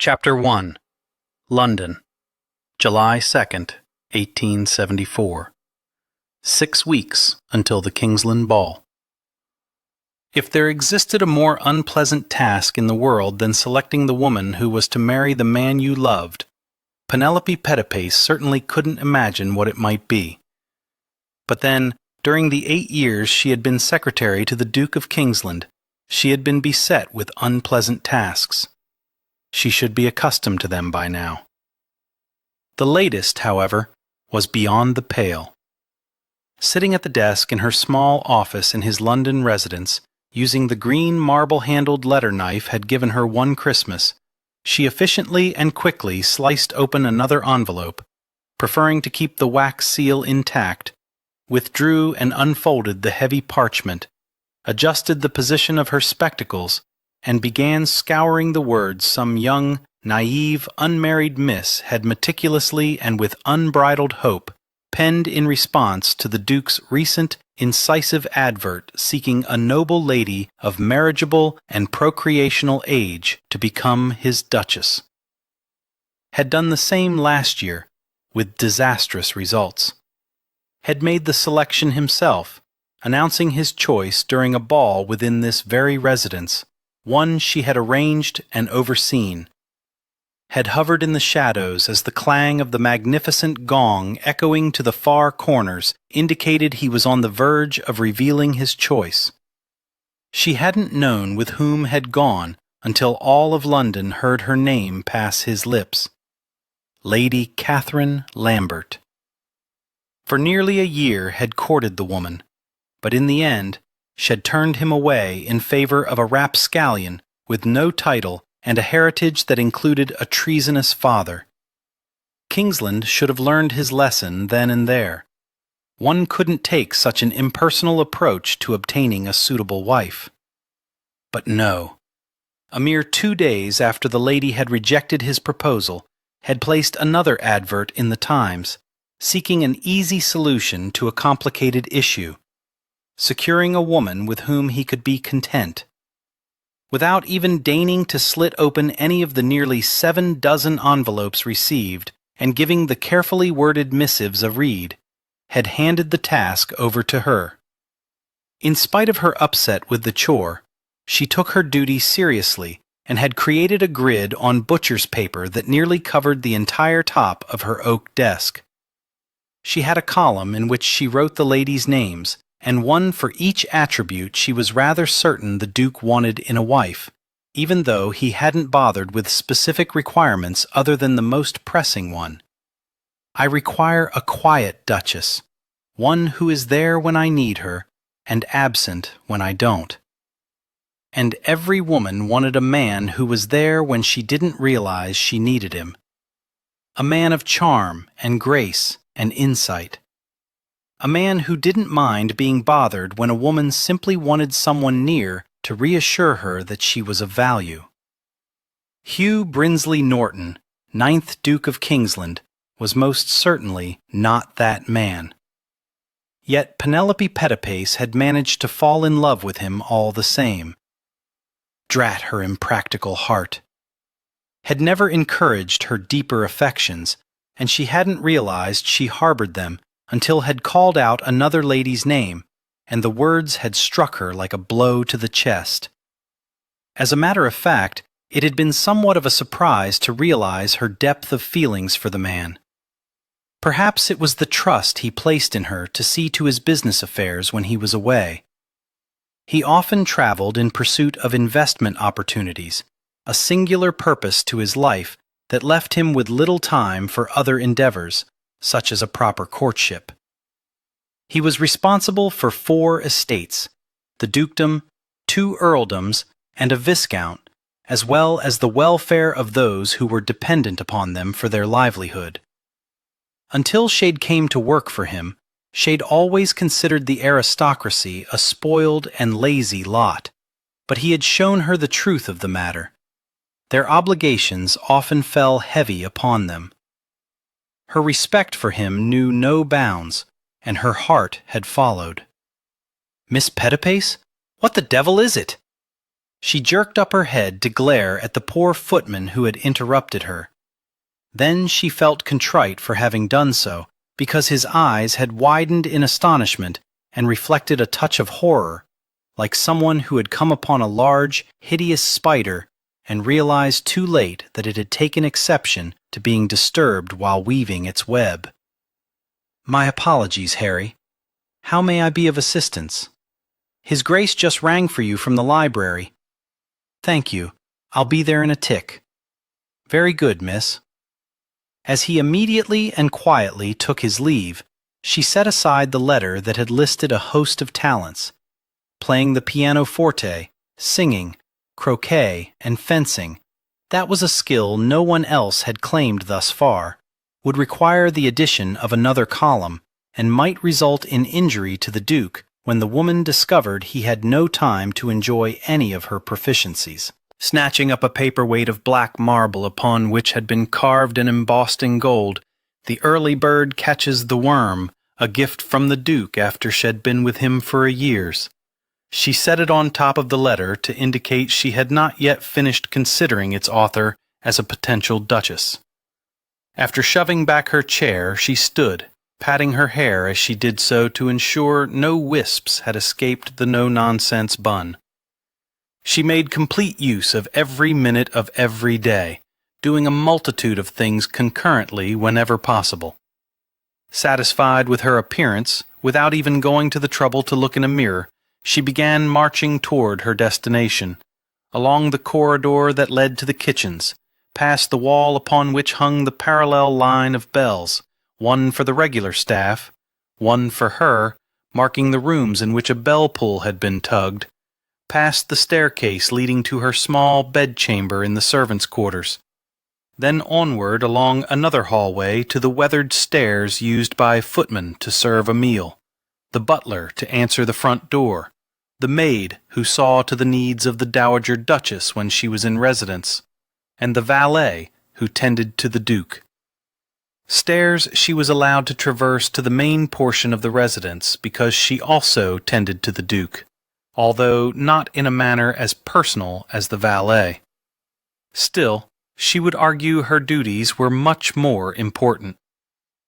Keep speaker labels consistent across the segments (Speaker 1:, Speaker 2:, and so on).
Speaker 1: Chapter 1. London, July 2nd, 1874. 6 weeks until the Kingsland Ball. If there existed a more unpleasant task in the world than selecting the woman who was to marry the man you loved, Penelope Pettipace certainly couldn't imagine what it might be. But then, during the 8 years she had been secretary to the Duke of Kingsland, she had been beset with unpleasant tasks. She should be accustomed to them by now. The latest, however, was beyond the pale. Sitting at the desk in her small office in his London residence, using the green marble-handled letter knife had given her one Christmas, she efficiently and quickly sliced open another envelope, preferring to keep the wax seal intact, withdrew and unfolded the heavy parchment, adjusted the position of her spectacles, and began scouring the words some young, naive, unmarried miss had meticulously and with unbridled hope penned in response to the Duke's recent, incisive advert seeking a noble lady of marriageable and procreational age to become his Duchess. Had done the same last year, with disastrous results. Had made the selection himself, announcing his choice during a ball within this very residence, one she had arranged and overseen, had hovered in the shadows as the clang of the magnificent gong echoing to the far corners indicated he was on the verge of revealing his choice. She hadn't known with whom had gone until all of London heard her name pass his lips. Lady Catherine Lambert. For nearly a year had courted the woman, but in the end had turned him away in favor of a rapscallion with no title and a heritage that included a treasonous father. Kingsland should have learned his lesson then and there. One couldn't take such an impersonal approach to obtaining a suitable wife. But no. A mere 2 days after the lady had rejected his proposal, had placed another advert in the Times, seeking an easy solution to a complicated issue, securing a woman with whom he could be content. Without even deigning to slit open any of the nearly 7 dozen envelopes received and giving the carefully worded missives a read, had handed the task over to her. In spite of her upset with the chore, she took her duty seriously and had created a grid on butcher's paper that nearly covered the entire top of her oak desk. She had a column in which she wrote the ladies' names, and one for each attribute she was rather certain the Duke wanted in a wife, even though he hadn't bothered with specific requirements other than the most pressing one. I require a quiet Duchess, one who is there when I need her, and absent when I don't. And every woman wanted a man who was there when she didn't realize she needed him. A man of charm and grace and insight. A man who didn't mind being bothered when a woman simply wanted someone near to reassure her that she was of value. Hugh Brinsley Norton, 9th Duke of Kingsland, was most certainly not that man. Yet Penelope Pettipace had managed to fall in love with him all the same. Drat her impractical heart. Had never encouraged her deeper affections, and she hadn't realized she harbored them until had called out another lady's name, and the words had struck her like a blow to the chest. As a matter of fact, it had been somewhat of a surprise to realize her depth of feelings for the man. Perhaps it was the trust he placed in her to see to his business affairs when he was away. He often traveled in pursuit of investment opportunities, a singular purpose to his life that left him with little time for other endeavors, such as a proper courtship. He was responsible for 4 estates, the dukedom, 2 earldoms, and a viscount, as well as the welfare of those who were dependent upon them for their livelihood. Until Shade came to work for him, Shade always considered the aristocracy a spoiled and lazy lot, but he had shown her the truth of the matter. Their obligations often fell heavy upon them. Her respect for him knew no bounds, and her heart had followed. "Miss Pettipace? What the devil is it?" She jerked up her head to glare at the poor footman who had interrupted her. Then she felt contrite for having done so, because his eyes had widened in astonishment and reflected a touch of horror, like someone who had come upon a large, hideous spider and realized too late that it had taken exception to being disturbed while weaving its web. "My apologies, Harry. How may I be of assistance? His Grace just rang for you from the library." "Thank you. I'll be there in a tick." "Very good, miss." As he immediately and quietly took his leave, she set aside the letter that had listed a host of talents: playing the pianoforte, singing, croquet, and fencing. That was a skill no one else had claimed thus far, would require the addition of another column, and might result in injury to the Duke when the woman discovered he had no time to enjoy any of her proficiencies. Snatching up a paperweight of black marble upon which had been carved and embossed in gold, "The early bird catches the worm," a gift from the Duke after she'd been with him for years. She set it on top of the letter to indicate she had not yet finished considering its author as a potential duchess. After shoving back her chair, she stood, patting her hair as she did so to ensure no wisps had escaped the no-nonsense bun. She made complete use of every minute of every day, doing a multitude of things concurrently whenever possible. Satisfied with her appearance, without even going to the trouble to look in a mirror, she began marching toward her destination, along the corridor that led to the kitchens, past the wall upon which hung the parallel line of bells, one for the regular staff, one for her, marking the rooms in which a bell pull had been tugged, past the staircase leading to her small bedchamber in the servants' quarters, then onward along another hallway to the weathered stairs used by footmen to serve a meal, the butler to answer the front door, the maid who saw to the needs of the Dowager Duchess when she was in residence, and the valet who tended to the Duke. Stairs she was allowed to traverse to the main portion of the residence because she also tended to the Duke, although not in a manner as personal as the valet. Still, she would argue her duties were much more important,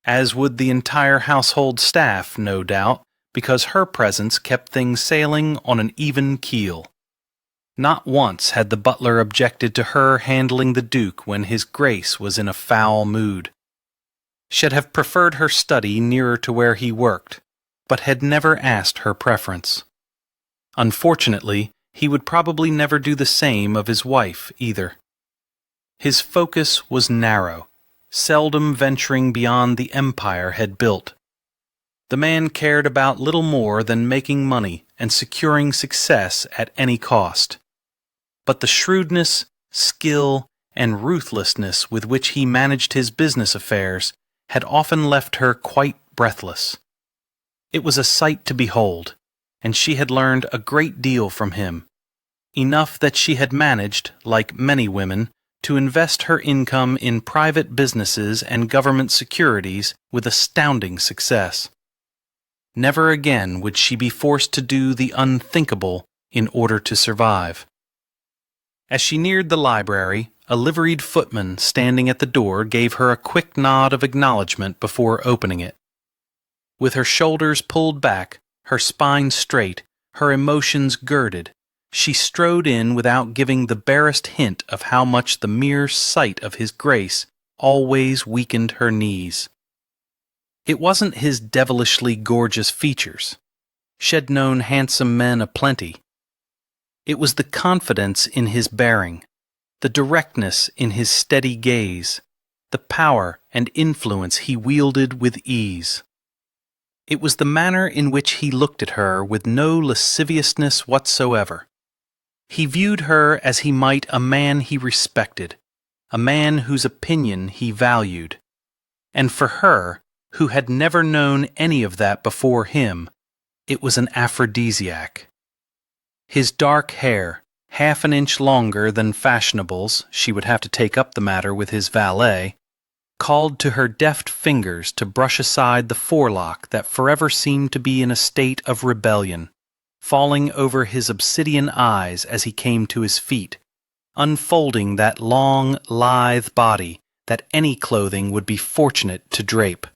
Speaker 1: as would the entire household staff, no doubt, because her presence kept things sailing on an even keel. Not once had the butler objected to her handling the Duke when his Grace was in a foul mood. She'd have preferred her study nearer to where he worked, but had never asked her preference. Unfortunately, he would probably never do the same of his wife either. His focus was narrow, seldom venturing beyond the empire had built. The man cared about little more than making money and securing success at any cost. But the shrewdness, skill, and ruthlessness with which he managed his business affairs had often left her quite breathless. It was a sight to behold, and she had learned a great deal from him, enough that she had managed, like many women, to invest her income in private businesses and government securities with astounding success. Never again would she be forced to do the unthinkable in order to survive. As she neared the library, a liveried footman standing at the door gave her a quick nod of acknowledgment before opening it. With her shoulders pulled back, her spine straight, her emotions girded, she strode in without giving the barest hint of how much the mere sight of his Grace always weakened her knees. It wasn't his devilishly gorgeous features. She'd known handsome men aplenty. It was the confidence in his bearing, the directness in his steady gaze, the power and influence he wielded with ease. It was the manner in which he looked at her with no lasciviousness whatsoever. He viewed her as he might a man he respected, a man whose opinion he valued. And for her, who had never known any of that before him, it was an aphrodisiac. His dark hair, half an inch longer than fashionables, she would have to take up the matter with his valet, called to her deft fingers to brush aside the forelock that forever seemed to be in a state of rebellion, falling over his obsidian eyes as he came to his feet, unfolding that long, lithe body that any clothing would be fortunate to drape.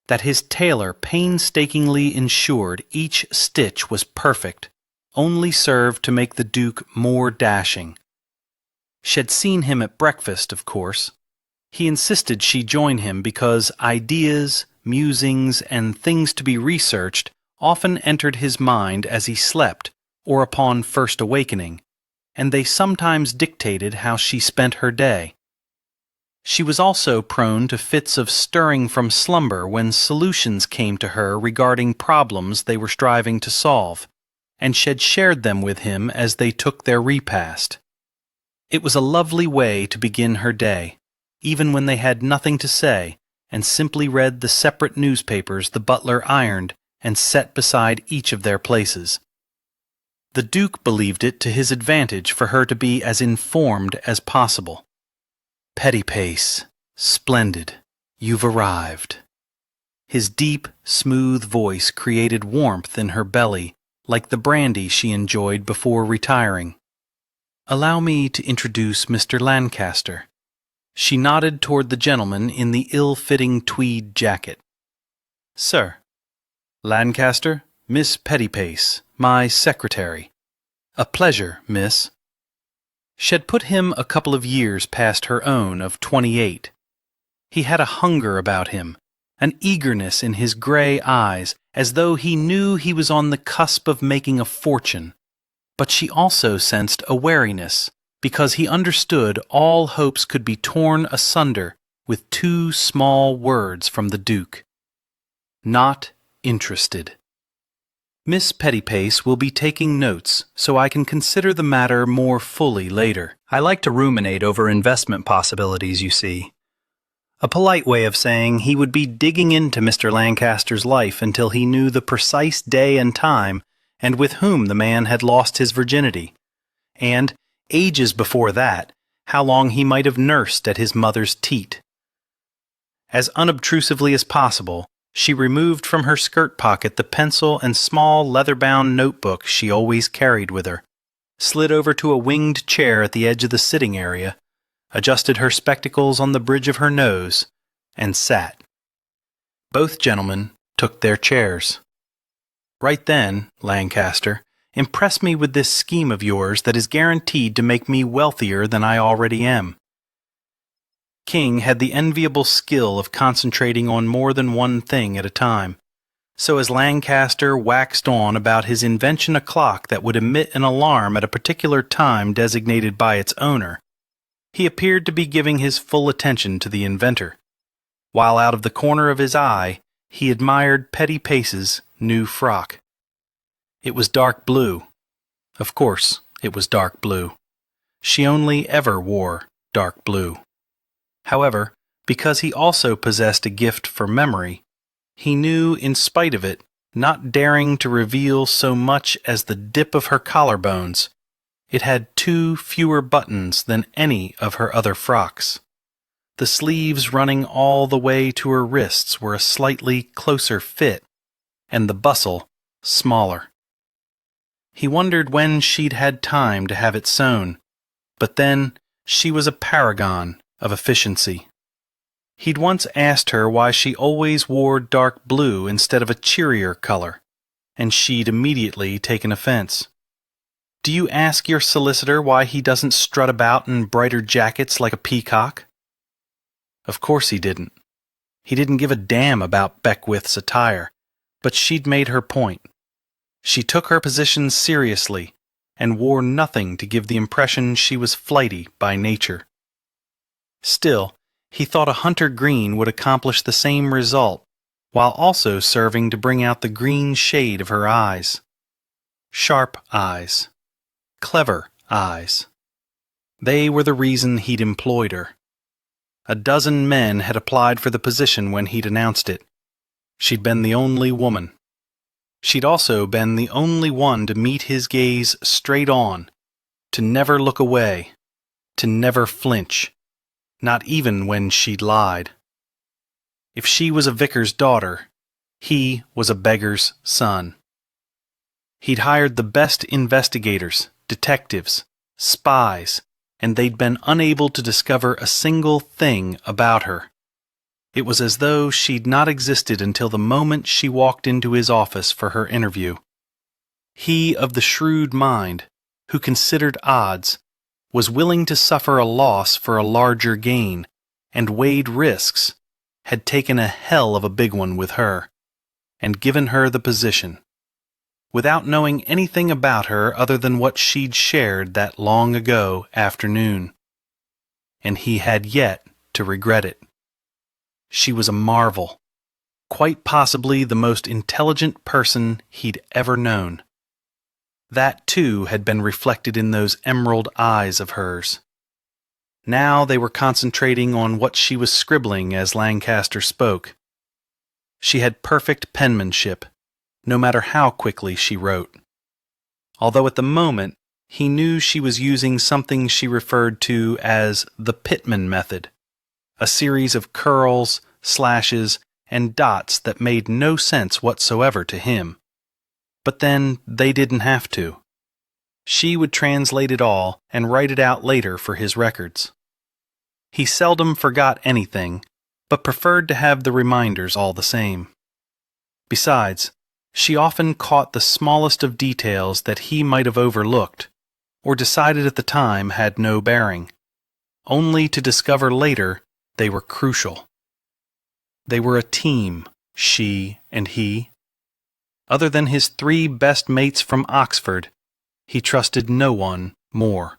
Speaker 1: That his tailor painstakingly ensured each stitch was perfect only served to make the Duke more dashing. She'd seen him at breakfast, of course. He insisted she join him because ideas, musings, and things to be researched often entered his mind as he slept or upon first awakening, and they sometimes dictated how she spent her day. She was also prone to fits of stirring from slumber when solutions came to her regarding problems they were striving to solve, and she'd shared them with him as they took their repast. It was a lovely way to begin her day, even when they had nothing to say, and simply read the separate newspapers the butler ironed and set beside each of their places. The Duke believed it to his advantage for her to be as informed as possible. "Pettypace, splendid, you've arrived." His deep, smooth voice created warmth in her belly, like the brandy she enjoyed before retiring. "Allow me to introduce Mr. Lancaster." She nodded toward the gentleman in the ill-fitting tweed jacket. "Sir." "Lancaster, Miss Pettypace, my secretary." "A pleasure, miss." She'd put him a couple of years past her own of 28. He had a hunger about him, an eagerness in his gray eyes, as though he knew he was on the cusp of making a fortune. But she also sensed a wariness, because he understood all hopes could be torn asunder with two small words from the Duke. "Not interested." "Miss Pettypace will be taking notes, so I can consider the matter more fully later. I like to ruminate over investment possibilities, you see." A polite way of saying he would be digging into Mr. Lancaster's life until he knew the precise day and time and with whom the man had lost his virginity, and, ages before that, how long he might have nursed at his mother's teat. As unobtrusively as possible, she removed from her skirt pocket the pencil and small leather-bound notebook she always carried with her, slid over to a winged chair at the edge of the sitting area, adjusted her spectacles on the bridge of her nose, and sat. Both gentlemen took their chairs. "Right then, Lancaster, impress me with this scheme of yours that is guaranteed to make me wealthier than I already am." King had the enviable skill of concentrating on more than one thing at a time, so as Lancaster waxed on about his invention a clock that would emit an alarm at a particular time designated by its owner, he appeared to be giving his full attention to the inventor, while out of the corner of his eye he admired Pettypace's new frock. It was dark blue. Of course, it was dark blue. She only ever wore dark blue. However, because he also possessed a gift for memory, he knew, in spite of it, not daring to reveal so much as the dip of her collarbones, it had 2 fewer buttons than any of her other frocks. The sleeves running all the way to her wrists were a slightly closer fit, and the bustle smaller. He wondered when she'd had time to have it sewn, but then she was a paragon of efficiency. He'd once asked her why she always wore dark blue instead of a cheerier color, and she'd immediately taken offense. "Do you ask your solicitor why he doesn't strut about in brighter jackets like a peacock?" Of course he didn't. He didn't give a damn about Beckwith's attire, but she'd made her point. She took her position seriously, and wore nothing to give the impression she was flighty by nature. Still, he thought a hunter green would accomplish the same result, while also serving to bring out the green shade of her eyes. Sharp eyes. Clever eyes. They were the reason he'd employed her. A dozen men had applied for the position when he'd announced it. She'd been the only woman. She'd also been the only one to meet his gaze straight on, to never look away, to never flinch, not even when she'd lied. If she was a vicar's daughter, he was a beggar's son. He'd hired the best investigators, detectives, spies, and they'd been unable to discover a single thing about her. It was as though she'd not existed until the moment she walked into his office for her interview. He of the shrewd mind, who considered odds, was willing to suffer a loss for a larger gain, and weighed risks, had taken a hell of a big one with her, and given her the position, without knowing anything about her other than what she'd shared that long ago afternoon. And he had yet to regret it. She was a marvel, quite possibly the most intelligent person he'd ever known. That, too, had been reflected in those emerald eyes of hers. Now they were concentrating on what she was scribbling as Lancaster spoke. She had perfect penmanship, no matter how quickly she wrote. Although at the moment he knew she was using something she referred to as the Pitman method, a series of curls, slashes, and dots that made no sense whatsoever to him. But then they didn't have to. She would translate it all and write it out later for his records. He seldom forgot anything, but preferred to have the reminders all the same. Besides, she often caught the smallest of details that he might have overlooked, or decided at the time had no bearing, only to discover later they were crucial. They were a team, she and he. Other than his 3 best mates from Oxford, he trusted no one more.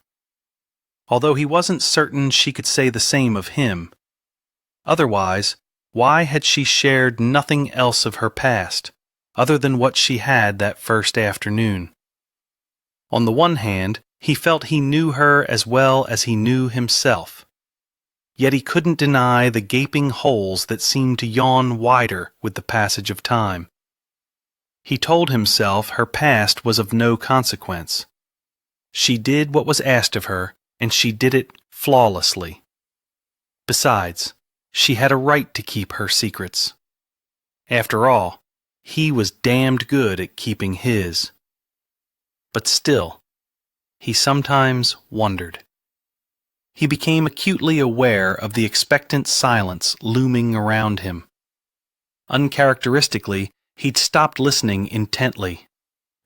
Speaker 1: Although he wasn't certain she could say the same of him. Otherwise, why had she shared nothing else of her past, other than what she had that first afternoon? On the one hand, he felt he knew her as well as he knew himself. Yet he couldn't deny the gaping holes that seemed to yawn wider with the passage of time. He told himself her past was of no consequence. She did what was asked of her, and she did it flawlessly. Besides, she had a right to keep her secrets. After all, he was damned good at keeping his. But still, he sometimes wondered. He became acutely aware of the expectant silence looming around him. Uncharacteristically, he'd stopped listening intently,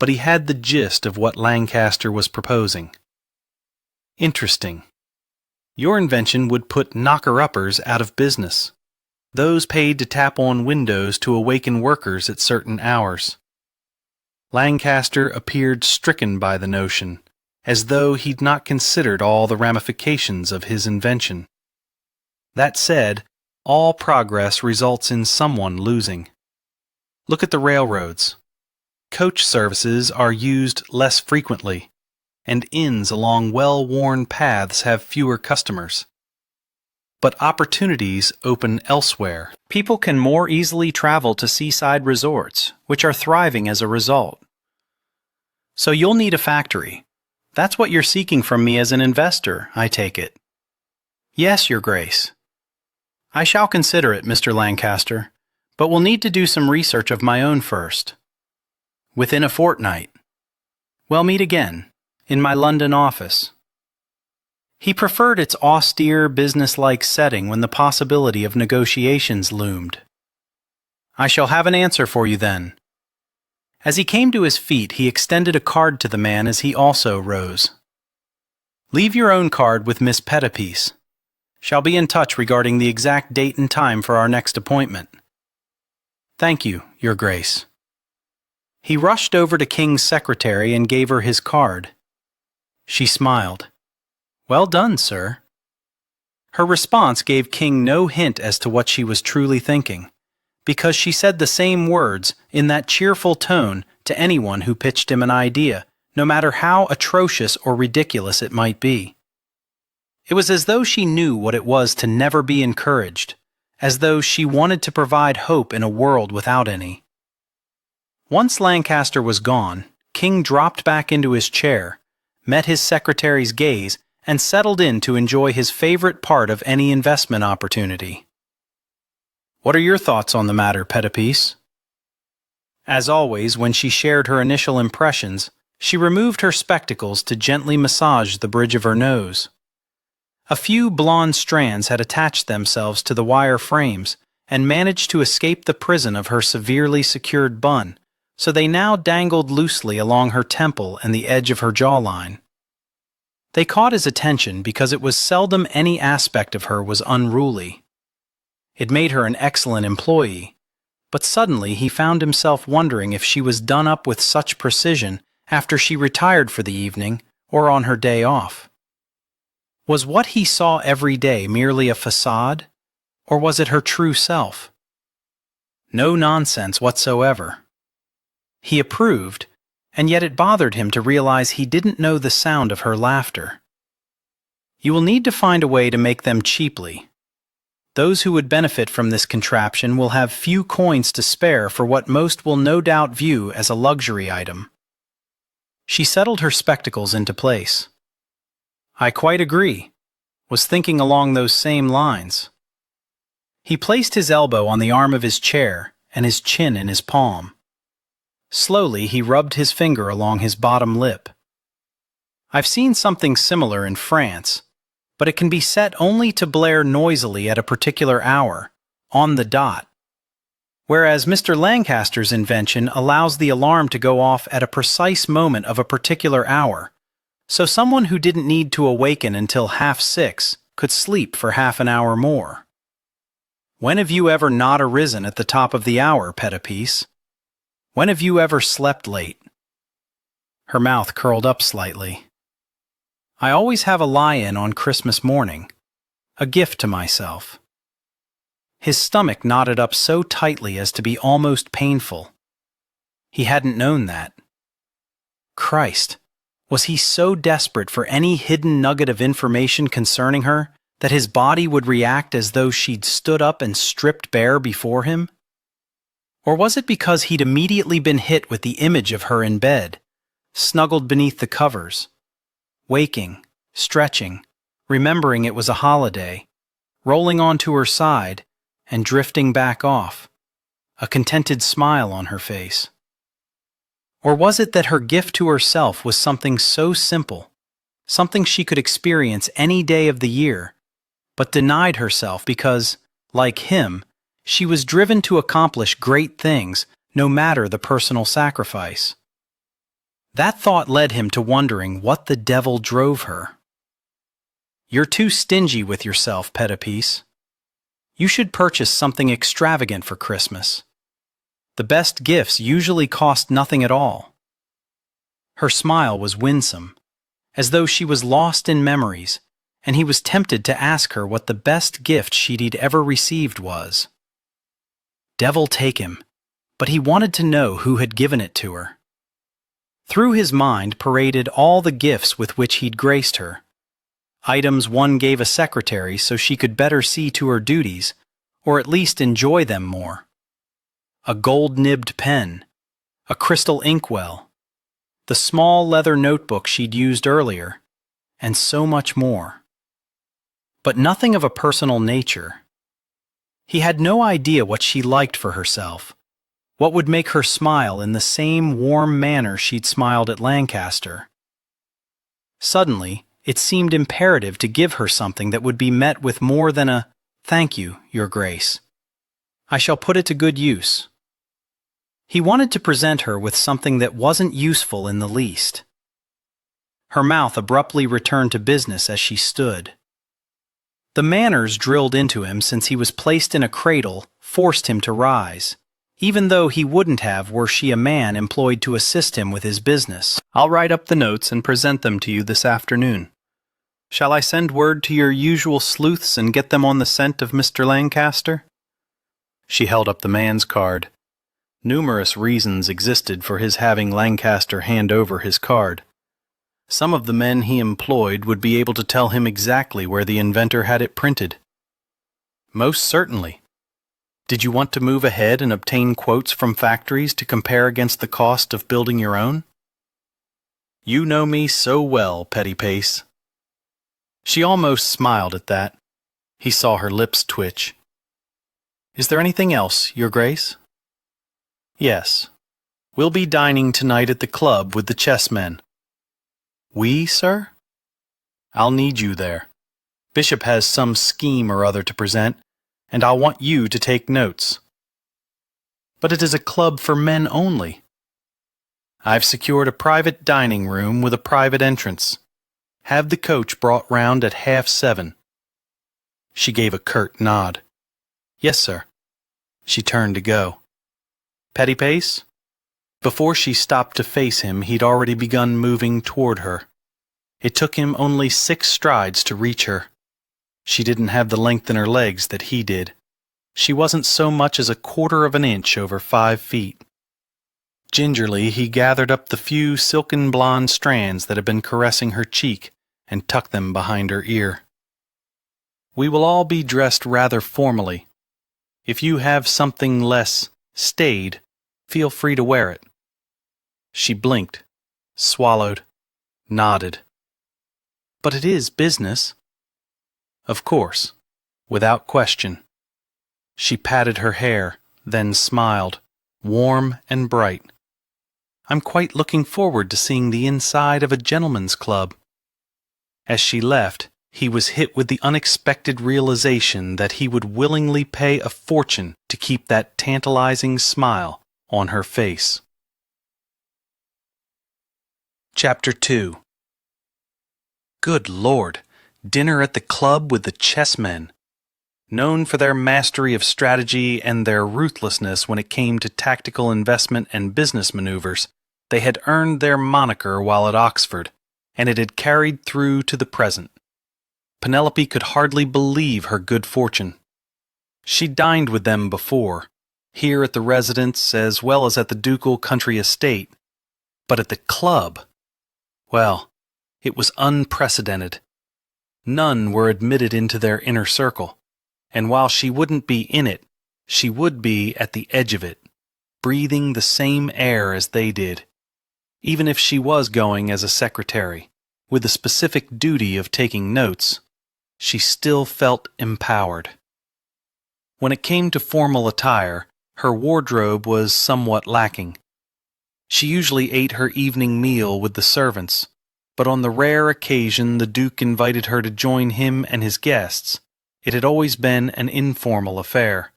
Speaker 1: but he had the gist of what Lancaster was proposing. Interesting. Your invention would put knocker-uppers out of business, those paid to tap on windows to awaken workers at certain hours. Lancaster appeared stricken by the notion, as though he'd not considered all the ramifications of his invention. That said, all progress results in someone losing. Look at the railroads. Coach services are used less frequently, and inns along well-worn paths have fewer customers. But opportunities open elsewhere.
Speaker 2: People can more easily travel to seaside resorts, which are thriving as a result. So you'll need a factory. That's what you're seeking from me as an investor, I take it. Yes, Your Grace. I shall consider it, Mr. Lancaster, but will need to do some research of my own first. Within a fortnight. We'll meet again, in my London office. He preferred its austere, businesslike setting when the possibility of negotiations loomed. I shall have an answer for you then. As he came to his feet, he extended a card to the man as he also rose. Leave your own card with Miss Pettipiece. Shall be in touch regarding the exact date and time for our next appointment. Thank you, Your Grace. He rushed over to King's secretary and gave her his card. She smiled. Well done, sir. Her response gave King no hint as to what she was truly thinking, because she said the same words in that cheerful tone to anyone who pitched him an idea, no matter how atrocious or ridiculous it might be. It was as though she knew what it was to never be encouraged, as though she wanted to provide hope in a world without any. Once Lancaster was gone, King dropped back into his chair, met his secretary's gaze, and settled in to enjoy his favorite part of any investment opportunity. What are your thoughts on the matter, Pettipiece? As always, when she shared her initial impressions, she removed her spectacles to gently massage the bridge of her nose. A few blonde strands had attached themselves to the wire frames and managed to escape the prison of her severely secured bun, so they now dangled loosely along her temple and the edge of her jawline. They caught his attention because it was seldom any aspect of her was unruly. It made her an excellent employee, but suddenly he found himself wondering if she was done up with such precision after she retired for the evening or on her day off. Was what he saw every day merely a facade, or was it her true self? No nonsense whatsoever. He approved, and yet it bothered him to realize he didn't know the sound of her laughter. You will need to find a way to make them cheaply. Those who would benefit from this contraption will have few coins to spare for what most will no doubt view as a luxury item. She settled her spectacles into place. I quite agree. Was thinking along those same lines. He placed his elbow on the arm of his chair and his chin in his palm. Slowly, he rubbed his finger along his bottom lip. I've seen something similar in France, but it can be set only to blare noisily at a particular hour, on the dot, whereas Mr. Lancaster's invention allows the alarm to go off at a precise moment of a particular hour, so someone who didn't need to awaken until 6:30 could sleep for half an hour more. When have you ever not arisen at the top of the hour, Pettipiece? When have you ever slept late? Her mouth curled up slightly. I always have a lie-in on Christmas morning, a gift to myself. His stomach knotted up so tightly as to be almost painful. He hadn't known that. Christ, was he so desperate for any hidden nugget of information concerning her that his body would react as though she'd stood up and stripped bare before him? Or was it because he'd immediately been hit with the image of her in bed, snuggled beneath the covers, waking, stretching, remembering it was a holiday, rolling onto her side, and drifting back off, a contented smile on her face? Or was it that her gift to herself was something so simple, something she could experience any day of the year, but denied herself because, like him, she was driven to accomplish great things no matter the personal sacrifice? That thought led him to wondering what the devil drove her. You're too stingy with yourself, Pettipiece. You should purchase something extravagant for Christmas. The best gifts usually cost nothing at all. Her smile was winsome, as though she was lost in memories, and he was tempted to ask her what the best gift she'd ever received was. Devil take him, but he wanted to know who had given it to her. Through his mind paraded all the gifts with which he'd graced her. Items one gave a secretary so she could better see to her duties, or at least enjoy them more. A gold-nibbed pen, a crystal inkwell, the small leather notebook she'd used earlier, and so much more. But nothing of a personal nature. He had no idea what she liked for herself, what would make her smile in the same warm manner she'd smiled at Lancaster. Suddenly, it seemed imperative to give her something that would be met with more than a "Thank you, Your Grace. I shall put it to good use." He wanted to present her with something that wasn't useful in the least. Her mouth abruptly returned to business as she stood. The manners drilled into him since he was placed in a cradle forced him to rise, even though he wouldn't have were she a man employed to assist him with his business. I'll write up the notes and present them to you this afternoon. Shall I send word to your usual sleuths and get them on the scent of Mr. Lancaster? She held up the man's card. Numerous reasons existed for his having Lancaster hand over his card. Some of the men he employed would be able to tell him exactly where the inventor had it printed. Most certainly. Did you want to move ahead and obtain quotes from factories to compare against the cost of building your own? You know me so well, Pettipace. She almost smiled at that. He saw her lips twitch. Is there anything else, Your Grace? Yes. We'll be dining tonight at the club with the chessmen. We, sir? I'll need you there. Bishop has some scheme or other to present, and I'll want you to take notes. But it is a club for men only. I've secured a private dining room with a private entrance. Have the coach brought round at 7:30. She gave a curt nod. Yes, sir. She turned to go. Petty pace? Before she stopped to face him, he'd already begun moving toward her. It took him only 6 strides to reach her. She didn't have the length in her legs that he did. She wasn't so much as a 1/4 of an inch over 5 feet. Gingerly, he gathered up the few silken blonde strands that had been caressing her cheek and tucked them behind her ear. We will all be dressed rather formally. If you have something less staid, feel free to wear it. She blinked, swallowed, nodded. But it is business. Of course, without question. She patted her hair, then smiled, warm and bright. I'm quite looking forward to seeing the inside of a gentleman's club. As she left, he was hit with the unexpected realization that he would willingly pay a fortune to keep that tantalizing smile on her face. Chapter 2. Good Lord! Dinner at the club with the chessmen. Known for their mastery of strategy and their ruthlessness when it came to tactical investment and business maneuvers, they had earned their moniker while at Oxford, and it had carried through to the present. Penelope could hardly believe her good fortune. She dined with them before, here at the residence as well as at the ducal country estate, but at the club, well, it was unprecedented. None were admitted into their inner circle, and while she wouldn't be in it, she would be at the edge of it, breathing the same air as they did. Even if she was going as a secretary, with the specific duty of taking notes, she still felt empowered. When it came to formal attire, her wardrobe was somewhat lacking. She usually ate her evening meal with the servants, but on the rare occasion the Duke invited her to join him and his guests, it had always been an informal affair.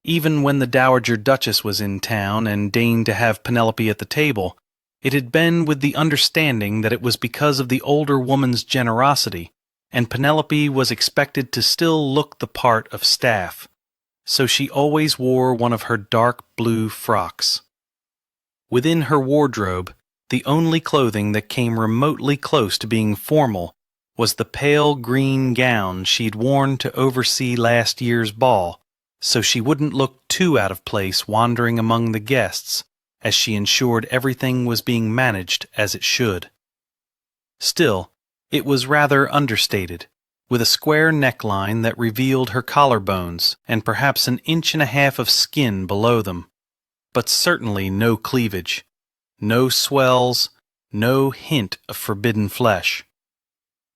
Speaker 2: Even when the Dowager Duchess was in town and deigned to have Penelope at the table, it had been with the understanding that it was because of the older woman's generosity, and Penelope was expected to still look the part of staff, so she always wore one of her dark blue frocks. Within her wardrobe, the only clothing that came remotely close to being formal was the pale green gown she'd worn to oversee last year's ball, so she wouldn't look too out of place wandering among the guests, as she ensured everything was being managed as it should. Still, it was rather understated, with a square neckline that revealed her collarbones and perhaps 1.5 inches of skin below them, but certainly no cleavage, no swells, no hint of forbidden flesh.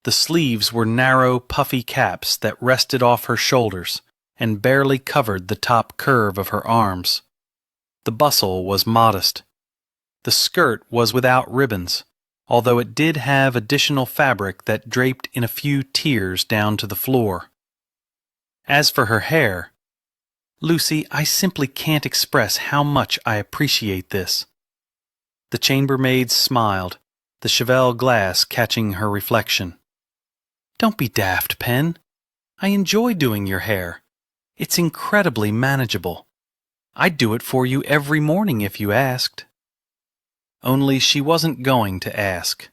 Speaker 2: The sleeves were narrow, puffy caps that rested off her shoulders and barely covered the top curve of her arms. The bustle was modest. The skirt was without ribbons, although it did have additional fabric that draped in a few tiers down to the floor. As for her hair, Lucy, I simply can't express how much I appreciate this. The chambermaid smiled, the cheval glass catching her reflection. Don't be daft, Pen. I enjoy doing your hair. It's incredibly manageable. I'd do it for you every morning if you asked. Only she wasn't going to ask.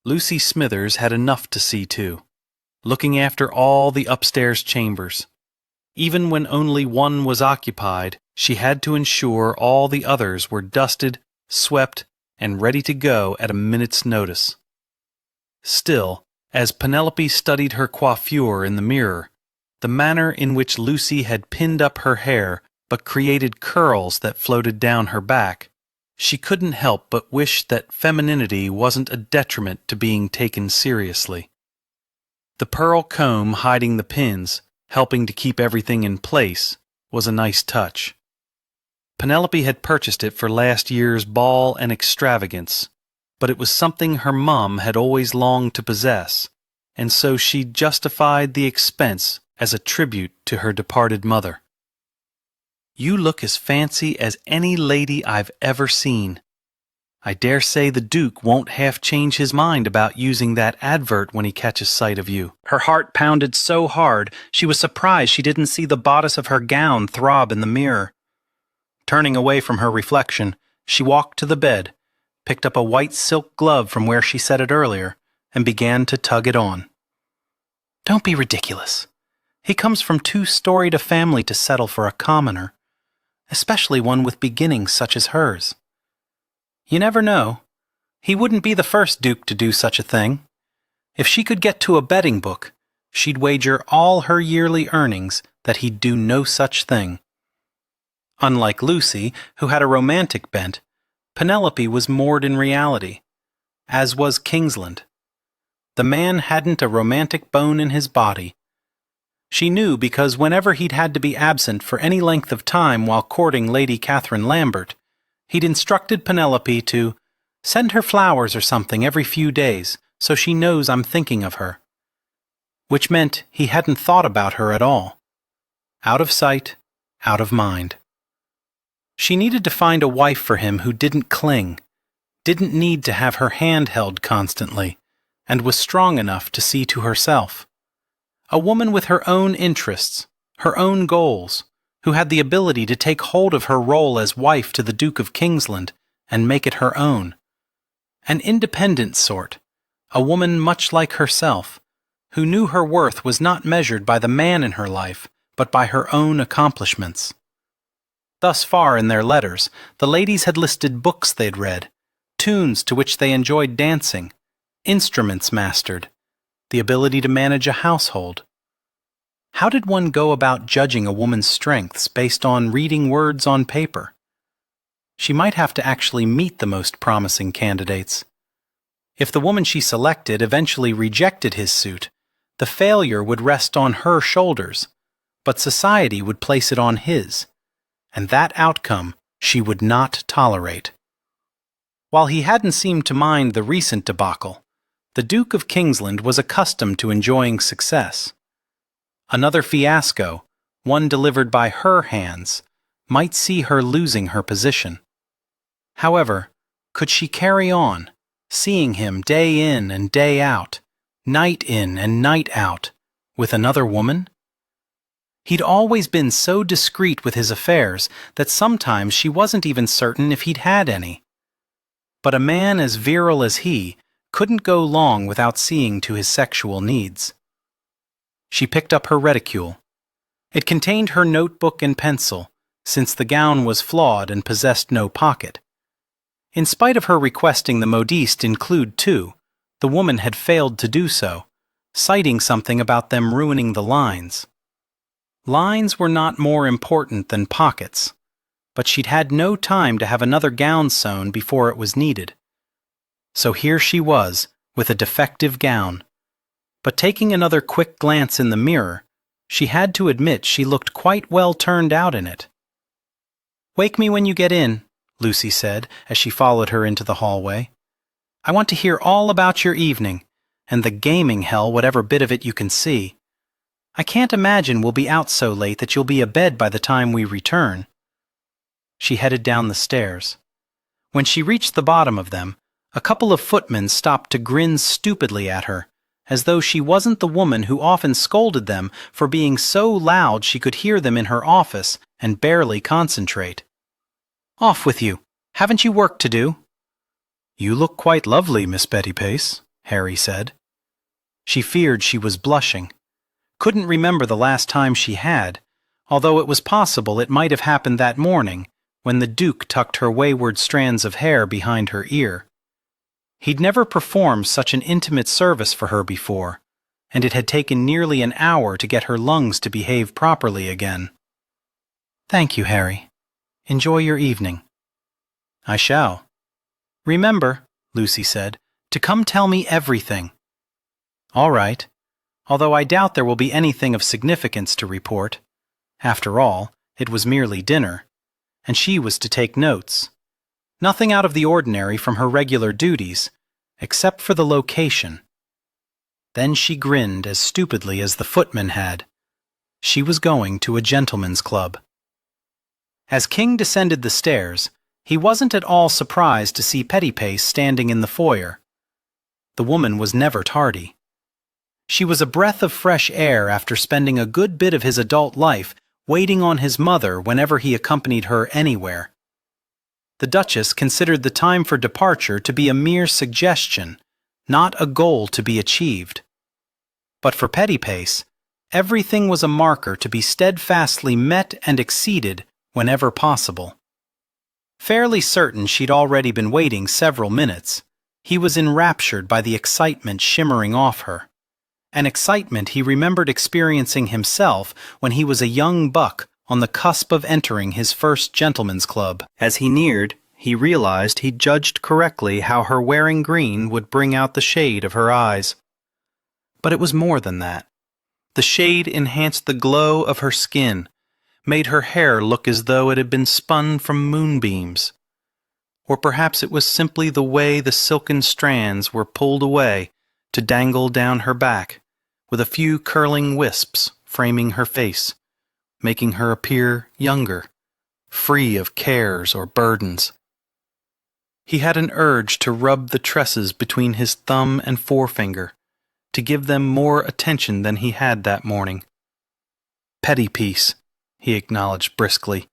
Speaker 2: Lucy Smithers had enough to see to, looking after all the upstairs chambers. Even when only one was occupied, she had to ensure all the others were dusted, swept, and ready to go at a minute's notice. Still, as Penelope studied her coiffure in the mirror, the manner in which Lucy had pinned up her hair but created curls that floated down her back, she couldn't help but wish that femininity wasn't a detriment to being taken seriously. The pearl comb hiding the pins, helping to keep everything in place, was a nice touch. Penelope had purchased it for last year's ball and extravagance, but it was something her mum had always longed to possess, and so she justified the expense as a tribute to her departed mother. "You look as fancy as any lady I've ever seen. I dare say the Duke won't half change his mind about using that advert when he catches sight of you." Her heart pounded so hard she was surprised she didn't see the bodice of her gown throb in the mirror. Turning away from her reflection, she walked to the bed, picked up a white silk glove from where she set it earlier, and began to tug it on. "Don't be ridiculous. He comes from too storied a family to settle for a commoner, especially one with beginnings such as hers. You never know. He wouldn't be the first Duke to do such a thing. If she could get to a betting book, she'd wager all her yearly earnings that he'd do no such thing." Unlike Lucy, who had a romantic bent, Penelope was moored in reality, as was Kingsland. The man hadn't a romantic bone in his body. She knew because whenever he'd had to be absent for any length of time while courting Lady Catherine Lambert, he'd instructed Penelope to send her flowers or something every few days so she knows I'm thinking of her. Which meant he hadn't thought about her at all. Out of sight, out of mind. She needed to find a wife for him who didn't cling, didn't need to have her hand held constantly, and was strong enough to see to herself. A woman with her own interests, her own goals, who had the ability to take hold of her role as wife to the Duke of Kingsland and make it her own. An independent sort, a woman much like herself, who knew her worth was not measured by the man in her life, but by her own accomplishments. Thus far in their letters, the ladies had listed books they'd read, tunes to which they enjoyed dancing, instruments mastered, the ability to manage a household. How did one go about judging a woman's strengths based on reading words on paper? She might have to actually meet the most promising candidates. If the woman she selected eventually rejected his suit, the failure would rest on her shoulders, but society would place it on his, and that outcome she would not tolerate. While he hadn't seemed to mind the recent debacle, the Duke of Kingsland was accustomed to enjoying success. Another fiasco, one delivered by her hands, might see her losing her position. However, could she carry on, seeing him day in and day out, night in and night out, with another woman? He'd always been so discreet with his affairs that sometimes she wasn't even certain if he'd had any. But a man as virile as he couldn't go long without seeing to his sexual needs. She picked up her reticule. It contained her notebook and pencil, since the gown was flawed and possessed no pocket. In spite of her requesting the modiste include two, the woman had failed to do so, citing something about them ruining the lines. Lines were not more important than pockets, but she'd had no time to have another gown sewn before it was needed. So here she was, with a defective gown. But taking another quick glance in the mirror, she had to admit she looked quite well turned out in it. "Wake me when you get in," Lucy said as she followed her into the hallway. "I want to hear all about your evening, and the gaming hell whatever bit of it you can see. I can't imagine we'll be out so late that you'll be abed by the time we return." She headed down the stairs. When she reached the bottom of them, a couple of footmen stopped to grin stupidly at her, as though she wasn't the woman who often scolded them for being so loud she could hear them in her office and barely concentrate. "Off with you. Haven't you work to do?" "You look quite lovely, Miss Betty Pace," Harry said. She feared she was blushing. Couldn't remember the last time she had, although it was possible it might have happened that morning when the Duke tucked her wayward strands of hair behind her ear. He'd never performed such an intimate service for her before, and it had taken nearly an hour to get her lungs to behave properly again. "Thank you, Harry. Enjoy your evening." "I shall. Remember," Lucy said, "to come tell me everything." "All right, although I doubt there will be anything of significance to report. After all, it was merely dinner, and she was to take notes. Nothing out of the ordinary from her regular duties, except for the location. Then she grinned as stupidly as the footman had. She was going to a gentleman's club. As King descended the stairs, he wasn't at all surprised to see Pettypace standing in the foyer. The woman was never tardy. She was a breath of fresh air after spending a good bit of his adult life waiting on his mother whenever he accompanied her anywhere. The Duchess considered the time for departure to be a mere suggestion, not a goal to be achieved. But for Pettypace, everything was a marker to be steadfastly met and exceeded whenever possible. Fairly certain she'd already been waiting several minutes, he was enraptured by the excitement shimmering off her. An excitement he remembered experiencing himself when he was a young buck on the cusp of entering his first gentleman's club. As he neared, he realized he'd judged correctly how her wearing green would bring out the shade of her eyes. But it was more than that. The shade enhanced the glow of her skin, made her hair look as though it had been spun from moonbeams. Or perhaps it was simply the way the silken strands were pulled away to dangle down her back, with a few curling wisps framing her face, making her appear younger, free of cares or burdens. He had an urge to rub the tresses between his thumb and forefinger, to give them more attention than he had that morning. Pettypiece, he acknowledged briskly,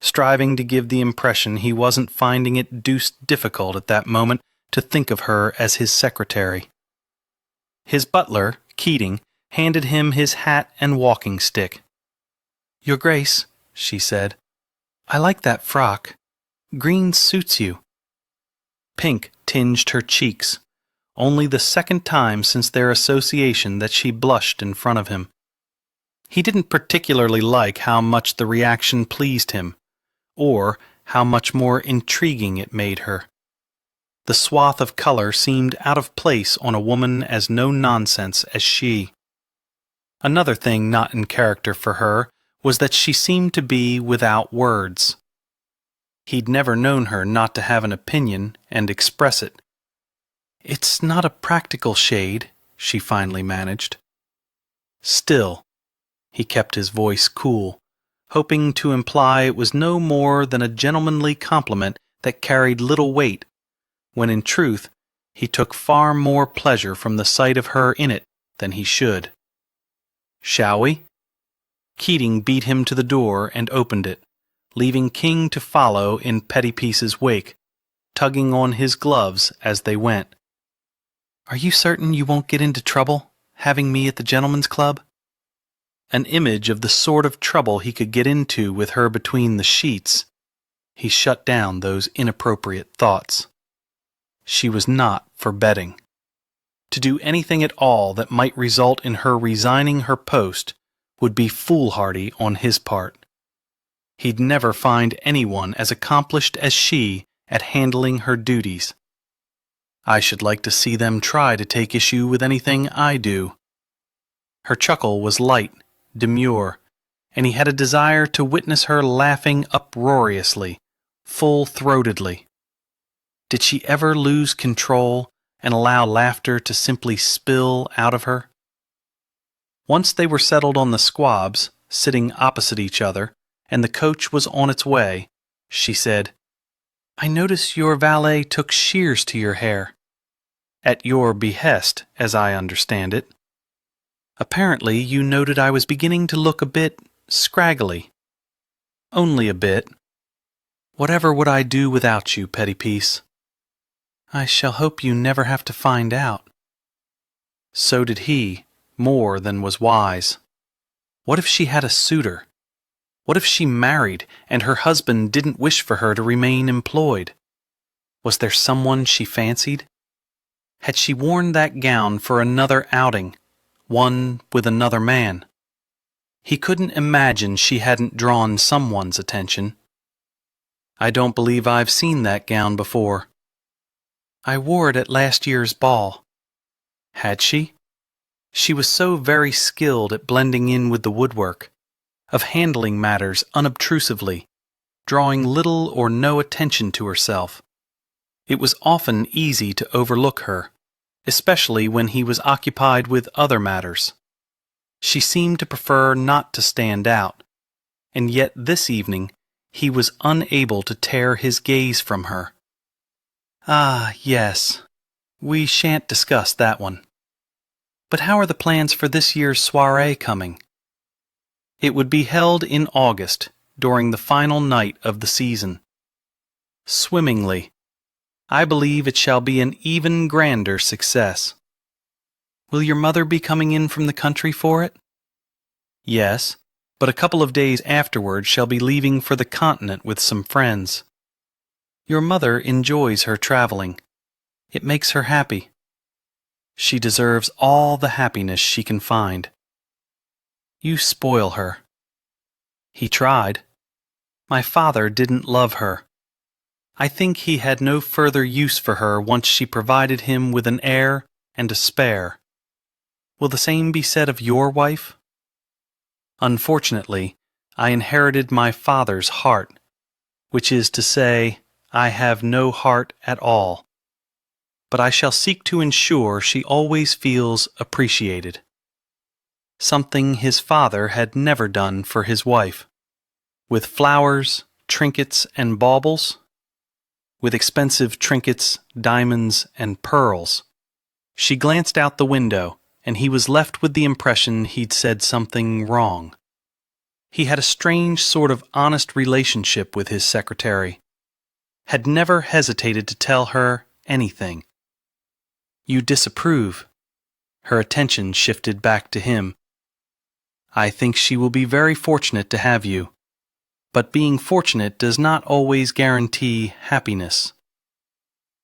Speaker 2: striving to give the impression he wasn't finding it deuced difficult at that moment to think of her as his secretary. His butler, Keating, handed him his hat and walking stick. "Your Grace," she said, "I like that frock. Green suits you." Pink tinged her cheeks, only the second time since their association that she blushed in front of him. He didn't particularly like how much the reaction pleased him, or how much more intriguing it made her. The swath of color seemed out of place on a woman as no-nonsense as she. Another thing not in character for her was that she seemed to be without words. He'd never known her not to have an opinion and express it. "It's not a practical shade," she finally managed. Still, he kept his voice cool, hoping to imply it was no more than a gentlemanly compliment that carried little weight, when in truth he took far more pleasure from the sight of her in it than he should. "Shall we?" Keating beat him to the door and opened it, leaving King to follow in Pettypiece's wake, tugging on his gloves as they went. "Are you certain you won't get into trouble, having me at the gentleman's club?" An image of the sort of trouble he could get into with her between the sheets. He shut down those inappropriate thoughts. She was not for betting. To do anything at all that might result in her resigning her post would be foolhardy on his part. He'd never find anyone as accomplished as she at handling her duties. "I should like to see them try to take issue with anything I do." Her chuckle was light, demure, and he had a desire to witness her laughing uproariously, full-throatedly. Did she ever lose control and allow laughter to simply spill out of her? Once they were settled on the squabs, sitting opposite each other, and the coach was on its way, she said, "I notice your valet took shears to your hair." "At your behest, as I understand it." "Apparently you noted I was beginning to look a bit scraggly." "Only a bit." "Whatever would I do without you, Pettypiece?" "I shall hope you never have to find out." So did he, more than was wise. What if she had a suitor? What if she married, and her husband didn't wish for her to remain employed? Was there someone she fancied? Had she worn that gown for another outing, one with another man? He couldn't imagine she hadn't drawn someone's attention. "I don't believe I've seen that gown before." "I wore it at last year's ball." Had she? She was so very skilled at blending in with the woodwork, of handling matters unobtrusively, drawing little or no attention to herself. It was often easy to overlook her, especially when he was occupied with other matters. She seemed to prefer not to stand out, and yet this evening he was unable to tear his gaze from her. "Ah, yes. We shan't discuss that one. But how are the plans for this year's soirée coming?" It would be held in August, during the final night of the season. "Swimmingly. I believe it shall be an even grander success." "Will your mother be coming in from the country for it?" "Yes, but a couple of days afterward shall be leaving for the continent with some friends." "Your mother enjoys her traveling. It makes her happy." "She deserves all the happiness she can find." "You spoil her." "He tried. My father didn't love her. I think he had no further use for her once she provided him with an heir and a spare. Will the same be said of your wife?" "Unfortunately, I inherited my father's heart, which is to say, I have no heart at all. But I shall seek to ensure she always feels appreciated." Something his father had never done for his wife. With flowers, trinkets, and baubles? With expensive trinkets, diamonds, and pearls. She glanced out the window, and he was left with the impression he'd said something wrong. He had a strange sort of honest relationship with his secretary. Had never hesitated to tell her anything. "You disapprove." Her attention shifted back to him. "I think she will be very fortunate to have you. But being fortunate does not always guarantee happiness."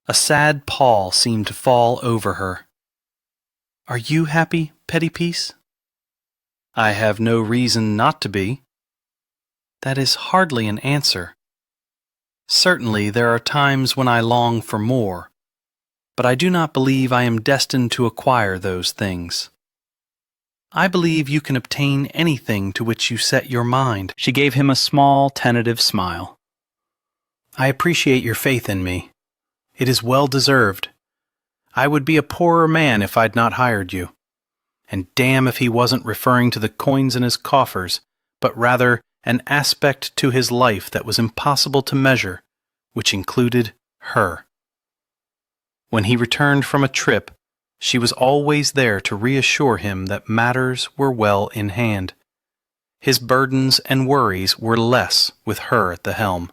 Speaker 2: A sad pall seemed to fall over her. "Are you happy, Petty Piece?" "I have no reason not to be." "That is hardly an answer." "Certainly there are times when I long for more, but I do not believe I am destined to acquire those things." "I believe you can obtain anything to which you set your mind." She gave him a small, tentative smile. "I appreciate your faith in me. It is well deserved. I would be a poorer man if I'd not hired you. And damn if he wasn't referring to the coins in his coffers, but rather an aspect to his life that was impossible to measure, which included her. When he returned from a trip, she was always there to reassure him that matters were well in hand. His burdens and worries were less with her at the helm,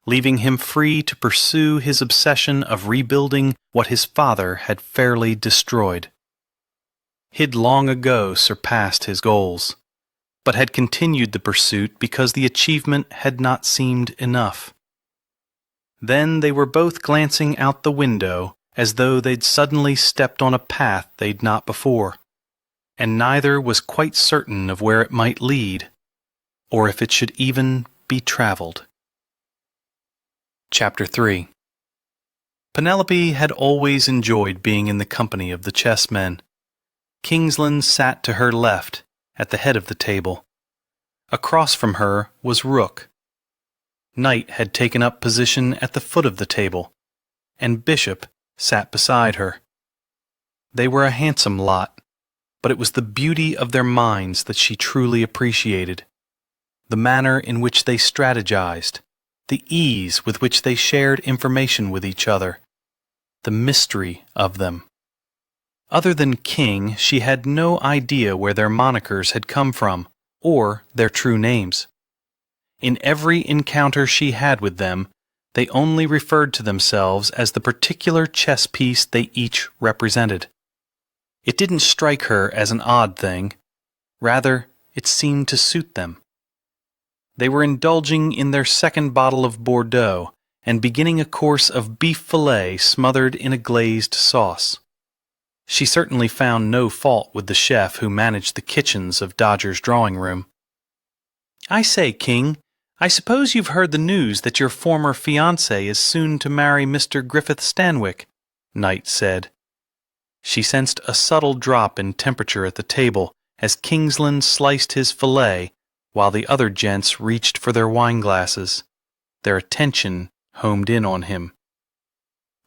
Speaker 2: leaving him free to pursue his obsession of rebuilding what his father had fairly destroyed. He'd long ago surpassed his goals, but had continued the pursuit because the achievement had not seemed enough. Then they were both glancing out the window as though they'd suddenly stepped on a path they'd not before, and neither was quite certain of where it might lead, or if it should even be traveled. Chapter 3. Penelope had always enjoyed being in the company of the chessmen. Kingsland sat to her left, at the head of the table. Across from her was Rook. Knight had taken up position at the foot of the table, and Bishop sat beside her. They were a handsome lot, but it was the beauty of their minds that she truly appreciated, the manner in which they strategized, the ease with which they shared information with each other, the mystery of them. Other than King, she had no idea where their monikers had come from, or their true names. In every encounter she had with them, they only referred to themselves as the particular chess piece they each represented. It didn't strike her as an odd thing. Rather, it seemed to suit them. They were indulging in their second bottle of Bordeaux and beginning a course of beef fillet smothered in a glazed sauce. She certainly found no fault with the chef who managed the kitchens of Dodger's drawing room. "I say, King, I suppose you've heard the news that your former fiancé is soon to marry Mr. Griffith Stanwyck," Knight said. She sensed a subtle drop in temperature at the table as Kingsland sliced his fillet while the other gents reached for their wine glasses. their attention homed in on him.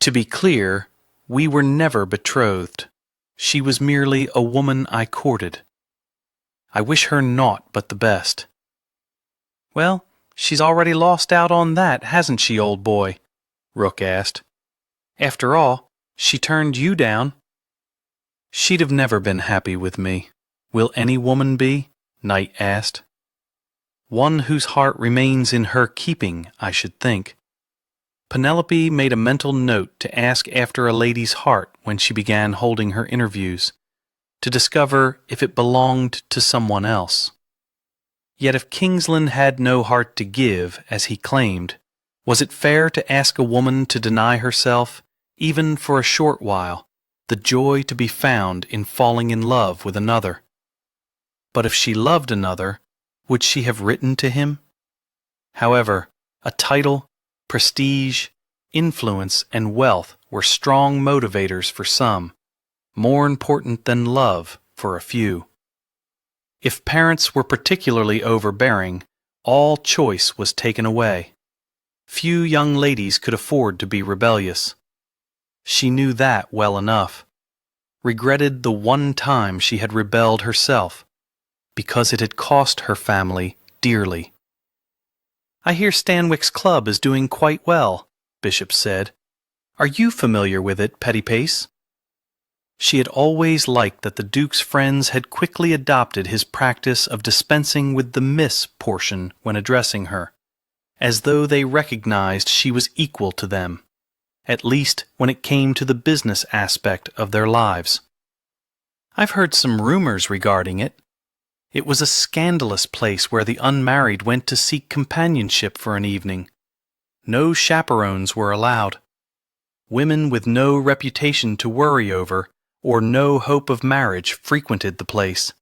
Speaker 2: To be clear, we were never betrothed. She was merely a woman I courted. I wish her naught but the best. Well, she's already lost out on that, hasn't she, old boy? Rook asked. After all, she turned you down. She'd have never been happy with me. Will any woman be? Knight asked. One whose heart remains in her keeping, I should think. Penelope made a mental note to ask after a lady's heart when she began holding her interviews, to discover if it belonged to someone else. Yet if Kingsland had no heart to give, as he claimed, was it fair to ask a woman to deny herself, even for a short while, the joy to be found in falling in love with another? But if she loved another, would she have written to him? However, a title, prestige, influence, and wealth were strong motivators for some, more important than love for a few. If parents were particularly overbearing, all choice was taken away. Few young ladies could afford to be rebellious. She knew that well enough, regretted the one time she had rebelled herself, because it had cost her family dearly. I hear Stanwix Club is doing quite well, Bishop said. Are you familiar with it, Petty Pace? She had always liked that the Duke's friends had quickly adopted his practice of dispensing with the Miss portion when addressing her, as though they recognized she was equal to them, at least when it came to the business aspect of their lives. I've heard some rumors regarding it. It was a scandalous place where the unmarried went to seek companionship for an evening. No chaperones were allowed. Women with no reputation to worry over or no hope of marriage frequented the place.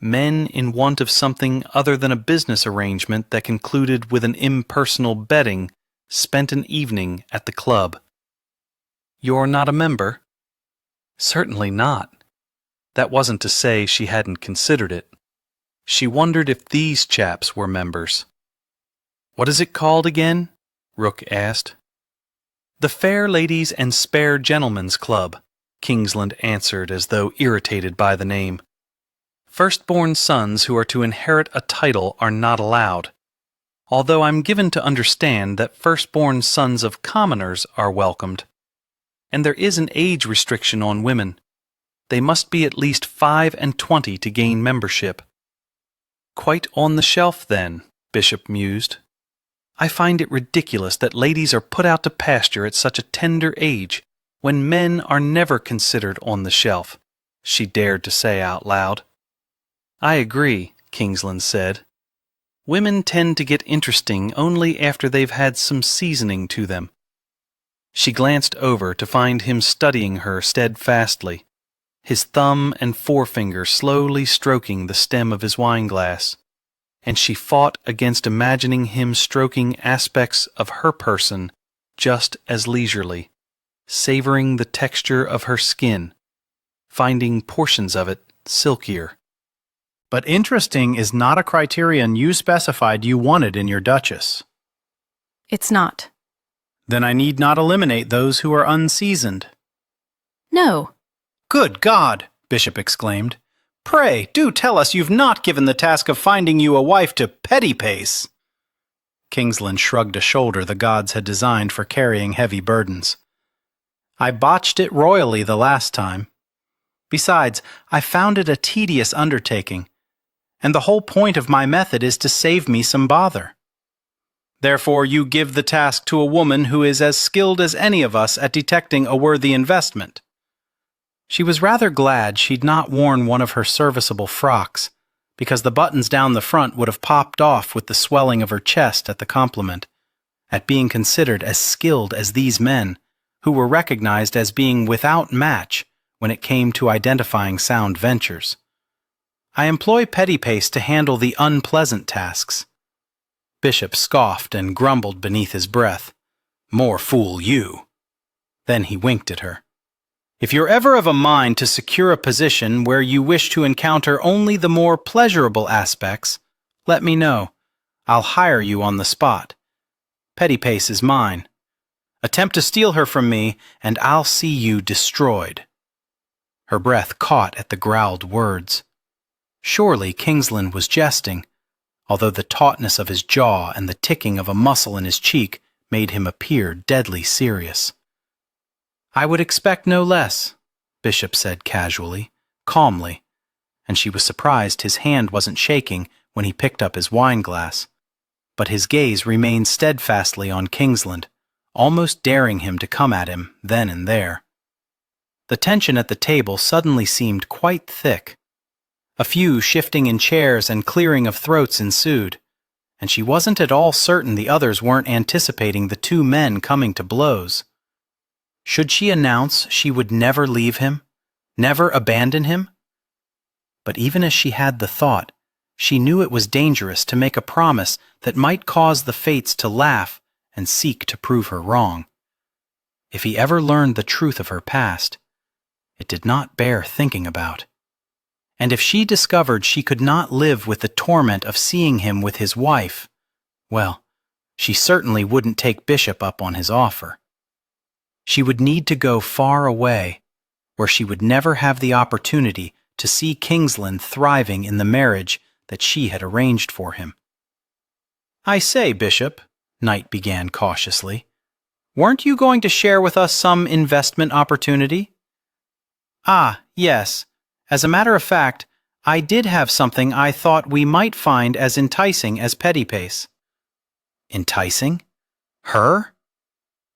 Speaker 2: Men in want of something other than a business arrangement that concluded with an impersonal betting spent an evening at the club. You're not a member? Certainly not. That wasn't to say she hadn't considered it. She wondered if these chaps were members. What is it called again? Rook asked. The Fair Ladies and Spare Gentlemen's Club, Kingsland answered as though irritated by the name. Firstborn sons who are to inherit a title are not allowed, although I'm given to understand that firstborn sons of commoners are welcomed. And there is an age restriction on women. They must be at least 25 to gain membership. Quite on the shelf, then, Bishop mused. I find it ridiculous that ladies are put out to pasture at such a tender age, when men are never considered on the shelf, she dared to say out loud. I agree, Kingsland said. Women tend to get interesting only after they've had some seasoning to them. She glanced over to find him studying her steadfastly, his thumb and forefinger slowly stroking the stem of his wineglass, and she fought against imagining him stroking aspects of her person just as leisurely, savoring the texture of her skin, finding portions of it silkier.
Speaker 1: But interesting is not a criterion you specified you wanted in your Duchess.
Speaker 3: It's not.
Speaker 1: Then I need not eliminate those who are unseasoned.
Speaker 3: No.
Speaker 1: Good God! Bishop exclaimed. Pray, do tell us you've not given the task of finding you a wife to Petty Pace. Kingsland shrugged a shoulder the gods had designed for carrying heavy burdens. I botched it royally the last time. Besides, I found it a tedious undertaking, and the whole point of my method is to save me some bother. Therefore you give the task to a woman who is as skilled as any of us at detecting a worthy investment. She was rather glad she'd not worn one of her serviceable frocks, because the buttons down the front would have popped off with the swelling of her chest at the compliment, at being considered as skilled as these men, who were recognized as being without match when it came to identifying sound ventures. I employ Petty Pace to handle the unpleasant tasks. Bishop scoffed and grumbled beneath his breath. More fool you. Then he winked at her. If you're ever of a mind to secure a position where you wish to encounter only the more pleasurable aspects, let me know. I'll hire you on the spot.
Speaker 2: Pettypace is mine. Attempt to steal her from me, and I'll see you destroyed." Her breath caught at the growled words. Surely Kingsland was jesting, although the tautness of his jaw and the ticking of a muscle in his cheek made him appear deadly serious. "I would expect no less," Bishop said casually, calmly, and she was surprised his hand wasn't shaking when he picked up his wine-glass. But his gaze remained steadfastly on Kingsland, almost daring him to come at him then and there. The tension at the table suddenly seemed quite thick. A few shifting in chairs and clearing of throats ensued, and she wasn't at all certain the others weren't anticipating the two men coming to blows. Should she announce she would never leave him, never abandon him? But even as she had the thought, she knew it was dangerous to make a promise that might cause the fates to laugh and seek to prove her wrong. If he ever learned the truth of her past, it did not bear thinking about. And if she discovered she could not live with the torment of seeing him with his wife, well, she certainly wouldn't take Bishop up on his offer. She would need to go far away, where she would never have the opportunity to see Kingsland thriving in the marriage that she had arranged for him. "I say, Bishop," Knight began cautiously, "weren't you going to share with us some investment opportunity?" "Ah, yes. As a matter of fact, I did have something I thought we might find as enticing as Pettypace." Enticing? Her?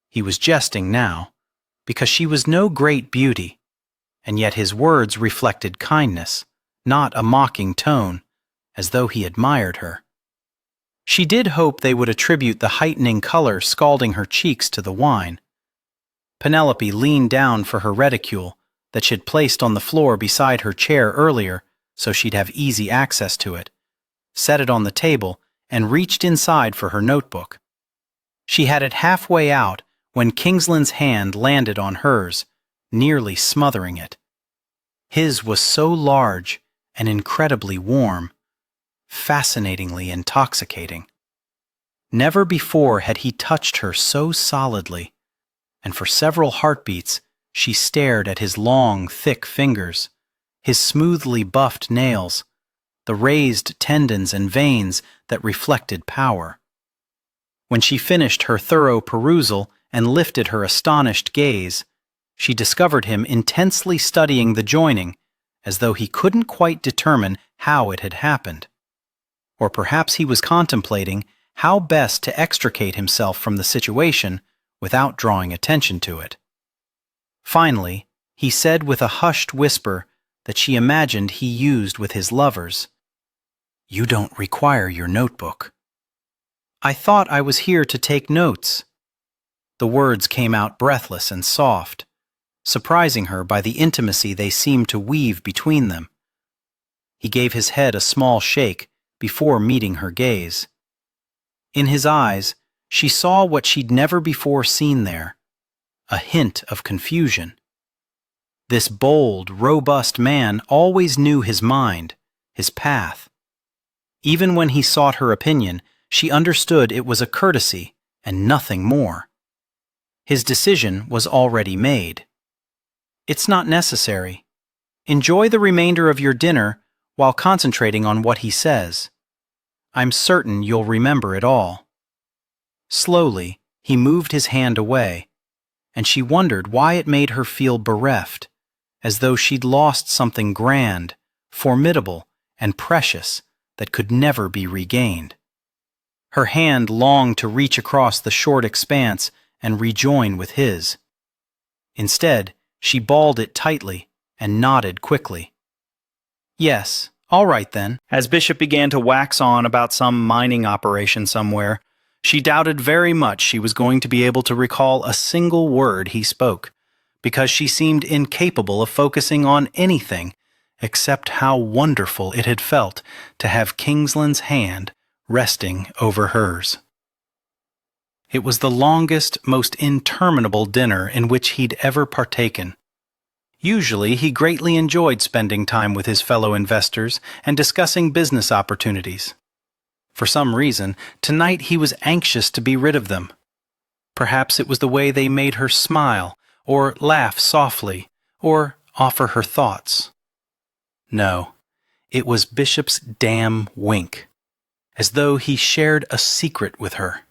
Speaker 2: He was jesting now, because she was no great beauty, and yet his words reflected kindness, not a mocking tone, as though he admired her. She did hope they would attribute the heightening color scalding her cheeks to the wine. Penelope leaned down for her reticule that she'd placed on the floor beside her chair earlier so she'd have easy access to it, set it on the table, and reached inside for her notebook. She had it halfway out when Kingsland's hand landed on hers, nearly smothering it. His was so large and incredibly warm, fascinatingly intoxicating. Never before had he touched her so solidly, and for several heartbeats she stared at his long, thick fingers, his smoothly buffed nails, the raised tendons and veins that reflected power. When she finished her thorough perusal and lifted her astonished gaze, she discovered him intensely studying the joining, as though he couldn't quite determine how it had happened. Or perhaps he was contemplating how best to extricate himself from the situation without drawing attention to it. Finally, he said with a hushed whisper that she imagined he used with his lovers, "You don't require your notebook." "I thought I was here to take notes." The words came out breathless and soft, surprising her by the intimacy they seemed to weave between them. He gave his head a small shake before meeting her gaze. In his eyes, she saw what she'd never before seen there, a hint of confusion. This bold, robust man always knew his mind, his path. Even when he sought her opinion, she understood it was a courtesy and nothing more. His decision was already made. "It's not necessary. Enjoy the remainder of your dinner while concentrating on what he says. I'm certain you'll remember it all." Slowly, he moved his hand away, and she wondered why it made her feel bereft, as though she'd lost something grand, formidable, and precious that could never be regained. Her hand longed to reach across the short expanse and rejoin with his. Instead, she balled it tightly and nodded quickly. "Yes, all right then." As Bishop began to wax on about some mining operation somewhere, she doubted very much she was going to be able to recall a single word he spoke, because she seemed incapable of focusing on anything except how wonderful it had felt to have Kingsland's hand resting over hers. It was the longest, most interminable dinner in which he'd ever partaken. Usually, he greatly enjoyed spending time with his fellow investors and discussing business opportunities. For some reason, tonight he was anxious to be rid of them. Perhaps it was the way they made her smile, or laugh softly, or offer her thoughts. No, it was Bishop's damn wink, as though he shared a secret with her.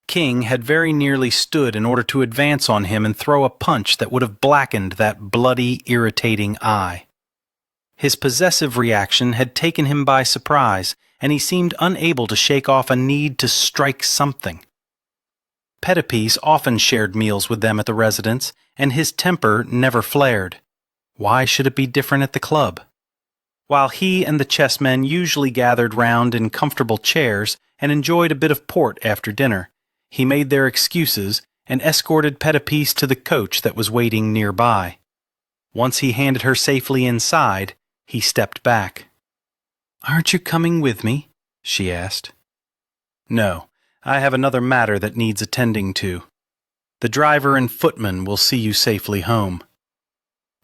Speaker 2: King had very nearly stood in order to advance on him and throw a punch that would have blackened that bloody, irritating eye. His possessive reaction had taken him by surprise, and he seemed unable to shake off a need to strike something. Pettipies often shared meals with them at the residence, and his temper never flared. Why should it be different at the club? While he and the chessmen usually gathered round in comfortable chairs and enjoyed a bit of port after dinner, he made their excuses and escorted Pettipies to the coach that was waiting nearby. Once he handed her safely inside, he stepped back. "Aren't you coming with me?" she asked. "No, I have another matter that needs attending to. The driver and footman will see you safely home."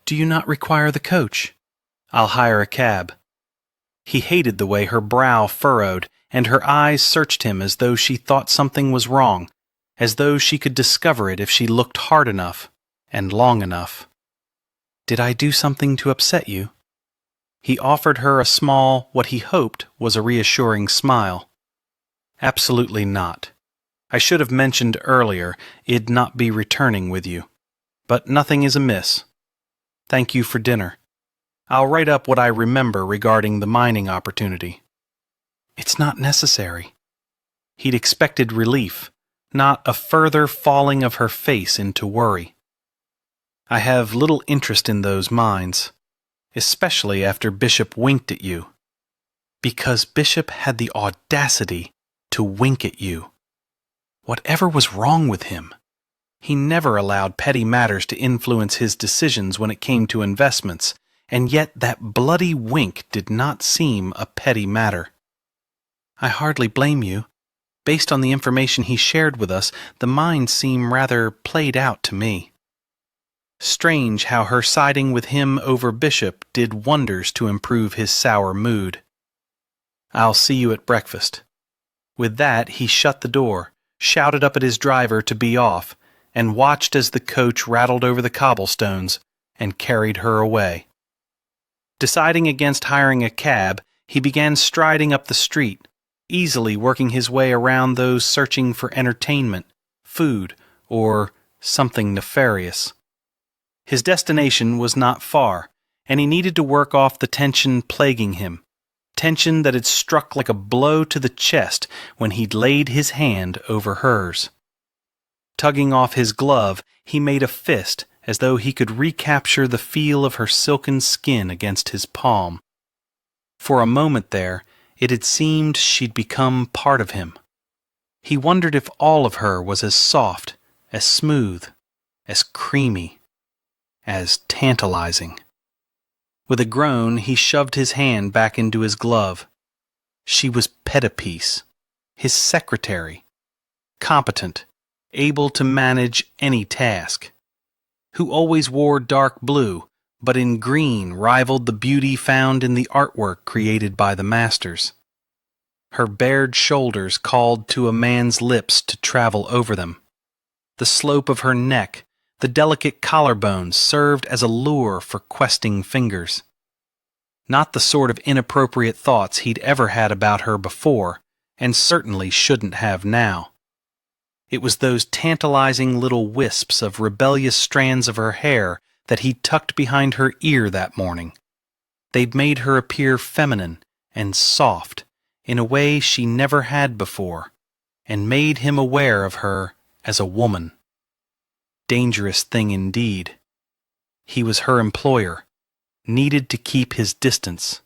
Speaker 2: "Do you not require the coach?" "I'll hire a cab." He hated the way her brow furrowed, and her eyes searched him as though she thought something was wrong, as though she could discover it if she looked hard enough and long enough. "Did I do something to upset you?" He offered her a small, what he hoped was a reassuring smile. "Absolutely not. I should have mentioned earlier it'd not be returning with you. But nothing is amiss. Thank you for dinner. I'll write up what I remember regarding the mining opportunity." "It's not necessary." He'd expected relief, not a further falling of her face into worry. "I have little interest in those mines, especially after Bishop winked at you." "Because Bishop had the audacity to wink at you. Whatever was wrong with him? He never allowed petty matters to influence his decisions when it came to investments, and yet that bloody wink did not seem a petty matter. "I hardly blame you. Based on the information he shared with us, the mines seem rather played out to me." Strange how her siding with him over Bishop did wonders to improve his sour mood. "I'll see you at breakfast." With that, he shut the door, shouted up at his driver to be off, and watched as the coach rattled over the cobblestones and carried her away. Deciding against hiring a cab, he began striding up the street, easily working his way around those searching for entertainment, food, or something nefarious. His destination was not far, and he needed to work off the tension plaguing him, tension that had struck like a blow to the chest when he'd laid his hand over hers. Tugging off his glove, he made a fist as though he could recapture the feel of her silken skin against his palm. For a moment there, it had seemed she'd become part of him. He wondered if all of her was as soft, as smooth, as creamy, as tantalizing. With a groan, he shoved his hand back into his glove. She was Pettipies, his secretary, competent, able to manage any task, who always wore dark blue, but in green rivaled the beauty found in the artwork created by the masters. Her bared shoulders called to a man's lips to travel over them. The slope of her neck, the delicate collarbones served as a lure for questing fingers. Not the sort of inappropriate thoughts he'd ever had about her before, and certainly shouldn't have now. It was those tantalizing little wisps of rebellious strands of her hair that he'd tucked behind her ear that morning. They'd made her appear feminine and soft in a way she never had before, and made him aware of her as a woman. Dangerous thing indeed. He was her employer, needed to keep his distance,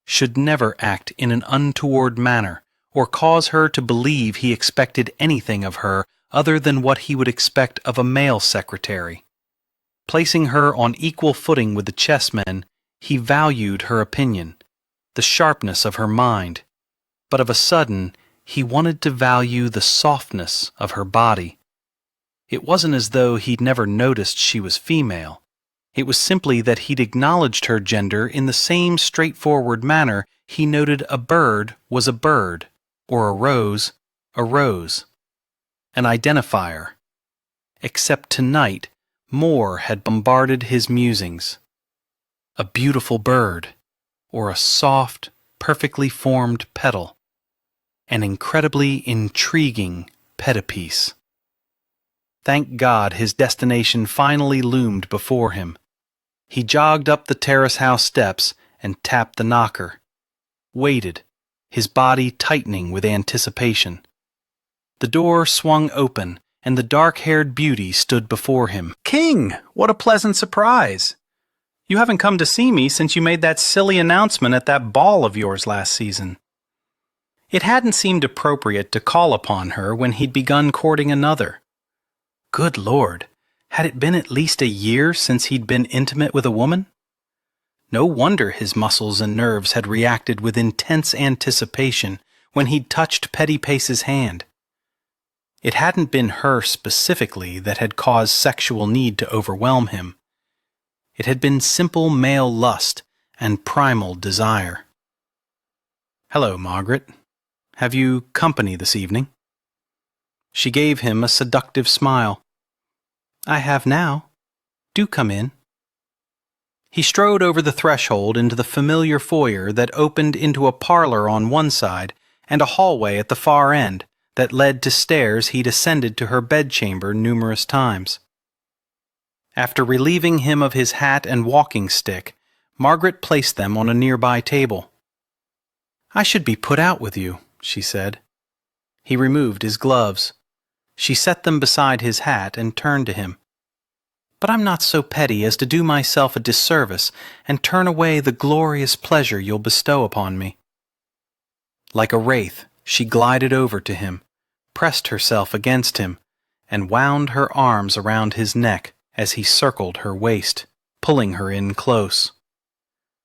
Speaker 2: should never act in an untoward manner, or cause her to believe he expected anything of her other than what he would expect of a male secretary. Placing her on equal footing with the chessmen, he valued her opinion, the sharpness of her mind, but of a sudden he wanted to value the softness of her body. It wasn't as though he'd never noticed she was female. It was simply that he'd acknowledged her gender in the same straightforward manner he noted a bird was a bird, or a rose, an identifier. Except tonight, more had bombarded his musings. A beautiful bird, or a soft, perfectly formed petal, an incredibly intriguing pettipiece. Thank God his destination finally loomed before him. He jogged up the terrace house steps and tapped the knocker. Waited, his body tightening with anticipation. The door swung open, and the dark-haired beauty stood before him.
Speaker 1: King, what a pleasant surprise! You haven't come to see me since you made that silly announcement at that ball of yours last season. It hadn't seemed appropriate to call upon her when he'd begun courting another. Good Lord, had it been at least a year since he'd been intimate with a woman? No wonder his muscles and nerves had reacted with intense anticipation when he'd touched Petty Pace's hand. It hadn't been her specifically that had caused sexual need to overwhelm him. It had been simple male lust and primal desire. "Hello, Margaret. Have you company this evening?" She gave him a seductive smile. "I have now. Do come in." He strode over the threshold into the familiar foyer that opened into a parlor on one side and a hallway at the far end that led to stairs he'd ascended to her bedchamber numerous times. After relieving him of his hat and walking stick, Margaret placed them on a nearby table. "I should be put out with you," she said. He removed his gloves. She set them beside his hat and turned to him. "But I'm not so petty as to do myself a disservice and turn away the glorious pleasure you'll bestow upon me." Like a wraith, she glided over to him, pressed herself against him, and wound her arms around his neck as he circled her waist, pulling her in close.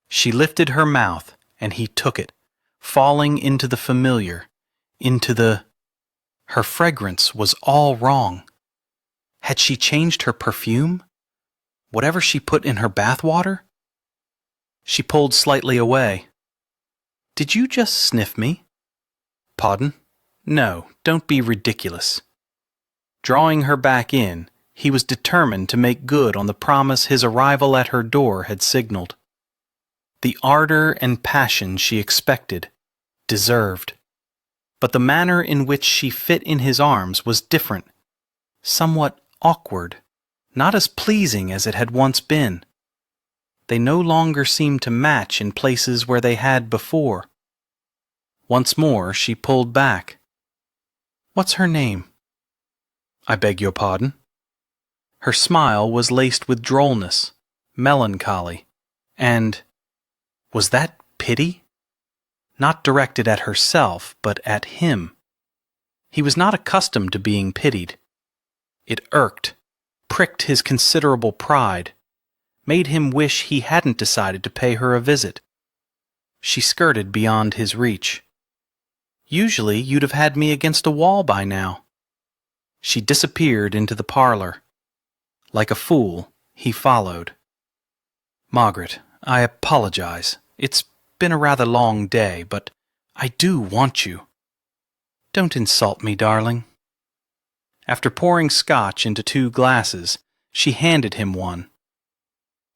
Speaker 1: She lifted her mouth, and he took it, falling into the familiar, into the... Her fragrance was all wrong. Had she changed her perfume? Whatever she put in her bathwater? She pulled slightly away. "Did you just sniff me?" "Pardon? No, don't be ridiculous." Drawing her back in, he was determined to make good on the promise his arrival at her door had signaled. The ardor and passion she expected, deserved. But the manner in which she fit in his arms was different, somewhat awkward, not as pleasing as it had once been. They no longer seemed to match in places where they had before. Once more she pulled back. "What's her name?" "I beg your pardon?" Her smile was laced with drollness, melancholy, and... was that pity? Not directed at herself, but at him. He was not accustomed to being pitied. It irked, pricked his considerable pride, made him wish he hadn't decided to pay her a visit. She skirted beyond his reach. "Usually you'd have had me against a wall by now." She disappeared into the parlor. Like a fool, he followed. "Margaret, I apologize. It's been a rather long day, but I do want you." "Don't insult me, darling." After pouring scotch into 2 glasses, she handed him one.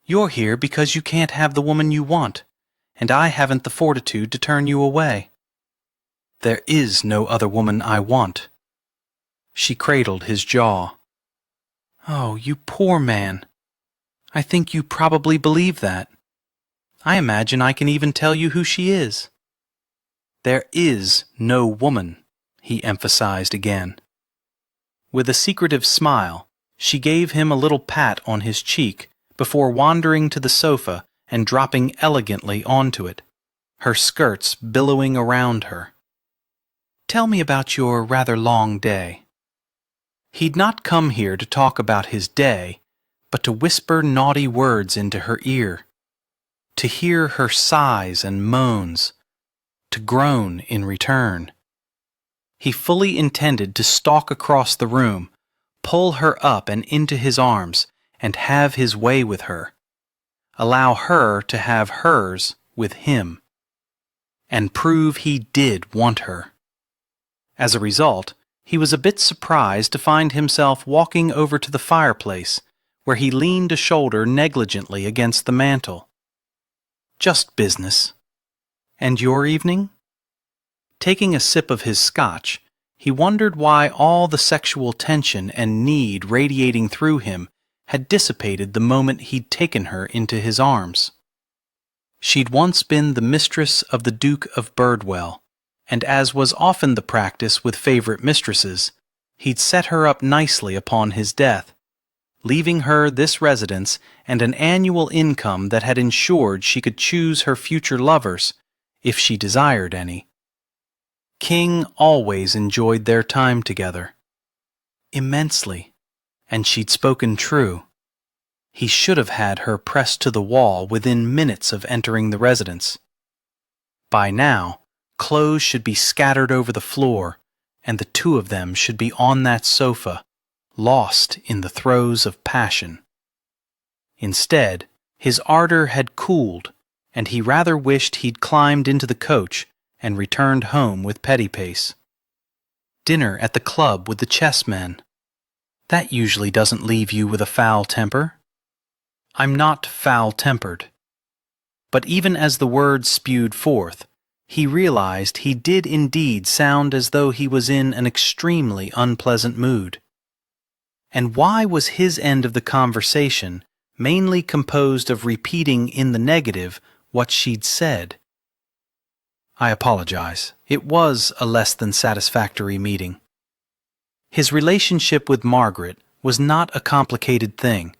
Speaker 1: "You're here because you can't have the woman you want, and I haven't the fortitude to turn you away." "There is no other woman I want." She cradled his jaw. "Oh, you poor man. I think you probably believe that. I imagine I can even tell you who she is." "There is no woman," he emphasized again. With a secretive smile, she gave him a little pat on his cheek before wandering to the sofa and dropping elegantly onto it, her skirts billowing around her. "Tell me about your rather long day." He'd not come here to talk about his day, but to whisper naughty words into her ear, to hear her sighs and moans, to groan in return. He fully intended to stalk across the room, pull her up and into his arms, and have his way with her. Allow her to have hers with him. And prove he did want her.
Speaker 2: As a result, he was a bit surprised to find himself walking over to the fireplace, where he leaned a shoulder negligently against the mantel. "Just business. And your evening?" Taking a sip of his scotch, he wondered why all the sexual tension and need radiating through him had dissipated the moment he'd taken her into his arms. She'd once been the mistress of the Duke of Birdwell, and as was often the practice with favorite mistresses, he'd set her up nicely upon his death, leaving her this residence and an annual income that had ensured she could choose her future lovers, if she desired any. King always enjoyed their time together. Immensely, and she'd spoken true. He should have had her pressed to the wall within minutes of entering the residence. By now, clothes should be scattered over the floor, and the two of them should be on that sofa, lost in the throes of passion. Instead, his ardor had cooled, and he rather wished he'd climbed into the coach and returned home with Petty Pace. Dinner at the club with the chessmen. That usually doesn't leave you with a foul temper. I'm not foul-tempered. But even as the words spewed forth, he realized he did indeed sound as though he was in an extremely unpleasant mood. And why was his end of the conversation mainly composed of repeating in the negative what she'd said? I apologize. It was a less than satisfactory meeting. His relationship with Margaret was not a complicated thing.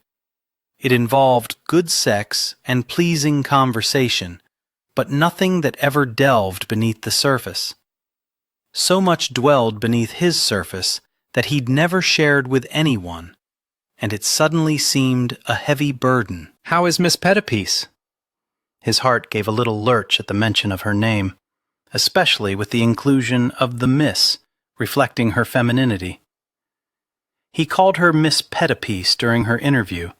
Speaker 2: It involved good sex and pleasing conversation, but nothing that ever delved beneath the surface. So much dwelled beneath his surface that he'd never shared with anyone, and it suddenly seemed a heavy burden. "How is Miss Pettipiece?" His heart gave a little lurch at the mention of her name, especially with the inclusion of the Miss, reflecting her femininity. He called her Miss Pettipiece during her interview,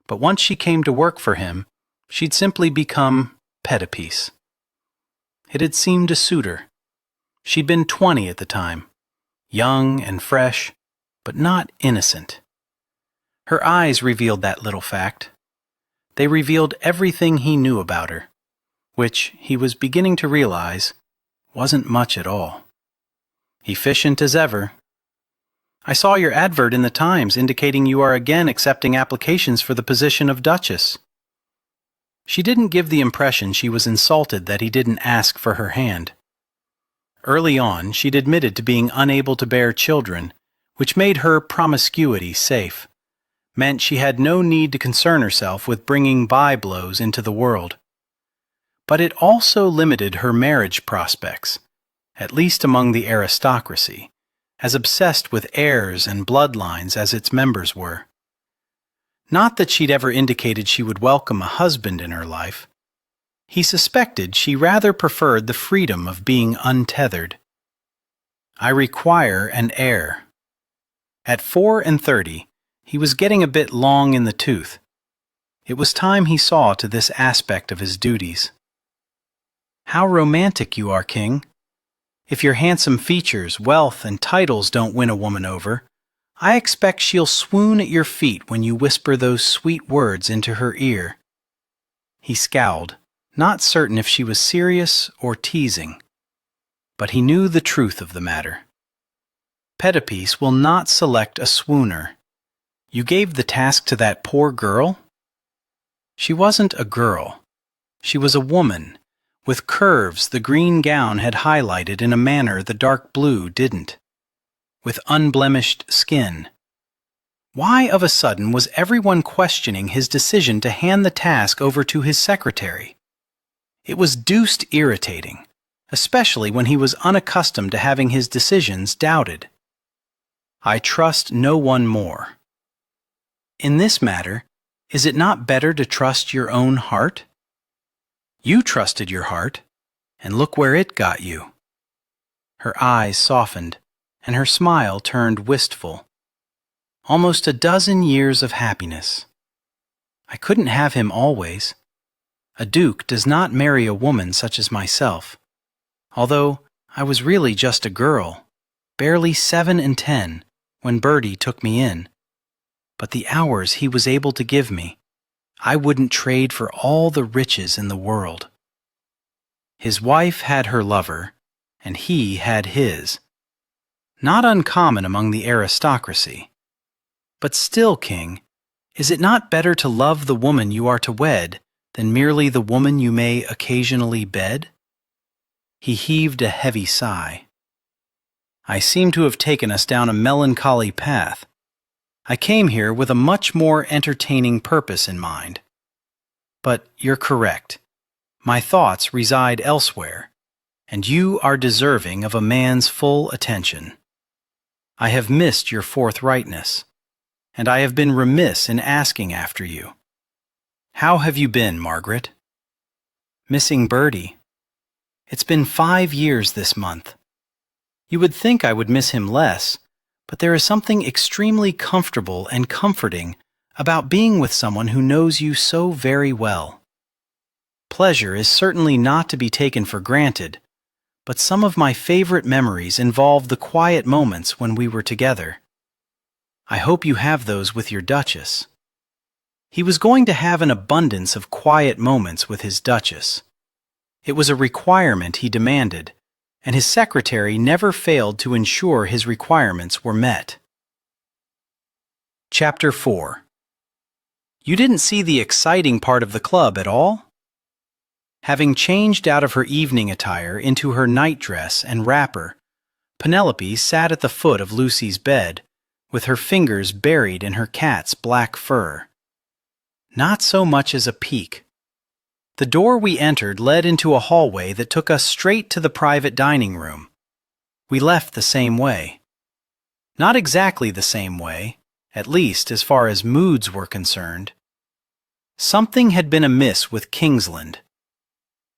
Speaker 2: but once she came to work for him, she'd simply become Pettipiece. It had seemed to suit her. She'd been 20 at the time, young and fresh, but not innocent. Her eyes revealed that little fact. They revealed everything he knew about her, which he was beginning to realize wasn't much at all. Efficient as ever. "I saw your advert in the Times indicating you are again accepting applications for the position of Duchess." She didn't give the impression she was insulted that he didn't ask for her hand. Early on, she'd admitted to being unable to bear children, which made her promiscuity safe, meant she had no need to concern herself with bringing byblows into the world. But it also limited her marriage prospects, at least among the aristocracy, as obsessed with heirs and bloodlines as its members were. Not that she'd ever indicated she would welcome a husband in her life. He suspected she rather preferred the freedom of being untethered. "I require an heir." At 34, he was getting a bit long in the tooth. It was time he saw to this aspect of his duties. "How romantic you are, King. If your handsome features, wealth, and titles don't win a woman over, I expect she'll swoon at your feet when you whisper those sweet words into her ear." He scowled, not certain if she was serious or teasing. But he knew the truth of the matter. Pettipiece will not select a swooner. You gave the task to that poor girl? She wasn't a girl. She was a woman, with curves the green gown had highlighted in a manner the dark blue didn't, with unblemished skin. Why of a sudden was everyone questioning his decision to hand the task over to his secretary? It was deuced irritating, especially when he was unaccustomed to having his decisions doubted. I trust no one more. In this matter, is it not better to trust your own heart? You trusted your heart, and look where it got you. Her eyes softened, and her smile turned wistful. Almost a dozen years of happiness. I couldn't have him always. A duke does not marry a woman such as myself, although I was really just a girl, barely 7 and 10, when Bertie took me in. But the hours he was able to give me, I wouldn't trade for all the riches in the world. His wife had her lover, and he had his. Not uncommon among the aristocracy. But still, King, is it not better to love the woman you are to wed than merely the woman you may occasionally bed? He heaved a heavy sigh. I seem to have taken us down a melancholy path. I came here with a much more entertaining purpose in mind. But you're correct. My thoughts reside elsewhere, and you are deserving of a man's full attention. I have missed your forthrightness, and I have been remiss in asking after you. How have you been, Margaret? Missing Bertie. It's been 5 years this month. You would think I would miss him less, but there is something extremely comfortable and comforting about being with someone who knows you so very well. Pleasure is certainly not to be taken for granted, but some of my favorite memories involve the quiet moments when we were together. I hope you have those with your Duchess. He was going to have an abundance of quiet moments with his Duchess. It was a requirement he demanded, and his secretary never failed to ensure his requirements were met. Chapter 4. You didn't see the exciting part of the club at all? Having changed out of her evening attire into her nightdress and wrapper, Penelope sat at the foot of Lucy's bed, with her fingers buried in her cat's black fur. Not so much as a peek. The door we entered led into a hallway that took us straight to the private dining room. We left the same way. Not exactly the same way, at least as far as moods were concerned. Something had been amiss with Kingsland.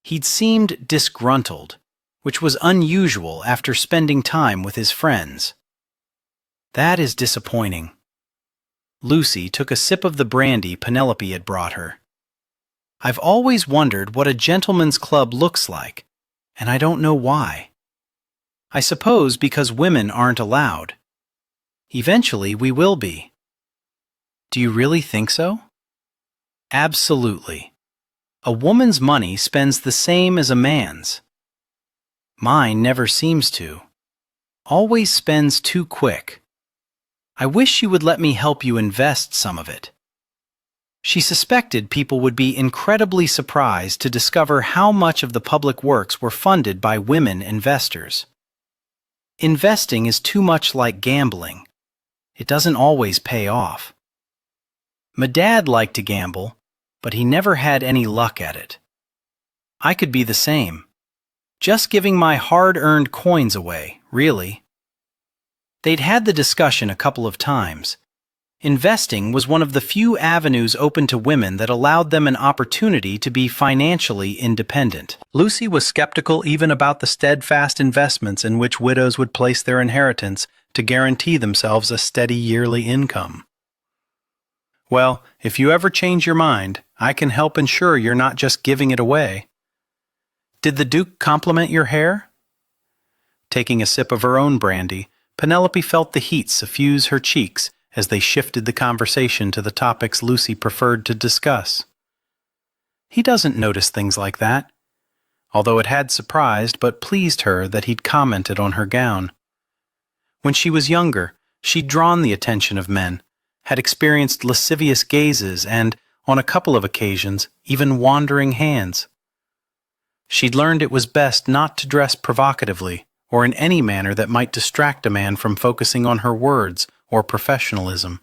Speaker 2: He'd seemed disgruntled, which was unusual after spending time with his friends. That is disappointing. Lucy took a sip of the brandy Penelope had brought her. I've always wondered what a gentleman's club looks like, and I don't know why. I suppose because women aren't allowed. Eventually we will be. Do you really think so? Absolutely. A woman's money spends the same as a man's. Mine never seems to. Always spends too quick. I wish you would let me help you invest some of it. She suspected people would be incredibly surprised to discover how much of the public works were funded by women investors. Investing is too much like gambling. It doesn't always pay off. My dad liked to gamble, but he never had any luck at it. I could be the same. Just giving my hard-earned coins away, really. They'd had the discussion a couple of times. Investing was one of the few avenues open to women that allowed them an opportunity to be financially independent. Lucy was skeptical even about the steadfast investments in which widows would place their inheritance to guarantee themselves a steady yearly income. Well, if you ever change your mind, I can help ensure you're not just giving it away. Did the Duke compliment your hair? Taking a sip of her own brandy, Penelope felt the heat suffuse her cheeks as they shifted the conversation to the topics Lucy preferred to discuss. He doesn't notice things like that, although it had surprised but pleased her that he'd commented on her gown. When she was younger, she'd drawn the attention of men, had experienced lascivious gazes and, on a couple of occasions, even wandering hands. She'd learned it was best not to dress provocatively or in any manner that might distract a man from focusing on her words or professionalism.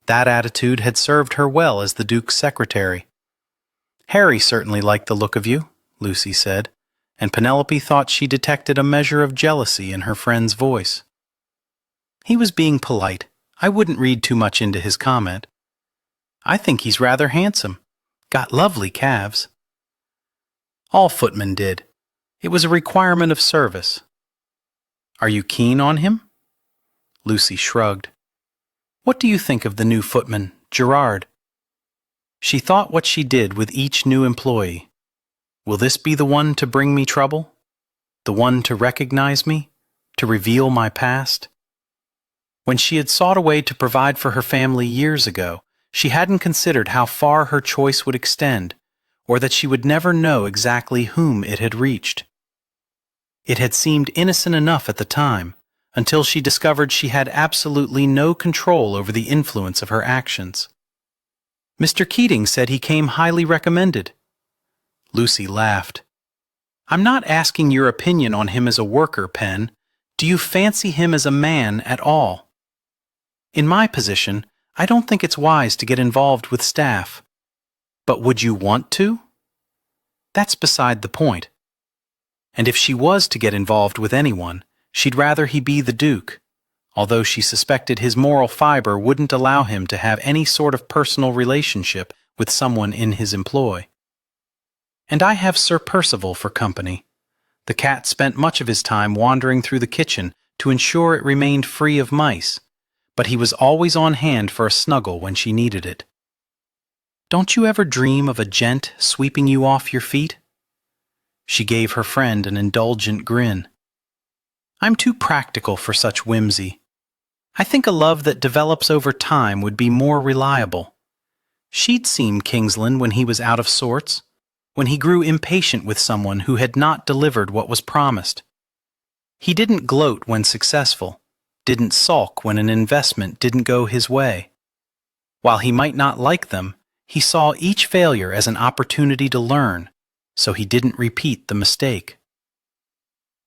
Speaker 2: That attitude had served her well as the Duke's secretary. Harry certainly liked the look of you, Lucy said, and Penelope thought she detected a measure of jealousy in her friend's voice. He was being polite. I wouldn't read too much into his comment. I think he's rather handsome. Got lovely calves. All footmen did. It was a requirement of service. Are you keen on him? Lucy shrugged. What do you think of the new footman, Gerard? She thought what she did with each new employee. Will this be the one to bring me trouble? The one to recognize me? to reveal my past? When she had sought a way to provide for her family years ago, she hadn't considered how far her choice would extend, or that she would never know exactly whom it had reached. It had seemed innocent enough at the time, until she discovered she had absolutely no control over the influence of her actions. Mr. Keating said he came highly recommended. Lucy laughed. I'm not asking your opinion on him as a worker, Pen. Do you fancy him as a man at all? In my position, I don't think it's wise to get involved with staff. But would you want to? That's beside the point. And if she was to get involved with anyone, she'd rather he be the Duke, although she suspected his moral fiber wouldn't allow him to have any sort of personal relationship with someone in his employ. And I have Sir Percival for company. The cat spent much of his time wandering through the kitchen to ensure it remained free of mice, but he was always on hand for a snuggle when she needed it. Don't you ever dream of a gent sweeping you off your feet? She gave her friend an indulgent grin. I'm too practical for such whimsy. I think a love that develops over time would be more reliable. She'd seen Kingsland when he was out of sorts, when he grew impatient with someone who had not delivered what was promised. He didn't gloat when successful, didn't sulk when an investment didn't go his way. While he might not like them, he saw each failure as an opportunity to learn, so he didn't repeat the mistake.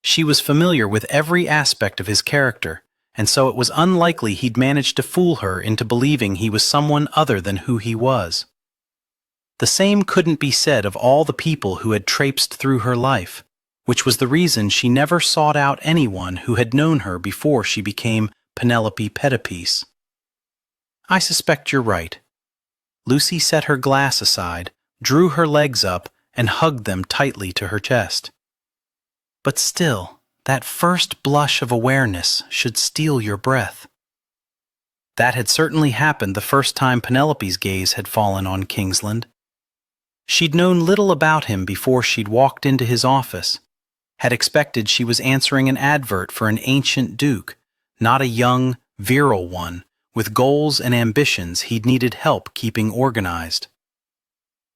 Speaker 2: She was familiar with every aspect of his character, and so it was unlikely he'd managed to fool her into believing he was someone other than who he was. The same couldn't be said of all the people who had traipsed through her life, which was the reason she never sought out anyone who had known her before she became Penelope Pettipiece. I suspect you're right. Lucy set her glass aside, drew her legs up, and hugged them tightly to her chest. But still, that first blush of awareness should steal your breath. That had certainly happened the first time Penelope's gaze had fallen on Kingsland. She'd known little about him before she'd walked into his office, had expected she was answering an advert for an ancient duke, not a young, virile one, with goals and ambitions he'd needed help keeping organized.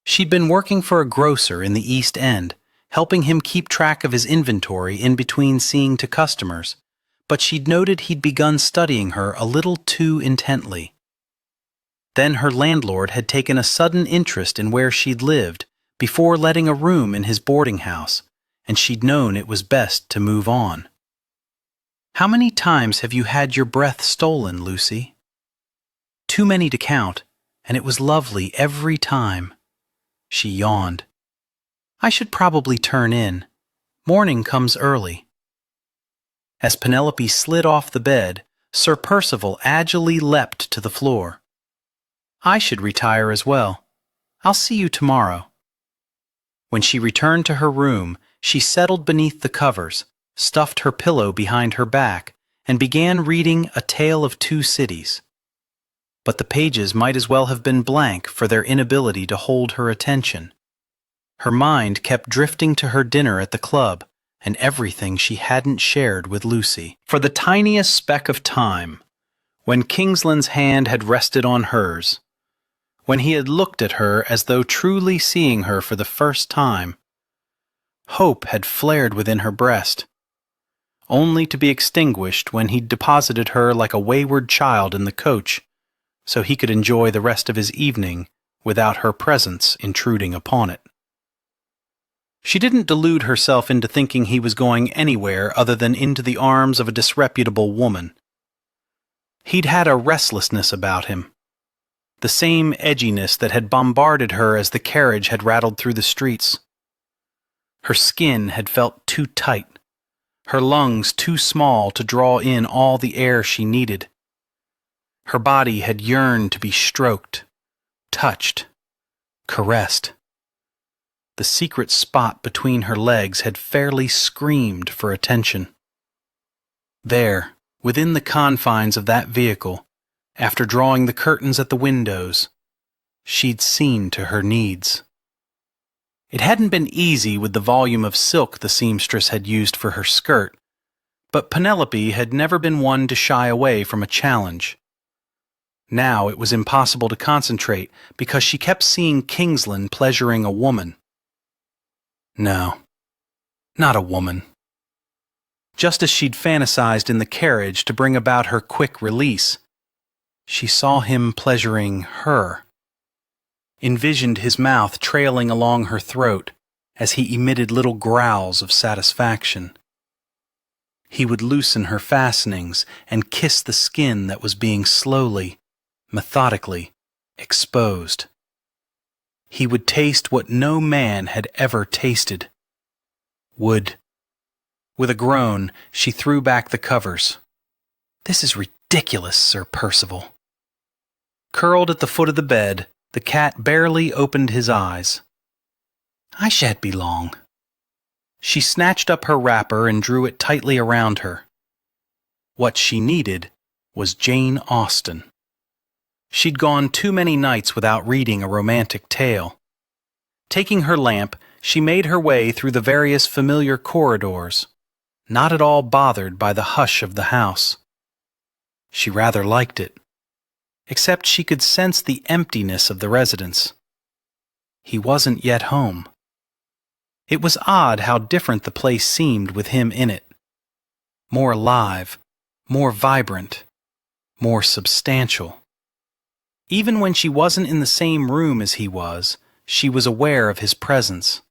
Speaker 2: She'd been working for a grocer in the East End, helping him keep track of his inventory in between seeing to customers, but she'd noted he'd begun studying her a little too intently. Then her landlord had taken a sudden interest in where she'd lived before letting a room in his boarding house, and she'd known it was best to move on. How many times have you had your breath stolen, Lucy? Too many to count, and it was lovely every time. She yawned. I should probably turn in. Morning comes early. As Penelope slid off the bed, Sir Percival agilely leapt to the floor. I should retire as well. I'll see you tomorrow. When she returned to her room, she settled beneath the covers, stuffed her pillow behind her back, and began reading A Tale of Two Cities. But the pages might as well have been blank for their inability to hold her attention. Her mind kept drifting to her dinner at the club and everything she hadn't shared with Lucy. For the tiniest speck of time, when Kingsland's hand had rested on hers, when he had looked at her as though truly seeing her for the first time, hope had flared within her breast, only to be extinguished when he'd deposited her like a wayward child in the coach, so he could enjoy the rest of his evening without her presence intruding upon it. She didn't delude herself into thinking he was going anywhere other than into the arms of a disreputable woman. He'd had a restlessness about him, the same edginess that had bombarded her as the carriage had rattled through the streets. Her skin had felt too tight, her lungs too small to draw in all the air she needed. Her body had yearned to be stroked, touched, caressed. The secret spot between her legs had fairly screamed for attention. There, within the confines of that vehicle, after drawing the curtains at the windows, she'd seen to her needs. It hadn't been easy with the volume of silk the seamstress had used for her skirt, But Penelope had never been one to shy away from a challenge. Now it was impossible to concentrate because she kept seeing Kingsland pleasuring a woman. No, not a woman. Just as she'd fantasized in the carriage to bring about her quick release, she saw him pleasuring her. Envisioned his mouth trailing along her throat as he emitted little growls of satisfaction. He would loosen her fastenings and kiss the skin that was being slowly, methodically exposed. He would taste what no man had ever tasted. With a groan, she threw back the covers. "This is ridiculous, Sir Percival." Curled at the foot of the bed, the cat barely opened his eyes. "I shan't be long." She snatched up her wrapper and drew it tightly around her. What she needed was Jane Austen. She'd gone too many nights without reading a romantic tale. Taking her lamp, she made her way through the various familiar corridors, not at all bothered by the hush of the house. She rather liked it, except she could sense the emptiness of the residence. He wasn't yet home. It was odd how different the place seemed with him in it. More alive, more vibrant, more substantial. Even when she wasn't in the same room as he was, she was aware of his presence.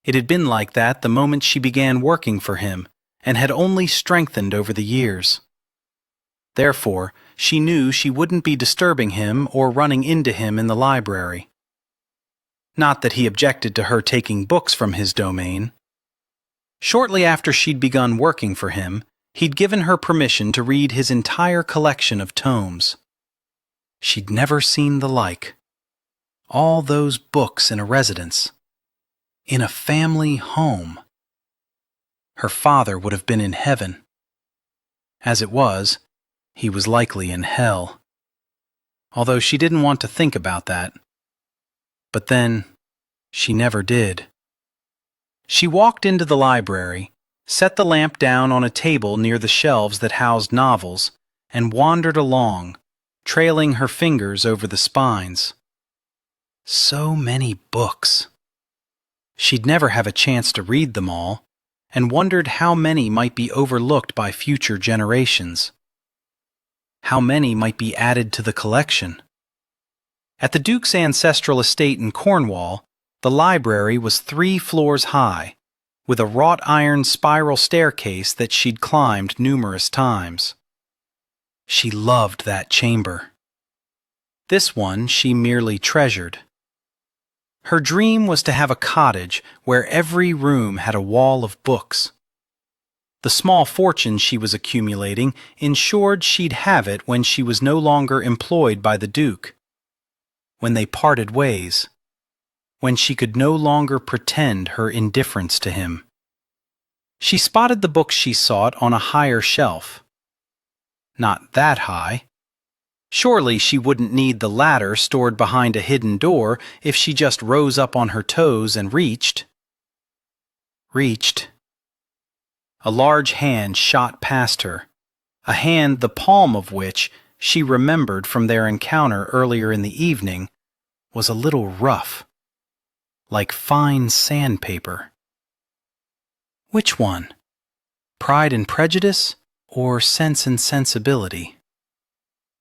Speaker 2: It had been like that the moment she began working for him, and had only strengthened over the years. Therefore, she knew she wouldn't be disturbing him or running into him in the library. Not that he objected to her taking books from his domain. Shortly after she'd begun working for him, he'd given her permission to read his entire collection of tomes. She'd never seen the like. All those books in a residence. In a family home. Her father would have been in heaven. As it was, he was likely in hell. Although she didn't want to think about that. But then, she never did. She walked into the library, set the lamp down on a table near the shelves that housed novels, and wandered along, trailing her fingers over the spines. So many books. She'd never have a chance to read them all, and wondered how many might be overlooked by future generations. How many might be added to the collection? At the Duke's ancestral estate in Cornwall, the library was 3 floors high, with a wrought iron spiral staircase that she'd climbed numerous times. She loved that chamber. This one she merely treasured. Her dream was to have a cottage where every room had a wall of books. The small fortune she was accumulating ensured she'd have it when she was no longer employed by the Duke. When they parted ways. When she could no longer pretend her indifference to him. She spotted the books she sought on a higher shelf. Not that high. Surely she wouldn't need the ladder stored behind a hidden door if she just rose up on her toes and reached. Reached. A large hand shot past her, a hand the palm of which, she remembered from their encounter earlier in the evening, was a little rough, like fine sandpaper. Which one? Pride and Prejudice or Sense and Sensibility?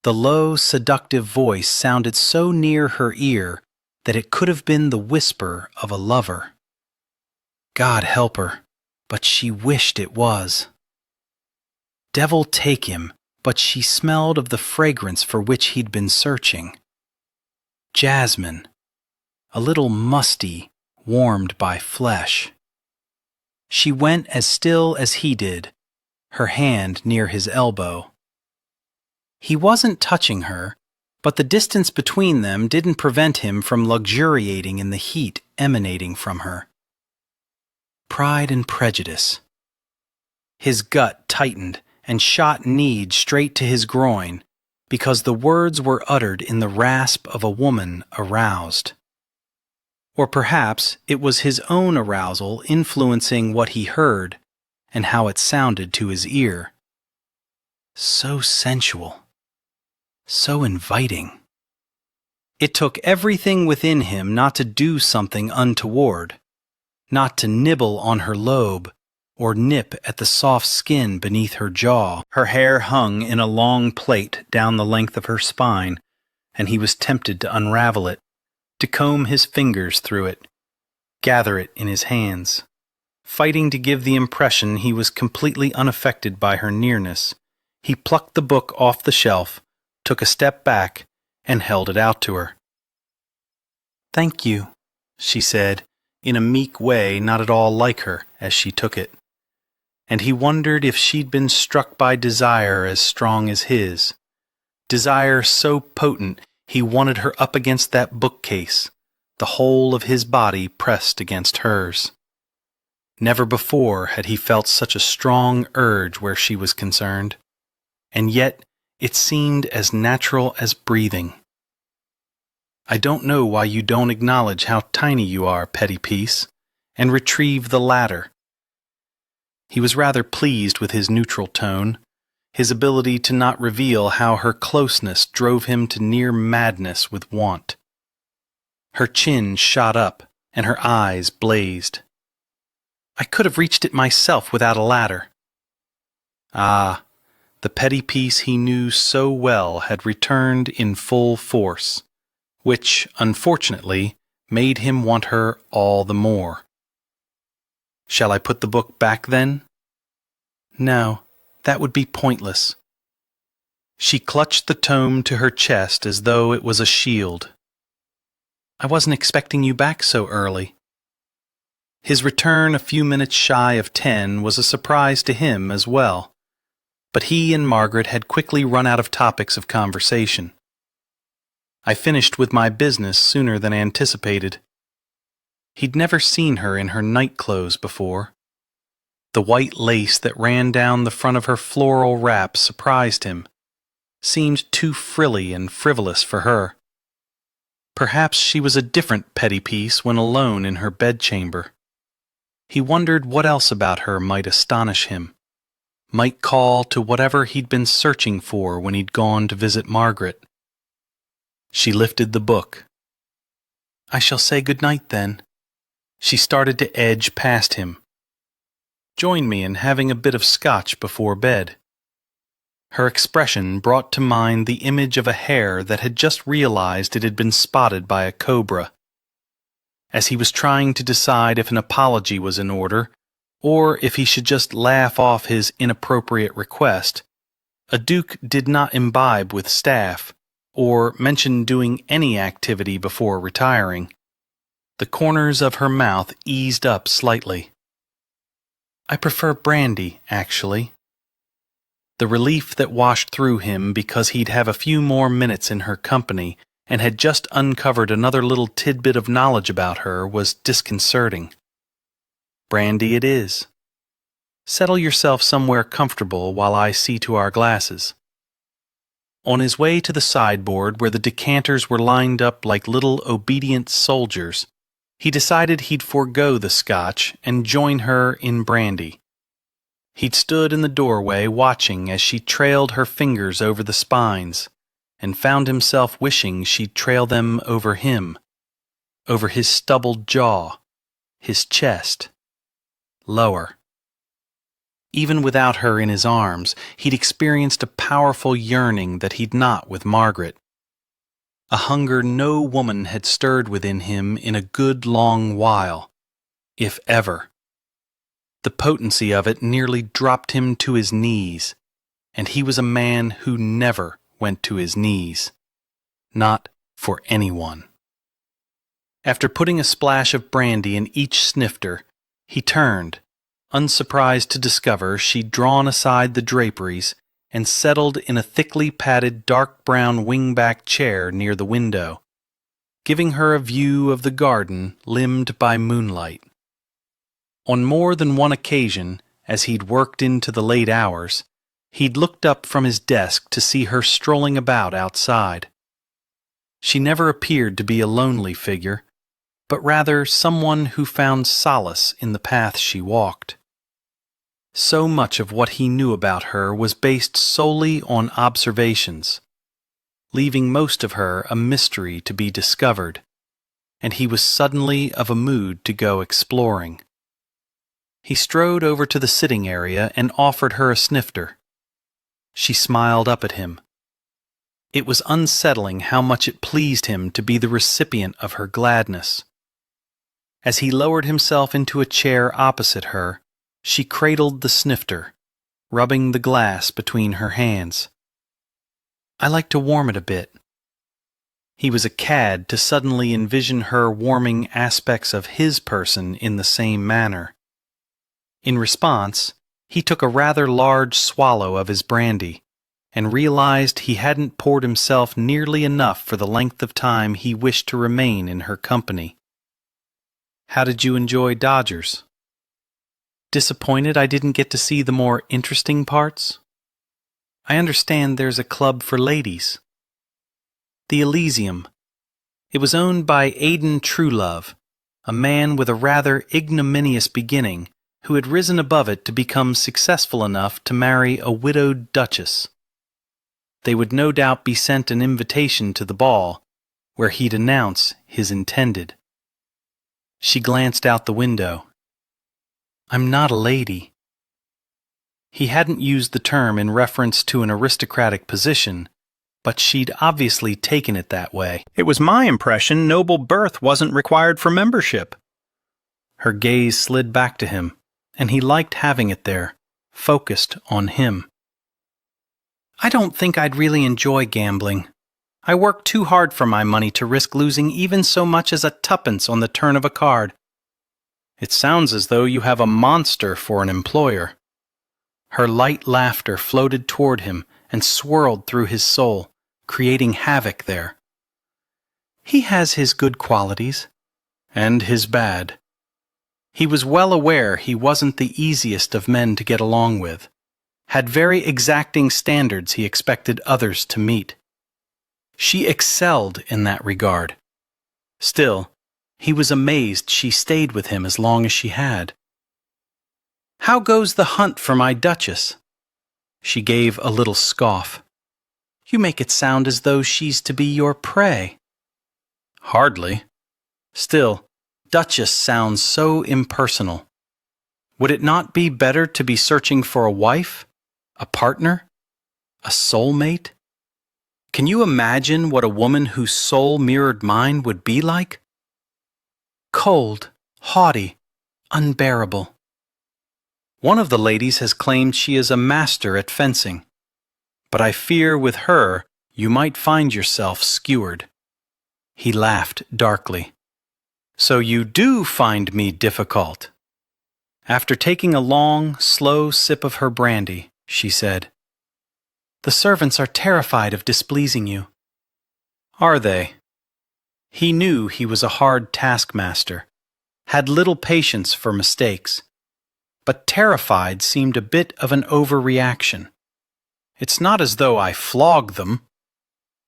Speaker 2: The low, seductive voice sounded so near her ear that it could have been the whisper of a lover. God help her, but she wished it was. Devil take him, but she smelled of the fragrance for which he'd been searching. Jasmine, a little musty, warmed by flesh. She went as still as he did, her hand near his elbow. He wasn't touching her, but the distance between them didn't prevent him from luxuriating in the heat emanating from her. Pride and Prejudice. His gut tightened and shot need straight to his groin, because the words were uttered in the rasp of a woman aroused. Or perhaps it was his own arousal influencing what he heard, and how it sounded to his ear. So sensual, so inviting. It took everything within him not to do something untoward, not to nibble on her lobe or nip at the soft skin beneath her jaw. Her hair hung in a long plait down the length of her spine, and he was tempted to unravel it, to comb his fingers through it, gather it in his hands. Fighting to give the impression he was completely unaffected by her nearness, he plucked the book off the shelf, took a step back, and held it out to her. "Thank you," she said, in a meek way not at all like her, as she took it. And he wondered if she'd been struck by desire as strong as his, desire so potent he wanted her up against that bookcase, the whole of his body pressed against hers. Never before had he felt such a strong urge where she was concerned, and yet it seemed as natural as breathing. "I don't know why you don't acknowledge how tiny you are, petty piece, and retrieve the ladder." He was rather pleased with his neutral tone, his ability to not reveal how her closeness drove him to near madness with want. Her chin shot up, and her eyes blazed. "I could have reached it myself without a ladder." Ah, the petty piece he knew so well had returned in full force, which, unfortunately, made him want her all the more. "Shall I put the book back, then?" "No, that would be pointless." She clutched the tome to her chest as though it was a shield. "I wasn't expecting you back so early." His return a few minutes shy of 10 was a surprise to him as well, but he and Margaret had quickly run out of topics of conversation. "I finished with my business sooner than anticipated." He'd never seen her in her night clothes before. The white lace that ran down the front of her floral wrap surprised him, seemed too frilly and frivolous for her. Perhaps she was a different petty piece when alone in her bedchamber. He wondered what else about her might astonish him, might call to whatever he'd been searching for when he'd gone to visit Margaret. She lifted the book. "I shall say good night, then." She started to edge past him. "Join me in having a bit of scotch before bed." Her expression brought to mind the image of a hare that had just realized it had been spotted by a cobra. As he was trying to decide if an apology was in order, or if he should just laugh off his inappropriate request, a duke did not imbibe with staff, or mention doing any activity before retiring. The corners of her mouth eased up slightly. "I prefer brandy, actually." The relief that washed through him because he'd have a few more minutes in her company and had just uncovered another little tidbit of knowledge about her was disconcerting. "Brandy it is. Settle yourself somewhere comfortable while I see to our glasses." On his way to the sideboard where the decanters were lined up like little obedient soldiers, he decided he'd forego the scotch and join her in brandy. He'd stood in the doorway watching as she trailed her fingers over the spines, and found himself wishing she'd trail them over him, over his stubbled jaw, his chest, lower. Even without her in his arms, he'd experienced a powerful yearning that he'd not with Margaret. A hunger no woman had stirred within him in a good long while, if ever. The potency of it nearly dropped him to his knees, and he was a man who never went to his knees. Not for anyone. After putting a splash of brandy in each snifter, he turned, unsurprised to discover she'd drawn aside the draperies and settled in a thickly padded dark brown wingback chair near the window, giving her a view of the garden limned by moonlight. On more than one occasion, as he'd worked into the late hours, he'd looked up from his desk to see her strolling about outside. She never appeared to be a lonely figure, but rather someone who found solace in the path she walked. So much of what he knew about her was based solely on observations, leaving most of her a mystery to be discovered, and he was suddenly of a mood to go exploring. He strode over to the sitting area and offered her a snifter. She smiled up at him. It was unsettling how much it pleased him to be the recipient of her gladness. As he lowered himself into a chair opposite her, she cradled the snifter, rubbing the glass between her hands. "I like to warm it a bit." He was a cad to suddenly envision her warming aspects of his person in the same manner. In response, he took a rather large swallow of his brandy and realized he hadn't poured himself nearly enough for the length of time he wished to remain in her company. "How did you enjoy Dodgers?" "Disappointed I didn't get to see the more interesting parts. I understand there's a club for ladies." "The Elysium. It was owned by Aidan Truelove, a man with a rather ignominious beginning who had risen above it to become successful enough to marry a widowed duchess. They would no doubt be sent an invitation to the ball, where he'd announce his intended." She glanced out the window. "I'm not a lady." He hadn't used the term in reference to an aristocratic position, but she'd obviously taken it that way.
Speaker 1: It was my impression noble birth wasn't required for membership.
Speaker 2: Her gaze slid back to him, and he liked having it there, focused on him. "I don't think I'd really enjoy gambling. I work too hard for my money to risk losing even so much as a tuppence on the turn of a card." "It sounds as though you have a monster for an employer." Her light laughter floated toward him and swirled through his soul, creating havoc there. "He has his good qualities." "And his bad." He was well aware he wasn't the easiest of men to get along with, had very exacting standards he expected others to meet. She excelled in that regard. Still, he was amazed she stayed with him as long as she had. "How goes the hunt for my Duchess?" She gave a little scoff. "You make it sound as though she's to be your prey." "Hardly. Still, Duchess sounds so impersonal. Would it not be better to be searching for a wife, a partner, a soulmate? Can you imagine what a woman whose soul mirrored mine would be like? Cold, haughty, unbearable. One of the ladies has claimed she is a master at fencing, but I fear with her you might find yourself skewered." He laughed darkly. "So you do find me difficult?" After taking a long, slow sip of her brandy, she said, "The servants are terrified of displeasing you." "Are they?" He knew he was a hard taskmaster, had little patience for mistakes, but terrified seemed a bit of an overreaction. "It's not as though I flog them."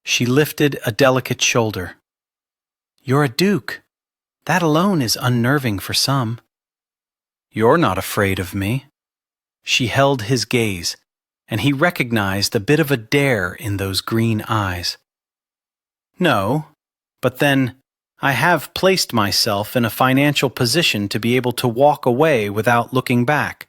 Speaker 2: She lifted a delicate shoulder. "You're a duke. That alone is unnerving for some." "You're not afraid of me." She held his gaze, and he recognized a bit of a dare in those green eyes. "No, but then I have placed myself in a financial position to be able to walk away without looking back,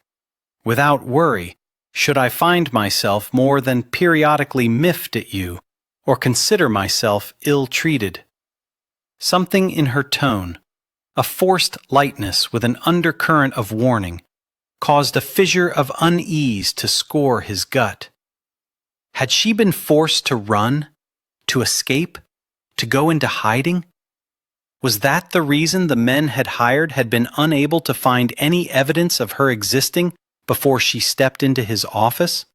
Speaker 2: without worry, should I find myself more than periodically miffed at you or consider myself ill-treated." Something in her tone, a forced lightness with an undercurrent of warning, caused a fissure of unease to score his gut. Had she been forced to run, to escape, to go into hiding? Was that the reason the men had hired had been unable to find any evidence of her existing before she stepped into his office?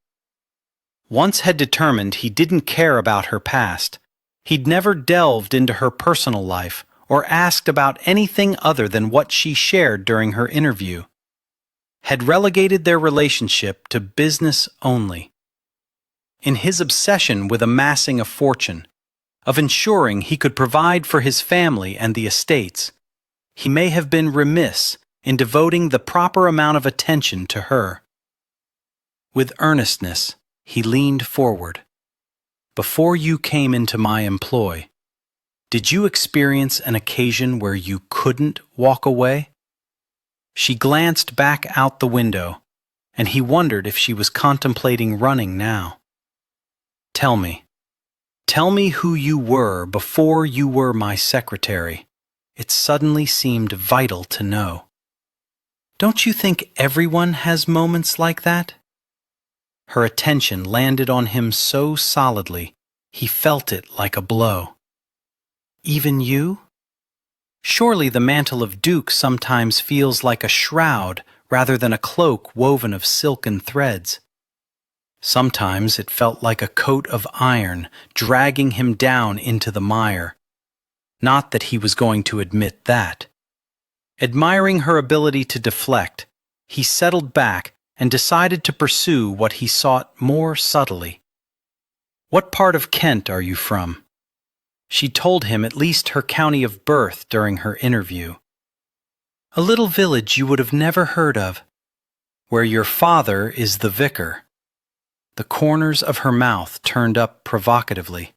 Speaker 2: Once had determined he didn't care about her past, he'd never delved into her personal life or asked about anything other than what she shared during her interview. Had relegated their relationship to business only. In his obsession with amassing a fortune, of ensuring he could provide for his family and the estates, he may have been remiss in devoting the proper amount of attention to her. With earnestness, he leaned forward. Before you came into my employ, did you experience an occasion where you couldn't walk away? She glanced back out the window, and he wondered if she was contemplating running now. Tell me who you were before you were my secretary. It suddenly seemed vital to know. Don't you think everyone has moments like that? Her attention landed on him so solidly, he felt it like a blow. Even you? Surely the mantle of Duke sometimes feels like a shroud rather than a cloak woven of silken threads. Sometimes it felt like a coat of iron dragging him down into the mire. Not that he was going to admit that. Admiring her ability to deflect, he settled back and decided to pursue what he sought more subtly. What part of Kent are you from? She told him at least her county of birth during her interview. A little village you would have never heard of, where your father is the vicar. The corners of her mouth turned up provocatively.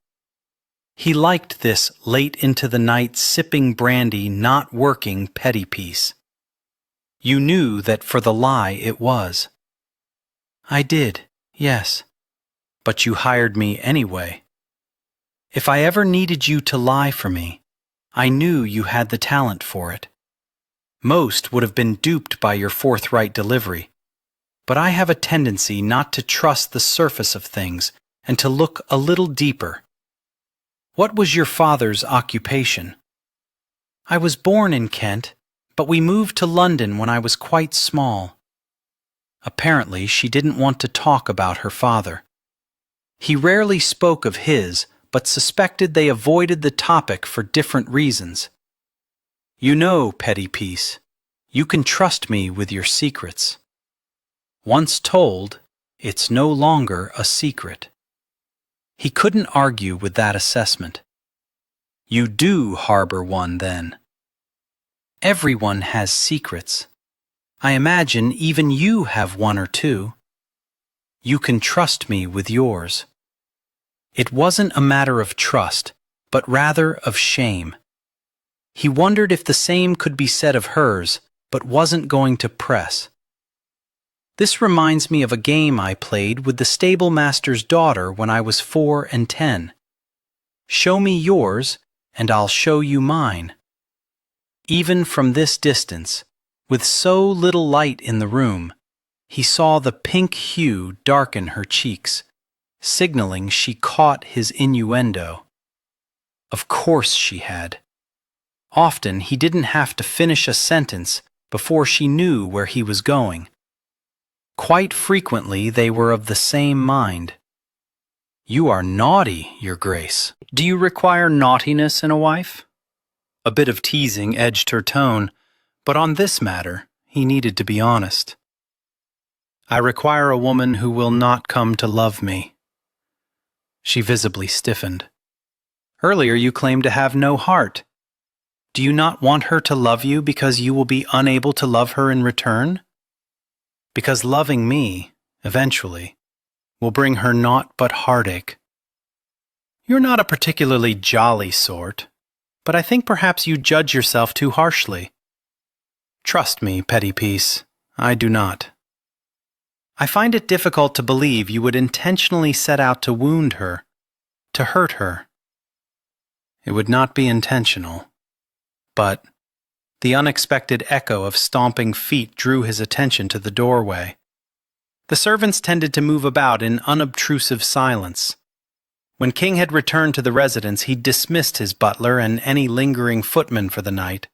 Speaker 2: He liked this late into the night sipping brandy not working petty piece. You knew that for the lie it was. I did, yes. But you hired me anyway. If I ever needed you to lie for me, I knew you had the talent for it. Most would have been duped by your forthright delivery, but I have a tendency not to trust the surface of things and to look a little deeper. What was your father's occupation? I was born in Kent, but we moved to London when I was quite small. Apparently, she didn't want to talk about her father. He rarely spoke of his, but suspected they avoided the topic for different reasons. You know, petty piece, you can trust me with your secrets. Once told, it's no longer a secret. He couldn't argue with that assessment. You do harbor one, then. Everyone has secrets. I imagine even you have one or two. You can trust me with yours. It wasn't a matter of trust, but rather of shame. He wondered if the same could be said of hers, but wasn't going to press. This reminds me of a game I played with the stable master's daughter when I was 4 and 10. Show me yours, and I'll show you mine. Even from this distance, with so little light in the room, he saw the pink hue darken her cheeks, signaling she caught his innuendo. Of course she had. Often he didn't have to finish a sentence before she knew where he was going. Quite frequently they were of the same mind. You are naughty, Your Grace. Do you require naughtiness in a wife? A bit of teasing edged her tone, but on this matter he needed to be honest. I require a woman who will not come to love me. She visibly stiffened. Earlier you claimed to have no heart. Do you not want her to love you because you will be unable to love her in return? Because loving me, eventually, will bring her naught but heartache. You're not a particularly jolly sort, but I think perhaps you judge yourself too harshly. Trust me, petty piece, I do not. I find it difficult to believe you would intentionally set out to wound her, to hurt her. It would not be intentional, but the unexpected echo of stomping feet drew his attention to the doorway. The servants tended to move about in unobtrusive silence. When King had returned to the residence, he dismissed his butler and any lingering footman for the night,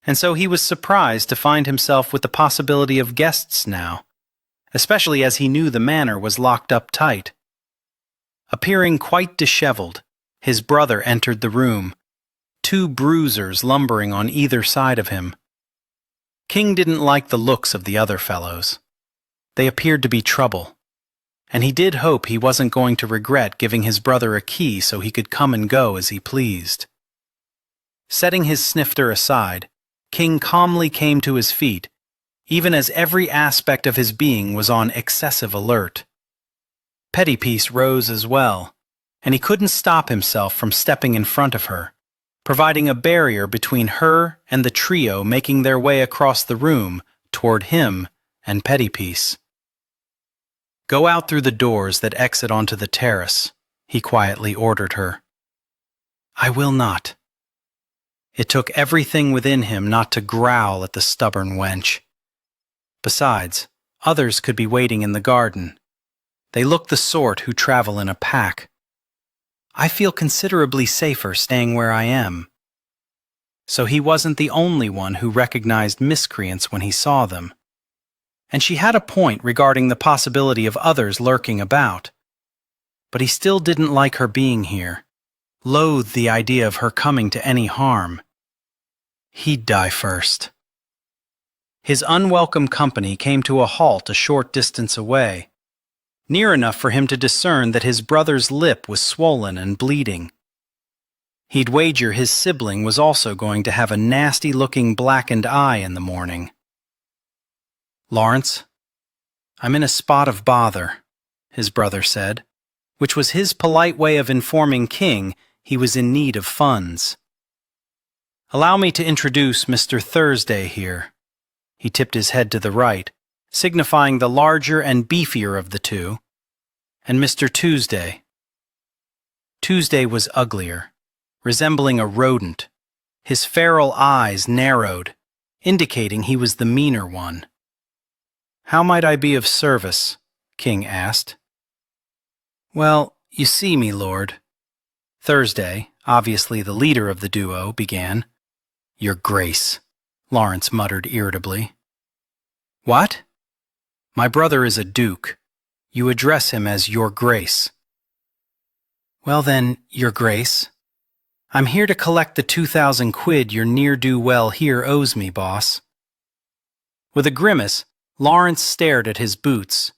Speaker 2: and so he was surprised to find himself with the possibility of guests now, especially as he knew the manor was locked up tight. Appearing quite disheveled, his brother entered the room, 2 bruisers lumbering on either side of him. King didn't like the looks of the other fellows. They appeared to be trouble, and he did hope he wasn't going to regret giving his brother a key so he could come and go as he pleased. Setting his snifter aside, King calmly came to his feet even as every aspect of his being was on excessive alert. Pettypiece rose as well, and he couldn't stop himself from stepping in front of her, providing a barrier between her and the trio making their way across the room toward him and Pettypiece. "Go out through the doors that exit onto the terrace," he quietly ordered her. "I will not." It took everything within him not to growl at the stubborn wench. Besides, others could be waiting in the garden. They look the sort who travel in a pack. I feel considerably safer staying where I am. So he wasn't the only one who recognized miscreants when he saw them. And she had a point regarding the possibility of others lurking about. But he still didn't like her being here, loathed the idea of her coming to any harm. He'd die first. His unwelcome company came to a halt a short distance away, near enough for him to discern that his brother's lip was swollen and bleeding. He'd wager his sibling was also going to have a nasty-looking blackened eye in the morning. "Lawrence, I'm in a spot of bother," his brother said, which was his polite way of informing King he was in need of funds. "Allow me to introduce Mr. Thursday here." He tipped his head to the right, signifying the larger and beefier of the two, and Mr. Tuesday. Tuesday was uglier, resembling a rodent, his feral eyes narrowed, indicating he was the meaner one. "How might I be of service?" King asked. "Well, you see, me lord," Thursday, obviously the leader of the duo, began. "Your Grace," Lawrence muttered irritably. "What?" "My brother is a duke. You address him as Your Grace." "Well then, Your Grace, I'm here to collect the 2,000 quid your ne'er-do-well here owes me, boss." With a grimace, Lawrence stared at his boots.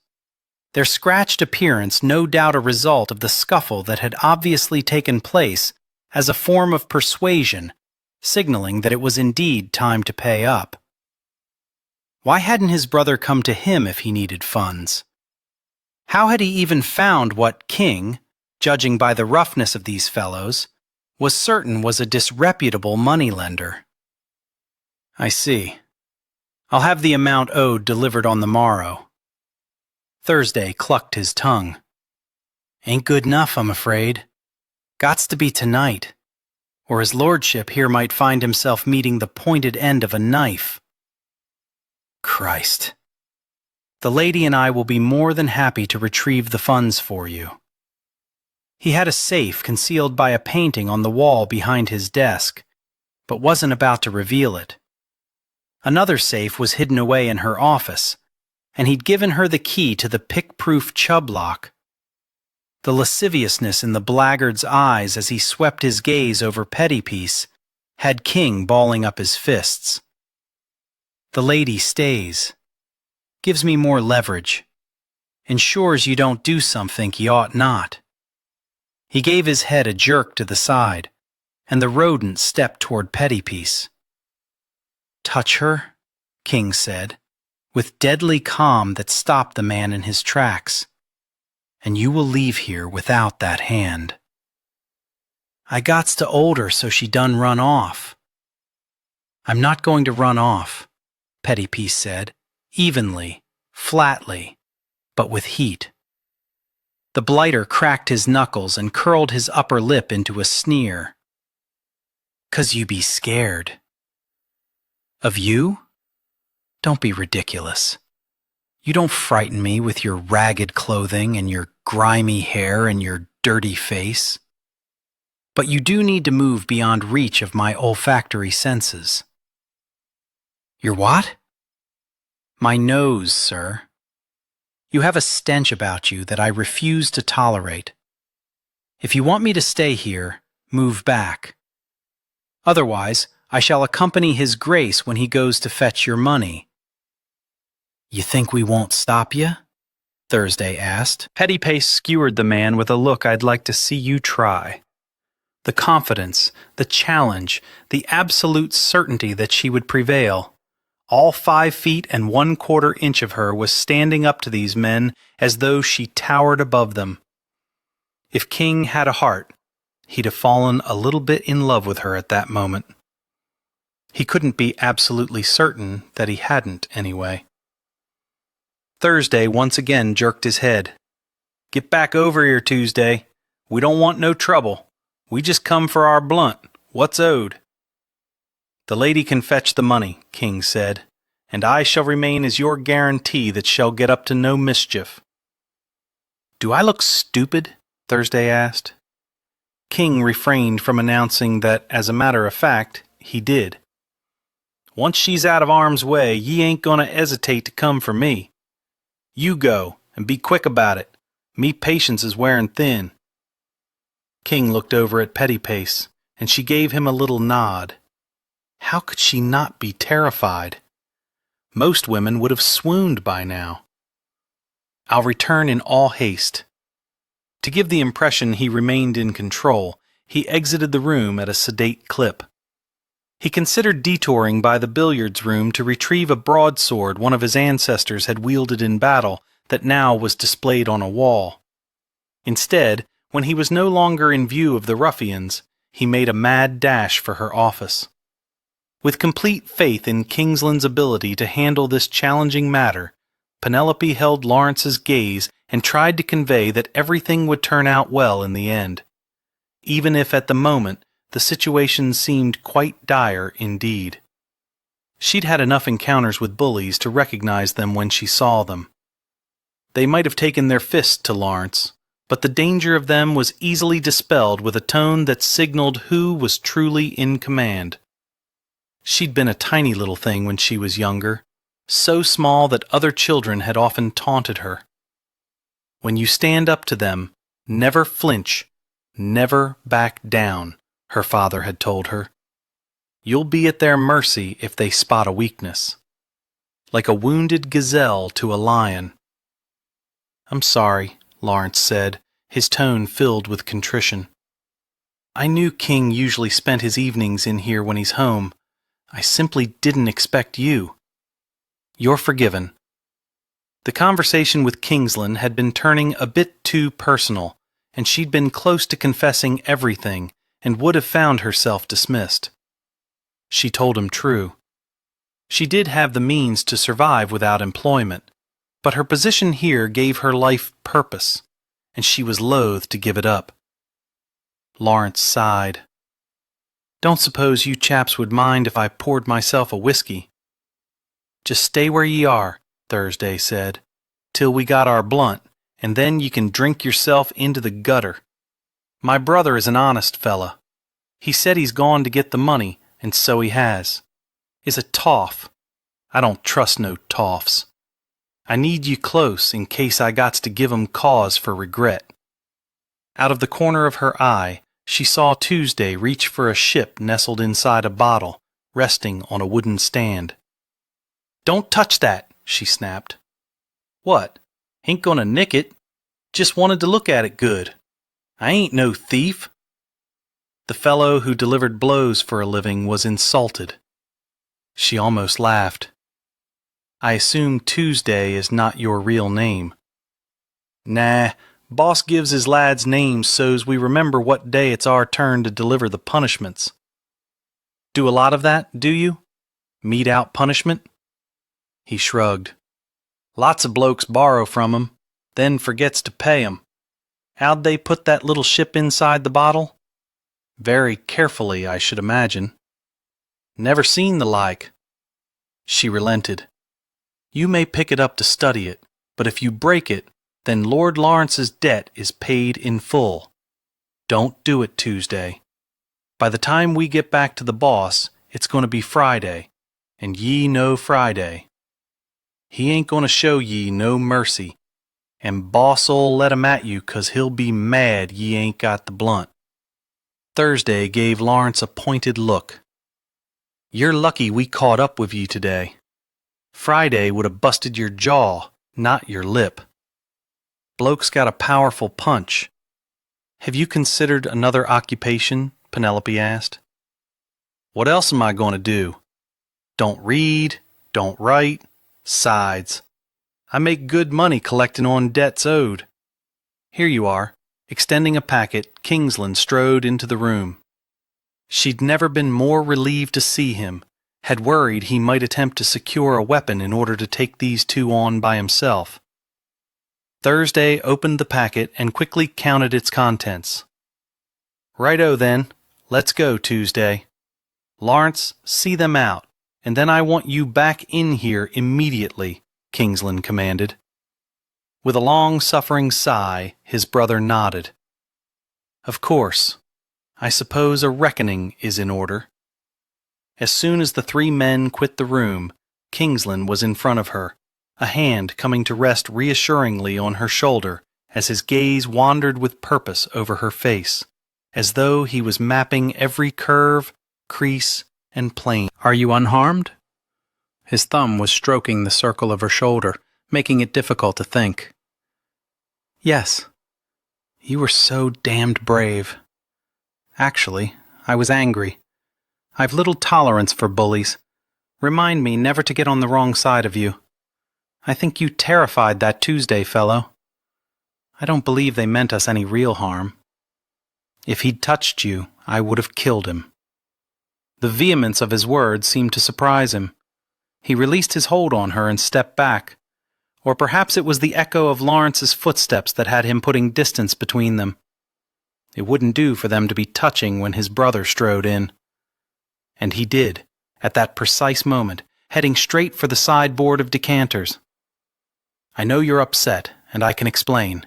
Speaker 2: Their scratched appearance no doubt a result of the scuffle that had obviously taken place as a form of persuasion, signaling that it was indeed time to pay up. Why hadn't his brother come to him if he needed funds? How had he even found what King, judging by the roughness of these fellows, was certain was a disreputable moneylender? "I see. I'll have the amount owed delivered on the morrow." Thursday clucked his tongue. "Ain't good enough, I'm afraid. Gots to be tonight, or his lordship here might find himself meeting the pointed end of a knife." "Christ. The lady and I will be more than happy to retrieve the funds for you." He had a safe concealed by a painting on the wall behind his desk, but wasn't about to reveal it. Another safe was hidden away in her office, and he'd given her the key to the pick-proof Chubb lock. The lasciviousness in the blackguard's eyes as he swept his gaze over Pettypiece had King balling up his fists. "The lady stays. Gives me more leverage. Ensures you don't do something you ought not." He gave his head a jerk to the side, and the rodent stepped toward Pettypiece. "Touch her," King said, with deadly calm that stopped the man in his tracks, "and you will leave here without that hand." "I gots to hold her so she done run off." "I'm not going to run off," Pettypiece said, evenly, flatly, but with heat. The blighter cracked his knuckles and curled his upper lip into a sneer. "'Cause you be scared." "Of you? Don't be ridiculous. You don't frighten me with your ragged clothing and your grimy hair and your dirty face. But you do need to move beyond reach of my olfactory senses." "Your what?" "My nose, sir. You have a stench about you that I refuse to tolerate. If you want me to stay here, move back. Otherwise, I shall accompany His Grace when he goes to fetch your money." "You think we won't stop you?" Thursday asked. Pettypiece skewered the man with a look I'd like to see you try. The confidence, the challenge, the absolute certainty that she would prevail, All 5 feet and 1/4 inch of her was standing up to these men as though she towered above them. If King had a heart, he'd have fallen a little bit in love with her at that moment. He couldn't be absolutely certain that he hadn't anyway. Thursday once again jerked his head. "Get back over here, Tuesday. We don't want no trouble. We just come for our blunt. What's owed?" "The lady can fetch the money," King said, "and I shall remain as your guarantee that she'll get up to no mischief." "Do I look stupid?" Thursday asked. King refrained from announcing that, as a matter of fact, he did. "Once she's out of harm's way, ye ain't gonna hesitate to come for me. You go, and be quick about it. Me patience is wearing thin." King looked over at Pettypace, and she gave him a little nod. How could she not be terrified? Most women would have swooned by now. "I'll return in all haste." To give the impression he remained in control, he exited the room at a sedate clip. He considered detouring by the billiards room to retrieve a broadsword one of his ancestors had wielded in battle that now was displayed on a wall. Instead, when he was no longer in view of the ruffians, he made a mad dash for her office. With complete faith in Kingsland's ability to handle this challenging matter, Penelope held Lawrence's gaze and tried to convey that everything would turn out well in the end, even if at the moment the situation seemed quite dire indeed. She'd had enough encounters with bullies to recognize them when she saw them. They might have taken their fists to Lawrence, but the danger of them was easily dispelled with a tone that signaled who was truly in command. She'd been a tiny little thing when she was younger, so small that other children had often taunted her. "When you stand up to them, never flinch, never back down," her father had told her. "You'll be at their mercy if they spot a weakness. Like a wounded gazelle to a lion." "I'm sorry," Lawrence said, his tone filled with contrition. "I knew King usually spent his evenings in here when he's home. I simply didn't expect you." "You're forgiven." The conversation with Kingsland had been turning a bit too personal, and she'd been close to confessing everything and would have found herself dismissed. She told him true. She did have the means to survive without employment, but her position here gave her life purpose, and she was loath to give it up. Lawrence sighed. "Don't suppose you chaps would mind if I poured myself a whiskey?" "Just stay where ye are," Thursday said, "till we got our blunt, and then you can drink yourself into the gutter. My brother is an honest fella. He said he's gone to get the money, and so he has. Is a toff. I don't trust no toffs. I need you close in case I gots to give 'em cause for regret." Out of the corner of her eye, she saw Tuesday reach for a ship nestled inside a bottle, resting on a wooden stand. "Don't touch that," she snapped. "What? Ain't gonna nick it. Just wanted to look at it good. I ain't no thief." The fellow who delivered blows for a living was insulted. She almost laughed. "I assume Tuesday is not your real name." "Nah, boss gives his lads names so's we remember what day it's our turn to deliver the punishments." "Do a lot of that, do you? Mete out punishment?" He shrugged. "Lots of blokes borrow from 'em, then forgets to pay 'em. How'd they put that little ship inside the bottle? Very carefully, I should imagine. Never seen the like." She relented. "You may pick it up to study it, but if you break it, then Lord Lawrence's debt is paid in full. Don't do it, Tuesday. By the time we get back to the boss, it's going to be Friday, and ye know Friday. He ain't going to show ye no mercy, and boss'll let him at you 'cause he'll be mad ye ain't got the blunt." Thursday gave Lawrence a pointed look. "You're lucky we caught up with ye today. Friday would have busted your jaw, not your lip. Bloke's got a powerful punch. Have you considered another occupation?" Penelope asked. "What else am I going to do? Don't read, don't write, sides. I make good money collecting on debts owed. Here you are." Extending a packet, Kingsland strode into the room. She'd never been more relieved to see him, had worried he might attempt to secure a weapon in order to take these two on by himself. Thursday opened the packet and quickly counted its contents. "Righto then, let's go, Tuesday. Lawrence, see them out, and then I want you back in here immediately," Kingsland commanded. With a long-suffering sigh, his brother nodded. "Of course. I suppose a reckoning is in order." As soon as the three men quit the room, Kingsland was in front of her, a hand coming to rest reassuringly on her shoulder as his gaze wandered with purpose over her face, as though he was mapping every curve, crease, and plane.
Speaker 1: "Are you unharmed?" His thumb was stroking the circle of her shoulder, making it difficult to think. "Yes. You were so damned brave. Actually, I was angry. I've little tolerance for bullies. Remind me never to get on the wrong side of you. I think you terrified that Tuesday fellow. I don't believe they meant us any real harm. If he'd touched you, I would have killed him." The vehemence of his words seemed to surprise him. He released his hold on her and stepped back. Or perhaps it was the echo of Lawrence's footsteps that had him putting distance between them. It wouldn't do for them to be touching when his brother strode in. And he did, at that precise moment, heading straight for the sideboard of decanters. "I know you're upset, and I can explain."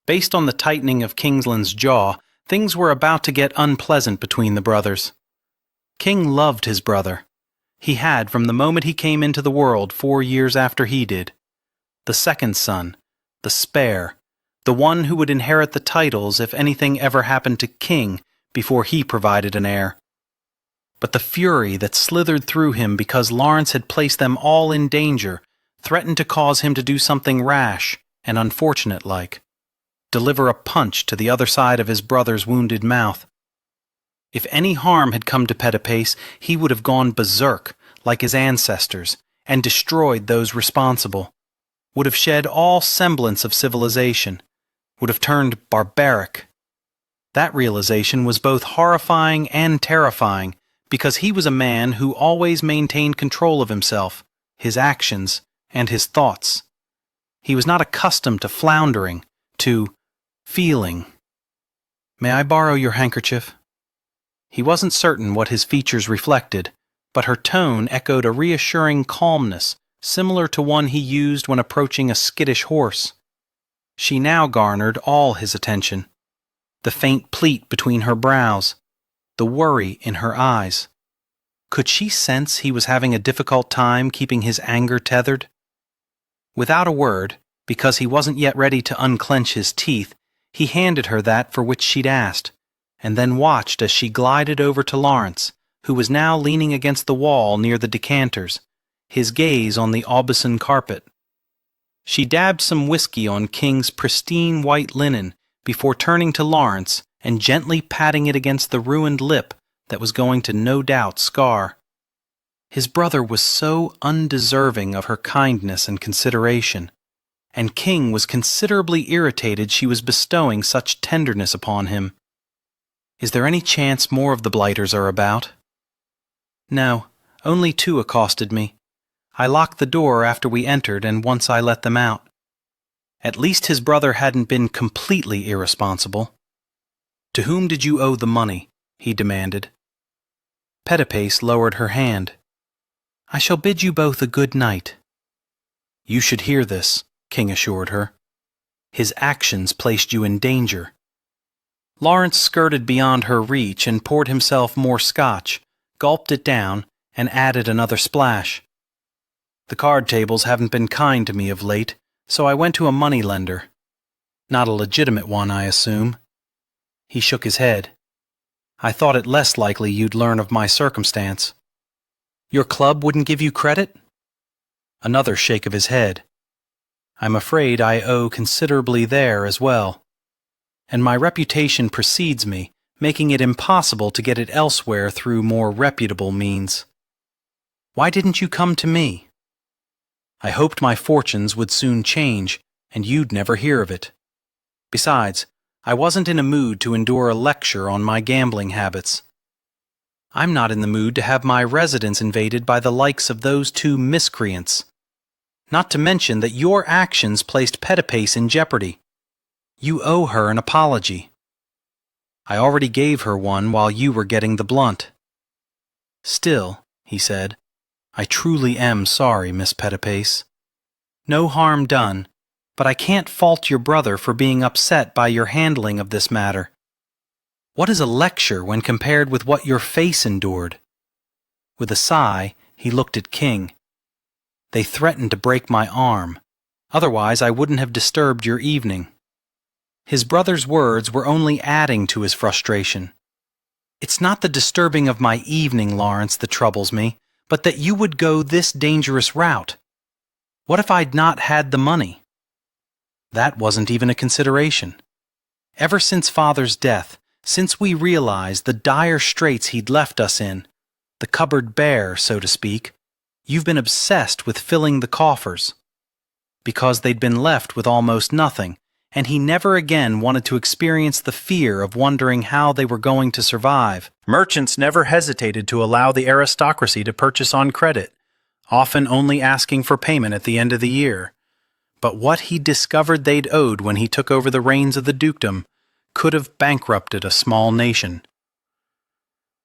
Speaker 1: Based on the tightening of Kingsland's jaw, things were about to get unpleasant between the brothers. King loved his brother. He had from the moment he came into the world 4 years after he did. The second son, the spare, the one who would inherit the titles if anything ever happened to King before he provided an heir. But the fury that slithered through him because Lawrence had placed them all in danger threatened to cause him to do something rash and unfortunate-like, deliver a punch to the other side of his brother's wounded mouth. If any harm had come to Petipace, he would have gone berserk, like his ancestors, and destroyed those responsible, would have shed all semblance of civilization, would have turned barbaric. That realization was both horrifying and terrifying, because he was a man who always maintained control of himself, his actions, and his thoughts. He was not accustomed to floundering, to feeling. "May I borrow your handkerchief?" He wasn't certain what his features reflected, but her tone echoed a reassuring calmness, similar to one he used when approaching a skittish horse. She now garnered all his attention. The faint pleat between her brows, the worry in her eyes. Could she sense he was having a difficult time keeping his anger tethered? Without a word, because he wasn't yet ready to unclench his teeth, he handed her that for which she'd asked, and then watched as she glided over to Lawrence, who was now leaning against the wall near the decanters, his gaze on the Aubusson carpet. She dabbed some whiskey on King's pristine white linen before turning to Lawrence and gently patting it against the ruined lip that was going to no doubt scar. His brother was so undeserving of her kindness and consideration, and King was considerably irritated she was bestowing such tenderness upon him. "Is there any chance more of the blighters are about?" "No, only 2 accosted me. I locked the door after we entered and once I let them out." At least his brother hadn't been completely irresponsible. "To whom did you owe the money?" he demanded. Petipace lowered her hand. "I shall bid you both a good night." "You should hear this," King assured her. "His actions placed you in danger." Lawrence skirted beyond her reach and poured himself more scotch, gulped it down, and added another splash. "The card tables haven't been kind to me of late, so I went to a moneylender. Not a legitimate one, I assume." He shook his head. "I thought it less likely you'd learn of my circumstance." "Your club wouldn't give you credit?" Another shake of his head. "I'm afraid I owe considerably there as well. And my reputation precedes me, making it impossible to get it elsewhere through more reputable means."
Speaker 2: Why didn't you come to me? I hoped my fortunes would soon change, and you'd never hear of it. Besides, I wasn't in a mood to endure a lecture on my gambling habits. I'm not in the mood to have my residence invaded by the likes of those two miscreants. Not to mention that your actions placed Petipace in jeopardy. You owe her an apology. I already gave her one while you were getting the blunt. Still, he said, I truly am sorry, Miss Petipace. No harm done, but I can't fault your brother for being upset by your handling of this matter. What is a lecture when compared with what your face endured? With a sigh, he looked at King. They threatened to break my arm. Otherwise, I wouldn't have disturbed your evening. His brother's words were only adding to his frustration. It's not the disturbing of my evening, Lawrence, that troubles me, but that you would go this dangerous route. What if I'd not had the money? That wasn't even a consideration. Ever since Father's death, since we realized the dire straits he'd left us in, the cupboard bare, so to speak, you've been obsessed with filling the coffers. Because they'd been left with almost nothing, and he never again wanted to experience the fear of wondering how they were going to survive. Merchants never hesitated to allow the aristocracy to purchase on credit, often only asking for payment at the end of the year. But what he discovered they'd owed when he took over the reins of the dukedom could have bankrupted a small nation.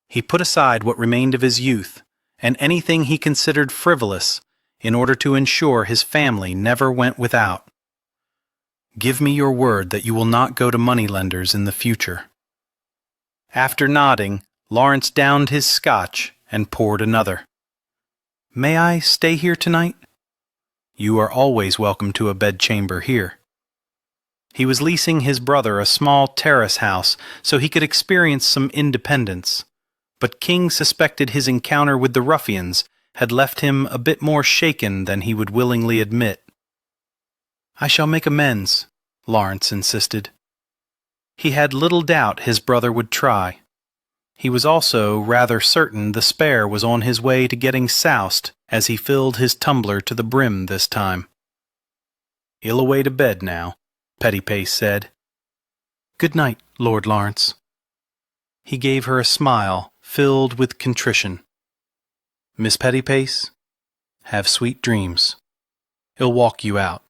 Speaker 2: He put aside what remained of his youth, and anything he considered frivolous, in order to ensure his family never went without. Give me your word that you will not go to moneylenders in the future. After nodding, Lawrence downed his scotch and poured another. May I stay here tonight? You are always welcome to a bedchamber here. He was leasing his brother a small terrace house so he could experience some independence, but King suspected his encounter with the ruffians had left him a bit more shaken than he would willingly admit. I shall make amends, Lawrence insisted. He had little doubt his brother would try. He was also rather certain the spare was on his way to getting soused as he filled his tumbler to the brim this time. He'll away to bed now, Petipace said. Good night, Lord Lawrence. He gave her a smile filled with contrition. Miss Petipace, have sweet dreams. He'll walk you out.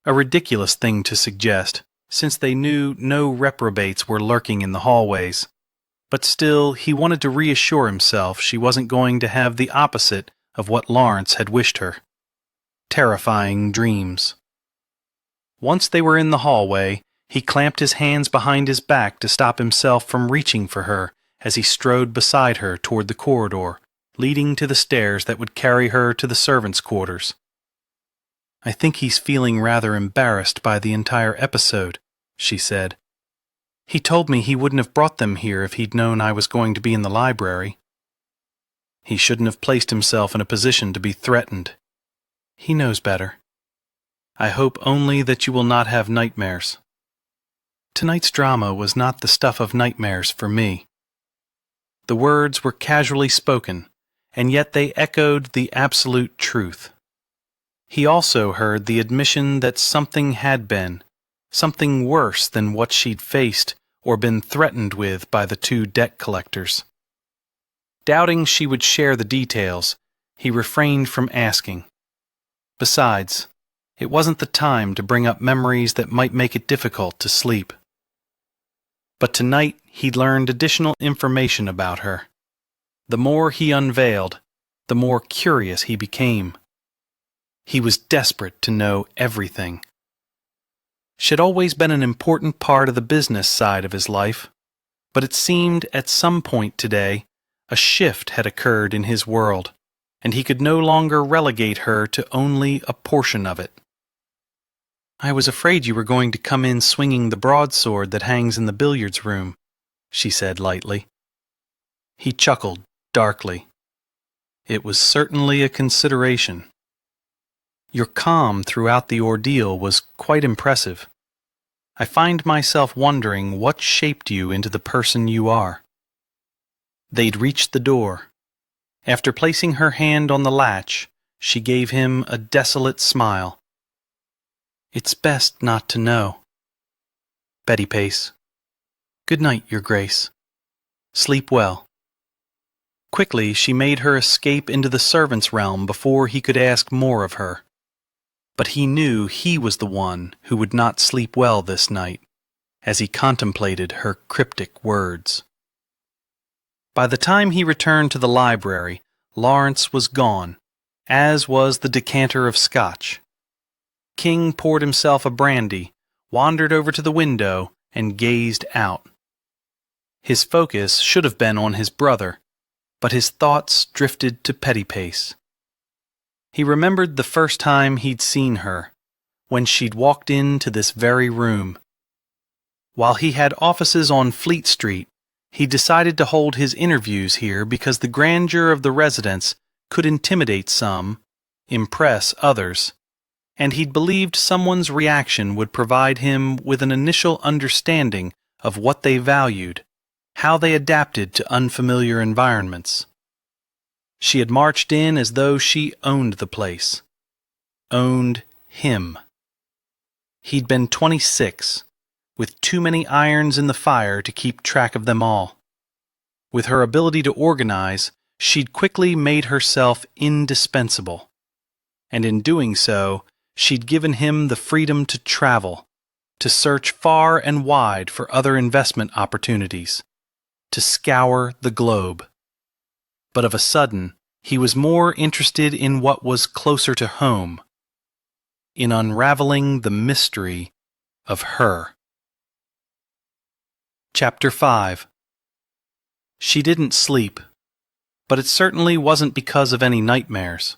Speaker 2: A ridiculous thing to suggest, since they knew no reprobates were lurking in the hallways. But still, he wanted to reassure himself she wasn't going to have the opposite of what Lawrence had wished her. Terrifying dreams. Once they were in the hallway, he clamped his hands behind his back to stop himself from reaching for her as he strode beside her toward the corridor, leading to the stairs that would carry her to the servants' quarters. I think he's feeling rather embarrassed by the entire episode, she said. He told me he wouldn't have brought them here if he'd known I was going to be in the library. He shouldn't have placed himself in a position to be threatened. He knows better. I hope only that you will not have nightmares. Tonight's drama was not the stuff of nightmares for me. The words were casually spoken, and yet they echoed the absolute truth. He also heard the admission that something had been, something worse than what she'd faced or been threatened with by the two debt collectors. Doubting she would share the details, he refrained from asking. Besides, it wasn't the time to bring up memories that might make it difficult to sleep. But tonight he learned additional information about her. The more he unveiled, the more curious he became. He was desperate to know everything. She'd always been an important part of the business side of his life, but it seemed at some point today a shift had occurred in his world, and he could no longer relegate her to only a portion of it. I was afraid you were going to come in swinging the broadsword that hangs in the billiards room, she said lightly. He chuckled darkly. It was certainly a consideration. Your calm throughout the ordeal was quite impressive. I find myself wondering what shaped you into the person you are. They'd reached the door, After placing her hand on the latch, she gave him a desolate smile. "It's best not to know." Betty Pace. "Good night, Your Grace. Sleep well." Quickly she made her escape into the servants' realm before he could ask more of her. But he knew he was the one who would not sleep well this night, as he contemplated her cryptic words. By the time he returned to the library, Lawrence was gone, as was the decanter of scotch. King poured himself a brandy, wandered over to the window, and gazed out. His focus should have been on his brother, but his thoughts drifted to Petty Pace. He remembered the first time he'd seen her, when she'd walked into this very room. While he had offices on Fleet Street, he decided to hold his interviews here because the grandeur of the residence could intimidate some, impress others, and he'd believed someone's reaction would provide him with an initial understanding of what they valued, how they adapted to unfamiliar environments. She had marched in as though she owned the place, owned him. He'd been 26, with too many irons in the fire to keep track of them all. With her ability to organize, she'd quickly made herself indispensable. And in doing so, she'd given him the freedom to travel, to search far and wide for other investment opportunities, to scour the globe. But of a sudden, he was more interested in what was closer to home, in unraveling the mystery of her. Chapter 5. She didn't sleep, but it certainly wasn't because of any nightmares.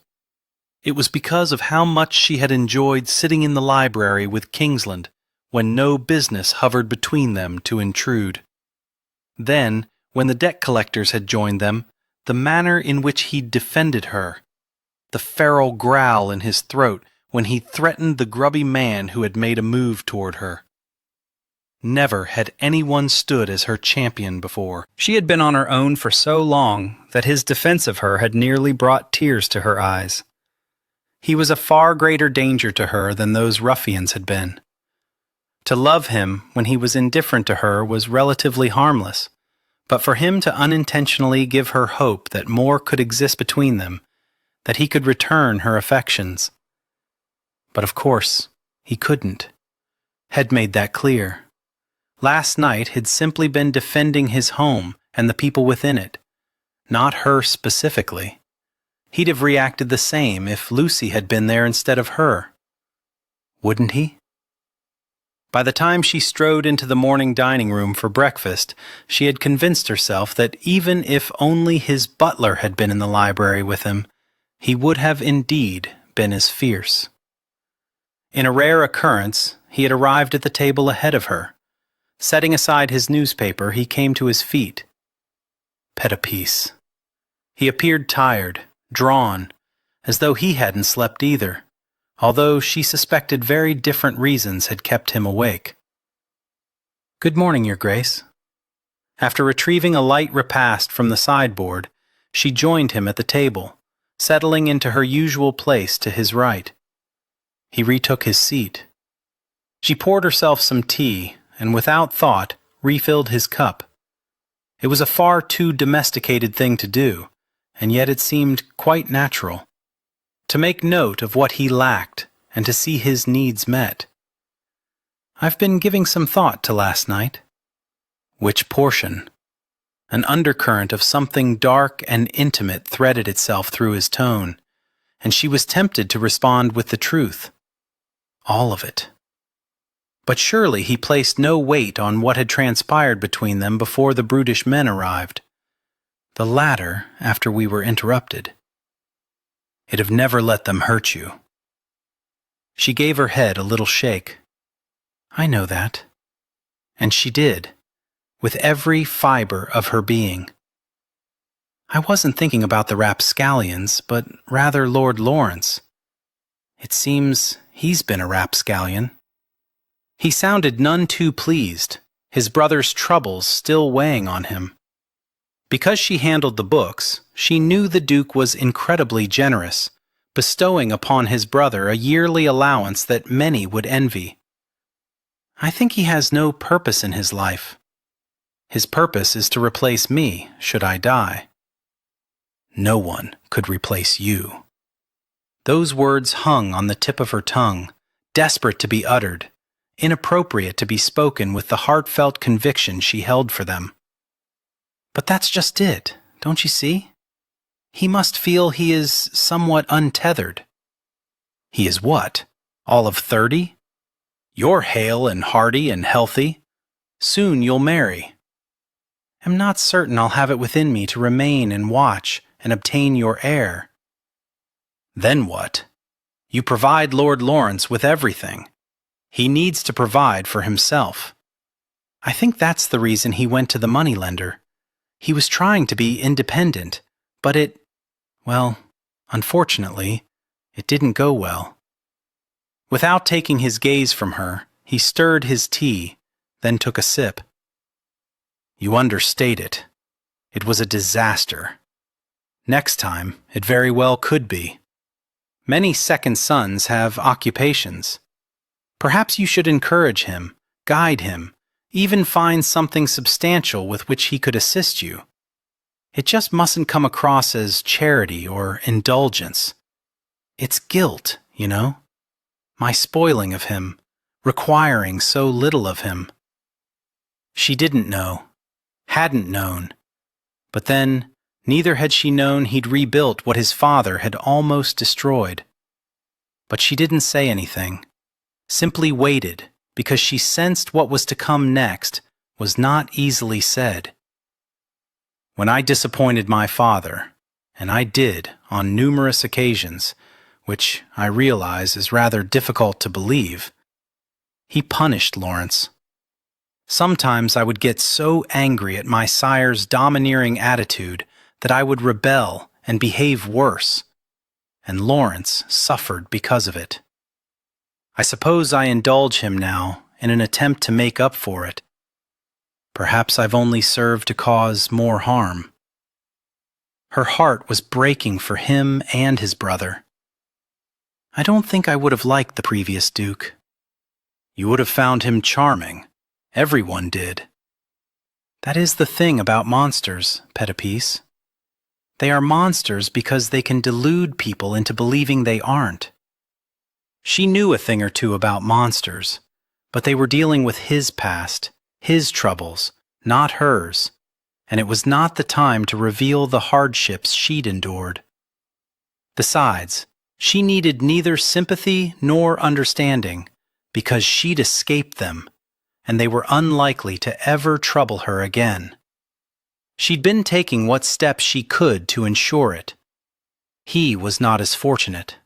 Speaker 2: It was because of how much she had enjoyed sitting in the library with Kingsland when no business hovered between them to intrude. Then, when the debt collectors had joined them, the manner in which he defended her, the feral growl in his throat when he threatened the grubby man who had made a move toward her. Never had anyone stood as her champion before.
Speaker 1: She had been on her own for so long that his defense of her had nearly brought tears to her eyes. He was a far greater danger to her than those ruffians had been. To love him when he was indifferent to her was relatively harmless, but for him to unintentionally give her hope that more could exist between them, that he could return her affections. But of course, he couldn't. Had made that clear. Last night had simply been defending his home and the people within it, not her specifically. He'd have reacted the same if Lucy had been there instead of her. Wouldn't he? By the time she strode into the morning dining room for breakfast, she had convinced herself that even if only his butler had been in the library with him, he would have indeed been as fierce. In a rare occurrence, he had arrived at the table ahead of her. Setting aside his newspaper, he came to his feet. Pet a piece. He appeared tired, drawn, as though he hadn't slept either, although she suspected very different reasons had kept him awake. "Good morning, Your Grace." After retrieving a light repast from the sideboard, she joined him at the table, settling into her usual place to his right. He retook his seat. She poured herself some tea, and without thought, refilled his cup. It was a far too domesticated thing to do, and yet it seemed quite natural. To make note of what he lacked, and to see his needs met. "I've been giving some thought to last night." Which portion? An undercurrent of something dark and intimate threaded itself through his tone, and she was tempted to respond with the truth. All of it. But surely he placed no weight on what had transpired between them before the brutish men arrived. The latter, after we were interrupted. "It'd have never let them hurt you." She gave her head a little shake. "I know that." And she did, with every fiber of her being. "I wasn't thinking about the rapscallions, but rather Lord Lawrence. It seems he's been a rapscallion." He sounded none too pleased, his brother's troubles still weighing on him.
Speaker 2: Because she handled the books, she knew the Duke was incredibly generous, bestowing upon his brother a yearly allowance that many would envy. I think he has no purpose in his life. His purpose is to replace me, should I die. No one could replace you. Those words hung on the tip of her tongue, desperate to be uttered, inappropriate to be spoken with the heartfelt conviction she held for them. But that's just it, don't you see? He must feel he is somewhat untethered. He is what? All of 30? You're hale and hearty and healthy. Soon you'll marry. I'm not certain I'll have it within me to remain and watch and obtain your heir. Then what? You provide Lord Lawrence with everything. He needs to provide for himself. I think that's the reason he went to the moneylender. He was trying to be independent, but unfortunately, it didn't go well. Without taking his gaze from her, he stirred his tea, then took a sip. You understate it. It was a disaster. Next time, it very well could be. Many second sons have occupations. Perhaps you should encourage him, guide him, even find something substantial with which he could assist you. It just mustn't come across as charity or indulgence. It's guilt, you know? My spoiling of him, requiring so little of him. She didn't know, hadn't known, but then neither had she known he'd rebuilt what his father had almost destroyed. But she didn't say anything, simply waited because she sensed what was to come next was not easily said. When I disappointed my father, and I did on numerous occasions, which I realize is rather difficult to believe, he punished Lawrence. Sometimes I would get so angry at my sire's domineering attitude that I would rebel and behave worse, and Lawrence suffered because of it. I suppose I indulge him now in an attempt to make up for it. Perhaps I've only served to cause more harm. Her heart was breaking for him and his brother. I don't think I would have liked the previous Duke. You would have found him charming. Everyone did. That is the thing about monsters, Pettipiece. They are monsters because they can delude people into believing they aren't. She knew a thing or two about monsters, but they were dealing with his past, his troubles, not hers, and it was not the time to reveal the hardships she'd endured. Besides, she needed neither sympathy nor understanding, because she'd escaped them, and they were unlikely to ever trouble her again. She'd been taking what steps she could to ensure it. He was not as fortunate.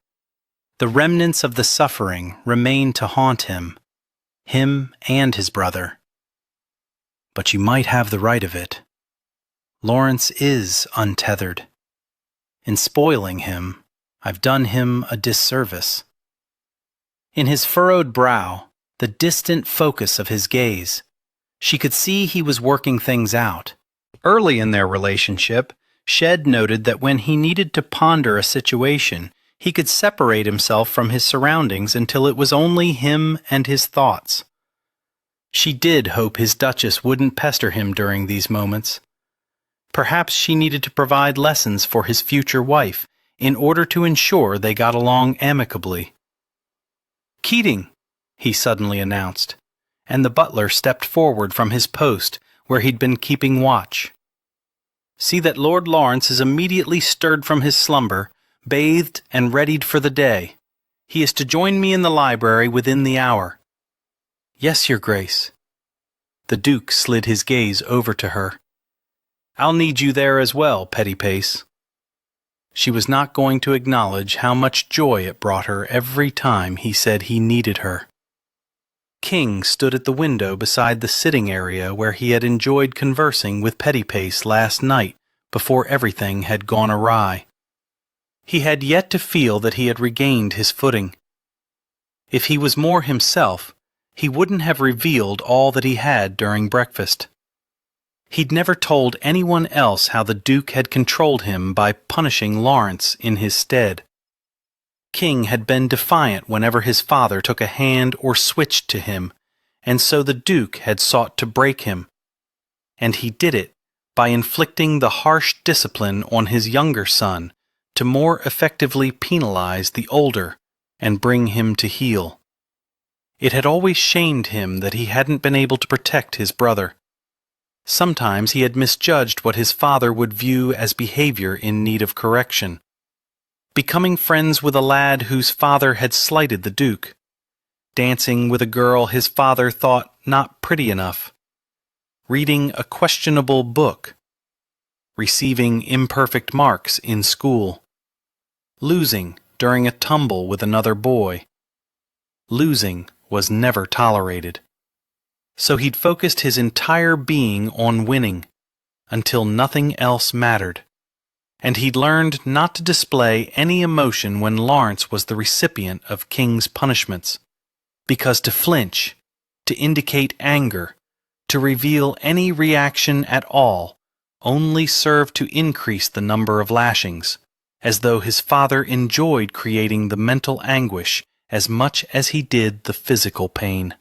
Speaker 2: The remnants of the suffering remained to haunt him and his brother. But you might have the right of it. Lawrence is untethered. In spoiling him, I've done him a disservice. In his furrowed brow, the distant focus of his gaze, she could see he was working things out. Early in their relationship, Shed noted that when he needed to ponder a situation, he could separate himself from his surroundings until it was only him and his thoughts. She did hope his Duchess wouldn't pester him during these moments. Perhaps she needed to provide lessons for his future wife in order to ensure they got along amicably. "Keating," he suddenly announced, and the butler stepped forward from his post where he'd been keeping watch. "See that Lord Lawrence is immediately stirred from his slumber, bathed and readied for the day. He is to join me in the library within the hour." "Yes, Your Grace." The Duke slid his gaze over to her. "I'll need you there as well, Pettipace." She was not going to acknowledge how much joy it brought her every time he said he needed her. King stood at the window beside the sitting area where he had enjoyed conversing with Pettipace last night before everything had gone awry. He had yet to feel that he had regained his footing. If he was more himself, he wouldn't have revealed all that he had during breakfast. He'd never told anyone else how the Duke had controlled him by punishing Lawrence in his stead. King had been defiant whenever his father took a hand or switched to him, and so the Duke had sought to break him. And he did it by inflicting the harsh discipline on his younger son to more effectively penalize the older and bring him to heel. It had always shamed him that he hadn't been able to protect his brother. Sometimes he had misjudged what his father would view as behavior in need of correction. Becoming friends with a lad whose father had slighted the Duke. Dancing with a girl his father thought not pretty enough. Reading a questionable book. Receiving imperfect marks in school. Losing during a tumble with another boy. Losing was never tolerated. So he'd focused his entire being on winning, until nothing else mattered. And he'd learned not to display any emotion when Lawrence was the recipient of King's punishments, because to flinch, to indicate anger, to reveal any reaction at all, only served to increase the number of lashings, as though his father enjoyed creating the mental anguish as much as he did the physical pain.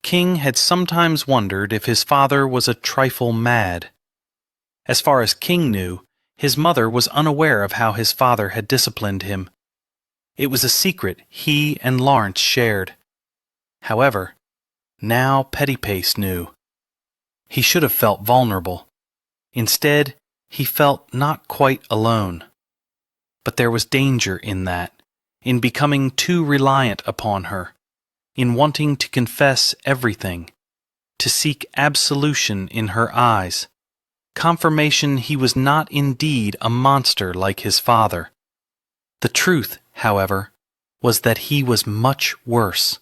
Speaker 2: King had sometimes wondered if his father was a trifle mad. As far as King knew, his mother was unaware of how his father had disciplined him. It was a secret he and Lawrence shared. However, now Pettypace knew. He should have felt vulnerable. Instead, he felt not quite alone. But there was danger in that, in becoming too reliant upon her, in wanting to confess everything, to seek absolution in her eyes, confirmation he was not indeed a monster like his father. The truth, however, was that he was much worse,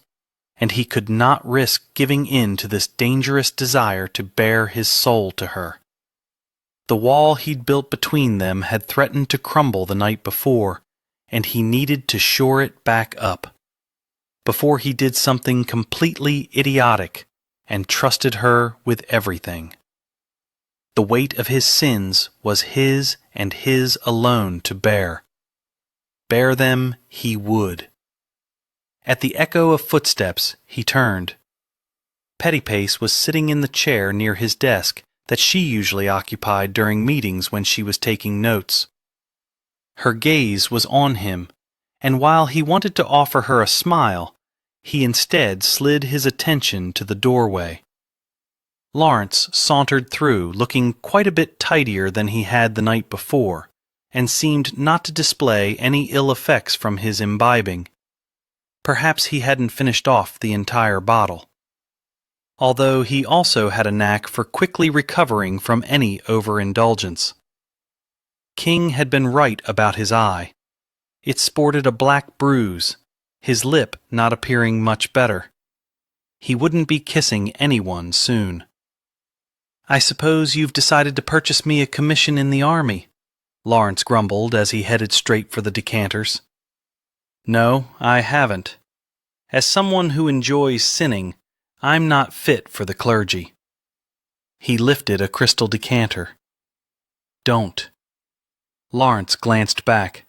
Speaker 2: and he could not risk giving in to this dangerous desire to bare his soul to her. The wall he'd built between them had threatened to crumble the night before, and he needed to shore it back up, before he did something completely idiotic and trusted her with everything. The weight of his sins was his and his alone to bear. Bear them he would. At the echo of footsteps, he turned. Pettypace was sitting in the chair near his desk that she usually occupied during meetings when she was taking notes. Her gaze was on him, and while he wanted to offer her a smile, he instead slid his attention to the doorway. Lawrence sauntered through, looking quite a bit tidier than he had the night before, and seemed not to display any ill effects from his imbibing. Perhaps he hadn't finished off the entire bottle. Although he also had a knack for quickly recovering from any overindulgence. King had been right about his eye. It sported a black bruise, his lip not appearing much better. He wouldn't be kissing anyone soon. "I suppose you've decided to purchase me a commission in the army," Lawrence grumbled as he headed straight for the decanters. "No, I haven't. As someone who enjoys sinning, I'm not fit for the clergy." He lifted a crystal decanter. "Don't." Lawrence glanced back.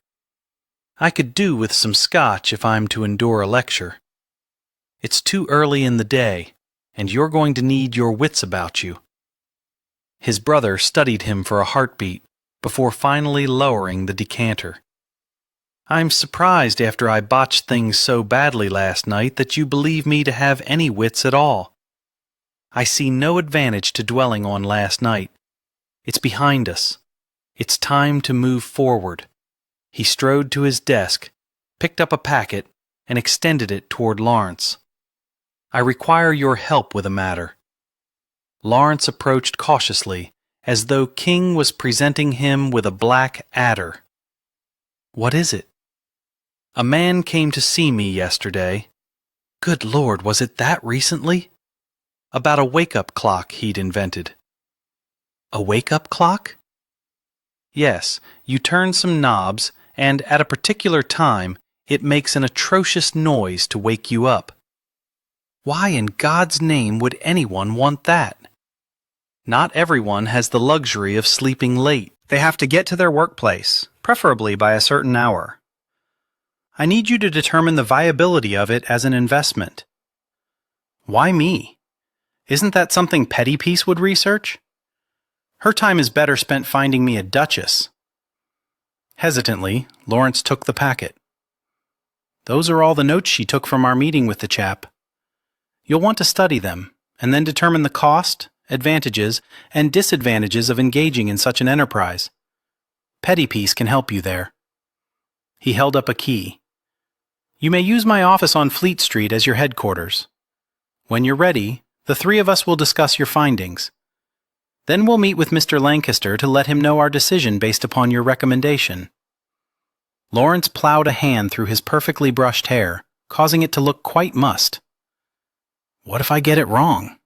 Speaker 2: "I could do with some scotch if I'm to endure a lecture. It's too early in the day, and you're going to need your wits about you." His brother studied him for a heartbeat before finally lowering the decanter. "I'm surprised after I botched things so badly last night that you believe me to have any wits at all. I see no advantage to dwelling on last night. It's behind us. It's time to move forward." He strode to his desk, picked up a packet, and extended it toward Lawrence. "I require your help with a matter." Lawrence approached cautiously, as though King was presenting him with a black adder. "What is it?" "A man came to see me yesterday." Good Lord, was it that recently? About a wake-up clock he'd invented. A wake-up clock? Yes, you turn some knobs, and at a particular time, it makes an atrocious noise to wake you up. Why in God's name would anyone want that? Not everyone has the luxury of sleeping late. They have to get to their workplace, preferably by a certain hour. I need you to determine the viability of it as an investment. Why me? Isn't that something Pettypiece would research? Her time is better spent finding me a duchess. Hesitantly, Lawrence took the packet. Those are all the notes she took from our meeting with the chap. You'll want to study them, and then determine the cost, advantages, and disadvantages of engaging in such an enterprise. Pettypiece can help you there. He held up a key. You may use my office on Fleet Street as your headquarters. When you're ready, the three of us will discuss your findings. Then we'll meet with Mr. Lancaster to let him know our decision based upon your recommendation. Lawrence plowed a hand through his perfectly brushed hair, causing it to look quite mussed. What if I get it wrong?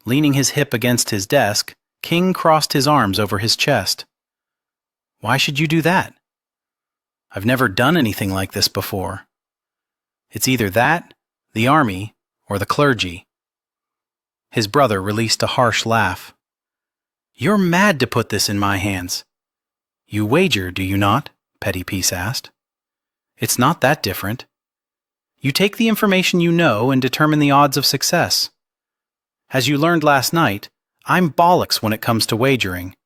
Speaker 2: Leaning his hip against his desk, King crossed his arms over his chest. Why should you do that? I've never done anything like this before. It's either that, the army, or the clergy. His brother released a harsh laugh. You're mad to put this in my hands. You wager, do you not? Pettypiece asked. It's not that different. You take the information you know and determine the odds of success. As you learned last night, I'm bollocks when it comes to wagering.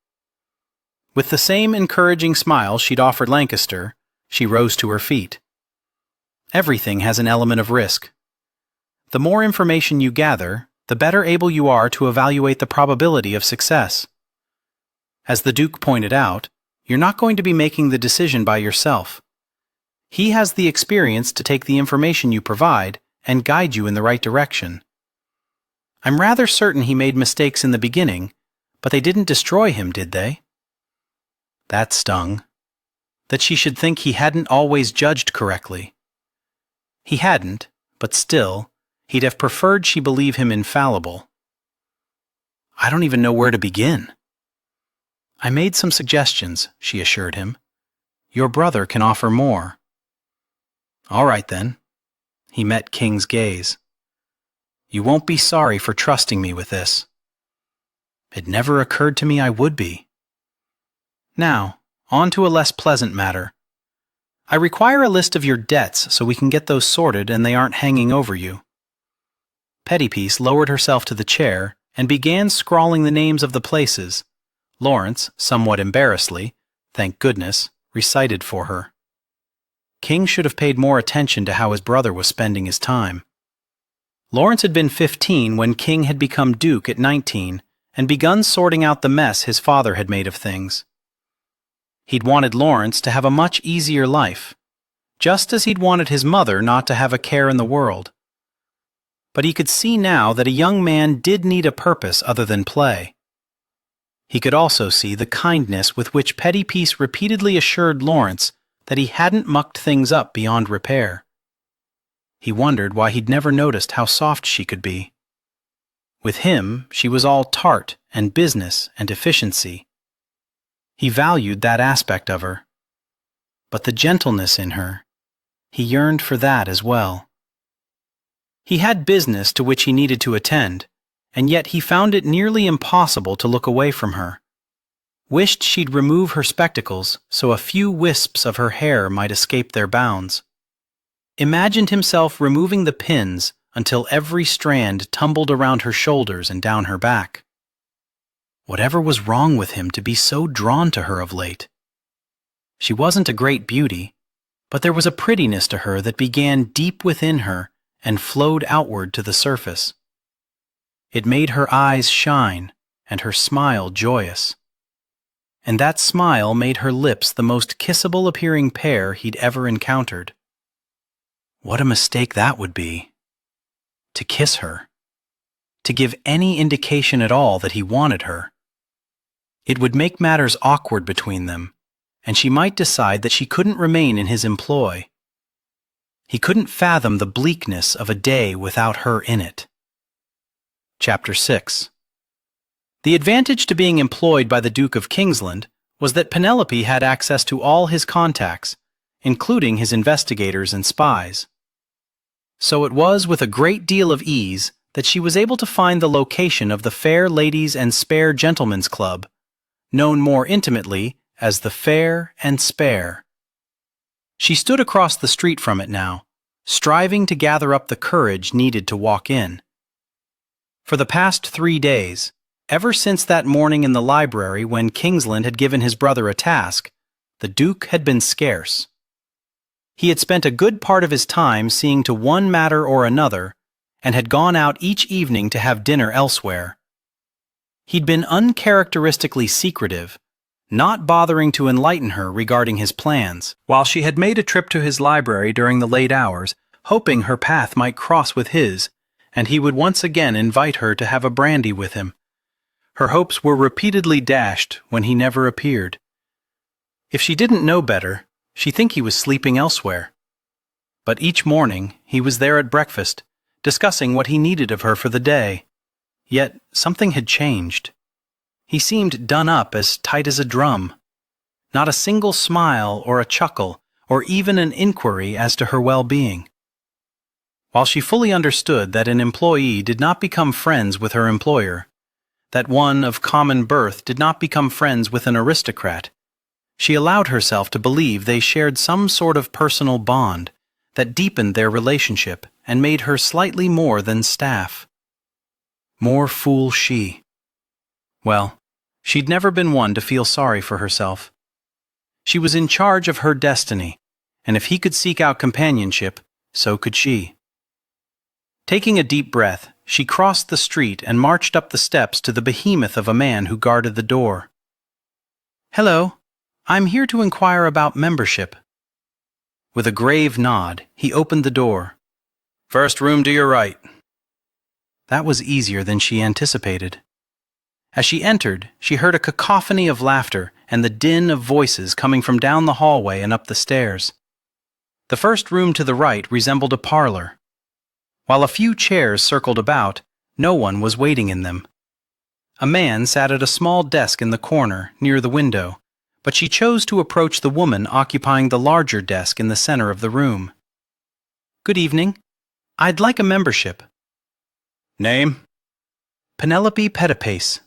Speaker 2: With the same encouraging smile she'd offered Lancaster, she rose to her feet. Everything has an element of risk. The more information you gather, the better able you are to evaluate the probability of success. As the Duke pointed out, you're not going to be making the decision by yourself. He has the experience to take the information you provide and guide you in the right direction. I'm rather certain he made mistakes in the beginning, but they didn't destroy him, did they? That stung. That she should think he hadn't always judged correctly. He hadn't, but still, he'd have preferred she believe him infallible. I don't even know where to begin. I made some suggestions, she assured him. Your brother can offer more. All right then. He met King's gaze. You won't be sorry for trusting me with this. It never occurred to me I would be. Now, on to a less pleasant matter. I require a list of your debts so we can get those sorted and they aren't hanging over you. Pettypiece lowered herself to the chair and began scrawling the names of the places. Lawrence, somewhat embarrassedly, thank goodness, recited for her. King should have paid more attention to how his brother was spending his time. Lawrence had been 15 when King had become Duke at 19 and begun sorting out the mess his father had made of things. He'd wanted Lawrence to have a much easier life, just as he'd wanted his mother not to have a care in the world. But he could see now that a young man did need a purpose other than play. He could also see the kindness with which Pettypiece repeatedly assured Lawrence that he hadn't mucked things up beyond repair. He wondered why he'd never noticed how soft she could be. With him, she was all tart and business and efficiency. He valued that aspect of her. But the gentleness in her, he yearned for that as well. He had business to which he needed to attend, and yet he found it nearly impossible to look away from her. Wished she'd remove her spectacles so a few wisps of her hair might escape their bounds. Imagined himself removing the pins until every strand tumbled around her shoulders and down her back. Whatever was wrong with him to be so drawn to her of late? She wasn't a great beauty, but there was a prettiness to her that began deep within her and flowed outward to the surface. It made her eyes shine and her smile joyous. And that smile made her lips the most kissable appearing pair he'd ever encountered. What a mistake that would be. To kiss her. To give any indication at all that he wanted her. It would make matters awkward between them, and she might decide that she couldn't remain in his employ. He couldn't fathom the bleakness of a day without her in it. Chapter 6. The advantage to being employed by the Duke of Kingsland was that Penelope had access to all his contacts, including his investigators and spies. So it was with a great deal of ease that she was able to find the location of the Fair Ladies and Spare Gentlemen's Club, known more intimately as the Fair and Spare. She stood across the street from it now, striving to gather up the courage needed to walk in. For the past 3 days, ever since that morning in the library when Kingsland had given his brother a task, the Duke had been scarce. He had spent a good part of his time seeing to one matter or another, and had gone out each evening to have dinner elsewhere. He'd been uncharacteristically secretive, not bothering to enlighten her regarding his plans, while she had made a trip to his library during the late hours, hoping her path might cross with his, and he would once again invite her to have a brandy with him. Her hopes were repeatedly dashed when he never appeared. If she didn't know better, she'd think he was sleeping elsewhere. But each morning he was there at breakfast, discussing what he needed of her for the day. Yet something had changed. He seemed done up as tight as a drum. Not a single smile or a chuckle or even an inquiry as to her well-being. While she fully understood that an employee did not become friends with her employer, that one of common birth did not become friends with an aristocrat, she allowed herself to believe they shared some sort of personal bond that deepened their relationship and made her slightly more than staff. More fool she. Well, she'd never been one to feel sorry for herself. She was in charge of her destiny, and if he could seek out companionship, so could she. Taking a deep breath, she crossed the street and marched up the steps to the behemoth of a man who guarded the door. "Hello, I'm here to inquire about membership." With a grave nod, he opened the door. "First room to your right." That was easier than she anticipated. As she entered, she heard a cacophony of laughter and the din of voices coming from down the hallway and up the stairs. The first room to the right resembled a parlor. While a few chairs circled about, no one was waiting in them. A man sat at a small desk in the corner, near the window, but she chose to approach the woman occupying the larger desk in the center of the room. "Good evening. I'd like a membership."
Speaker 1: "Name?"
Speaker 2: "Penelope Pettipace."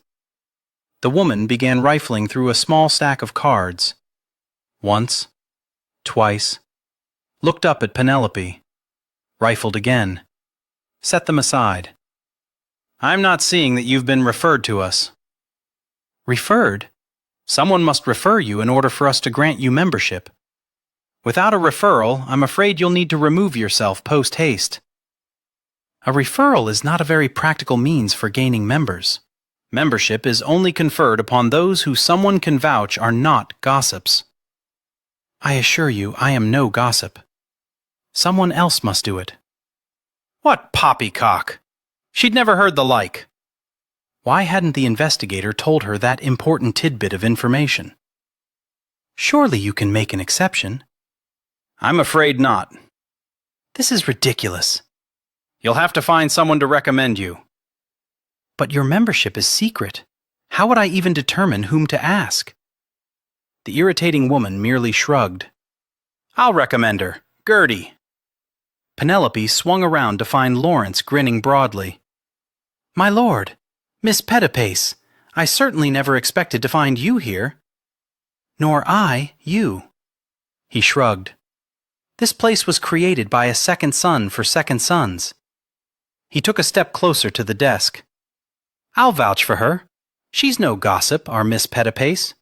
Speaker 2: The woman began rifling through a small stack of cards. Once, twice, looked up at Penelope, rifled again, set them aside. "I'm not seeing that you've been referred to us." "Referred? Someone must refer you in order for us to grant you membership. Without a referral, I'm afraid you'll need to remove yourself post-haste." "A referral is not a very practical means for gaining members. Membership is only conferred upon those who someone can vouch are not gossips." "I assure you I am no gossip. Someone else must do it."
Speaker 1: What poppycock! She'd never heard the like.
Speaker 2: Why hadn't the investigator told her that important tidbit of information? "Surely you can make an exception."
Speaker 1: "I'm afraid not."
Speaker 2: "This is ridiculous."
Speaker 1: "You'll have to find someone to recommend you."
Speaker 2: "But your membership is secret. How would I even determine whom to ask?" The irritating woman merely shrugged.
Speaker 1: "I'll recommend her. Gertie."
Speaker 2: Penelope swung around to find Lawrence grinning broadly. "My lord, Miss Pettipace, I certainly never expected to find you here." "Nor I, you." He shrugged. "This place was created by a second son for second sons." He took a step closer to the desk. "I'll vouch for her. She's no gossip, our Miss Pettipace."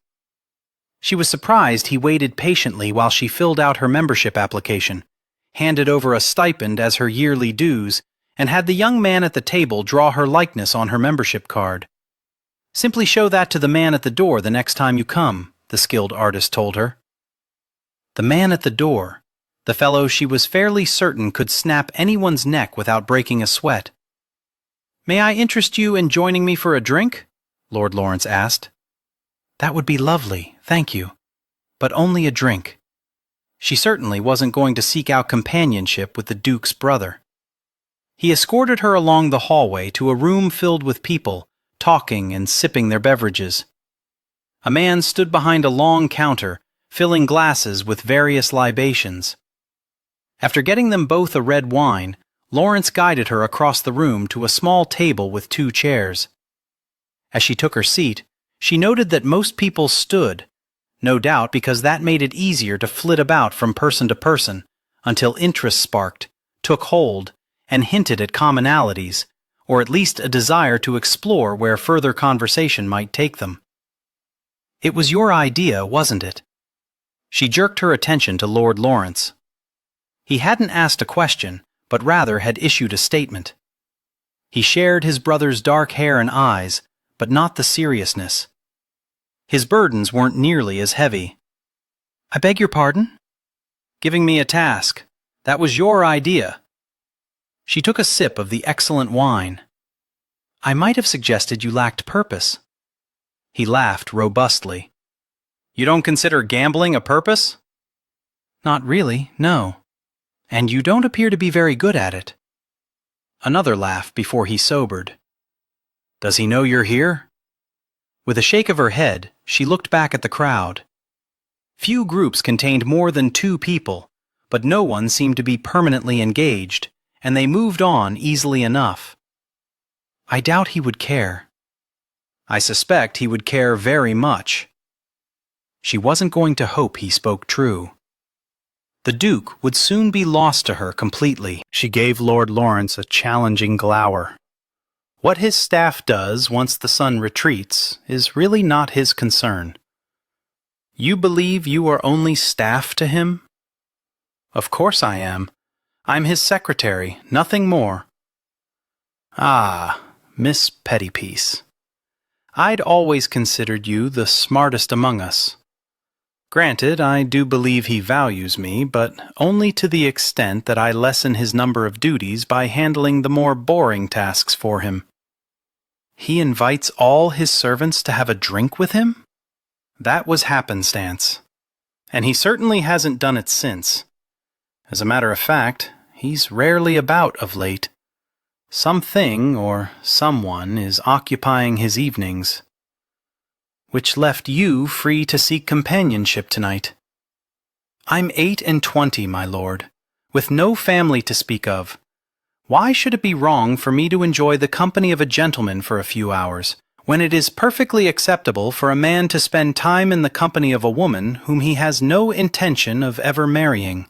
Speaker 2: She was surprised he waited patiently while she filled out her membership application, handed over a stipend as her yearly dues, and had the young man at the table draw her likeness on her membership card. "Simply show that to the man at the door the next time you come," the skilled artist told her. The man at the door, the fellow she was fairly certain could snap anyone's neck without breaking a sweat. "May I interest you in joining me for a drink?" Lord Lawrence asked. "That would be lovely, thank you. But only a drink." She certainly wasn't going to seek out companionship with the Duke's brother. He escorted her along the hallway to a room filled with people, talking and sipping their beverages. A man stood behind a long counter, filling glasses with various libations. After getting them both a red wine, Lawrence guided her across the room to a small table with 2 chairs. As she took her seat, she noted that most people stood, no doubt because that made it easier to flit about from person to person until interest sparked, took hold, and hinted at commonalities, or at least a desire to explore where further conversation might take them. "It was your idea, wasn't it?" She jerked her attention to Lord Lawrence. He hadn't asked a question, but rather had issued a statement. He shared his brother's dark hair and eyes, but not the seriousness. His burdens weren't nearly as heavy. "I beg your pardon?" "Giving me a task. That was your idea." She took a sip of the excellent wine. "I might have suggested you lacked purpose." He laughed robustly. "You don't consider gambling a purpose?" "Not really, no. And you don't appear to be very good at it." Another laugh before he sobered. "Does he know you're here?" With a shake of her head, she looked back at the crowd. Few groups contained more than 2 people, but no one seemed to be permanently engaged, and they moved on easily enough. "I doubt he would care." "I suspect he would care very much." She wasn't going to hope he spoke true. The Duke would soon be lost to her completely. She gave Lord Lawrence a challenging glower. What his staff does once the sun retreats is really not his concern. "You believe you are only staff to him?" "Of course I am. I'm his secretary, nothing more." "Ah, Miss Pettypiece. I'd always considered you the smartest among us. Granted, I do believe he values me, but only to the extent that I lessen his number of duties by handling the more boring tasks for him." "He invites all his servants to have a drink with him?" "That was happenstance. And he certainly hasn't done it since. As a matter of fact, he's rarely about of late. Something or someone is occupying his evenings." "Which left you free to seek companionship tonight." "I'm 28, my lord, with no family to speak of. Why should it be wrong for me to enjoy the company of a gentleman for a few hours, when it is perfectly acceptable for a man to spend time in the company of a woman whom he has no intention of ever marrying?"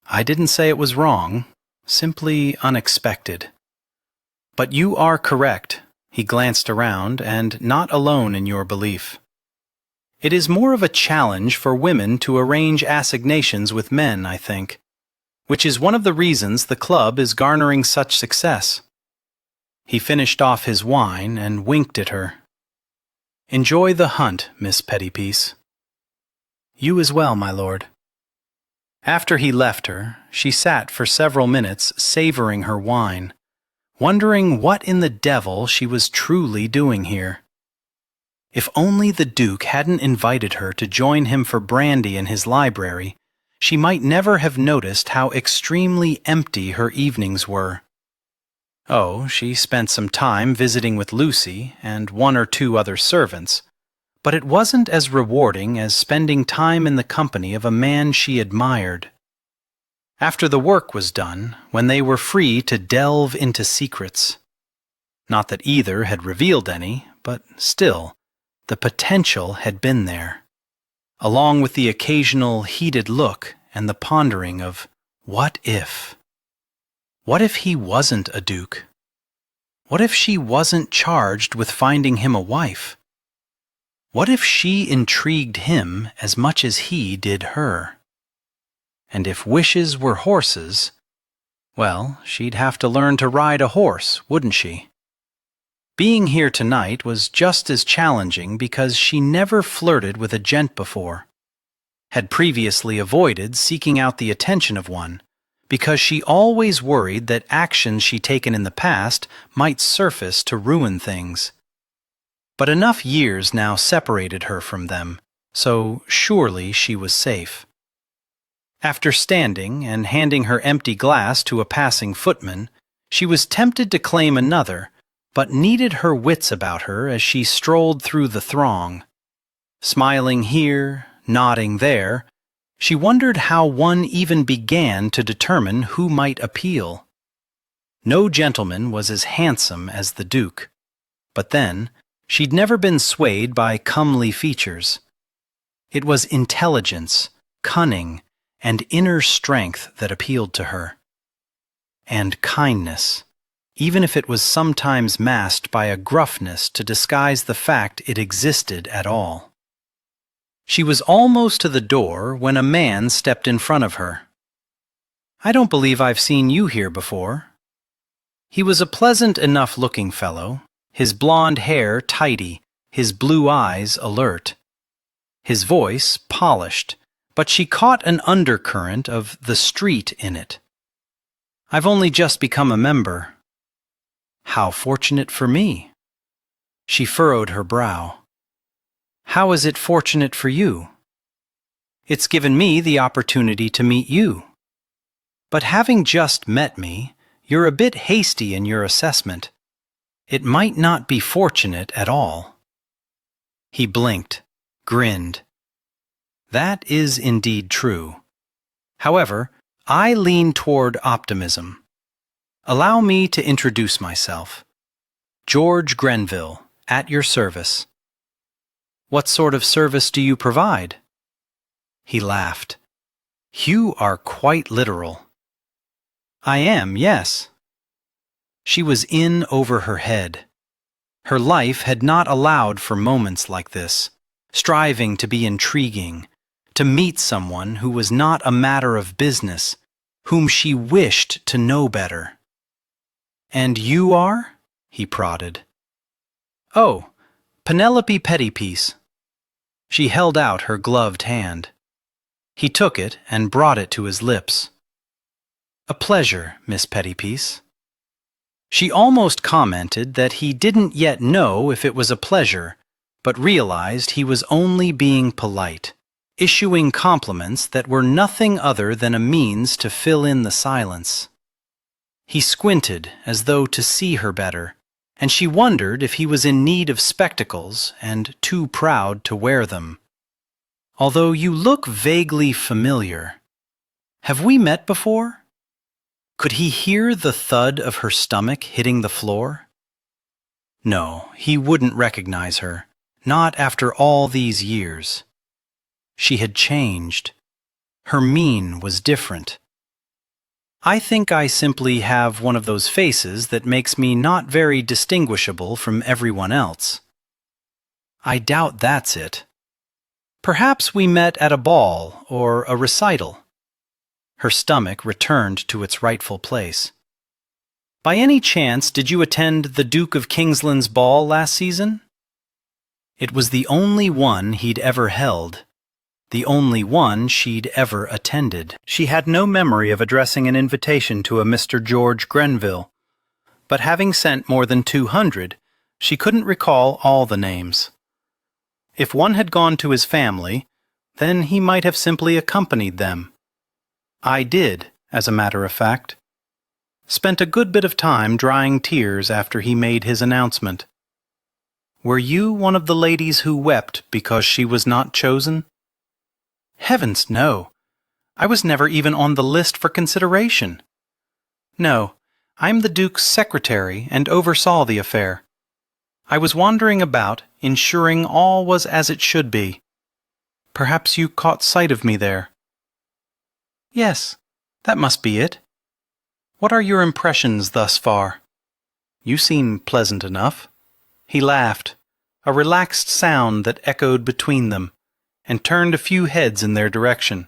Speaker 2: "I didn't say it was wrong, simply unexpected." "But you are correct." He glanced around, and not alone in your belief. "It is more of a challenge for women to arrange assignations with men, I think, which is one of the reasons the club is garnering such success." He finished off his wine and winked at her. "Enjoy the hunt, Miss Pettypiece." "You as well, my lord." After he left her, she sat for several minutes savoring her wine, wondering what in the devil she was truly doing here. If only the Duke hadn't invited her to join him for brandy in his library, she might never have noticed how extremely empty her evenings were. Oh, she spent some time visiting with Lucy and 1 or 2 other servants, but it wasn't as rewarding as spending time in the company of a man she admired. After the work was done, when they were free to delve into secrets. Not that either had revealed any, but still, the potential had been there, along with the occasional heated look and the pondering of, what if? What if he wasn't a duke? What if she wasn't charged with finding him a wife? What if she intrigued him as much as he did her? And if wishes were horses, well, she'd have to learn to ride a horse, wouldn't she? Being here tonight was just as challenging because she never flirted with a gent before, had previously avoided seeking out the attention of one, because she always worried that actions she'd taken in the past might surface to ruin things. But enough years now separated her from them, so surely she was safe. After standing and handing her empty glass to a passing footman, she was tempted to claim another, but needed her wits about her as she strolled through the throng. Smiling here, nodding there, she wondered how one even began to determine who might appeal. No gentleman was as handsome as the Duke. But then, she'd never been swayed by comely features. It was intelligence, cunning, and inner strength that appealed to her. And kindness, even if it was sometimes masked by a gruffness to disguise the fact it existed at all. She was almost to the door when a man stepped in front of her. "I don't believe I've seen you here before." He was a pleasant enough-looking fellow, his blonde hair tidy, his blue eyes alert. His voice polished, but she caught an undercurrent of the street in it. "I've only just become a member." "How fortunate for me." She furrowed her brow. "How is it fortunate for you?" "It's given me the opportunity to meet you." "But having just met me, you're a bit hasty in your assessment. It might not be fortunate at all." He blinked, grinned. "That is indeed true. However, I lean toward optimism. Allow me to introduce myself. George Grenville, at your service." "What sort of service do you provide?" He laughed. "You are quite literal." "I am, yes." She was in over her head. Her life had not allowed for moments like this, striving to be intriguing, to meet someone who was not a matter of business, whom she wished to know better. "And you are?" he prodded. "Oh, Penelope Pettypiece." She held out her gloved hand. He took it and brought it to his lips. "A pleasure, Miss Pettypiece." She almost commented that he didn't yet know if it was a pleasure, but realized he was only being polite, issuing compliments that were nothing other than a means to fill in the silence. He squinted as though to see her better, and she wondered if he was in need of spectacles and too proud to wear them. "Although you look vaguely familiar. Have we met before?" Could he hear the thud of her stomach hitting the floor? No, he wouldn't recognize her, not after all these years. She had changed. Her mien was different. "I think I simply have one of those faces that makes me not very distinguishable from everyone else." "I doubt that's it. Perhaps we met at a ball or a recital." Her stomach returned to its rightful place. "By any chance did you attend the Duke of Kingsland's ball last season?" It was the only one he'd ever held, the only one she'd ever attended. She had no memory of addressing an invitation to a Mr. George Grenville, but having sent more than 200, she couldn't recall all the names. If one had gone to his family, then he might have simply accompanied them. I did, as a matter of fact. Spent a good bit of time drying tears after he made his announcement. "Were you one of the ladies who wept because she was not chosen?" "Heavens, no. I was never even on the list for consideration." "No, I'm the Duke's secretary and oversaw the affair. I was wandering about, ensuring all was as it should be. Perhaps you caught sight of me there." "Yes, that must be it. What are your impressions thus far? You seem pleasant enough." He laughed, a relaxed sound that echoed between them, and turned a few heads in their direction.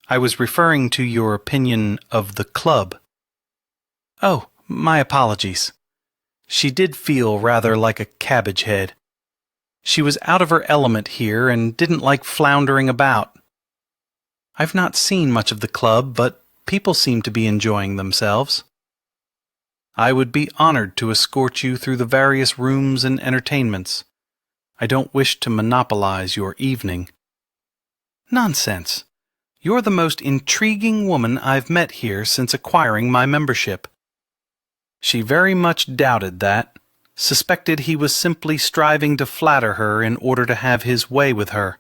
Speaker 2: "I was referring to your opinion of the club." "Oh, my apologies." She did feel rather like a cabbage head. She was out of her element here and didn't like floundering about. "I've not seen much of the club, but people seem to be enjoying themselves." "I would be honored to escort you through the various rooms and entertainments. I don't wish to monopolize your evening." "Nonsense. You're the most intriguing woman I've met here since acquiring my membership." She very much doubted that, suspected he was simply striving to flatter her in order to have his way with her.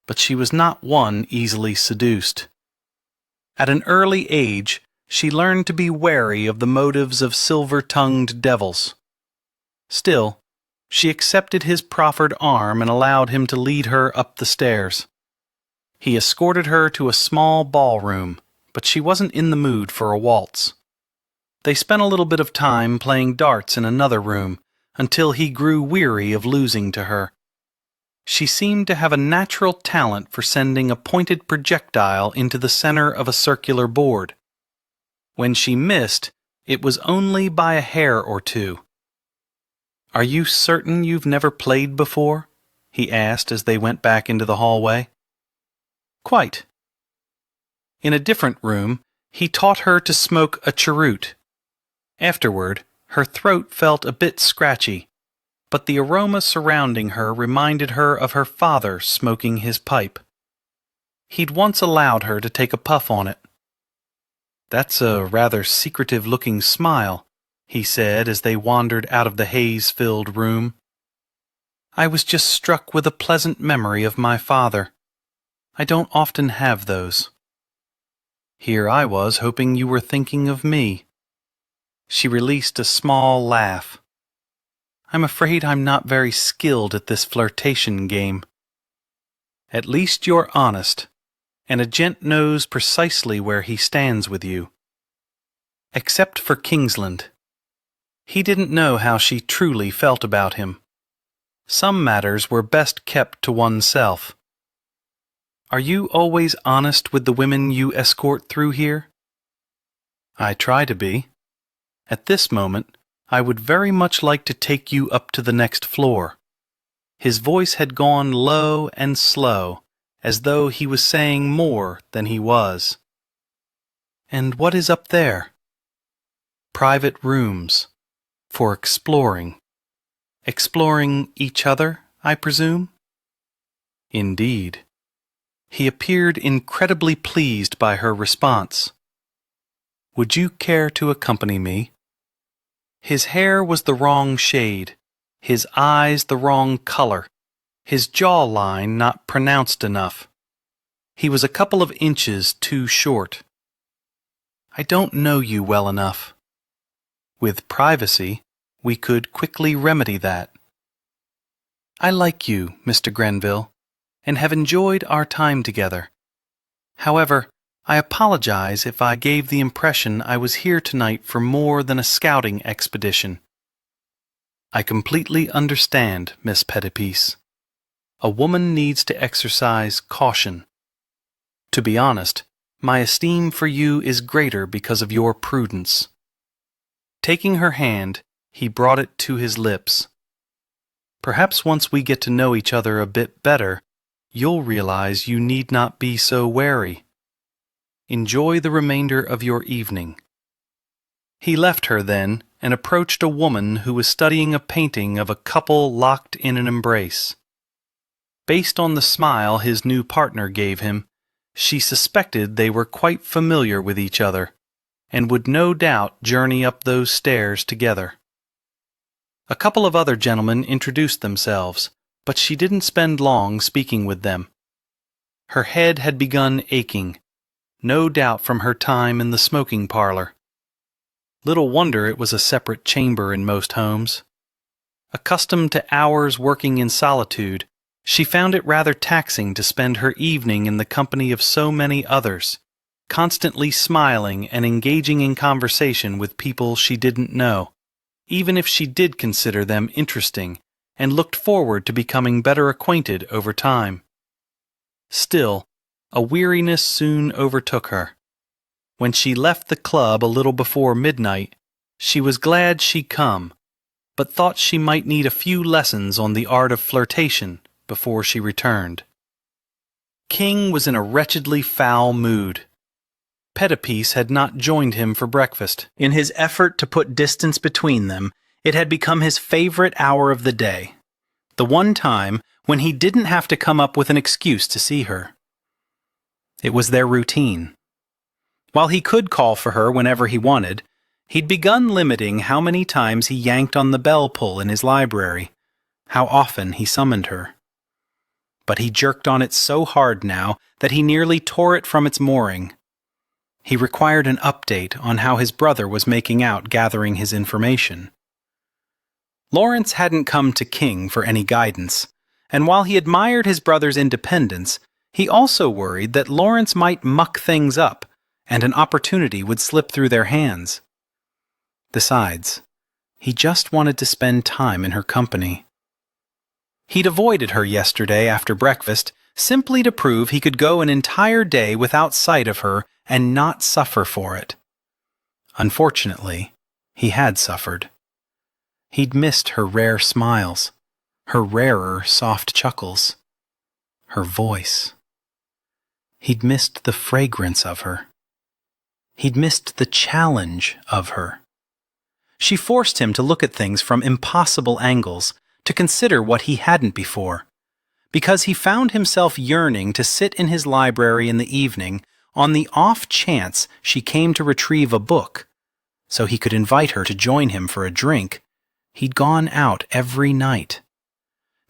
Speaker 2: But she was not one easily seduced. At an early age, she learned to be wary of the motives of silver-tongued devils. Still, she accepted his proffered arm and allowed him to lead her up the stairs. He escorted her to a small ballroom, but she wasn't in the mood for a waltz. They spent a little bit of time playing darts in another room, until he grew weary of losing to her. She seemed to have a natural talent for sending a pointed projectile into the center of a circular board. When she missed, it was only by a hair or two. "Are you certain you've never played before?" he asked as they went back into the hallway. "Quite." In a different room, he taught her to smoke a cheroot. Afterward, her throat felt a bit scratchy, but the aroma surrounding her reminded her of her father smoking his pipe. He'd once allowed her to take a puff on it. "That's a rather secretive-looking smile," he said as they wandered out of the haze-filled room. "I was just struck with a pleasant memory of my father. I don't often have those." "Here I was hoping you were thinking of me." She released a small laugh. "I'm afraid I'm not very skilled at this flirtation game." "At least you're honest, and a gent knows precisely where he stands with you." Except for Kingsland. He didn't know how she truly felt about him. Some matters were best kept to oneself. "Are you always honest with the women you escort through here?" "I try to be. At this moment, I would very much like to take you up to the next floor." His voice had gone low and slow, as though he was saying more than he was. "And what is up there?" "Private rooms. For exploring." "Exploring each other, I presume?" "Indeed." He appeared incredibly pleased by her response. "Would you care to accompany me?" His hair was the wrong shade, his eyes the wrong color, his jawline not pronounced enough. He was a couple of inches too short. "I don't know you well enough." "With privacy, we could quickly remedy that." "I like you, Mr. Grenville, and have enjoyed our time together. However, I apologize if I gave the impression I was here tonight for more than a scouting expedition." "I completely understand, Miss Pettipiece. A woman needs to exercise caution. To be honest, my esteem for you is greater because of your prudence." Taking her hand, he brought it to his lips. "Perhaps once we get to know each other a bit better, you'll realize you need not be so wary. Enjoy the remainder of your evening." He left her then and approached a woman who was studying a painting of a couple locked in an embrace. Based on the smile his new partner gave him, she suspected they were quite familiar with each other, and would no doubt journey up those stairs together. A couple of other gentlemen introduced themselves, but she didn't spend long speaking with them. Her head had begun aching, no doubt from her time in the smoking parlor. Little wonder it was a separate chamber in most homes. Accustomed to hours working in solitude, she found it rather taxing to spend her evening in the company of so many others, constantly smiling and engaging in conversation with people she didn't know, even if she did consider them interesting and looked forward to becoming better acquainted over time. Still, a weariness soon overtook her. When she left the club a little before midnight, she was glad she'd come, but thought she might need a few lessons on the art of flirtation before she returned. King was in a wretchedly foul mood. Pettipiece had not joined him for breakfast. In his effort to put distance between them, it had become his favorite hour of the day, the one time when he didn't have to come up with an excuse to see her. It was their routine. While he could call for her whenever he wanted, he'd begun limiting how many times he yanked on the bell pull in his library, how often he summoned her. But he jerked on it so hard now that he nearly tore it from its mooring. He required an update on how his brother was making out gathering his information. Lawrence hadn't come to King for any guidance, and while he admired his brother's independence, he also worried that Lawrence might muck things up and an opportunity would slip through their hands. Besides, he just wanted to spend time in her company. He'd avoided her yesterday after breakfast simply to prove he could go an entire day without sight of her and not suffer for it. Unfortunately, he had suffered. He'd missed her rare smiles, her rarer soft chuckles, her voice. He'd missed the fragrance of her. He'd missed the challenge of her. She forced him to look at things from impossible angles, to consider what he hadn't before, because he found himself yearning to sit in his library in the evening on the off chance she came to retrieve a book, so he could invite her to join him for a drink. He'd gone out every night.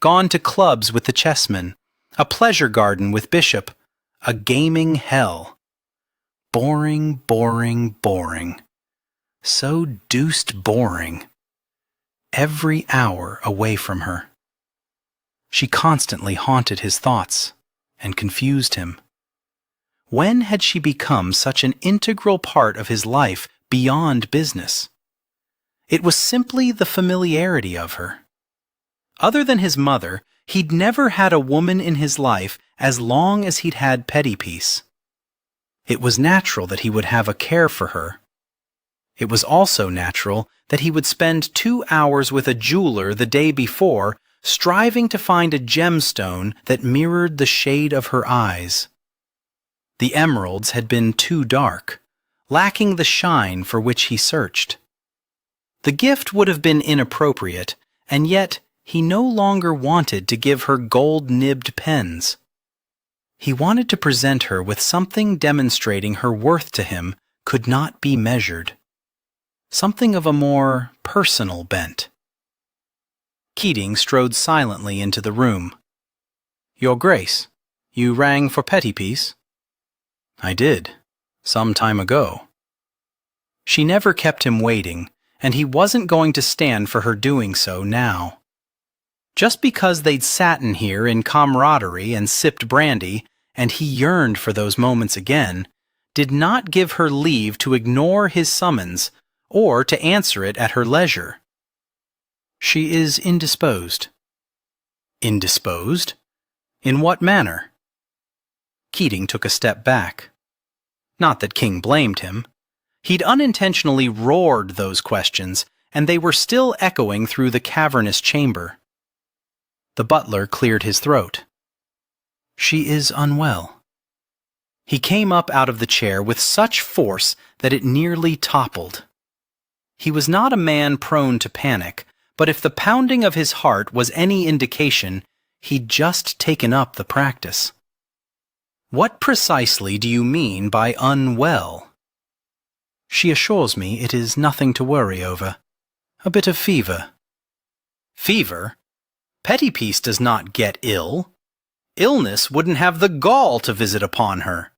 Speaker 2: Gone to clubs with the chessmen, a pleasure garden with Bishop, a gaming hell. Boring, boring, boring. So deuced boring. Every hour away from her. She constantly haunted his thoughts and confused him. When had she become such an integral part of his life beyond business? It was simply the familiarity of her. Other than his mother, he'd never had a woman in his life as long as he'd had Petty Peace. It was natural that he would have a care for her. It was also natural that he would spend 2 hours with a jeweler the day before, striving to find a gemstone that mirrored the shade of her eyes. The emeralds had been too dark, lacking the shine for which he searched. The gift would have been inappropriate, and yet he no longer wanted to give her gold-nibbed pens. He wanted to present her with something demonstrating her worth to him could not be measured. Something of a more personal bent. Keating strode silently into the room. "Your Grace, you rang for Petty Peace?" "I did, some time ago." She never kept him waiting, and he wasn't going to stand for her doing so now. Just because they'd sat in here in camaraderie and sipped brandy, and he yearned for those moments again, did not give her leave to ignore his summons, or to answer it at her leisure. "She is indisposed." "Indisposed? In what manner?" Keating took a step back. Not that King blamed him. He'd unintentionally roared those questions, and they were still echoing through the cavernous chamber. The butler cleared his throat. "She is unwell." He came up out of the chair with such force that it nearly toppled. He was not a man prone to panic, but if the pounding of his heart was any indication, he'd just taken up the practice. "What precisely do you mean by unwell?" "She assures me it is nothing to worry over. A bit of fever." "Fever? Petty Peace does not get ill. Illness wouldn't have the gall to visit upon her."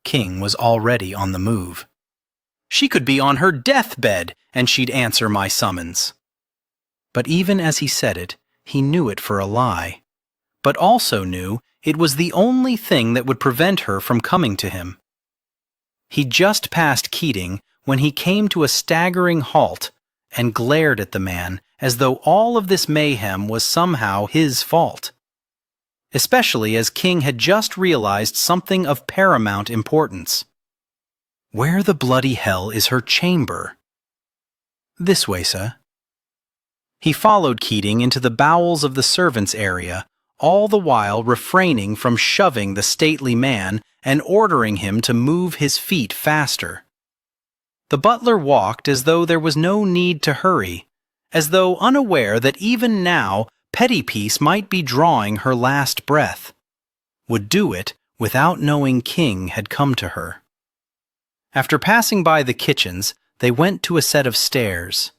Speaker 2: King was already on the move. "She could be on her deathbed, and she'd answer my summons." But even as he said it, he knew it for a lie, but also knew it was the only thing that would prevent her from coming to him. He'd just passed Keating when he came to a staggering halt and glared at the man as though all of this mayhem was somehow his fault. Especially as King had just realized something of paramount importance. "Where the bloody hell is her chamber?" "This way, sir." He followed Keating into the bowels of the servants' area, all the while refraining from shoving the stately man and ordering him to move his feet faster. The butler walked as though there was no need to hurry, as though unaware that even now Petty Peace might be drawing her last breath, would do it without knowing King had come to her. After passing by the kitchens, they went to a set of stairs.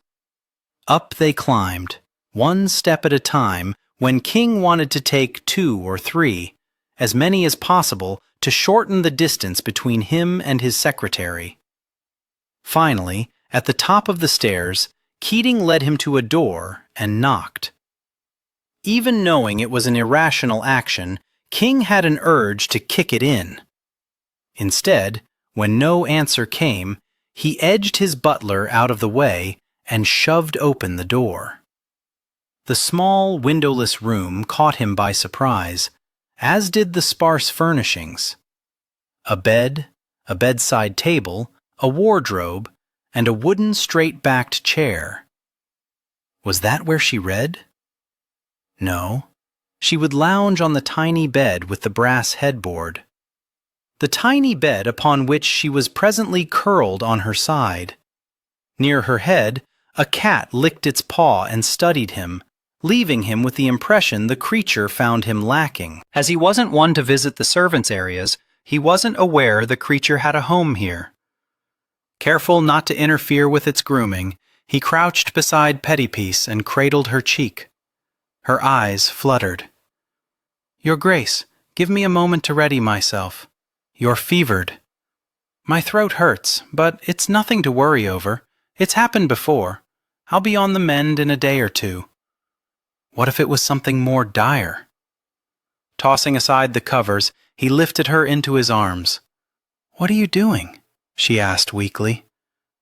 Speaker 2: Up they climbed, one step at a time, when King wanted to take 2 or 3, as many as possible, to shorten the distance between him and his secretary. Finally, at the top of the stairs, Keating led him to a door and knocked. Even knowing it was an irrational action, King had an urge to kick it in. Instead, when no answer came, he edged his butler out of the way and shoved open the door. The small, windowless room caught him by surprise, as did the sparse furnishings. A bed, a bedside table, a wardrobe, and a wooden straight-backed chair. Was that where she read? No. She would lounge on the tiny bed with the brass headboard. The tiny bed upon which she was presently curled on her side. Near her head, a cat licked its paw and studied him, leaving him with the impression the creature found him lacking. As he wasn't one to visit the servants' areas, he wasn't aware the creature had a home here. Careful not to interfere with its grooming, he crouched beside Pettypiece and cradled her cheek. Her eyes fluttered. "Your Grace, give me a moment to ready myself. You're fevered." "My throat hurts, but it's nothing to worry over. It's happened before. I'll be on the mend in a day or two." What if it was something more dire? Tossing aside the covers, he lifted her into his arms. "What are you doing?" she asked weakly,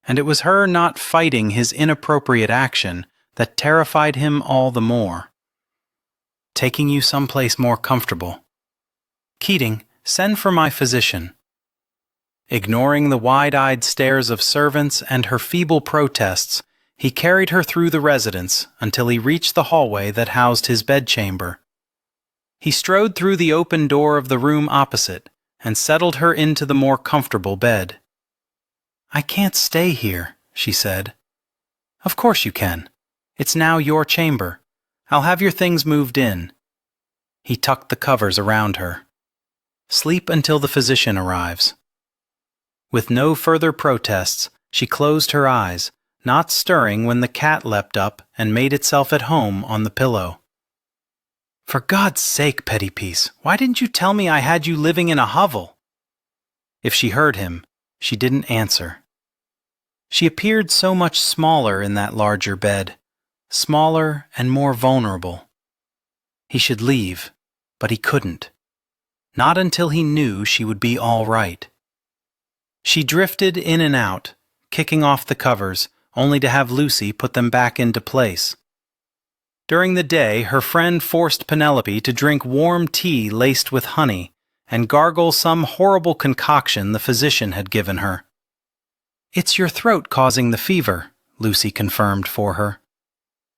Speaker 2: and it was her not fighting his inappropriate action that terrified him all the more. "Taking you someplace more comfortable. Keating, send for my physician." Ignoring the wide-eyed stares of servants and her feeble protests, he carried her through the residence until he reached the hallway that housed his bedchamber. He strode through the open door of the room opposite and settled her into the more comfortable bed. "I can't stay here," she said. "Of course you can. It's now your chamber. I'll have your things moved in." He tucked the covers around her. "Sleep until the physician arrives." With no further protests, she closed her eyes, not stirring when the cat leapt up and made itself at home on the pillow. "For God's sake, Pettypiece, why didn't you tell me I had you living in a hovel?" If she heard him, she didn't answer. She appeared so much smaller in that larger bed, smaller and more vulnerable. He should leave, but he couldn't. Not until he knew she would be all right. She drifted in and out, kicking off the covers, only to have Lucy put them back into place. During the day, her friend forced Penelope to drink warm tea laced with honey and gargle some horrible concoction the physician had given her. "It's your throat causing the fever," Lucy confirmed for her.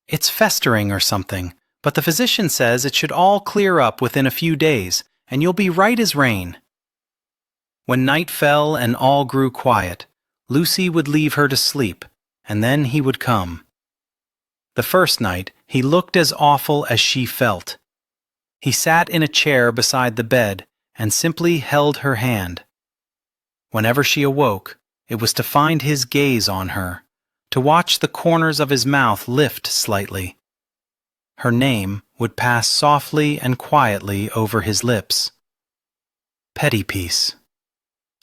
Speaker 2: "It's festering or something, but the physician says it should all clear up within a few days, and you'll be right as rain." When night fell and all grew quiet, Lucy would leave her to sleep, and then he would come. The first night, he looked as awful as she felt. He sat in a chair beside the bed and simply held her hand. Whenever she awoke, it was to find his gaze on her, to watch the corners of his mouth lift slightly. Her name would pass softly and quietly over his lips. Pettypiece.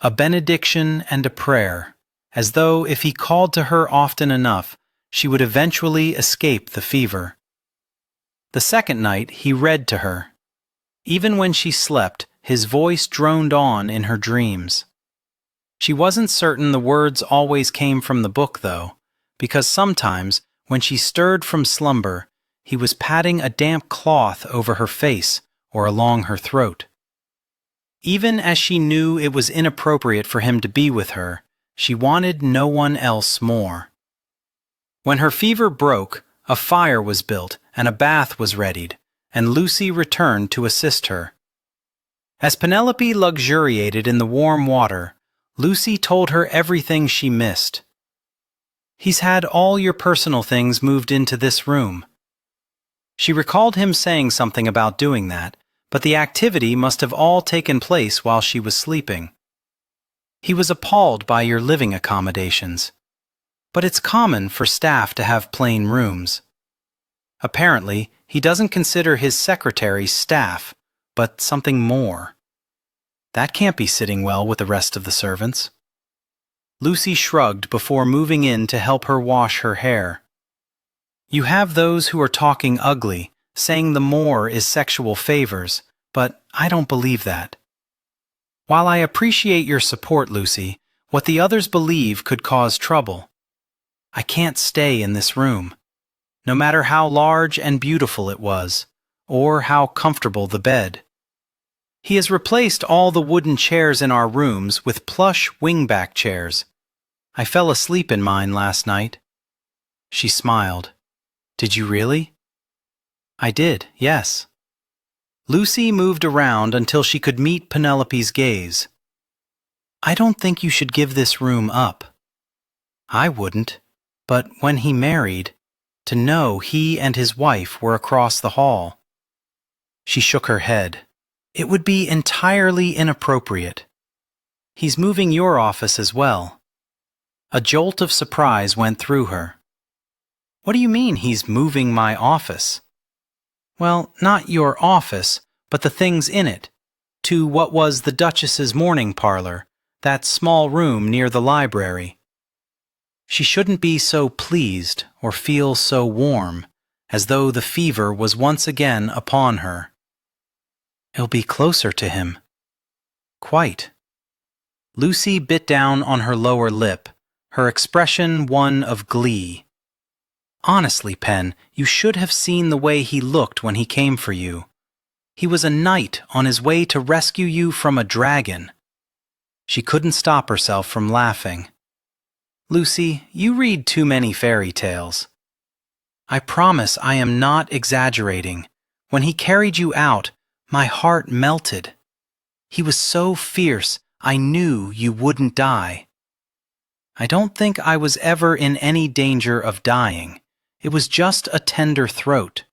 Speaker 2: A benediction and a prayer, as though if he called to her often enough, she would eventually escape the fever. The second night he read to her. Even when she slept, his voice droned on in her dreams. She wasn't certain the words always came from the book, though, because sometimes, when she stirred from slumber, he was patting a damp cloth over her face or along her throat. Even as she knew it was inappropriate for him to be with her, she wanted no one else more. When her fever broke, a fire was built and a bath was readied, and Lucy returned to assist her. As Penelope luxuriated in the warm water, Lucy told her everything she missed. "He's had all your personal things moved into this room." She recalled him saying something about doing that, but the activity must have all taken place while she was sleeping. "He was appalled by your living accommodations. But it's common for staff to have plain rooms. Apparently, he doesn't consider his secretary staff, but something more." That can't be sitting well with the rest of the servants. Lucy shrugged before moving in to help her wash her hair. You have those who are talking ugly, saying the more is sexual favors, but I don't believe that. While I appreciate your support, Lucy, what the others believe could cause trouble. I can't stay in this room, no matter how large and beautiful it was, or how comfortable the bed. He has replaced all the wooden chairs in our rooms with plush wingback chairs. I fell asleep in mine last night. She smiled. Did you really? I did, yes. Lucy moved around until she could meet Penelope's gaze. I don't think you should give this room up. I wouldn't, but when he married, to know he and his wife were across the hall. She shook her head. It would be entirely inappropriate. He's moving your office as well. A jolt of surprise went through her. What do you mean he's moving my office? Well, not your office, but the things in it, to what was the Duchess's morning parlor, that small room near the library. She shouldn't be so pleased or feel so warm, as though the fever was once again upon her. It'll be closer to him. Quite. Lucy bit down on her lower lip, her expression one of glee. Honestly, Pen, you should have seen the way he looked when he came for you. He was a knight on his way to rescue you from a dragon. She couldn't stop herself from laughing. Lucy, you read too many fairy tales. I promise I am not exaggerating. When he carried you out, my heart melted. He was so fierce, I knew you wouldn't die. I don't think I was ever in any danger of dying. It was just a tender throat.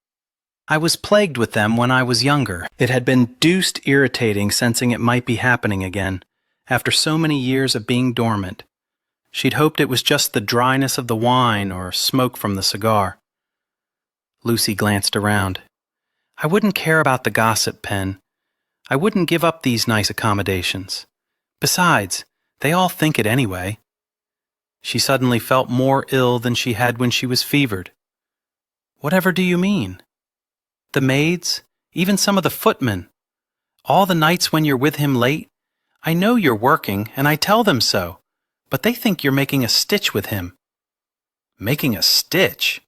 Speaker 2: I was plagued with them when I was younger. It had been deuced irritating sensing it might be happening again, after so many years of being dormant. She'd hoped it was just the dryness of the wine or smoke from the cigar. Lucy glanced around. I wouldn't care about the gossip, Pen. I wouldn't give up these nice accommodations. Besides, they all think it anyway. She suddenly felt more ill than she had when she was fevered. Whatever do you mean? The maids, even some of the footmen. All the nights when you're with him late, I know you're working and I tell them so, but they think you're making a stitch with him. Making a stitch?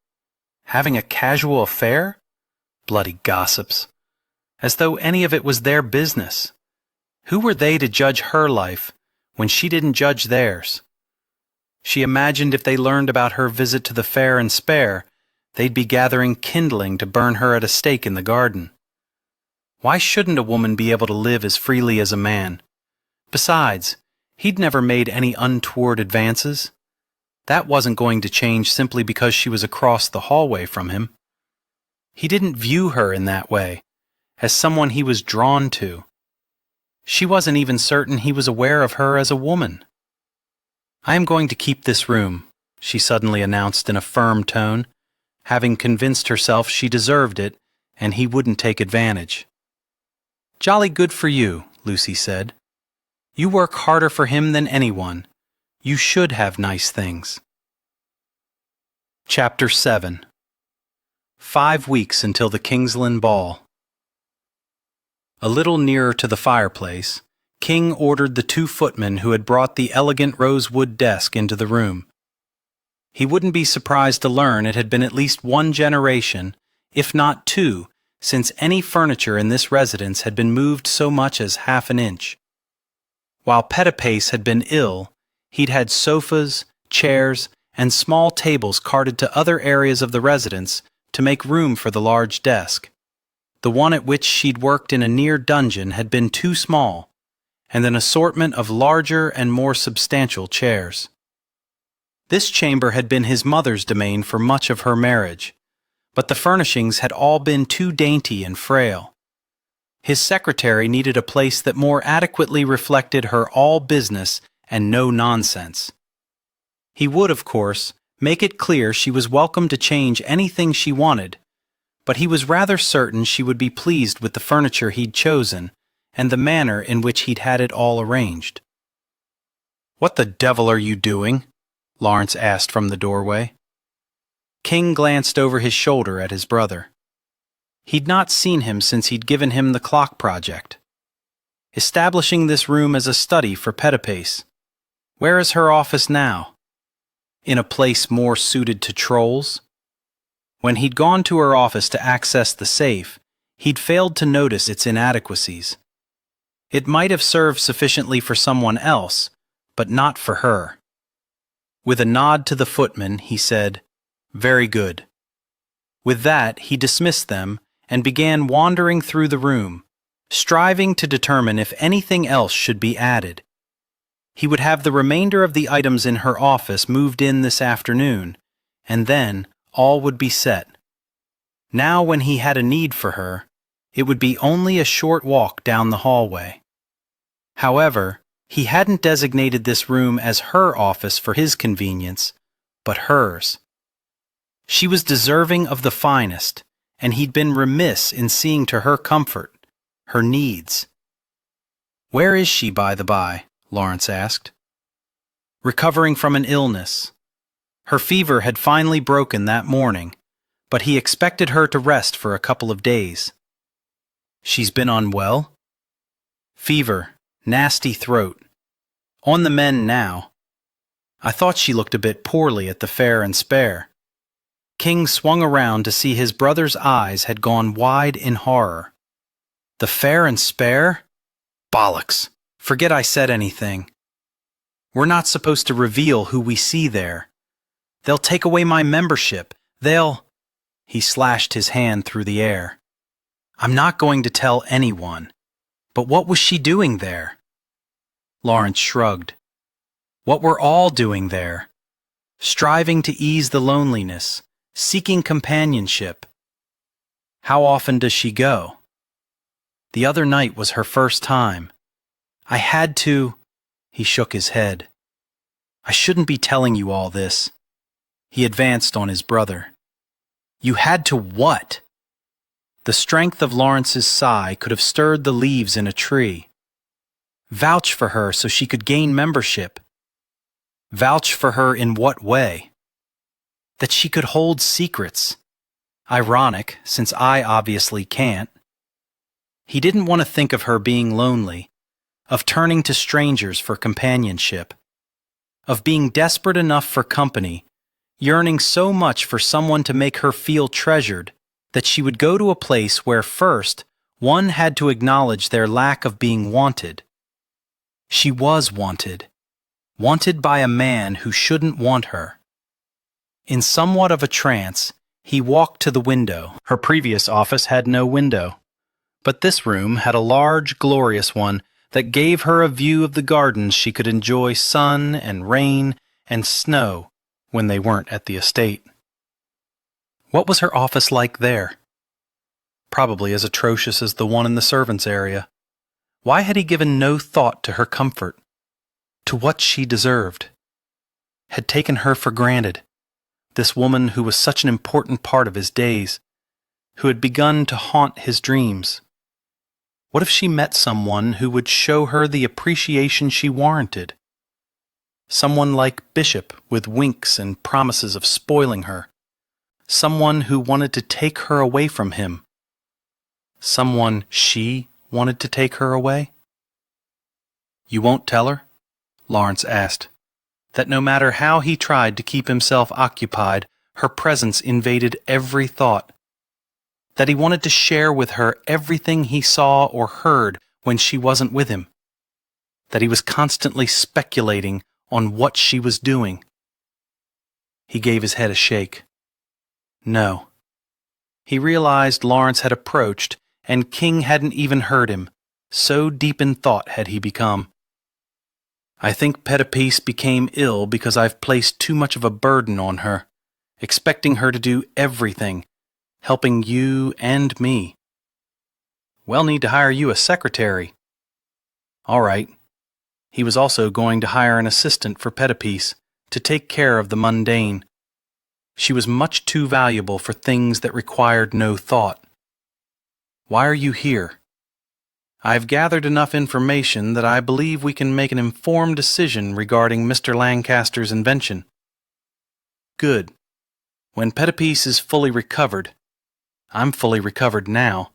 Speaker 2: Having a casual affair? Bloody gossips. As though any of it was their business. Who were they to judge her life when she didn't judge theirs? She imagined if they learned about her visit to the fair and spare, they'd be gathering kindling to burn her at a stake in the garden. Why shouldn't a woman be able to live as freely as a man? Besides, he'd never made any untoward advances. That wasn't going to change simply because she was across the hallway from him. He didn't view her in that way, as someone he was drawn to. She wasn't even certain he was aware of her as a woman. I am going to keep this room, she suddenly announced in a firm tone, having convinced herself she deserved it and he wouldn't take advantage. Jolly good for you, Lucy said. You work harder for him than anyone. You should have nice things. Chapter 7. 5 weeks until the Kingsland Ball. A little nearer to the fireplace, King ordered the 2 footmen who had brought the elegant rosewood desk into the room. He wouldn't be surprised to learn it had been at least 1 generation, if not 2, since any furniture in this residence had been moved so much as half an inch. While Petipace had been ill, he'd had sofas, chairs, and small tables carted to other areas of the residence to make room for the large desk. The one at which she'd worked in a near dungeon had been too small, and an assortment of larger and more substantial chairs. This chamber had been his mother's domain for much of her marriage, but the furnishings had all been too dainty and frail. His secretary needed a place that more adequately reflected her all-business and no-nonsense. He would, of course, make it clear she was welcome to change anything she wanted, but he was rather certain she would be pleased with the furniture he'd chosen, and the manner in which he'd had it all arranged. "What the devil are you doing?" Lawrence asked from the doorway. King glanced over his shoulder at his brother. He'd not seen him since he'd given him the clock project. Establishing this room as a study for Petipace. Where is her office now? In a place more suited to trolls? When he'd gone to her office to access the safe, he'd failed to notice its inadequacies. It might have served sufficiently for someone else, but not for her. With a nod to the footman, he said, "Very good." With that, he dismissed them and began wandering through the room, striving to determine if anything else should be added. He would have the remainder of the items in her office moved in this afternoon, and then all would be set. Now when he had a need for her, it would be only a short walk down the hallway. However, he hadn't designated this room as her office for his convenience, but hers. She was deserving of the finest, and he'd been remiss in seeing to her comfort, her needs. "Where is she, by the by?" Lawrence asked. "Recovering from an illness. Her fever had finally broken that morning, but he expected her to rest for a couple of days." "She's been unwell?" "Fever, nasty throat. On the mend now. I thought she looked a bit poorly at the Fair and Spare." King swung around to see his brother's eyes had gone wide in horror. "The Fair and Spare? Bollocks! Forget I said anything. We're not supposed to reveal who we see there. They'll take away my membership. They'll—" He slashed his hand through the air. "I'm not going to tell anyone. But what was she doing there?" Lawrence shrugged. "What we're all doing there. Striving to ease the loneliness, seeking companionship. How often does she go?" "The other night was her first time. I had to—" He shook his head. "I shouldn't be telling you all this." He advanced on his brother. "You had to what?" The strength of Lawrence's sigh could have stirred the leaves in a tree. "Vouch for her so she could gain membership." "Vouch for her in what way?" "That she could hold secrets. Ironic, since I obviously can't." He didn't want to think of her being lonely, of turning to strangers for companionship, of being desperate enough for company, yearning so much for someone to make her feel treasured that she would go to a place where first one had to acknowledge their lack of being wanted. She was wanted by a man who shouldn't want her. In somewhat of a trance, he walked to the window. Her previous office had no window, but this room had a large, glorious one that gave her a view of the gardens. She could enjoy sun and rain and snow when they weren't at the estate. What was her office like there? Probably as atrocious as the one in the servants' area. Why had he given no thought to her comfort, to what she deserved? Had taken her for granted, this woman who was such an important part of his days, who had begun to haunt his dreams. What if she met someone who would show her the appreciation she warranted? Someone like Bishop with winks and promises of spoiling her. Someone who wanted to take her away from him. Someone she wanted to take her away? "You won't tell her?" Lawrence asked. That no matter how he tried to keep himself occupied, her presence invaded every thought. That he wanted to share with her everything he saw or heard when she wasn't with him. That he was constantly speculating on what she was doing. He gave his head a shake. No. He realized Lawrence had approached, and King hadn't even heard him. So deep in thought had he become. "I think Petipace became ill because I've placed too much of a burden on her, expecting her to do everything, helping you and me. We'll need to hire you a secretary." All right. He was also going to hire an assistant for Petipace to take care of the mundane. She was much too valuable for things that required no thought. "Why are you here?" I've gathered enough information that I believe we can make an informed decision regarding Mr. Lancaster's invention. Good. When Pettipies is fully recovered, I'm fully recovered now.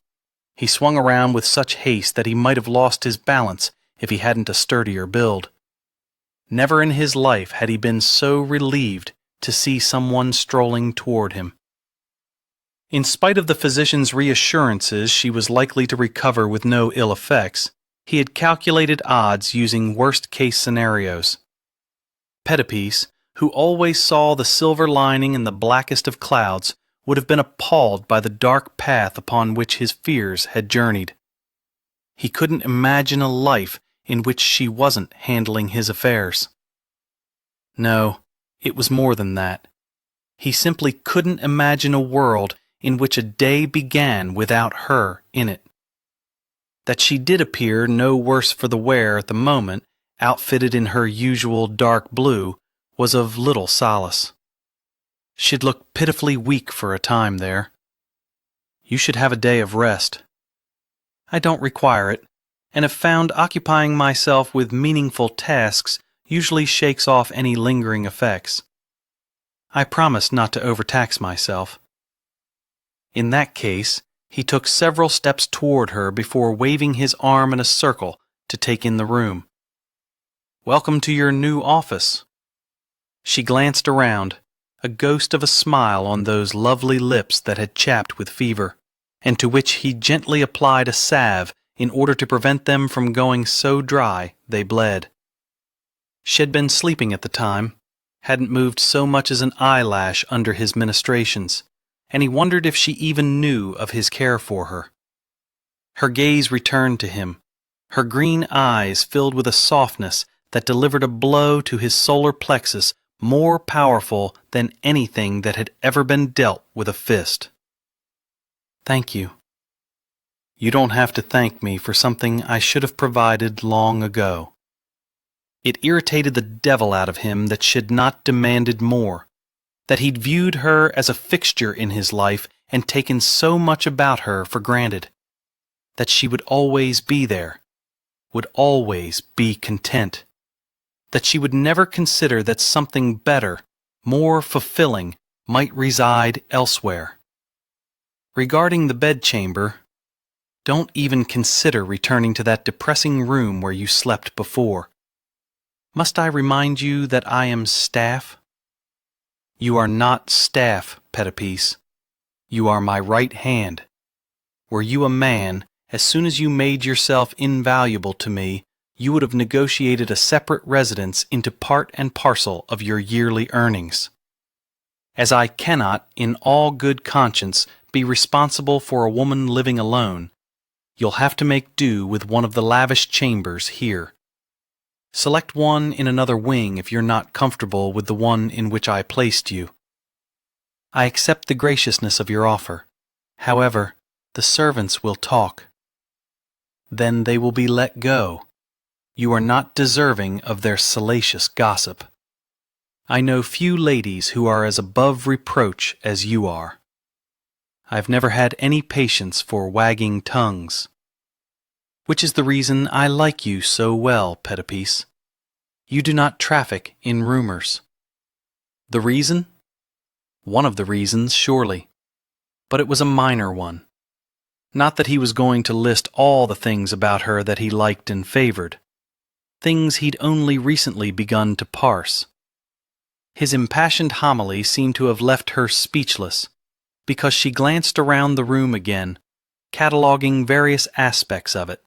Speaker 2: He swung around with such haste that he might have lost his balance if he hadn't a sturdier build. Never in his life had he been so relieved to see someone strolling toward him. In spite of the physician's reassurances she was likely to recover with no ill effects, he had calculated odds using worst-case scenarios. Pettipies, who always saw the silver lining in the blackest of clouds, would have been appalled by the dark path upon which his fears had journeyed. He couldn't imagine a life in which she wasn't handling his affairs. No, it was more than that. He simply couldn't imagine a world in which a day began without her in it. That she did appear no worse for the wear at the moment, outfitted in her usual dark blue, was of little solace. She'd looked pitifully weak for a time there. You should have a day of rest. I don't require it, and have found occupying myself with meaningful tasks usually shakes off any lingering effects. I promise not to overtax myself. In that case, he took several steps toward her before waving his arm in a circle to take in the room. Welcome to your new office. She glanced around, a ghost of a smile on those lovely lips that had chapped with fever, and to which he gently applied a salve in order to prevent them from going so dry they bled. She had been sleeping at the time, hadn't moved so much as an eyelash under his ministrations, and he wondered if she even knew of his care for her. Her gaze returned to him, her green eyes filled with a softness that delivered a blow to his solar plexus more powerful than anything that had ever been dealt with a fist. Thank you. You don't have to thank me for something I should have provided long ago. It irritated the devil out of him that she'd not demanded more, that he'd viewed her as a fixture in his life and taken so much about her for granted, that she would always be there, would always be content, that she would never consider that something better, more fulfilling, might reside elsewhere. Regarding the bedchamber, don't even consider returning to that depressing room where you slept before. Must I remind you that I am staff? You are not staff, Pettipies. You are my right hand. Were you a man, as soon as you made yourself invaluable to me, you would have negotiated a separate residence into part and parcel of your yearly earnings. As I cannot, in all good conscience, be responsible for a woman living alone, you'll have to make do with one of the lavish chambers here. Select one in another wing if you're not comfortable with the one in which I placed you. I accept the graciousness of your offer. However, the servants will talk. Then they will be let go. You are not deserving of their salacious gossip. I know few ladies who are as above reproach as you are. I've never had any patience for wagging tongues. Which is the reason I like you so well, Pettipies. You do not traffic in rumors. The reason? One of the reasons, surely. But it was a minor one. Not that he was going to list all the things about her that he liked and favored. Things he'd only recently begun to parse. His impassioned homily seemed to have left her speechless, because she glanced around the room again, cataloging various aspects of it.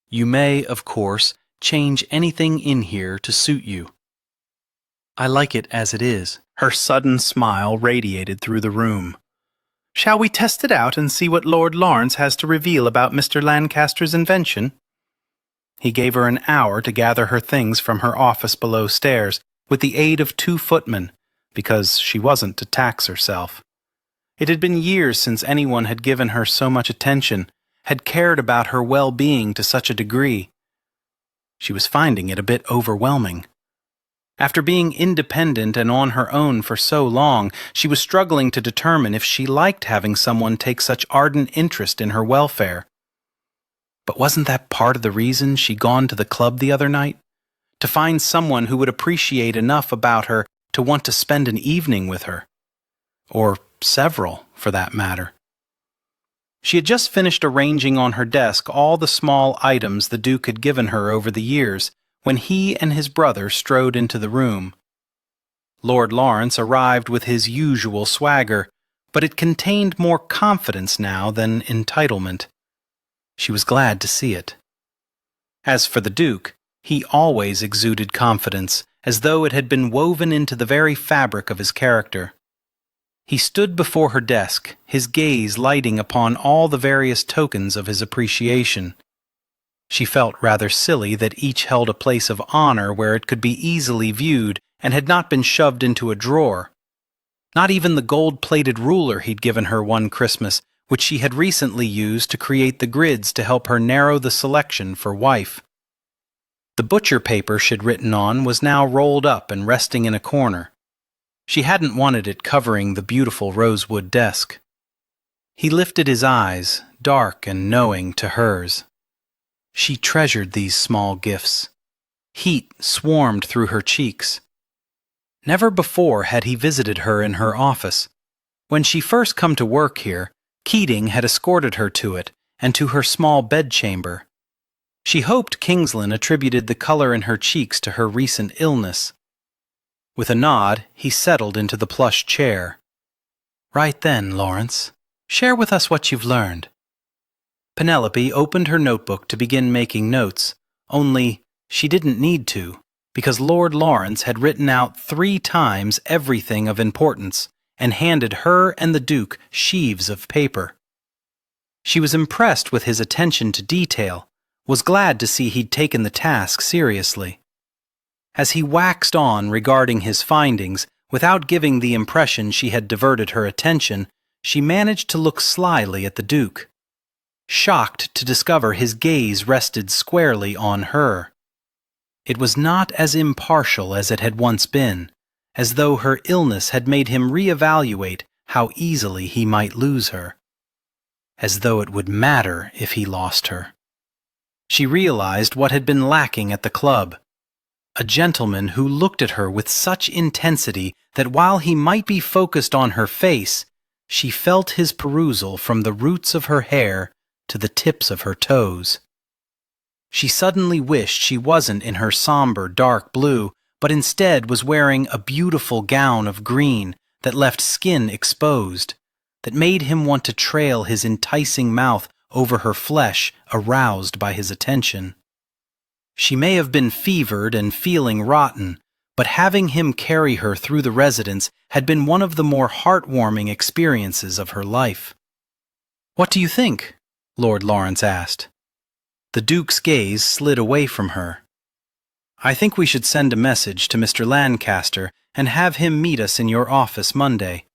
Speaker 2: You may, of course, change anything in here to suit you. I like it as it is.
Speaker 1: Her sudden smile radiated through the room. Shall we test it out and see what Lord Lawrence has to reveal about Mr. Lancaster's invention? He gave her an hour to gather her things from her office below stairs, with the aid of 2 footmen, because she wasn't to tax herself. It had been years since anyone had given her so much attention, had cared about her well-being to such a degree. She was finding it a bit overwhelming. After being independent and on her own for so long, she was struggling to determine if she liked having someone take such ardent interest in her welfare.
Speaker 2: But wasn't that part of the reason she'd gone to the club the other night? To find someone who would appreciate enough about her to want to spend an evening with her. Or several, for that matter. She had just finished arranging on her desk all the small items the Duke had given her over the years when he and his brother strode into the room. Lord Lawrence arrived with his usual swagger, but it contained more confidence now than entitlement. She was glad to see it. As for the Duke, he always exuded confidence, as though it had been woven into the very fabric of his character. He stood before her desk, his gaze lighting upon all the various tokens of his appreciation. She felt rather silly that each held a place of honor where it could be easily viewed and had not been shoved into a drawer. Not even the gold-plated ruler he'd given her one Christmas, which she had recently used to create the grids to help her narrow the selection for wife. The butcher paper she'd written on was now rolled up and resting in a corner. She hadn't wanted it covering the beautiful rosewood desk. He lifted his eyes, dark and knowing, to hers. She treasured these small gifts. Heat swarmed through her cheeks. Never before had he visited her in her office. When she first come to work here, Keating had escorted her to it and to her small bedchamber. She hoped Kingsland attributed the color in her cheeks to her recent illness. With a nod, he settled into the plush chair. "Right then, Lawrence. Share with us what you've learned." Penelope opened her notebook to begin making notes, only she didn't need to, because Lord Lawrence had written out 3 times everything of importance and handed her and the Duke sheaves of paper. She was impressed with his attention to detail, was glad to see he'd taken the task seriously. As he waxed on regarding his findings, without giving the impression she had diverted her attention, she managed to look slyly at the Duke. Shocked to discover his gaze rested squarely on her. It was not as impartial as it had once been, as though her illness had made him reevaluate how easily he might lose her. As though it would matter if he lost her. She realized what had been lacking at the club. A gentleman who looked at her with such intensity that while he might be focused on her face, she felt his perusal from the roots of her hair to the tips of her toes. She suddenly wished she wasn't in her somber dark blue, but instead was wearing a beautiful gown of green that left skin exposed, that made him want to trail his enticing mouth over her flesh, aroused by his attention. She may have been fevered and feeling rotten, but having him carry her through the residence had been one of the more heartwarming experiences of her life. "What do you think?" Lord Lawrence asked. The Duke's gaze slid away from her. "I think we should send a message to Mr. Lancaster and have him meet us in your office Monday.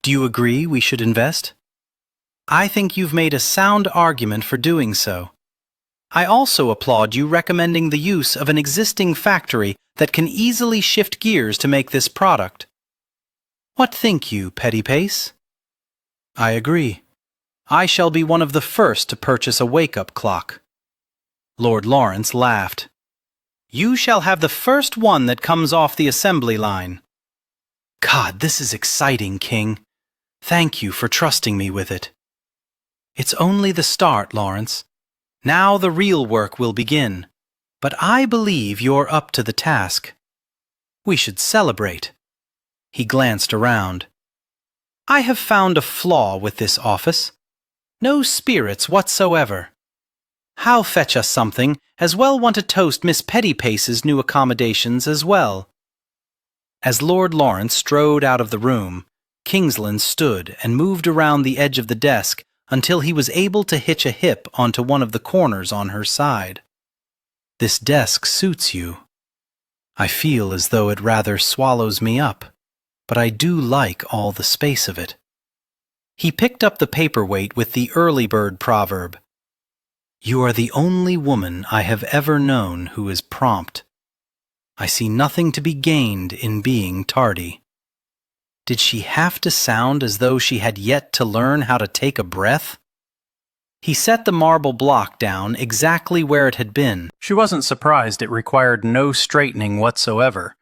Speaker 2: Do you agree we should invest? I think you've made a sound argument for doing so. I also applaud you recommending the use of an existing factory that can easily shift gears to make this product. What think you, Pettypace?" "I agree. I shall be one of the first to purchase a wake-up clock." Lord Lawrence laughed. "You shall have the first one that comes off the assembly line." "God, this is exciting, King. Thank you for trusting me with it." "It's only the start, Lawrence. Now the real work will begin, but I believe you're up to the task. We should celebrate." He glanced around. "I have found a flaw with this office. No spirits whatsoever. How fetch us something, as well want to toast Miss Pettypace's new accommodations as well." As Lord Lawrence strode out of the room, Kingsland stood and moved around the edge of the desk until he was able to hitch a hip onto one of the corners on her side. "This desk suits you. I feel as though it rather swallows me up, but I do like all the space of it." He picked up the paperweight with the early bird proverb. "You are the only woman I have ever known who is prompt. I see nothing to be gained in being tardy." Did she have to sound as though she had yet to learn how to take a breath? He set the marble block down exactly where it had been. She wasn't surprised it required no straightening whatsoever,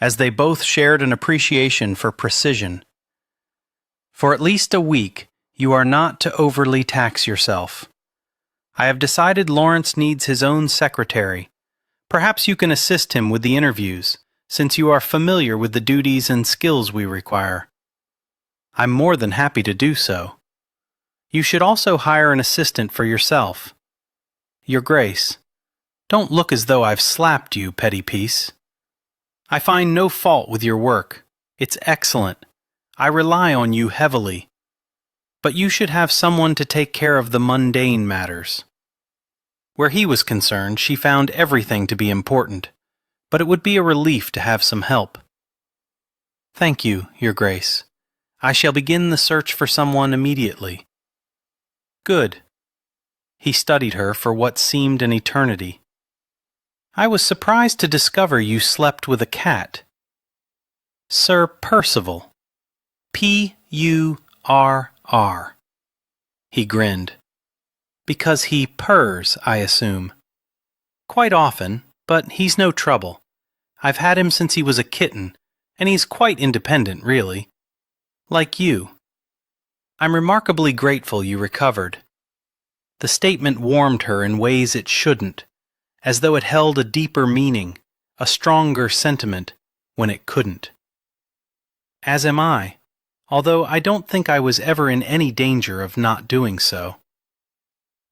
Speaker 2: as they both shared an appreciation for precision. For at least a week, you are not to overly tax yourself. I have decided Lawrence needs his own secretary. Perhaps you can assist him with the interviews, since you are familiar with the duties and skills we require. I'm more than happy to do so. You should also hire an assistant for yourself. Your Grace, don't look as though I've slapped you, petty piece. I find no fault with your work. It's excellent. I rely on you heavily. But you should have someone to take care of the mundane matters. Where he was concerned, she found everything to be important, but it would be a relief to have some help. Thank you, Your Grace. I shall begin the search for someone immediately. Good. He studied her for what seemed an eternity. I was surprised to discover you slept with a cat. Sir Percival. P-U-R-R. He grinned. Because he purrs, I assume. Quite often, but he's no trouble. I've had him since he was a kitten, and he's quite independent, really. Like you. I'm remarkably grateful you recovered. The statement warmed her in ways it shouldn't, as though it held a deeper meaning, a stronger sentiment, when it couldn't. As am I, although I don't think I was ever in any danger of not doing so.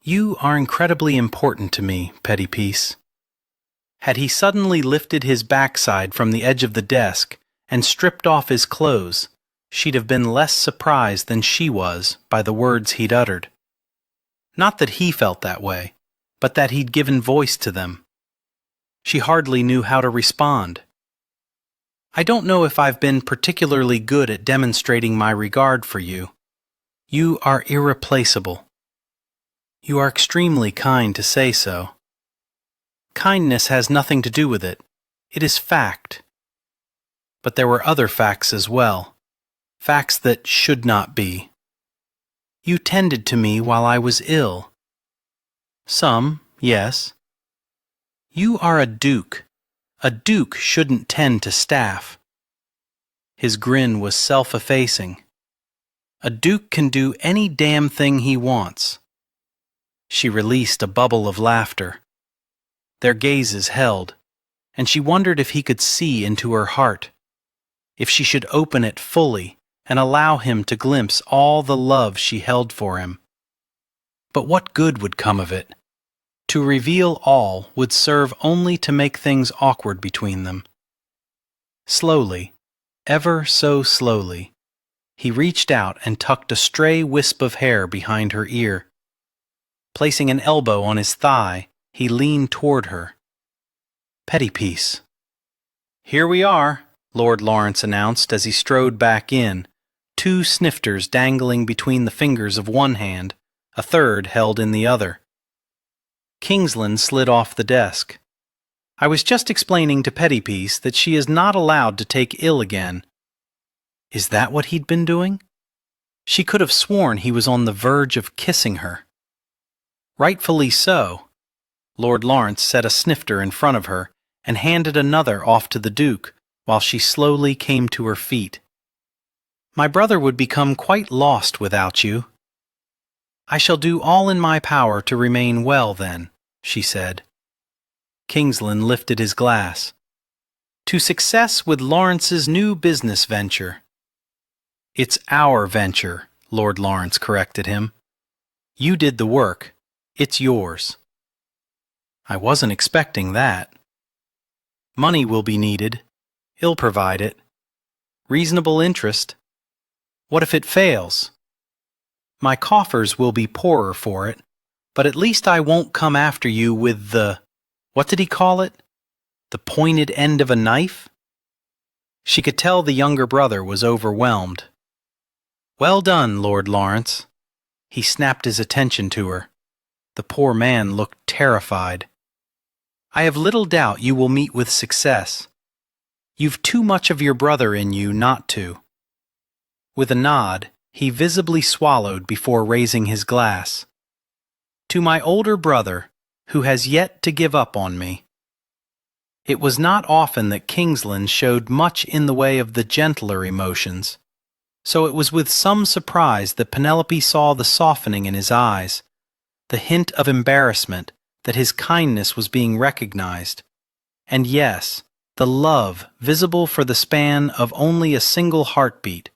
Speaker 2: You are incredibly important to me, petty piece. Had he suddenly lifted his backside from the edge of the desk and stripped off his clothes, she'd have been less surprised than she was by the words he'd uttered. Not that he felt that way, but that he'd given voice to them. She hardly knew how to respond. I don't know if I've been particularly good at demonstrating my regard for you. You are irreplaceable. You are extremely kind to say so. Kindness has nothing to do with it. It is fact. But there were other facts as well. Facts that should not be. You tended to me while I was ill. Some, yes. You are a duke. A duke shouldn't tend to staff. His grin was self-effacing. A duke can do any damn thing he wants. She released a bubble of laughter. Their gazes held, and she wondered if he could see into her heart, if she should open it fully and allow him to glimpse all the love she held for him. But what good would come of it? To reveal all would serve only to make things awkward between them. Slowly, ever so slowly, he reached out and tucked a stray wisp of hair behind her ear. Placing an elbow on his thigh, he leaned toward her. Petty piece. Here we are, Lord Lawrence announced as he strode back in, 2 snifters dangling between the fingers of one hand, a third held in the other. Kingsland slid off the desk. I was just explaining to Petty Piece that she is not allowed to take ill again. Is that what he'd been doing? She could have sworn he was on the verge of kissing her. Rightfully so. Lord Lawrence set a snifter in front of her and handed another off to the Duke while she slowly came to her feet. My brother would become quite lost without you. I shall do all in my power to remain well then, she said. Kingsland lifted his glass. To success with Lawrence's new business venture. It's our venture, Lord Lawrence corrected him. You did the work. It's yours. I wasn't expecting that. Money will be needed. He'll provide it. Reasonable interest. What if it fails? My coffers will be poorer for it, but at least I won't come after you with the, what did he call it? The pointed end of a knife? She could tell the younger brother was overwhelmed. Well done, Lord Lawrence. He snapped his attention to her. The poor man looked terrified. I have little doubt you will meet with success. You've too much of your brother in you not to. With a nod, he visibly swallowed before raising his glass. To my older brother, who has yet to give up on me. It was not often that Kingsland showed much in the way of the gentler emotions, so it was with some surprise that Penelope saw the softening in his eyes, the hint of embarrassment that his kindness was being recognized, and yes, the love visible for the span of only a single heartbeat,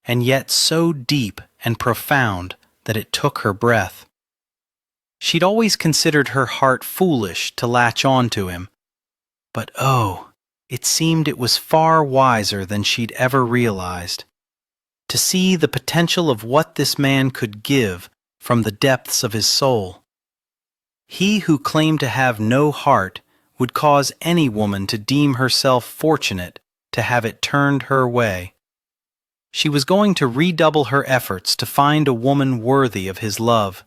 Speaker 2: and yet so deep and profound that it took her breath. She'd always considered her heart foolish to latch on to him, but oh, it seemed it was far wiser than she'd ever realized. To see the potential of what this man could give from the depths of his soul. He who claimed to have no heart would cause any woman to deem herself fortunate to have it turned her way. She was going to redouble her efforts to find a woman worthy of his love.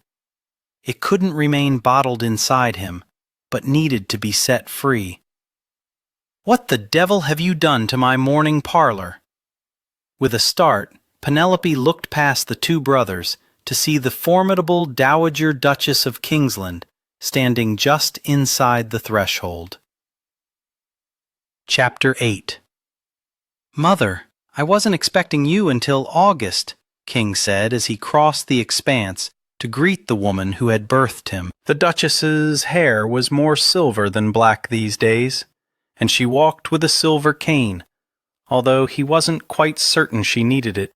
Speaker 2: It couldn't remain bottled inside him, but needed to be set free. "What the devil have you done to my morning parlor?" With a start, Penelope looked past the two brothers to see the formidable Dowager Duchess of Kingsland standing just inside the threshold. Chapter 8. "Mother, I wasn't expecting you until August," King said as he crossed the expanse to greet the woman who had birthed him. The Duchess's hair was more silver than black these days, and she walked with a silver cane, although he wasn't quite certain she needed it.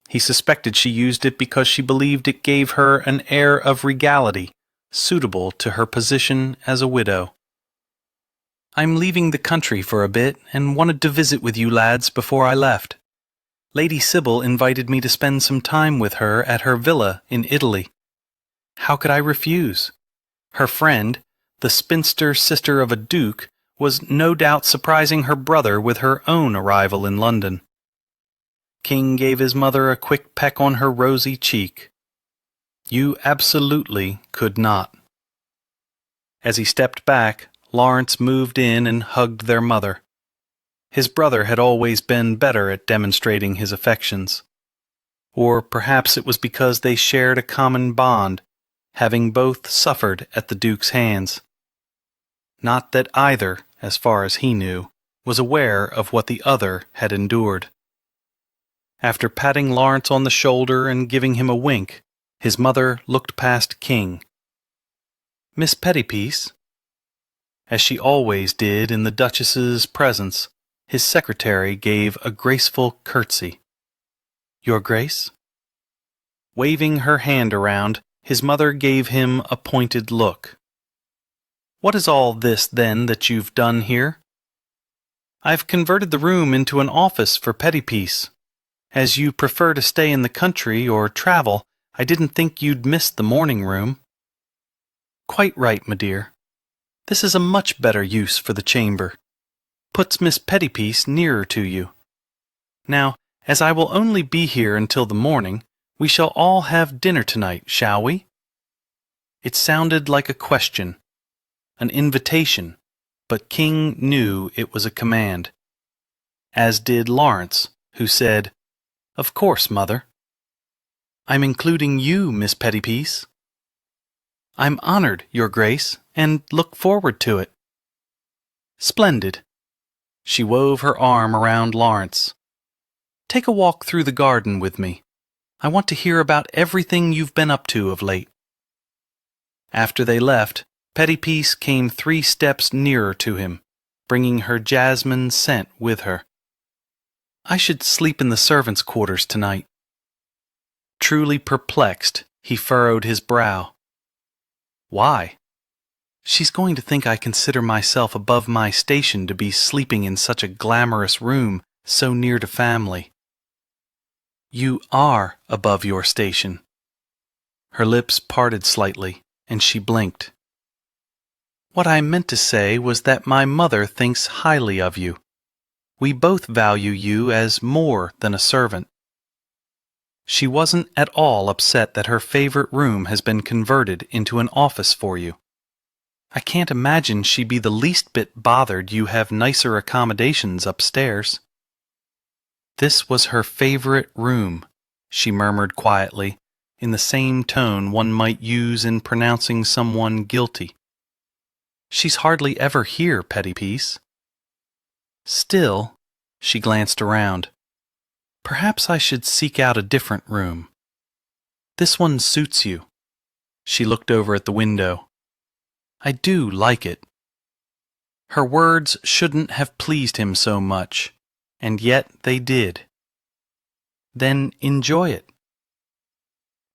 Speaker 2: He suspected she used it because she believed it gave her an air of regality suitable to her position as a widow. "I'm leaving the country for a bit and wanted to visit with you lads before I left. Lady Sybil invited me to spend some time with her at her villa in Italy. How could I refuse? Her friend, the spinster sister of a duke, was no doubt surprising her brother with her own arrival in London." King gave his mother a quick peck on her rosy cheek. "You absolutely could not." As he stepped back, Lawrence moved in and hugged their mother. His brother had always been better at demonstrating his affections. Or perhaps it was because they shared a common bond, having both suffered at the Duke's hands. Not that either, as far as he knew, was aware of what the other had endured. After patting Lawrence on the shoulder and giving him a wink, his mother looked past King. "Miss Pettipiece?" As she always did in the Duchess's presence, his secretary gave a graceful curtsy. "Your Grace?" Waving her hand around, his mother gave him a pointed look. "What is all this, then, that you've done here?" "I've converted the room into an office for Pettipiece. As you prefer to stay in the country or travel, I didn't think you'd miss the morning room." "Quite right, my dear. This is a much better use for the chamber. Puts Miss Pettipiece nearer to you. Now, as I will only be here until the morning, we shall all have dinner tonight, shall we?" It sounded like a question, an invitation, but King knew it was a command. As did Lawrence, who said, "Of course, Mother." "I'm including you, Miss Pettipiece." "I'm honored, Your Grace, and look forward to it." "Splendid." She wove her arm around Lawrence. "Take a walk through the garden with me. I want to hear about everything you've been up to of late." After they left, Pettipiece came 3 steps nearer to him, bringing her jasmine scent with her. "I should sleep in the servants' quarters tonight." Truly perplexed, he furrowed his brow. "Why?" "She's going to think I consider myself above my station to be sleeping in such a glamorous room so near to family." "You are above your station." Her lips parted slightly, and she blinked. "What I meant to say was that my mother thinks highly of you. We both value you as more than a servant." She wasn't at all upset that her favorite room has been converted into an office for you. I can't imagine she'd be the least bit bothered you have nicer accommodations upstairs. This was her favorite room, she murmured quietly, in the same tone one might use in pronouncing someone guilty. "She's hardly ever here, Pettypiece." Still, she glanced around. "Perhaps I should seek out a different room. This one suits you." She looked over at the window. "I do like it." Her words shouldn't have pleased him so much, and yet they did. Then enjoy it.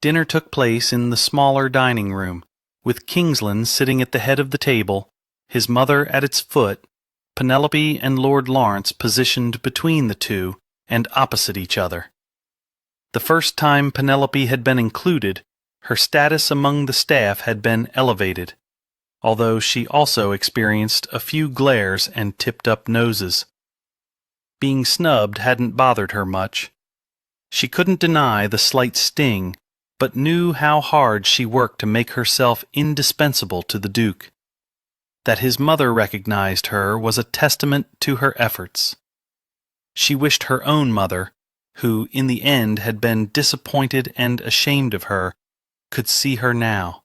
Speaker 2: Dinner took place in the smaller dining room, with Kingsland sitting at the head of the table, his mother at its foot, Penelope and Lord Lawrence positioned between the two and opposite each other. The first time Penelope had been included, her status among the staff had been elevated, although she also experienced a few glares and tipped-up noses. Being snubbed hadn't bothered her much. She couldn't deny the slight sting, but knew how hard she worked to make herself indispensable to the Duke. That his mother recognized her was a testament to her efforts. She wished her own mother, who in the end had been disappointed and ashamed of her, could see her now,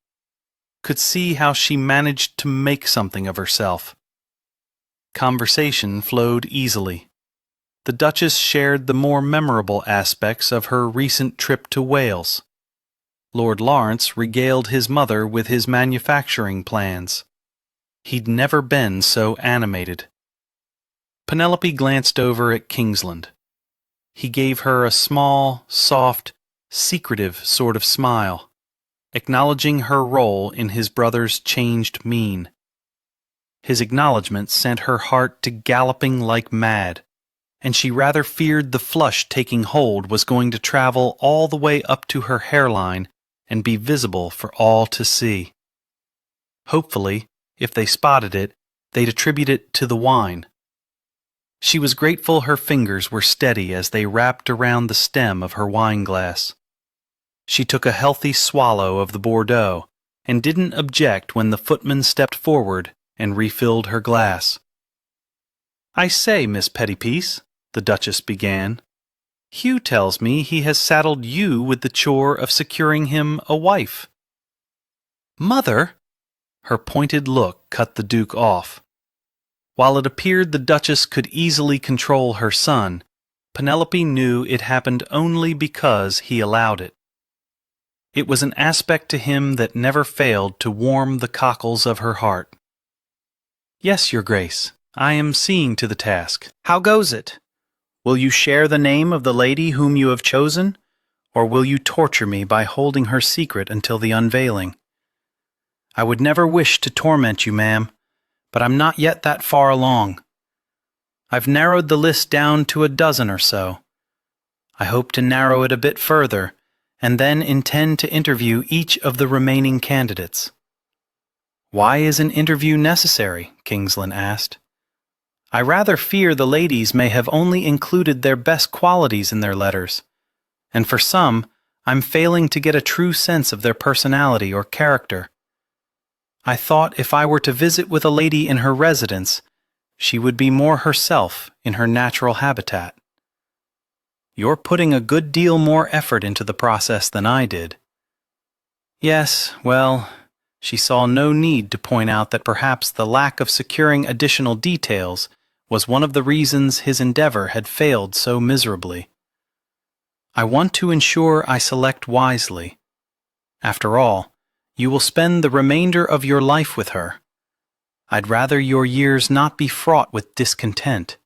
Speaker 2: could see how she managed to make something of herself. Conversation flowed easily. The Duchess shared the more memorable aspects of her recent trip to Wales. Lord Lawrence regaled his mother with his manufacturing plans. He'd never been so animated. Penelope glanced over at Kingsland. He gave her a small, soft, secretive sort of smile, acknowledging her role in his brother's changed mien. His acknowledgment sent her heart to galloping like mad, and she rather feared the flush taking hold was going to travel all the way up to her hairline and be visible for all to see. Hopefully, if they spotted it, they'd attribute it to the wine. She was grateful her fingers were steady as they wrapped around the stem of her wine-glass. She took a healthy swallow of the Bordeaux and didn't object when the footman stepped forward and refilled her glass. "I say, Miss Pettypiece," the Duchess began, "Hugh tells me he has saddled you with the chore of securing him a wife." "Mother!" Her pointed look cut the Duke off. While it appeared the Duchess could easily control her son, Penelope knew it happened only because he allowed it. It was an aspect to him that never failed to warm the cockles of her heart. "Yes, Your Grace, I am seeing to the task. How goes it? Will you share the name of the lady whom you have chosen, or will you torture me by holding her secret until the unveiling? I would never wish to torment you, ma'am, but I'm not yet that far along. I've narrowed the list down to a dozen or so. I hope to narrow it a bit further, and then intend to interview each of the remaining candidates." "Why is an interview necessary?" Kingsland asked. "I rather fear the ladies may have only included their best qualities in their letters, and for some, I'm failing to get a true sense of their personality or character. I thought if I were to visit with a lady in her residence, she would be more herself in her natural habitat." "You're putting a good deal more effort into the process than I did." "Yes, well," she saw no need to point out that perhaps the lack of securing additional details was one of the reasons his endeavor had failed so miserably. "I want to ensure I select wisely. After all, you will spend the remainder of your life with her. I'd rather your years not be fraught with discontent."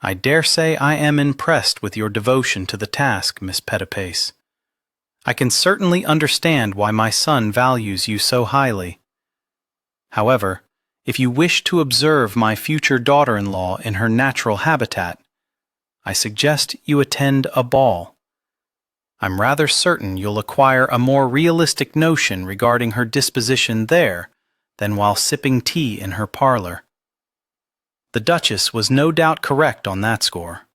Speaker 2: "I dare say I am impressed with your devotion to the task, Miss Pettipace. I can certainly understand why my son values you so highly. However, if you wish to observe my future daughter-in-law in her natural habitat, I suggest you attend a ball. I'm rather certain you'll acquire a more realistic notion regarding her disposition there than while sipping tea in her parlor." The Duchess was no doubt correct on that score.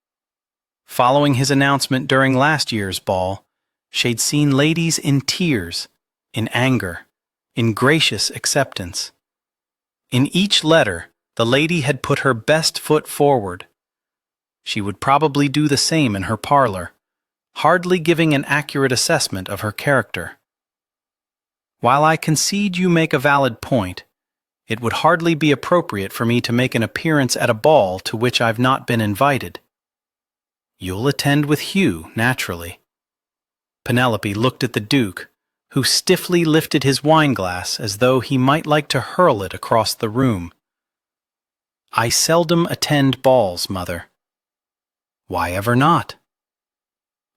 Speaker 2: Following his announcement during last year's ball, she'd seen ladies in tears, in anger, in gracious acceptance. In each letter, the lady had put her best foot forward. She would probably do the same in her parlor, hardly giving an accurate assessment of her character. While I concede you make a valid point, it would hardly be appropriate for me to make an appearance at a ball to which I've not been invited. You'll attend with Hugh, naturally. Penelope looked at the Duke, who stiffly lifted his wineglass as though he might like to hurl it across the room. I seldom attend balls, Mother. Why ever not?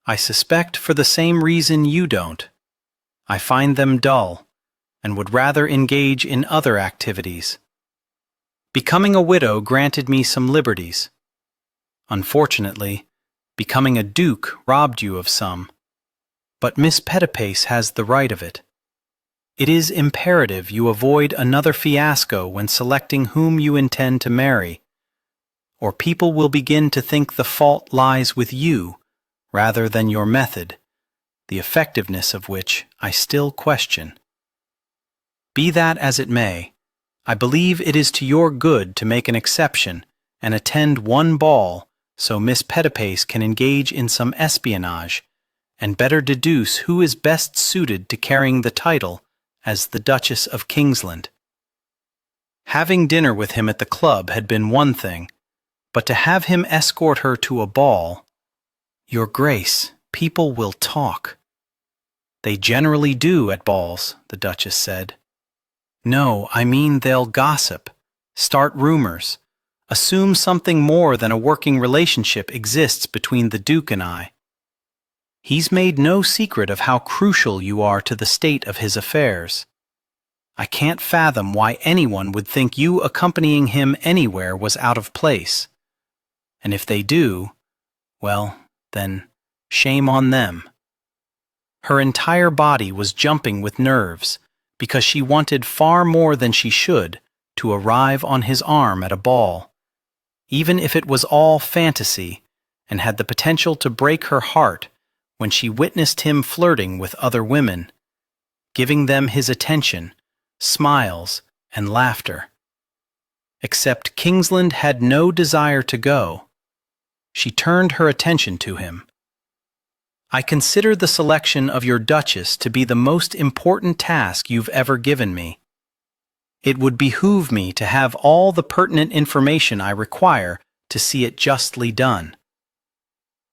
Speaker 2: I suspect for the same reason you don't. I find them dull, and would rather engage in other activities. Becoming a widow granted me some liberties. Unfortunately, becoming a duke robbed you of some. But Miss Pettipace has the right of it. It is imperative you avoid another fiasco when selecting whom you intend to marry, or people will begin to think the fault lies with you rather than your method, the effectiveness of which I still question. Be that as it may, I believe it is to your good to make an exception and attend one ball so Miss Pettipace can engage in some espionage and better deduce who is best suited to carrying the title as the Duchess of Kingsland. Having dinner with him at the club had been one thing, but to have him escort her to a ball— Your Grace, people will talk. They generally do at balls, the Duchess said. No, I mean they'll gossip, start rumors, assume something more than a working relationship exists between the Duke and I. He's made no secret of how crucial you are to the state of his affairs. I can't fathom why anyone would think you accompanying him anywhere was out of place. And if they do, well, then shame on them. Her entire body was jumping with nerves because she wanted far more than she should to arrive on his arm at a ball, even if it was all fantasy and had the potential to break her heart when she witnessed him flirting with other women, giving them his attention, smiles, and laughter. Except Kingsland had no desire to go. She turned her attention to him. I consider the selection of your Duchess to be the most important task you've ever given me. It would behoove me to have all the pertinent information I require to see it justly done.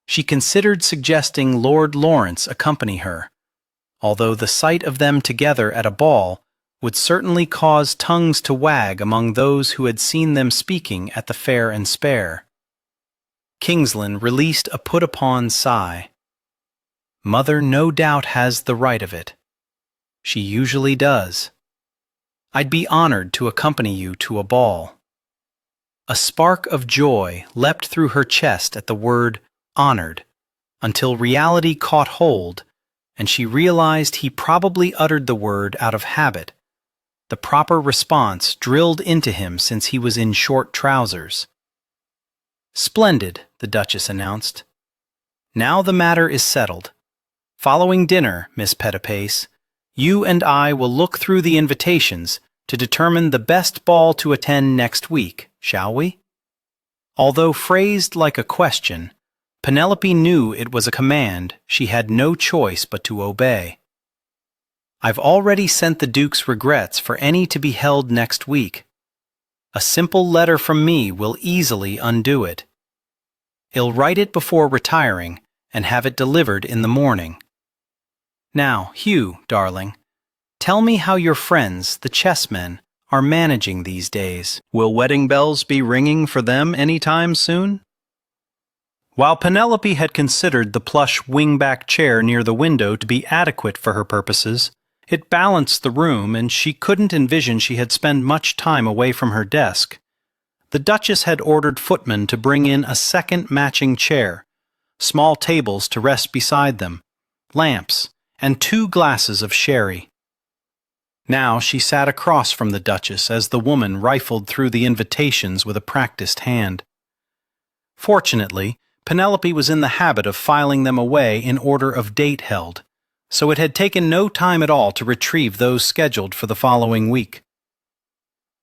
Speaker 2: She considered suggesting Lord Lawrence accompany her, although the sight of them together at a ball would certainly cause tongues to wag among those who had seen them speaking at the Fair and Spare. Kingsland released a put-upon sigh. Mother no doubt has the right of it. She usually does. I'd be honored to accompany you to a ball. A spark of joy leapt through her chest at the word honored, until reality caught hold, and she realized he probably uttered the word out of habit, the proper response drilled into him since he was in short trousers. Splendid, the Duchess announced. Now the matter is settled. Following dinner, Miss Pettipace, you and I will look through the invitations to determine the best ball to attend next week, shall we? Although phrased like a question, Penelope knew it was a command she had no choice but to obey. I've already sent the Duke's regrets for any to be held next week. A simple letter from me will easily undo it. He'll write it before retiring and have it delivered in the morning. Now, Hugh, darling, tell me how your friends, the chessmen, are managing these days. Will wedding bells be ringing for them any time soon? While Penelope had considered the plush wing-back chair near the window to be adequate for her purposes, it balanced the room and she couldn't envision she had spent much time away from her desk. The Duchess had ordered footmen to bring in a second matching chair, small tables to rest beside them, lamps, and 2 glasses of sherry. Now she sat across from the Duchess as the woman rifled through the invitations with a practiced hand. Fortunately, Penelope was in the habit of filing them away in order of date held, so it had taken no time at all to retrieve those scheduled for the following week.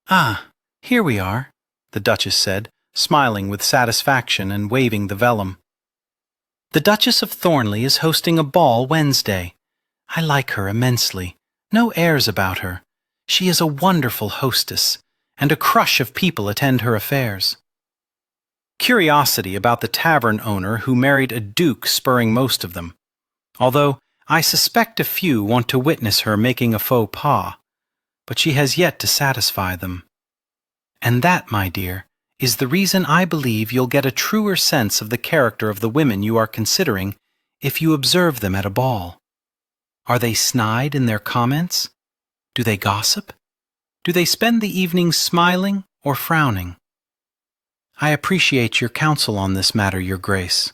Speaker 2: Ah, here we are, the Duchess said, smiling with satisfaction and waving the vellum. The Duchess of Thornley is hosting a ball Wednesday. I like her immensely. No airs about her. She is a wonderful hostess, and a crush of people attend her affairs. Curiosity about the tavern owner who married a duke spurring most of them, although I suspect a few want to witness her making a faux pas, but she has yet to satisfy them. And that, my dear, is the reason I believe you'll get a truer sense of the character of the women you are considering if you observe them at a ball. Are they snide in their comments? Do they gossip? Do they spend the evening smiling or frowning? I appreciate your counsel on this matter, Your Grace.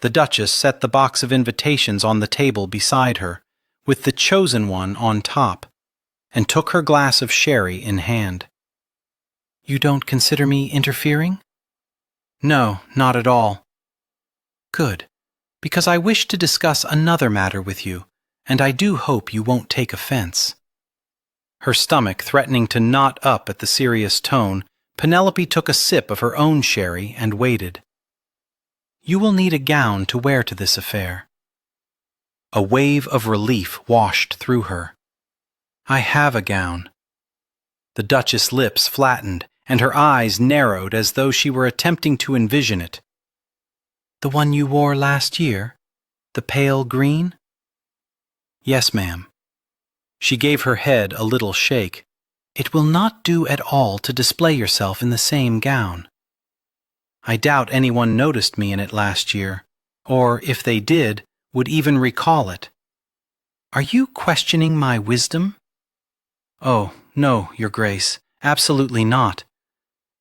Speaker 2: The Duchess set the box of invitations on the table beside her, with the chosen one on top, and took her glass of sherry in hand. You don't consider me interfering? No, not at all. Good, because I wish to discuss another matter with you, and I do hope you won't take offense. Her stomach threatening to knot up at the serious tone, Penelope took a sip of her own sherry and waited. You will need a gown to wear to this affair. A wave of relief washed through her. I have a gown. The Duchess' lips flattened, and her eyes narrowed as though she were attempting to envision it. The one you wore last year? The pale green? Yes, ma'am. She gave her head a little shake. It will not do at all to display yourself in the same gown. I doubt anyone noticed me in it last year, or, if they did, would even recall it. Are you questioning my wisdom? Oh, no, Your Grace, absolutely not.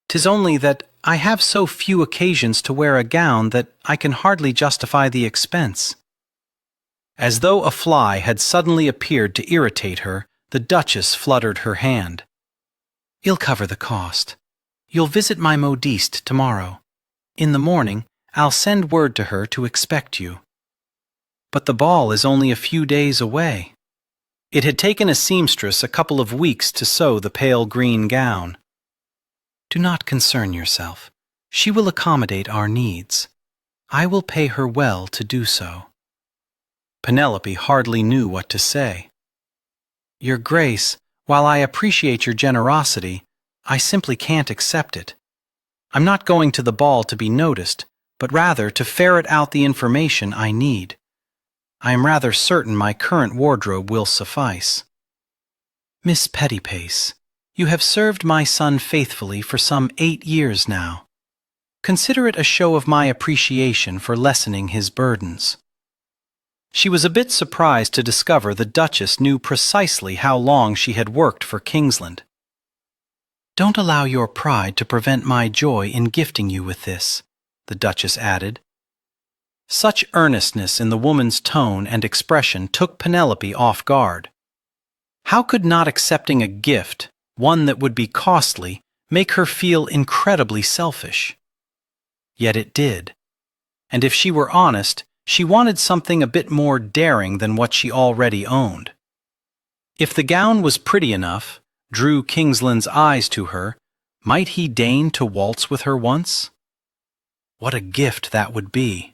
Speaker 2: 'Tis only that I have so few occasions to wear a gown that I can hardly justify the expense. As though a fly had suddenly appeared to irritate her, the Duchess fluttered her hand. You'll cover the cost. You'll visit my modiste tomorrow. In the morning, I'll send word to her to expect you. But the ball is only a few days away. It had taken a seamstress a couple of weeks to sew the pale green gown. Do not concern yourself. She will accommodate our needs. I will pay her well to do so. Penelope hardly knew what to say. Your Grace, while I appreciate your generosity, I simply can't accept it. I'm not going to the ball to be noticed, but rather to ferret out the information I need. I am rather certain my current wardrobe will suffice. Miss Pettypace, you have served my son faithfully for some 8 years now. Consider it a show of my appreciation for lessening his burdens. She was a bit surprised to discover the Duchess knew precisely how long she had worked for Kingsland. Don't allow your pride to prevent my joy in gifting you with this, the Duchess added. Such earnestness in the woman's tone and expression took Penelope off guard. How could not accepting a gift, one that would be costly, make her feel incredibly selfish? Yet it did. And if she were honest, she wanted something a bit more daring than what she already owned. If the gown was pretty enough, drew Kingsland's eyes to her, might he deign to waltz with her once? What a gift that would be!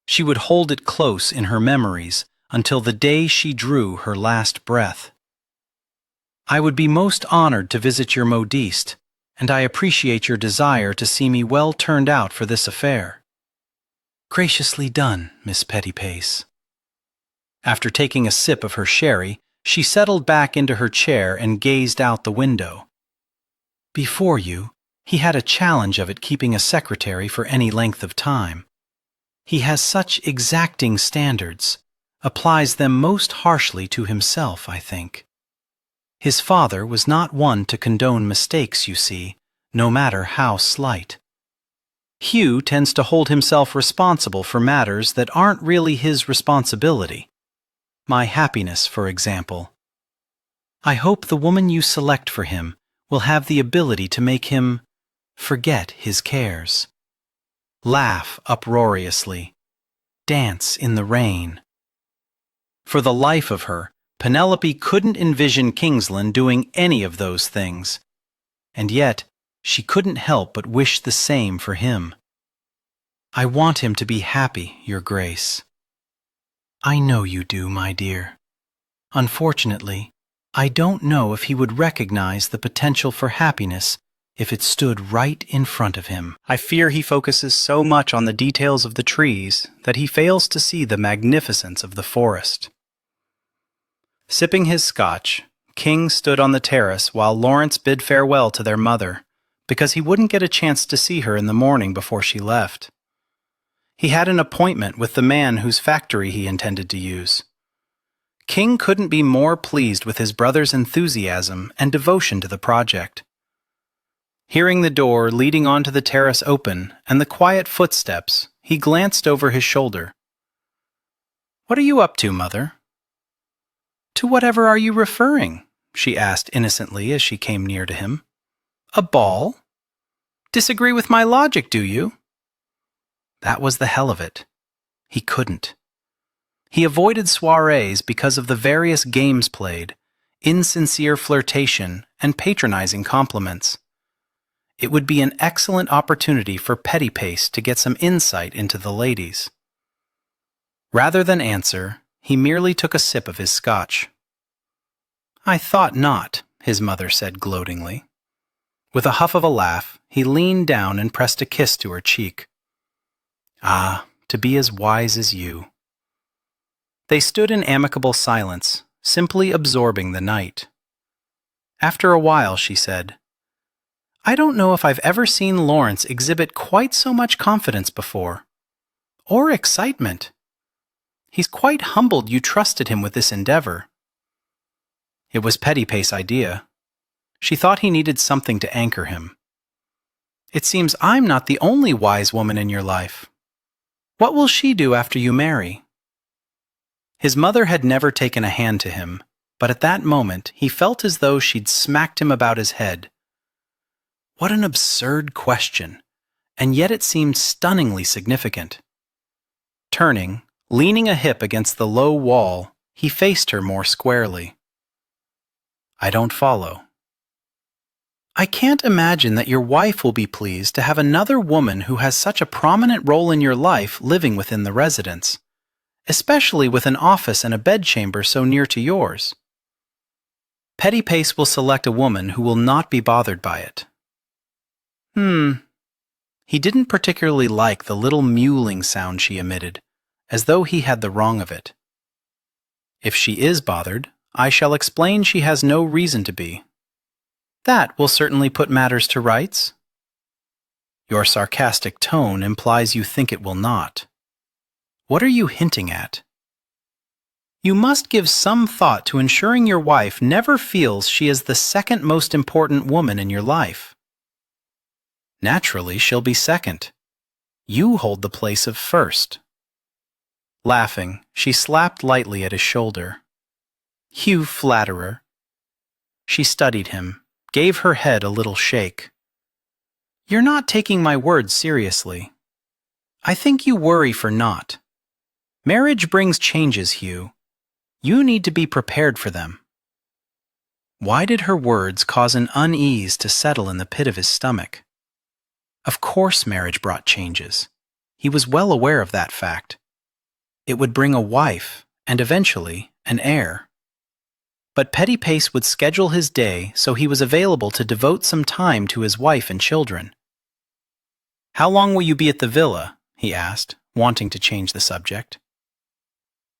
Speaker 2: She would hold it close in her memories until the day she drew her last breath. I would be most honored to visit your modiste, and I appreciate your desire to see me well turned out for this affair. Graciously done, Miss Pettypace. After taking a sip of her sherry, she settled back into her chair and gazed out the window. Before you, he had a challenge of it keeping a secretary for any length of time. He has such exacting standards, applies them most harshly to himself, I think. His father was not one to condone mistakes, you see, no matter how slight. Hugh tends to hold himself responsible for matters that aren't really his responsibility. My happiness, for example. I hope the woman you select for him will have the ability to make him forget his cares. Laugh uproariously. Dance in the rain. For the life of her, Penelope couldn't envision Kingsland doing any of those things, and yet she couldn't help but wish the same for him. I want him to be happy, Your Grace. I know you do, my dear. Unfortunately, I don't know if he would recognize the potential for happiness if it stood right in front of him.
Speaker 1: I fear he focuses so much on the details of the trees that he fails to see the magnificence of the forest. Sipping his scotch, King stood on the terrace while Lawrence bid farewell to their mother, because he wouldn't get a chance to see her in the morning before she left. He had an appointment with the man whose factory he intended to use. King couldn't be more pleased with his brother's enthusiasm and devotion to the project. Hearing the door leading onto the terrace open and the quiet footsteps, he glanced over his shoulder. "What are you up to, Mother?" "To whatever are you referring?" she asked innocently as she came near to him. "A ball? Disagree with my logic, do you?" That was the hell of it. He couldn't. He avoided soirees because of the various games played, insincere flirtation, and patronizing compliments. It would be an excellent opportunity for Pettypace to get some insight into the ladies. Rather than answer, he merely took a sip of his scotch. "I thought not," his mother said gloatingly. With a huff of a laugh, he leaned down and pressed a kiss to her cheek. "Ah, to be as wise as you." They stood in amicable silence, simply absorbing the night. After a while, she said, "I don't know if I've ever seen Lawrence exhibit quite so much confidence before. Or excitement. He's quite humbled you trusted him with this endeavor." It was Pettypace's idea. She thought he needed something to anchor him. "It seems I'm not the only wise woman in your life. What will she do after you marry?" His mother had never taken a hand to him, but at that moment he felt as though she'd smacked him about his head. What an absurd question, and yet it seemed stunningly significant. Turning, leaning a hip against the low wall, he faced her more squarely. "I don't follow." "I can't imagine that your wife will be pleased to have another woman who has such a prominent role in your life living within the residence, especially with an office and a bedchamber so near to yours. Pettypace will select a woman who will not be bothered by it." He didn't particularly like the little mewling sound she emitted, as though he had the wrong of it. "If she is bothered, I shall explain she has no reason to be. That will certainly put matters to rights." Your sarcastic tone implies you think it will not. What are you hinting at? You must give some thought to ensuring your wife never feels she is the second most important woman in your life. Naturally, she'll be second. You hold the place of first. Laughing, she slapped lightly at his shoulder. "You flatterer." She studied him, gave her head a little shake. "You're not taking my words seriously. I think you worry for naught. Marriage brings changes, Hugh. You need to be prepared for them." Why did her words cause an unease to settle in the pit of his stomach? Of course marriage brought changes. He was well aware of that fact. It would bring a wife, and eventually, an heir. But Pettypace would schedule his day so he was available to devote some time to his wife and children. "How long will you be at the villa?" he asked, wanting to change the subject.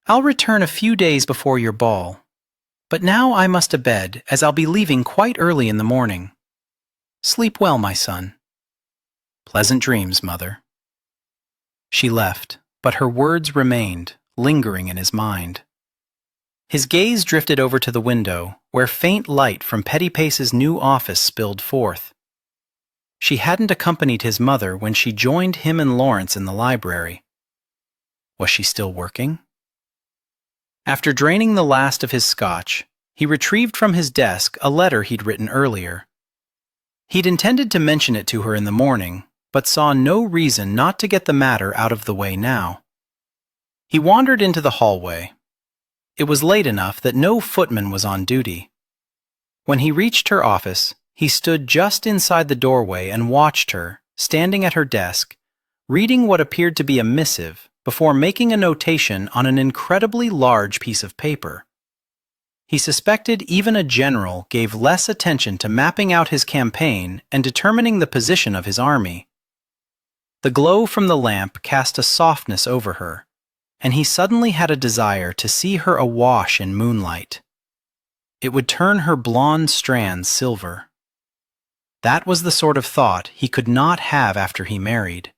Speaker 1: "I'll return a few days before your ball. But now I must to bed, as I'll be leaving quite early in the morning. Sleep well, my son." "Pleasant dreams, Mother." She left, but her words remained, lingering in his mind. His gaze drifted over to the window, where faint light from Pettypace's new office spilled forth. She hadn't accompanied his mother when she joined him and Lawrence in the library. Was she still working? After draining the last of his scotch, he retrieved from his desk a letter he'd written earlier. He'd intended to mention it to her in the morning, but saw no reason not to get the matter out of the way now. He wandered into the hallway. It was late enough that no footman was on duty. When he reached her office, he stood just inside the doorway and watched her, standing at her desk,
Speaker 2: reading what appeared to be a missive before making a notation on an incredibly large piece of paper. He suspected even a general gave less attention to mapping out his campaign and determining the position of his army. The glow from the lamp cast a softness over her, and he suddenly had a desire to see her awash in moonlight. It would turn her blonde strands silver. That was the sort of thought he could not have after he married.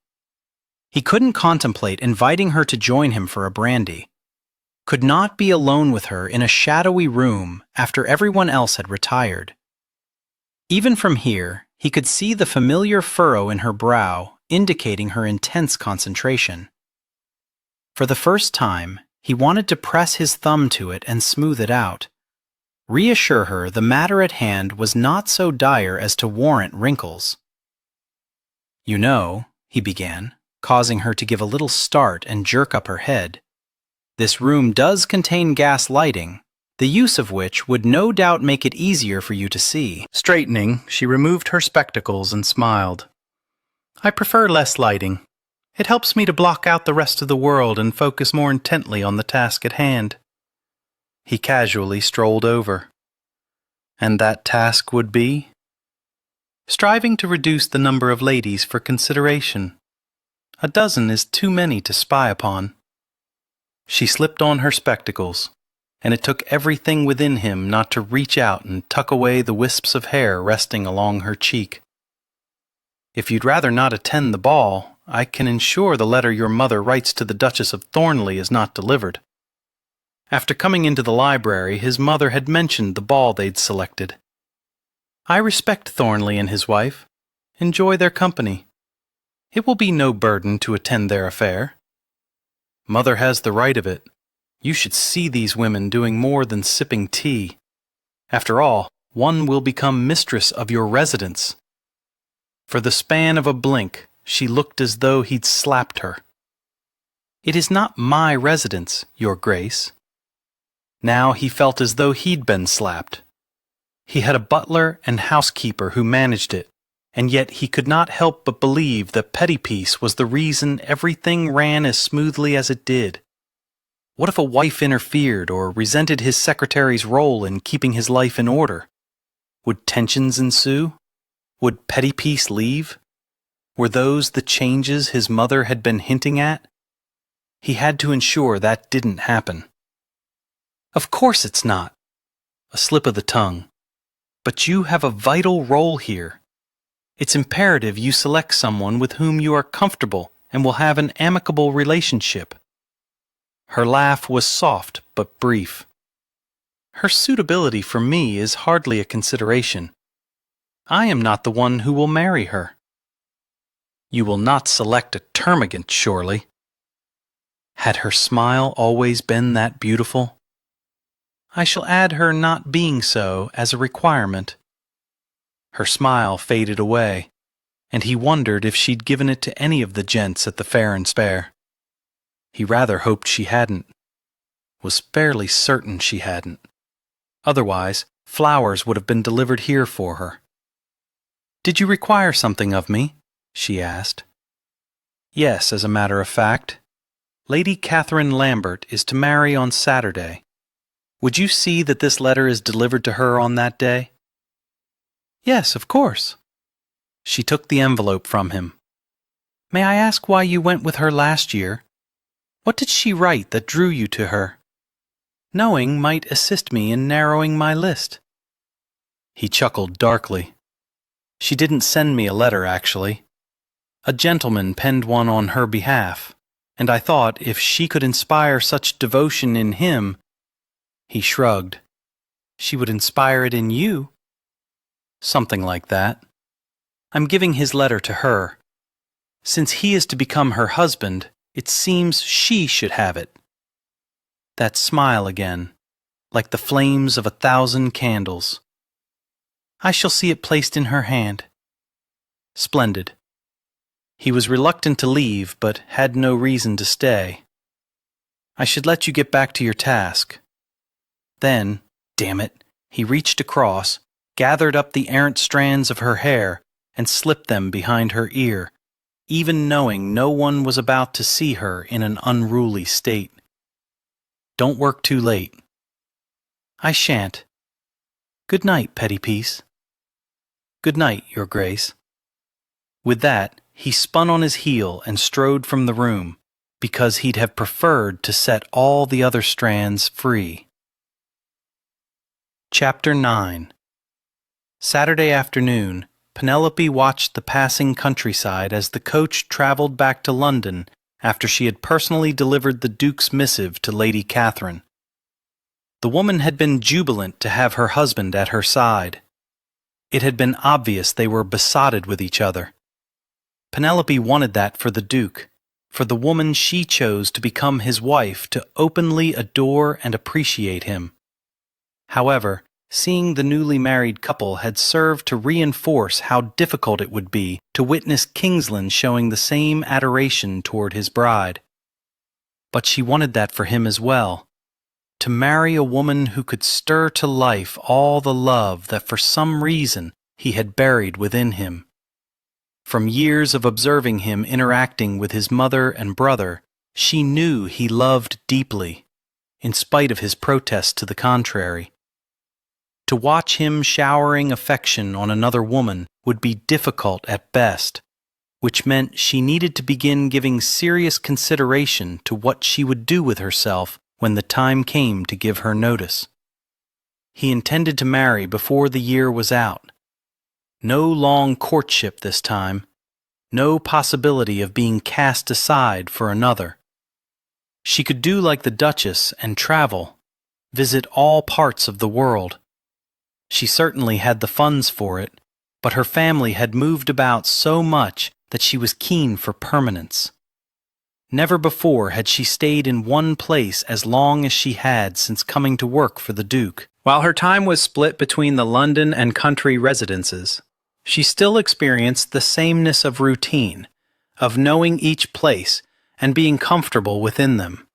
Speaker 2: He couldn't contemplate inviting her to join him for a brandy, could not be alone with her in a shadowy room after everyone else had retired. Even from here, he could see the familiar furrow in her brow, indicating her intense concentration. For the first time, he wanted to press his thumb to it and smooth it out, reassure her the matter at hand was not so dire as to warrant wrinkles. "You know," he began, causing her to give a little start and jerk up her head, "this room does contain gas lighting, the use of which would no doubt make it easier for you to see."
Speaker 1: Straightening, she removed her spectacles and smiled. "I prefer less lighting. It helps me to block out the rest of the world and focus more intently on the task at hand." He casually strolled over. "And that task would be?" "Striving to reduce the number of ladies for consideration. A dozen is too many to spy upon." She slipped on her spectacles, and it took everything within him not to reach out and tuck away the wisps of hair resting along her cheek. "If you'd rather not attend the ball, I can ensure the letter your mother writes to the Duchess of Thornley is not delivered." After coming into the library, his mother had mentioned the ball they'd selected. "I respect Thornley and his wife. Enjoy their company. It will be no burden to attend their affair." "Mother has the right of it. You should see these women doing more than sipping tea. After all, one will become mistress of your residence." For the span of a blink, she looked as though he'd slapped her. "It is not my residence, Your Grace." Now he felt as though he'd been slapped. He had a butler and housekeeper who managed it, and yet he could not help but believe that petty-piece was the reason everything ran as smoothly as it did. What if a wife interfered or resented his secretary's role in keeping his life in order? Would tensions ensue? Would petty-piece leave? Were those the changes his mother had been hinting at? He had to ensure that didn't happen. "Of course it's not." A slip of the tongue. "But you have a vital role here. It's imperative you select someone with whom you are comfortable and will have an amicable relationship." Her laugh was soft but brief. "Her suitability for me is hardly a consideration. I am not the one who will marry her." "You will not select a termagant, surely." Had her smile always been that beautiful? "I shall add her not being so as a requirement." Her smile faded away, and he wondered if she'd given it to any of the gents at the Fair and Spare. He rather hoped she hadn't. Was fairly certain she hadn't. Otherwise, flowers would have been delivered here for her. "Did you require something of me?" she asked. "Yes, as a matter of fact. Lady Catherine Lambert is to marry on Saturday. Would you see that this letter is delivered to her on that day?" "Yes, of course." She took the envelope from him. "May I ask why you went with her last year? What did she write that drew you to her? Knowing might assist me in narrowing my list." He chuckled darkly. "She didn't send me a letter, actually. A gentleman penned one on her behalf, and I thought if she could inspire such devotion in him—" He shrugged. "She would inspire it in you?" "Something like that. I'm giving his letter to her. Since he is to become her husband, it seems she should have it." That smile again, like the flames of 1,000 candles. "I shall see it placed in her hand." "Splendid." He was reluctant to leave, but had no reason to stay. "I should let you get back to your task." Then, damn it, he reached across, gathered up the errant strands of her hair, and slipped them behind her ear,
Speaker 2: even knowing no one was about to see her in an unruly state. "Don't work too late." "I shan't. Good night, Petty Piece." "Good night, Your Grace." With that, he spun on his heel and strode from the room, because he'd have preferred to set all the other strands free. Chapter 9. Saturday afternoon, Penelope watched the passing countryside as the coach traveled back to London after she had personally delivered the Duke's missive to Lady Catherine. The woman had been jubilant to have her husband at her side. It had been obvious they were besotted with each other. Penelope wanted that for the Duke, for the woman she chose to become his wife to openly adore and appreciate him. However, seeing the newly married couple had served to reinforce how difficult it would be to witness Kingsland showing the same adoration toward his bride. But she wanted that for him as well, to marry a woman who could stir to life all the love that for some reason he had buried within him. From years of observing him interacting with his mother and brother, she knew he loved deeply, in spite of his protests to the contrary. To watch him showering affection on another woman would be difficult at best, which meant she needed to begin giving serious consideration to what she would do with herself when the time came to give her notice. He intended to marry before the year was out. No long courtship this time, no possibility of being cast aside for another. She could do like the Duchess and travel, visit all parts of the world. She certainly had the funds for it, but her family had moved about so much that she was keen for permanence. Never before had she stayed in one place as long as she had since coming to work for the Duke.
Speaker 1: While her time was split between the London and country residences, she still experienced the sameness of routine, of knowing each place and being comfortable within them.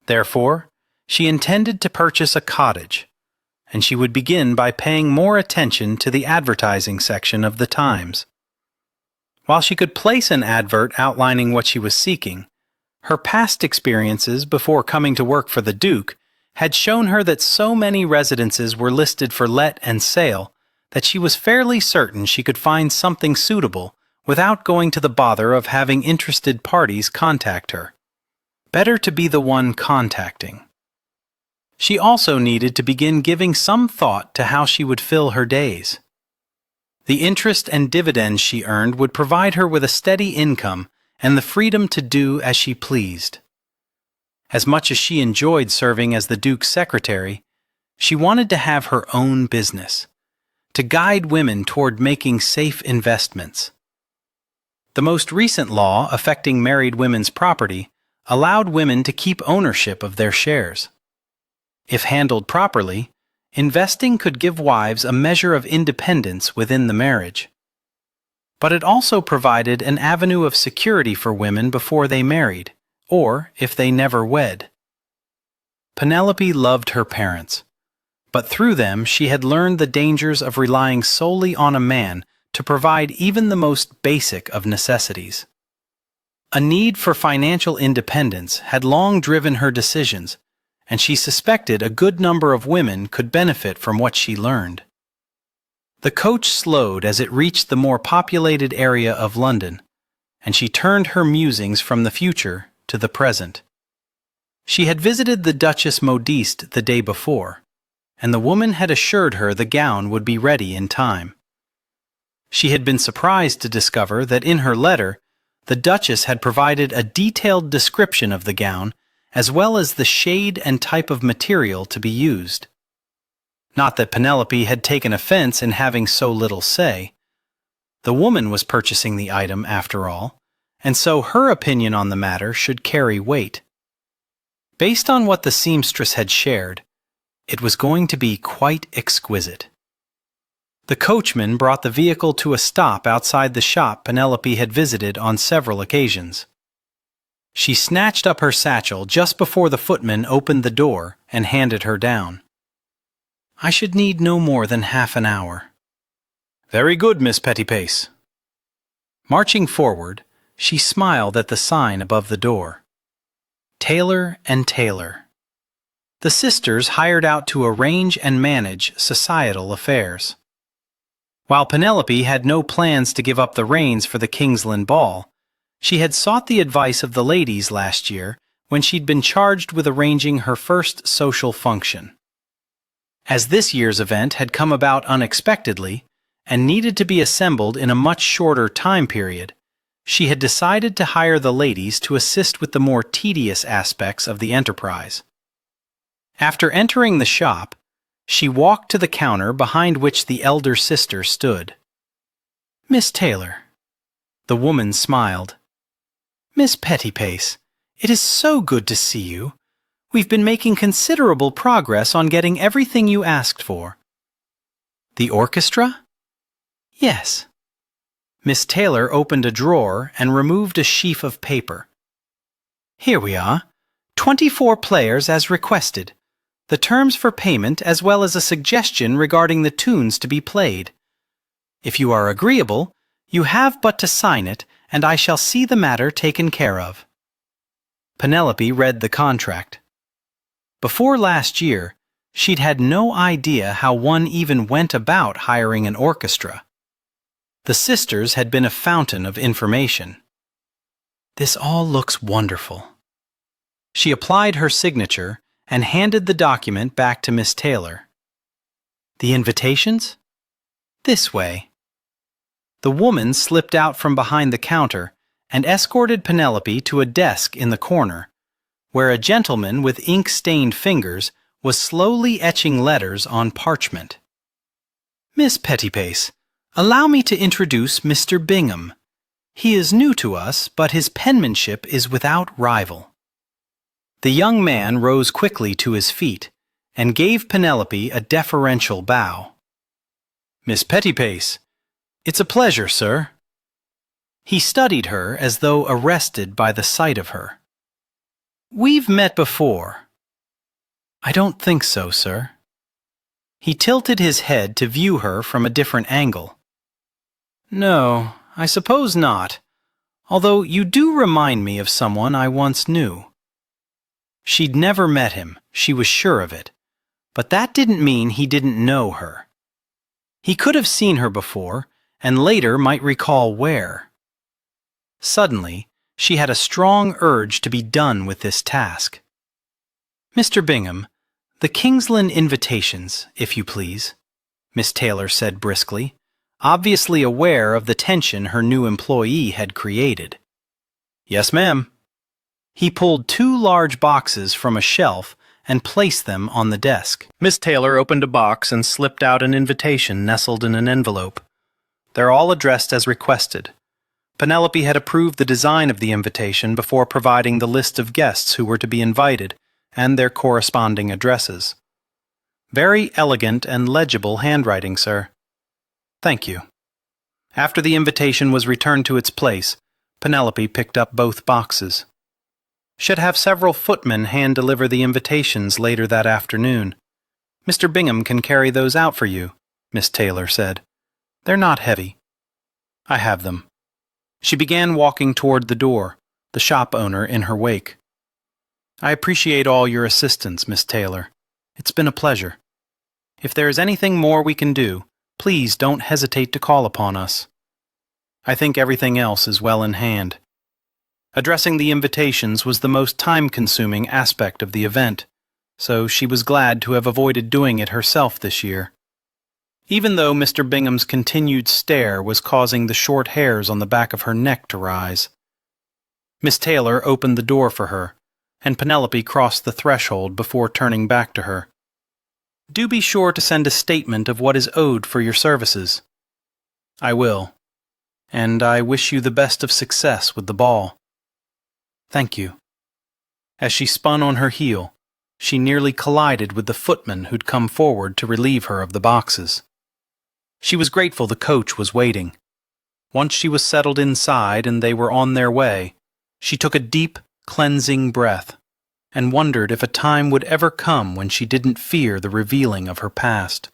Speaker 1: Therefore, she intended to purchase a cottage, and she would begin by paying more attention to the advertising section of the Times. While she could place an advert outlining what she was seeking, her past experiences before coming to work for the Duke had shown her that so many residences were listed for let and sale that she was fairly certain she could find something suitable without going to the bother of having interested parties contact her. Better to be the one contacting. She also needed to begin giving some thought to how she would fill her days. The interest and dividends she earned would provide her with a steady income and the freedom to do as she pleased. As much as she enjoyed serving as the Duke's secretary, she wanted to have her own business, to guide women toward making safe investments. The most recent law affecting married women's property allowed women to keep ownership of their shares. If handled properly, investing could give wives a measure of independence within the marriage. But it also provided an avenue of security for women before they married, or if they never wed. Penelope loved her parents, but through them she had learned the dangers of relying solely on a man to provide even the most basic of necessities. A need for financial independence had long driven her decisions, and she suspected a good number of women could benefit from what she learned. The coach slowed as it reached the more populated area of London, and she turned her musings from the future to the present. She had visited the Duchess Modiste the day before, and the woman had assured her the gown would be ready in time. She had been surprised to discover that in her letter, the Duchess had provided a detailed description of the gown as well as the shade and type of material to be used. Not that Penelope had taken offense in having so little say. The woman was purchasing the item, after all, and so her opinion on the matter should carry weight. Based on what the seamstress had shared, it was going to be quite exquisite. The coachman brought the vehicle to a stop outside the shop Penelope had visited on several occasions. She snatched up her satchel just before the footman opened the door and handed her down. "I should need no more than half an hour." "Very good, Miss Pettipace."
Speaker 2: Marching forward, she smiled at the sign above the door. Taylor and Taylor. The sisters hired out to arrange and manage societal affairs. While Penelope had no plans to give up the reins for the Kingsland Ball, she had sought the advice of the ladies last year when she'd been charged with arranging her first social function. As this year's event had come about unexpectedly and needed to be assembled in a much shorter time period, she had decided to hire the ladies to assist with the more tedious aspects of the enterprise. After entering the shop, she walked to the counter behind which the elder sister stood. "Miss Taylor." The woman smiled. "Miss Pettipace, it is so good to see you. We've been making considerable progress on getting everything you asked for." "The orchestra?" "Yes." Miss Taylor opened a drawer and removed a sheaf of paper. "Here we are. 24 players as requested. The terms for payment as well as a suggestion regarding the tunes to be played. If you are agreeable, you have but to sign it, and I shall see the matter taken care of." Penelope read the contract. Before last year, she'd had no idea how one even went about hiring an orchestra. The sisters had been a fountain of information. "This all looks wonderful." She applied her signature and handed the document back to Miss Taylor. "The invitations?" "This way." The woman slipped out from behind the counter and escorted Penelope to a desk in the corner, where a gentleman with ink-stained fingers was slowly etching letters on parchment. "Miss Pettipace, allow me to introduce Mr. Bingham. He is new to us, but his penmanship is without rival." The young man rose quickly to his feet and gave Penelope a deferential bow. "Miss Pettipace, it's a pleasure, sir." He studied her as though arrested by the sight of her. "We've met before." "I don't think so, sir." He tilted his head to view her from a different angle. "No, I suppose not, although you do remind me of someone I once knew." She'd never met him, she was sure of it, but that didn't mean he didn't know her. He could have seen her before, and later might recall where. Suddenly, she had a strong urge to be done with this task. "Mr. Bingham, the Kingsland invitations, if you please," Miss Taylor said briskly, obviously aware of the tension her new employee had created. "Yes, ma'am." He pulled 2 large boxes from a shelf and placed them on the desk. Miss Taylor opened a box and slipped out an invitation nestled in an envelope. "They're all addressed as requested." Penelope had approved the design of the invitation before providing the list of guests who were to be invited and their corresponding addresses. "Very elegant and legible handwriting, sir." "Thank you." After the invitation was returned to its place, Penelope picked up both boxes. "Should have several footmen hand-deliver the invitations later that afternoon. Mr. Bingham can carry those out for you," Miss Taylor said. "They're not heavy." "I have them." She began walking toward the door, the shop owner in her wake. "I appreciate all your assistance, Miss Taylor. It's been a pleasure. If there is anything more we can do, please don't hesitate to call upon us. I think everything else is well in hand." Addressing the invitations was the most time-consuming aspect of the event, so she was glad to have avoided doing it herself this year. Even though Mr. Bingham's continued stare was causing the short hairs on the back of her neck to rise. Miss Taylor opened the door for her, and Penelope crossed the threshold before turning back to her. "Do be sure to send a statement of what is owed for your services." "I will. And I wish you the best of success with the ball." "Thank you." As she spun on her heel, she nearly collided with the footman who'd come forward to relieve her of the boxes. She was grateful the coach was waiting. Once she was settled inside and they were on their way, she took a deep, cleansing breath and wondered if a time would ever come when she didn't fear the revealing of her past.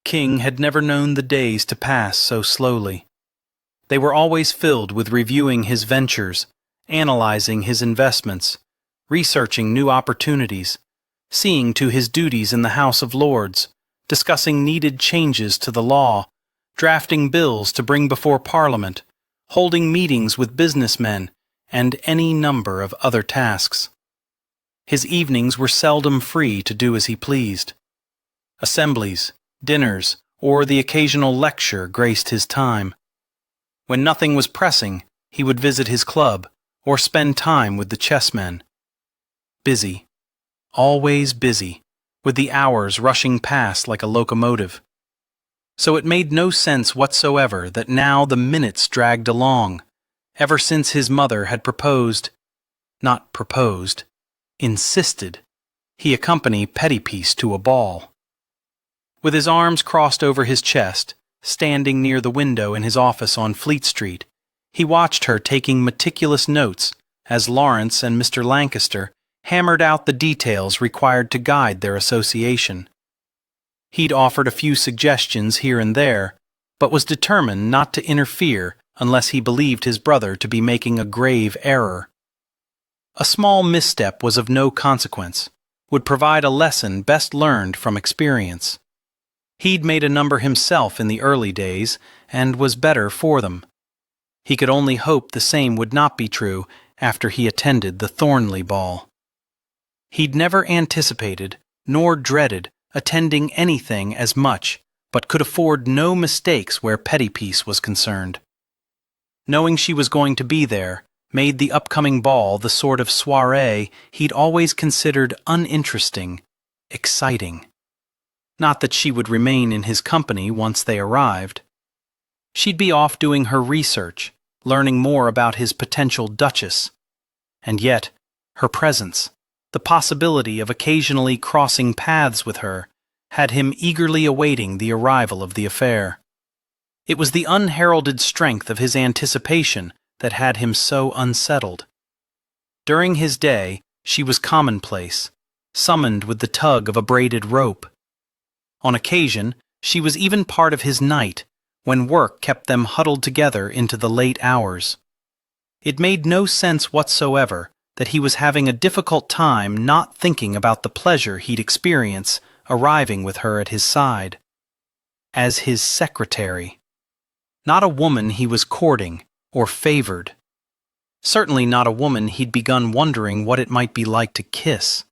Speaker 2: King had never known the days to pass so slowly. They were always filled with reviewing his ventures, analyzing his investments, researching new opportunities, seeing to his duties in the House of Lords, discussing needed changes to the law, drafting bills to bring before Parliament, holding meetings with businessmen, and any number of other tasks. His evenings were seldom free to do as he pleased. Assemblies, dinners, or the occasional lecture graced his time. When nothing was pressing, he would visit his club or spend time with the chessmen. Busy, always busy, with the hours rushing past like a locomotive. So it made no sense whatsoever that now the minutes dragged along, ever since his mother had insisted he accompany Pettypiece to a ball. With his arms crossed over his chest, standing near the window in his office on Fleet Street, he watched her taking meticulous notes as Lawrence and Mr. Lancaster hammered out the details required to guide their association. He'd offered a few suggestions here and there, but was determined not to interfere unless he believed his brother to be making a grave error. A small misstep was of no consequence, would provide a lesson best learned from experience. He'd made a number himself in the early days, and was better for them. He could only hope the same would not be true after he attended the Thornley ball. He'd never anticipated, nor dreaded, attending anything as much, but could afford no mistakes where Pettypiece was concerned. Knowing she was going to be there, made the upcoming ball the sort of soirée he'd always considered uninteresting, exciting. Not that she would remain in his company once they arrived. She'd be off doing her research, learning more about his potential Duchess. And yet, her presence, the possibility of occasionally crossing paths with her, had him eagerly awaiting the arrival of the affair. It was the unheralded strength of his anticipation that had him so unsettled. During his day, she was commonplace, summoned with the tug of a braided rope. On occasion, she was even part of his night, when work kept them huddled together into the late hours. It made no sense whatsoever that he was having a difficult time not thinking about the pleasure he'd experience arriving with her at his side. As his secretary. Not a woman he was courting or favored. Certainly not a woman he'd begun wondering what it might be like to kiss.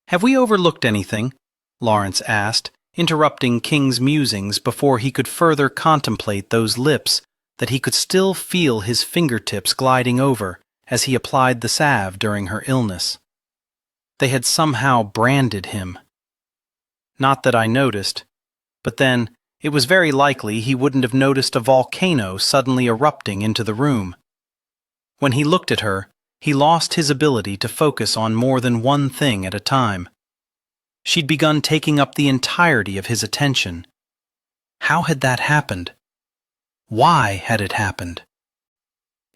Speaker 2: "Have we overlooked anything?" Lawrence asked, interrupting King's musings before he could further contemplate those lips that he could still feel his fingertips gliding over as he applied the salve during her illness. They had somehow branded him. Not that I noticed, but then it was very likely he wouldn't have noticed a volcano suddenly erupting into the room. When he looked at her, he lost his ability to focus on more than one thing at a time. She'd begun taking up the entirety of his attention. How had that happened? Why had it happened?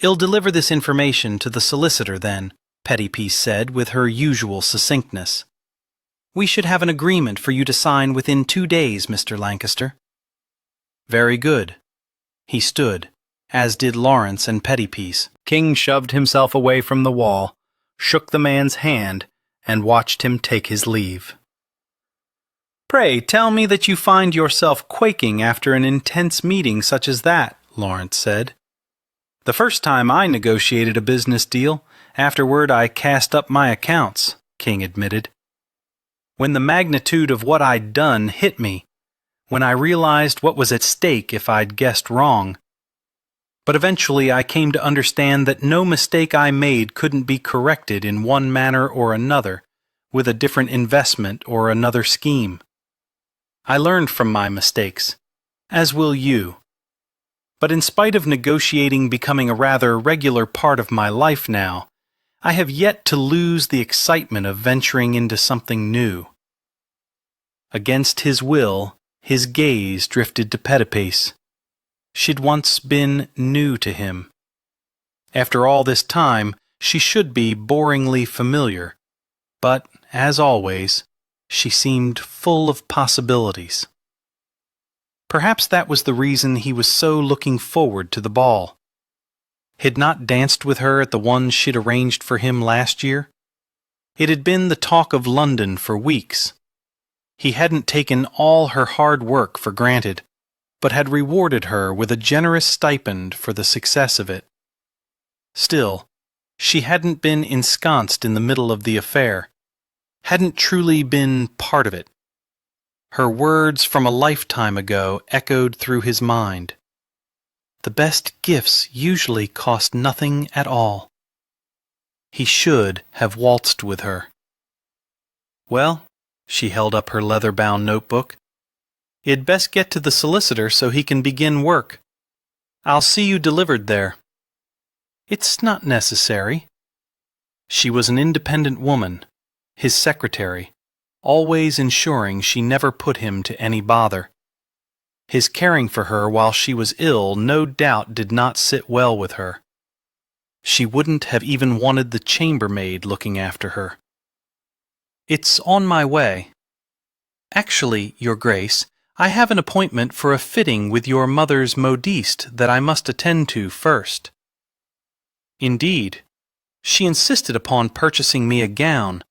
Speaker 2: "I'll deliver this information to the solicitor then," Pettypiece said with her usual succinctness. "We should have an agreement for you to sign within 2 days, Mr. Lancaster." "Very good." He stood, as did Lawrence and Pettypiece. King shoved himself away from the wall, shook the man's hand, and watched him take his leave. "Pray tell me that you find yourself quaking after an intense meeting such as that," Lawrence said. "The first time I negotiated a business deal, afterward I cast up my accounts," King admitted. "When the magnitude of what I'd done hit me, when I realized what was at stake if I'd guessed wrong. But eventually I came to understand that no mistake I made couldn't be corrected in one manner or another, with a different investment or another scheme. I learned from my mistakes, as will you. But in spite of negotiating becoming a rather regular part of my life now, I have yet to lose the excitement of venturing into something new." Against his will, his gaze drifted to Pettypiece. She'd once been new to him. After all this time, she should be boringly familiar, but, as always, she seemed full of possibilities. Perhaps that was the reason he was so looking forward to the ball. He'd not danced with her at the one she'd arranged for him last year. It had been the talk of London for weeks. He hadn't taken all her hard work for granted, but had rewarded her with a generous stipend for the success of it. Still, she hadn't been ensconced in the middle of the affair, hadn't truly been part of it. Her words from a lifetime ago echoed through his mind. The best gifts usually cost nothing at all. He should have waltzed with her. Well, she held up her leather-bound notebook. You'd best get to the solicitor so he can begin work. I'll see you delivered there. It's not necessary. She was an independent woman, his secretary, always ensuring she never put him to any bother. His caring for her while she was ill no doubt did not sit well with her. She wouldn't have even wanted the chambermaid looking after her. It's on my way. Actually, Your Grace, I have an appointment for a fitting with your mother's modiste that I must attend to first. Indeed. She insisted upon purchasing me a gown.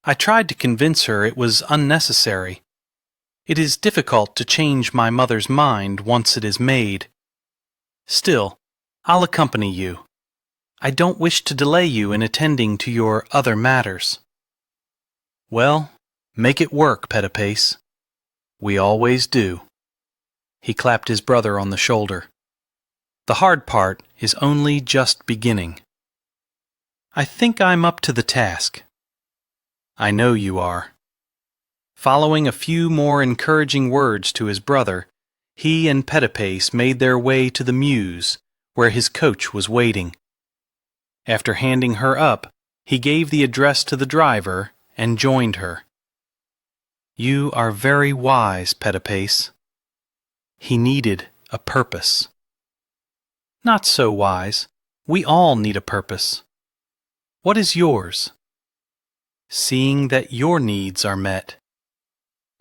Speaker 2: I tried to convince her it was unnecessary. It is difficult to change my mother's mind once it is made. Still, I'll accompany you. I don't wish to delay you in attending to your other matters. Well, make it work, Petipace. We always do. He clapped his brother on the shoulder. The hard part is only just beginning. I think I'm up to the task. I know you are. Following a few more encouraging words to his brother, he and Petipace made their way to the mews, where his coach was waiting. After handing her up, he gave the address to the driver and joined her. You are very wise, Petipace. He needed a purpose. Not so wise. We all need a purpose. What is yours? Seeing that your needs are met.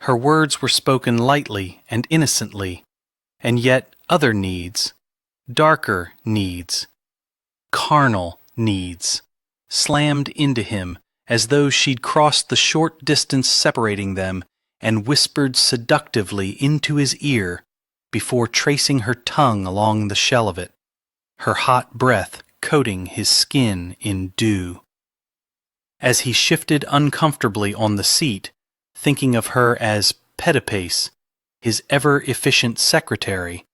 Speaker 2: Her words were spoken lightly and innocently, and yet other needs, darker needs, carnal needs, slammed into him as though she'd crossed the short distance separating them and whispered seductively into his ear before tracing her tongue along the shell of it, her hot breath coating his skin in dew. As he shifted uncomfortably on the seat, thinking of her as Petipace, his ever-efficient secretary,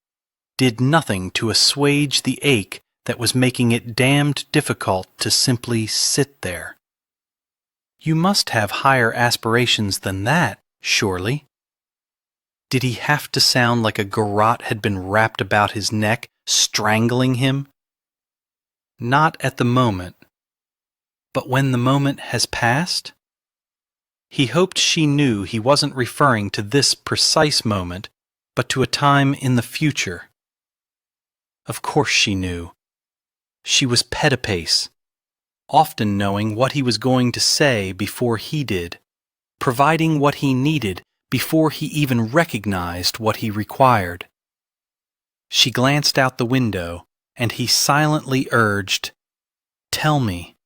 Speaker 2: did nothing to assuage the ache that was making it damned difficult to simply sit there. You must have higher aspirations than that, surely. Did he have to sound like a garrote had been wrapped about his neck, strangling him? Not at the moment. But when the moment has passed? He hoped she knew he wasn't referring to this precise moment, but to a time in the future. Of course she knew. She was Petipace, often knowing what he was going to say before he did, providing what he needed before he even recognized what he required. She glanced out the window, and he silently urged, "Tell me.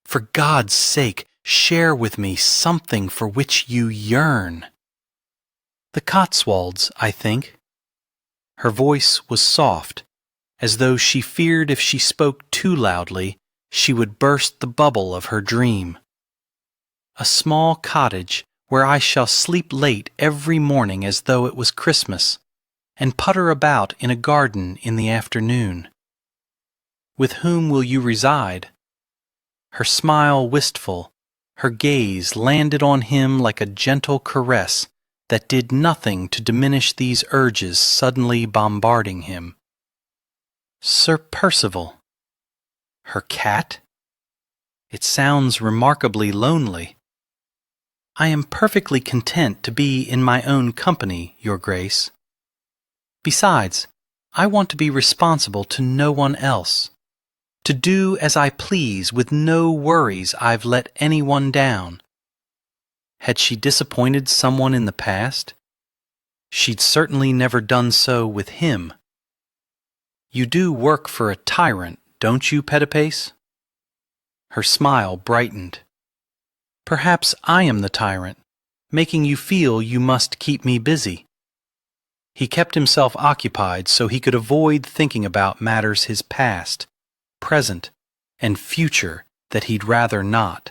Speaker 2: For God's sake, share with me something for which you yearn." The Cotswolds, I think. Her voice was soft, as though she feared if she spoke too loudly, she would burst the bubble of her dream. A small cottage where I shall sleep late every morning as though it was Christmas, and putter about in a garden in the afternoon. With whom will you reside? Her smile wistful, her gaze landed on him like a gentle caress that did nothing to diminish these urges suddenly bombarding him. Sir Percival. Her cat? It sounds remarkably lonely. I am perfectly content to be in my own company, Your Grace. Besides, I want to be responsible to no one else. To do as I please with no worries I've let anyone down. Had she disappointed someone in the past? She'd certainly never done so with him. You do work for a tyrant, don't you, Petipace? Her smile brightened. Perhaps I am the tyrant, making you feel you must keep me busy. He kept himself occupied so he could avoid thinking about matters his past, present, and future that he'd rather not.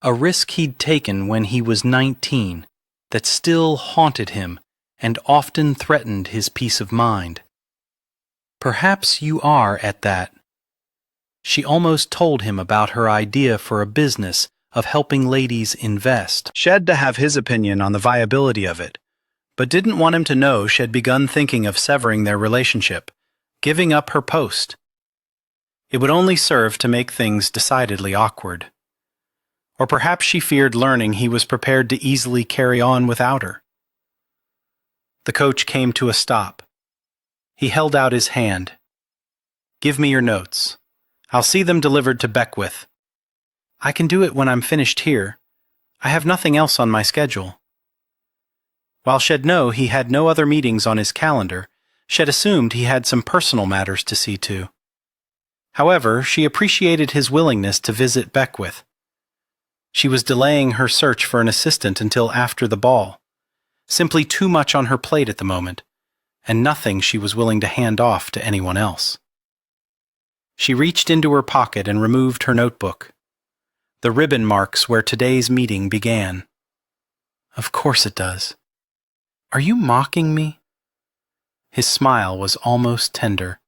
Speaker 2: A risk he'd taken when he was 19 that still haunted him and often threatened his peace of mind. Perhaps you are at that. She almost told him about her idea for a business of helping ladies invest.
Speaker 1: Shed to have his opinion on the viability of it, but didn't want him to know she had begun thinking of severing their relationship, giving up her post. It would only serve to make things decidedly awkward. Or perhaps she feared learning he was prepared to easily carry on without her. The coach came to a stop. He held out his hand. Give me your notes. I'll see them delivered to Beckwith. I can do it when I'm finished here. I have nothing else on my schedule. While she'd know he had no other meetings on his calendar, she'd assumed he had some personal matters to see to. However, she appreciated his willingness to visit Beckwith. She was delaying her search for an assistant until after the ball. Simply too much on her plate at the moment, and nothing she was willing to hand off to anyone else. She reached into her pocket and removed her notebook. The ribbon marks where today's meeting began. Of course it does. Are you mocking me? His smile was almost tender.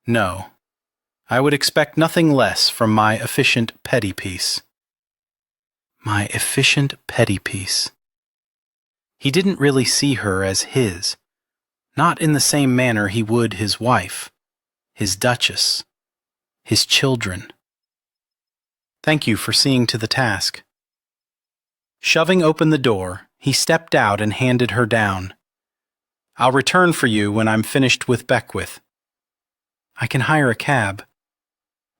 Speaker 1: No, I would expect nothing less from my efficient petty piece. My efficient petty piece. He didn't really see her as his, not in the same manner he would his wife, his Duchess, his children. Thank you for seeing to the task. Shoving open the door, he stepped out and handed her down. I'll return for you when I'm finished with Beckwith. I can hire a cab.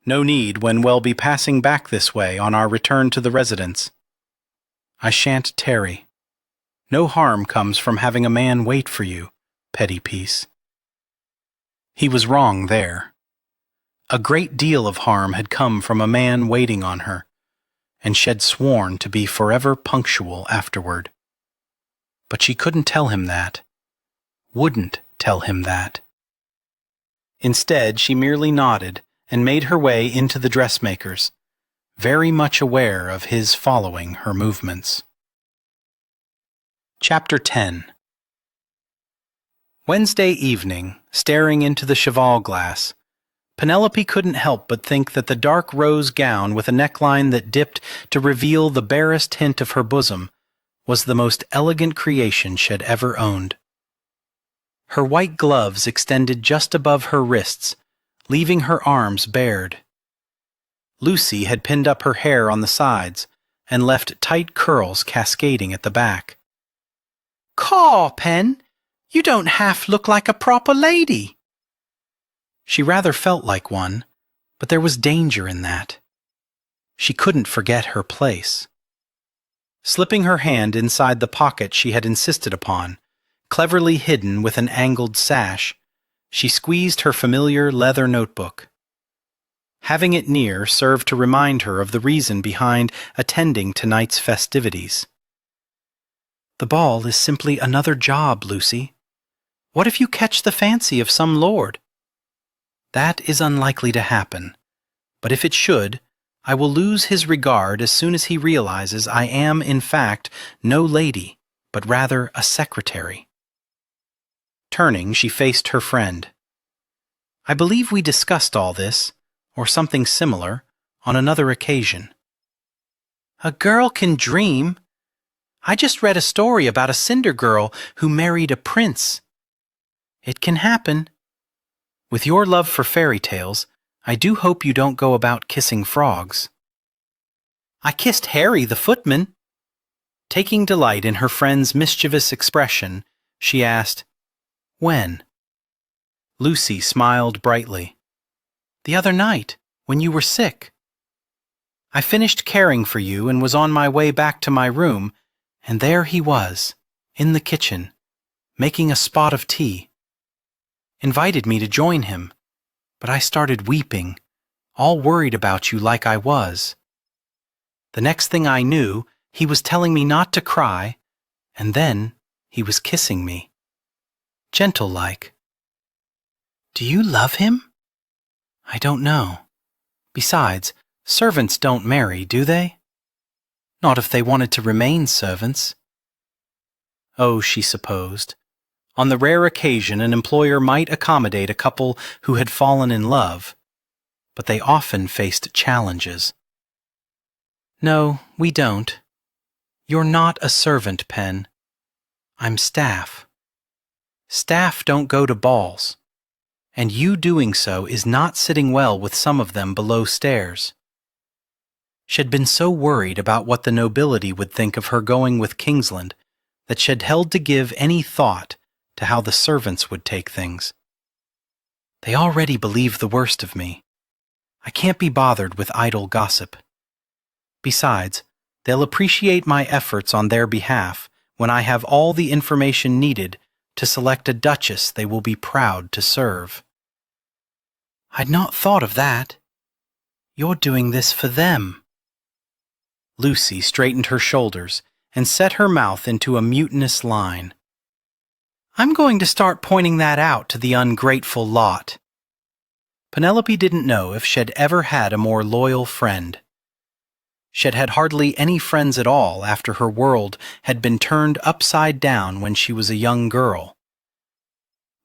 Speaker 1: No need when we'll be passing back this way on our return to the residence. I shan't tarry. No harm comes from having a man wait for you, petty piece. He was wrong there. A great deal of harm had come from a man waiting on her, and she'd sworn to be forever punctual afterward. But she couldn't tell him that. Wouldn't tell him that. Instead, she merely nodded and made her way into the dressmaker's, very much aware of his following her movements. Chapter 10. Wednesday evening, staring into the cheval glass, Penelope couldn't help but think that the dark rose gown with a neckline that dipped to reveal the barest hint of her bosom was the most elegant creation she'd ever owned. Her white gloves extended just above her wrists, leaving her arms bared. Lucy had pinned up her hair on the sides and left tight curls cascading at the back. "Caw, Pen, you don't half look like a proper lady." She rather felt like one, but there was danger in that. She couldn't forget her place. Slipping her hand inside the pocket she had insisted upon, cleverly hidden with an angled sash, she squeezed her familiar leather notebook. Having it near served to remind her of the reason behind attending tonight's festivities. The ball is simply another job, Lucy. What if you catch the fancy of some lord? That is unlikely to happen, but if it should, I will lose his regard as soon as he realizes I am, in fact, no lady, but rather a secretary. Turning, she faced her friend. I believe we discussed all this, or something similar, on another occasion. A girl can dream. I just read a story about a cinder girl who married a prince. It can happen. With your love for fairy tales, I do hope you don't go about kissing frogs. I kissed Harry the footman. Taking delight in her friend's mischievous expression, she asked, When? Lucy smiled brightly. The other night, when you were sick. I finished caring for you and was on my way back to my room, and there he was, in the kitchen,
Speaker 2: making a spot of tea. Invited me to join him, but I started weeping, all worried about you like I was. The next thing I knew, he was telling me not to cry, and then he was kissing me. Gentle-like. Do you love him? I don't know. Besides, servants don't marry, do they? Not if they wanted to remain servants. Oh, she supposed. On the rare occasion an employer might accommodate a couple who had fallen in love, but they often faced challenges. No, we don't. You're not a servant, Pen. I'm staff. Staff don't go to balls, and you doing so is not sitting well with some of them below stairs. She'd been so worried about what the nobility would think of her going with Kingsland that she'd held to give any thought to how the servants would take things. They already believe the worst of me. I can't be bothered with idle gossip. Besides, they'll appreciate my efforts on their behalf when I have all the information needed to select a duchess they will be proud to serve. I'd not thought of that. You're doing this for them. Lucy straightened her shoulders and set her mouth into a mutinous line. I'm going to start pointing that out to the ungrateful lot. Penelope didn't know if she'd ever had a more loyal friend. She'd had hardly any friends at all after her world had been turned upside down when she was a young girl.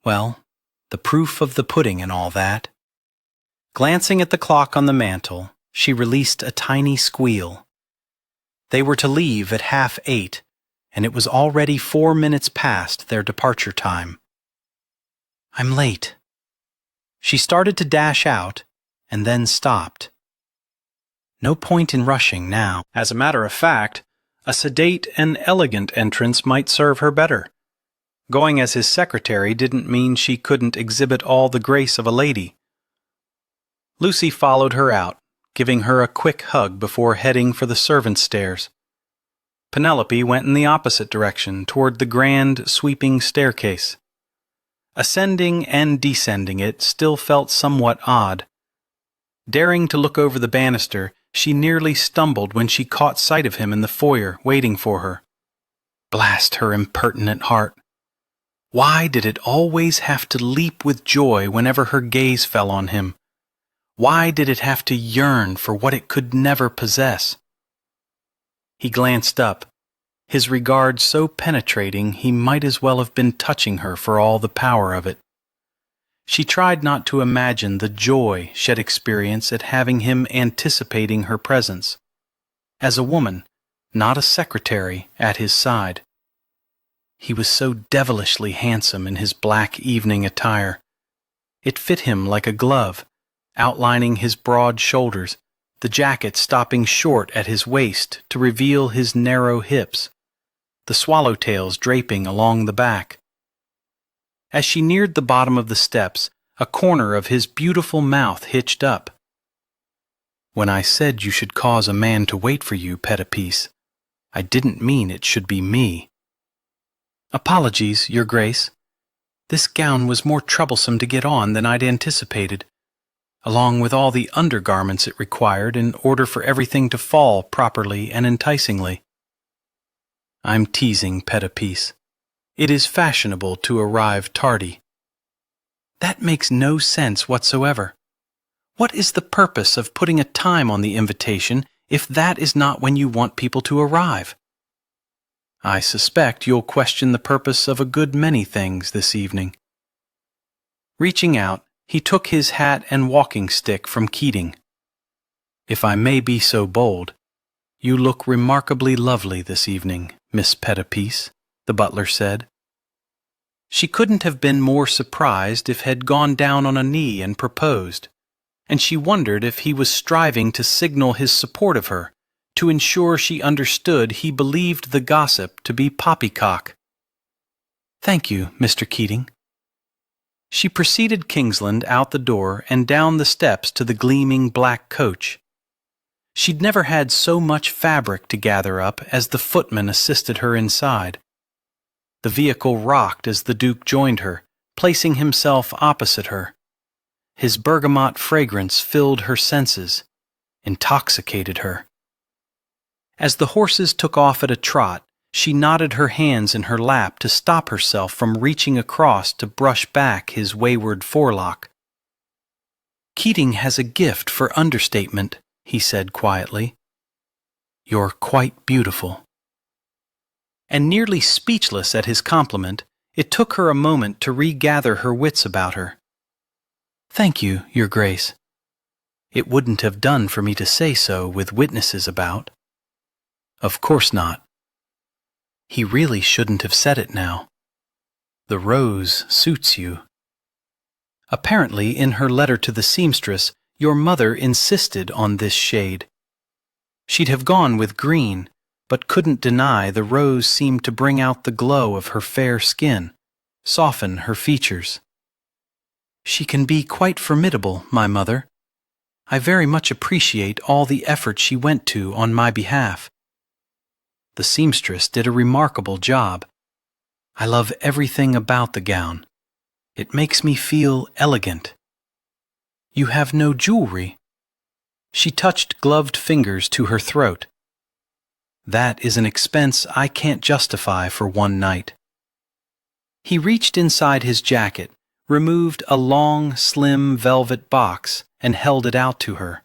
Speaker 2: Well, the proof of the pudding and all that. Glancing at the clock on the mantel, she released a tiny squeal. They were to leave at 8:30, and it was already 4 minutes past their departure time. I'm late. She started to dash out, and then stopped. No point in rushing now. As a matter of fact, a sedate and elegant entrance might serve her better. Going as his secretary didn't mean she couldn't exhibit all the grace of a lady. Lucy followed her out, giving her a quick hug before heading for the servants' stairs. Penelope went in the opposite direction, toward the grand, sweeping staircase. Ascending and descending it still felt somewhat odd. Daring to look over the banister, she nearly stumbled when she caught sight of him in the foyer, waiting for her. Blast her impertinent heart. Why did it always have to leap with joy whenever her gaze fell on him? Why did it have to yearn for what it could never possess? He glanced up, his regard so penetrating he might as well have been touching her for all the power of it. She tried not to imagine the joy she'd experience at having him anticipating her presence, as a woman, not a secretary, at his side. He was so devilishly handsome in his black evening attire. It fit him like a glove, outlining his broad shoulders, the jacket stopping short at his waist to reveal his narrow hips, the swallowtails draping along the back. As she neared the bottom of the steps, a corner of his beautiful mouth hitched up. When I said you should cause a man to wait for you, Pet-a-piece, I didn't mean it should be me. Apologies, Your Grace. This gown was more troublesome to get on than I'd anticipated, along with all the undergarments it required in order for everything to fall properly and enticingly. I'm teasing, Pet-a-piece. It is fashionable to arrive tardy. That makes no sense whatsoever. What is the purpose of putting a time on the invitation if that is not when you want people to arrive? I suspect you'll question the purpose of a good many things this evening. Reaching out, he took his hat and walking stick from Keating. If I may be so bold, you look remarkably lovely this evening, Miss Pet-a-piece, the butler said. She couldn't have been more surprised if had gone down on a knee and proposed, and she wondered if he was striving to signal his support of her, to ensure she understood he believed the gossip to be poppycock. Thank you, Mr. Keating. She preceded Kingsland out the door and down the steps to the gleaming black coach. She'd never had so much fabric to gather up as the footman assisted her inside. The vehicle rocked as the Duke joined her, placing himself opposite her. His bergamot fragrance filled her senses, intoxicated her. As the horses took off at a trot, she knotted her hands in her lap to stop herself from reaching across to brush back his wayward forelock. "Keating has a gift for understatement," he said quietly. "You're quite beautiful." And nearly speechless at his compliment, it took her a moment to regather her wits about her. "Thank you, Your Grace. It wouldn't have done for me to say so with witnesses about." "Of course not." He really shouldn't have said it now. "The rose suits you." Apparently, in her letter to the seamstress, your mother insisted on this shade. She'd have gone with green, but couldn't deny the rose seemed to bring out the glow of her fair skin, soften her features. "She can be quite formidable, my mother. I very much appreciate all the effort she went to on my behalf. The seamstress did a remarkable job. I love everything about the gown. It makes me feel elegant." "You have no jewelry." She touched gloved fingers to her throat. "That is an expense I can't justify for one night." He reached inside his jacket, removed a long, slim velvet box, and held it out to her.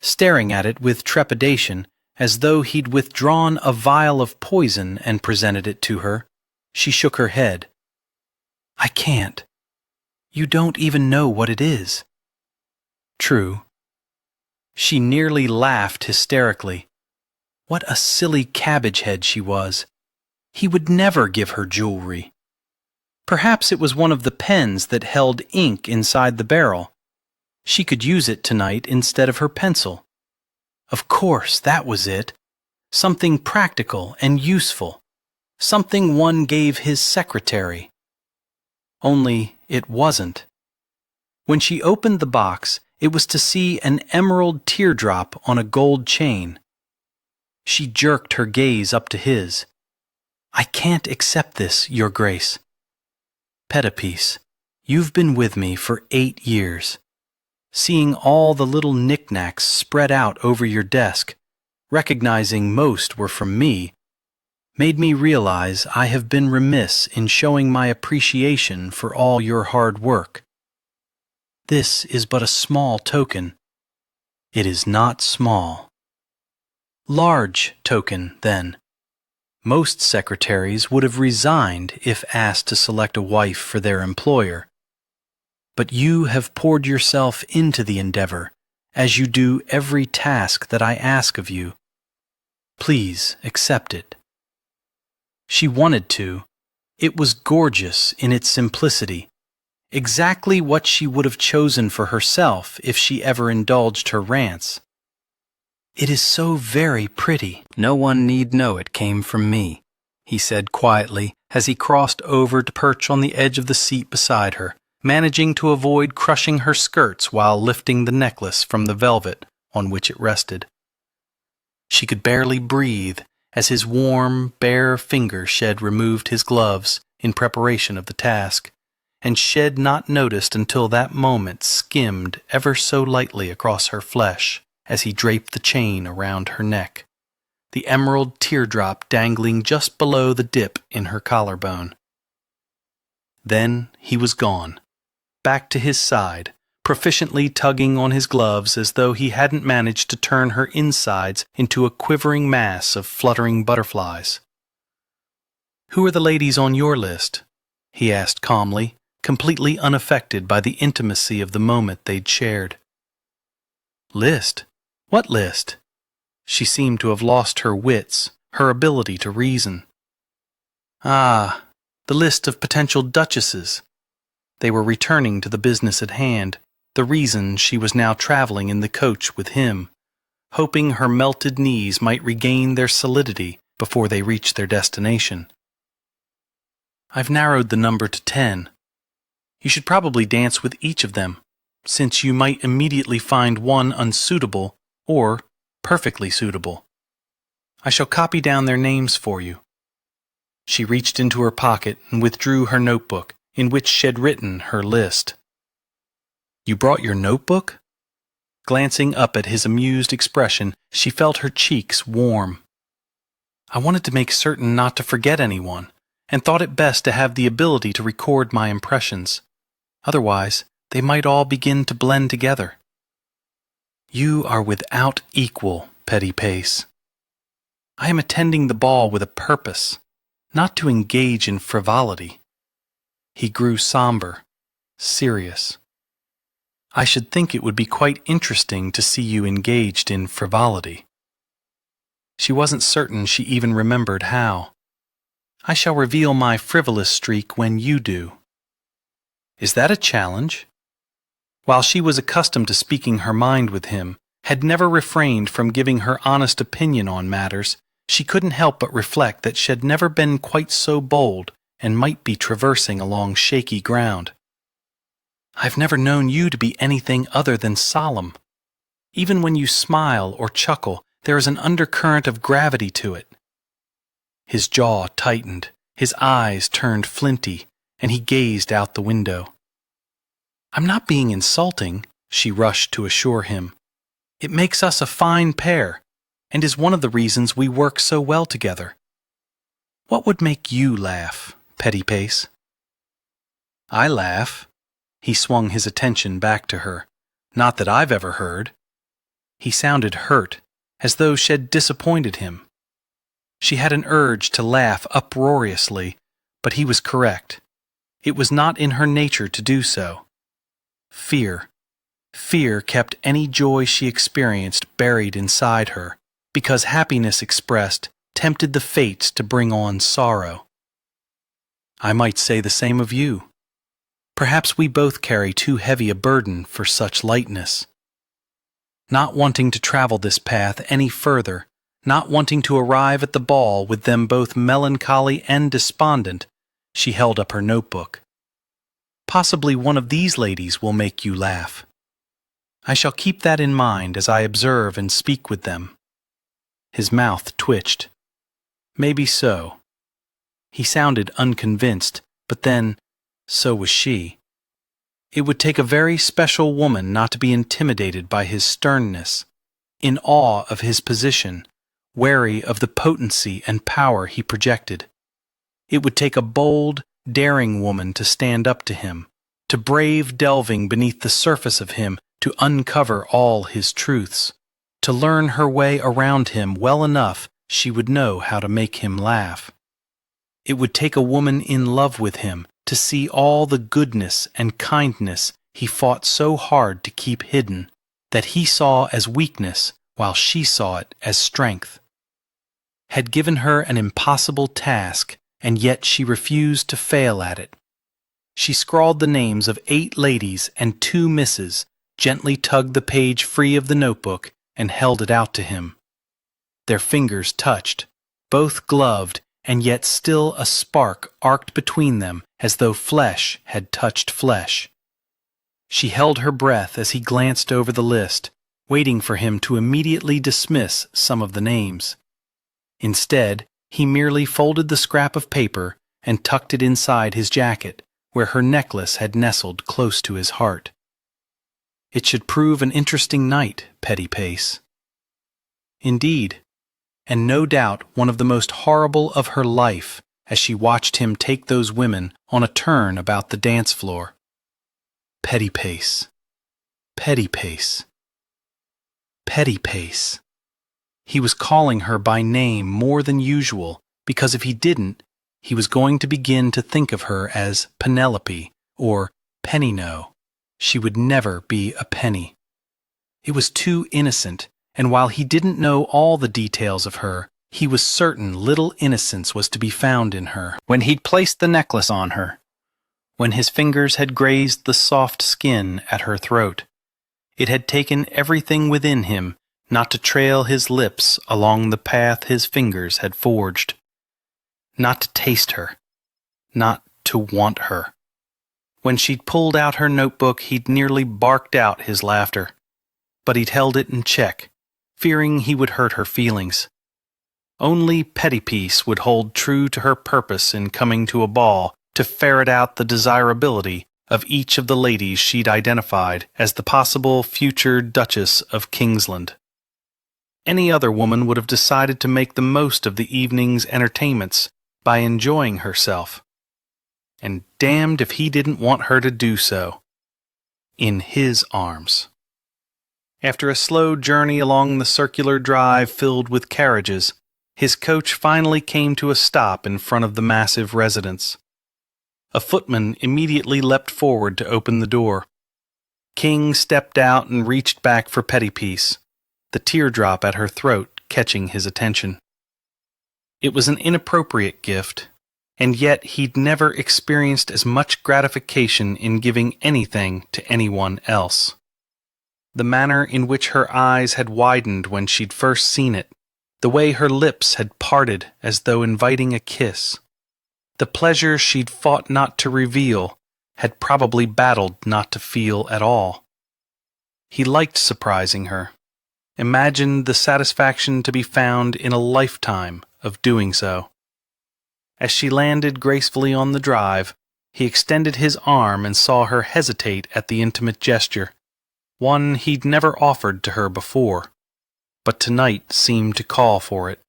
Speaker 2: Staring at it with trepidation, as though he'd withdrawn a vial of poison and presented it to her, she shook her head. "I can't. You don't even know what it is." "True." She nearly laughed hysterically. What a silly cabbage head she was. He would never give her jewelry. Perhaps it was one of the pens that held ink inside the barrel. She could use it tonight instead of her pencil. Of course, that was it. Something practical and useful. Something one gave his secretary. Only it wasn't. When she opened the box, it was to see an emerald teardrop on a gold chain. She jerked her gaze up to his. "I can't accept this, Your Grace." "Pettipiece, you've been with me for 8 years. Seeing all the little knickknacks spread out over your desk, recognizing most were from me, made me realize I have been remiss in showing my appreciation for all your hard work. This is but a small token." "It is not small." "Large token, then. Most secretaries would have resigned if asked to select a wife for their employer. But you have poured yourself into the endeavor, as you do every task that I ask of you. Please accept it." She wanted to. It was gorgeous in its simplicity, exactly what she would have chosen for herself if she ever indulged her rants. "It is so very pretty." "No one need know it came from me," he said quietly as he crossed over to perch on the edge of the seat beside her, managing to avoid crushing her skirts while lifting the necklace from the velvet on which it rested. She could barely breathe as his warm, bare finger shed removed his gloves in preparation of the task, and shed not noticed until that moment skimmed ever so lightly across her flesh as he draped the chain around her neck, the emerald teardrop dangling just below the dip in her collarbone. Then he was gone, back to his side, proficiently tugging on his gloves as though he hadn't managed to turn her insides into a quivering mass of fluttering butterflies. "Who are the ladies on your list?" he asked calmly, completely unaffected by the intimacy of the moment they'd shared. "List? What list?" She seemed to have lost her wits, her ability to reason. "Ah, the list of potential duchesses." They were returning to the business at hand, the reason she was now traveling in the coach with him, hoping her melted knees might regain their solidity before they reached their destination. "I've narrowed the number to 10. You should probably dance with each of them, since you might immediately find one unsuitable or perfectly suitable. I shall copy down their names for you." She reached into her pocket and withdrew her notebook, in which she had written her list. "You brought your notebook?" Glancing up at his amused expression, she felt her cheeks warm. "I wanted to make certain not to forget anyone, and thought it best to have the ability to record my impressions. Otherwise, they might all begin to blend together." "You are without equal, Petty Pace. I am attending the ball with a purpose, not to engage in frivolity." He grew somber, serious. "I should think it would be quite interesting to see you engaged in frivolity." She wasn't certain she even remembered how. "I shall reveal my frivolous streak when you do." "Is that a challenge?" While she was accustomed to speaking her mind with him, had never refrained from giving her honest opinion on matters, she couldn't help but reflect that she had never been quite so bold and might be traversing along shaky ground. "I've never known you to be anything other than solemn. Even when you smile or chuckle, there is an undercurrent of gravity to it." His jaw tightened, his eyes turned flinty, and he gazed out the window. "I'm not being insulting," she rushed to assure him. "It makes us a fine pair, and is one of the reasons we work so well together. What would make you laugh, Petty Pace?" "I laugh." He swung his attention back to her. "Not that I've ever heard." He sounded hurt, as though she had disappointed him. She had an urge to laugh uproariously, but he was correct. It was not in her nature to do so. Fear kept any joy she experienced buried inside her, because happiness expressed tempted the fates to bring on sorrow. "I might say the same of you. Perhaps we both carry too heavy a burden for such lightness." Not wanting to travel this path any further, not wanting to arrive at the ball with them both melancholy and despondent, she held up her notebook. "Possibly one of these ladies will make you laugh. I shall keep that in mind as I observe and speak with them." His mouth twitched. Maybe so. He sounded unconvinced, but then, so was she. It would take a very special woman not to be intimidated by his sternness, in awe of his position, wary of the potency and power he projected. It would take a bold, daring woman to stand up to him, to brave delving beneath the surface of him to uncover all his truths, to learn her way around him well enough she would know how to make him laugh. It would take a woman in love with him to see all the goodness and kindness he fought so hard to keep hidden, that he saw as weakness while she saw it as strength. Had given her an impossible task, and yet she refused to fail at it. She scrawled the names of 8 ladies and 2 misses, gently tugged the page free of the notebook, and held it out to him. Their fingers touched, both gloved, and yet still a spark arced between them as though flesh had touched flesh. She held her breath as he glanced over the list, waiting for him to immediately dismiss some of the names. Instead, he merely folded the scrap of paper and tucked it inside his jacket, where her necklace had nestled close to his heart. It should prove an interesting night, Petty Pace. Indeed, and no doubt one of the most horrible of her life as she watched him take those women on a turn about the dance floor. Petty Pace. Petty Pace. Petty Pace. He was calling her by name more than usual, because if he didn't, he was going to begin to think of her as Penelope or Pennyno. She would never be a penny. It was too innocent, and while he didn't know all the details of her, he was certain little innocence was to be found in her. When he'd placed the necklace on her, when his fingers had grazed the soft skin at her throat, it had taken everything within him not to trail his lips along the path his fingers had forged, not to taste her, not to want her. When she'd pulled out her notebook, he'd nearly barked out his laughter, but he'd held it in check, fearing he would hurt her feelings. Only Pettypiece would hold true to her purpose in coming to a ball to ferret out the desirability of each of the ladies she'd identified as the possible future Duchess of Kingsland. Any other woman would have decided to make the most of the evening's entertainments by enjoying herself. And damned if he didn't want her to do so. In his arms. After a slow journey along the circular drive filled with carriages, his coach finally came to a stop in front of the massive residence. A footman immediately leapt forward to open the door. King stepped out and reached back for Pettypiece, the teardrop at her throat catching his attention. It was an inappropriate gift, and yet he'd never experienced as much gratification in giving anything to anyone else. The manner in which her eyes had widened when she'd first seen it, the way her lips had parted as though inviting a kiss, the pleasure she'd fought not to reveal, had probably battled not to feel at all. He liked surprising her, imagined the satisfaction to be found in a lifetime of doing so. As she landed gracefully on the drive, he extended his arm and saw her hesitate at the intimate gesture, one he'd never offered to her before, but tonight seemed to call for it.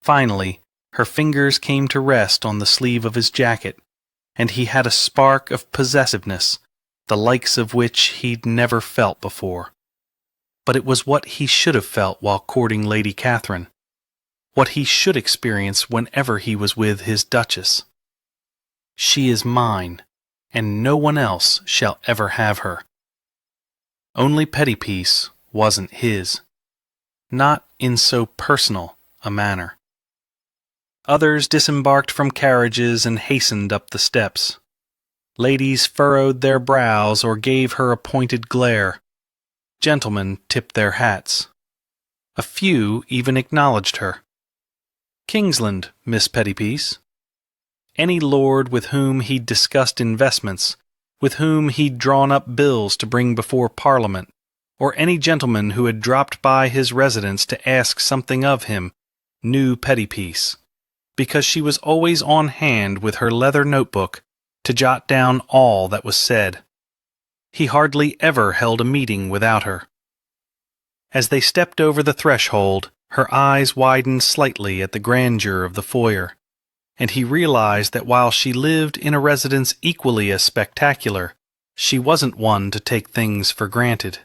Speaker 2: Finally, her fingers came to rest on the sleeve of his jacket, and he had a spark of possessiveness, the likes of which he'd never felt before. But it was what he should have felt while courting Lady Catherine, what he should experience whenever he was with his Duchess. She is mine, and no one else shall ever have her. Only Pettypiece wasn't his, not in so personal a manner. Others disembarked from carriages and hastened up the steps. Ladies furrowed their brows or gave her a pointed glare. Gentlemen tipped their hats. A few even acknowledged her. Kingsland, Miss Pettypiece. Any lord with whom he'd discussed investments, with whom he'd drawn up bills to bring before Parliament, or any gentleman who had dropped by his residence to ask something of him, knew Pettypiece, because she was always on hand with her leather notebook to jot down all that was said. He hardly ever held a meeting without her. As they stepped over the threshold, her eyes widened slightly at the grandeur of the foyer, and he realized that while she lived in a residence equally as spectacular, she wasn't one to take things for granted.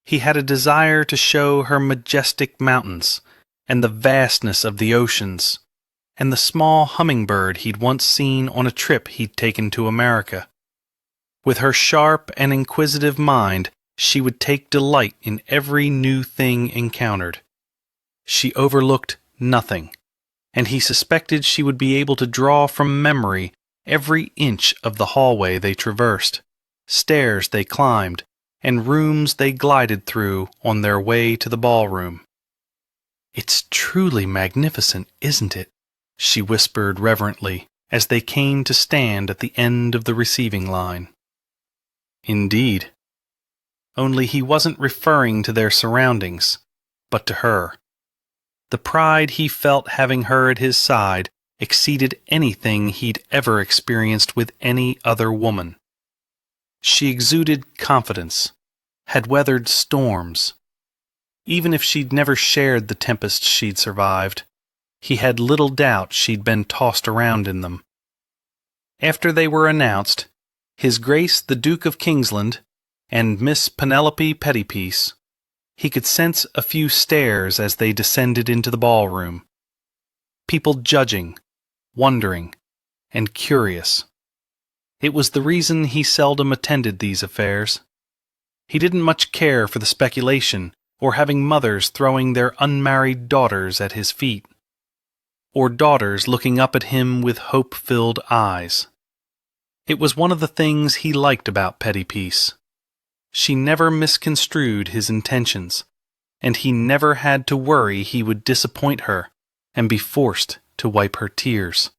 Speaker 2: He had a desire to show her majestic mountains, and the vastness of the oceans, and the small hummingbird he'd once seen on a trip he'd taken to America. With her sharp and inquisitive mind, she would take delight in every new thing encountered. She overlooked nothing, and he suspected she would be able to draw from memory every inch of the hallway they traversed, stairs they climbed, and rooms they glided through on their way to the ballroom. "It's truly magnificent, isn't it?" she whispered reverently as they came to stand at the end of the receiving line. Indeed. Only he wasn't referring to their surroundings, but to her. The pride he felt having her at his side exceeded anything he'd ever experienced with any other woman. She exuded confidence, had weathered storms. Even if she'd never shared the tempests she'd survived, he had little doubt she'd been tossed around in them. After they were announced, His Grace the Duke of Kingsland and Miss Penelope Pettypiece, he could sense a few stares as they descended into the ballroom. People judging, wondering, and curious. It was the reason he seldom attended these affairs. He didn't much care for the speculation or having mothers throwing their unmarried daughters at his feet, or daughters looking up at him with hope-filled eyes. It was one of the things he liked about Pettypiece. She never misconstrued his intentions, and he never had to worry he would disappoint her and be forced to wipe her tears.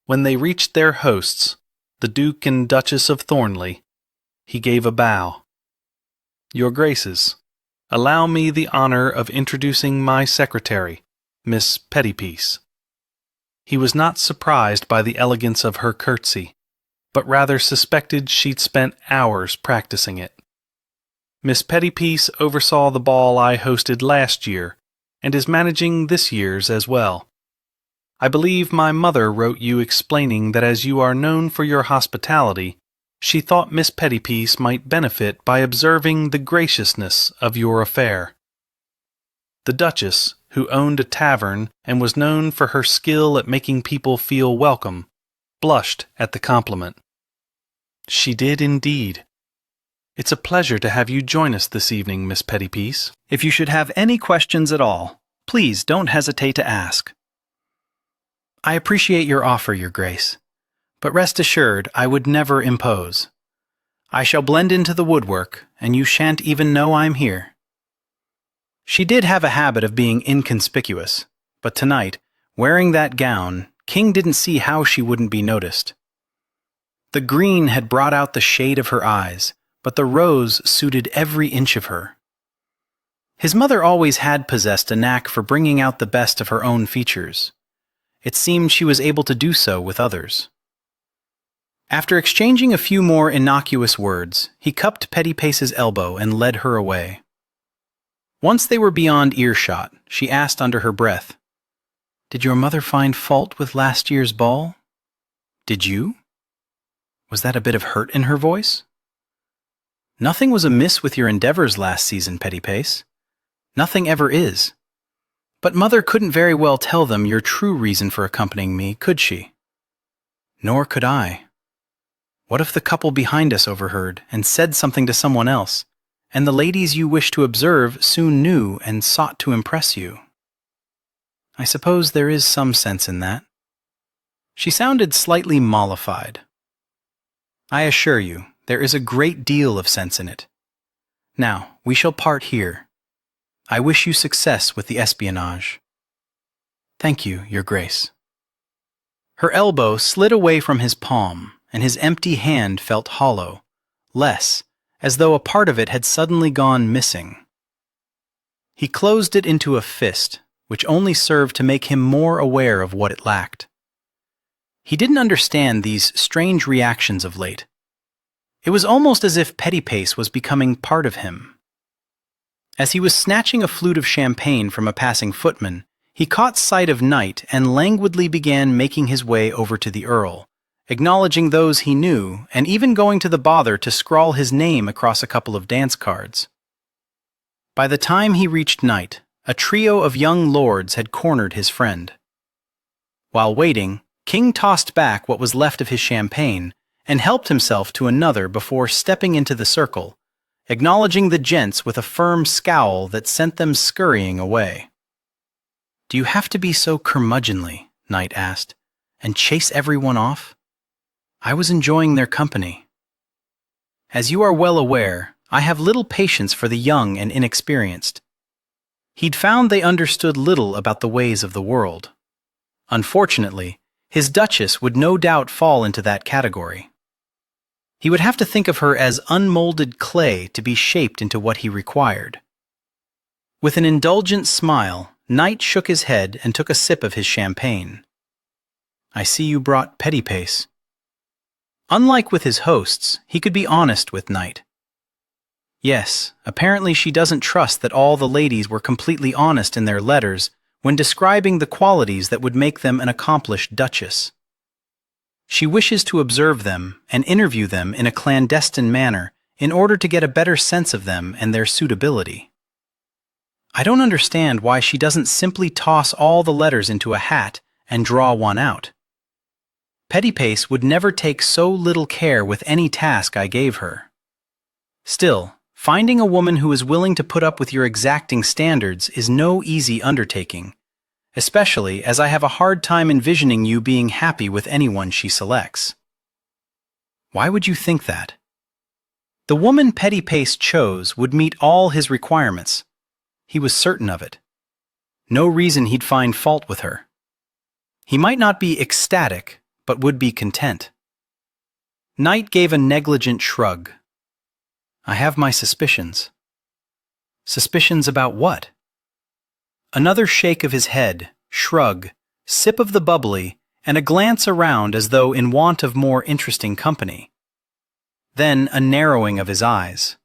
Speaker 2: When they reached their hosts, the Duke and Duchess of Thornley, he gave a bow. "Your Graces,
Speaker 1: allow me the honor of introducing my secretary, Miss Pettypiece." He was not surprised by the elegance of her curtsy, but rather suspected she'd spent hours practicing it. "Miss Pettypiece oversaw the ball I hosted last year, and is managing this year's as well. I believe my mother wrote you explaining that as you are known for your hospitality, she thought Miss Pettypiece might benefit by observing the graciousness of your affair." The Duchess, who owned a tavern and was known for her skill at making people feel welcome, blushed at the compliment. "She did indeed. It's a pleasure to have you join us this evening, Miss Pettypiece."
Speaker 2: If you should have any questions at all, please don't hesitate to ask. I appreciate your offer, Your Grace, but rest assured I would never impose. I shall blend into the woodwork, and you shan't even know I'm here. She did have a habit of being inconspicuous, but tonight, wearing that gown, King didn't see how she wouldn't be noticed. The green had brought out the shade of her eyes, but the rose suited every inch of her. His mother always had possessed a knack for bringing out the best of her own features. It seemed she was able to do so with others. After exchanging a few more innocuous words, he cupped Pettypace's elbow and led her away. Once they were beyond earshot, she asked under her breath, "Did your mother find fault with last year's ball? Did you?" Was that a bit of hurt in her voice? "Nothing was amiss with your endeavors last season, Pettypace. Nothing ever is. But Mother couldn't very well tell them your true reason for accompanying me, could she? Nor could I. What if the couple behind us overheard and said something to someone else, and the ladies you wish to observe soon knew and sought to impress you? I suppose there is some sense in that." She sounded slightly mollified. "I assure you, there is a great deal of sense in it. Now, we shall part here. I wish you success with the espionage." "Thank you, Your Grace." Her elbow slid away from his palm, and his empty hand felt hollow, less, as though a part of it had suddenly gone missing. He closed it into a fist, which only served to make him more aware of what it lacked. He didn't understand these strange reactions of late. It was almost as if Pettypace was becoming part of him. As he was snatching a flute of champagne from a passing footman, he caught sight of Knight and languidly began making his way over to the Earl, acknowledging those he knew and even going to the bother to scrawl his name across a couple of dance cards. By the time he reached Knight, a trio of young lords had cornered his friend. While waiting, King tossed back what was left of his champagne and helped himself to another before stepping into the circle, acknowledging the gents with a firm scowl that sent them scurrying away. "Do you have to be so curmudgeonly," Knight asked, "and chase everyone off? I was enjoying their company. As you are well aware, I have little patience for the young and inexperienced." He'd found they understood little about the ways of the world. Unfortunately, his Duchess would no doubt fall into that category. He would have to think of her as unmolded clay to be shaped into what he required. With an indulgent smile, Knight shook his head and took a sip of his champagne. "I see you brought Pettypace." Unlike with his hosts, he could be honest with Knight. Yes, apparently she doesn't trust that all the ladies were completely honest in their letters when describing the qualities that would make them an accomplished duchess. She wishes to observe them and interview them in a clandestine manner in order to get a better sense of them and their suitability. I don't understand why she doesn't simply toss all the letters into a hat and draw one out. Pettypace would never take so little care with any task I gave her. Still, finding a woman who is willing to put up with your exacting standards is no easy undertaking, especially as I have a hard time envisioning you being happy with anyone she selects. Why would you think that? The woman Pettypace chose would meet all his requirements. He was certain of it. No reason he'd find fault with her. He might not be ecstatic, but would be content. Knight gave a negligent shrug. "I have my suspicions." Suspicions about what? Another shake of his head, shrug, sip of the bubbly, and a glance around as though in want of more interesting company. Then a narrowing of his eyes.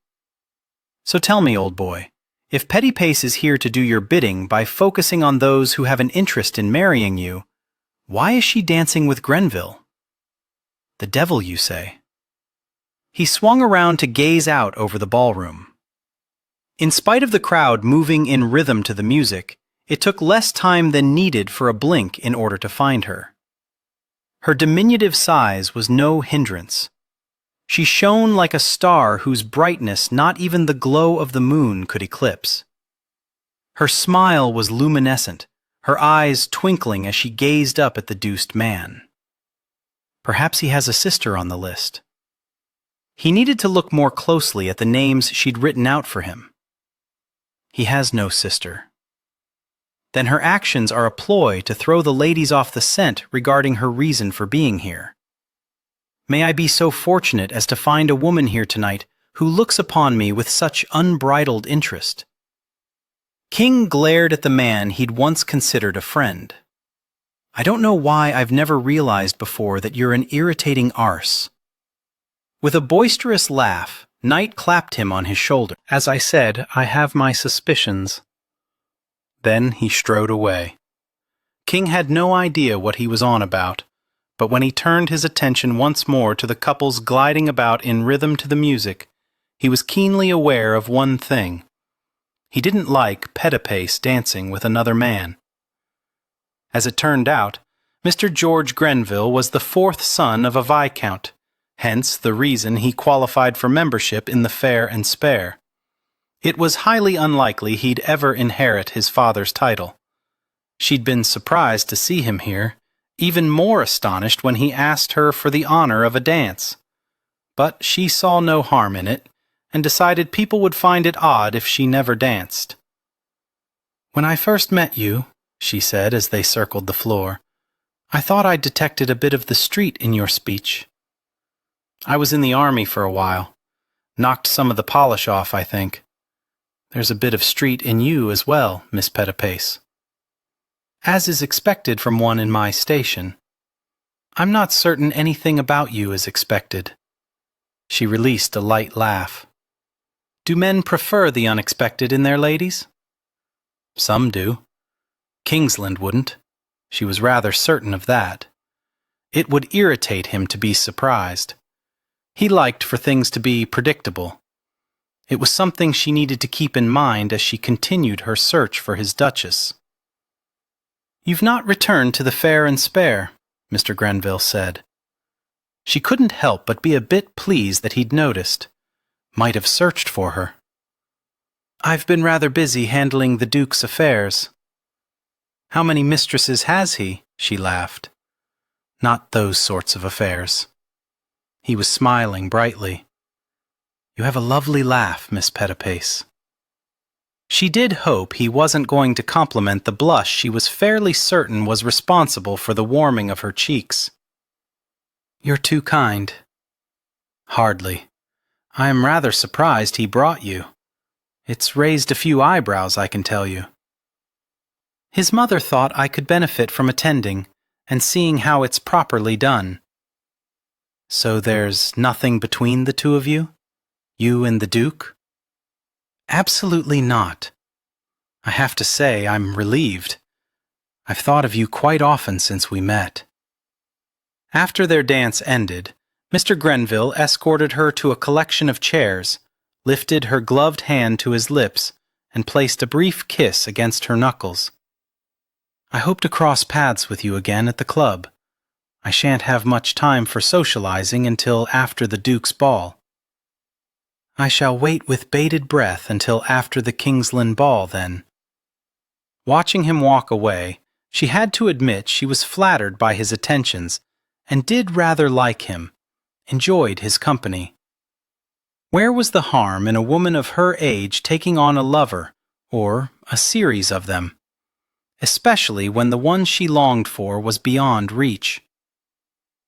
Speaker 2: So tell me, old boy, if Petty Pace is here to do your bidding by focusing on those who have an interest in marrying you, why is she dancing with Grenville? The devil, you say? He swung around to gaze out over the ballroom. In spite of the crowd moving in rhythm to the music, it took less time than needed for a blink in order to find her. Her diminutive size was no hindrance. She shone like a star whose brightness not even the glow of the moon could eclipse. Her smile was luminescent, her eyes twinkling as she gazed up at the deuced man. Perhaps he has a sister on the list. He needed to look more closely at the names she'd written out for him. He has no sister. Then her actions are a ploy to throw the ladies off the scent regarding her reason for being here. May I be so fortunate as to find a woman here tonight who looks upon me with such unbridled interest. King glared at the man he'd once considered a friend. I don't know why I've never realized before that you're an irritating arse. With a boisterous laugh, Knight clapped him on his shoulder. As I said, I have my suspicions. Then he strode away. King had no idea what he was on about, but when he turned his attention once more to the couples gliding about in rhythm to the music, he was keenly aware of one thing. He didn't like Petty Pace dancing with another man. As it turned out, Mr. George Grenville was the fourth son of a viscount, hence the reason he qualified for membership in the Fair and Spare. It was highly unlikely he'd ever inherit his father's title. She'd been surprised to see him here, even more astonished when he asked her for the honor of a dance. But she saw no harm in it, and decided people would find it odd if she never danced. When I first met you, she said as they circled the floor, I thought I detected a bit of the street in your speech. I was in the army for a while. Knocked some of the polish off, I think. There's a bit of street in you as well, Miss Petty Pace. As is expected from one in my station. I'm not certain anything about you is expected. She released a light laugh. Do men prefer the unexpected in their ladies? Some do. Kingsland wouldn't. She was rather certain of that. It would irritate him to be surprised. He liked for things to be predictable. It was something she needed to keep in mind as she continued her search for his Duchess. You've not returned to the Fair and Spare, Mr. Grenville said. She couldn't help but be a bit pleased that he'd noticed. Might have searched for her. I've been rather busy handling the Duke's affairs. How many mistresses has he? She laughed. Not those sorts of affairs. He was smiling brightly. You have a lovely laugh, Miss Petty Pace. She did hope he wasn't going to compliment the blush she was fairly certain was responsible for the warming of her cheeks. You're too kind. Hardly. I am rather surprised he brought you. It's raised a few eyebrows, I can tell you. His mother thought I could benefit from attending and seeing how it's properly done. So there's nothing between the two of you? You and the Duke? Absolutely not. I have to say I'm relieved. I've thought of you quite often since we met. After their dance ended, Mr. Grenville escorted her to a collection of chairs, lifted her gloved hand to his lips, and placed a brief kiss against her knuckles. I hope to cross paths with you again at the club. I shan't have much time for socializing until after the Duke's ball. I shall wait with bated breath until after the Kingsland ball, then. Watching him walk away, she had to admit she was flattered by his attentions and did rather like him, enjoyed his company. Where was the harm in a woman of her age taking on a lover, or a series of them? Especially when the one she longed for was beyond reach.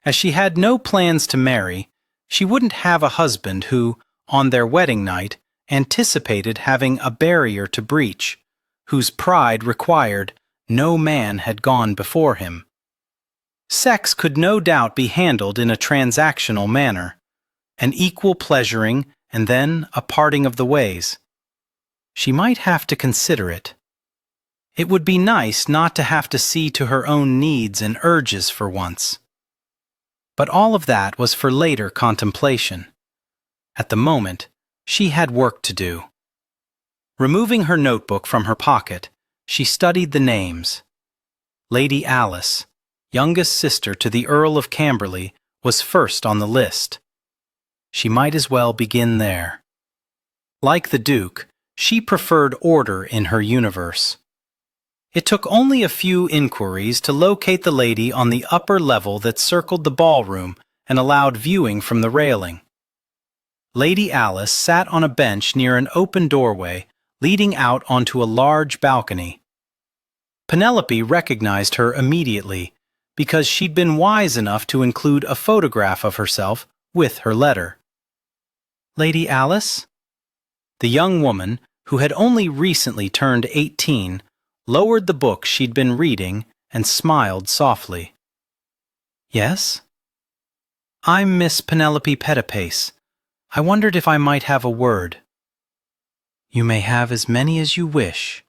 Speaker 2: As she had no plans to marry, she wouldn't have a husband who, on their wedding night, anticipated having a barrier to breach, whose pride required no man had gone before him. Sex could no doubt be handled in a transactional manner, an equal pleasuring and then a parting of the ways. She might have to consider it. It would be nice not to have to see to her own needs and urges for once. But all of that was for later contemplation. At the moment, she had work to do. Removing her notebook from her pocket, she studied the names. Lady Alice, youngest sister to the Earl of Camberley, was first on the list. She might as well begin there. Like the Duke, she preferred order in her universe. It took only a few inquiries to locate the lady on the upper level that circled the ballroom and allowed viewing from the railing. Lady Alice sat on a bench near an open doorway leading out onto a large balcony. Penelope recognized her immediately because she'd been wise enough to include a photograph of herself with her letter. "Lady Alice?" The young woman, who had only recently turned 18, lowered the book she'd been reading and smiled softly. "Yes?" "I'm Miss Penelope Pettipace. I wondered if I might have a word." "You may have as many as you wish."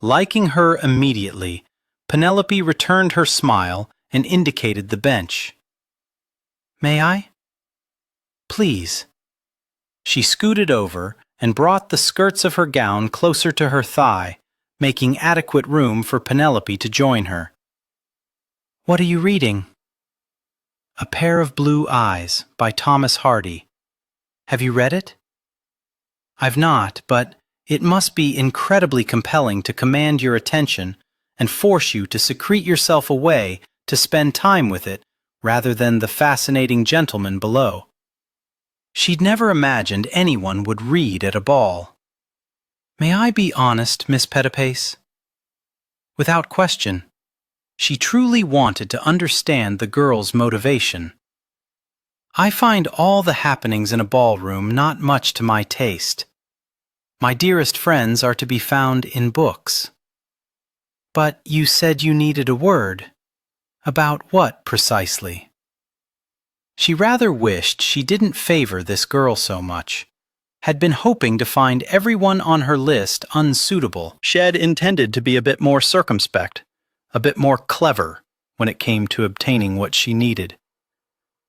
Speaker 2: Liking her immediately, Penelope returned her smile and indicated the bench. "May I?" "Please." She scooted over and brought the skirts of her gown closer to her thigh, making adequate room for Penelope to join her. "What are you reading?" "A Pair of Blue Eyes" by Thomas Hardy. Have you read it? I've not, but it must be incredibly compelling to command your attention and force you to secrete yourself away to spend time with it rather than the fascinating gentleman below. She'd never imagined anyone would read at a ball. "May I be honest, Miss Pettipace?" Without question. She truly wanted to understand the girl's motivation. "I find all the happenings in a ballroom not much to my taste. My dearest friends are to be found in books." "But you said you needed a word. About what, precisely?" She rather wished she didn't favor this girl so much. Had been hoping to find everyone on her list unsuitable. Shed intended to be a bit more circumspect, a bit more clever when it came to obtaining what she needed.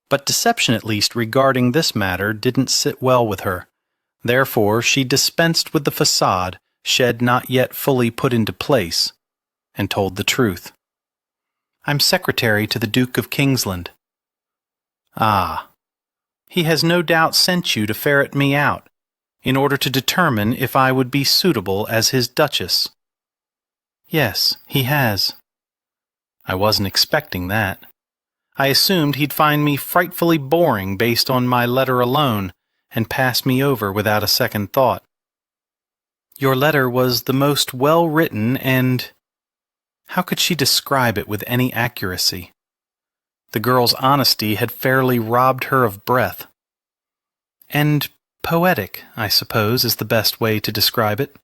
Speaker 2: But deception, at least regarding this matter, didn't sit well with her. Therefore, she dispensed with the facade Shed not yet fully put into place, and told the truth. "I'm secretary to the Duke of Kingsland." "Ah. He has no doubt sent you to ferret me out, in order to determine if I would be suitable as his Duchess." "Yes, he has." "I wasn't expecting that. I assumed he'd find me frightfully boring based on my letter alone, and pass me over without a second thought." "Your letter was the most well-written and—" How could she describe it with any accuracy? The girl's honesty had fairly robbed her of breath. "And poetic, I suppose, is the best way to describe it.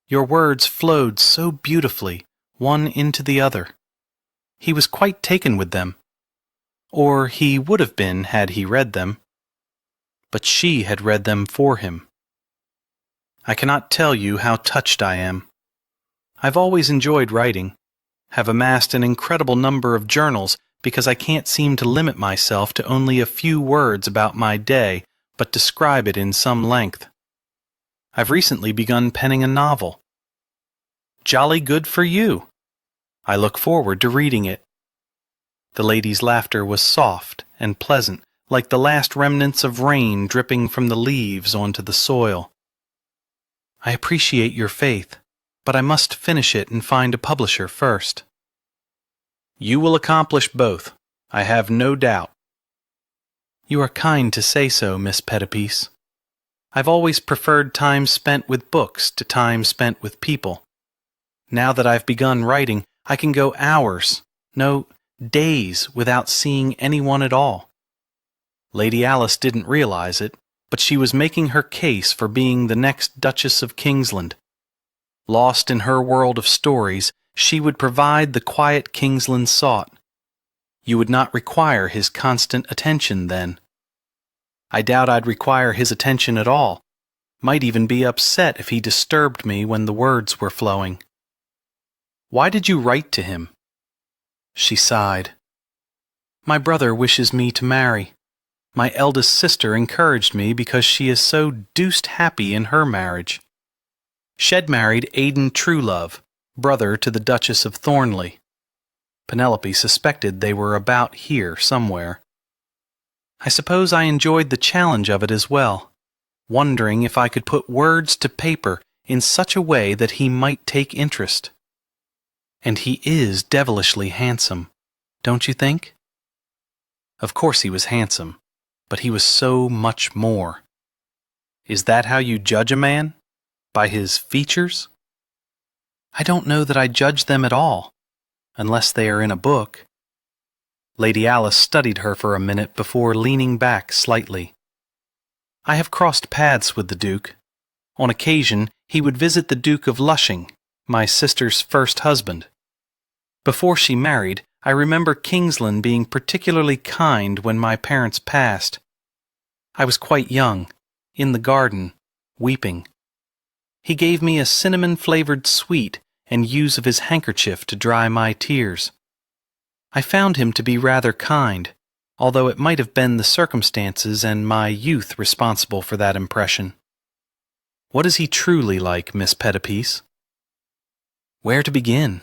Speaker 2: Your words flowed so beautifully, one into the other. He was quite taken with them. Or he would have been had he read them. But she had read them for him. I cannot tell you how touched I am. I've always enjoyed writing, have amassed an incredible number of journals because I can't seem to limit myself to only a few words about my day, but describe it in some length. I've recently begun penning a novel." "Jolly good for you. I look forward to reading it." The lady's laughter was soft and pleasant, like the last remnants of rain dripping from the leaves onto the soil. "I appreciate your faith, but I must finish it and find a publisher first." "You will accomplish both, I have no doubt." "You are kind to say so, Miss Pettipace. I've always preferred time spent with books to time spent with people. Now that I've begun writing, I can go hours, no, days without seeing anyone at all. Lady Alice didn't realize it, but she was making her case for being the next Duchess of Kingsland. Lost in her world of stories, she would provide the quiet Kingsland sought. You would not require his constant attention then. I doubt I'd require his attention at all. Might even be upset if he disturbed me when the words were flowing. Why did you write to him? She sighed. My brother wishes me to marry. My eldest sister encouraged me because she is so deuced happy in her marriage. Shed married Aidan Truelove, brother to the Duchess of Thornley. Penelope suspected they were about here somewhere. I suppose I enjoyed the challenge of it as well, wondering if I could put words to paper in such a way that he might take interest. And he is devilishly handsome, don't you think? Of course he was handsome, but he was so much more. Is that how you judge a man? By his features? I don't know that I judge them at all, unless they are in a book. Lady Alice studied her for a minute before leaning back slightly. I have crossed paths with the Duke. On occasion, he would visit the Duke of Lushing, my sister's first husband. Before she married, I remember Kingsland being particularly kind when my parents passed. I was quite young, in the garden, weeping. He gave me a cinnamon-flavored sweet and use of his handkerchief to dry my tears. I found him to be rather kind, although it might have been the circumstances and my youth responsible for that impression. What is he truly like, Miss Pettipiece? Where to begin?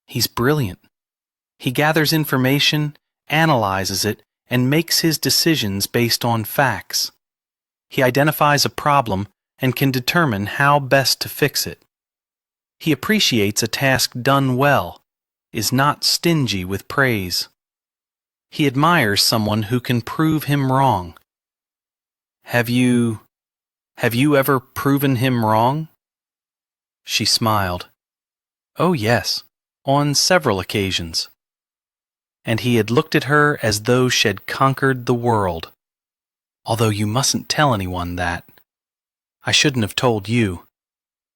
Speaker 2: He's brilliant. He gathers information, analyzes it, and makes his decisions based on facts. He identifies a problem and can determine how best to fix it. He appreciates a task done well, is not stingy with praise. He admires someone who can prove him wrong. Have you ever proven him wrong? She smiled. Oh, yes, on several occasions. And he had looked at her as though she'd conquered the world. Although you mustn't tell anyone that. I shouldn't have told you.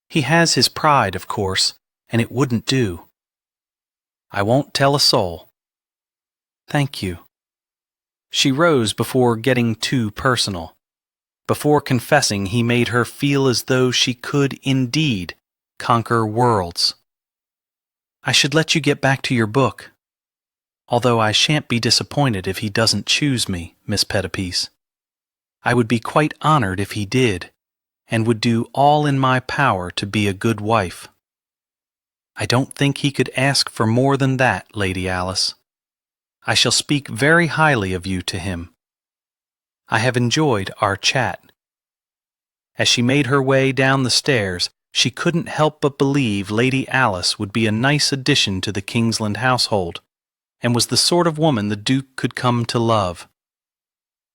Speaker 2: He has his pride, of course, and it wouldn't do. I won't tell a soul. Thank you. She rose before getting too personal. Before confessing he made her feel as though she could indeed conquer worlds. I should let you get back to your book. Although I shan't be disappointed if he doesn't choose me, Miss Pettipiece. I would be quite honored if he did, and would do all in my power to be a good wife. I don't think he could ask for more than that, Lady Alice. I shall speak very highly of you to him. I have enjoyed our chat. As she made her way down the stairs, she couldn't help but believe Lady Alice would be a nice addition to the Kingsland household, and was the sort of woman the Duke could come to love.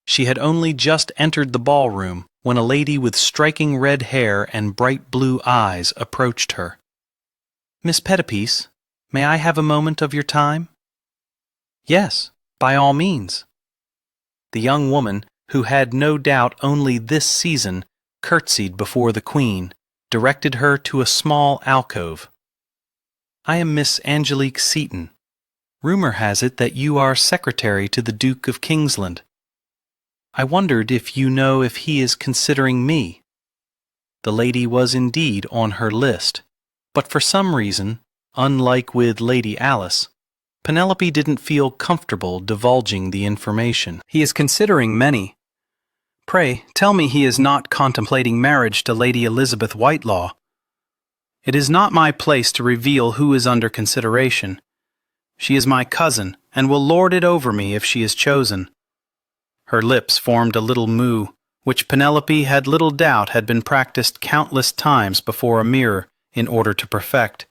Speaker 2: She had only just entered the ballroom when a lady with striking red hair and bright blue eyes approached her. Miss Pettipiece, may I have a moment of your time? Yes, by all means. The young woman, who had no doubt only this season curtsied before the Queen, directed her to a small alcove. I am Miss Angelique Seton. Rumor has it that you are secretary to the Duke of Kingsland. I wondered if you know if he is considering me. The lady was indeed on her list, but for some reason, unlike with Lady Alice, Penelope didn't feel comfortable divulging the information. He is considering many. Pray, tell me he is not contemplating marriage to Lady Elizabeth Whitelaw. It is not my place to reveal who is under consideration. She is my cousin, and will lord it over me if she is chosen. Her lips formed a little moue, which Penelope had little doubt had been practiced countless times before a mirror in order to perfect,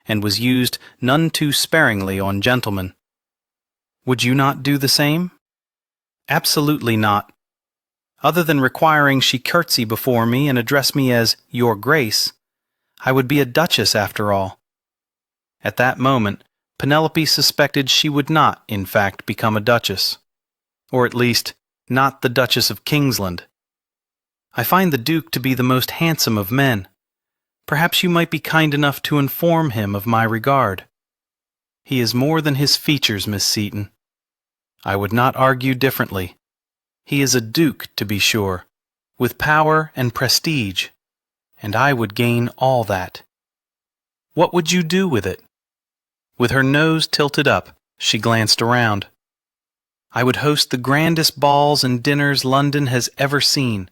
Speaker 2: and was used none too sparingly on gentlemen. Would you not do the same? Absolutely not. Other than requiring she curtsy before me and address me as Your Grace, I would be a duchess after all. At that moment, Penelope suspected she would not, in fact, become a duchess, or at least, not the Duchess of Kingsland, I find the Duke to be the most handsome of men. Perhaps you might be kind enough to inform him of my regard. He is more than his features, Miss Seton. I would not argue differently. He is a duke, to be sure, with power and prestige, and I would gain all that. What would you do with it? With her nose tilted up, she glanced around. I would host the grandest balls and dinners London has ever seen,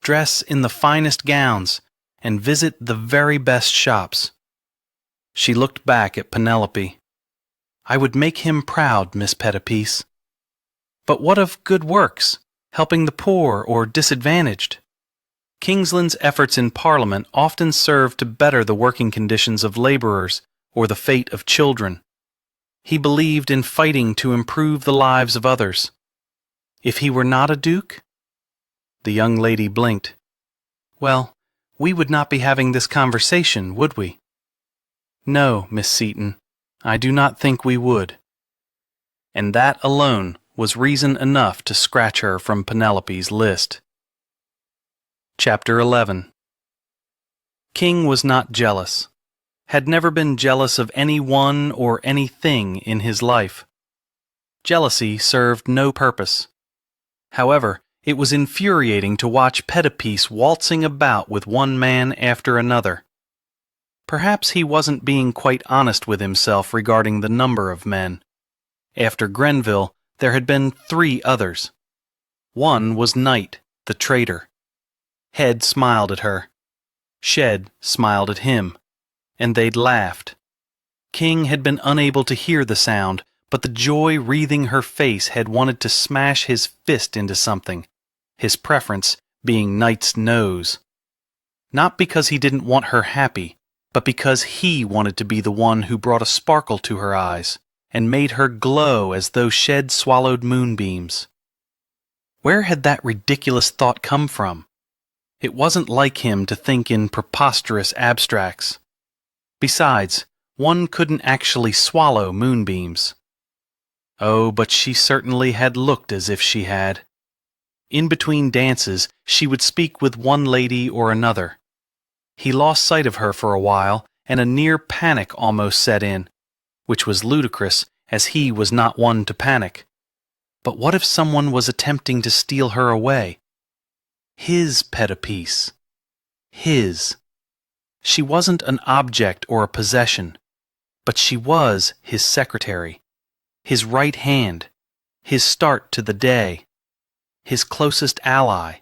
Speaker 2: dress in the finest gowns, and visit the very best shops. She looked back at Penelope. I would make him proud, Miss Pettipiece. But what of good works, helping the poor or disadvantaged? Kingsland's efforts in Parliament often served to better the working conditions of labourers or the fate of children. He believed in fighting to improve the lives of others. If he were not a duke? The young lady blinked. Well, we would not be having this conversation, would we? No, Miss Seton, I do not think we would. And that alone was reason enough to scratch her from Penelope's list. Chapter 11. King was not jealous, had never been jealous of any one or anything in his life. Jealousy served no purpose. However, it was infuriating to watch Pettipiece waltzing about with one man after another. Perhaps he wasn't being quite honest with himself regarding the number of men. After Grenville, there had been 3 others. One was Knight, the traitor. Head smiled at her. Shed smiled at him, and they'd laughed. King had been unable to hear the sound, but the joy wreathing her face had wanted to smash his fist into something, his preference being Knight's nose. Not because he didn't want her happy, but because he wanted to be the one who brought a sparkle to her eyes and made her glow as though Shed swallowed moonbeams. Where had that ridiculous thought come from? It wasn't like him to think in preposterous abstracts. Besides, one couldn't actually swallow moonbeams. Oh, but she certainly had looked as if she had. In between dances, she would speak with one lady or another. He lost sight of her for a while, and a near panic almost set in, which was ludicrous, as he was not one to panic. But what if someone was attempting to steal her away? His Pettipiece. His. She wasn't an object or a possession, but she was his secretary, his right hand, his start to the day, his closest ally.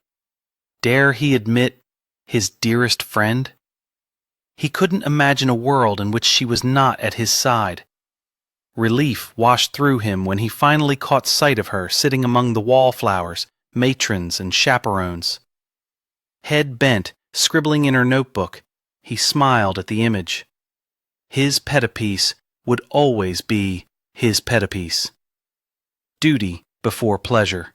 Speaker 2: Dare he admit, his dearest friend? He couldn't imagine a world in which she was not at his side. Relief washed through him when he finally caught sight of her sitting among the wallflowers, matrons, and chaperones. Head bent, scribbling in her notebook, he smiled at the image. His Pettipiece would always be his Pettipiece. Duty before pleasure.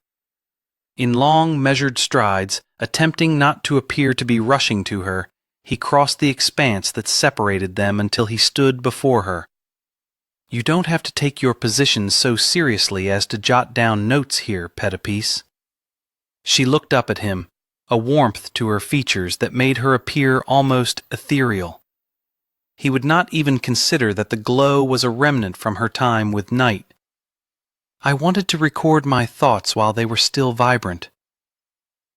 Speaker 2: In long, measured strides, attempting not to appear to be rushing to her, he crossed the expanse that separated them until he stood before her. You don't have to take your position so seriously as to jot down notes here, Pettipiece. She looked up at him, a warmth to her features that made her appear almost ethereal. He would not even consider that the glow was a remnant from her time with Knight. I wanted to record my thoughts while they were still vibrant.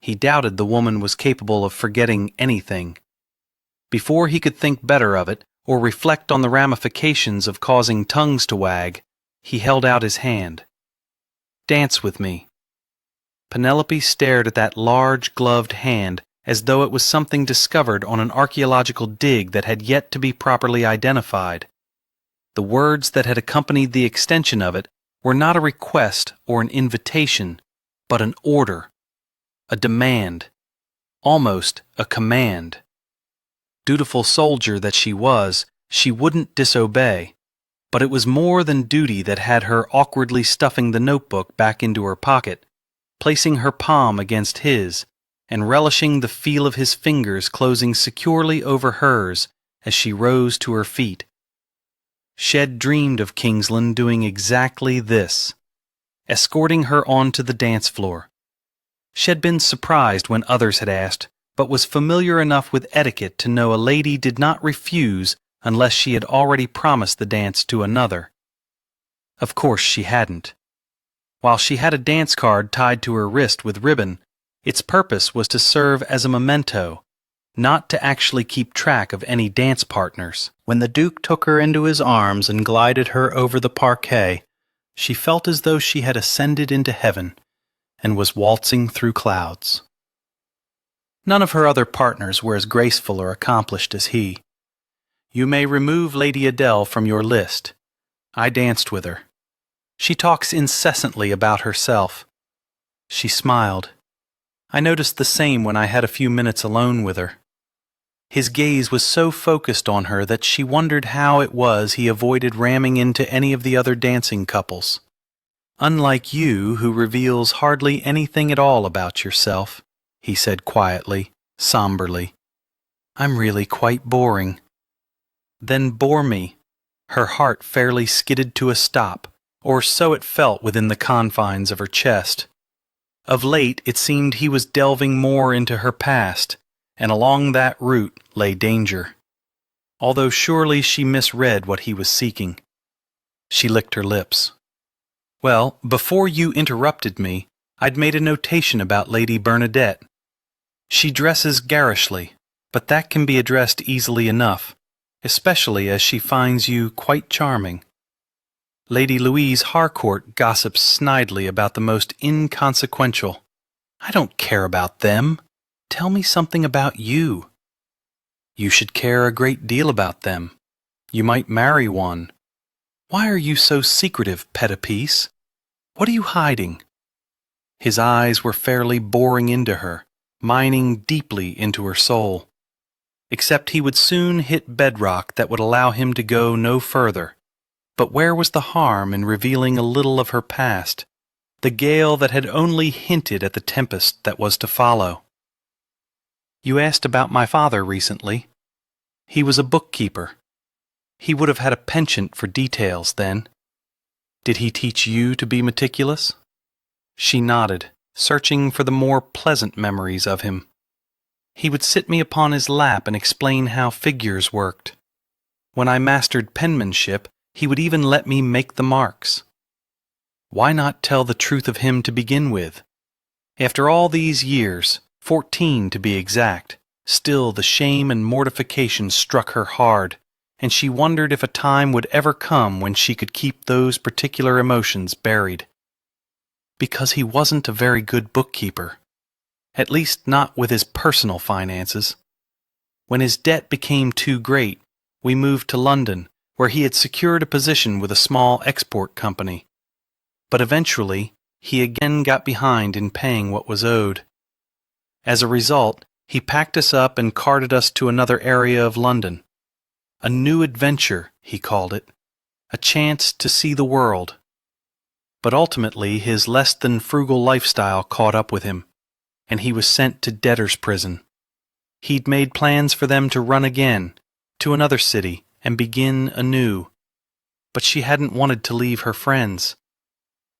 Speaker 2: He doubted the woman was capable of forgetting anything. Before he could think better of it, or reflect on the ramifications of causing tongues to wag, he held out his hand. Dance with me. Penelope stared at that large, gloved hand as though it was something discovered on an archaeological dig that had yet to be properly identified. The words that had accompanied the extension of it were not a request or an invitation, but an order, a demand, almost a command. Dutiful soldier that she was, she wouldn't disobey, but it was more than duty that had her awkwardly stuffing the notebook back into her pocket, placing her palm against his, and relishing the feel of his fingers closing securely over hers as she rose to her feet. Shed dreamed of Kingsland doing exactly this, escorting her onto the dance floor. She had been surprised when others had asked, but was familiar enough with etiquette to know a lady did not refuse unless she had already promised the dance to another. Of course she hadn't. While she had a dance card tied to her wrist with ribbon, its purpose was to serve as a memento, not to actually keep track of any dance partners. When the Duke took her into his arms and glided her over the parquet, she felt as though she had ascended into heaven and was waltzing through clouds. None of her other partners were as graceful or accomplished as he. You may remove Lady Adele from your list. I danced with her. She talks incessantly about herself. She smiled. I noticed the same when I had a few minutes alone with her. His gaze was so focused on her that she wondered how it was he avoided ramming into any of the other dancing couples. Unlike you, who reveals hardly anything at all about yourself, he said quietly, somberly. I'm really quite boring. Then bore me. Her heart fairly skidded to a stop, or so it felt within the confines of her chest. Of late it seemed he was delving more into her past, and along that route lay danger. Although surely she misread what he was seeking. She licked her lips. Well, before you interrupted me, I'd made a notation about Lady Bernadette. She dresses garishly, but that can be addressed easily enough, especially as she finds you quite charming. Lady Louise Harcourt gossips snidely about the most inconsequential. I don't care about them. Tell me something about you. You should care a great deal about them. You might marry one. Why are you so secretive, pet-a-piece? What are you hiding? His eyes were fairly boring into her, mining deeply into her soul. Except he would soon hit bedrock that would allow him to go no further. But where was the harm in revealing a little of her past, the gale that had only hinted at the tempest that was to follow? You asked about my father recently. He was a bookkeeper. He would have had a penchant for details then. Did he teach you to be meticulous? She nodded, searching for the more pleasant memories of him. He would sit me upon his lap and explain how figures worked. When I mastered penmanship, he would even let me make the marks. Why not tell the truth of him to begin with? After all these years, 14 to be exact, still the shame and mortification struck her hard, and she wondered if a time would ever come when she could keep those particular emotions buried. Because he wasn't a very good bookkeeper. At least not with his personal finances. When his debt became too great, we moved to London, where he had secured a position with a small export company. But eventually, he again got behind in paying what was owed. As a result, he packed us up and carted us to another area of London. A new adventure, he called it. A chance to see the world. But ultimately, his less than frugal lifestyle caught up with him, and he was sent to debtor's prison. He'd made plans for them to run again, to another city, and begin anew. But she hadn't wanted to leave her friends.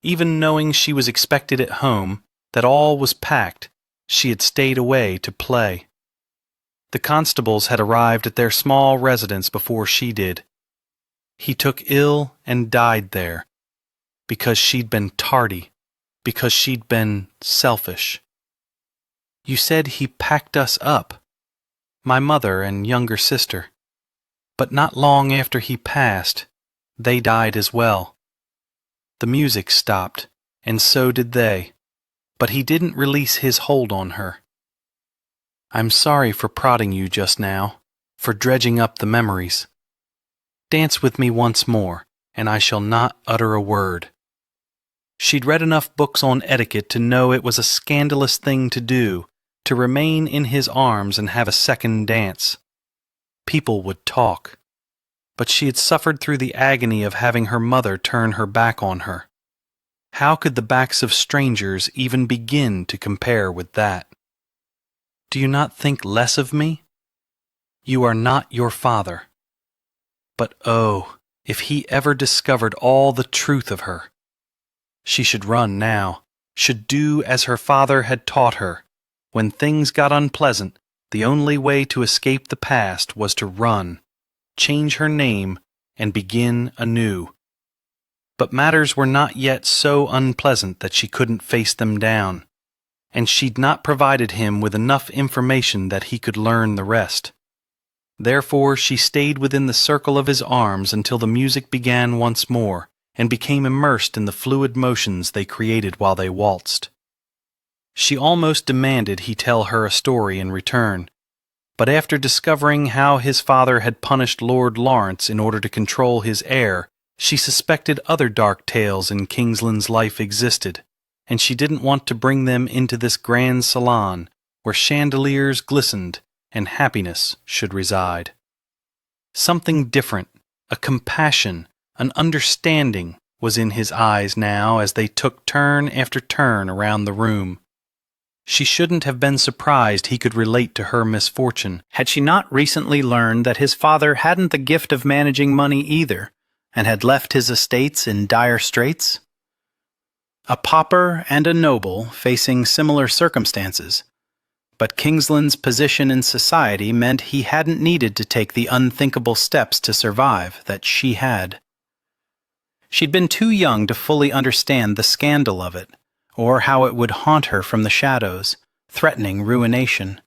Speaker 2: Even knowing she was expected at home, that all was packed, she had stayed away to play. The constables had arrived at their small residence before she did. He took ill and died there, because she'd been tardy, because she'd been selfish. You said he packed us up, my mother and younger sister. But not long after he passed, they died as well. The music stopped, and so did they, but he didn't release his hold on her. I'm sorry for prodding you just now, for dredging up the memories. Dance with me once more, and I shall not utter a word. She'd read enough books on etiquette to know it was a scandalous thing to do, to remain in his arms and have a second dance. People would talk. But she had suffered through the agony of having her mother turn her back on her. How could the backs of strangers even begin to compare with that? Do you not think less of me? You are not your father. But oh, if he ever discovered all the truth of her. She should run now. should do as her father had taught her. When things got unpleasant, the only way to escape the past was to run, change her name, and begin anew. But matters were not yet so unpleasant that she couldn't face them down, and she'd not provided him with enough information that he could learn the rest. Therefore she stayed within the circle of his arms until the music began once more, and became immersed in the fluid motions they created while they waltzed. She almost demanded he tell her a story in return, but after discovering how his father had punished Lord Lawrence in order to control his heir, she suspected other dark tales in Kingsland's life existed, and she didn't want to bring them into this grand salon where chandeliers glistened and happiness should reside. Something different, a compassion, an understanding was in his eyes now as they took turn after turn around the room. She shouldn't have been surprised he could relate to her misfortune,
Speaker 1: Had she not recently learned that his father hadn't the gift of managing money either, and had left his estates in dire straits? A pauper and a noble facing similar circumstances, but Kingsland's position in society meant he hadn't needed to take the unthinkable steps to survive that she had. She'd been too young to fully understand the scandal of it, or how it would haunt her from the shadows, threatening ruination.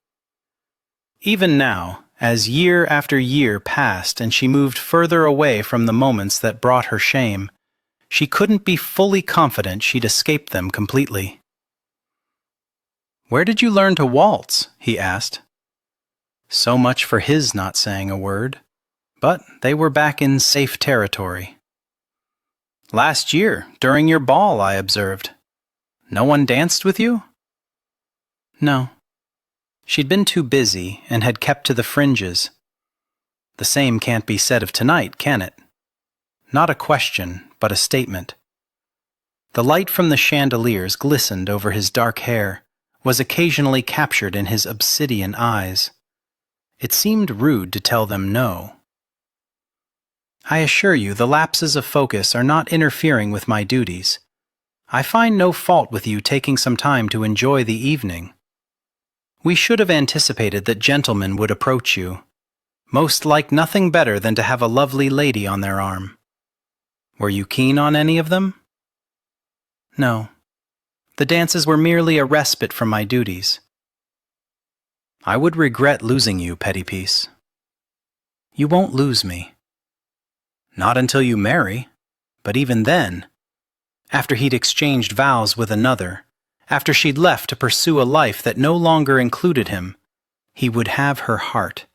Speaker 1: Even now, as year after year passed and she moved further away from the moments that brought her shame, she couldn't be fully confident she'd escaped them completely. "Where did you learn to waltz?" he asked. So much for his not saying a word, but they were back in safe territory. "Last year, during your ball," I observed. "No one danced with you?" No. She'd been too busy and had kept to the fringes. The same can't be said of tonight, can it? Not a question, but a statement. The light from the chandeliers glistened over his dark hair, was occasionally captured in his obsidian eyes. It seemed rude to tell them no. "I assure you the lapses of focus are not interfering with my duties. I find no fault with you taking some time to enjoy the evening. We should have anticipated that gentlemen would approach you. Most like nothing better than to have a lovely lady on their arm. Were you keen on any of them?" "No. The dances were merely a respite from my duties." "I would regret losing you, Pettypiece." "You won't lose me." "Not until you marry. But even then, after he'd exchanged vows with another, after she'd left to pursue a life that no longer included him, he would have her heart.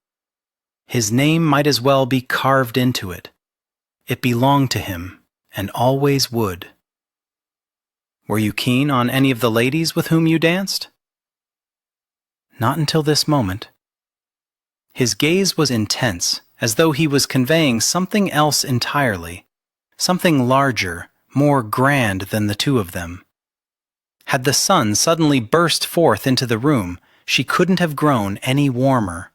Speaker 1: His name might as well be carved into it. It belonged to him, and always would." "Were you keen on any of the ladies with whom you danced?" "Not until this moment." His gaze was intense, as though he was conveying something else entirely, something larger, more grand than the two of them. Had the sun suddenly burst forth into the room, she couldn't have grown any warmer.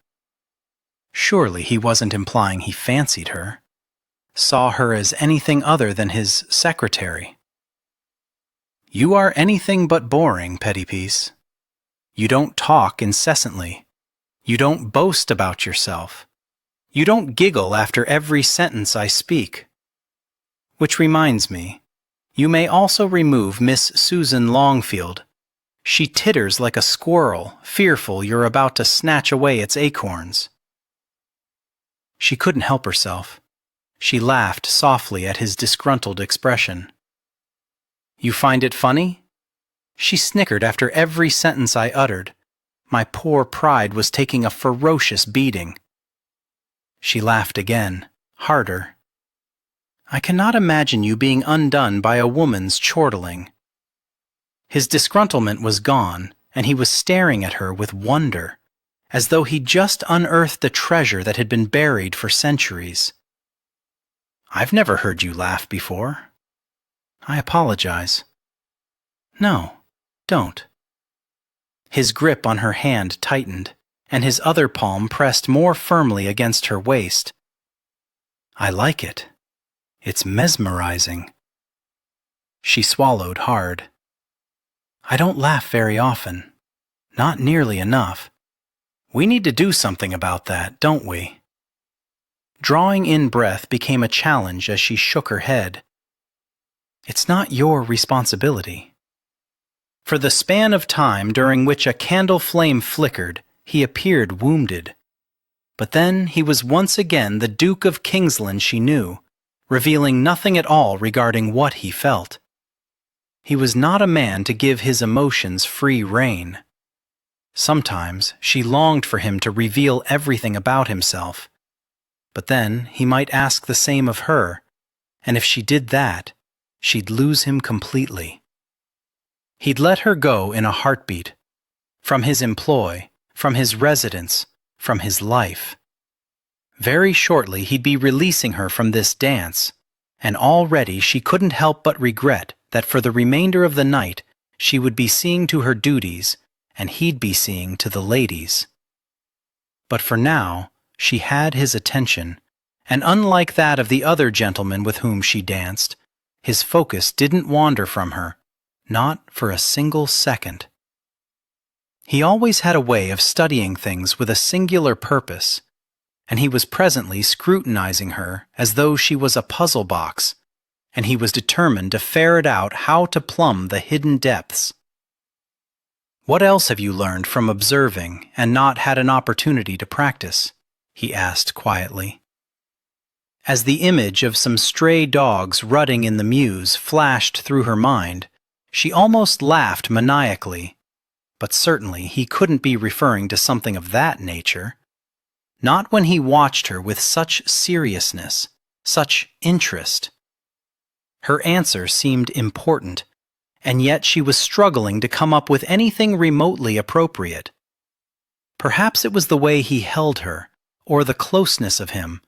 Speaker 1: Surely he wasn't implying he fancied her, saw her as anything other than his secretary. "You are anything but boring, Pettypiece. You don't talk incessantly. You don't boast about yourself. You don't giggle after every sentence I speak. Which reminds me, you may also remove Miss Susan Longfield. She titters like a squirrel, fearful you're about to snatch away its acorns." She couldn't help herself. She laughed softly at his disgruntled expression. "You find it funny?" She snickered after every sentence I uttered. My poor pride was taking a ferocious beating. She laughed again, harder. "I cannot imagine you being undone by a woman's chortling." His disgruntlement was gone, and he was staring at her with wonder, as though he'd just unearthed a treasure that had been buried for centuries. "I've never heard you laugh before." "I apologize." "No, don't." His grip on her hand tightened, and his other palm pressed more firmly against her waist. "I like it. It's mesmerizing." She swallowed hard.
Speaker 2: I don't laugh very often. Not nearly enough. We need to do something about that, don't we? Drawing in breath became a challenge as she shook her head. It's not your responsibility. For the span of time during which a candle flame flickered, he appeared wounded. But then he was once again the Duke of Kingsland she knew, revealing nothing at all regarding what he felt. He was not a man to give his emotions free rein. Sometimes she longed for him to reveal everything about himself. But then he might ask the same of her, and if she did that, she'd lose him completely. He'd let her go in a heartbeat, from his employ, from his residence, from his life. Very shortly he'd be releasing her from this dance, and already she couldn't help but regret that for the remainder of the night she would be seeing to her duties, and he'd be seeing to the ladies. But for now, she had his attention, and unlike that of the other gentlemen with whom she danced, his focus didn't wander from her, not for a single second. He always had a way of studying things with a singular purpose, and he was presently scrutinizing her as though she was a puzzle box, and he was determined to ferret out how to plumb the hidden depths. "What else have you learned from observing and not had an opportunity to practice?" he asked quietly. As the image of some stray dogs rutting in the mews flashed through her mind, she almost laughed maniacally, but certainly he couldn't be referring to something of that nature. Not when he watched her with such seriousness, such interest. Her answer seemed important, and yet she was struggling to come up with anything remotely appropriate. Perhaps it was the way he held her, or the closeness of him,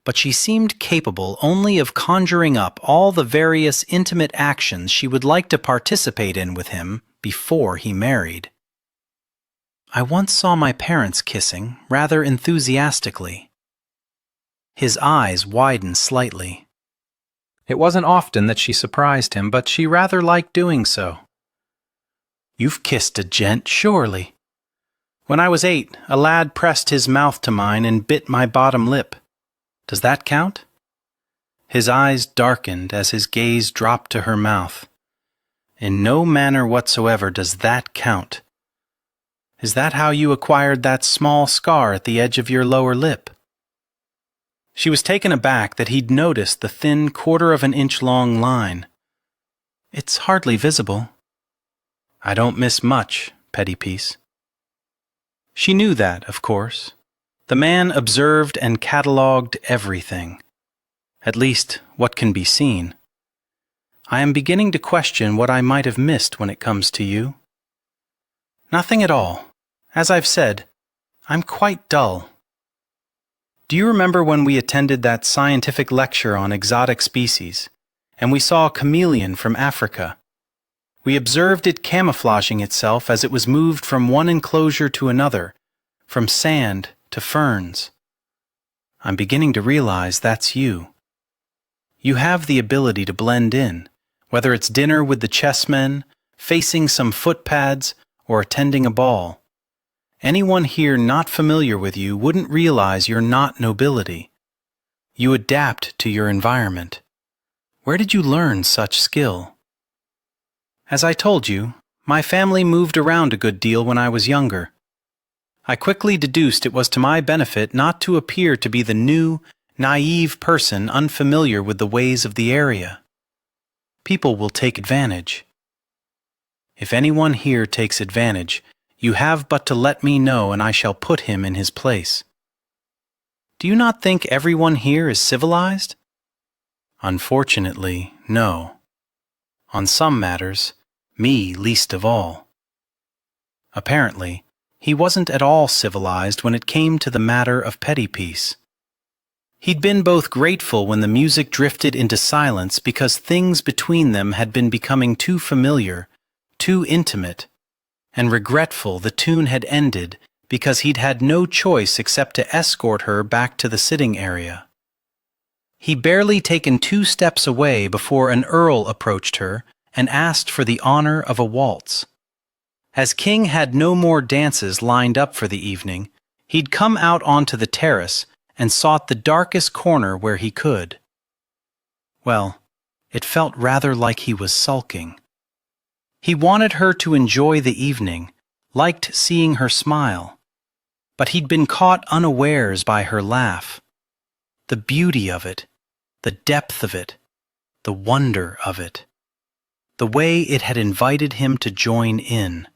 Speaker 2: but she seemed capable only of conjuring up all the various intimate actions she would like to participate in with him before he married. "I once saw my parents kissing, rather enthusiastically." His eyes widened slightly. It wasn't often that she surprised him, but she rather liked doing so. "You've kissed a gent, surely." "When I was 8, a lad pressed his mouth to mine and bit my bottom lip. Does that count?" His eyes darkened as his gaze dropped to her mouth. "In no manner whatsoever does that count. Is that how you acquired that small scar at the edge of your lower lip?" She was taken aback that he'd noticed the thin 1/4 long line. "It's hardly visible." "I don't miss much, petty piece." She knew that, of course. The man observed and catalogued everything. At least, what can be seen. "I am beginning to question what I might have missed when it comes to you." "Nothing at all. As I've said, I'm quite dull." "Do you remember when we attended that scientific lecture on exotic species, and we saw a chameleon from Africa? We observed it camouflaging itself as it was moved from one enclosure to another, from sand to ferns. I'm beginning to realize that's you. You have the ability to blend in, whether it's dinner with the chessmen, facing some footpads, or attending a ball. Anyone here not familiar with you wouldn't realize you're not nobility. You adapt to your environment. Where did you learn such skill?" "As I told you, my family moved around a good deal when I was younger. I quickly deduced it was to my benefit not to appear to be the new, naive person unfamiliar with the ways of the area. People will take advantage. If anyone here takes advantage, you have but to let me know and I shall put him in his place. Do you not think everyone here is civilized?" "Unfortunately, no. On some matters, me least of all." Apparently, he wasn't at all civilized when it came to the matter of petty piece. He'd been both grateful when the music drifted into silence because things between them had been becoming too familiar, too intimate, and regretful the tune had ended because he'd had no choice except to escort her back to the sitting area. He'd barely taken 2 steps away before an earl approached her and asked for the honor of a waltz. As King had no more dances lined up for the evening, he'd come out onto the terrace and sought the darkest corner where he could. Well, it felt rather like he was sulking. He wanted her to enjoy the evening, liked seeing her smile, but he'd been caught unawares by her laugh. The beauty of it, the depth of it, the wonder of it, the way it had invited him to join in.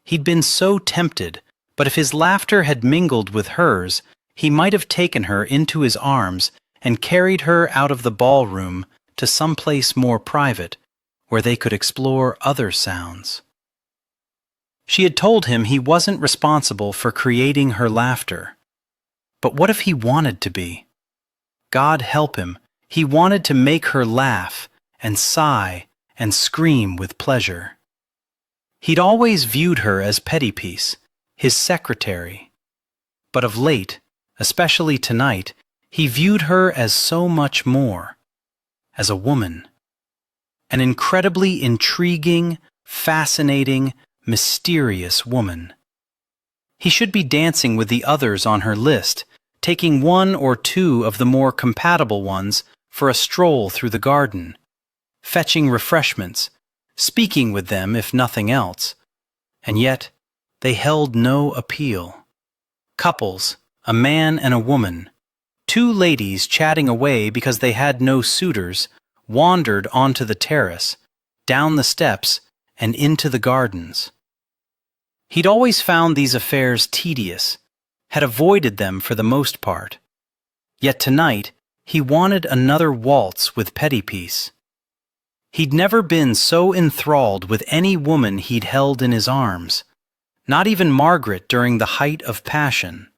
Speaker 2: He'd been so tempted, but if his laughter had mingled with hers, he might have taken her into his arms and carried her out of the ballroom to some place more private, where they could explore other sounds. She had told him he wasn't responsible for creating her laughter. But what if he wanted to be? God help him, he wanted to make her laugh and sigh and scream with pleasure. He'd always viewed her as petty piece, his secretary. But of late, especially tonight, he viewed her as so much more, as a woman. An incredibly intriguing, fascinating, mysterious woman. He should be dancing with the others on her list, taking one or two of the more compatible ones for a stroll through the garden, fetching refreshments, speaking with them if nothing else. And yet, they held no appeal. Couples, a man and a woman, two ladies chatting away because they had no suitors, wandered onto the terrace, down the steps, and into the gardens. He'd always found these affairs tedious, had avoided them for the most part. Yet tonight, he wanted another waltz with Pettypiece. He'd never been so enthralled with any woman he'd held in his arms, not even Margaret during the height of passion.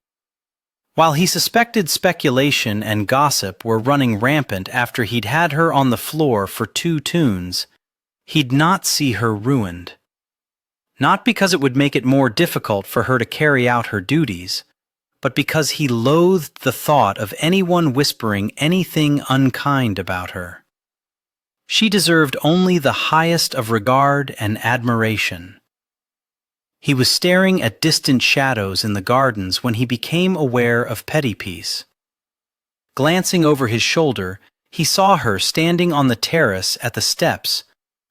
Speaker 2: While he suspected speculation and gossip were running rampant after he'd had her on the floor for 2 tunes, he'd not see her ruined. Not because it would make it more difficult for her to carry out her duties, but because he loathed the thought of anyone whispering anything unkind about her. She deserved only the highest of regard and admiration. He was staring at distant shadows in the gardens when he became aware of Pettypiece. Glancing over his shoulder, he saw her standing on the terrace at the steps,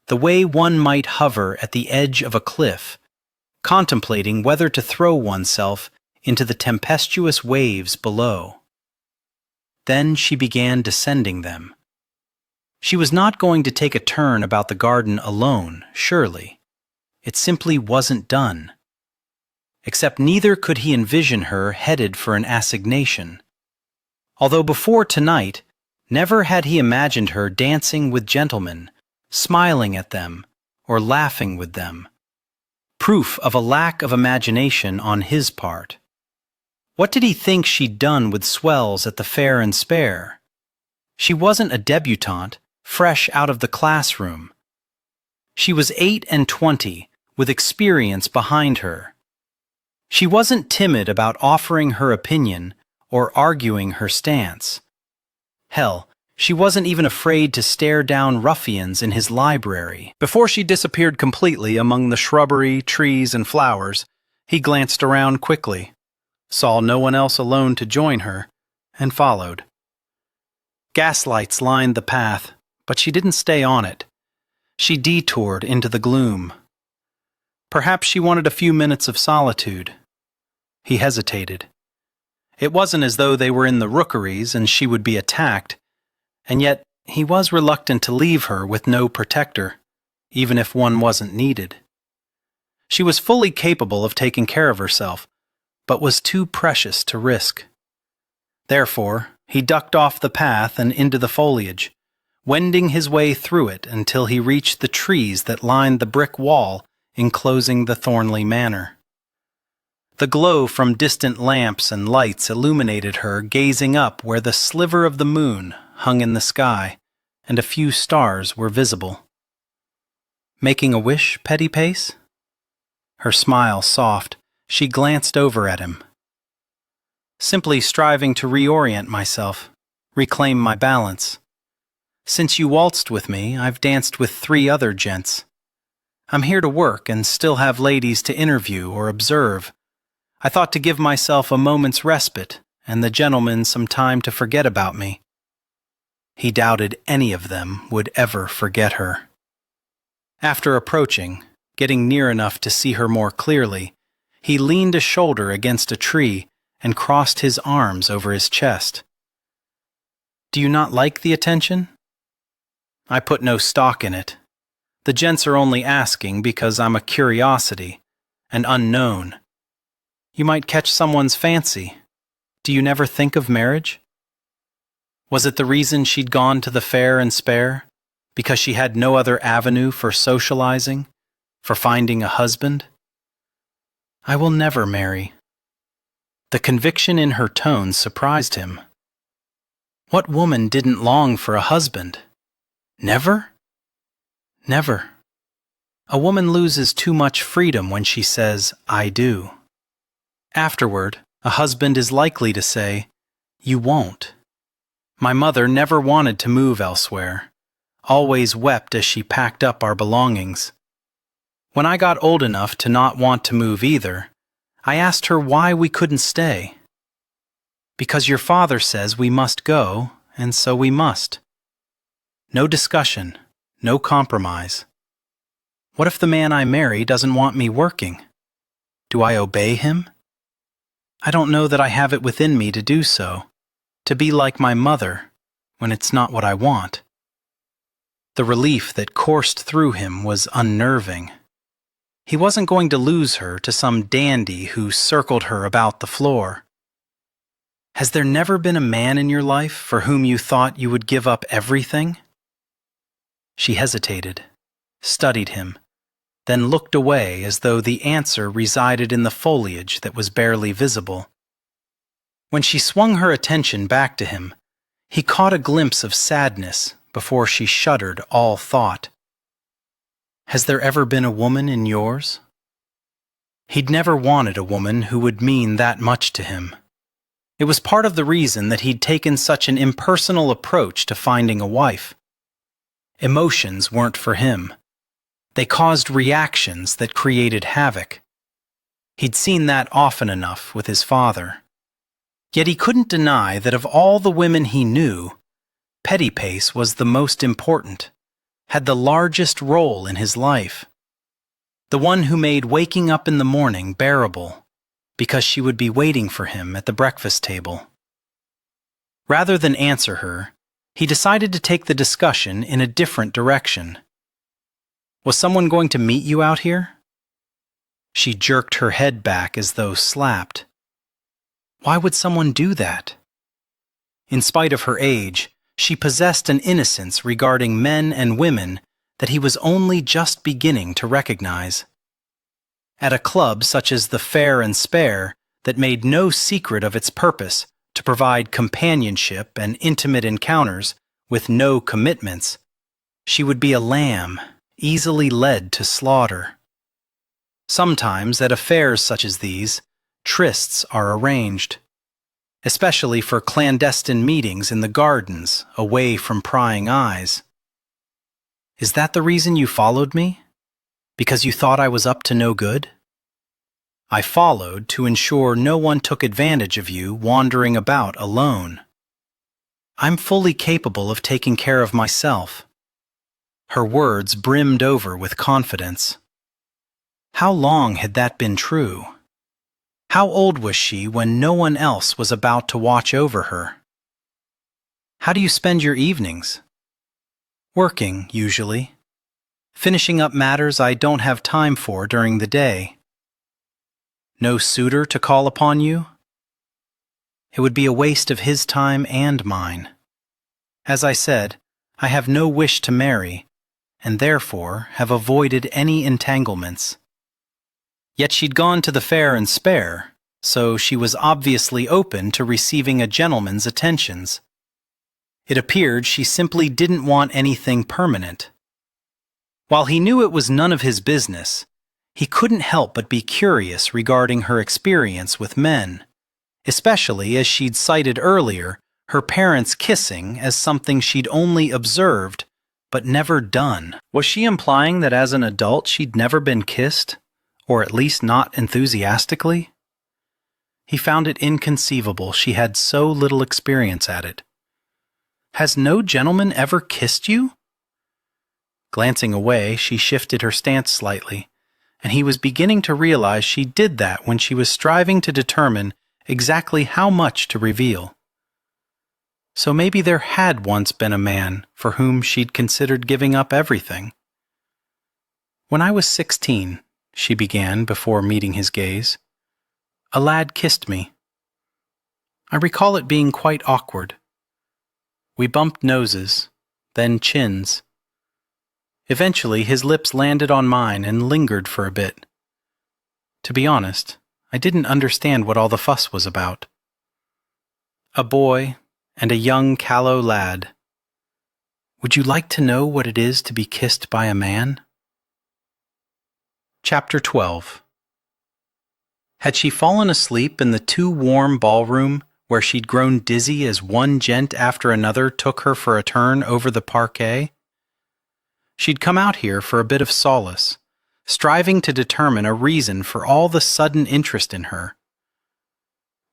Speaker 2: the way one might hover at the edge of a cliff, contemplating whether to throw oneself into the tempestuous waves below. Then she began descending them. She was not going to take a turn about the garden alone, surely. It simply wasn't done. Except neither could he envision her headed for an assignation. Although before tonight, never had he imagined her dancing with gentlemen, smiling at them, or laughing with them. Proof of a lack of imagination on his part. What did he think she'd done with swells at the Fair and Spare? She wasn't a debutante, fresh out of the classroom. She was 28, with experience behind her. She wasn't timid about offering her opinion or arguing her stance. Hell, she wasn't even afraid to stare down ruffians in his library. Before she disappeared completely among the shrubbery, trees, and flowers, he glanced around quickly, saw no one else alone to join her, and followed. Gaslights lined the path, but she didn't stay on it. She detoured into the gloom. Perhaps she wanted a few minutes of solitude. He hesitated. It wasn't as though they were in the rookeries and she would be attacked, and yet he was reluctant to leave her with no protector, even if one wasn't needed. She was fully capable of taking care of herself, but was too precious to risk. Therefore, he ducked off the path and into the foliage, wending his way through it until he reached the trees that lined the brick wall enclosing the Thornley Manor. The glow from distant lamps and lights illuminated her gazing up where the sliver of the moon hung in the sky, and a few stars were visible. Making a wish, Pettypace? Her smile soft, she glanced over at him. Simply striving to reorient myself, reclaim my balance. Since you waltzed with me, I've danced with 3 other gents. I'm here to work and still have ladies to interview or observe. I thought to give myself a moment's respite and the gentlemen some time to forget about me. He doubted any of them would ever forget her. After approaching, getting near enough to see her more clearly, he leaned a shoulder against a tree and crossed his arms over his chest. Do you not like the attention? I put no stock in it. The gents are only asking because I'm a curiosity, an unknown. You might catch someone's fancy. Do you never think of marriage? Was it the reason she'd gone to the fair and spare? Because she had no other avenue for socializing, for finding a husband? I will never marry. The conviction in her tone surprised him. What woman didn't long for a husband? Never? Never. A woman loses too much freedom when she says, I do. Afterward, a husband is likely to say, you won't. My mother never wanted to move elsewhere, always wept as she packed up our belongings. When I got old enough to not want to move either, I asked her why we couldn't stay. Because your father says we must go, and so we must. No discussion, no compromise. What if the man I marry doesn't want me working? Do I obey him? I don't know that I have it within me to do so, to be like my mother when it's not what I want. The relief that coursed through him was unnerving. He wasn't going to lose her to some dandy who circled her about the floor. Has there never been a man in your life for whom you thought you would give up everything? She hesitated, studied him, then looked away as though the answer resided in the foliage that was barely visible. When she swung her attention back to him, he caught a glimpse of sadness before she shuddered all thought. Has there ever been a woman in yours? He'd never wanted a woman who would mean that much to him. It was part of the reason that he'd taken such an impersonal approach to finding a wife. Emotions weren't for him. They caused reactions that created havoc. He'd seen that often enough with his father. Yet he couldn't deny that of all the women he knew, Petty Pace was the most important, had the largest role in his life. The one who made waking up in the morning bearable, because she would be waiting for him at the breakfast table. Rather than answer her, he decided to take the discussion in a different direction. Was someone going to meet you out here? She jerked her head back as though slapped. Why would someone do that? In spite of her age, she possessed an innocence regarding men and women that he was only just beginning to recognize. At a club such as the Fair and Spare that made no secret of its purpose to provide companionship and intimate encounters with no commitments, she would be a lamb, easily led to slaughter. Sometimes at affairs such as these, trysts are arranged, especially for clandestine meetings in the gardens away from prying eyes. Is that the reason you followed me? Because you thought I was up to no good? I followed to ensure no one took advantage of you wandering about alone. I'm fully capable of taking care of myself. Her words brimmed over with confidence. How long had that been true? How old was she when no one else was about to watch over her? How do you spend your evenings? Working, usually. Finishing up matters I don't have time for during the day. No suitor to call upon you? It would be a waste of his time and mine. As I said, I have no wish to marry, and therefore have avoided any entanglements. Yet she'd gone to the Fair and Spare, so she was obviously open to receiving a gentleman's attentions. It appeared she simply didn't want anything permanent. While he knew it was none of his business, he couldn't help but be curious regarding her experience with men, especially as she'd cited earlier her parents kissing as something she'd only observed, but never done. Was she implying that as an adult she'd never been kissed, or at least not enthusiastically? He found it inconceivable she had so little experience at it. Has no gentleman ever kissed you? Glancing away, she shifted her stance slightly, and he was beginning to realize she did that when she was striving to determine exactly how much to reveal. So maybe there had once been a man for whom she'd considered giving up everything. When I was 16, she began before meeting his gaze, a lad kissed me. I recall it being quite awkward. We bumped noses, then chins. Eventually, his lips landed on mine and lingered for a bit. To be honest, I didn't understand what all the fuss was about. A boy and a young callow lad. Would you like to know what it is to be kissed by a man? Chapter 12. Had she fallen asleep in the too warm ballroom where she'd grown dizzy as one gent after another took her for a turn over the parquet? She'd come out here for a bit of solace, striving to determine a reason for all the sudden interest in her,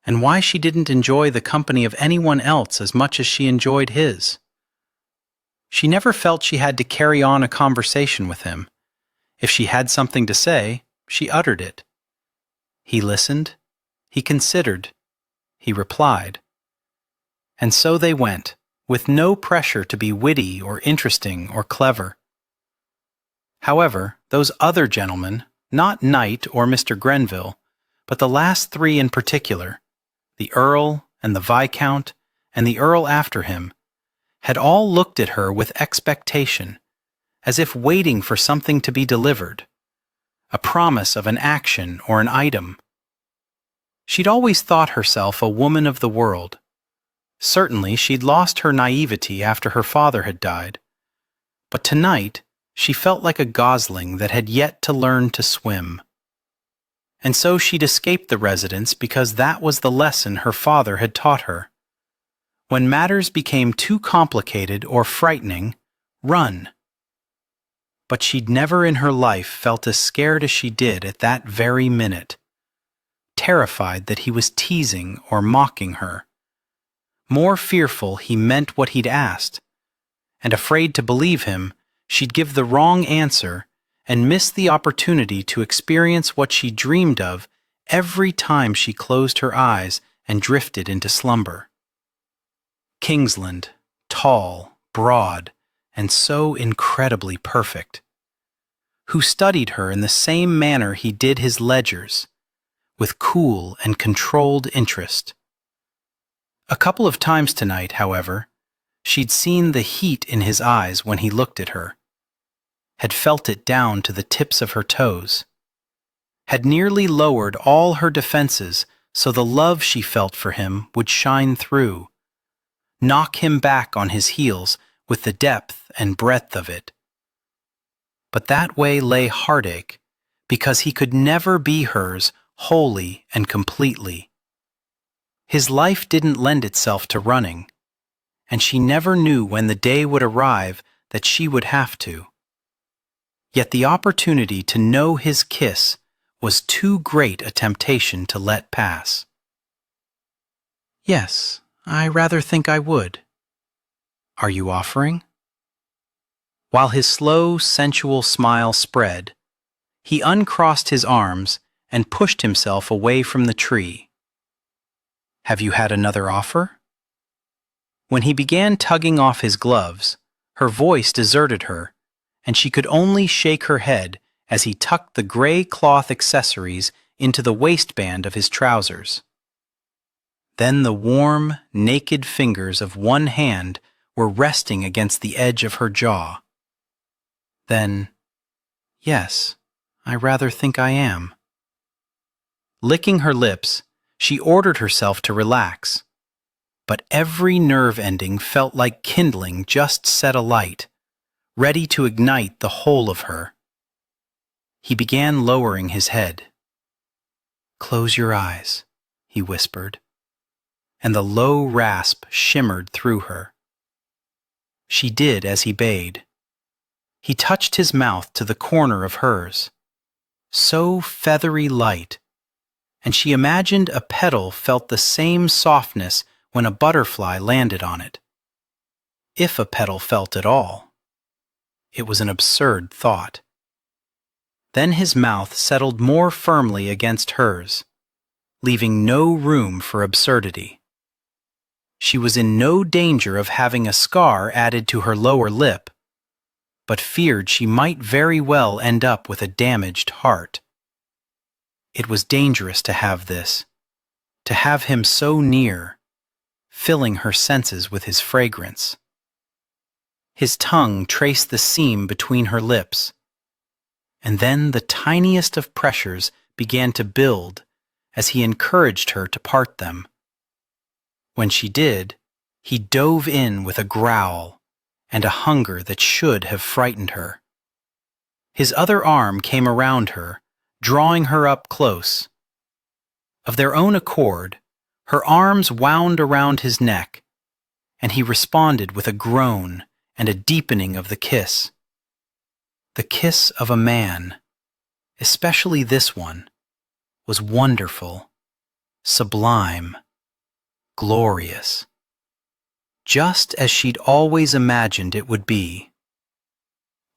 Speaker 2: and why she didn't enjoy the company of anyone else as much as she enjoyed his. She never felt she had to carry on a conversation with him. If she had something to say, she uttered it. He listened, he considered, he replied. And so they went, with no pressure to be witty or interesting or clever. However, those other gentlemen, not Knight or Mr. Grenville, but the last three in particular, the Earl and the Viscount and the Earl after him, had all looked at her with expectation, as if waiting for something to be delivered, a promise of an action or an item. She'd always thought herself a woman of the world. Certainly she'd lost her naivety after her father had died, but tonight she felt like a gosling that had yet to learn to swim. And so she'd escaped the residence because that was the lesson her father had taught her. When matters became too complicated or frightening, run. But she'd never in her life felt as scared as she did at that very minute, terrified that he was teasing or mocking her, more fearful he meant what he'd asked, and afraid to believe him, she'd give the wrong answer and miss the opportunity to experience what she dreamed of every time she closed her eyes and drifted into slumber. Kingsland, tall, broad, and so incredibly perfect, who studied her in the same manner he did his ledgers, with cool and controlled interest. A couple of times tonight, however, she'd seen the heat in his eyes when he looked at her, had felt it down to the tips of her toes, had nearly lowered all her defenses so the love she felt for him would shine through, knock him back on his heels with the depth and breadth of it. But that way lay heartache, because he could never be hers wholly and completely. His life didn't lend itself to running, and she never knew when the day would arrive that she would have to. Yet the opportunity to know his kiss was too great a temptation to let pass. Yes, I rather think I would. Are you offering? While his slow, sensual smile spread, he uncrossed his arms and pushed himself away from the tree. Have you had another offer? When he began tugging off his gloves, her voice deserted her, and she could only shake her head as he tucked the gray cloth accessories into the waistband of his trousers. Then the warm, naked fingers of one hand were resting against the edge of her jaw. Then, yes, I rather think I am. Licking her lips, she ordered herself to relax, but every nerve ending felt like kindling just set alight, ready to ignite the whole of her. He began lowering his head. "Close your eyes," he whispered, and the low rasp shimmered through her. She did as he bade, He touched his mouth to the corner of hers. So feathery light, and she imagined a petal felt the same softness when a butterfly landed on it. If a petal felt at all. It was an absurd thought. Then his mouth settled more firmly against hers, leaving no room for absurdity. She was in no danger of having a scar added to her lower lip, but feared she might very well end up with a damaged heart. It was dangerous to have this, to have him so near, filling her senses with his fragrance. His tongue traced the seam between her lips, and then the tiniest of pressures began to build as he encouraged her to part them. When she did, he dove in with a growl and a hunger that should have frightened her. His other arm came around her, drawing her up close. Of their own accord, her arms wound around his neck, and he responded with a groan and a deepening of the kiss. The kiss of a man, especially this one, was wonderful, sublime, glorious, just as she'd always imagined it would be.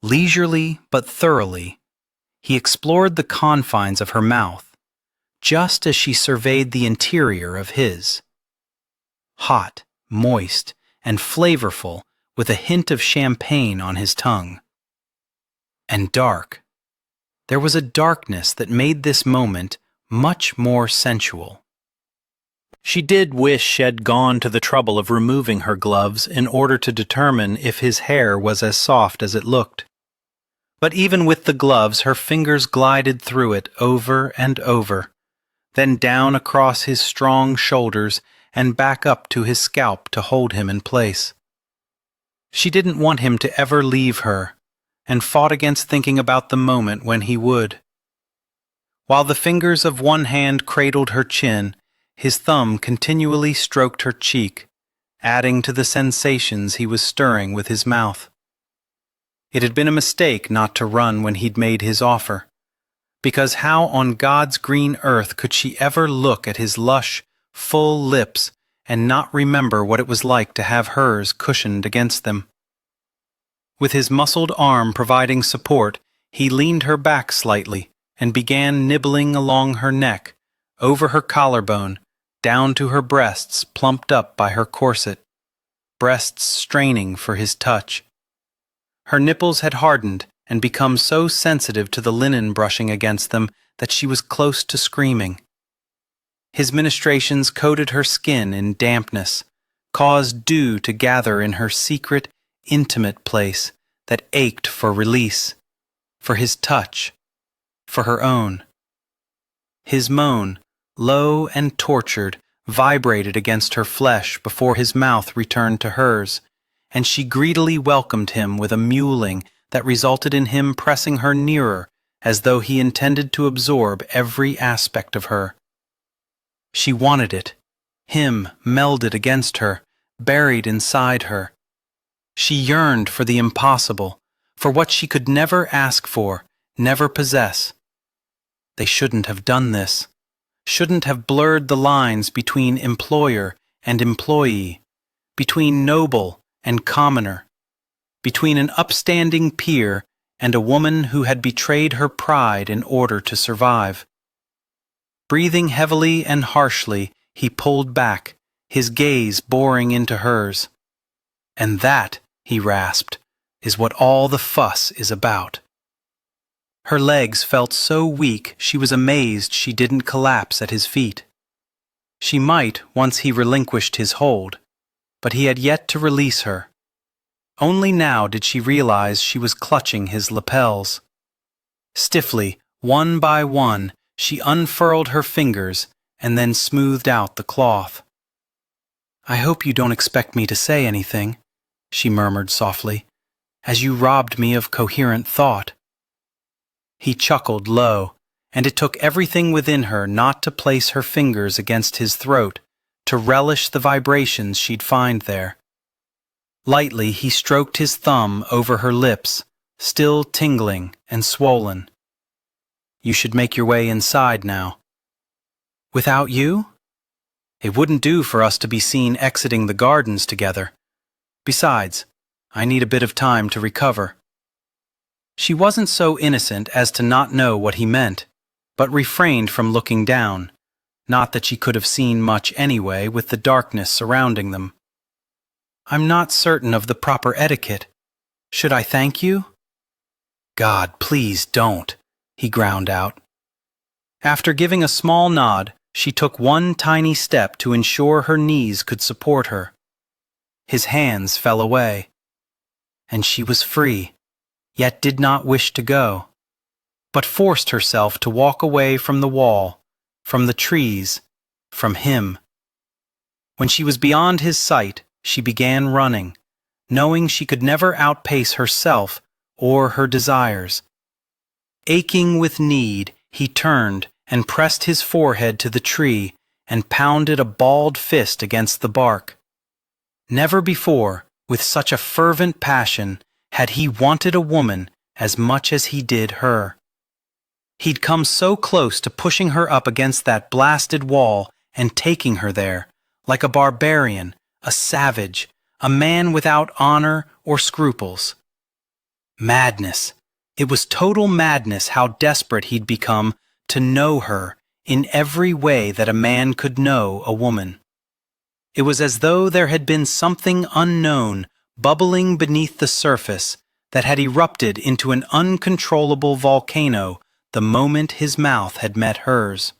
Speaker 2: Leisurely but thoroughly, he explored the confines of her mouth, just as she surveyed the interior of his. Hot, moist, and flavorful, with a hint of champagne on his tongue. And dark. There was a darkness that made this moment much more sensual. She did wish she'd gone to the trouble of removing her gloves in order to determine if his hair was as soft as it looked. But even with the gloves, her fingers glided through it over and over, then down across his strong shoulders and back up to his scalp to hold him in place. She didn't want him to ever leave her, and fought against thinking about the moment when he would. While the fingers of one hand cradled her chin, his thumb continually stroked her cheek, adding to the sensations he was stirring with his mouth. It had been a mistake not to run when he'd made his offer, because how on God's green earth could she ever look at his lush, full lips and not remember what it was like to have hers cushioned against them? With his muscled arm providing support, he leaned her back slightly and began nibbling along her neck, over her collarbone, down to her breasts plumped up by her corset, breasts straining for his touch. Her nipples had hardened and become so sensitive to the linen brushing against them that she was close to screaming. His ministrations coated her skin in dampness, caused dew to gather in her secret, intimate place that ached for release, for his touch, for her own. His moan, low and tortured, vibrated against her flesh before his mouth returned to hers, and she greedily welcomed him with a mewling that resulted in him pressing her nearer as though he intended to absorb every aspect of her. She wanted it, him melded against her, buried inside her. She yearned for the impossible, for what she could never ask for, never possess. They shouldn't have done this, shouldn't have blurred the lines between employer and employee, between noble and commoner, between an upstanding peer and a woman who had betrayed her pride in order to survive. Breathing heavily and harshly, he pulled back, his gaze boring into hers. "And that," he rasped, "is what all the fuss is about." Her legs felt so weak she was amazed she didn't collapse at his feet. She might once he relinquished his hold, but he had yet to release her. Only now did she realize she was clutching his lapels. Stiffly, one by one, she unfurled her fingers and then smoothed out the cloth. "I hope you don't expect me to say anything," she murmured softly, "as you robbed me of coherent thought." He chuckled low, and it took everything within her not to place her fingers against his throat, to relish the vibrations she'd find there. Lightly he stroked his thumb over her lips, still tingling and swollen. You should make your way inside now. Without you? It wouldn't do for us to be seen exiting the gardens together. Besides, I need a bit of time to recover. She wasn't so innocent as to not know what he meant, but refrained from looking down, not that she could have seen much anyway with the darkness surrounding them. I'm not certain of the proper etiquette. Should I thank you? God, please don't, he ground out. After giving a small nod, she took one tiny step to ensure her knees could support her. His hands fell away, and she was free, yet did not wish to go, but forced herself to walk away from the wall, from the trees, from him. When she was beyond his sight, she began running, knowing she could never outpace herself or her desires. Aching with need, he turned and pressed his forehead to the tree and pounded a balled fist against the bark. Never before, with such a fervent passion, had he wanted a woman as much as he did her. He'd come so close to pushing her up against that blasted wall and taking her there, like a barbarian, a savage, a man without honor or scruples. Madness. It was total madness how desperate he'd become to know her in every way that a man could know a woman. It was as though there had been something unknown bubbling beneath the surface that had erupted into an uncontrollable volcano the moment his mouth had met hers.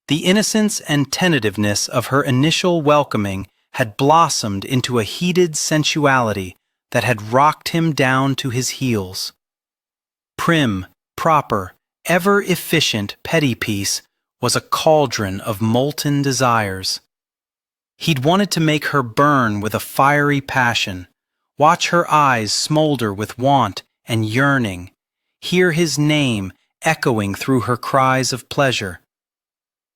Speaker 2: The innocence and tentativeness of her initial welcoming had blossomed into a heated sensuality that had rocked him down to his heels. Prim, proper, ever-efficient petty piece was a cauldron of molten desires. He'd wanted to make her burn with a fiery passion, watch her eyes smolder with want and yearning, hear his name echoing through her cries of pleasure.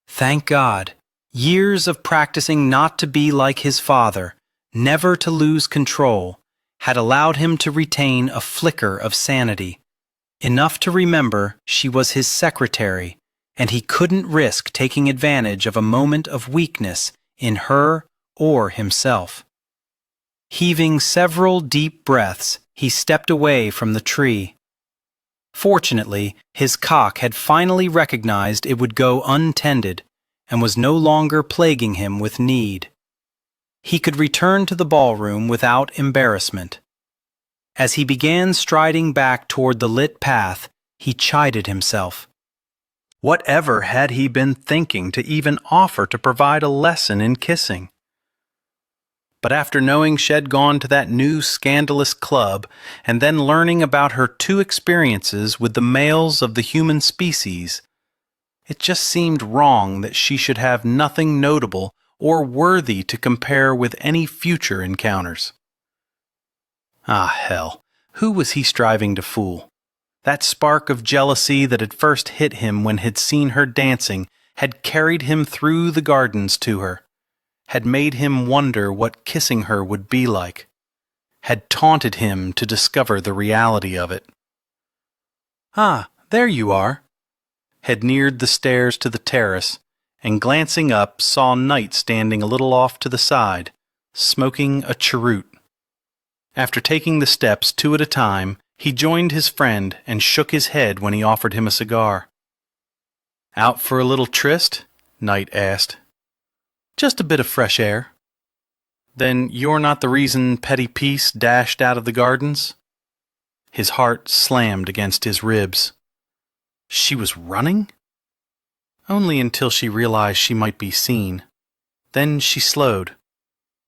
Speaker 2: Thank God, years of practicing not to be like his father, never to lose control, had allowed him to retain a flicker of sanity, enough to remember she was his secretary, and he couldn't risk taking advantage of a moment of weakness in her or himself. Heaving several deep breaths, he stepped away from the tree. Fortunately, his cock had finally recognized it would go untended and was no longer plaguing him with need. He could return to the ballroom without embarrassment. As he began striding back toward the lit path, he chided himself. Whatever had he been thinking to even offer to provide a lesson in kissing? But after knowing she'd gone to that new scandalous club and then learning about her 2 experiences with the males of the human species, it just seemed wrong that she should have nothing notable or worthy to compare with any future encounters. Ah, hell, who was he striving to fool? That spark of jealousy that had first hit him when he'd seen her dancing had carried him through the gardens to her, had made him wonder what kissing her would be like, had taunted him to discover the reality of it. Ah, there you are, had neared the stairs to the terrace, and glancing up saw Knight standing a little off to the side, smoking a cheroot. After taking the steps 2 at a time, he joined his friend and shook his head when he offered him a cigar. "Out for a little tryst?" Knight asked. "Just a bit of fresh air." "Then you're not the reason Petty Peace dashed out of the gardens?" His heart slammed against his ribs. She was running? Only until she realized she might be seen. Then she slowed.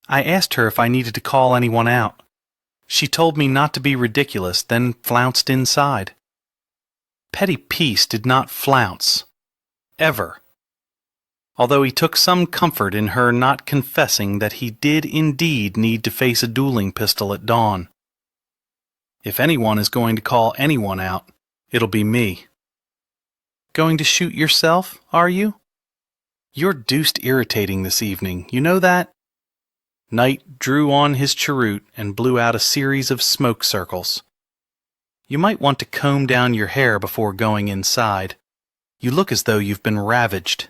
Speaker 2: "I asked her if I needed to call anyone out. She told me not to be ridiculous, then flounced inside." Petty Peace did not flounce. Ever. Although he took some comfort in her not confessing that he did indeed need to face a dueling pistol at dawn. "If anyone is going to call anyone out, it'll be me." "Going to shoot yourself, are you?" "You're deuced irritating this evening, you know that?" Knight drew on his cheroot and blew out a series of smoke circles. You might want to comb down your hair before going inside. You look as though you've been ravaged."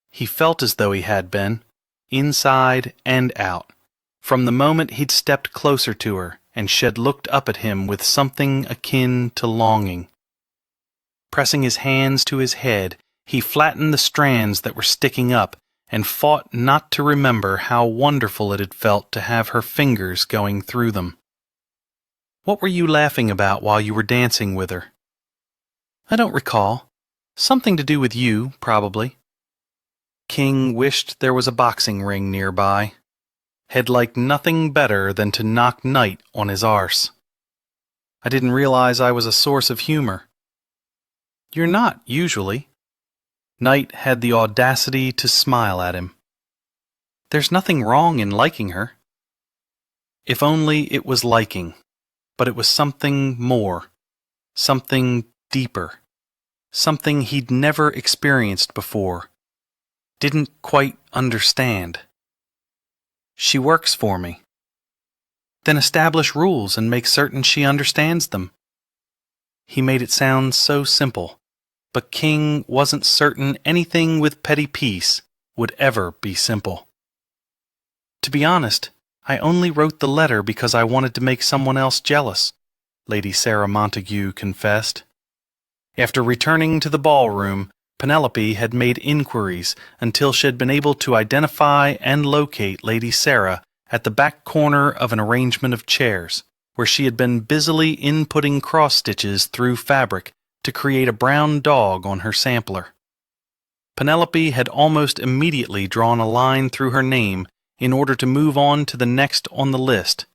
Speaker 2: He felt as though he had been, inside and out, from the moment he'd stepped closer to her and she'd looked up at him with something akin to longing. Pressing his hands to his head, he flattened the strands that were sticking up and fought not to remember how wonderful it had felt to have her fingers going through them. "What were you laughing about while you were dancing with her?" "I don't recall. Something to do with you, probably." King wished there was a boxing ring nearby. Had liked nothing better than to knock Knight on his arse. "I didn't realize I was a source of humor." "You're not, usually." Knight had the audacity to smile at him. "There's nothing wrong in liking her." If only it was liking, but it was something more, something deeper, something he'd never experienced before, didn't quite understand. "She works for me." "Then establish rules and make certain she understands them." He made it sound so simple, but King wasn't certain anything with petty peace would ever be simple. "To be honest, I only wrote the letter because I wanted to make someone else jealous," Lady Sarah Montague confessed. After returning to the ballroom, Penelope had made inquiries until she had been able to identify and locate Lady Sarah at the back corner of an arrangement of chairs, where she had been busily inputting cross-stitches through fabric to create a brown dog on her sampler. Penelope had almost immediately drawn a line through her name in order to move on to the next on the list,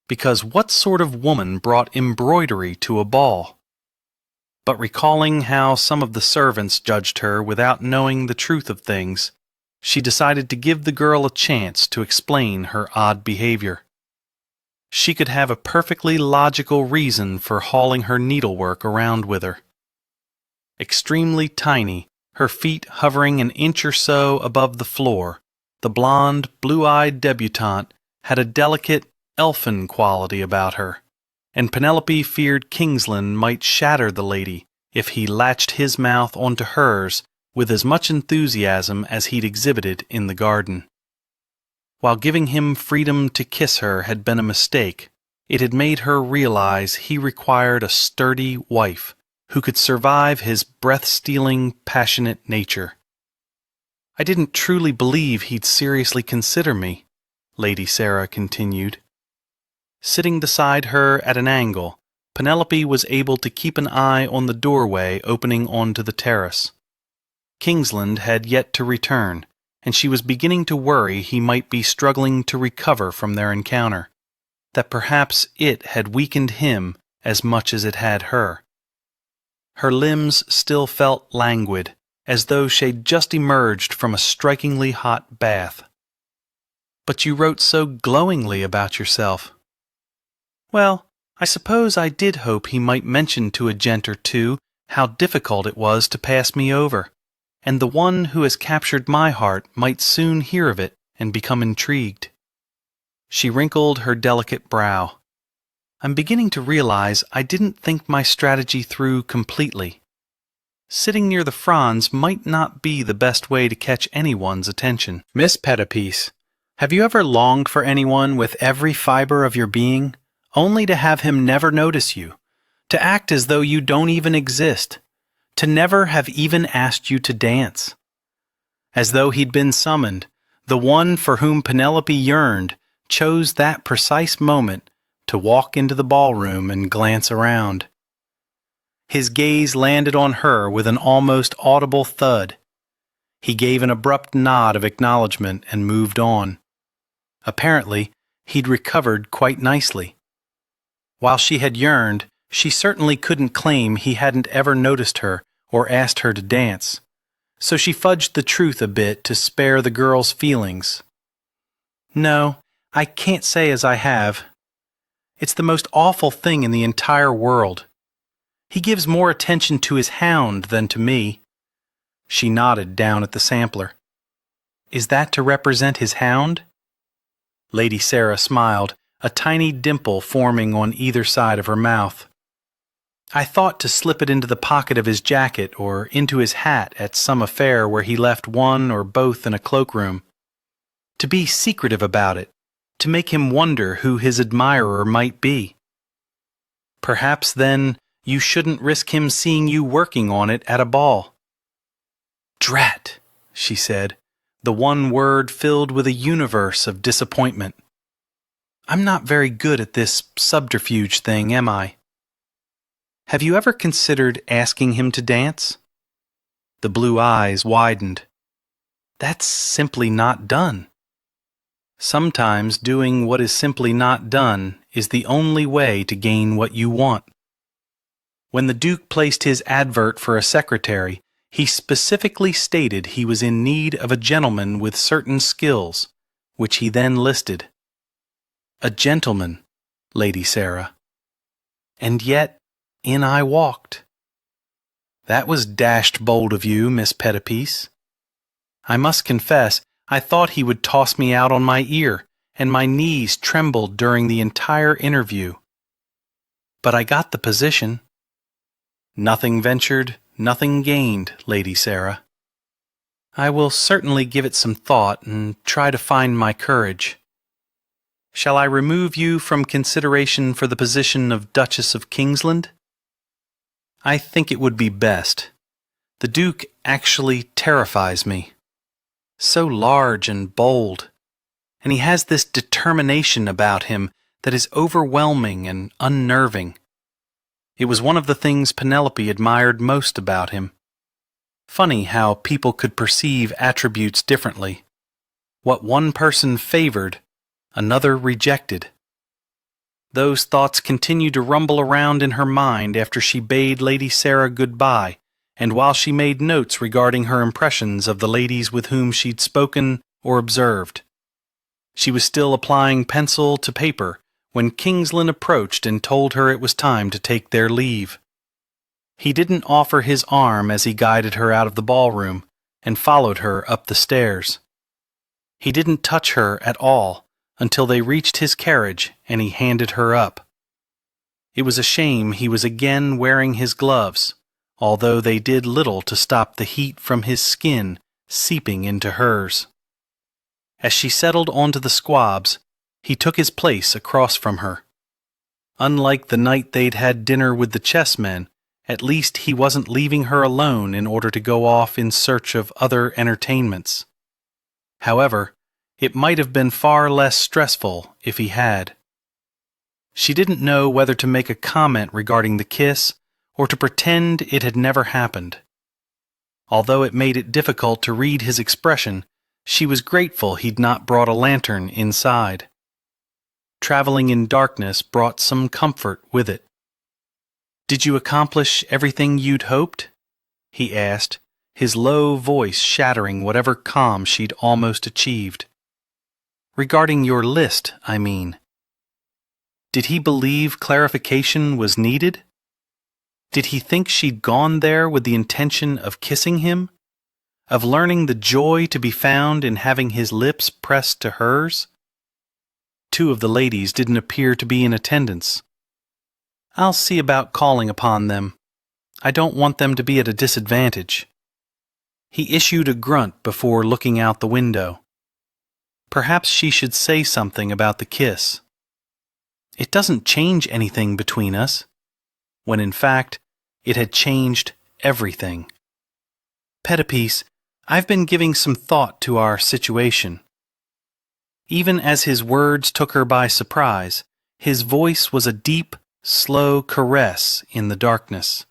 Speaker 2: because what sort of woman brought embroidery to a ball? But recalling how some of the servants judged her without knowing the truth of things, she decided to give the girl a chance to explain her odd behavior. She could have a perfectly logical reason for hauling her needlework around with her. Extremely tiny, her feet hovering an inch or so above the floor, the blonde, blue-eyed debutante had a delicate, elfin quality about her, and Penelope feared Kingsland might shatter the lady if he latched his mouth onto hers with as much enthusiasm as he'd exhibited in the garden. While giving him freedom to kiss her had been a mistake, it had made her realize he required a sturdy wife who could survive his breath-stealing, passionate nature. "I didn't truly believe he'd seriously consider me," Lady Sarah continued. Sitting beside her at an angle, Penelope was able to keep an eye on the doorway opening onto the terrace. Kingsland had yet to return, and she was beginning to worry he might be struggling to recover from their encounter, that perhaps it had weakened him as much as it had her. Her limbs still felt languid, as though she'd just emerged from a strikingly hot bath. "But you wrote so glowingly about yourself." "Well, I suppose I did hope he might mention to a gent or two how difficult it was to pass me over, and the one who has captured my heart might soon hear of it and become intrigued." She wrinkled her delicate brow. "I'm beginning to realize I didn't think my strategy through completely. Sitting near the fronds might not be the best way to catch anyone's attention." "Miss Pettipiece, have you ever longed for anyone with every fiber of your being, only to have him never notice you, to act as though you don't even exist, to never have even asked you to dance? As though he'd been summoned, the one for whom Penelope yearned chose that precise moment to walk into the ballroom and glance around. His gaze landed on her with an almost audible thud. He gave an abrupt nod of acknowledgement and moved on. Apparently, he'd recovered quite nicely. While she had yearned, she certainly couldn't claim he hadn't ever noticed her or asked her to dance, so she fudged the truth a bit to spare the girl's feelings. "No, I can't say as I have. It's the most awful thing in the entire world. He gives more attention to his hound than to me." She nodded down at the sampler. "Is that to represent his hound?" Lady Sarah smiled, a tiny dimple forming on either side of her mouth. I thought to slip it into the pocket of his jacket or into his hat at some affair where he left one or both in a cloakroom. To be secretive about it, to make him wonder who his admirer might be. Perhaps then you shouldn't risk him seeing you working on it at a ball. Drat, she said, the one word filled with a universe of disappointment. I'm not very good at this subterfuge thing, am I? Have you ever considered asking him to dance? The blue eyes widened. That's simply not done. Sometimes doing what is simply not done is the only way to gain what you want. When the Duke placed his advert for a secretary, he specifically stated he was in need of a gentleman with certain skills, which he then listed. A gentleman, Lady Sarah. And yet, in I walked. That was dashed bold of you, Miss Pettipiece. I must confess, I thought he would toss me out on my ear, and my knees trembled during the entire interview. But I got the position. Nothing ventured, nothing gained, Lady Sarah. I will certainly give it some thought and try to find my courage. Shall I remove you from consideration for the position of Duchess of Kingsland? I think it would be best. The Duke actually terrifies me. So large and bold, and he has this determination about him that is overwhelming and unnerving. It was one of the things Penelope admired most about him. Funny how people could perceive attributes differently. What one person favored, another rejected. Those thoughts continued to rumble around in her mind after she bade Lady Sarah goodbye, and while she made notes regarding her impressions of the ladies with whom she'd spoken or observed. She was still applying pencil to paper when Kingsland approached and told her it was time to take their leave. He didn't offer his arm as he guided her out of the ballroom and followed her up the stairs. He didn't touch her at all until they reached his carriage and he handed her up. It was a shame he was again wearing his gloves, although they did little to stop the heat from his skin seeping into hers. As she settled onto the squabs, he took his place across from her. Unlike the night they'd had dinner with the chessmen, at least he wasn't leaving her alone in order to go off in search of other entertainments. However, it might have been far less stressful if he had. She didn't know whether to make a comment regarding the kiss or to pretend it had never happened. Although it made it difficult to read his expression, she was grateful he'd not brought a lantern inside. Traveling in darkness brought some comfort with it. "Did you accomplish everything you'd hoped?" he asked, his low voice shattering whatever calm she'd almost achieved. "Regarding your list, I mean. Did he believe clarification was needed? Did he think she'd gone there with the intention of kissing him? Of learning the joy to be found in having his lips pressed to hers? Two of the ladies didn't appear to be in attendance. I'll see about calling upon them. I don't want them to be at a disadvantage." He issued a grunt before looking out the window. Perhaps she should say something about the kiss. It doesn't change anything between us, when in fact, it had changed everything. Pettipiece, I've been giving some thought to our situation. Even as his words took her by surprise, his voice was a deep, slow caress in the darkness.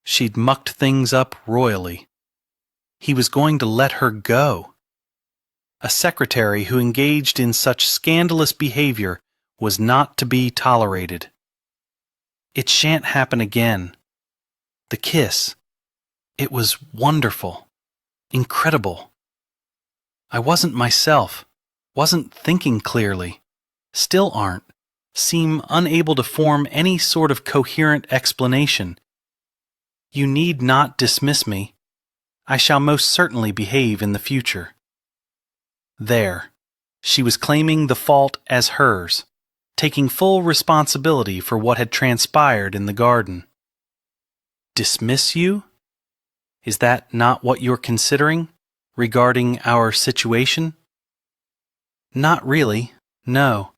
Speaker 2: She'd mucked things up royally. He was going to let her go. A secretary who engaged in such scandalous behavior was not to be tolerated. It shan't happen again. The kiss. It was wonderful. Incredible. I wasn't myself, wasn't thinking clearly, still aren't, seem unable to form any sort of coherent explanation. You need not dismiss me. I shall most certainly behave in the future. There. She was claiming the fault as hers, taking full responsibility for what had transpired in the garden. Dismiss you? Is that not what you're considering regarding our situation? Not really, no.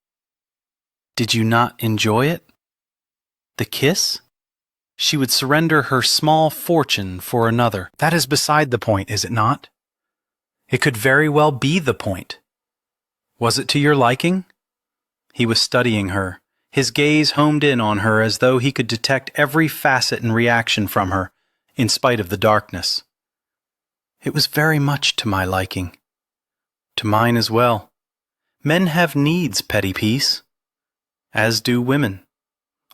Speaker 2: Did you not enjoy it? The kiss? She would surrender her small fortune for another.
Speaker 1: That is beside the point, is it not? It could very well be the point. Was it to your liking? He was studying her, his gaze homed in on her as though he could detect every facet and reaction from her, in spite of the darkness. It was very much to my liking. To mine as well. Men have needs, petty piece. As do women,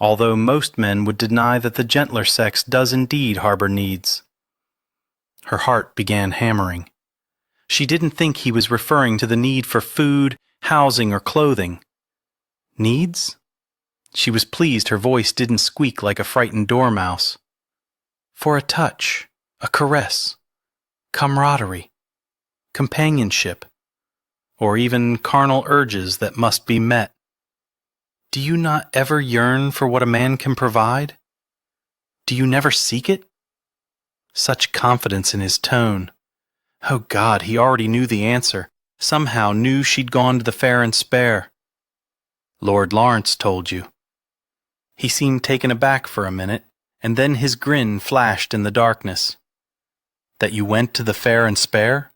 Speaker 1: although most men would deny that the gentler sex does indeed harbor needs. Her heart began hammering. She didn't think he was referring to the need for food, housing, or clothing. Needs? She was pleased her voice didn't squeak like a frightened dormouse. For a touch, a caress, camaraderie, companionship, or even carnal urges that must be met. Do you not ever yearn for what a man can provide? Do you never seek it? Such confidence in his tone. Oh God, he already knew the answer, somehow knew she'd gone to the fair and spare. Lord Lawrence told you. He seemed taken aback for a minute, and then his grin flashed in the darkness. That you went to the fair and spare?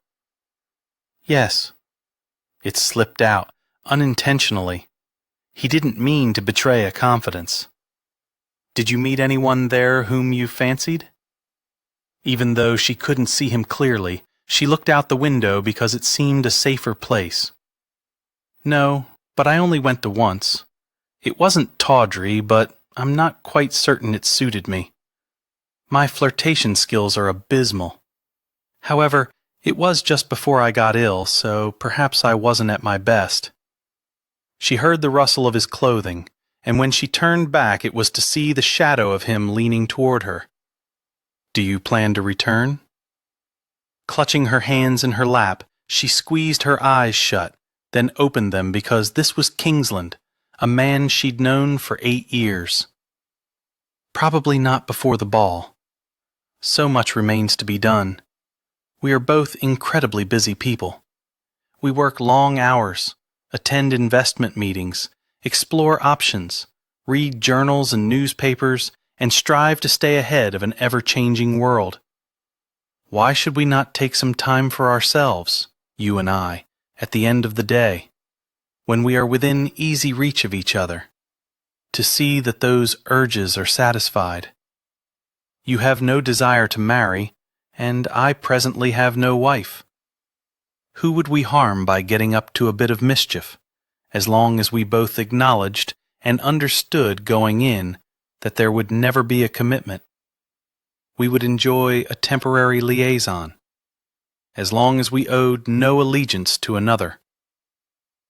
Speaker 1: Yes. It slipped out, unintentionally. He didn't mean to betray a confidence. Did you meet anyone there whom you fancied? Even though she couldn't see him clearly, she looked out the window because it seemed a safer place. No, but I only went to once. It wasn't tawdry, but I'm not quite certain it suited me. My flirtation skills are abysmal. However, it was just before I got ill, so perhaps I wasn't at my best. She heard the rustle of his clothing, and when she turned back it was to see the shadow of him leaning toward her. Do you plan to return? Clutching her hands in her lap, she squeezed her eyes shut, then opened them because this was Kingsland, a man she'd known for 8 years. Probably not before the ball. So much remains to be done. We are both incredibly busy people. We work long hours, attend investment meetings, explore options, read journals and newspapers, and strive to stay ahead of an ever-changing world. Why should we not take some time for ourselves, you and I, at the end of the day, when we are within easy reach of each other, to see that those urges are satisfied? You have no desire to marry, and I presently have no wife. Who would we harm by getting up to a bit of mischief, as long as we both acknowledged and understood going in that there would never be a commitment? We would enjoy a temporary liaison, as long as we owed no allegiance to another.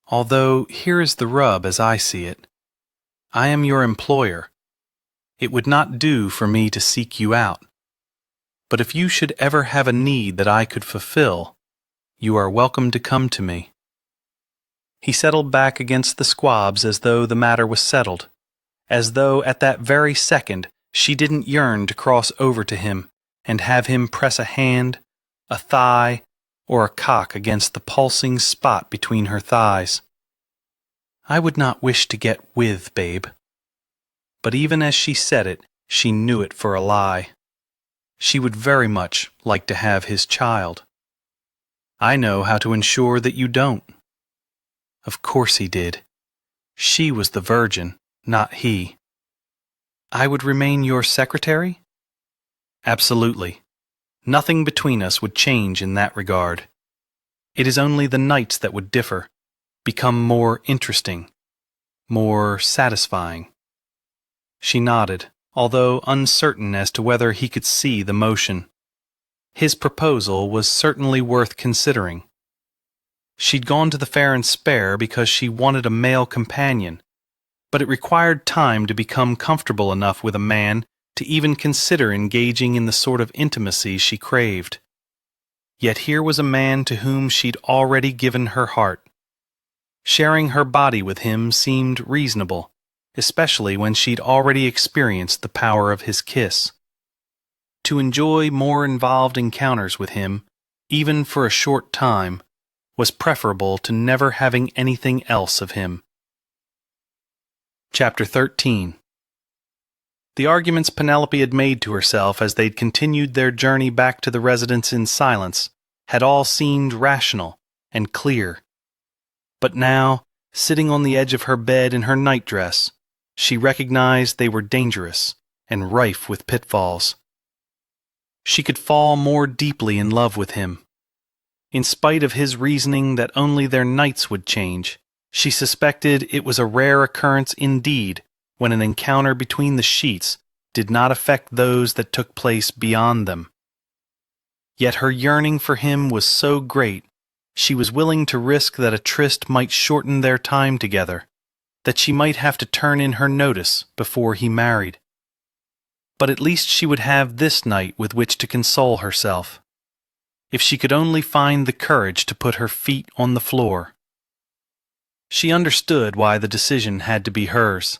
Speaker 1: Although here is the rub as I see it. I am your employer. It would not do for me to seek you out. But if you should ever have a need that I could fulfill, you are welcome to come to me. He settled back against the squabs as though the matter was settled, as though at that very second she didn't yearn to cross over to him and have him press a hand, a thigh, or a cock against the pulsing spot between her thighs. I would not wish to get with, babe. But even as she said it, she knew it for a lie. She would very much like to have his child. I know how to ensure that you don't. Of course he did. She was the virgin, not he. I would remain your secretary? Absolutely. Nothing between us would change in that regard. It is only the nights that would differ, become more interesting, more satisfying. She nodded, although uncertain as to whether he could see the motion. His proposal was certainly worth considering. She'd gone to the fair and spare because she wanted a male companion, but it required time to become comfortable enough with a man to even consider engaging in the sort of intimacy she craved. Yet here was a man to whom she'd already given her heart.
Speaker 2: Sharing her body with him seemed reasonable, especially when she'd already experienced the power of his kiss. To enjoy more involved encounters with him, even for a short time, was preferable to never having anything else of him. Chapter 13. The arguments Penelope had made to herself as they'd continued their journey back to the residence in silence had all seemed rational and clear. But now, sitting on the edge of her bed in her nightdress, she recognized they were dangerous and rife with pitfalls. She could fall more deeply in love with him. In spite of his reasoning that only their nights would change, she suspected it was a rare occurrence indeed when an encounter between the sheets did not affect those that took place beyond them. Yet her yearning for him was so great, she was willing to risk that a tryst might shorten their time together, that she might have to turn in her notice before he married. But at least she would have this night with which to console herself. If she could only find the courage to put her feet on the floor. She understood why the decision had to be hers.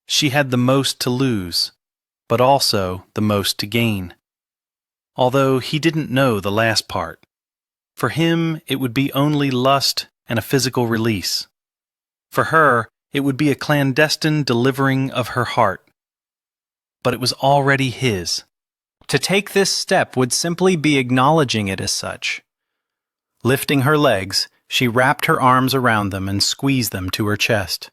Speaker 2: She had the most to lose, but also the most to gain. Although he didn't know the last part. For him, it would be only lust and a physical release. For her, it would be a clandestine delivering of her heart. But it was already his. To take this step would simply be acknowledging it as such. Lifting her legs, she wrapped her arms around them and squeezed them to her chest.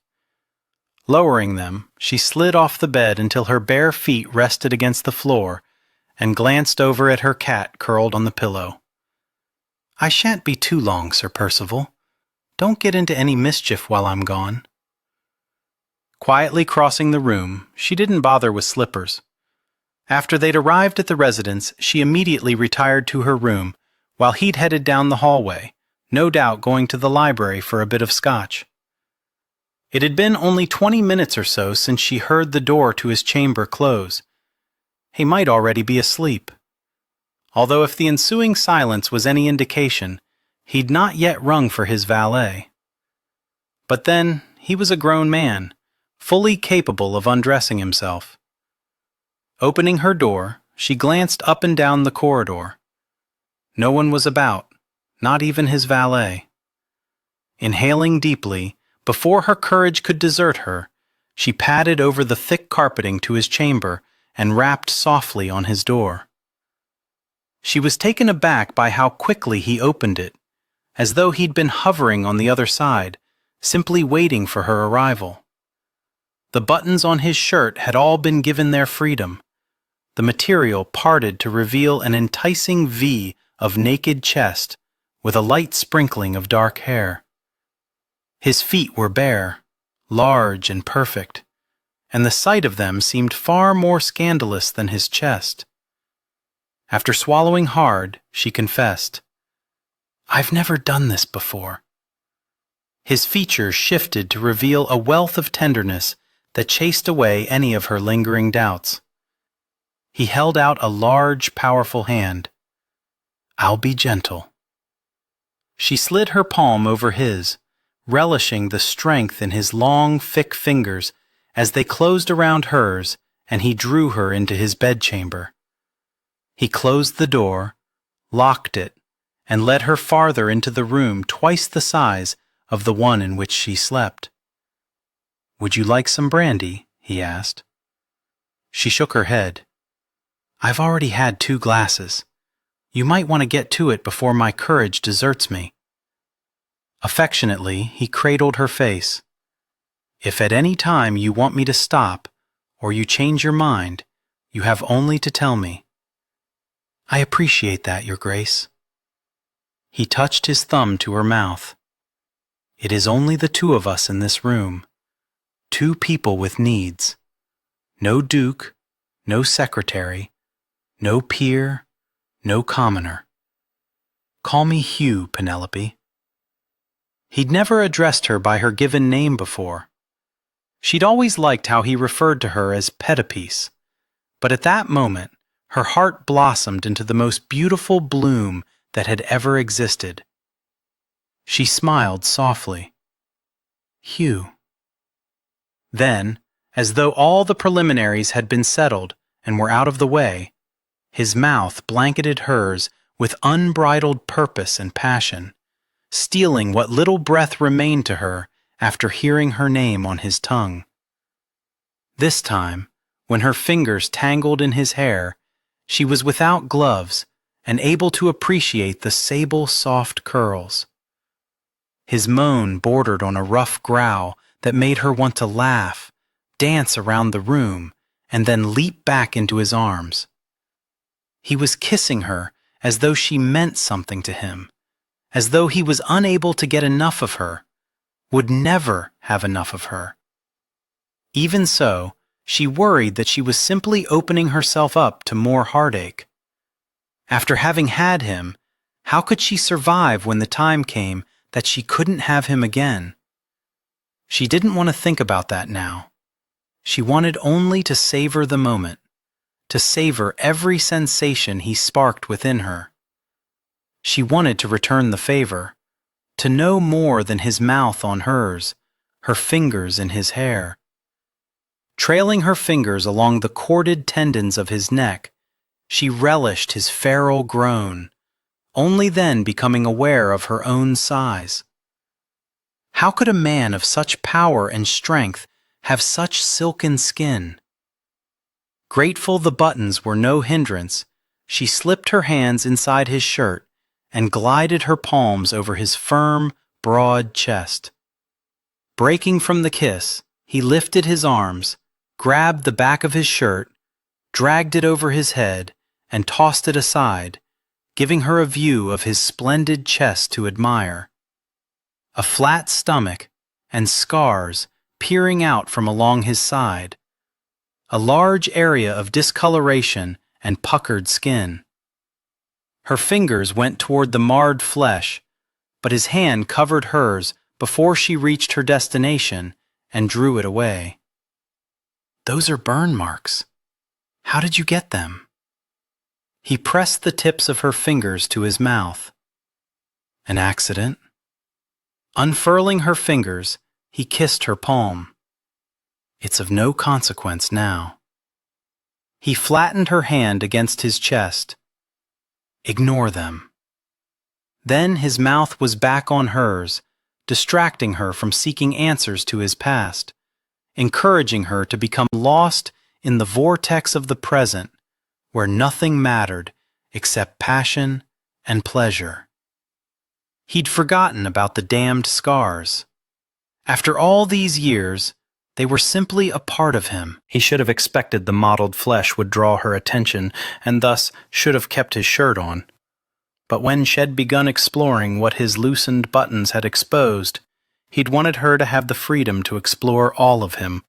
Speaker 2: Lowering them, she slid off the bed until her bare feet rested against the floor and glanced over at her cat curled on the pillow. "I shan't be too long, Sir Percival. Don't get into any mischief while I'm gone." Quietly crossing the room, she didn't bother with slippers. After they'd arrived at the residence, she immediately retired to her room, while he'd headed down the hallway, no doubt going to the library for a bit of scotch. It had been only 20 minutes or so since she heard the door to his chamber close. He might already be asleep. Although if the ensuing silence was any indication, he'd not yet rung for his valet. But then, he was a grown man, fully capable of undressing himself. Opening her door, she glanced up and down the corridor. No one was about, not even his valet. Inhaling deeply, before her courage could desert her, she padded over the thick carpeting to his chamber and rapped softly on his door. She was taken aback by how quickly he opened it, as though he'd been hovering on the other side, simply waiting for her arrival. The buttons on his shirt had all been given their freedom, the material parted to reveal an enticing V of naked chest with a light sprinkling of dark hair. His feet were bare, large and perfect, and the sight of them seemed far more scandalous than his chest. After swallowing hard, she confessed, "I've never done this before." His features shifted to reveal a wealth of tenderness that chased away any of her lingering doubts. He held out a large, powerful hand. "I'll be gentle." She slid her palm over his, relishing the strength in his long, thick fingers as they closed around hers and he drew her into his bedchamber. He closed the door, locked it, and led her farther into the room twice the size of the one in which she slept. "Would you like some brandy?" he asked. She shook her head. "I've already had 2 glasses. You might want to get to it before my courage deserts me." Affectionately, he cradled her face. "If at any time you want me to stop, or you change your mind, you have only to tell me." "I appreciate that, Your Grace." He touched his thumb to her mouth. "It is only the 2 of us in this room. 2 people with needs. No duke, no secretary, no peer, no commoner. Call me Hugh, Penelope." He'd never addressed her by her given name before. She'd always liked how he referred to her as Petapiece, but at that moment, her heart blossomed into the most beautiful bloom that had ever existed. She smiled softly. Hugh. Then, as though all the preliminaries had been settled and were out of the way, his mouth blanketed hers with unbridled purpose and passion, stealing what little breath remained to her after hearing her name on his tongue. This time, when her fingers tangled in his hair, she was without gloves and able to appreciate the sable-soft curls. His moan bordered on a rough growl that made her want to laugh, dance around the room, and then leap back into his arms. He was kissing her as though she meant something to him, as though he was unable to get enough of her, would never have enough of her. Even so, she worried that she was simply opening herself up to more heartache. After having had him, how could she survive when the time came that she couldn't have him again? She didn't want to think about that now. She wanted only to savor the moment, to savor every sensation he sparked within her. She wanted to return the favor, to know more than his mouth on hers, her fingers in his hair. Trailing her fingers along the corded tendons of his neck, she relished his feral groan, only then becoming aware of her own size. How could a man of such power and strength have such silken skin? Grateful the buttons were no hindrance, she slipped her hands inside his shirt and glided her palms over his firm, broad chest. Breaking from the kiss, he lifted his arms, grabbed the back of his shirt, dragged it over his head, and tossed it aside, giving her a view of his splendid chest to admire. A flat stomach and scars peering out from along his side. A large area of discoloration and puckered skin. Her fingers went toward the marred flesh, but his hand covered hers before she reached her destination and drew it away. "Those are burn marks. How did you get them?" He pressed the tips of her fingers to his mouth. "An accident?" Unfurling her fingers, he kissed her palm. "It's of no consequence now." He flattened her hand against his chest. "Ignore them." Then his mouth was back on hers, distracting her from seeking answers to his past, encouraging her to become lost in the vortex of the present, where nothing mattered except passion and pleasure. He'd forgotten about the damned scars. After all these years, they were simply a part of him. He should have expected the mottled flesh would draw her attention, and thus should have kept his shirt on. But when she'd begun exploring what his loosened buttons had exposed, he'd wanted her to have the freedom to explore all of him.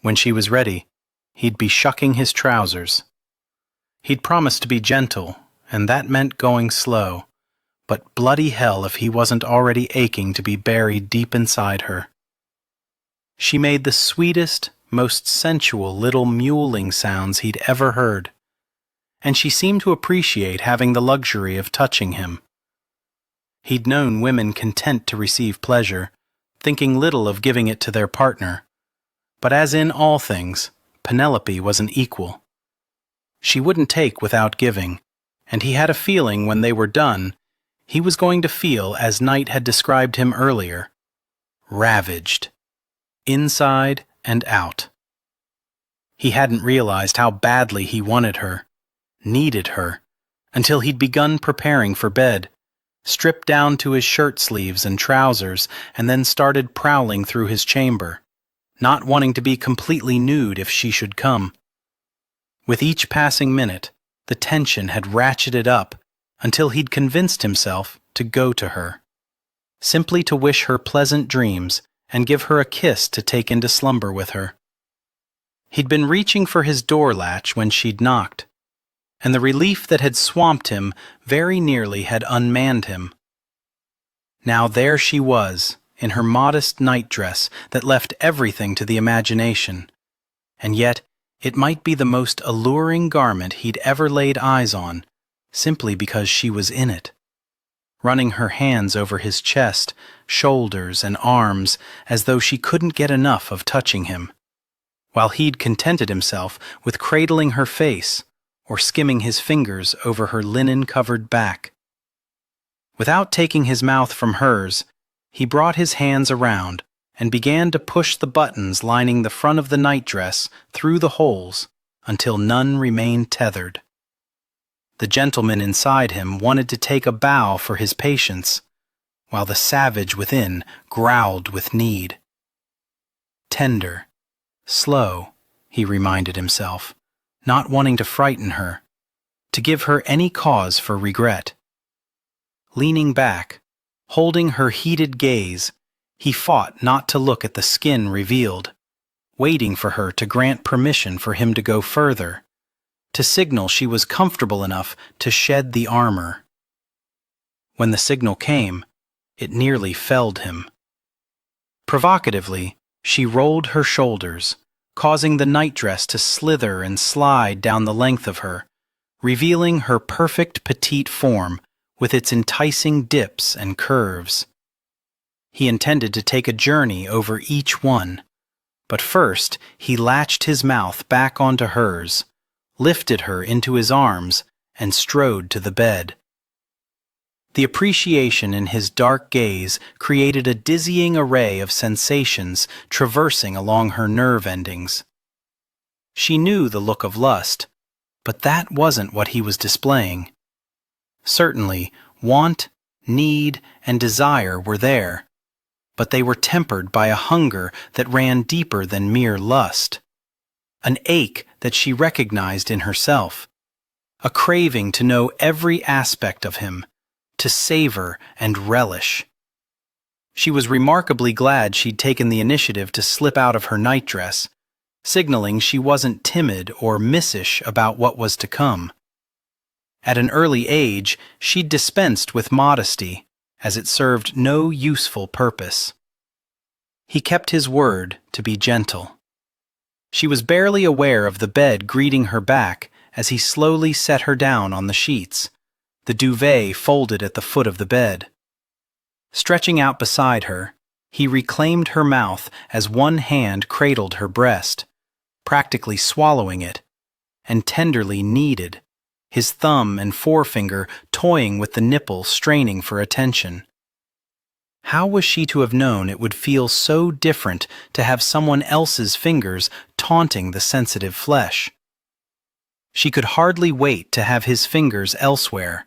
Speaker 2: When she was ready, he'd be shucking his trousers. He'd promised to be gentle, and that meant going slow, but bloody hell if he wasn't already aching to be buried deep inside her. She made the sweetest, most sensual little mewling sounds he'd ever heard, and she seemed to appreciate having the luxury of touching him. He'd known women content to receive pleasure, thinking little of giving it to their partner, but as in all things, Penelope was an equal. She wouldn't take without giving, and he had a feeling when they were done, he was going to feel as Knight had described him earlier, ravaged, inside and out. He hadn't realized how badly he wanted her, needed her, until he'd begun preparing for bed, stripped down to his shirt sleeves and trousers, and then started prowling through his chamber, not wanting to be completely nude if she should come. With each passing minute, the tension had ratcheted up until he'd convinced himself to go to her, simply to wish her pleasant dreams and give her a kiss to take into slumber with her. He'd been reaching for his door latch when she'd knocked, and the relief that had swamped him very nearly had unmanned him. Now there she was, in her modest nightdress that left everything to the imagination, and yet it might be the most alluring garment he'd ever laid eyes on, simply because she was in it. running her hands over his chest, shoulders, and arms as though she couldn't get enough of touching him, while he'd contented himself with cradling her face or skimming his fingers over her linen-covered back. Without taking his mouth from hers, he brought his hands around and began to push the buttons lining the front of the nightdress through the holes until none remained tethered. The gentleman inside him wanted to take a bow for his patience, while the savage within growled with need. Tender, slow, he reminded himself, not wanting to frighten her, to give her any cause for regret. Leaning back, holding her heated gaze, he fought not to look at the skin revealed, waiting for her to grant permission for him to go further, to signal she was comfortable enough to shed the armor. When the signal came, it nearly felled him. Provocatively, she rolled her shoulders, causing the nightdress to slither and slide down the length of her, revealing her perfect petite form with its enticing dips and curves. He intended to take a journey over each one, but first he latched his mouth back onto hers, lifted her into his arms, and strode to the bed. The appreciation in his dark gaze created a dizzying array of sensations traversing along her nerve endings. She knew the look of lust, but that wasn't what he was displaying. Certainly, want, need, and desire were there, but they were tempered by a hunger that ran deeper than mere lust, an ache that she recognized in herself, a craving to know every aspect of him, to savor and relish. She was remarkably glad she'd taken the initiative to slip out of her nightdress, signaling she wasn't timid or missish about what was to come. At an early age, she'd dispensed with modesty, as it served no useful purpose. He kept his word to be gentle. She was barely aware of the bed greeting her back as he slowly set her down on the sheets, the duvet folded at the foot of the bed. Stretching out beside her, he reclaimed her mouth as one hand cradled her breast, practically swallowing it, and tenderly kneaded, his thumb and forefinger toying with the nipple, straining for attention. How was she to have known it would feel so different to have someone else's fingers taunting the sensitive flesh? She could hardly wait to have his fingers elsewhere,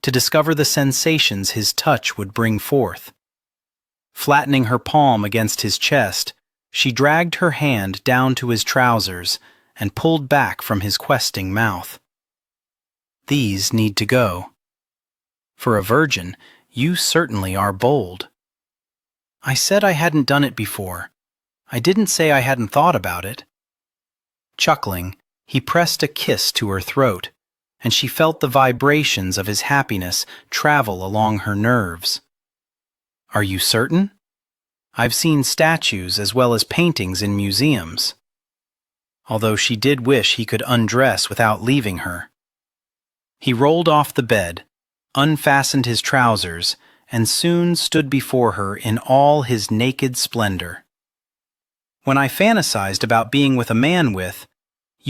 Speaker 2: to discover the sensations his touch would bring forth. Flattening her palm against his chest, she dragged her hand down to his trousers and pulled back from his questing mouth. These need to go. For a virgin, you certainly are bold. I said I hadn't done it before. I didn't say I hadn't thought about it. Chuckling, he pressed a kiss to her throat, and she felt the vibrations of his happiness travel along her nerves. Are you certain? I've seen statues as well as paintings in museums. Although she did wish he could undress without leaving her. He rolled off the bed, unfastened his trousers, and soon stood before her in all his naked splendor. When I fantasized about being with a man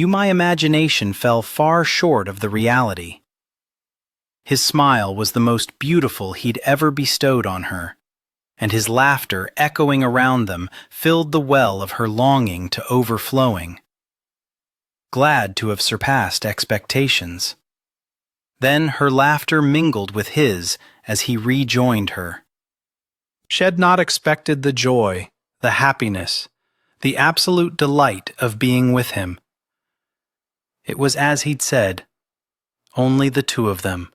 Speaker 2: my imagination fell far short of the reality. His smile was the most beautiful he'd ever bestowed on her, and his laughter echoing around them filled the well of her longing to overflowing. Glad to have surpassed expectations. Then her laughter mingled with his as he rejoined her. She had not expected the joy, the happiness, the absolute delight of being with him. It was as he'd said, only the two of them.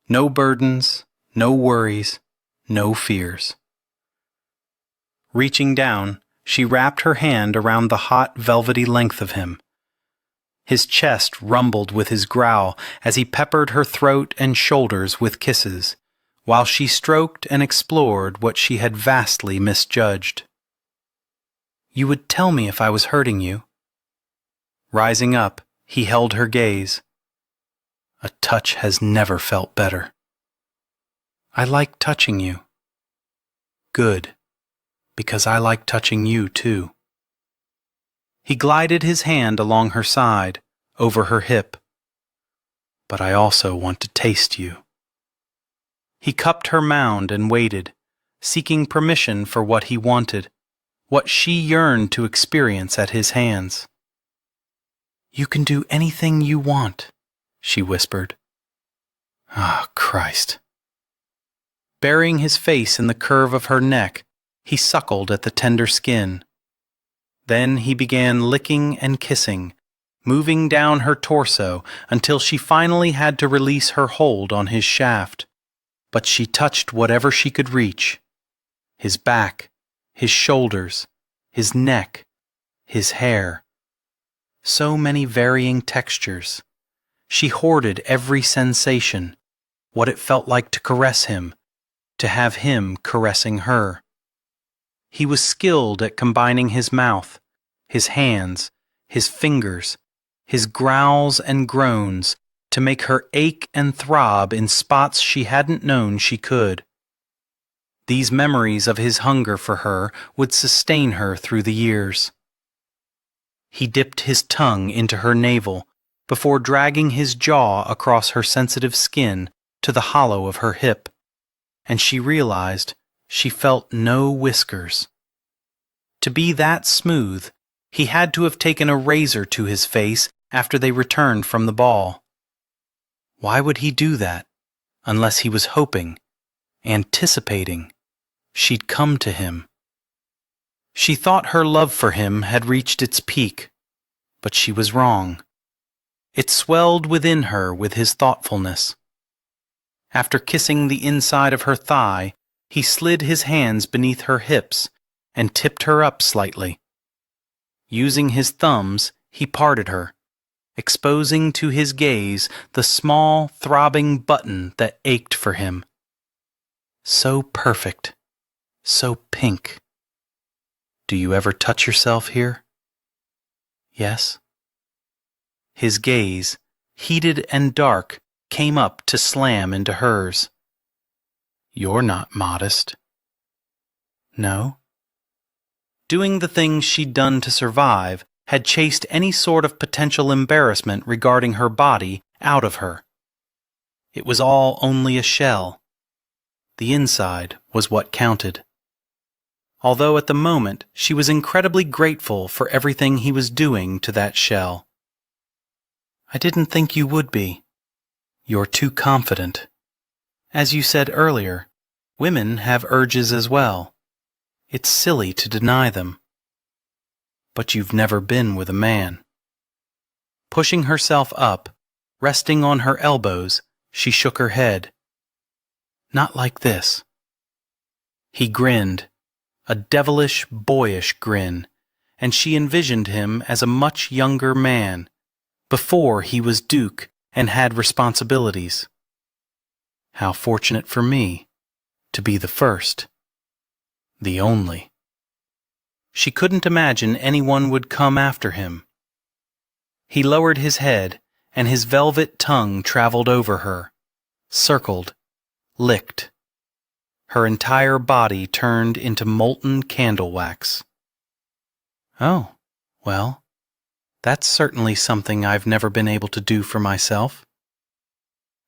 Speaker 2: No burdens, no worries, no fears. Reaching down, she wrapped her hand around the hot, velvety length of him. His chest rumbled with his growl as he peppered her throat and shoulders with kisses, while she stroked and explored what she had vastly misjudged. You would tell me if I was hurting you. Rising up, he held her gaze. A touch has never felt better.
Speaker 1: I like touching you. Good, because I like touching you too.
Speaker 2: He glided his hand along her side, over her hip.
Speaker 1: But I also want to taste you.
Speaker 2: He cupped her mound and waited, seeking permission for what he wanted, what she yearned to experience at his hands.
Speaker 1: You can do anything you want, she whispered. Ah, Christ.
Speaker 2: Burying his face in the curve of her neck, he suckled at the tender skin. Then he began licking and kissing, moving down her torso until she finally had to release her hold on his shaft. But she touched whatever she could reach. His back, his shoulders, his neck, his hair. So many varying textures. She hoarded every sensation, what it felt like to caress him, to have him caressing her. He was skilled at combining his mouth, his hands, his fingers, his growls and groans to make her ache and throb in spots she hadn't known she could. These memories of his hunger for her would sustain her through the years. He dipped his tongue into her navel before dragging his jaw across her sensitive skin to the hollow of her hip, and she realized she felt no whiskers. To be that smooth, he had to have taken a razor to his face after they returned from the ball. Why would he do that, unless he was hoping, anticipating, she'd come to him? She thought her love for him had reached its peak, but she was wrong. It swelled within her with his thoughtfulness. After kissing the inside of her thigh, he slid his hands beneath her hips and tipped her up slightly. Using his thumbs, he parted her, exposing to his gaze the small, throbbing button that ached for him. So perfect, so pink. Do you ever touch yourself here? Yes. His gaze, heated and dark, came up to slam into hers. You're not modest. No. Doing the things she'd done to survive had chased any sort of potential embarrassment regarding her body out of her. It was all only a shell. The inside was what counted. Although at the moment she was incredibly grateful for everything he was doing to that shell. I didn't think you would be. You're too confident. As you said earlier, women have urges as well. It's silly to deny them. But you've never been with a man. Pushing herself up, resting on her elbows, she shook her head. Not like this. He grinned, a devilish, boyish grin, and she envisioned him as a much younger man, before he was Duke and had responsibilities. How fortunate for me to be the first, the only. She couldn't imagine anyone would come after him. He lowered his head, and his velvet tongue traveled over her, circled, licked. Her entire body turned into molten candle wax. Oh, well, that's certainly something I've never been able to do for myself.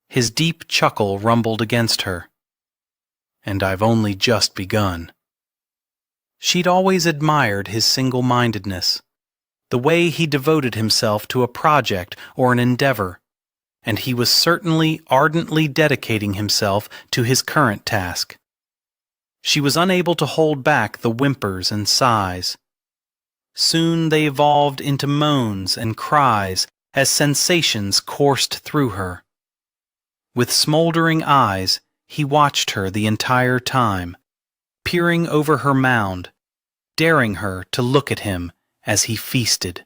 Speaker 2: His deep chuckle rumbled against her. And I've only just begun. She'd always admired his single-mindedness, the way he devoted himself to a project or an endeavor, and he was certainly ardently dedicating himself to his current task. She was unable to hold back the whimpers and sighs. Soon they evolved into moans and cries as sensations coursed through her. With smoldering eyes, he watched her the entire time, peering over her mound, daring her to look at him as he feasted.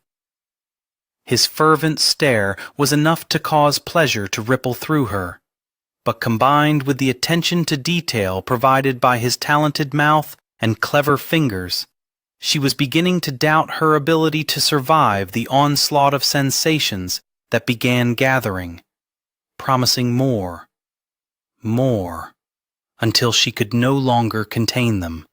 Speaker 2: His fervent stare was enough to cause pleasure to ripple through her, but combined with the attention to detail provided by his talented mouth and clever fingers, she was beginning to doubt her ability to survive the onslaught of sensations that began gathering, promising more, more, until she could no longer contain them.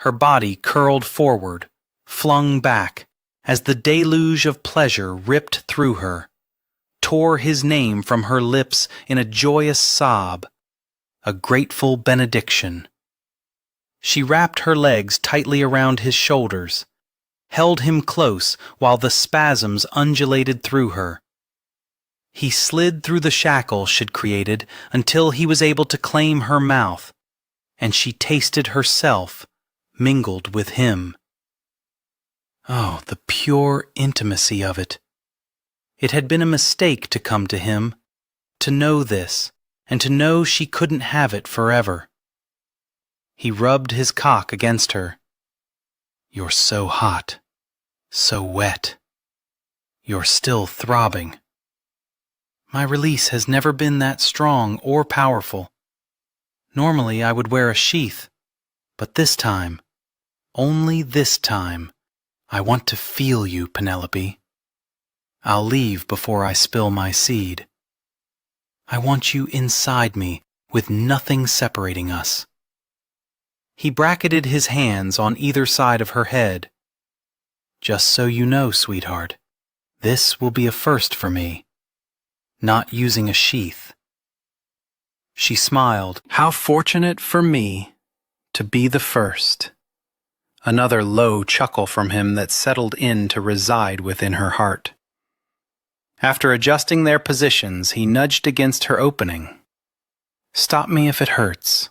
Speaker 2: Her body curled forward, flung back, as the deluge of pleasure ripped through her, tore his name from her lips in a joyous sob, a grateful benediction. She wrapped her legs tightly around his shoulders, held him close while the spasms undulated through her. He slid through the shackles she'd created until he was able to claim her mouth, and she tasted herself mingled with him. Oh, the pure intimacy of it! It had been a mistake to come to him, to know this, and to know she couldn't have it forever. He rubbed his cock against her. You're so hot, so wet. You're still throbbing. My release has never been that strong or powerful. Normally I would wear a sheath, but this time, only this time, I want to feel you, Penelope. I'll leave before I spill my seed. I want you inside me with nothing separating us. He bracketed his hands on either side of her head. Just so you know, sweetheart, this will be a first for me. Not using a sheath. She smiled. How fortunate for me to be the first. Another low chuckle from him that settled in to reside within her heart. After adjusting their positions, he nudged against her opening. Stop me if it hurts.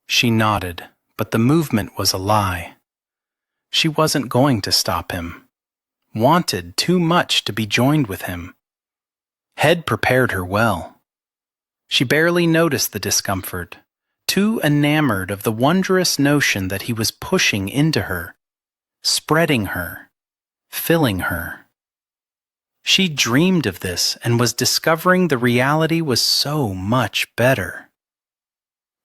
Speaker 2: She nodded, but the movement was a lie. She wasn't going to stop him. Wanted too much to be joined with him. Had prepared her well. She barely noticed the discomfort, too enamored of the wondrous notion that he was pushing into her, spreading her, filling her. She dreamed of this and was discovering the reality was so much better.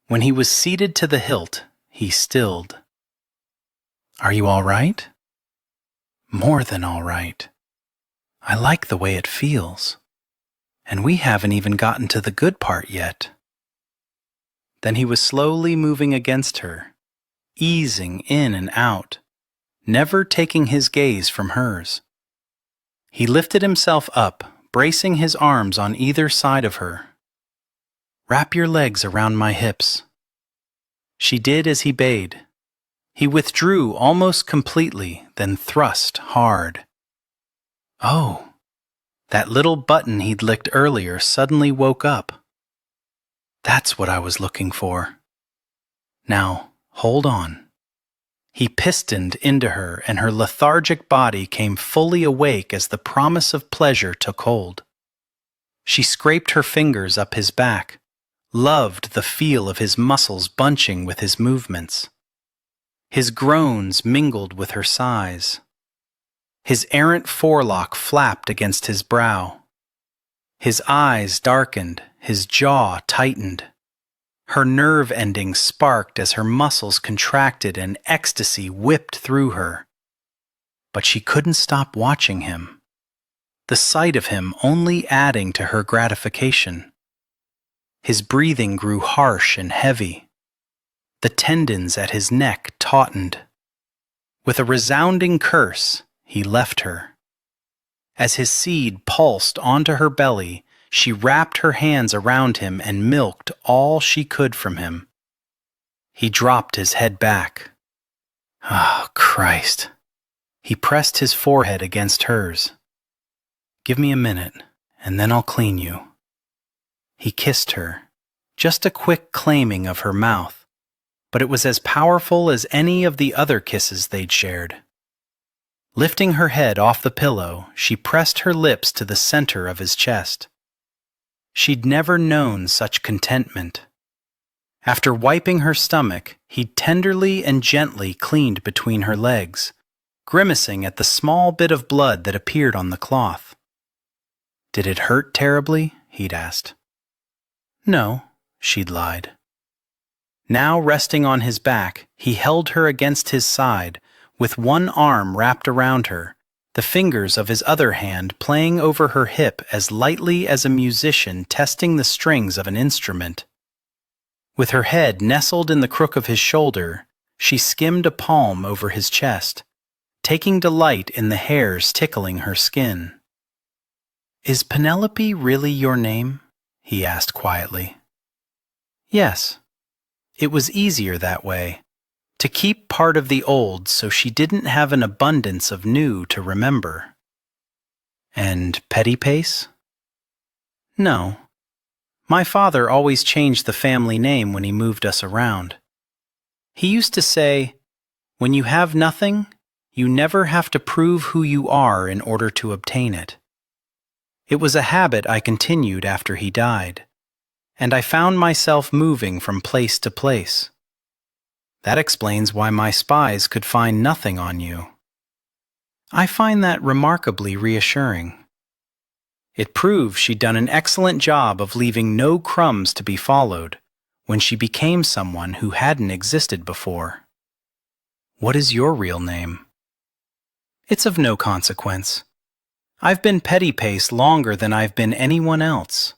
Speaker 2: When he was seated to the hilt, he stilled. Are you all right? More than all right. I like the way it feels. And we haven't even gotten to the good part yet. Then he was slowly moving against her, easing in and out, never taking his gaze from hers. He lifted himself up, bracing his arms on either side of her. Wrap your legs around my hips. She did as he bade. He withdrew almost completely, then thrust hard. Oh! That little button he'd licked earlier suddenly woke up. That's what I was looking for. Now, hold on. He pistoned into her, and her lethargic body came fully awake as the promise of pleasure took hold. She scraped her fingers up his back, loved the feel of his muscles bunching with his movements. His groans mingled with her sighs. His errant forelock flapped against his brow. His eyes darkened, his jaw tightened. Her nerve endings sparked as her muscles contracted and ecstasy whipped through her. But she couldn't stop watching him, the sight of him only adding to her gratification. His breathing grew harsh and heavy. The tendons at his neck tautened. With a resounding curse, he left her. As his seed pulsed onto her belly, she wrapped her hands around him and milked all she could from him. He dropped his head back. Oh, Christ. He pressed his forehead against hers. Give me a minute, and then I'll clean you. He kissed her, just a quick claiming of her mouth, but it was as powerful as any of the other kisses they'd shared. Lifting her head off the pillow, she pressed her lips to the center of his chest. She'd never known such contentment. After wiping her stomach, he tenderly and gently cleaned between her legs, grimacing at the small bit of blood that appeared on the cloth. Did it hurt terribly? He'd asked. No, she'd lied. Now resting on his back, he held her against his side, with one arm wrapped around her, the fingers of his other hand playing over her hip as lightly as a musician testing the strings of an instrument. With her head nestled in the crook of his shoulder, she skimmed a palm over his chest, taking delight in the hairs tickling her skin. "Is Penelope really your name?" he asked quietly. "Yes. It was easier that way, to keep part of the old so she didn't have an abundance of new to remember." "And Petty Pace?" "No. My father always changed the family name when he moved us around. He used to say, 'When you have nothing, you never have to prove who you are in order to obtain it.' It was a habit I continued after he died, and I found myself moving from place to place. That explains why my spies could find nothing on you. I find that remarkably reassuring. It proves she'd done an excellent job of leaving no crumbs to be followed when she became someone who hadn't existed before." "What is your real name?" "It's of no consequence. I've been Petty Pace longer than I've been anyone else."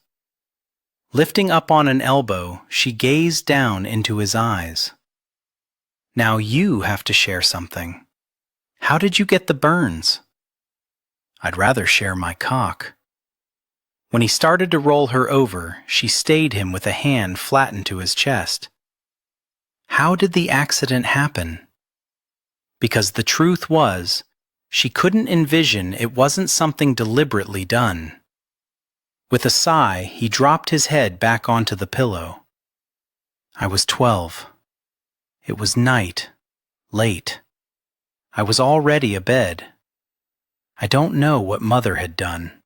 Speaker 2: Lifting up on an elbow, she gazed down into his eyes. "Now you have to share something. How did you get the burns?" "I'd rather share my cock." When he started to roll her over, she stayed him with a hand flattened to his chest. "How did the accident happen?" Because the truth was, she couldn't envision it wasn't something deliberately done. With a sigh, he dropped his head back onto the pillow. "I was 12. It was night, late. I was already abed. I don't know what Mother had done.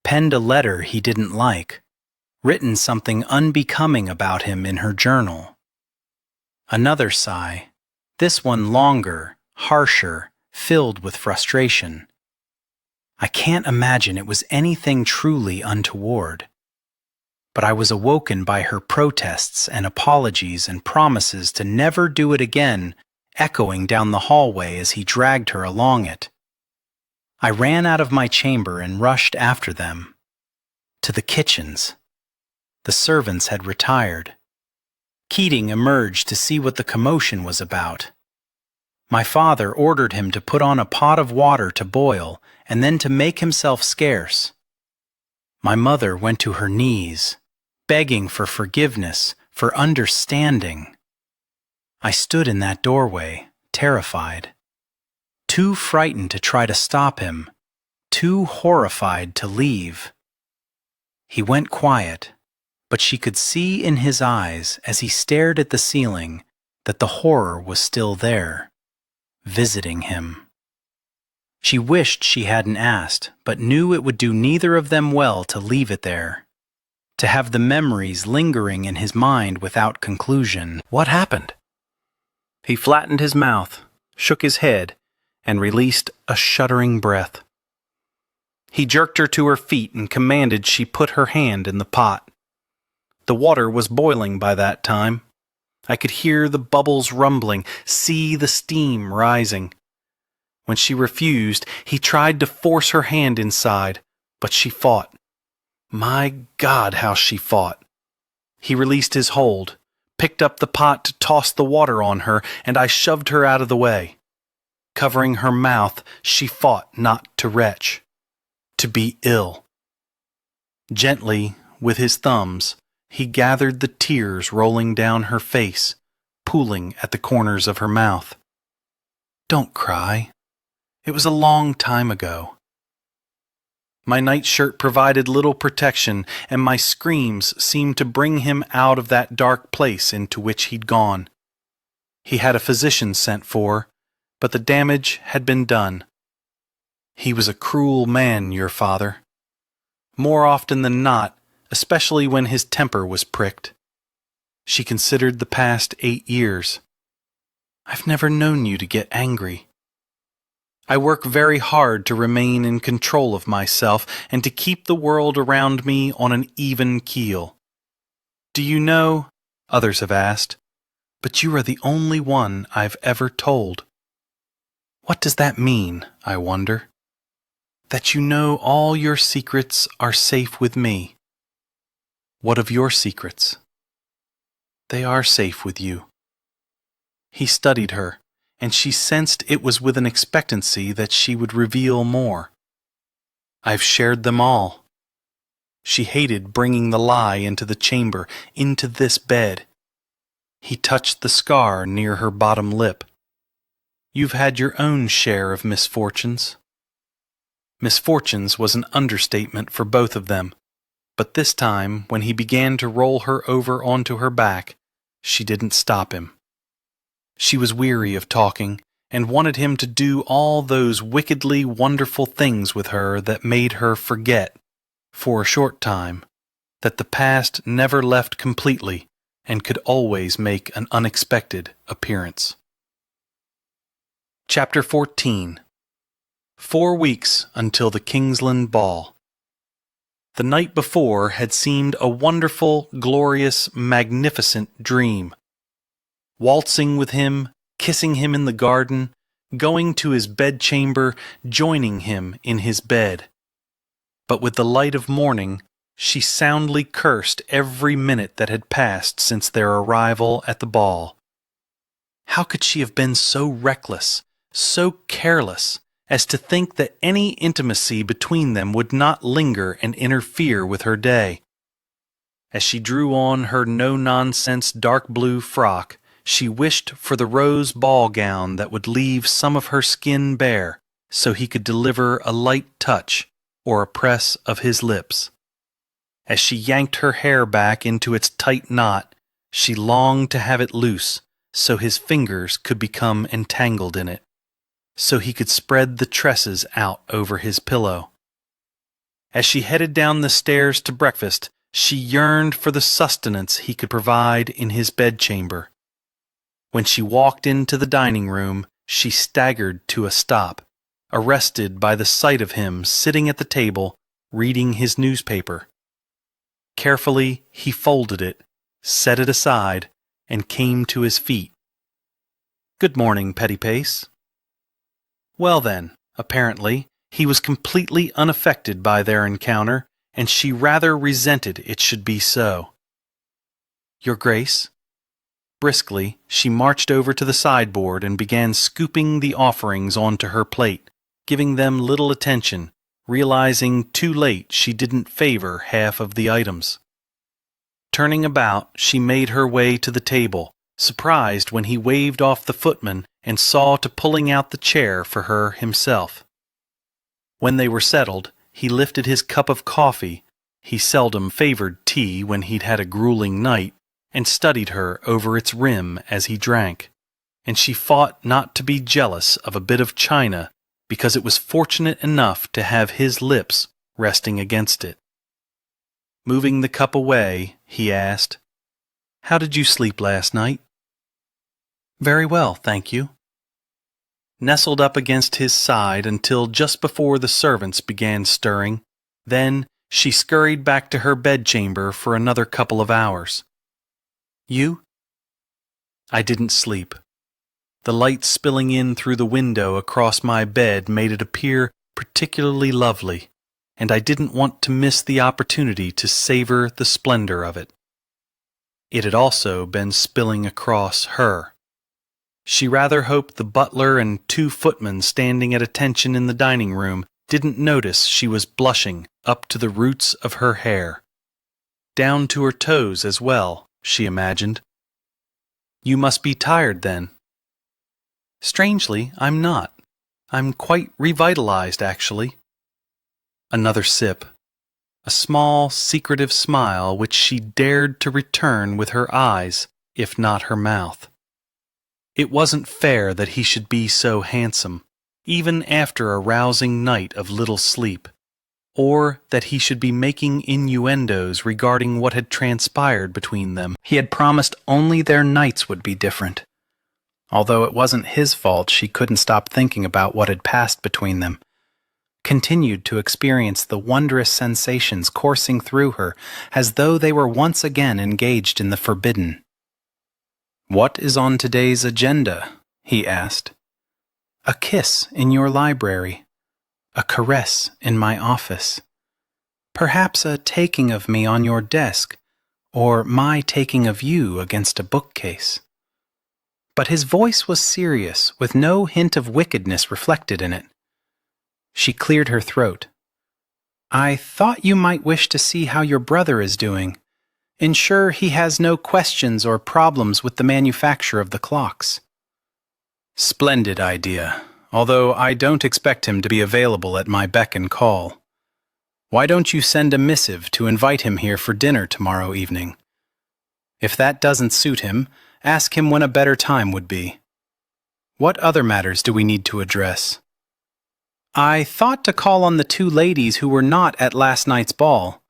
Speaker 2: Penned a letter he didn't like, written something unbecoming about him in her journal." Another sigh, this one longer, harsher, filled with frustration. "I can't imagine it was anything truly untoward. But I was awoken by her protests and apologies and promises to never do it again, echoing down the hallway as he dragged her along it. I ran out of my chamber and rushed after them. To the kitchens. The servants had retired. Keating emerged to see what the commotion was about. My father ordered him to put on a pot of water to boil and then to make himself scarce. My mother went to her knees, begging for forgiveness, for understanding. I stood in that doorway, terrified. Too frightened to try to stop him, too horrified to leave. He went quiet, but she could see in his eyes as he stared at the ceiling that the horror was still there, visiting him. She wished she hadn't asked, but knew it would do neither of them well to leave it there, to have the memories lingering in his mind without conclusion. "What happened?" He flattened his mouth, shook his head, and released a shuddering breath. He jerked her to her feet and commanded she put her hand in the pot. The water was boiling by that time. I could hear the bubbles rumbling, see the steam rising. When she refused, he tried to force her hand inside, but she fought. My God, how she fought! He released his hold, picked up the pot to toss the water on her, and I shoved her out of the way. Covering her mouth, she fought not to retch, to be ill. Gently, with his thumbs, he gathered the tears rolling down her face, pooling at the corners of her mouth. "Don't cry. It was a long time ago." My nightshirt provided little protection, and my screams seemed to bring him out of that dark place into which he'd gone. He had a physician sent for, but the damage had been done. He was a cruel man, your father. More often than not, especially when his temper was pricked. She considered the past 8 years. "I've never known you to get angry. I work very hard to remain in control of myself and to keep the world around me on an even keel. Do you know, others have asked, but you are the only one I've ever told. What does that mean, I wonder? That you know all your secrets are safe with me. What of your secrets?"
Speaker 1: They are safe with you." He studied her, and she sensed it was with an expectancy that she would reveal more. "I've shared them all." She hated bringing the lie into the chamber, into this bed. He touched the scar near her bottom lip. "You've had your own share of misfortunes." Misfortunes was an understatement for both of them, but this time, when he began to roll her over onto her back, she didn't stop him. She was weary of talking, and wanted him to do all those wickedly wonderful things with her that made her forget, for a short time, that the past never left completely and could always make an unexpected appearance. Chapter 14. 4 weeks until the Kingsland Ball. The night before had seemed a wonderful, glorious, magnificent dream. Waltzing with him, kissing him in the garden, going to his bedchamber, joining him in his bed. But with the light of morning, she soundly cursed every minute that had passed since their arrival at the ball. How could she have been so reckless, so careless, as to think that any intimacy between them would not linger and interfere with her day? As she drew on her no-nonsense dark blue frock, she wished for the rose ball gown that would leave some of her skin bare, so he could deliver a light touch or a press of his lips. As she yanked her hair back into its tight knot, she longed to have it loose, so his fingers could become entangled in it, so he could spread the tresses out over his pillow. As she headed down the stairs to breakfast, she yearned for the sustenance he could provide in his bedchamber. When she walked into the dining room, she staggered to a stop, arrested by the sight of him sitting at the table, reading his newspaper. Carefully, he folded it, set it aside, and came to his feet. "Good morning, Petty Pace." Well then, apparently, he was completely unaffected by their encounter, and she rather resented it should be so. "Your Grace." Briskly, she marched over to the sideboard and began scooping the offerings onto her plate, giving them little attention, realizing too late she didn't favor half of the items. Turning about, she made her way to the table, surprised when he waved off the footman and saw to pulling out the chair for her himself. When they were settled, he lifted his cup of coffee — he seldom favored tea when he'd had a grueling night — and studied her over its rim as he drank, and she fought not to be jealous of a bit of china because it was fortunate enough to have his lips resting against it. Moving the cup away, he asked, "How did you sleep last night?" "Very well, thank you." Nestled up against his side until just before the servants began stirring, then she scurried back to her bedchamber for another couple of hours. "You?" "I didn't sleep. The light spilling in through the window across my bed made it appear particularly lovely, and I didn't want to miss the opportunity to savor the splendor of it." It had also been spilling across her. She rather hoped the butler and 2 footmen standing at attention in the dining room didn't notice she was blushing up to the roots of her hair. Down to her toes as well, she imagined. "You must be tired then." "Strangely, I'm not. I'm quite revitalized, actually." Another sip. A small, secretive smile which she dared to return with her eyes, if not her mouth. It wasn't fair that he should be so handsome, even after a rousing night of little sleep, or that he should be making innuendos regarding what had transpired between them. He had promised only their nights would be different. Although it wasn't his fault, she couldn't stop thinking about what had passed between them. Continued to experience the wondrous sensations coursing through her as though they were once again engaged in the forbidden. "What is on today's agenda?" he asked. "A kiss in your library. A caress in my office. Perhaps a taking of me on your desk,
Speaker 2: or my taking of you against a bookcase. But his voice was serious, with no hint of wickedness reflected in it. She cleared her throat. I thought you might wish to see how your brother is doing. Ensure he has no questions or problems with the manufacture of the clocks. Splendid idea, although I don't expect him to be available at my beck and call. Why don't you send a missive to invite him here for dinner tomorrow evening? If that doesn't suit him, ask him when a better time would be. What other matters do we need to address? I thought to call on the two ladies who were not at last night's ball.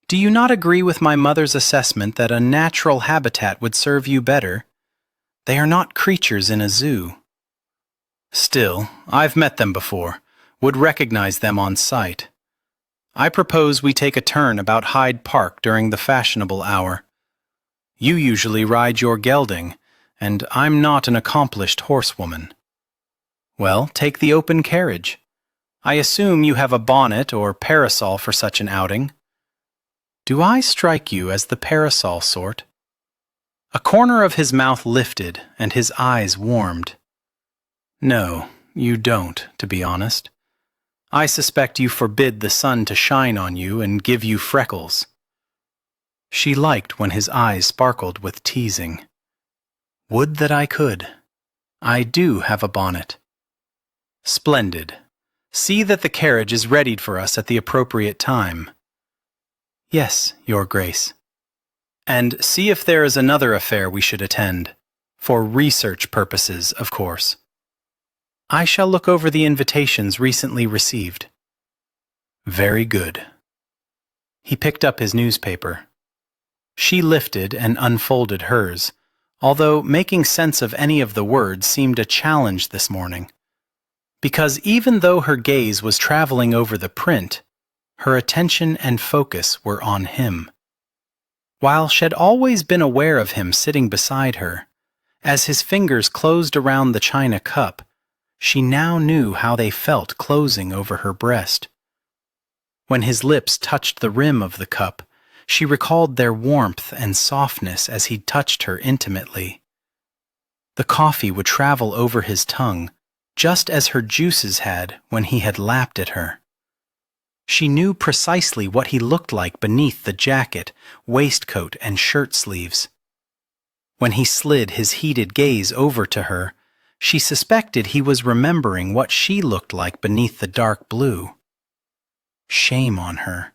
Speaker 2: Do you not agree with my mother's assessment that a natural habitat would serve you better? They are not creatures in a zoo. Still, I've met them before, would recognize them on sight. I propose we take a turn about Hyde Park during the fashionable hour. You usually ride your gelding, and I'm not an accomplished horsewoman. Well, take the open carriage. I assume you have a bonnet or parasol for such an outing. Do I strike you as the parasol sort? A corner of his mouth lifted, and his eyes warmed. No, you don't, to be honest. I suspect you forbid the sun to shine on you and give you freckles. She liked when his eyes sparkled with teasing. Would that I could. I do have a bonnet. Splendid. See that the carriage is readied for us at the appropriate time. Yes, Your Grace. And see if there is another affair we should attend. For research purposes, of course. I shall look over the invitations recently received. Very good. He picked up his newspaper. She lifted and unfolded hers, although making sense of any of the words seemed a challenge this morning. Because even though her gaze was traveling over the print, her attention and focus were on him. While she'd always been aware of him sitting beside her, as his fingers closed around the china cup, she now knew how they felt closing over her breast. When his lips touched the rim of the cup, she recalled their warmth and softness as he touched her intimately. The coffee would travel over his tongue, just as her juices had when he had lapped at her. She knew precisely what he looked like beneath the jacket, waistcoat, and shirt sleeves. When he slid his heated gaze over to her, she suspected he was remembering what she looked like beneath the dark blue. Shame on her,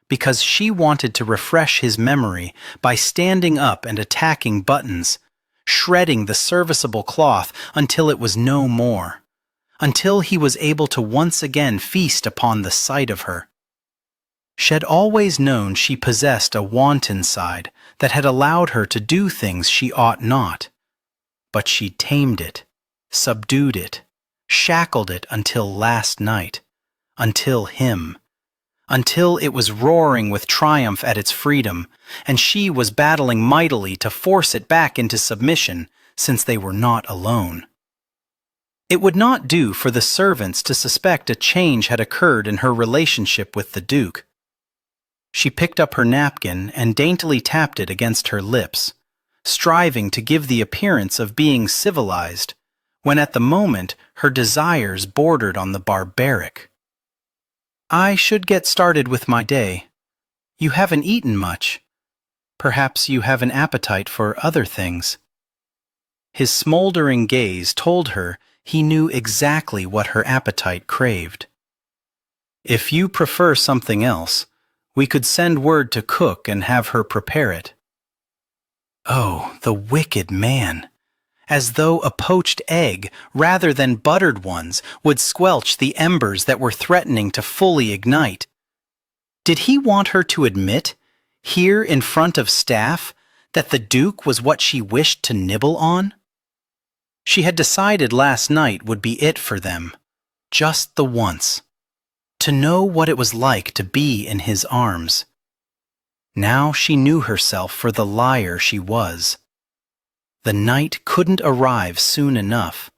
Speaker 2: because she wanted to refresh his memory by standing up and attacking buttons, shredding the serviceable cloth until it was no more, until he was able to once again feast upon the sight of her. She'd always known she possessed a wanton side that had allowed her to do things she ought not, but she tamed it, subdued it, shackled it until last night, until him, until it was roaring with triumph at its freedom, and she was battling mightily to force it back into submission since they were not alone. It would not do for the servants to suspect a change had occurred in her relationship with the Duke. She picked up her napkin and daintily tapped it against her lips, striving to give the appearance of being civilized, when at the moment her desires bordered on the barbaric. I should get started with my day. You haven't eaten much. Perhaps you have an appetite for other things. His smoldering gaze told her he knew exactly what her appetite craved. If you prefer something else, we could send word to cook and have her prepare it. Oh, the wicked man! As though a poached egg, rather than buttered ones, would squelch the embers that were threatening to fully ignite. Did he want her to admit, here in front of staff, that the Duke was what she wished to nibble on? She had decided last night would be it for them, just the once. To know what it was like to be in his arms. Now she knew herself for the liar she was. The night couldn't arrive soon enough.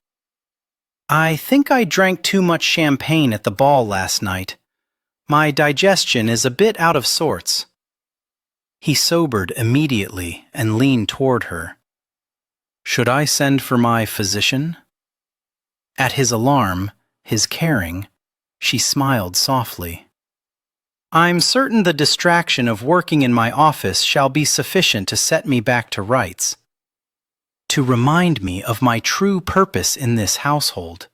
Speaker 2: I think I drank too much champagne at the ball last night. My digestion is a bit out of sorts. He sobered immediately and leaned toward her. "Should I send for my physician?" At his alarm, his caring, she smiled softly. "I'm certain the distraction of working in my office shall be sufficient to set me back to rights, to remind me of my true purpose in this household.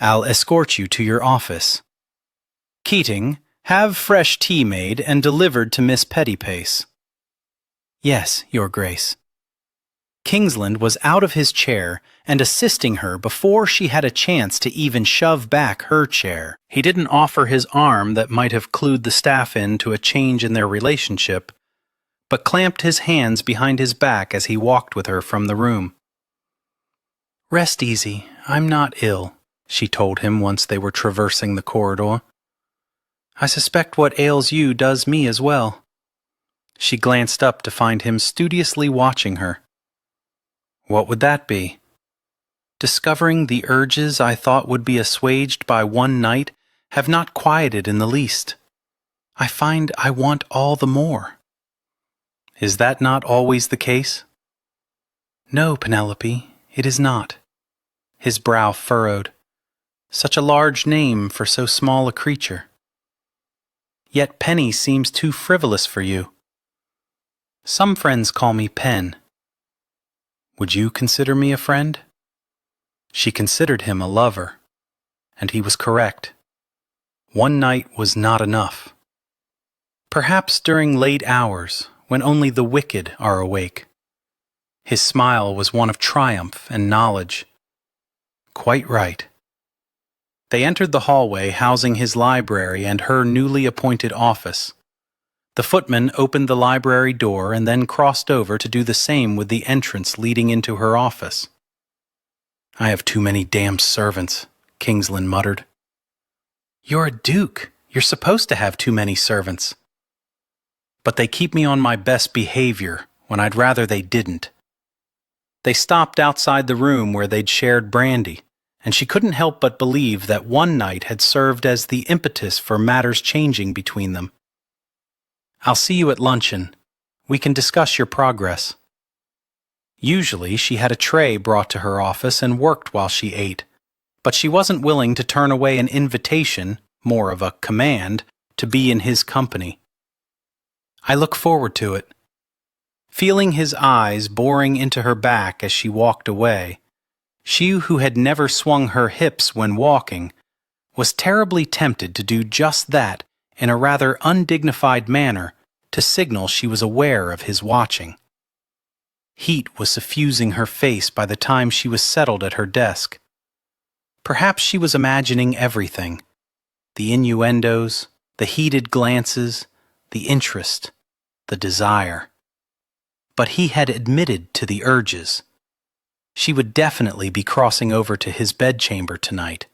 Speaker 2: I'll escort you to your office. Keating, have fresh tea made and delivered to Miss Pettypace." "Yes, Your Grace." Kingsland was out of his chair and assisting her before she had a chance to even shove back her chair. He didn't offer his arm that might have clued the staff in to a change in their relationship, but clamped his hands behind his back as he walked with her from the room. "Rest easy, I'm not ill," she told him once they were traversing the corridor. "I suspect what ails you does me as well." She glanced up to find him studiously watching her. "What would that be?" "Discovering the urges I thought would be assuaged by one night have not quieted in the least. I find I want all the more." "Is that not always the case?" "No, Penelope, it is not." His brow furrowed. "Such a large name for so small a creature." "Yet Penny seems too frivolous for you." "Some friends call me Pen." "Would you consider me a friend?" She considered him a lover, and he was correct. One night was not enough. Perhaps during late hours, when only the wicked are awake. His smile was one of triumph and knowledge. Quite right. They entered the hallway housing his library and her newly appointed office. The footman opened the library door and then crossed over to do the same with the entrance leading into her office. "I have too many damned servants," Kingsland muttered. "You're a duke. You're supposed to have too many servants." "But they keep me on my best behavior when I'd rather they didn't." They stopped outside the room where they'd shared brandy, and she couldn't help but believe that one night had served as the impetus for matters changing between them. "I'll see you at luncheon. We can discuss your progress." Usually she had a tray brought to her office and worked while she ate, but she wasn't willing to turn away an invitation, more of a command, to be in his company. "I look forward to it." Feeling his eyes boring into her back as she walked away, she who had never swung her hips when walking was terribly tempted to do just that in a rather undignified manner to signal she was aware of his watching. Heat was suffusing her face by the time she was settled at her desk. Perhaps she was imagining everything: the innuendos, the heated glances, the interest, the desire. But he had admitted to the urges. She would definitely be crossing over to his bedchamber tonight.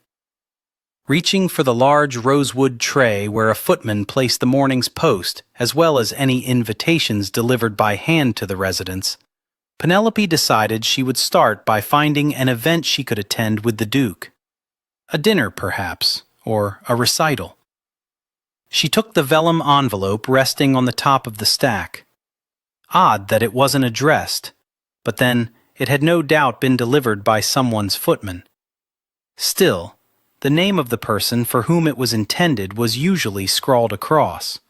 Speaker 2: Reaching for the large rosewood tray where a footman placed the morning's post as well as any invitations delivered by hand to the residence, Penelope decided she would start by finding an event she could attend with the Duke. A dinner, perhaps, or a recital. She took the vellum envelope resting on the top of the stack. Odd that it wasn't addressed, but then it had no doubt been delivered by someone's footman. Still, the name of the person for whom it was intended was usually scrawled across.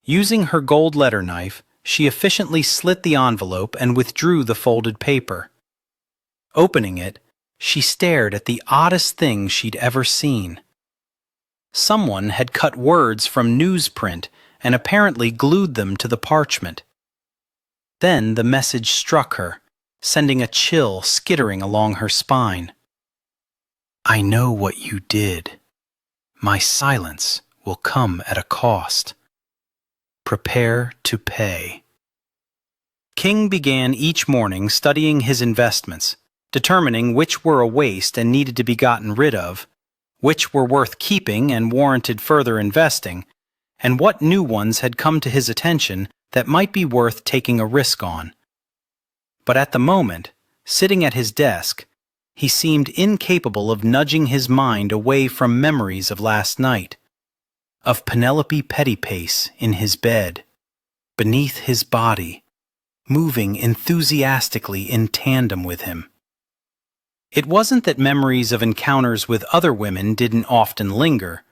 Speaker 2: Using her gold letter knife, she efficiently slit the envelope and withdrew the folded paper. Opening it, she stared at the oddest thing she'd ever seen. Someone had cut words from newsprint and apparently glued them to the parchment. Then the message struck her, sending a chill skittering along her spine. "I know what you did. My silence will come at a cost. Prepare to pay." King began each morning studying his investments, determining which were a waste and needed to be gotten rid of, which were worth keeping and warranted further investing, and what new ones had come to his attention that might be worth taking a risk on. But at the moment, sitting at his desk, he seemed incapable of nudging his mind away from memories of last night, of Penelope Pettypace in his bed, beneath his body, moving enthusiastically in tandem with him. It wasn't that memories of encounters with other women didn't often linger,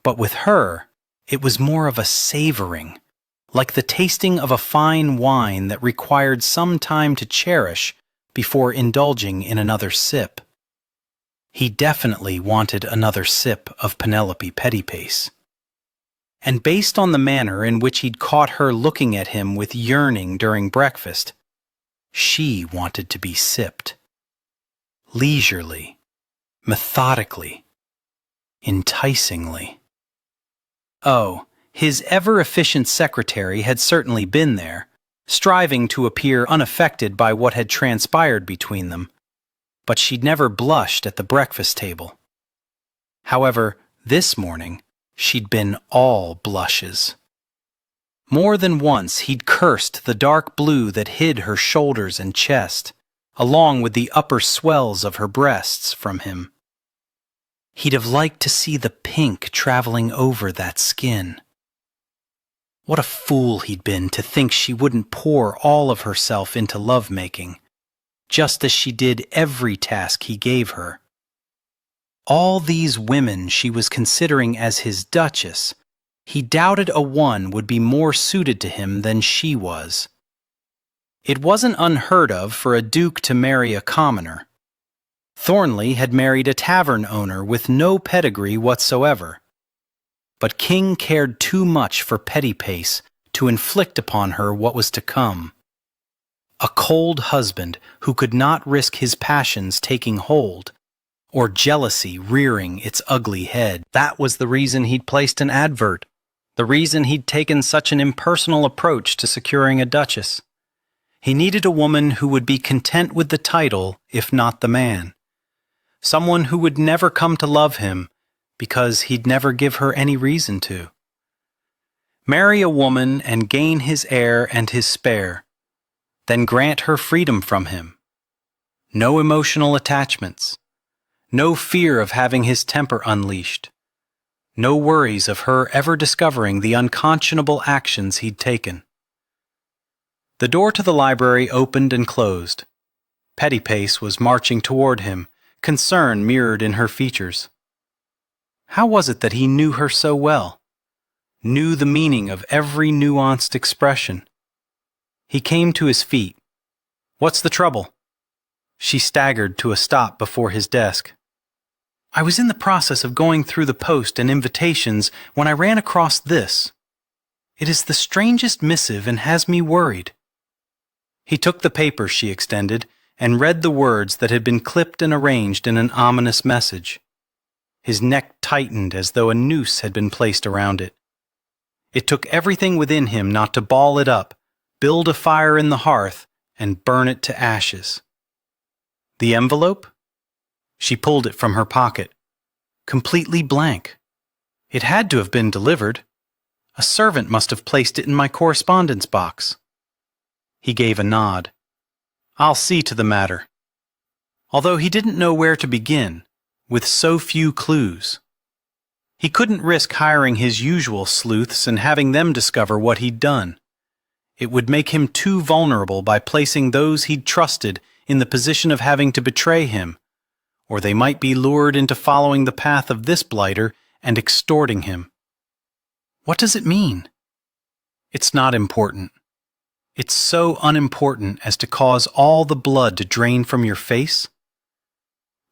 Speaker 2: but with her, it was more of a savoring, like the tasting of a fine wine that required some time to cherish before indulging in another sip. He definitely wanted another sip of Penelope Pettypace. And based on the manner in which he'd caught her looking at him with yearning during breakfast, she wanted to be sipped. Leisurely, methodically, enticingly. Oh, his ever-efficient secretary had certainly been there, striving to appear unaffected by what had transpired between them, but she'd never blushed at the breakfast table. However, this morning, she'd been all blushes. More than once he'd cursed the dark blue that hid her shoulders and chest, along with the upper swells of her breasts from him. He'd have liked to see the pink traveling over that skin. What a fool he'd been to think she wouldn't pour all of herself into lovemaking, just as she did every task he gave her. All these women she was considering as his duchess, he doubted a one would be more suited to him than she was. It wasn't unheard of for a duke to marry a commoner. Thornley had married a tavern owner with no pedigree whatsoever. But King cared too much for Pettypace to inflict upon her what was to come. A cold husband who could not risk his passions taking hold, or jealousy rearing its ugly head. That was the reason he'd placed an advert, the reason he'd taken such an impersonal approach to securing a duchess. He needed a woman who would be content with the title, if not the man. Someone who would never come to love him, because he'd never give her any reason to. Marry a woman and gain his heir and his spare, then grant her freedom from him. No emotional attachments, no fear of having his temper unleashed, no worries of her ever discovering the unconscionable actions he'd taken. The door to the library opened and closed. Pettypace was marching toward him, concern mirrored in her features. How was it that he knew her so well? Knew the meaning of every nuanced expression? He came to his feet. "What's the trouble?" She staggered to a stop before his desk. "I was in the process of going through the post and invitations when I ran across this. It is the strangest missive and has me worried." He took the paper she extended and read the words that had been clipped and arranged in an ominous message. His neck tightened as though a noose had been placed around it. It took everything within him not to ball it up, build a fire in the hearth, and burn it to ashes. The envelope? She pulled it from her pocket. Completely blank. It had to have been delivered. A servant must have placed it in my correspondence box. He gave a nod. "I'll see to the matter." Although he didn't know where to begin, with so few clues. He couldn't risk hiring his usual sleuths and having them discover what he'd done. It would make him too vulnerable by placing those he'd trusted in the position of having to betray him, or they might be lured into following the path of this blighter and extorting him. What does it mean? It's not important. It's so unimportant as to cause all the blood to drain from your face.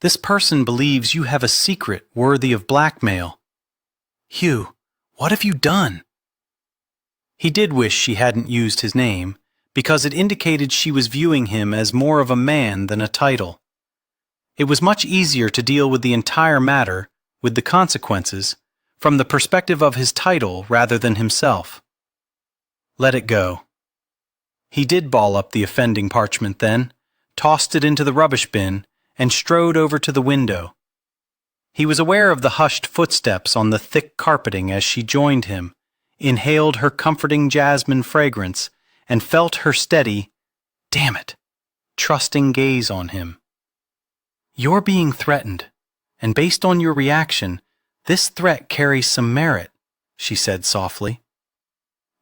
Speaker 2: This person believes you have a secret worthy of blackmail. Hugh, what have you done? He did wish she hadn't used his name, because it indicated she was viewing him as more of a man than a title. It was much easier to deal with the entire matter, with the consequences, from the perspective of his title rather than himself. Let it go. He did ball up the offending parchment then, tossed it into the rubbish bin, and strode over to the window. He was aware of the hushed footsteps on the thick carpeting as she joined him, inhaled her comforting jasmine fragrance, and felt her steady, damn it, trusting gaze on him. "You're being threatened, and based on your reaction, this threat carries some merit," she said softly.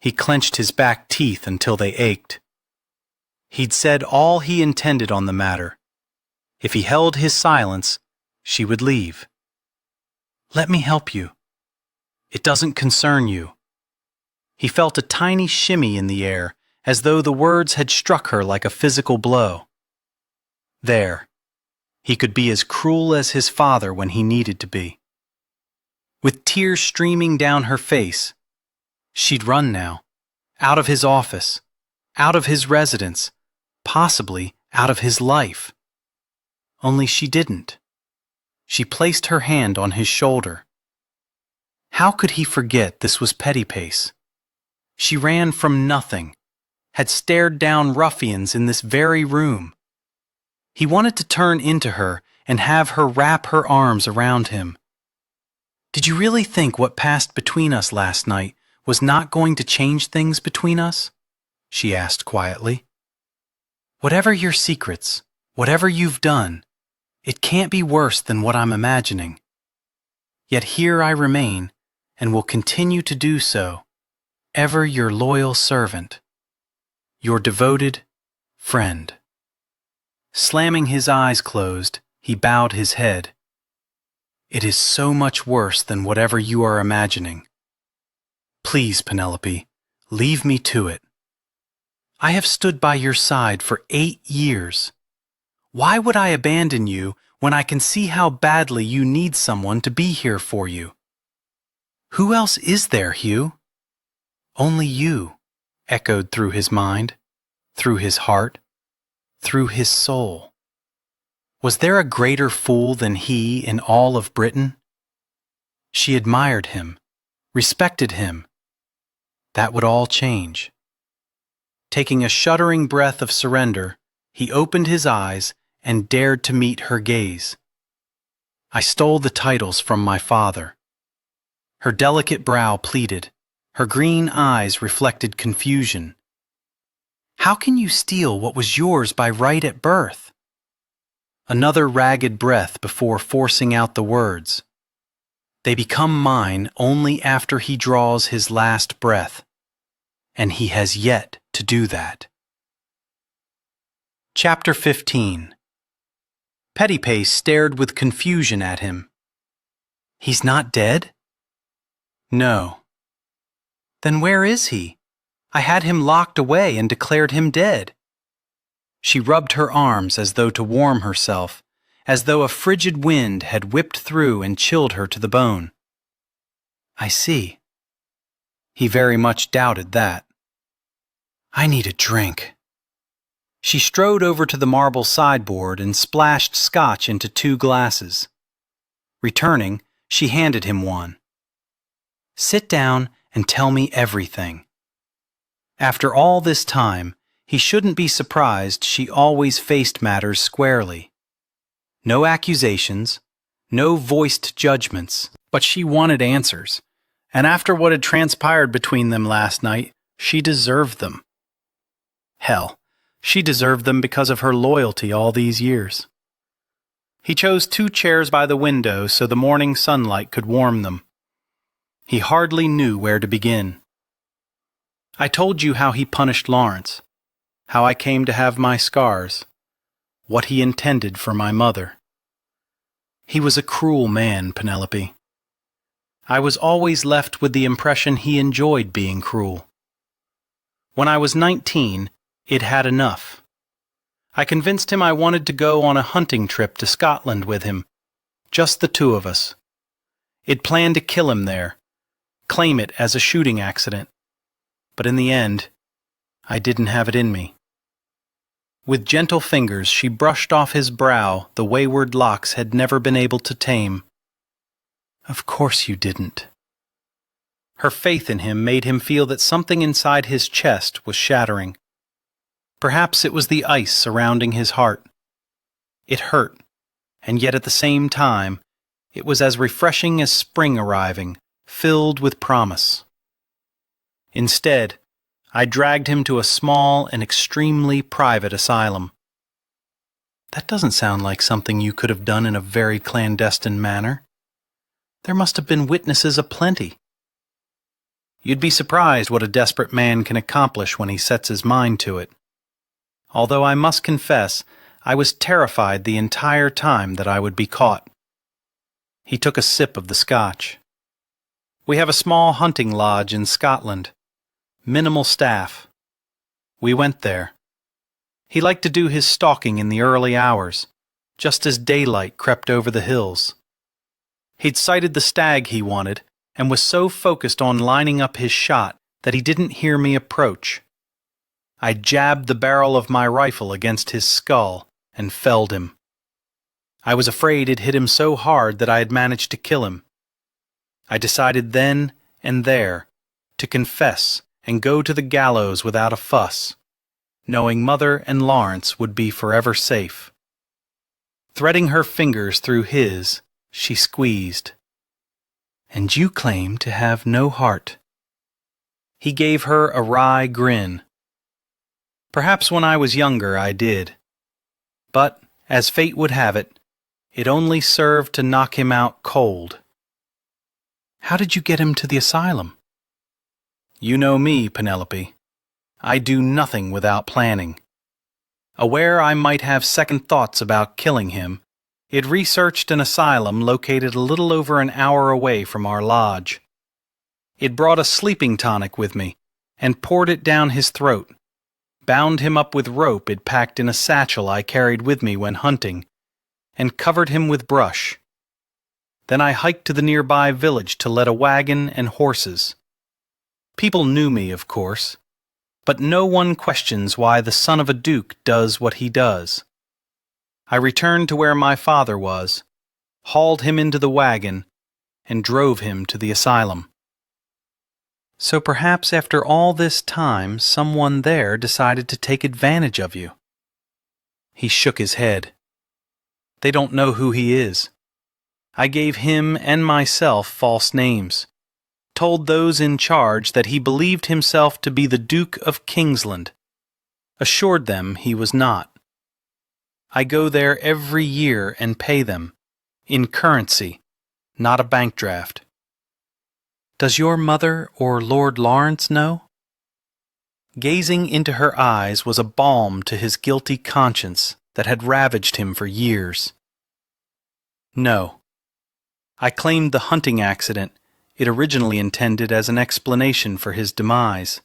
Speaker 2: He clenched his back teeth until they ached. He'd said all he intended on the matter. If he held his silence, she would leave. "Let me help you. It doesn't concern you." He felt a tiny shimmy in the air, as though the words had struck her like a physical blow. There. He could be as cruel as his father when he needed to be. With tears streaming down her face, she'd run now, out of his office, out of his residence, possibly out of his life. Only she didn't. She placed her hand on his shoulder. How could he forget this was Petty Pace? She ran from nothing, had stared down ruffians in this very room. He wanted to turn into her and have her wrap her arms around him. "Did you really think what passed between us last night was not going to change things between us?" she asked quietly. "Whatever your secrets, whatever you've done, it can't be worse than what I'm imagining. Yet here I remain, and will continue to do so, ever your loyal servant, your devoted friend." Slamming his eyes closed, he bowed his head. "It is so much worse than whatever you are imagining. Please, Penelope, leave me to it. I have stood by your side for 8 years. Why would I abandon you when I can see how badly you need someone to be here for you? Who else is there, Hugh?" "Only you," echoed through his mind, through his heart, through his soul. Was there a greater fool than he in all of Britain? She admired him, respected him. That would all change. Taking a shuddering breath of surrender, he opened his eyes and dared to meet her gaze. "I stole the titles from my father." Her delicate brow pleaded, her green eyes reflected confusion. "How can you steal what was yours by right at birth?" Another ragged breath before forcing out the words. "They become mine only after he draws his last breath, and he has yet to do that." Chapter 15. Petty Pace stared with confusion at him. "He's not dead?" "No." "Then where is he? I had him locked away and declared him dead." She rubbed her arms as though to warm herself, as though a frigid wind had whipped through and chilled her to the bone. "I see." He very much doubted that. "I need a drink." She strode over to the marble sideboard and splashed scotch into 2 glasses. Returning, she handed him one. "Sit down and tell me everything." After all this time, he shouldn't be surprised she always faced matters squarely. No accusations, no voiced judgments, but she wanted answers, and after what had transpired between them last night, she deserved them. Hell, she deserved them because of her loyalty all these years. He chose 2 chairs by the window so the morning sunlight could warm them. He hardly knew where to begin. "I told you how he punished Lawrence, how I came to have my scars, what he intended for my mother. He was a cruel man, Penelope. I was always left with the impression he enjoyed being cruel. When I was 19, it had enough. I convinced him I wanted to go on a hunting trip to Scotland with him, just the 2 of us. It planned to kill him there, claim it as a shooting accident. But in the end, I didn't have it in me." With gentle fingers, she brushed off his brow the wayward locks had never been able to tame. "Of course you didn't." Her faith in him made him feel that something inside his chest was shattering. Perhaps it was the ice surrounding his heart. It hurt, and yet at the same time, it was as refreshing as spring arriving, filled with promise. Instead, I dragged him to a small and extremely private asylum. That doesn't sound like something you could have done in a very clandestine manner. There must have been witnesses aplenty. You'd be surprised what a desperate man can accomplish when he sets his mind to it. Although I must confess, I was terrified the entire time that I would be caught. He took a sip of the scotch. We have a small hunting lodge in Scotland. Minimal staff. We went there. He liked to do his stalking in the early hours, just as daylight crept over the hills. He'd sighted the stag he wanted, and was so focused on lining up his shot that he didn't hear me approach. I jabbed the barrel of my rifle against his skull and felled him. I was afraid it hit him so hard that I had managed to kill him. I decided then and there to confess and go to the gallows without a fuss, knowing Mother and Lawrence would be forever safe. Threading her fingers through his, she squeezed. "And you claim to have no heart." He gave her a wry grin. Perhaps when I was younger I did. But, as fate would have it, it only served to knock him out cold. "How did you get him to the asylum?" "You know me, Penelope. I do nothing without planning. Aware I might have second thoughts about killing him, it researched an asylum located a little over an hour away from our lodge. It brought a sleeping tonic with me and poured it down his throat, bound him up with rope it packed in a satchel I carried with me when hunting, and covered him with brush. Then I hiked to the nearby village to let a wagon and horses. People knew me, of course, but no one questions why the son of a duke does what he does. I returned to where my father was, hauled him into the wagon, and drove him to the asylum." "So perhaps after all this time someone there decided to take advantage of you." He shook his head. "They don't know who he is. I gave him and myself false names, told those in charge that he believed himself to be the Duke of Kingsland, assured them he was not. I go there every year and pay them, in currency, not a bank draft." "Does your mother or Lord Lawrence know?" Gazing into her eyes was a balm to his guilty conscience that had ravaged him for years. "No. I claimed the hunting accident it originally intended as an explanation for his demise.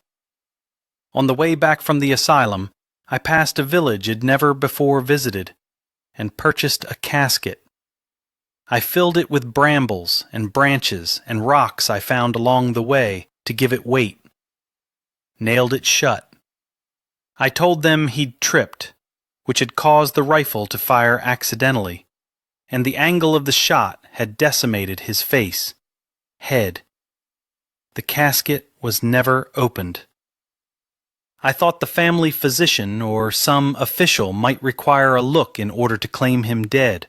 Speaker 2: On the way back from the asylum, I passed a village I'd never before visited, and purchased a casket. I filled it with brambles and branches and rocks I found along the way to give it weight. Nailed it shut. I told them he'd tripped, which had caused the rifle to fire accidentally, and the angle of the shot had decimated his face, head. The casket was never opened. I thought the family physician or some official might require a look in order to claim him dead,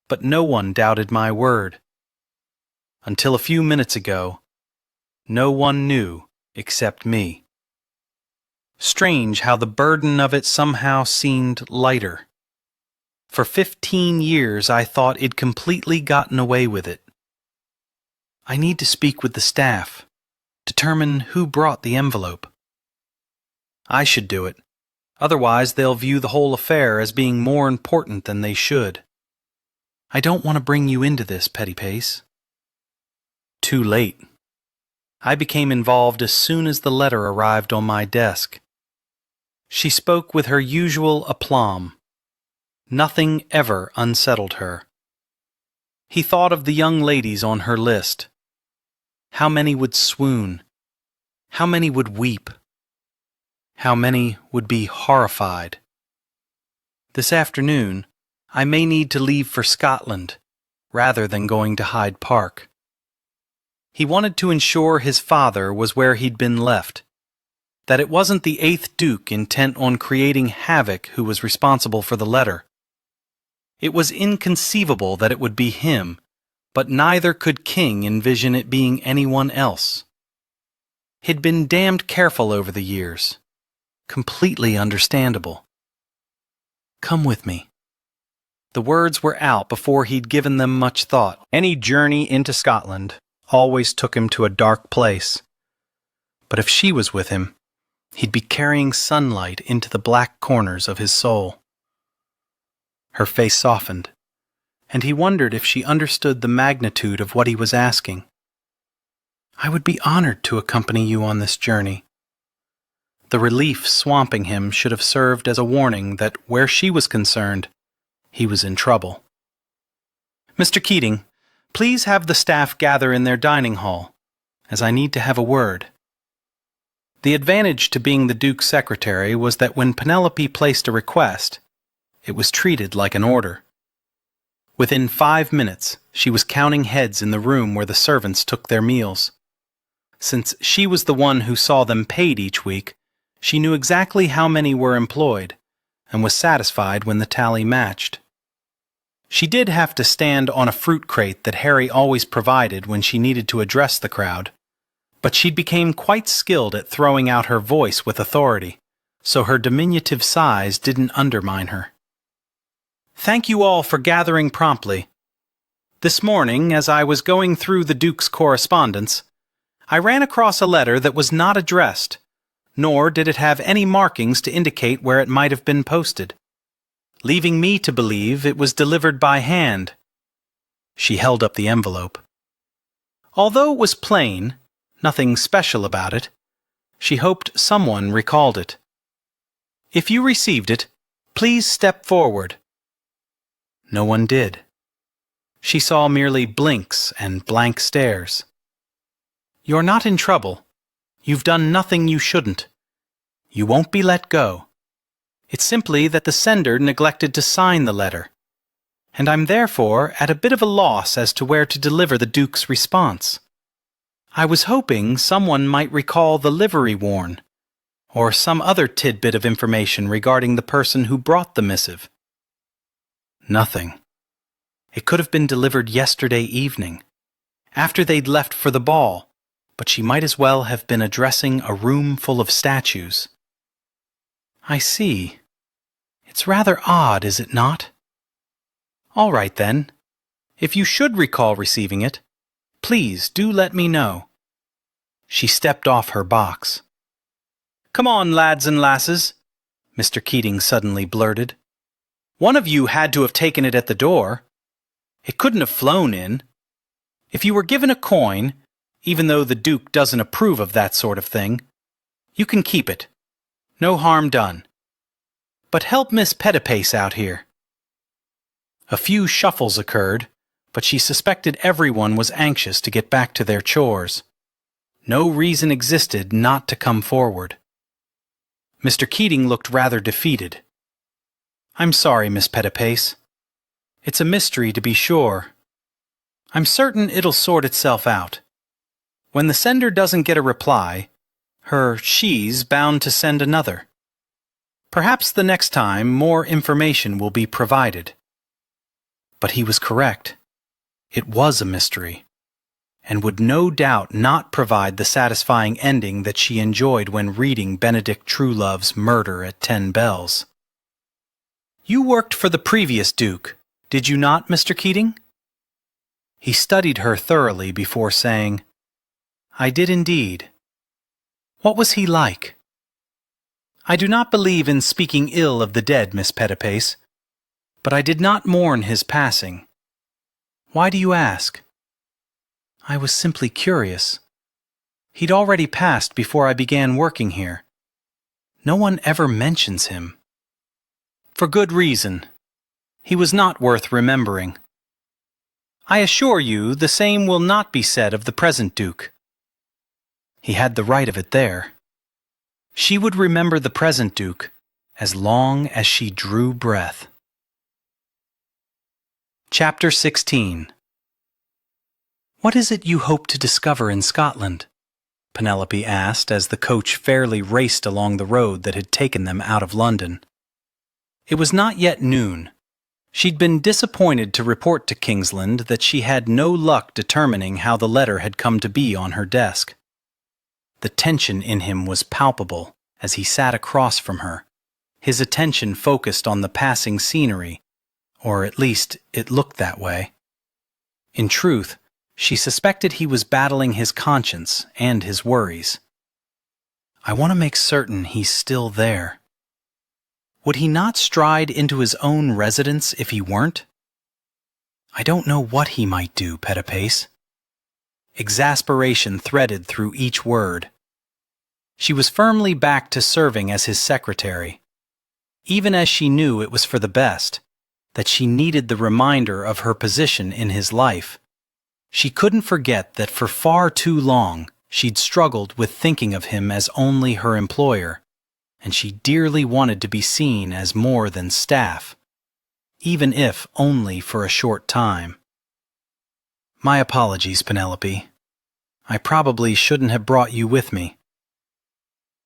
Speaker 2: but no one doubted my word. Until a few minutes ago, no one knew except me. Strange how the burden of it somehow seemed lighter. For 15 years I thought I'd completely gotten away with it. I need to speak with the staff, determine who brought the envelope. I should do it. Otherwise they'll view the whole affair as being more important than they should. I don't want to bring you into this, Petty Pace." Too late. I became involved as soon as the letter arrived on my desk. She spoke with her usual aplomb. Nothing ever unsettled her. He thought of the young ladies on her list. How many would swoon? How many would weep? How many would be horrified? This afternoon, I may need to leave for Scotland, rather than going to Hyde Park. He wanted to ensure his father was where he'd been left, that it wasn't the 8th Duke intent on creating havoc who was responsible for the letter. It was inconceivable that it would be him, but neither could King envision it being anyone else. He'd been damned careful over the years. Completely understandable. "Come with me." The words were out before he'd given them much thought. Any journey into Scotland always took him to a dark place, But if she was with him, he'd be carrying sunlight into the black corners of his soul. Her face softened, and he wondered if she understood the magnitude of what he was asking. "I would be honored to accompany you on this journey." The relief swamping him should have served as a warning that where she was concerned, he was in trouble. "Mr. Keating, please have the staff gather in their dining hall, as I need to have a word." The advantage to being the Duke's secretary was that when Penelope placed a request, it was treated like an order. Within 5 minutes, she was counting heads in the room where the servants took their meals. Since she was the one who saw them paid each week, she knew exactly how many were employed, and was satisfied when the tally matched. She did have to stand on a fruit crate that Harry always provided when she needed to address the crowd, but she became quite skilled at throwing out her voice with authority, so her diminutive size didn't undermine her. "Thank you all for gathering promptly. This morning, as I was going through the Duke's correspondence, I ran across a letter that was not addressed, nor did it have any markings to indicate where it might have been posted, leaving me to believe it was delivered by hand." She held up the envelope. Although it was plain, nothing special about it, she hoped someone recalled it. "If you received it, please step forward." No one did. She saw merely blinks and blank stares. "You're not in trouble. You've done nothing you shouldn't. You won't be let go. It's simply that the sender neglected to sign the letter, and I'm therefore at a bit of a loss as to where to deliver the Duke's response. I was hoping someone might recall the livery worn, or some other tidbit of information regarding the person who brought the missive." Nothing. It could have been delivered yesterday evening, after they'd left for the ball, but she might as well have been addressing a room full of statues. "I see. It's rather odd, is it not? All right, then. If you should recall receiving it, please do let me know." She stepped off her box. "Come on, lads and lasses," Mr. Keating suddenly blurted. "One of you had to have taken it at the door. It couldn't have flown in. If you were given a coin, even though the Duke doesn't approve of that sort of thing, you can keep it. No harm done. But help Miss Pettipace out here." A few shuffles occurred, but she suspected everyone was anxious to get back to their chores. No reason existed not to come forward. Mr. Keating looked rather defeated. "I'm sorry, Miss Pettipace. It's a mystery, to be sure. I'm certain it'll sort itself out. When the sender doesn't get a reply, she's bound to send another. Perhaps the next time more information will be provided." But he was correct. It was a mystery, and would no doubt not provide the satisfying ending that she enjoyed when reading Benedict Truelove's Murder at 10 Bells. "You worked for the previous Duke, did you not, Mr. Keating?" He studied her thoroughly before saying, "I did indeed. What was he like?" "I do not believe in speaking ill of the dead, Miss Pettipace, but I did not mourn his passing. Why do you ask?" "I was simply curious. He'd already passed before I began working here. No one ever mentions him." "For good reason. He was not worth remembering. I assure you the same will not be said of the present Duke." He had the right of it there. She would remember the present Duke as long as she drew breath. Chapter 16. "What is it you hope to discover in Scotland?" Penelope asked as the coach fairly raced along the road that had taken them out of London. It was not yet noon. She'd been disappointed to report to Kingsland that she had no luck determining how the letter had come to be on her desk. The tension in him was palpable as he sat across from her, his attention focused on the passing scenery, or at least it looked that way. In truth, she suspected he was battling his conscience and his worries. I want to make certain he's still there. Would he not stride into his own residence if he weren't? I don't know what he might do, Petipace. Exasperation threaded through each word. She was firmly back to serving as his secretary, even as she knew it was for the best, that she needed the reminder of her position in his life. She couldn't forget that for far too long she'd struggled with thinking of him as only her employer, and she dearly wanted to be seen as more than staff, even if only for a short time. My apologies, Penelope. I probably shouldn't have brought you with me.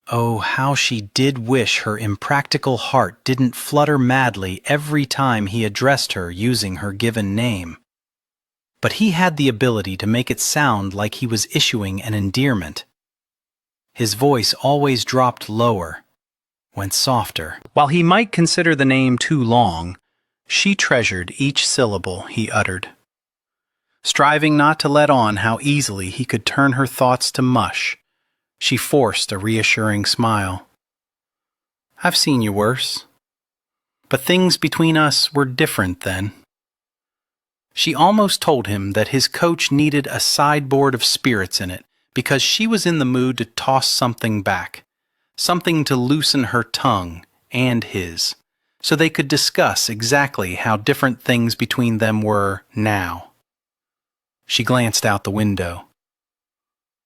Speaker 2: Oh, how she did wish her impractical heart didn't flutter madly every time he addressed her using her given name. But he had the ability to make it sound like he was issuing an endearment. His voice always dropped lower, went softer. While he might consider the name too long, she treasured each syllable he uttered, striving not to let on how easily he could turn her thoughts to mush. She forced a reassuring smile. I've seen you worse, but things between us were different then. She almost told him that his coach needed a sideboard of spirits in it because she was in the mood to toss something back, something to loosen her tongue and his, so they could discuss exactly how different things between them were now. She glanced out the window.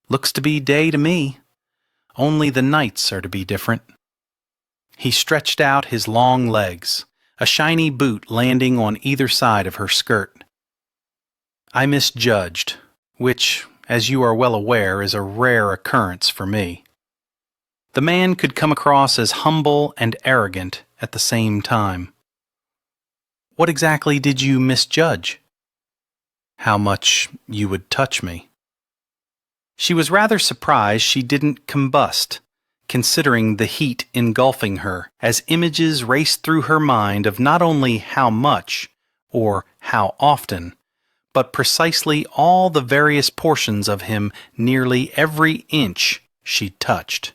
Speaker 2: Looks to be day to me. Only the nights are to be different. He stretched out his long legs, a shiny boot landing on either side of her skirt. I misjudged, which, as you are well aware, is a rare occurrence for me. The man could come across as humble and arrogant at the same time. What exactly did you misjudge? How much you would touch me. She was rather surprised she didn't combust, considering the heat engulfing her, as images raced through her mind of not only how much, or how often, but precisely all the various portions of him nearly every inch she'd touched.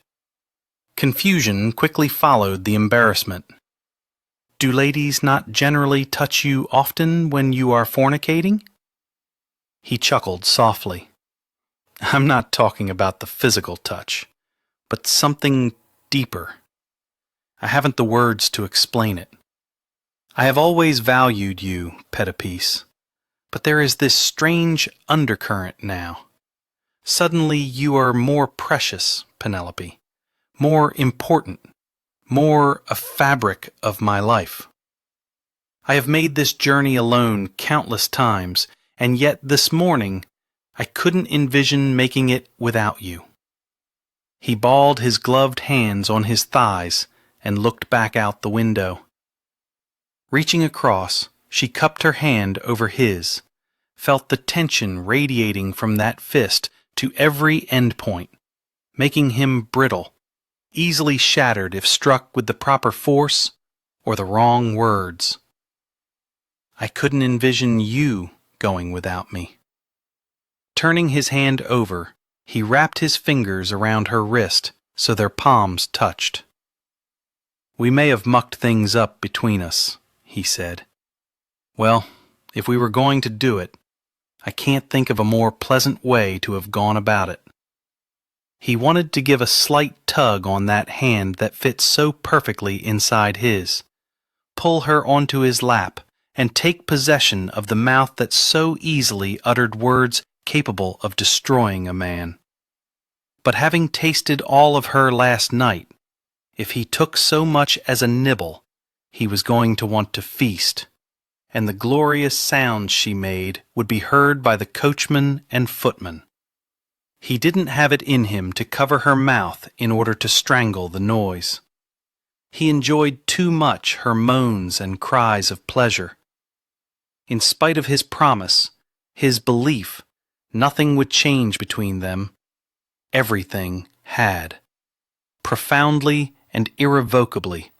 Speaker 2: Confusion quickly followed the embarrassment. Do ladies not generally touch you often when you are fornicating? He chuckled softly. I'm not talking about the physical touch, but something deeper. I haven't the words to explain it. I have always valued you, Petipace, but there is this strange undercurrent now. Suddenly you are more precious, Penelope, more important, more a fabric of my life. I have made this journey alone countless times, and yet this morning I couldn't envision making it without you. He balled his gloved hands on his thighs and looked back out the window. Reaching across, she cupped her hand over his, felt the tension radiating from that fist to every end point, making him brittle, easily shattered if struck with the proper force or the wrong words. I couldn't envision you going without me. Turning his hand over, he wrapped his fingers around her wrist so their palms touched. We may have mucked things up between us, he said. Well, if we were going to do it, I can't think of a more pleasant way to have gone about it. He wanted to give a slight tug on that hand that fit so perfectly inside his, pull her onto his lap, and take possession of the mouth that so easily uttered words capable of destroying a man. But having tasted all of her last night, if he took so much as a nibble, he was going to want to feast, and the glorious sounds she made would be heard by the coachman and footman. He didn't have it in him to cover her mouth in order to strangle the noise. He enjoyed too much her moans and cries of pleasure. In spite of his promise, his belief, nothing would change between them. Everything had. Profoundly and irrevocably,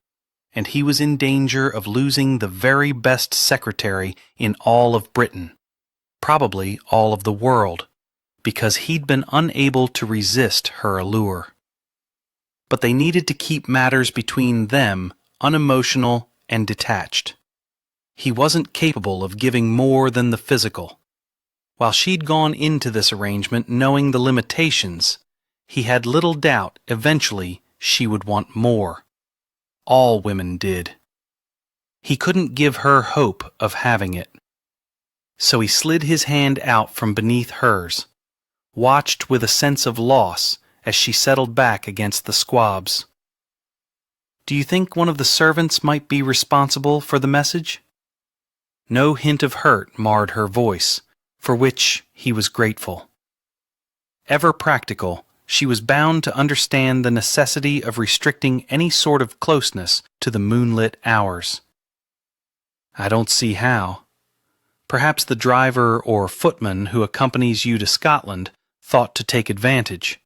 Speaker 2: and he was in danger of losing the very best secretary in all of Britain, probably all of the world, because he'd been unable to resist her allure. but they needed to keep matters between them unemotional and detached. He wasn't capable of giving more than the physical. While she'd gone into this arrangement knowing the limitations, he had little doubt eventually she would want more. All women did. He couldn't give her hope of having it. So he slid his hand out from beneath hers, watched with a sense of loss as she settled back against the squabs. Do you think one of the servants might be responsible for the message? No hint of hurt marred her voice, for which he was grateful. Ever practical, she was bound to understand the necessity of restricting any sort of closeness to the moonlit hours. I don't see how. Perhaps the driver or footman who accompanies you to Scotland thought to take advantage.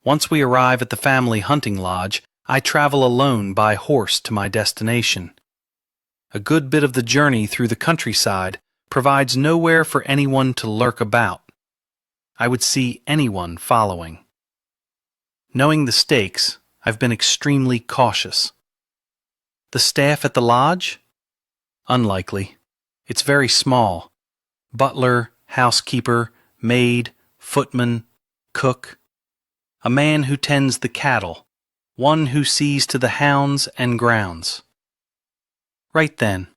Speaker 2: Once we arrive at the family hunting lodge, I travel alone by horse to my destination. A good bit of the journey through the countryside provides nowhere for anyone to lurk about. I would see anyone following. Knowing the stakes, I've been extremely cautious. The staff at the lodge? Unlikely. It's very small. Butler, housekeeper, maid, footman, cook. A man who tends the cattle, one who sees to the hounds and grounds. Right then,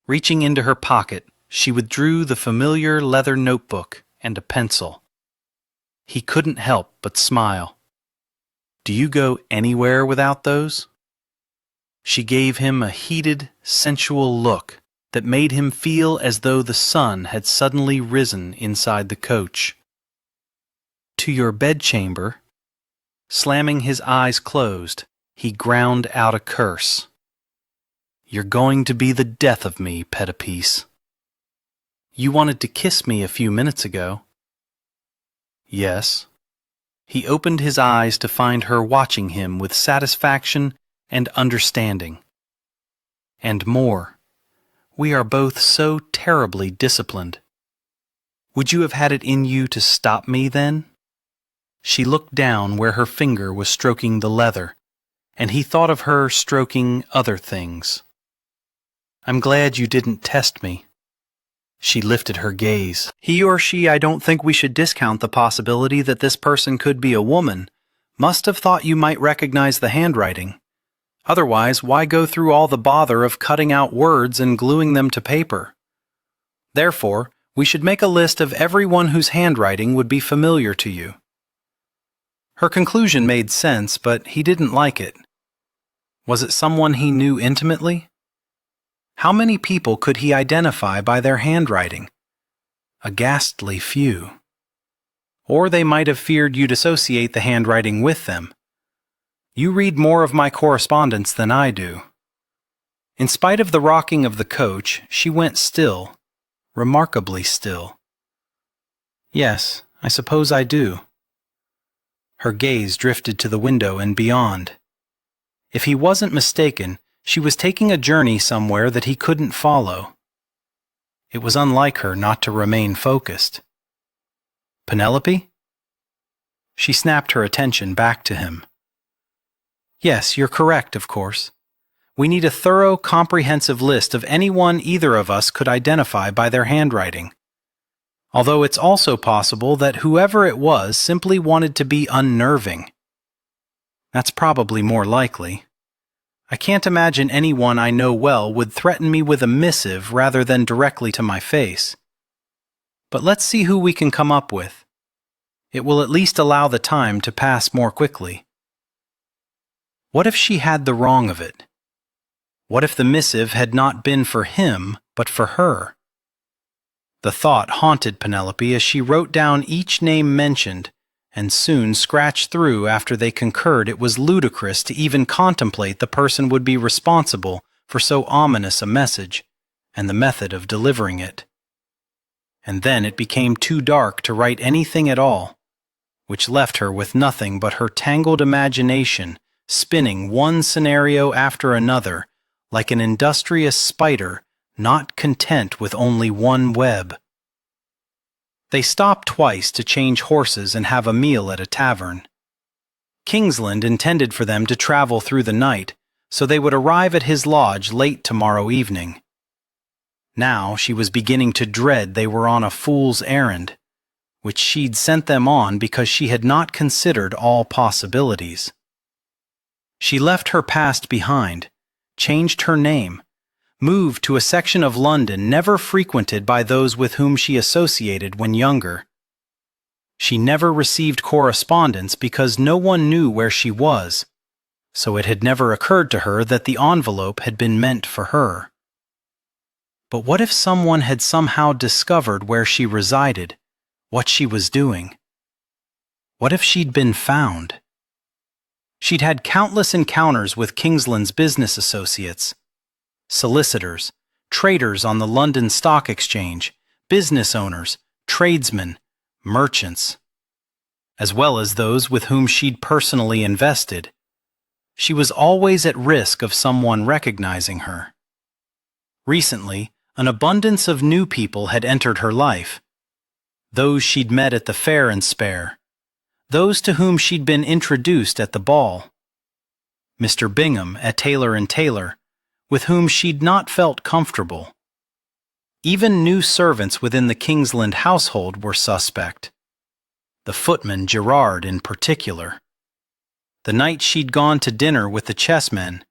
Speaker 2: reaching into her pocket, she withdrew the familiar leather notebook and a pencil. He couldn't help but smile. Do you go anywhere without those? She gave him a heated, sensual look that made him feel as though the sun had suddenly risen inside the coach. To your bedchamber. Slamming his eyes closed, he ground out a curse. You're going to be the death of me, Pettipiece. You wanted to kiss me a few minutes ago. Yes. He opened his eyes to find her watching him with satisfaction and understanding. And more. We are both so terribly disciplined. Would you have had it in you to stop me then? She looked down where her finger was stroking the leather, and he thought of her stroking other things. I'm glad you didn't test me. She lifted her gaze. He or she, I don't think we should discount the possibility that this person could be a woman, must have thought you might recognize the handwriting. Otherwise, why go through all the bother of cutting out words and gluing them to paper? Therefore, we should make a list of everyone whose handwriting would be familiar to you. Her conclusion made sense, but he didn't like it. Was it someone he knew intimately? How many people could he identify by their handwriting? A ghastly few. Or they might have feared you'd associate the handwriting with them. You read more of my correspondence than I do. In spite of the rocking of the coach, she went still, remarkably still. Yes, I suppose I do. Her gaze drifted to the window and beyond. If he wasn't mistaken, she was taking a journey somewhere that he couldn't follow. It was unlike her not to remain focused. Penelope? She snapped her attention back to him. Yes, you're correct, of course. We need a thorough, comprehensive list of anyone either of us could identify by their handwriting. Although it's also possible that whoever it was simply wanted to be unnerving. That's probably more likely. I can't imagine anyone I know well would threaten me with a missive rather than directly to my face. But let's see who we can come up with. It will at least allow the time to pass more quickly. What if she had the wrong of it? What if the missive had not been for him, but for her? The thought haunted Penelope as she wrote down each name mentioned, and soon scratched through after they concurred it was ludicrous to even contemplate the person would be responsible for so ominous a message, and the method of delivering it. And then it became too dark to write anything at all, which left her with nothing but her tangled imagination spinning one scenario after another like an industrious spider not content with only one web. They stopped twice to change horses and have a meal at a tavern. Kingsland intended for them to travel through the night, so they would arrive at his lodge late tomorrow evening. Now she was beginning to dread they were on a fool's errand, which she'd sent them on because she had not considered all possibilities. She left her past behind, changed her name, moved to a section of London never frequented by those with whom she associated when younger. She never received correspondence because no one knew where she was, so it had never occurred to her that the envelope had been meant for her. But what if someone had somehow discovered where she resided, what she was doing? What if she'd been found? She'd had countless encounters with Kingsland's business associates, solicitors, traders on the London Stock Exchange, business owners, tradesmen, merchants, as well as those with whom she'd personally invested. She was always at risk of someone recognizing her. Recently, an abundance of new people had entered her life. Those she'd met at the fair and spare, those to whom she'd been introduced at the ball, Mr. Bingham at Taylor & Taylor, with whom she'd not felt comfortable. Even new servants within the Kingsland household were suspect. The footman Gerard in particular. The night she'd gone to dinner with the chessmen,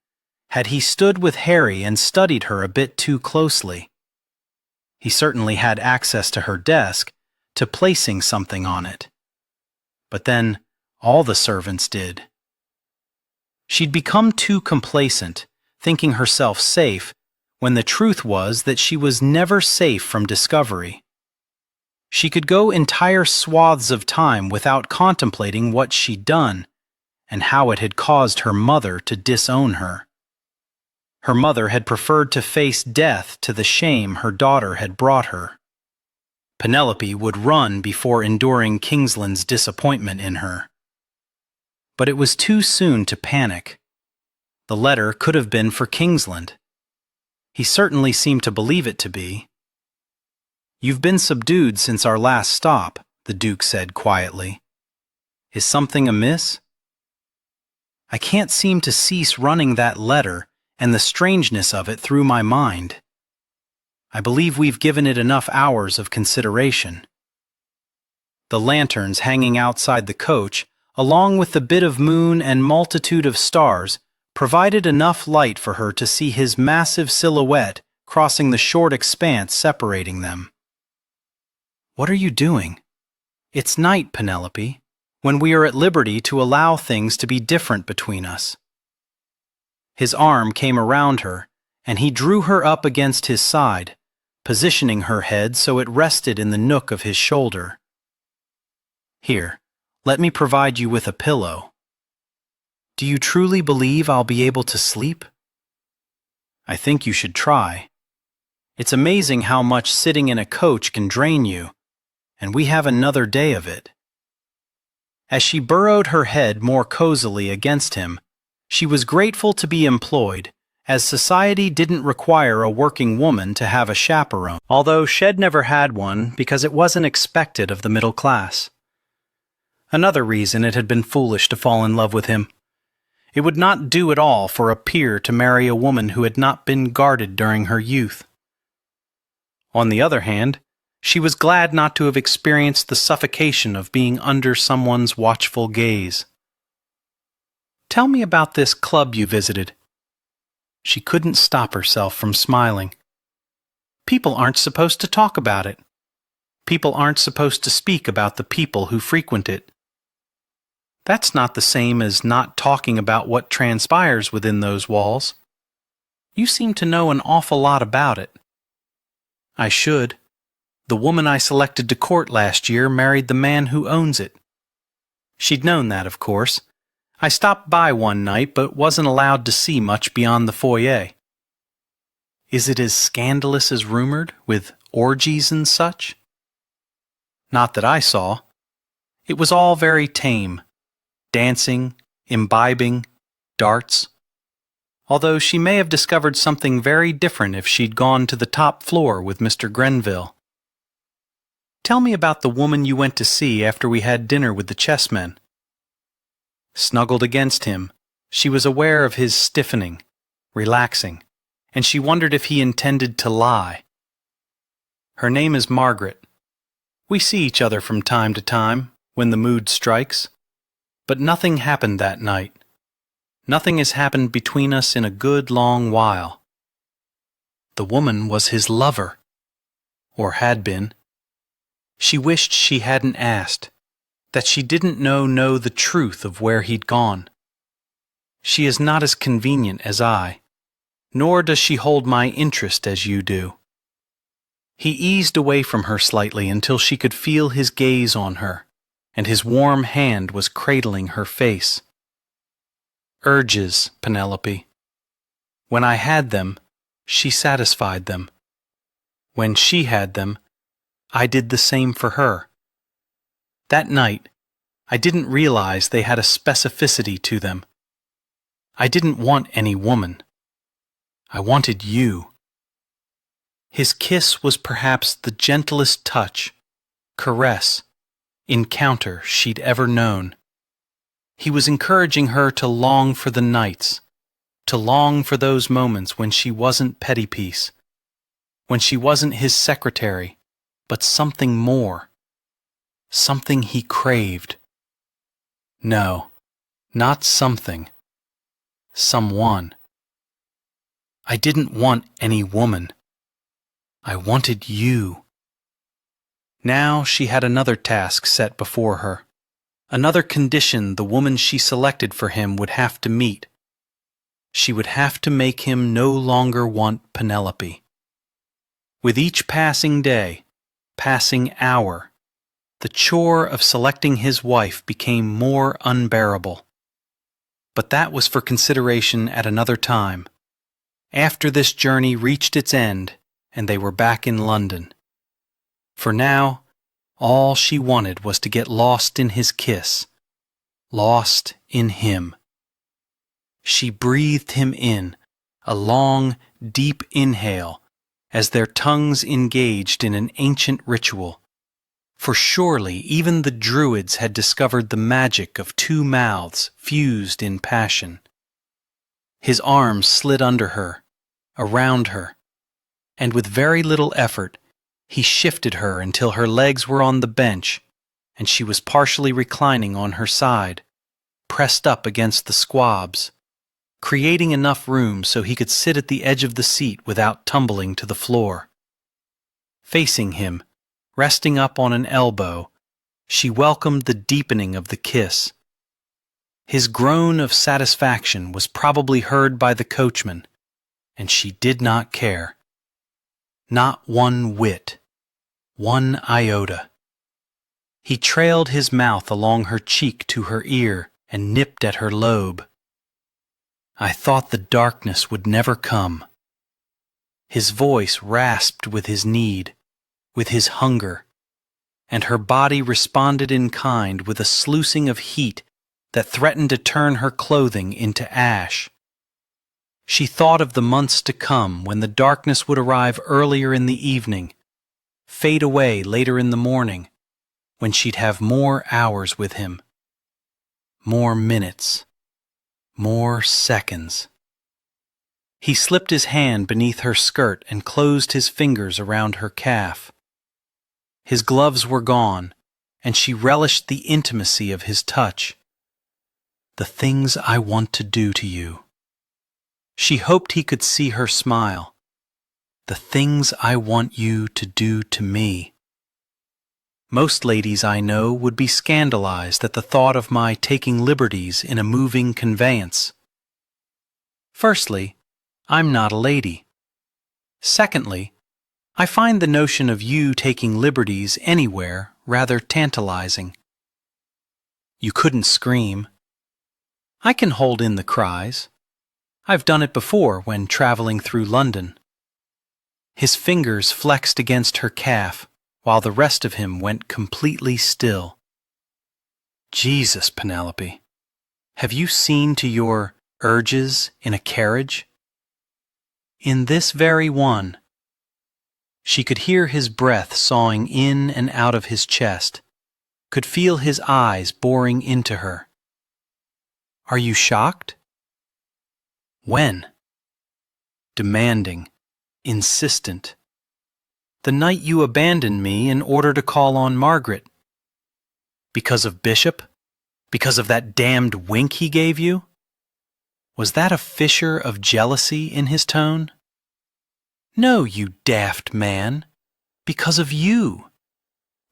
Speaker 2: had he stood with Harry and studied her a bit too closely? He certainly had access to her desk, to placing something on it. But then, all the servants did. She'd become too complacent, thinking herself safe, when the truth was that she was never safe from discovery. She could go entire swaths of time without contemplating what she'd done, and how it had caused her mother to disown her. Her mother had preferred to face death to the shame her daughter had brought her. Penelope would run before enduring Kingsland's disappointment in her. But it was too soon to panic. The letter could have been for Kingsland. He certainly seemed to believe it to be. "You've been subdued since our last stop," the Duke said quietly. "Is something amiss?" "I can't seem to cease running that letter and the strangeness of it through my mind. I believe we've given it enough hours of consideration." The lanterns hanging outside the coach, along with the bit of moon and multitude of stars, provided enough light for her to see his massive silhouette crossing the short expanse separating them. "What are you doing? It's night, Penelope, when we are at liberty to allow things to be different between us." His arm came around her, and he drew her up against his side, positioning her head so it rested in the nook of his shoulder. "Here, let me provide you with a pillow. Do you truly believe I'll be able to sleep?" "I think you should try. It's amazing how much sitting in a coach can drain you, and we have another day of it." As she burrowed her head more cozily against him, she was grateful to be employed, as society didn't require a working woman to have a chaperone, although she'd never had one because it wasn't expected of the middle class. Another reason it had been foolish to fall in love with him. It would not do at all for a peer to marry a woman who had not been guarded during her youth. On the other hand, she was glad not to have experienced the suffocation of being under someone's watchful gaze. "Tell me about this club you visited." She couldn't stop herself from smiling. "People aren't supposed to talk about it. People aren't supposed to speak about the people who frequent it. That's not the same as not talking about what transpires within those walls. You seem to know an awful lot about it." "I should. The woman I selected to court last year married the man who owns it." She'd known that, of course. "I stopped by one night but wasn't allowed to see much beyond the foyer." "Is it as scandalous as rumored, with orgies and such?" "Not that I saw. It was all very tame. Dancing, imbibing, darts. Although she may have discovered something very different if she'd gone to the top floor with Mr. Grenville." "Tell me about the woman you went to see after we had dinner with the chessmen." Snuggled against him, she was aware of his stiffening, relaxing, and she wondered if he intended to lie. Her name is Margaret. We see each other from time to time, when the mood strikes. But nothing happened that night. Nothing has happened between us in a good long while. The woman was his lover, or had been. She wished she hadn't asked, that she didn't know the truth of where he'd gone. She is not as convenient as I, nor does she hold my interest as you do. He eased away from her slightly until she could feel his gaze on her, and his warm hand was cradling her face. Urges, Penelope. When I had them, she satisfied them. When she had them, I did the same for her. That night, I didn't realize they had a specificity to them. I didn't want any woman. I wanted you. His kiss was perhaps the gentlest touch, caress, encounter she'd ever known. He was encouraging her to long for the nights, to long for those moments when she wasn't petty piece, when she wasn't his secretary, but something more, something he craved. No, not something, someone. I didn't want any woman. I wanted you. Now she had another task set before her, another condition the woman she selected for him would have to meet. She would have to make him no longer want Penelope. With each passing day, passing hour, the chore of selecting his wife became more unbearable. But that was for consideration at another time, after this journey reached its end and they were back in London. For now, all she wanted was to get lost in his kiss, lost in him. She breathed him in, a long, deep inhale, as their tongues engaged in an ancient ritual. For surely even the Druids had discovered the magic of two mouths fused in passion. His arms slid under her, around her, and with very little effort, he shifted her until her legs were on the bench, and she was partially reclining on her side, pressed up against the squabs, creating enough room so he could sit at the edge of the seat without tumbling to the floor. Facing him, resting up on an elbow, she welcomed the deepening of the kiss. His groan of satisfaction was probably heard by the coachman, and she did not care. Not one whit, one iota. He trailed his mouth along her cheek to her ear and nipped at her lobe. I thought the darkness would never come. His voice rasped with his need, with his hunger, and her body responded in kind with a sluicing of heat that threatened to turn her clothing into ash. She thought of the months to come when the darkness would arrive earlier in the evening, fade away later in the morning, when she'd have more hours with him, more minutes, more seconds. He slipped his hand beneath her skirt and closed his fingers around her calf. His gloves were gone, and she relished the intimacy of his touch. The things I want to do to you. She hoped he could see her smile. The things I want you to do to me. Most ladies I know would be scandalized at the thought of my taking liberties in a moving conveyance. Firstly, I'm not a lady. Secondly, I find the notion of you taking liberties anywhere rather tantalizing. You couldn't scream. I can hold in the cries. I've done it before when traveling through London. His fingers flexed against her calf, while the rest of him went completely still. Jesus, Penelope, have you seen to your urges in a carriage? In this very one. She could hear his breath sawing in and out of his chest, could feel his eyes boring into her. Are you shocked? When? Demanding, insistent. The night you abandoned me in order to call on Margaret. Because of Bishop? Because of that damned wink he gave you? Was that a fissure of jealousy in his tone? No, you daft man. Because of you.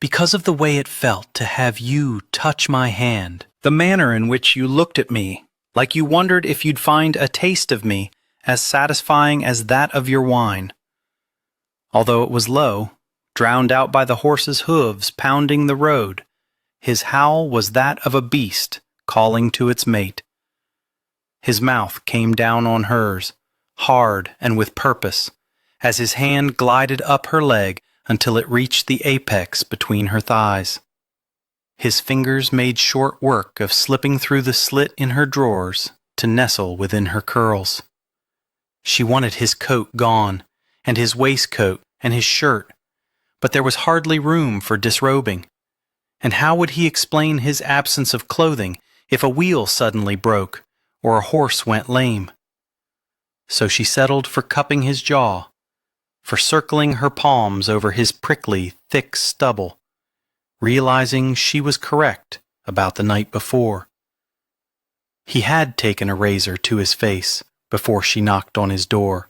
Speaker 2: Because of the way it felt to have you touch my hand. The manner in which you looked at me, like you wondered if you'd find a taste of me as satisfying as that of your wine. Although it was low, drowned out by the horse's hooves pounding the road, his howl was that of a beast calling to its mate. His mouth came down on hers, hard and with purpose, as his hand glided up her leg until it reached the apex between her thighs. His fingers made short work of slipping through the slit in her drawers to nestle within her curls. She wanted his coat gone, and his waistcoat and his shirt, but there was hardly room for disrobing. And how would he explain his absence of clothing if a wheel suddenly broke or a horse went lame? So she settled for cupping his jaw, for circling her palms over his prickly, thick stubble, realizing she was correct about the night before. He had taken a razor to his face before she knocked on his door.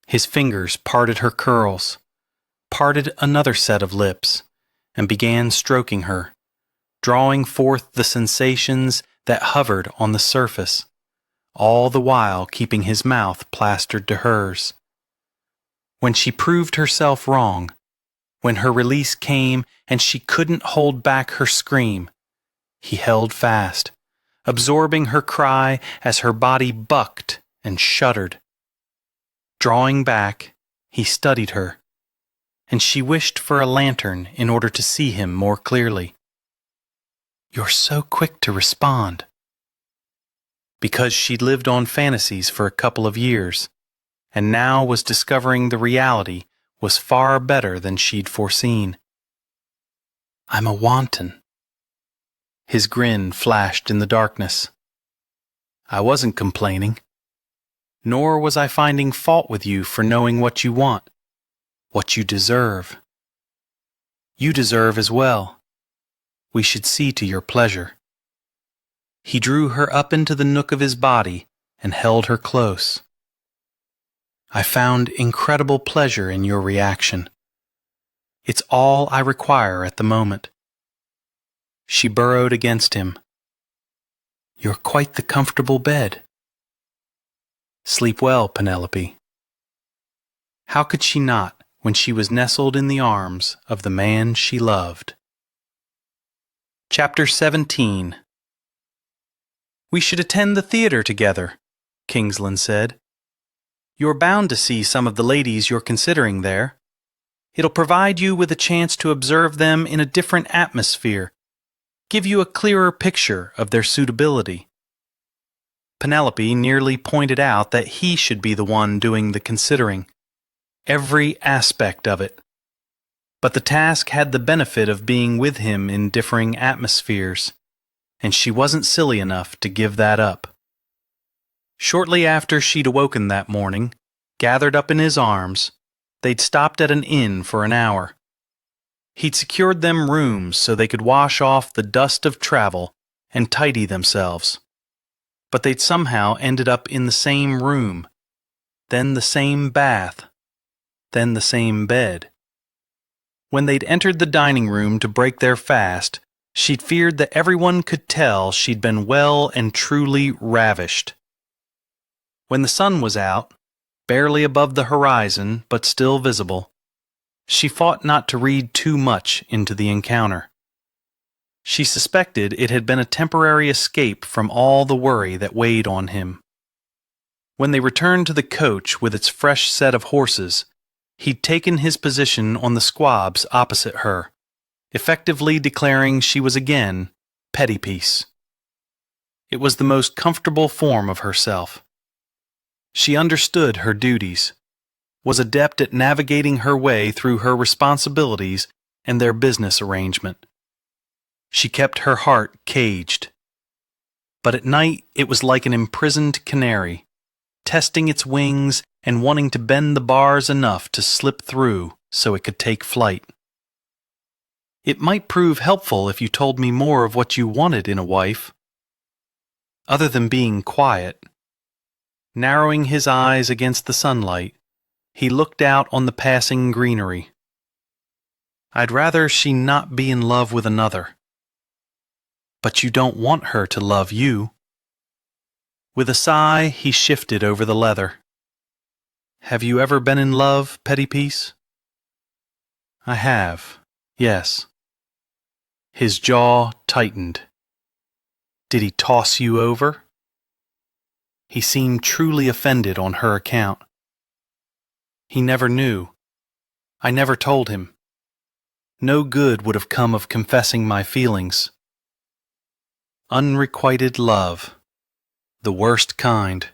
Speaker 2: His fingers parted her curls, parted another set of lips, and began stroking her, drawing forth the sensations that hovered on the surface, all the while keeping his mouth plastered to hers. When she proved herself wrong, when her release came and she couldn't hold back her scream, he held fast, absorbing her cry as her body bucked and shuddered. Drawing back, he studied her, and she wished for a lantern in order to see him more clearly. "You're so quick to respond." Because she'd lived on fantasies for a couple of years, and now was discovering the reality was far better than she'd foreseen. "I'm a wanton." His grin flashed in the darkness. "I wasn't complaining. Nor was I finding fault with you for knowing what you want, what you deserve. You deserve as well. We should see to your pleasure." He drew her up into the nook of his body and held her close. "I found incredible pleasure in your reaction. It's all I require at the moment." She burrowed against him. "You're quite the comfortable bed." "Sleep well, Penelope." How could she not when she was nestled in the arms of the man she loved? Chapter 17. "We should attend the theater together," Kingsland said. "You're bound to see some of the ladies you're considering there. It'll provide you with a chance to observe them in a different atmosphere, give you a clearer picture of their suitability." Penelope nearly pointed out that he should be the one doing the considering, every aspect of it. But the task had the benefit of being with him in differing atmospheres, and she wasn't silly enough to give that up. Shortly after she'd awoken that morning, gathered up in his arms, they'd stopped at an inn for an hour. He'd secured them rooms so they could wash off the dust of travel and tidy themselves. But they'd somehow ended up in the same room, then the same bath, then the same bed. When they'd entered the dining room to break their fast, she'd feared that everyone could tell she'd been well and truly ravished. When the sun was out, barely above the horizon but still visible, she fought not to read too much into the encounter. She suspected it had been a temporary escape from all the worry that weighed on him. When they returned to the coach with its fresh set of horses, he'd taken his position on the squabs opposite her, effectively declaring she was again petty piece. It was the most comfortable form of herself. She understood her duties, was adept at navigating her way through her responsibilities and their business arrangement. She kept her heart caged. but at night it was like an imprisoned canary, testing its wings and wanting to bend the bars enough to slip through so it could take flight. It might prove helpful if you told me more of what you wanted in a wife. Other than being quiet. Narrowing his eyes against the sunlight, he looked out on the passing greenery. I'd rather she not be in love with another. But you don't want her to love you. With a sigh, he shifted over the leather. Have you ever been in love, Petty Piece? I have, yes. His jaw tightened. Did he toss you over? He seemed truly offended on her account. He never knew. I never told him. No good would have come of confessing my feelings. Unrequited love. The worst kind.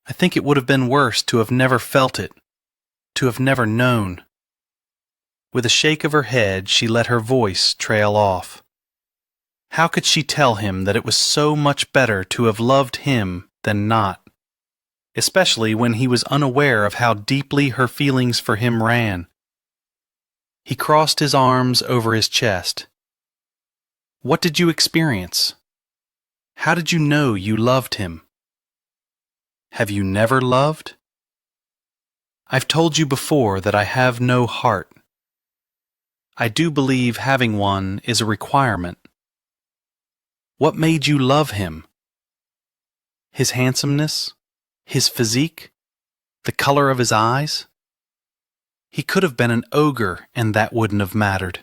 Speaker 2: I think it would have been worse to have never felt it, to have never known. With a shake of her head, she let her voice trail off. How could she tell him that it was so much better to have loved him than not, especially when he was unaware of how deeply her feelings for him ran? He crossed his arms over his chest. What did you experience? How did you know you loved him? Have you never loved? I've told you before that I have no heart. I do believe having one is a requirement. What made you love him? His handsomeness? His physique? The color of his eyes? He could have been an ogre and that wouldn't have mattered.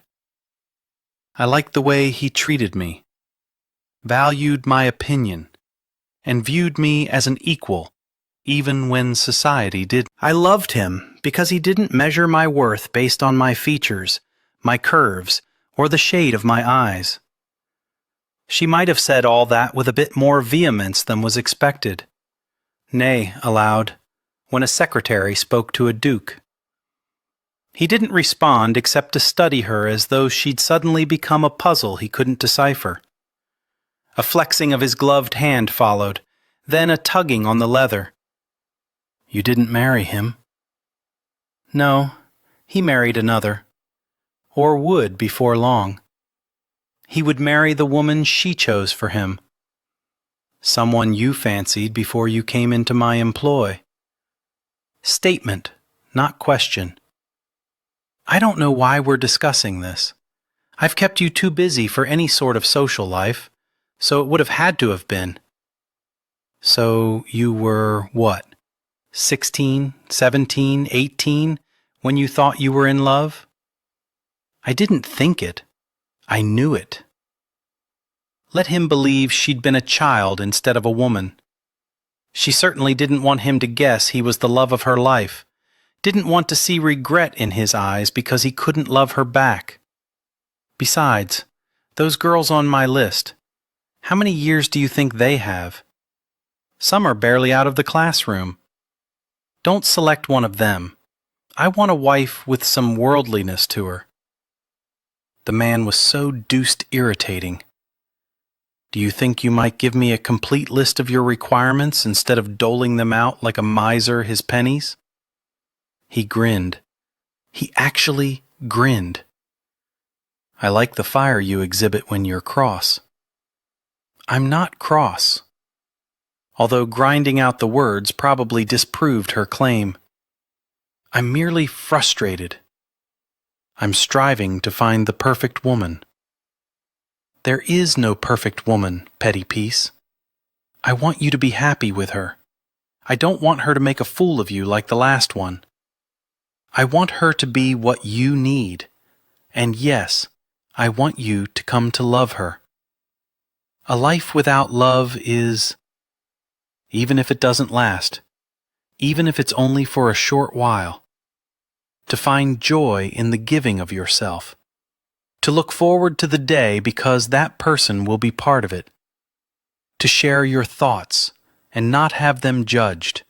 Speaker 2: I liked the way he treated me, valued my opinion, and viewed me as an equal, even when society did. I loved him because he didn't measure my worth based on my features, my curves, or the shade of my eyes. She might have said all that with a bit more vehemence than was expected. Nay, aloud, when a secretary spoke to a duke. He didn't respond except to study her as though she'd suddenly become a puzzle he couldn't decipher. A flexing of his gloved hand followed, then a tugging on the leather. You didn't marry him? No, he married another. Or would before long. He would marry the woman she chose for him. Someone you fancied before you came into my employ. Statement, not question. I don't know why we're discussing this. I've kept you too busy for any sort of social life, so it would have had to have been. So you were, what, 16, 17, 18, when you thought you were in love? I didn't think it. I knew it. Let him believe she'd been a child instead of a woman. She certainly didn't want him to guess he was the love of her life, didn't want to see regret in his eyes because he couldn't love her back. Besides, those girls on my list, how many years do you think they have? Some are barely out of the classroom. Don't select one of them. I want a wife with some worldliness to her. The man was so deuced irritating. Do you think you might give me a complete list of your requirements instead of doling them out like a miser his pennies? He grinned. He actually grinned. I like the fire you exhibit when you're cross. I'm not cross. Although grinding out the words probably disproved her claim. I'm merely frustrated. I'm striving to find the perfect woman. There is no perfect woman, Petty Piece. I want you to be happy with her. I don't want her to make a fool of you like the last one. I want her to be what you need. And yes, I want you to come to love her. A life without love is, even if it doesn't last, even if it's only for a short while, to find joy in the giving of yourself, to look forward to the day because that person will be part of it, to share your thoughts and not have them judged,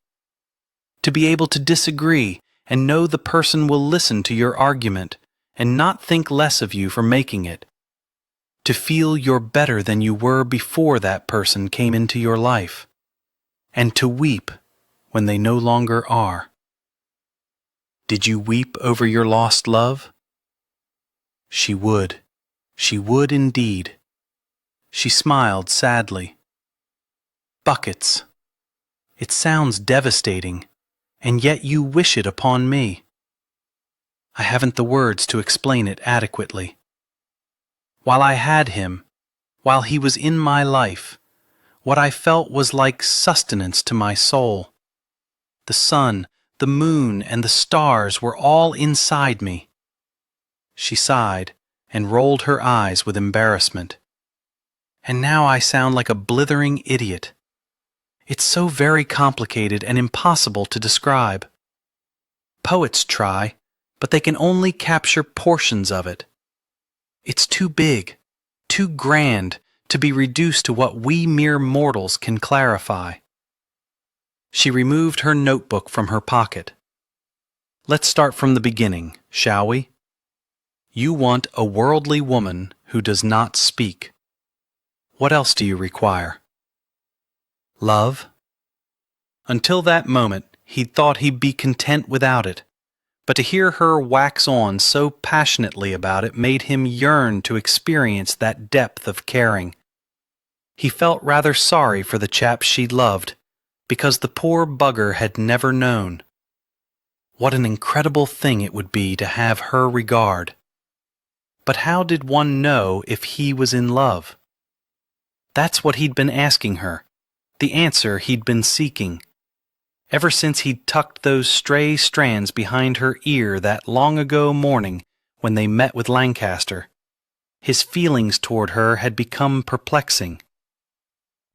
Speaker 2: to be able to disagree and know the person will listen to your argument and not think less of you for making it, to feel you're better than you were before that person came into your life, and to weep when they no longer are. Did you weep over your lost love? She would indeed. She smiled sadly. Buckets. It sounds devastating, and yet you wish it upon me. I haven't the words to explain it adequately. While I had him, while he was in my life, what I felt was like sustenance to my soul. The sun, the moon, and the stars were all inside me. She sighed and rolled her eyes with embarrassment. And now I sound like a blithering idiot. It's so very complicated and impossible to describe. Poets try, but they can only capture portions of it. It's too big, too grand to be reduced to what we mere mortals can clarify. She removed her notebook from her pocket. Let's start from the beginning, shall we? You want a worldly woman who does not speak. What else do you require? Love? Until that moment, he'd thought he'd be content without it, but to hear her wax on so passionately about it made him yearn to experience that depth of caring. He felt rather sorry for the chap she loved, because the poor bugger had never known. What an incredible thing it would be to have her regard. But how did one know if he was in love? That's what he'd been asking her, the answer he'd been seeking. Ever since he'd tucked those stray strands behind her ear that long-ago morning when they met with Lancaster, his feelings toward her had become perplexing.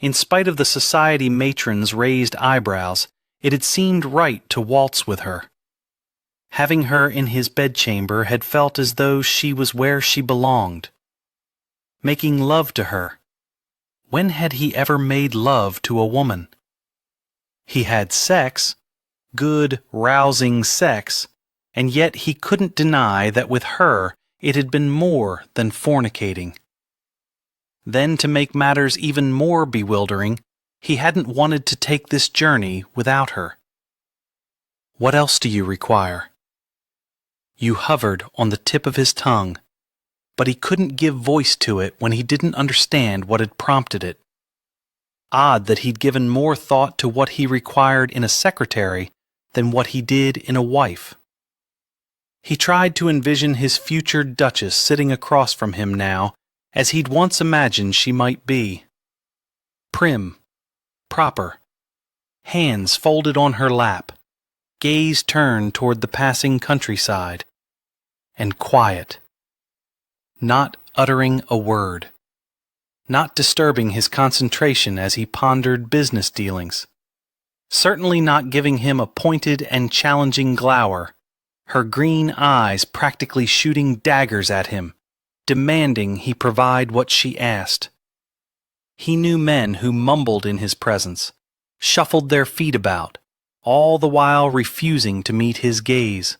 Speaker 2: In spite of the society matron's raised eyebrows, it had seemed right to waltz with her. Having her in his bedchamber had felt as though she was where she belonged. Making love to her. When had he ever made love to a woman? He had sex, good, rousing sex, and yet he couldn't deny that with her it had been more than fornicating. Then, to make matters even more bewildering, he hadn't wanted to take this journey without her. What else do you require? You hovered on the tip of his tongue, but he couldn't give voice to it when he didn't understand what had prompted it. Odd that he'd given more thought to what he required in a secretary than what he did in a wife. He tried to envision his future Duchess sitting across from him now, as he'd once imagined she might be. Prim, proper, hands folded on her lap, gaze turned toward the passing countryside, and quiet. Not uttering a word. Not disturbing his concentration as he pondered business dealings. Certainly not giving him a pointed and challenging glower, her green eyes practically shooting daggers at him, demanding he provide what she asked. He knew men who mumbled in his presence, shuffled their feet about, all the while refusing to meet his gaze.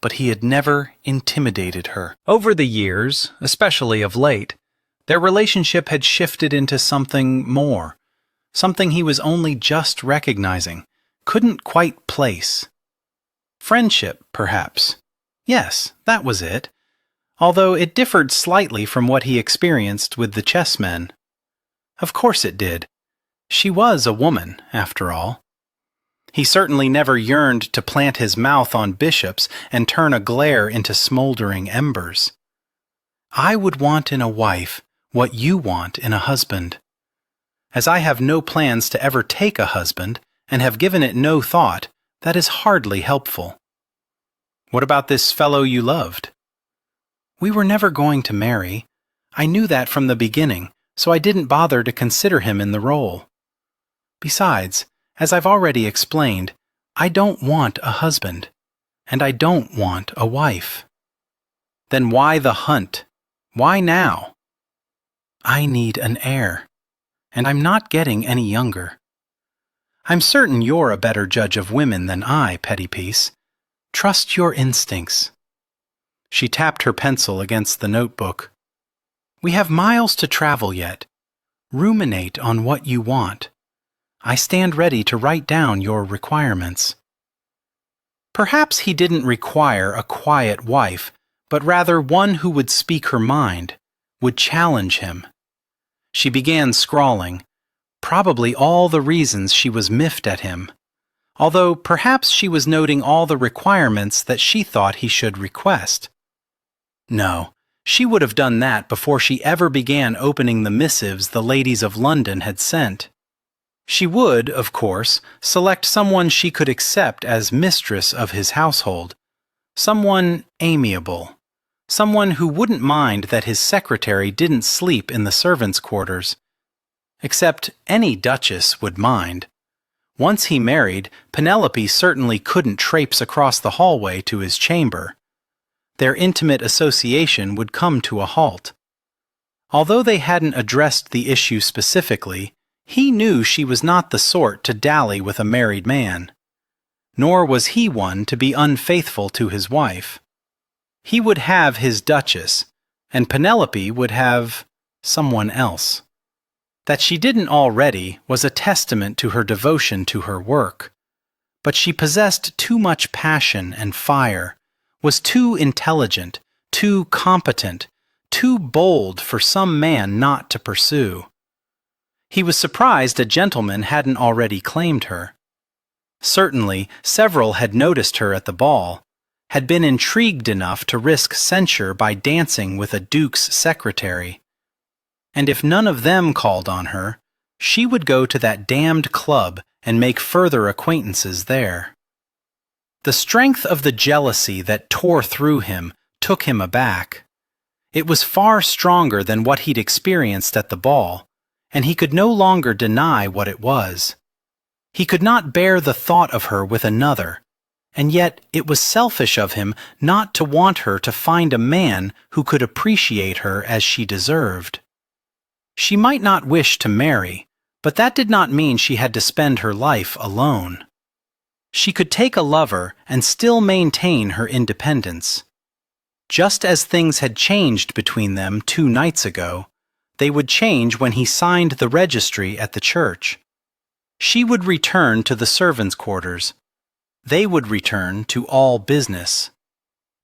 Speaker 2: But he had never intimidated her. Over the years, especially of late, their relationship had shifted into something more, something he was only just recognizing, couldn't quite place. Friendship, perhaps. Yes, that was it, although it differed slightly from what he experienced with the chessmen. Of course it did. She was a woman, after all. He certainly never yearned to plant his mouth on bishops and turn a glare into smoldering embers. I would want in a wife what you want in a husband. As I have no plans to ever take a husband, and have given it no thought, that is hardly helpful. What about this fellow you loved? We were never going to marry. I knew that from the beginning, so I didn't bother to consider him in the role. Besides, as I've already explained, I don't want a husband, and I don't want a wife. Then why the hunt? Why now? I need an heir, and I'm not getting any younger. I'm certain you're a better judge of women than I, Pettypiece. Trust your instincts. She tapped her pencil against the notebook. We have miles to travel yet. Ruminate on what you want. I stand ready to write down your requirements." Perhaps he didn't require a quiet wife, but rather one who would speak her mind, would challenge him. She began scrawling, probably all the reasons she was miffed at him, although perhaps she was noting all the requirements that she thought he should request. No, she would have done that before she ever began opening the missives the ladies of London had sent. She would, of course, select someone she could accept as mistress of his household, someone amiable, someone who wouldn't mind that his secretary didn't sleep in the servants' quarters. Except any duchess would mind. Once he married, Penelope certainly couldn't traipse across the hallway to his chamber. Their intimate association would come to a halt. Although they hadn't addressed the issue specifically, he knew she was not the sort to dally with a married man. Nor was he one to be unfaithful to his wife. He would have his duchess, and Penelope would have someone else. That she didn't already was a testament to her devotion to her work. But she possessed too much passion and fire, was too intelligent, too competent, too bold for some man not to pursue. He was surprised a gentleman hadn't already claimed her. Certainly, several had noticed her at the ball, had been intrigued enough to risk censure by dancing with a duke's secretary. And if none of them called on her, she would go to that damned club and make further acquaintances there. The strength of the jealousy that tore through him took him aback. It was far stronger than what he'd experienced at the ball, and he could no longer deny what it was. He could not bear the thought of her with another, and yet it was selfish of him not to want her to find a man who could appreciate her as she deserved. She might not wish to marry, but that did not mean she had to spend her life alone. She could take a lover and still maintain her independence. Just as things had changed between them 2 nights ago, they would change when he signed the registry at the church. She would return to the servants' quarters. They would return to all business.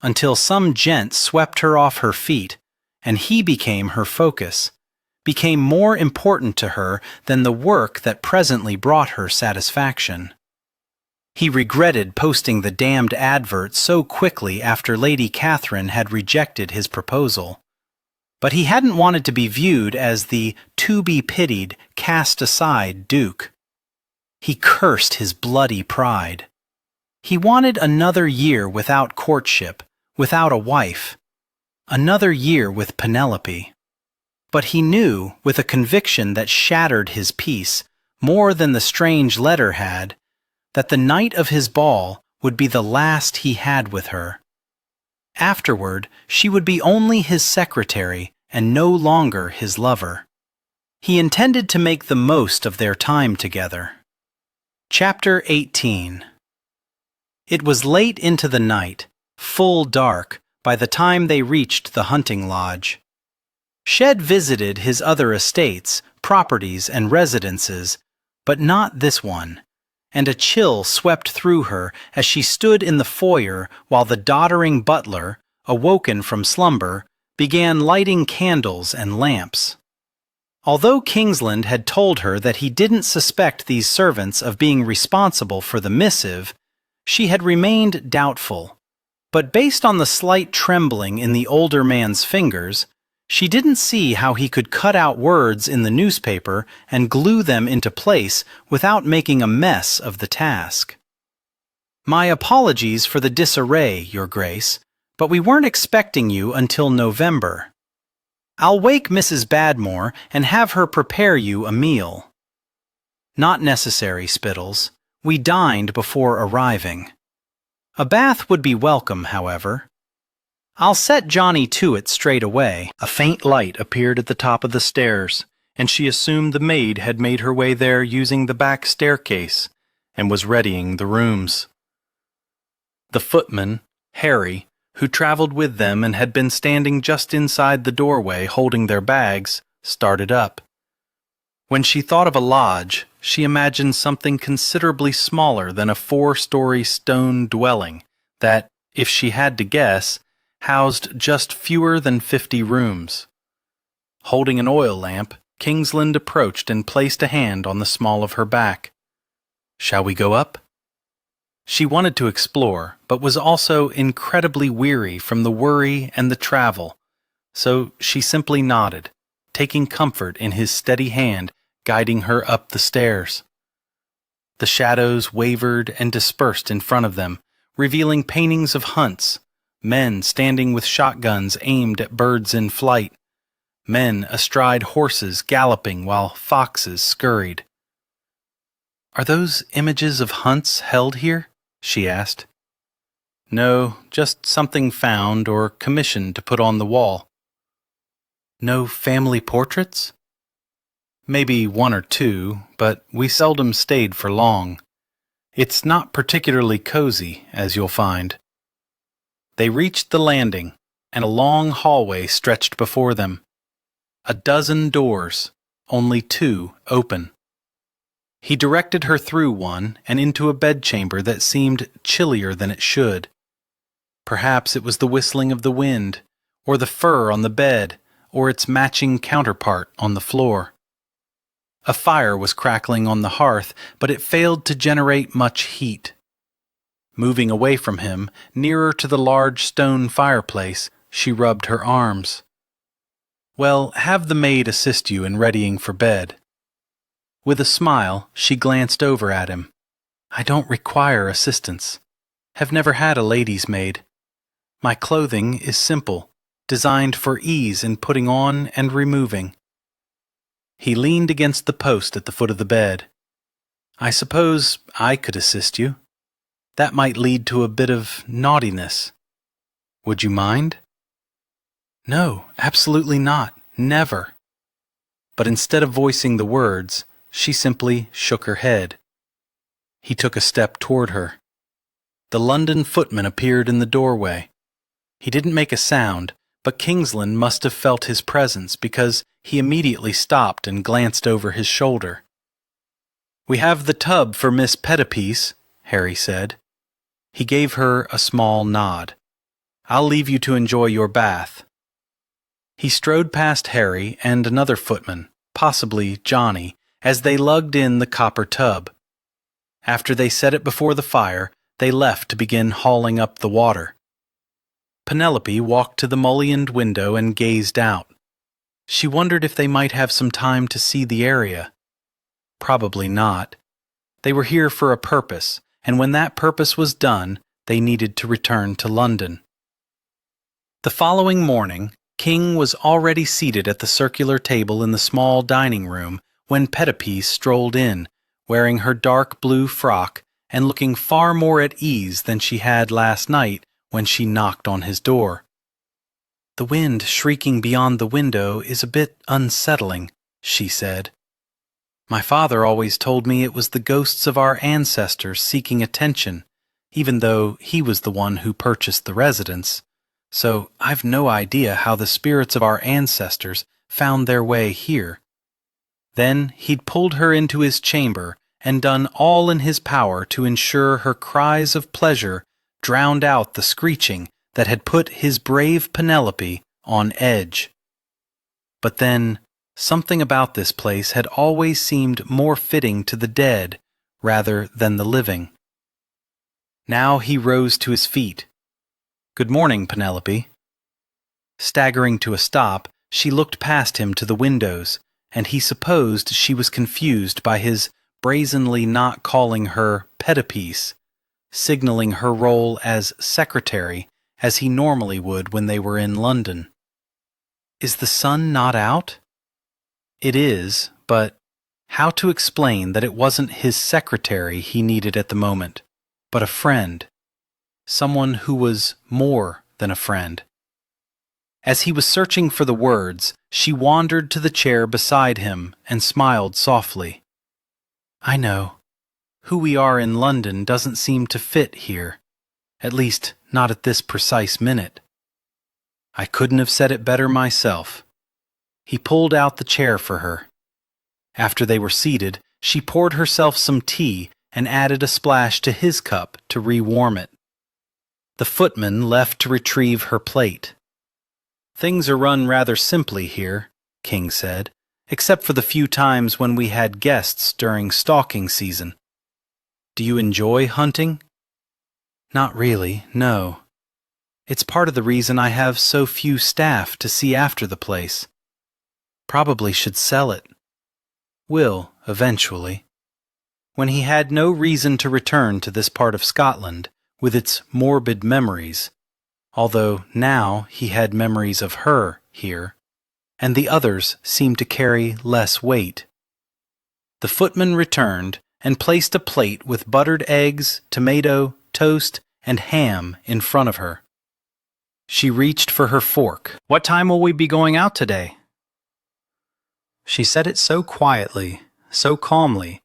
Speaker 2: Until some gent swept her off her feet, and he became her focus, became more important to her than the work that presently brought her satisfaction. He regretted posting the damned advert so quickly after Lady Catherine had rejected his proposal. But he hadn't wanted to be viewed as the to-be-pitied, cast-aside Duke. He cursed his bloody pride. He wanted another year without courtship, without a wife. Another year with Penelope. But he knew, with a conviction that shattered his peace, more than the strange letter had, that the night of his ball would be the last he had with her. Afterward, she would be only his secretary and no longer his lover. He intended to make the most of their time together. Chapter 18. It was late into the night, full dark, by the time they reached the hunting lodge. Shed visited his other estates, properties, and residences, but not this one, and a chill swept through her as she stood in the foyer while the doddering butler, awoken from slumber, began lighting candles and lamps. Although Kingsland had told her that he didn't suspect these servants of being responsible for the missive, she had remained doubtful. But based on the slight trembling in the older man's fingers, she didn't see how he could cut out words in the newspaper and glue them into place without making a mess of the task. "My apologies for the disarray, Your Grace, but we weren't expecting you until November. I'll wake Mrs. Badmore and have her prepare you a meal." "Not necessary, Spittles. We dined before arriving." A bath would be welcome, however. "I'll set Johnny to it straight away." A faint light appeared at the top of the stairs, and she assumed the maid had made her way there using the back staircase and was readying the rooms. The footman, Harry, who traveled with them and had been standing just inside the doorway holding their bags, started up. When she thought of a lodge, she imagined something considerably smaller than a 4-story stone dwelling that, if she had to guess, housed just fewer than 50 rooms. Holding an oil lamp, Kingsland approached and placed a hand on the small of her back. "Shall we go up?" She wanted to explore, but was also incredibly weary from the worry and the travel, so she simply nodded, taking comfort in his steady hand guiding her up the stairs. The shadows wavered and dispersed in front of them, revealing paintings of hunts, men standing with shotguns aimed at birds in flight, men astride horses galloping while foxes scurried. "Are those images of hunts held here?" she asked. "No, just something found or commissioned to put on the wall." "No family portraits?" "Maybe 1 or 2, but we seldom stayed for long. It's not particularly cozy, as you'll find." They reached the landing, and a long hallway stretched before them. A dozen doors, only 2 open. He directed her through one and into a bedchamber that seemed chillier than it should. Perhaps it was the whistling of the wind, or the fur on the bed, or its matching counterpart on the floor. A fire was crackling on the hearth, but it failed to generate much heat. Moving away from him, nearer to the large stone fireplace, she rubbed her arms. "Well, have the maid assist you in readying for bed." With a smile, she glanced over at him. "I don't require assistance. Have never had a lady's maid. My clothing is simple, designed for ease in putting on and removing." He leaned against the post at the foot of the bed. "I suppose I could assist you. That might lead to a bit of naughtiness. Would you mind?" "No, absolutely not. Never." But instead of voicing the words, she simply shook her head. He took a step toward her. The London footman appeared in the doorway. He didn't make a sound, but Kingsland must have felt his presence because he immediately stopped and glanced over his shoulder. "We have the tub for Miss Pettipiece," Harry said. He gave her a small nod. "I'll leave you to enjoy your bath." He strode past Harry and another footman, possibly Johnny, as they lugged in the copper tub. After they set it before the fire, they left to begin hauling up the water. Penelope walked to the mullioned window and gazed out. She wondered if they might have some time to see the area. Probably not. They were here for a purpose, and when that purpose was done, they needed to return to London. The following morning, King was already seated at the circular table in the small dining room when Pettipiece strolled in, wearing her dark blue frock and looking far more at ease than she had last night when she knocked on his door. "The wind shrieking beyond the window is a bit unsettling," she said. "My father always told me it was the ghosts of our ancestors seeking attention, even though he was the one who purchased the residence. So I've no idea how the spirits of our ancestors found their way here." Then he'd pulled her into his chamber and done all in his power to ensure her cries of pleasure drowned out the screeching that had put his brave Penelope on edge. But then, something about this place had always seemed more fitting to the dead rather than the living. Now he rose to his feet. "Good morning, Penelope." Staggering to a stop, she looked past him to the windows, and he supposed she was confused by his brazenly not calling her Pettipiece, signaling her role as secretary as he normally would when they were in London. "Is the sun not out?" "It is, but how to explain that it wasn't his secretary he needed at the moment, but a friend? Someone who was more than a friend." As he was searching for the words, she wandered to the chair beside him and smiled softly. "I know. Who we are in London doesn't seem to fit here. At least, Not at this precise minute. I couldn't have said it better myself. He pulled out the chair for her. After they were seated, she poured herself some tea and added a splash to his cup to re-warm it. The footman left to retrieve her plate. "Things are run rather simply here," King said, "except for the few times when we had guests during stalking season. Do you enjoy hunting?" "Not really, no. It's part of the reason I have so few staff to see after the place. Probably should sell it. Will, eventually." When he had no reason to return to this part of Scotland with its morbid memories, although now he had memories of her here, and the others seemed to carry less weight. The footman returned and placed a plate with buttered eggs, tomato, toast, and ham in front of her. She reached for her fork. "What time will we be going out today?" She said it so quietly, so calmly,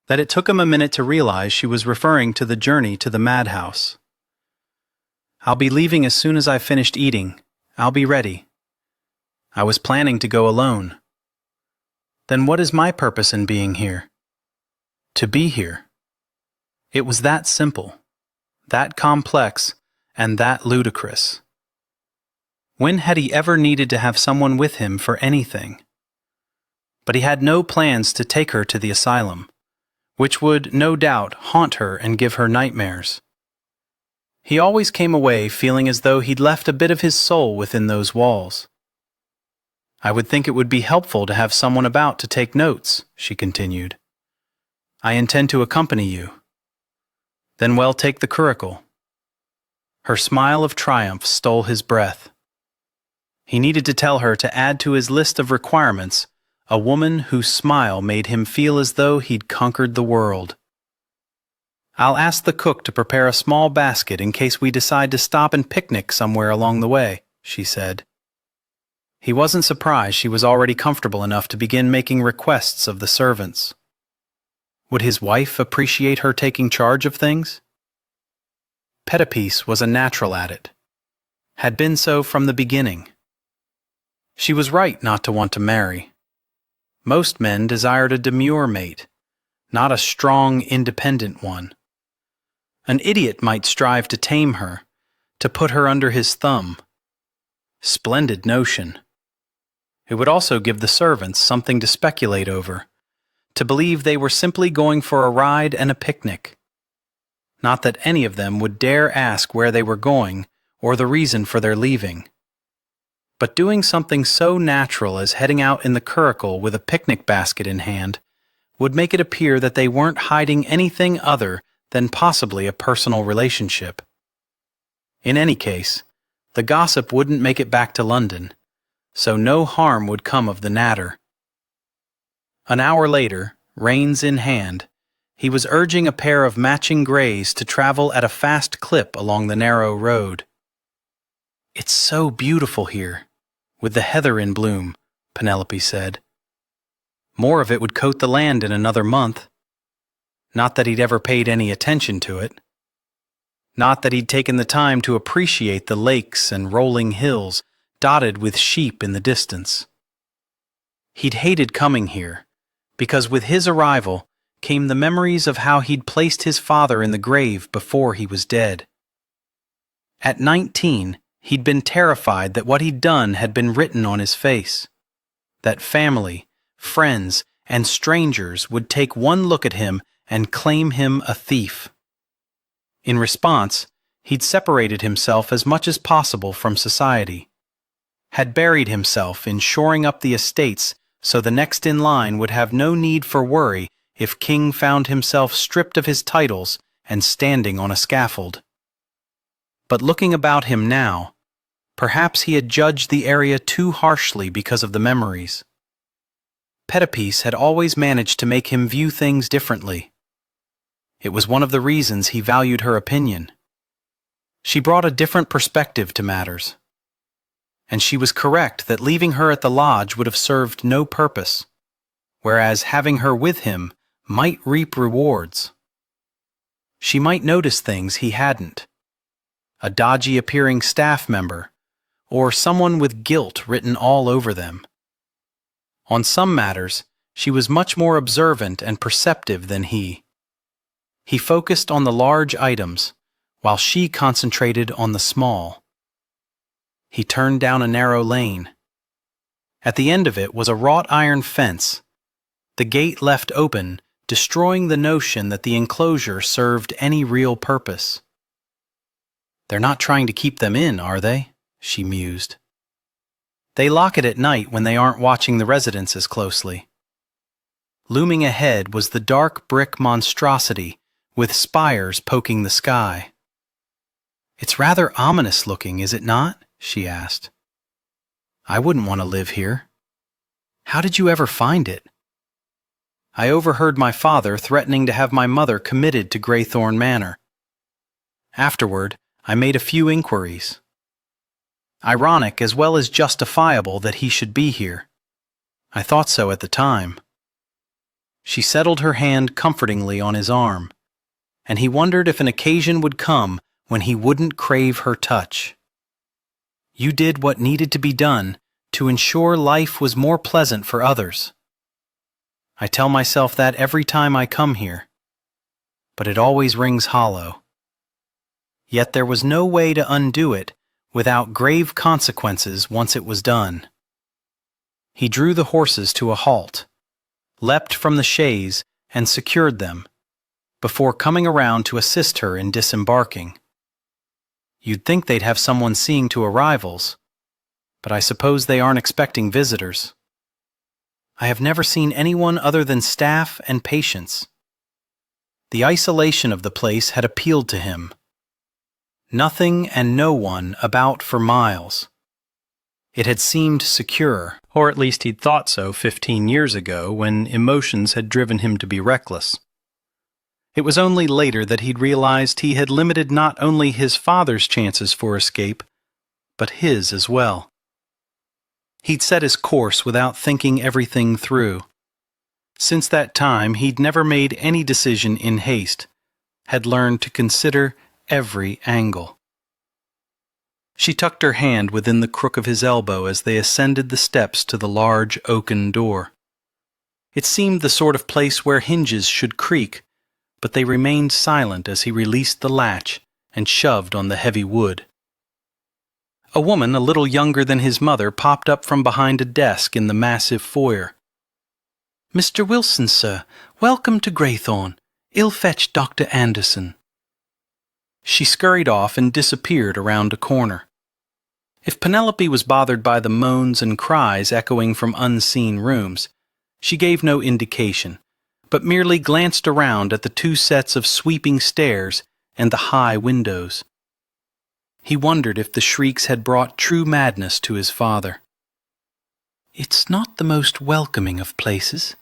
Speaker 2: that it took him a minute to realize she was referring to the journey to the madhouse. "I'll be leaving as soon as I've finished eating. I'll be ready. I was planning to go alone." "Then what is my purpose in being here?" "To be here." It was that simple, that complex, and that ludicrous. When had he ever needed to have someone with him for anything? But he had no plans to take her to the asylum, which would no doubt haunt her and give her nightmares. He always came away feeling as though he'd left a bit of his soul within those walls. "I would think it would be helpful to have someone about to take notes," she continued. "I intend to accompany you." "Then we'll take the curricle." Her smile of triumph stole his breath. He needed to tell her to add to his list of requirements a woman whose smile made him feel as though he'd conquered the world. "I'll ask the cook to prepare a small basket in case we decide to stop and picnic somewhere along the way," she said. He wasn't surprised she was already comfortable enough to begin making requests of the servants. Would his wife appreciate her taking charge of things? Pettipiece was a natural at it. Had been so from the beginning. She was right not to want to marry. Most men desired a demure mate, not a strong, independent one. An idiot might strive to tame her, to put her under his thumb. Splendid notion. It would also give the servants something to speculate over, to believe they were simply going for a ride and a picnic. Not that any of them would dare ask where they were going or the reason for their leaving. But doing something so natural as heading out in the curricle with a picnic basket in hand would make it appear that they weren't hiding anything other than possibly a personal relationship. In any case, the gossip wouldn't make it back to London, so no harm would come of the natter. An hour later, reins in hand, he was urging a pair of matching greys to travel at a fast clip along the narrow road. "It's so beautiful here, with the heather in bloom," Penelope said. "More of it would coat the land in another month. Not that he'd ever paid any attention to it. Not that he'd taken the time to appreciate the lakes and rolling hills dotted with sheep in the distance. He'd hated coming here, because with his arrival came the memories of how he'd placed his father in the grave before he was dead. At 19, he'd been terrified that what he'd done had been written on his face, that family, friends, and strangers would take one look at him and claim him a thief. In response, he'd separated himself as much as possible from society, had buried himself in shoring up the estates so the next in line would have no need for worry if King found himself stripped of his titles and standing on a scaffold. But looking about him now, perhaps he had judged the area too harshly because of the memories. Pettipiece had always managed to make him view things differently. It was one of the reasons he valued her opinion. She brought a different perspective to matters. And she was correct that leaving her at the lodge would have served no purpose, whereas having her with him might reap rewards. She might notice things he hadn't. a dodgy-appearing staff member, or someone with guilt written all over them. On some matters, she was much more observant and perceptive than he. He focused on the large items, while she concentrated on the small. He turned down a narrow lane. At the end of it was a wrought iron fence, the gate left open, destroying the notion that the enclosure served any real purpose. "They're not trying to keep them in, are they?" she mused. "They lock it at night when they aren't watching the residences closely." Looming ahead was the dark brick monstrosity with spires poking the sky. "It's rather ominous looking, is it not?" she asked. "I wouldn't want to live here. How did you ever find it?" "I overheard my father threatening to have my mother committed to Graythorn Manor. Afterward, I made a few inquiries. Ironic as well as justifiable that he should be here. I thought so at the time." She settled her hand comfortingly on his arm, and he wondered if an occasion would come when he wouldn't crave her touch. "You did what needed to be done to ensure life was more pleasant for others. I tell myself that every time I come here, but it always rings hollow. Yet there was no way to undo it without grave consequences once it was done." He drew the horses to a halt, leapt from the chaise and secured them, before coming around to assist her in disembarking. "You'd think they'd have someone seeing to arrivals, but I suppose they aren't expecting visitors." "I have never seen anyone other than staff and patients." The isolation of the place had appealed to him. Nothing and no one about for miles. It had seemed secure, or at least he'd thought so 15 years ago when emotions had driven him to be reckless. It was only later that he'd realized he had limited not only his father's chances for escape, but his as well. He'd set his course without thinking everything through. Since that time, he'd never made any decision in haste, had learned to consider every angle. She tucked her hand within the crook of his elbow as they ascended the steps to the large oaken door. It seemed the sort of place where hinges should creak, but they remained silent as he released the latch and shoved on the heavy wood. A woman a little younger than his mother popped up from behind a desk in the massive foyer. "Mr. Wilson, sir, welcome to Graythorn. I'll fetch Dr. Anderson." She scurried off and disappeared around a corner. If Penelope was bothered by the moans and cries echoing from unseen rooms, she gave no indication, but merely glanced around at the two sets of sweeping stairs and the high windows. He wondered if the shrieks had brought true madness to his father. "It's not the most welcoming of places,"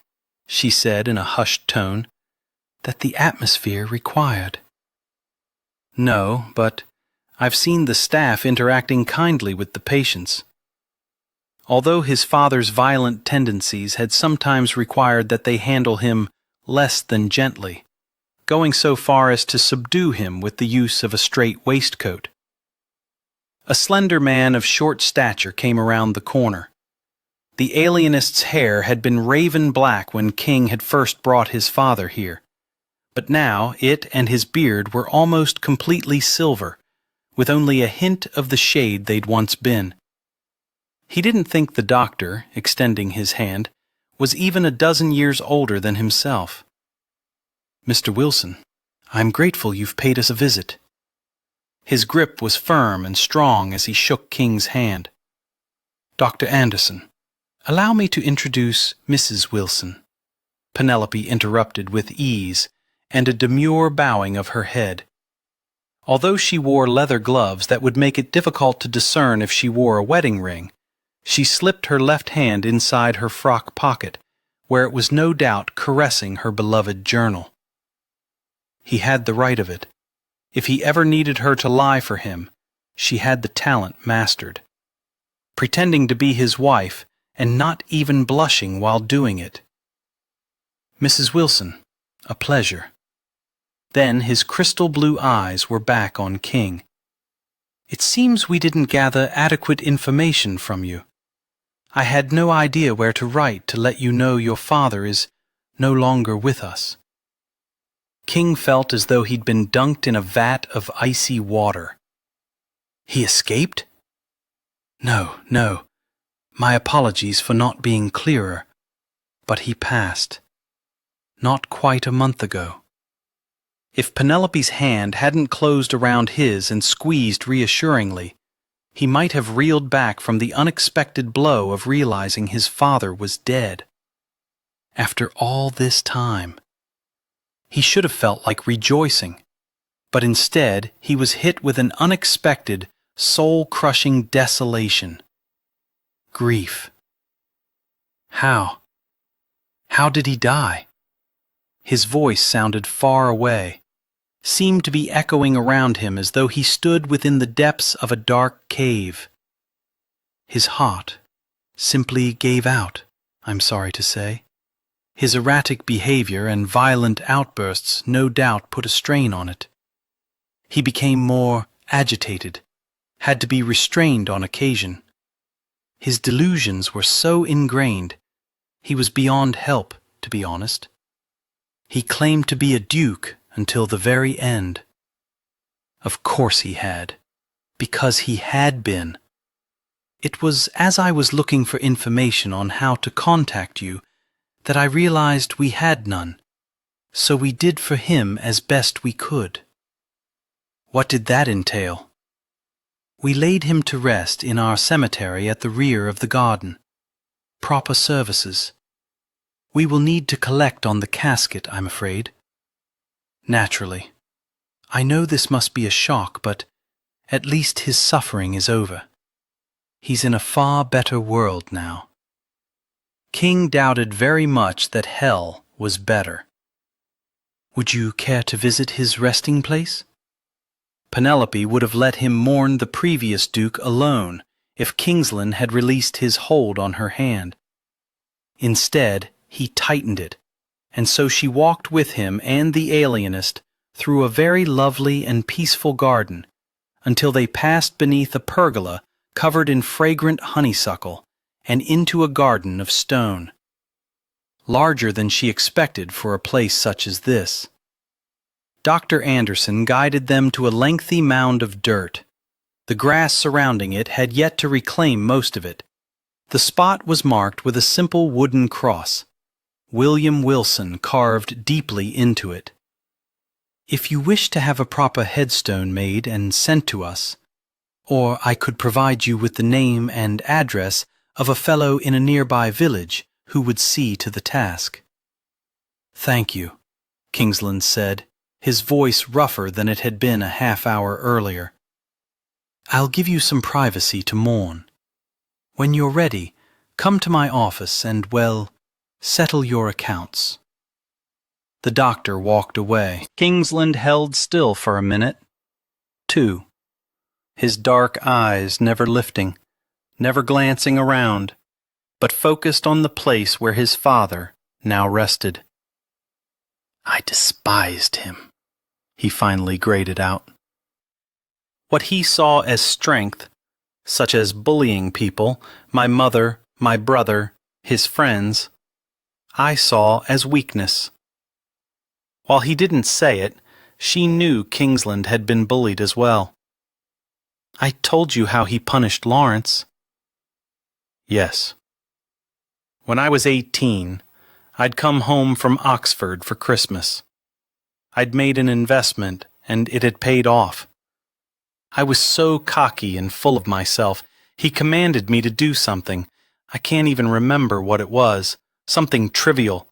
Speaker 2: she said in a hushed tone, "that the atmosphere required." "No, but I've seen the staff interacting kindly with the patients." Although his father's violent tendencies had sometimes required that they handle him less than gently, going so far as to subdue him with the use of a straight waistcoat. A slender man of short stature came around the corner. The alienist's hair had been raven black when King had first brought his father here, but now it and his beard were almost completely silver, with only a hint of the shade they'd once been. He didn't think the doctor, extending his hand, was even a dozen years older than himself. "Mr. Wilson, I'm grateful you've paid us a visit." His grip was firm and strong as he shook King's hand. "Dr. Anderson, allow me to introduce Mrs. Wilson," Penelope interrupted with ease and a demure bowing of her head. Although she wore leather gloves that would make it difficult to discern if she wore a wedding ring, she slipped her left hand inside her frock pocket, where it was no doubt caressing her beloved journal. He had the right of it. If he ever needed her to lie for him, she had the talent mastered. Pretending to be his wife and not even blushing while doing it. "Mrs. Wilson, a pleasure." Then his crystal blue eyes were back on King. It seems we didn't gather adequate information from you. I had no idea where to write to let you know your father is no longer with us." King felt as though he'd been dunked in a vat of icy water. "He escaped?" No. My apologies for not being clearer. But he passed. Not quite a month ago." If Penelope's hand hadn't closed around his and squeezed reassuringly, he might have reeled back from the unexpected blow of realizing his father was dead. After all this time. He should have felt like rejoicing, but instead he was hit with an unexpected, soul-crushing desolation. Grief. How? How did he die? His voice sounded far away, seemed to be echoing around him as though he stood within the depths of a dark cave. His heart simply gave out, I'm sorry to say. His erratic behavior and violent outbursts no doubt put a strain on it. He became more agitated, had to be restrained on occasion. His delusions were so ingrained, he was beyond help, to be honest. He claimed to be a duke until the very end. Of course he had, because he had been. It was as I was looking for information on how to contact you that I realized we had none, so we did for him as best we could. What did that entail? We laid him to rest in our cemetery at the rear of the garden. Proper services. We will need to collect on the casket, I'm afraid. Naturally. I know this must be a shock, but at least his suffering is over. He's in a far better world now. King doubted very much that hell was better. Would you care to visit his resting place? Penelope would have let him mourn the previous duke alone if Kingsland had released his hold on her hand. Instead, he tightened it, and so she walked with him and the alienist through a very lovely and peaceful garden until they passed beneath a pergola covered in fragrant honeysuckle and into a garden of stone. Larger than she expected for a place such as this. Dr. Anderson guided them to a lengthy mound of dirt. The grass surrounding it had yet to reclaim most of it. The spot was marked with a simple wooden cross, William Wilson carved deeply into it. If you wish to have a proper headstone made and sent to us, or I could provide you with the name and address of a fellow in a nearby village who would see to the task. Thank you, Kingsland said, his voice rougher than it had been a half-hour earlier. I'll give you some privacy to mourn. When you're ready, come to my office and, well, settle your accounts. The doctor walked away. Kingsland held still for a minute. 2. His dark eyes never lifting, never glancing around, but focused on the place where his father now rested. I despised him, he finally grated out. What he saw as strength, such as bullying people, my mother, my brother, his friends, I saw as weakness. While he didn't say it, she knew Kingsland had been bullied as well. I told you how he punished Lawrence. Yes. When I was 18, I'd come home from Oxford for Christmas. I'd made an investment, and it had paid off. I was so cocky and full of myself, he commanded me to do something. I can't even remember what it was, something trivial.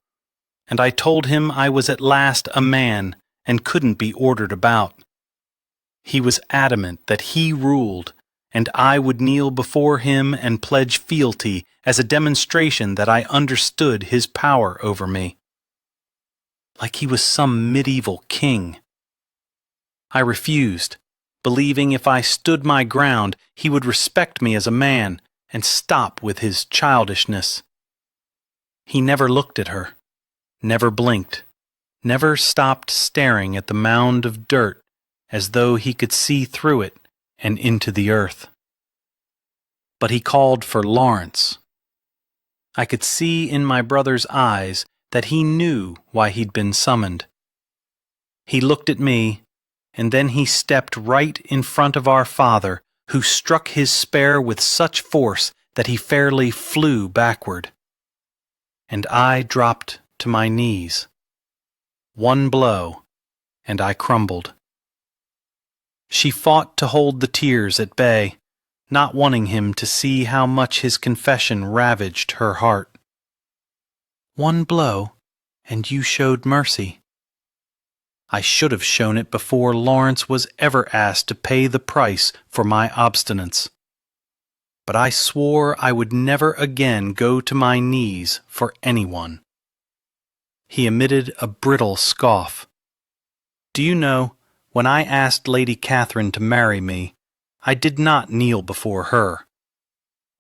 Speaker 2: And I told him I was at last a man and couldn't be ordered about. He was adamant that he ruled, and I would kneel before him and pledge fealty as a demonstration that I understood his power over me. Like he was some medieval king. I refused, believing if I stood my ground, he would respect me as a man and stop with his childishness. He never looked at her, never blinked, never stopped staring at the mound of dirt as though he could see through it and into the earth. But he called for Lawrence. I could see in my brother's eyes that he knew why he'd been summoned. He looked at me, and then he stepped right in front of our father, who struck his spear with such force that he fairly flew backward. And I dropped to my knees. One blow, and I crumbled. She fought to hold the tears at bay, not wanting him to see how much his confession ravaged her heart. One blow, and you showed mercy. I should have shown it before Lawrence was ever asked to pay the price for my obstinance. But I swore I would never again go to my knees for anyone. He emitted a brittle scoff. Do you know, when I asked Lady Catherine to marry me, I did not kneel before her.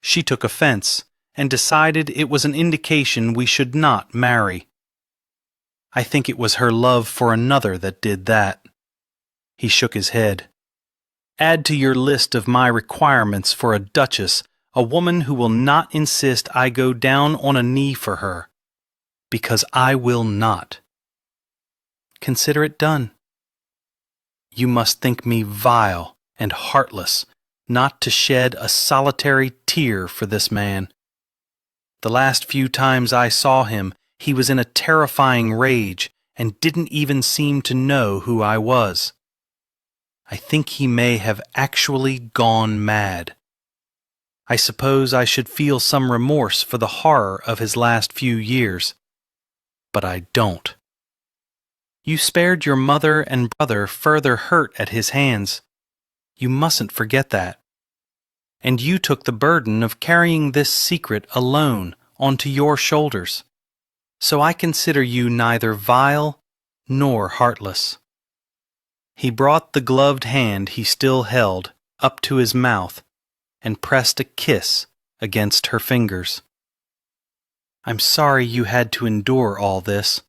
Speaker 2: She took offense and decided it was an indication we should not marry. I think it was her love for another that did that. He shook his head. Add to your list of my requirements for a duchess a woman who will not insist I go down on a knee for her, because I will not. Consider it done. You must think me vile and heartless not to shed a solitary tear for this man. The last few times I saw him, he was in a terrifying rage and didn't even seem to know who I was. I think he may have actually gone mad. I suppose I should feel some remorse for the horror of his last few years, but I don't. You spared your mother and brother further hurt at his hands. You mustn't forget that. And you took the burden of carrying this secret alone onto your shoulders. So I consider you neither vile nor heartless. He brought the gloved hand he still held up to his mouth and pressed a kiss against her fingers. I'm sorry you had to endure all this,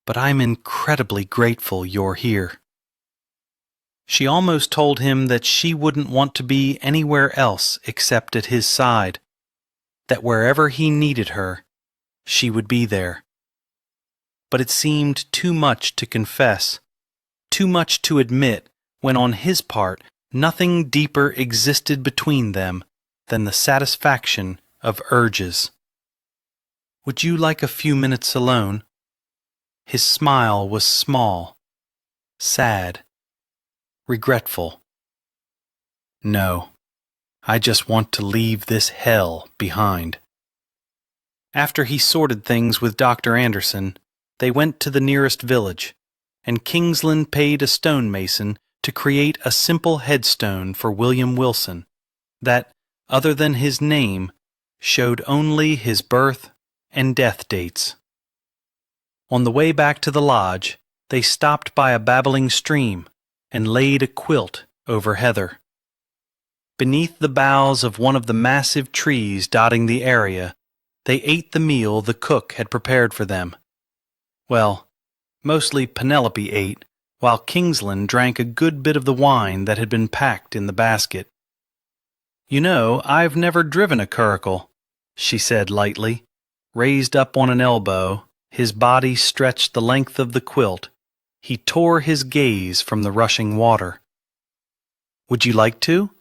Speaker 2: but I'm incredibly grateful you're here. She almost told him that she wouldn't want to be anywhere else except at his side, that wherever he needed her, she would be there. But it seemed too much to confess, too much to admit when on his part nothing deeper existed between them than the satisfaction of urges. Would you like a few minutes alone? His smile was small, sad, regretful. No, I just want to leave this hell behind. After he sorted things with Dr. Anderson, they went to the nearest village, and Kingsland paid a stonemason to create a simple headstone for William Wilson that, other than his name, showed only his birth and death dates. On the way back to the lodge, they stopped by a babbling stream and laid a quilt over Heather. Beneath the boughs of one of the massive trees dotting the area, they ate the meal the cook had prepared for them. Well, mostly Penelope ate, while Kingsland drank a good bit of the wine that had been packed in the basket. You know, I've never driven a curricle, she said lightly, raised up on an elbow, his body stretched the length of the quilt. He tore his gaze from the rushing water. Would you like to?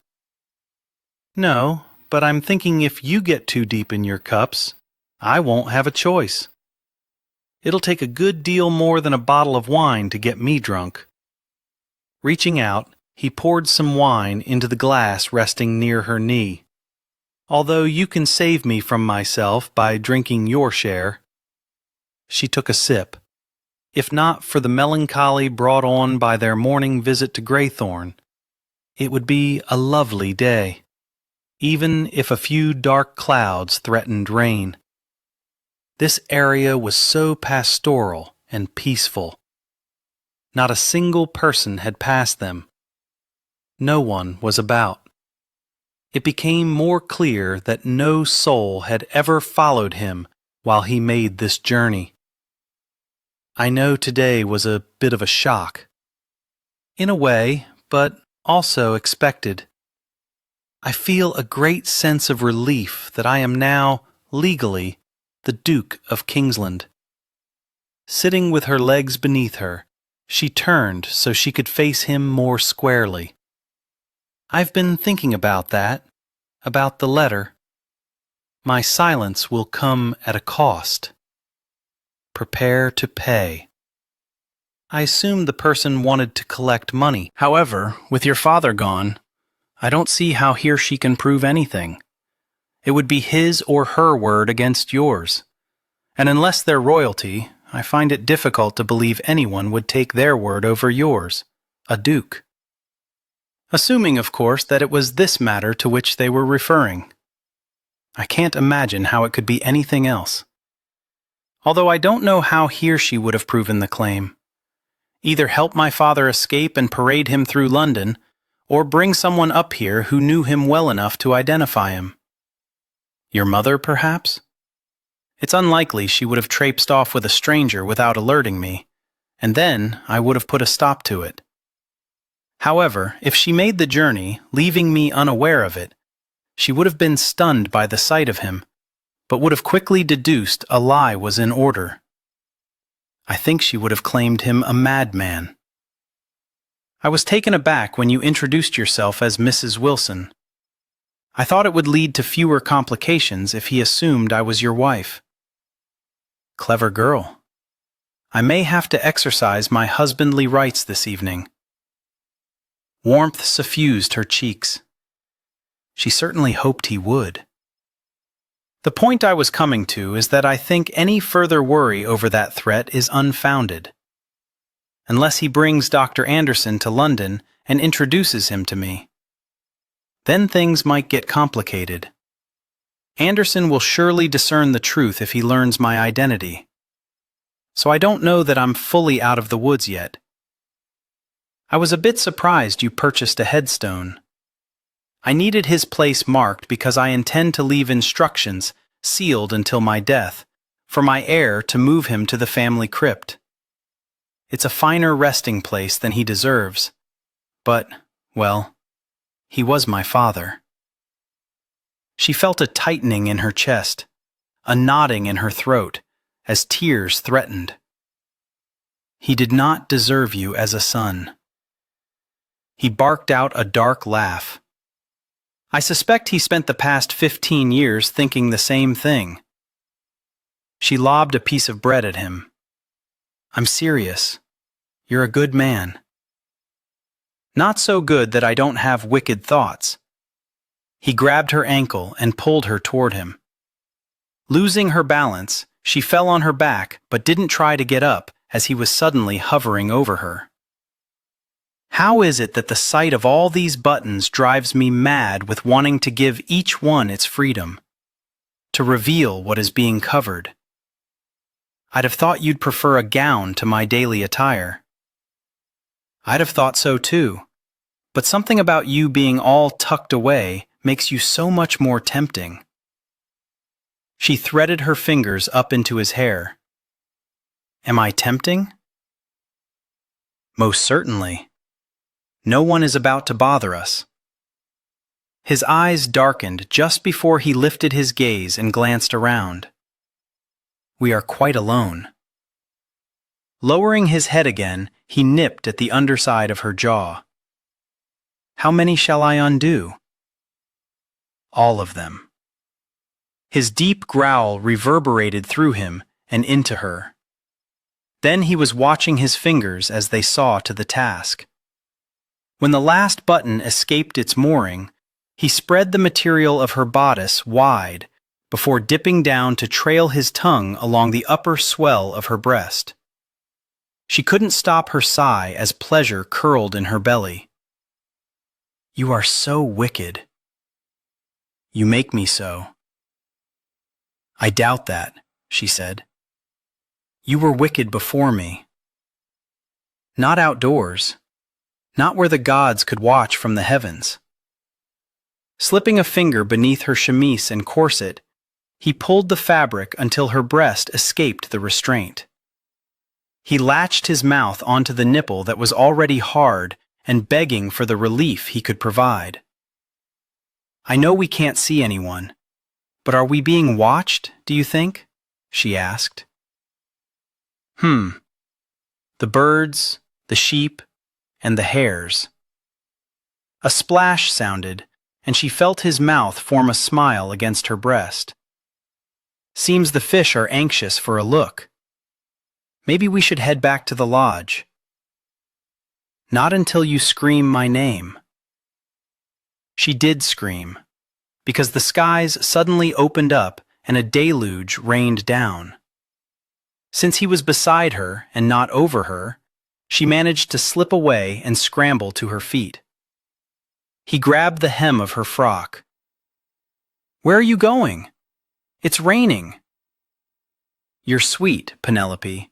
Speaker 2: No, but I'm thinking if you get too deep in your cups, I won't have a choice. It'll take a good deal more than a bottle of wine to get me drunk. Reaching out, he poured some wine into the glass resting near her knee. Although you can save me from myself by drinking your share. She took a sip. If not for the melancholy brought on by their morning visit to Greythorn, it would be a lovely day, even if a few dark clouds threatened rain. This area was so pastoral and peaceful. Not a single person had passed them. No one was about. It became more clear that no soul had ever followed him while he made this journey. I know today was a bit of a shock. In a way, but also expected. I feel a great sense of relief that I am now, legally, the Duke of Kingsland. Sitting with her legs beneath her, she turned so she could face him more squarely. I've been thinking about that, about the letter. My silence will come at a cost. Prepare to pay. I assumed the person wanted to collect money.
Speaker 1: However, with your father gone, I don't see how he or she can prove anything. It would be his or her word against yours. And unless they're royalty, I find it difficult to believe anyone would take their word over yours, a duke. Assuming, of course, that it was this matter to which they were referring. I can't imagine how it could be anything else. Although I don't know how he or she would have proven the claim. Either help my father escape and parade him through London, or bring someone up here who knew him well enough to identify him. Your mother, perhaps? It's unlikely she would have traipsed off with a stranger without alerting me, and then I would have put a stop to it. However, if she made the journey, leaving me unaware of it, she would have been stunned by the sight of him, but would have quickly deduced a lie was in order. I think she would have claimed him a madman. I was taken aback when you introduced yourself as Mrs. Wilson. I thought it would lead to fewer complications if he assumed I was your wife. Clever girl. I may have to exercise my husbandly rights this evening. Warmth suffused her cheeks. She certainly hoped he would. The point I was coming to is that I think any further worry over that threat is unfounded. Unless he brings Dr. Anderson to London and introduces him to me. Then things might get complicated. Anderson will surely discern the truth if he learns my identity. So I don't know that I'm fully out of the woods yet. I was a bit surprised you purchased a headstone. I needed his place marked because I intend to leave instructions, sealed until my death, for my heir to move him to the family crypt. It's a finer resting place than he deserves, but, well, he was my father. She felt a tightening in her chest, a knotting in her throat, as tears threatened. He did not deserve you as a son. He barked out a dark laugh. I suspect he spent the past 15 years thinking the same thing. She lobbed a piece of bread at him. I'm serious. You're a good man. Not so good that I don't have wicked thoughts. He grabbed her ankle and pulled her toward him. Losing her balance, she fell on her back but didn't try to get up as he was suddenly hovering over her. How is it that the sight of all these buttons drives me mad with wanting to give each one its freedom, to reveal what is being covered? I'd have thought you'd prefer a gown to my daily attire. I'd have thought so too, but something about you being all tucked away makes you so much more tempting. She threaded her fingers up into his hair. Am I tempting? Most certainly. No one is about to bother us. His eyes darkened just before he lifted his gaze and glanced around. We are quite alone. Lowering his head again, he nipped at the underside of her jaw. How many shall I undo? All of them. His deep growl reverberated through him and into her. Then he was watching his fingers as they saw to the task. When the last button escaped its mooring, he spread the material of her bodice wide before dipping down to trail his tongue along the upper swell of her breast. She couldn't stop her sigh as pleasure curled in her belly. You are so wicked. You make me so. I doubt that, she said. You were wicked before me. Not outdoors. Not where the gods could watch from the heavens. Slipping a finger beneath her chemise and corset, he pulled the fabric until her breast escaped the restraint. He latched his mouth onto the nipple that was already hard
Speaker 2: and begging for the relief he could provide. "I know we can't see anyone, but are we being watched, do you think?" she asked. The birds, the sheep, and the hares. A splash sounded, and she felt his mouth form a smile against her breast. "Seems the fish are anxious for a look. Maybe we should head back to the lodge." "Not until you scream my name." She did scream, because the skies suddenly opened up and a deluge rained down. Since he was beside her and not over her, she managed to slip away and scramble to her feet. He grabbed the hem of her frock. "Where are you going? It's raining." "You're sweet, Penelope,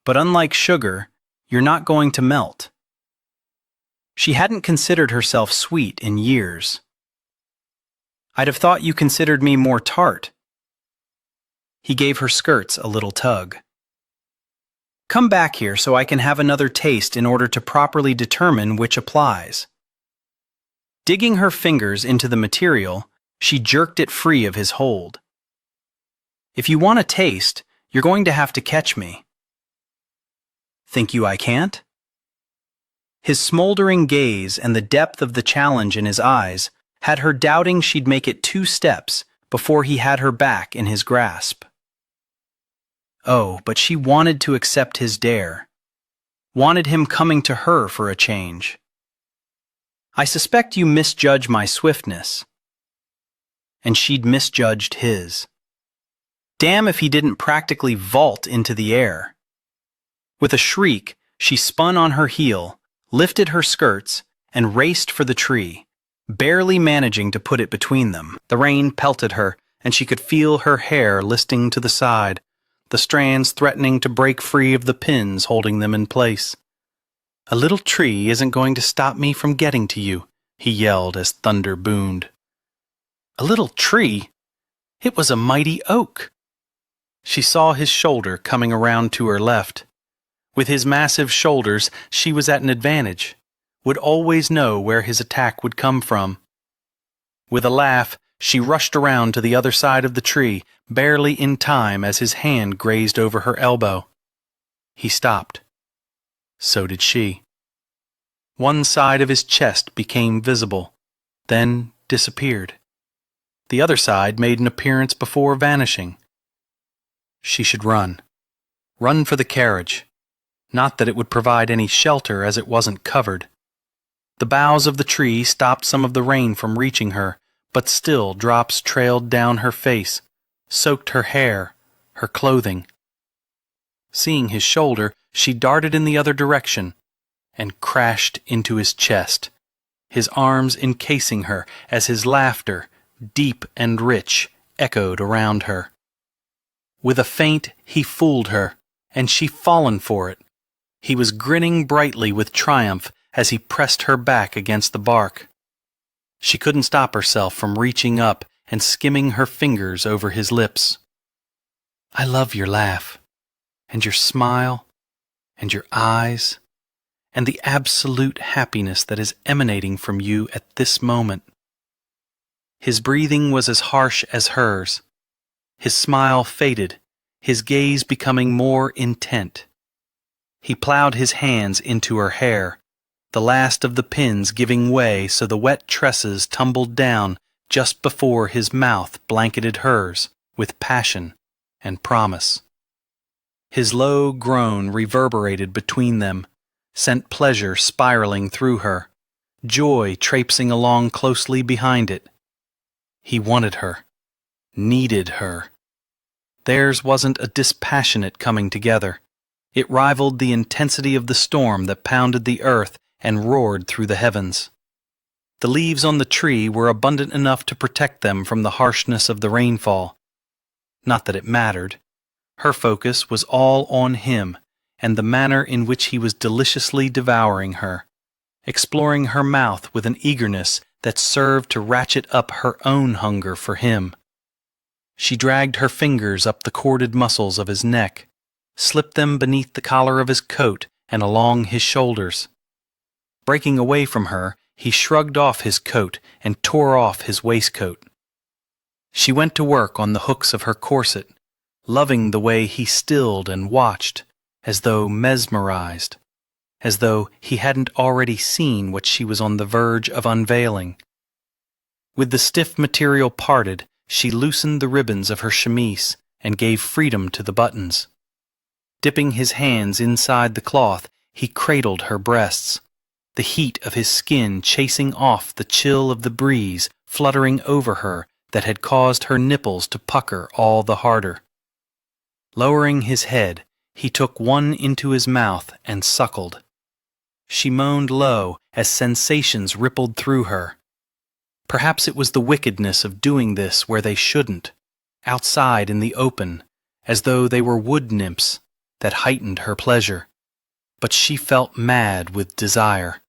Speaker 2: but unlike sugar, you're not going to melt." She hadn't considered herself sweet in years. "I'd have thought you considered me more tart." He gave her skirts a little tug. "Come back here so I can have another taste in order to properly determine which applies." Digging her fingers into the material, she jerked it free of his hold. "If you want a taste, you're going to have to catch me." "Think you I can't?" His smoldering gaze and the depth of the challenge in his eyes had her doubting she'd make it 2 steps before he had her back in his grasp. Oh, but she wanted to accept his dare. Wanted him coming to her for a change. "I suspect you misjudge my swiftness." And she'd misjudged his. Damn if he didn't practically vault into the air. With a shriek, she spun on her heel, lifted her skirts, and raced for the tree, barely managing to put it between them. The rain pelted her, and she could feel her hair listing to the side, the strands threatening to break free of the pins holding them in place. "A little tree isn't going to stop me from getting to you," he yelled as thunder boomed. A little tree? It was a mighty oak. She saw his shoulder coming around to her left. With his massive shoulders, she was at an advantage, would always know where his attack would come from. With a laugh, she rushed around to the other side of the tree, barely in time as his hand grazed over her elbow. He stopped. So did she. One side of his chest became visible, then disappeared. The other side made an appearance before vanishing. She should run. Run for the carriage. Not that it would provide any shelter as it wasn't covered. The boughs of the tree stopped some of the rain from reaching her, but still drops trailed down her face, soaked her hair, her clothing. Seeing his shoulder, she darted in the other direction and crashed into his chest, his arms encasing her as his laughter, deep and rich, echoed around her. With a feint, he fooled her, and she fallen for it. He was grinning brightly with triumph as he pressed her back against the bark. She couldn't stop herself from reaching up and skimming her fingers over his lips. "I love your laugh, and your smile, and your eyes, and the absolute happiness that is emanating from you at this moment." His breathing was as harsh as hers. His smile faded, his gaze becoming more intent. He plowed his hands into her hair, the last of the pins giving way so the wet tresses tumbled down just before his mouth blanketed hers with passion and promise. His low groan reverberated between them, sent pleasure spiraling through her, joy traipsing along closely behind it. He wanted her, needed her. Theirs wasn't a dispassionate coming together. It rivaled the intensity of the storm that pounded the earth and roared through the heavens. The leaves on the tree were abundant enough to protect them from the harshness of the rainfall. Not that it mattered. Her focus was all on him and the manner in which he was deliciously devouring her, exploring her mouth with an eagerness that served to ratchet up her own hunger for him. She dragged her fingers up the corded muscles of his neck, slipped them beneath the collar of his coat and along his shoulders. Breaking away from her, he shrugged off his coat and tore off his waistcoat. She went to work on the hooks of her corset, loving the way he stilled and watched, as though mesmerized, as though he hadn't already seen what she was on the verge of unveiling. With the stiff material parted, she loosened the ribbons of her chemise and gave freedom to the buttons. Dipping his hands inside the cloth, he cradled her breasts, the heat of his skin chasing off the chill of the breeze fluttering over her that had caused her nipples to pucker all the harder. Lowering his head, he took one into his mouth and suckled. She moaned low as sensations rippled through her. Perhaps it was the wickedness of doing this where they shouldn't, outside in the open, as though they were wood nymphs, that heightened her pleasure. But she felt mad with desire.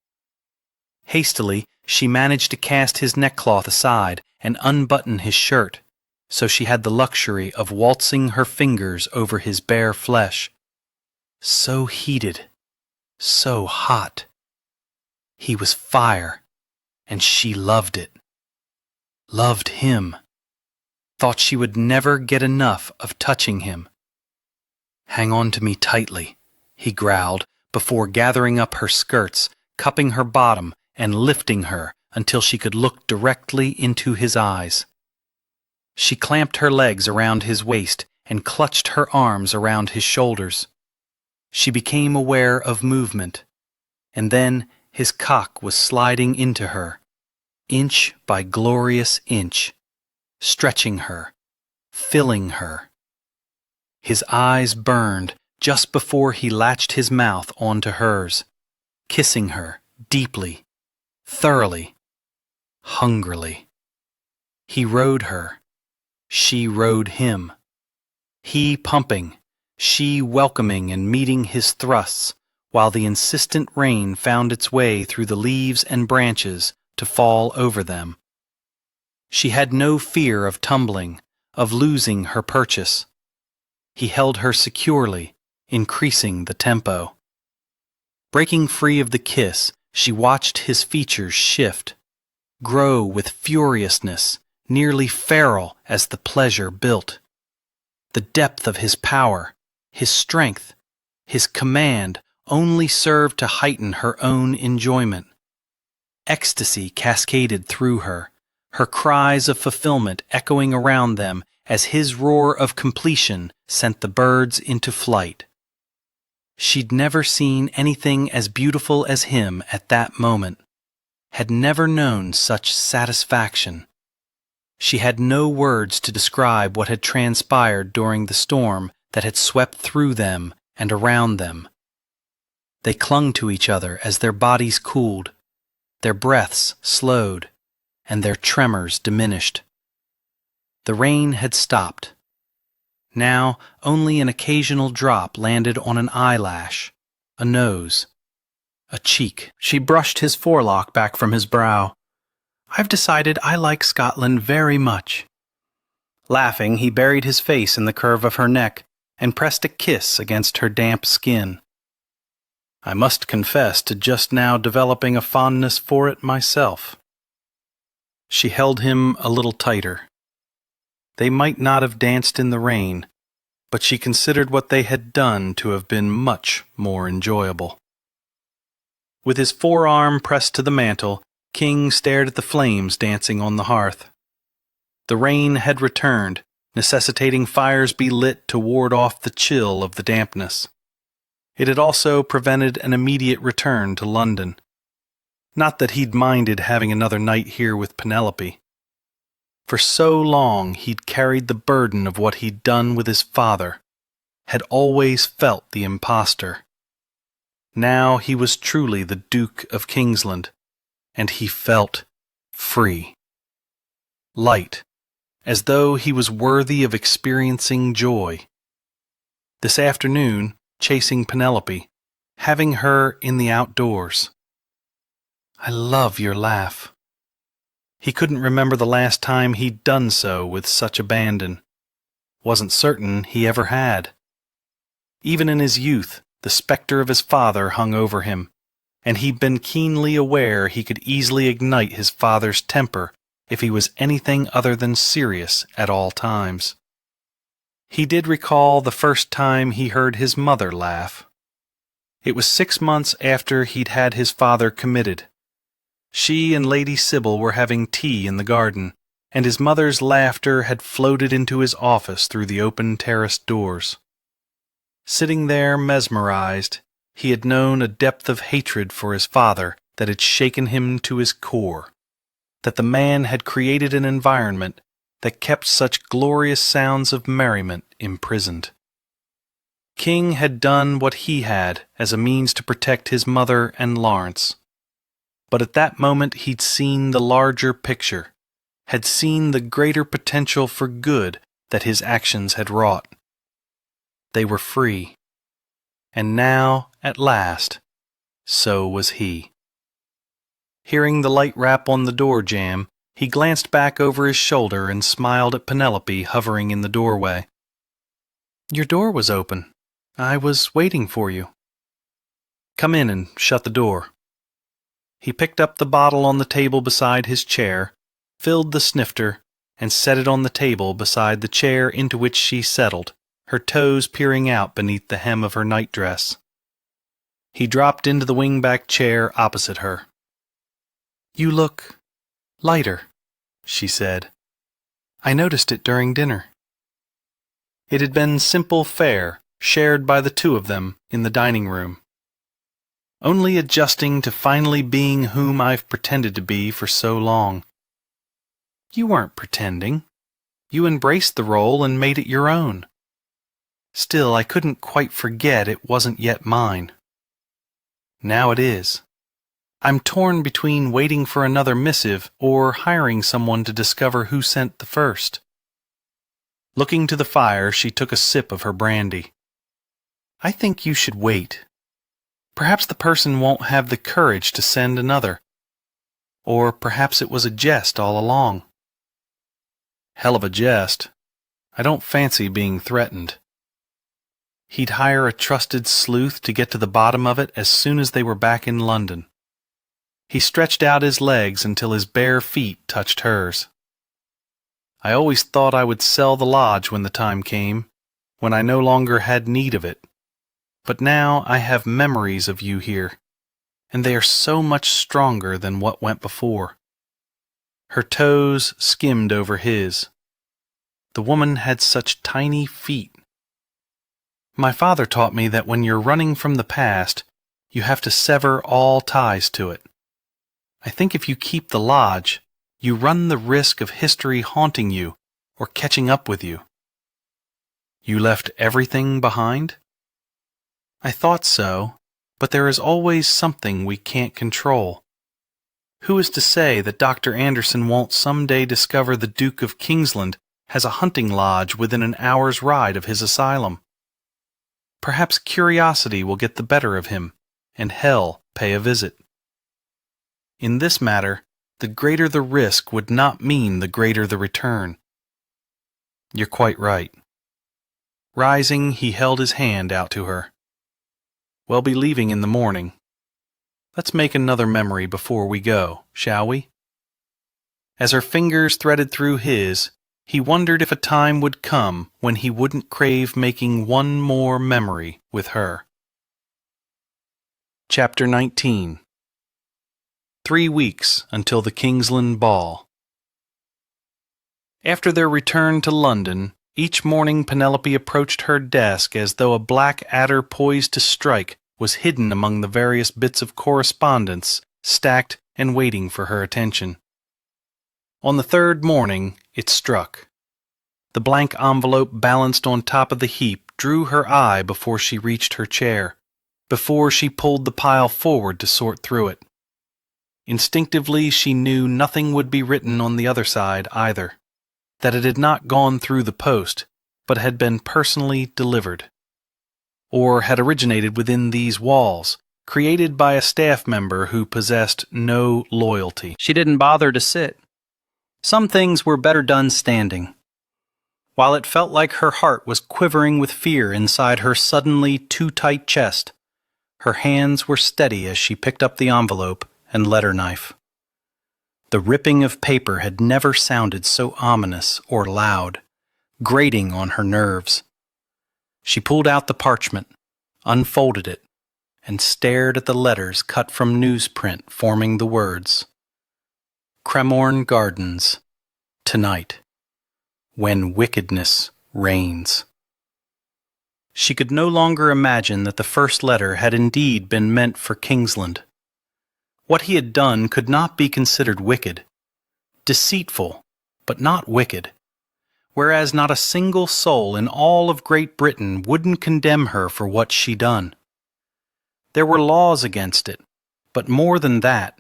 Speaker 2: Hastily, she managed to cast his neckcloth aside and unbutton his shirt, so she had the luxury of waltzing her fingers over his bare flesh. So heated, so hot. He was fire, and she loved it. Loved him. Thought she would never get enough of touching him. "Hang on to me tightly," he growled, before gathering up her skirts, cupping her bottom, and lifting her until she could look directly into his eyes. She clamped her legs around his waist and clutched her arms around his shoulders. She became aware of movement, and then his cock was sliding into her, inch by glorious inch, stretching her, filling her. His eyes burned just before he latched his mouth onto hers, kissing her deeply, thoroughly, hungrily. He rode her. She rode him. He pumping, she welcoming and meeting his thrusts, while the insistent rain found its way through the leaves and branches to fall over them. She had no fear of tumbling, of losing her purchase. He held her securely, increasing the tempo. Breaking free of the kiss, she watched his features shift, grow with furiousness, nearly feral as the pleasure built. The depth of his power, his strength, his command only served to heighten her own enjoyment. Ecstasy cascaded through her, her cries of fulfillment echoing around them as his roar of completion sent the birds into flight. She'd never seen anything as beautiful as him at that moment, had never known such satisfaction. She had no words to describe what had transpired during the storm that had swept through them and around them. They clung to each other as their bodies cooled, their breaths slowed, and their tremors diminished. The rain had stopped. Now only an occasional drop landed on an eyelash, a nose, a cheek. She brushed his forelock back from his brow. "I've decided I like Scotland very much." Laughing, he buried his face in the curve of her neck and pressed a kiss against her damp skin. "I must confess to just now developing a fondness for it myself." She held him a little tighter. They might not have danced in the rain, but she considered what they had done to have been much more enjoyable. With his forearm pressed to the mantel, King stared at the flames dancing on the hearth. The rain had returned, necessitating fires be lit to ward off the chill of the dampness. It had also prevented an immediate return to London. Not that he'd minded having another night here with Penelope. For so long he'd carried the burden of what he'd done with his father, had always felt the impostor. Now he was truly the Duke of Kingsland, and he felt free. Light, as though he was worthy of experiencing joy. This afternoon, chasing Penelope, having her in the outdoors. "I love your laugh." He couldn't remember the last time he'd done so with such abandon. Wasn't certain he ever had. Even in his youth, the specter of his father hung over him, and he'd been keenly aware he could easily ignite his father's temper if he was anything other than serious at all times. He did recall the first time he heard his mother laugh. It was 6 months after he'd had his father committed. She and Lady Sybil were having tea in the garden, and his mother's laughter had floated into his office through the open terraced doors. Sitting there mesmerized, he had known a depth of hatred for his father that had shaken him to his core, that the man had created an environment that kept such glorious sounds of merriment imprisoned. King had done what he had as a means to protect his mother and Lawrence. But at that moment he'd seen the larger picture, had seen the greater potential for good that his actions had wrought. They were free. And now, at last, so was he. Hearing the light rap on the door jamb, he glanced back over his shoulder and smiled at Penelope hovering in the doorway. "Your door was open. I was waiting for you." "Come in and shut the door." He picked up the bottle on the table beside his chair, filled the snifter, and set it on the table beside the chair into which she settled, her toes peering out beneath the hem of her nightdress. He dropped into the wing-back chair opposite her. "You look lighter," she said. "I noticed it during dinner." It had been simple fare, shared by the two of them in the dining room. "Only adjusting to finally being whom I've pretended to be for so long." "You weren't pretending. You embraced the role and made it your own. Still, I couldn't quite forget it wasn't yet mine. Now it is. I'm torn between waiting for another missive or hiring someone to discover who sent the first." Looking to the fire, she took a sip of her brandy. "I think you should wait. Perhaps the person won't have the courage to send another. Or perhaps it was a jest all along." "Hell of a jest. I don't fancy being threatened." He'd hire a trusted sleuth to get to the bottom of it as soon as they were back in London. He stretched out his legs until his bare feet touched hers. "I always thought I would sell the lodge when the time came, when I no longer had need of it. But now I have memories of you here, and they are so much stronger than what went before." Her toes skimmed over his. The woman had such tiny feet. "My father taught me that when you're running from the past, you have to sever all ties to it. I think if you keep the lodge, you run the risk of history haunting you or catching up with you." "You left everything behind?" "I thought so, but there is always something we can't control. Who is to say that Dr. Anderson won't someday discover the Duke of Kingsland has a hunting lodge within an hour's ride of his asylum? Perhaps curiosity will get the better of him, and hell pay a visit. In this matter, the greater the risk would not mean the greater the return." "You're quite right." Rising, he held his hand out to her. "We'll be leaving in the morning. Let's make another memory before we go, shall we?" As her fingers threaded through his, he wondered if a time would come when he wouldn't crave making one more memory with her. Chapter 19. 3 weeks until the Kingsland Ball. After their return to London, each morning Penelope approached her desk as though a black adder poised to strike was hidden among the various bits of correspondence stacked and waiting for her attention. On the third morning, it struck. The blank envelope balanced on top of the heap drew her eye before she reached her chair, before she pulled the pile forward to sort through it. Instinctively, she knew nothing would be written on the other side either, that it had not gone through the post, but had been personally delivered, or had originated within these walls, created by a staff member who possessed no loyalty. She didn't bother to sit. Some things were better done standing. While it felt like her heart was quivering with fear inside her suddenly too tight chest, Her hands were steady as she picked up the envelope and letter knife. The ripping of paper had never sounded so ominous or loud, grating on her nerves. She pulled out the parchment, unfolded it, and stared at the letters cut from newsprint forming the words, Cremorne Gardens, tonight, when wickedness reigns. She could no longer imagine that the first letter had indeed been meant for Kingsland. What he had done could not be considered wicked. Deceitful, but not wicked. Whereas not a single soul in all of Great Britain wouldn't condemn her for what she done. There were laws against it, but more than that,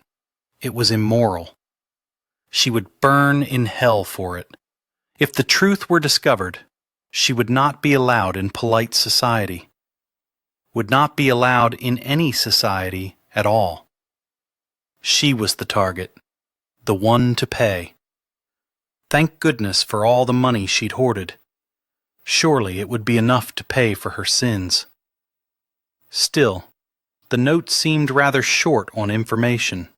Speaker 2: it was immoral. She would burn in hell for it. If the truth were discovered, she would not be allowed in polite society. Would not be allowed in any society at all. She was the target, the one to pay. Thank goodness for all the money she'd hoarded. Surely it would be enough to pay for her sins. Still, the note seemed rather short on information.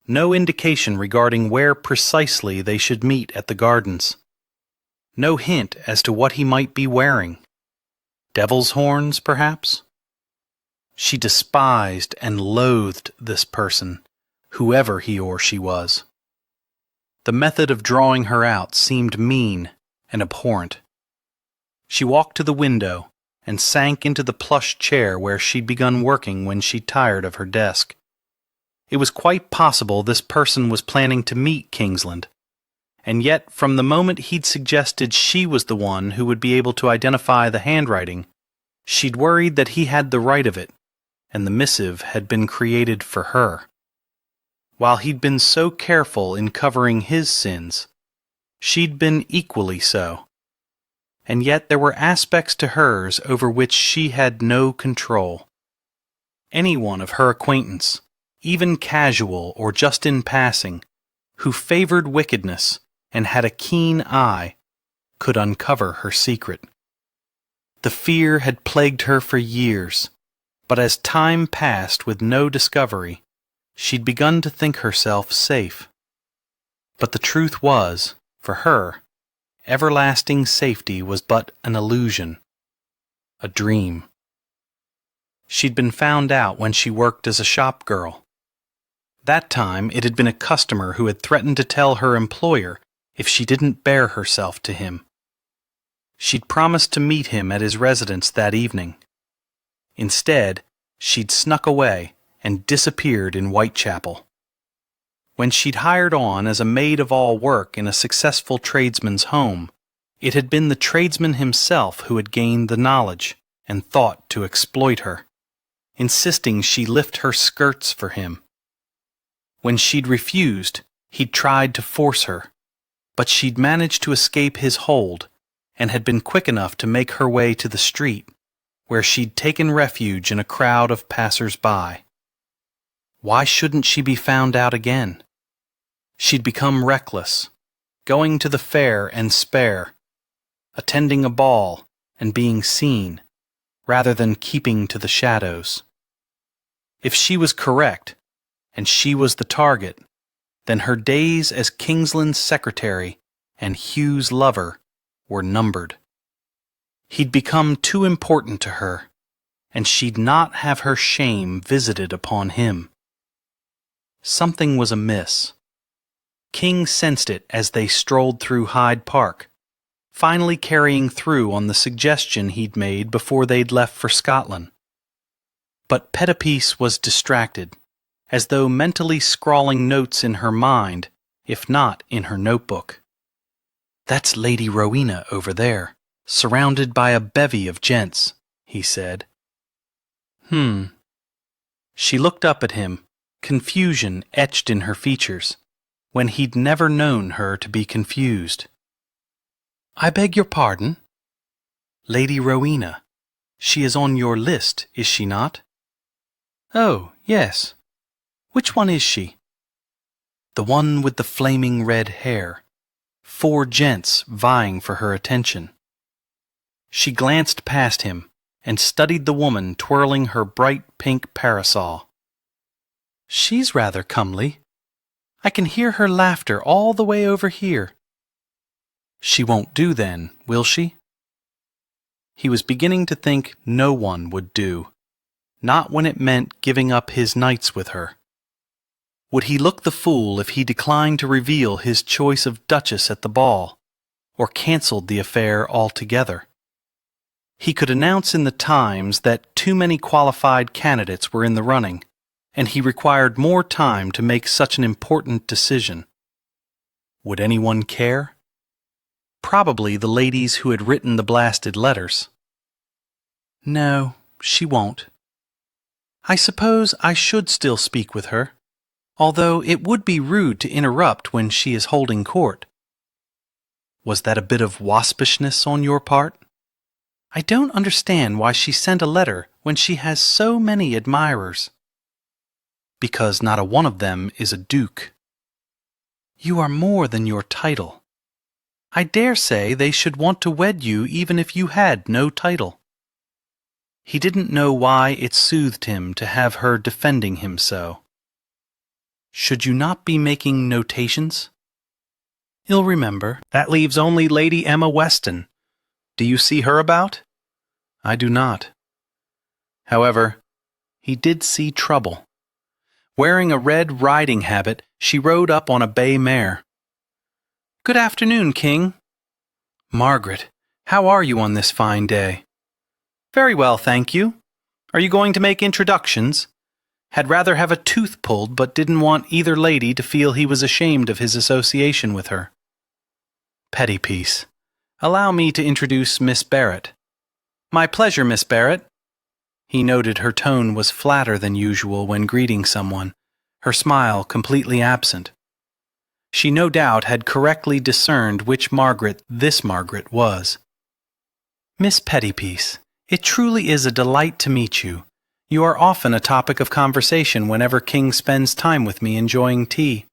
Speaker 2: No indication regarding where precisely they should meet at the gardens. No hint as to what he might be wearing. Devil's horns, perhaps? She despised and loathed this person, whoever he or she was. The method of drawing her out seemed mean and abhorrent. She walked to the window and sank into the plush chair where she'd begun working when she tired of her desk. It was quite possible this person was planning to meet Kingsland, and yet from the moment he'd suggested she was the one who would be able to identify the handwriting, she'd worried that he had the right of it, and the missive had been created for her. While he'd been so careful in covering his sins, she'd been equally so. And yet there were aspects to hers over which she had no control. Anyone of her acquaintance, even casual or just in passing, who favored wickedness and had a keen eye, could uncover her secret. The fear had plagued her for years, but as time passed with no discovery, she'd begun to think herself safe. But the truth was, for her, everlasting safety was but an illusion, a dream. She'd been found out when she worked as a shop girl. That time it had been a customer who had threatened to tell her employer if she didn't bear herself to him. She'd promised to meet him at his residence that evening. Instead, she'd snuck away and disappeared in Whitechapel. When she'd hired on as a maid-of-all-work in a successful tradesman's home, it had been the tradesman himself who had gained the knowledge and thought to exploit her, insisting she lift her skirts for him. When she'd refused, he'd tried to force her, but she'd managed to escape his hold and had been quick enough to make her way to the street, where she'd taken refuge in a crowd of passers-by. Why shouldn't she be found out again? She'd become reckless, going to the fair and spare, attending a ball and being seen, rather than keeping to the shadows. If she was correct, and she was the target, then her days as Kingsland's secretary and Hugh's lover were numbered. He'd become too important to her, and she'd not have her shame visited upon him. Something was amiss. King sensed it as they strolled through Hyde Park, finally carrying through on the suggestion he'd made before they'd left for Scotland. But Pettipiece was distracted, as though mentally scrawling notes in her mind, if not in her notebook. "That's Lady Rowena over there, surrounded by a bevy of gents," he said. She looked up at him, confusion etched in her features, when he'd never known her to be confused. "I beg your pardon?" "Lady Rowena. She is on your list, is she not?" "Oh, yes. Which one is she?" "The one with the flaming red hair. 4 gents vying for her attention." She glanced past him and studied the woman twirling her bright pink parasol. "She's rather comely. I can hear her laughter all the way over here." "She won't do then, will she?" He was beginning to think no one would do, not when it meant giving up his nights with her. Would he look the fool if he declined to reveal his choice of Duchess at the ball, or cancelled the affair altogether? He could announce in the Times that too many qualified candidates were in the running, and he required more time to make such an important decision. Would anyone care? Probably the ladies who had written the blasted letters. No, she won't. I suppose I should still speak with her, although it would be rude to interrupt when she is holding court. Was that a bit of waspishness on your part? I don't understand why she sent a letter when she has so many admirers. Because not a one of them is a duke. You are more than your title. I dare say they should want to wed you even if you had no title. He didn't know why it soothed him to have her defending him so. Should you not be making notations? He'll remember. That leaves only Lady Emma Weston. Do you see her about? I do not. However, he did see trouble. Wearing a red riding habit, she rode up on a bay mare. Good afternoon, King. Margaret, how are you on this fine day? Very well, thank you. Are you going to make introductions? Had rather have a tooth pulled, but didn't want either lady to feel he was ashamed of his association with her. Petty piece. Allow me to introduce Miss Barrett. My pleasure, Miss Barrett. He noted her tone was flatter than usual when greeting someone, her smile completely absent. She no doubt had correctly discerned which Margaret this Margaret was. Miss Pettypiece, it truly is a delight to meet you. You are often a topic of conversation whenever King spends time with me enjoying tea.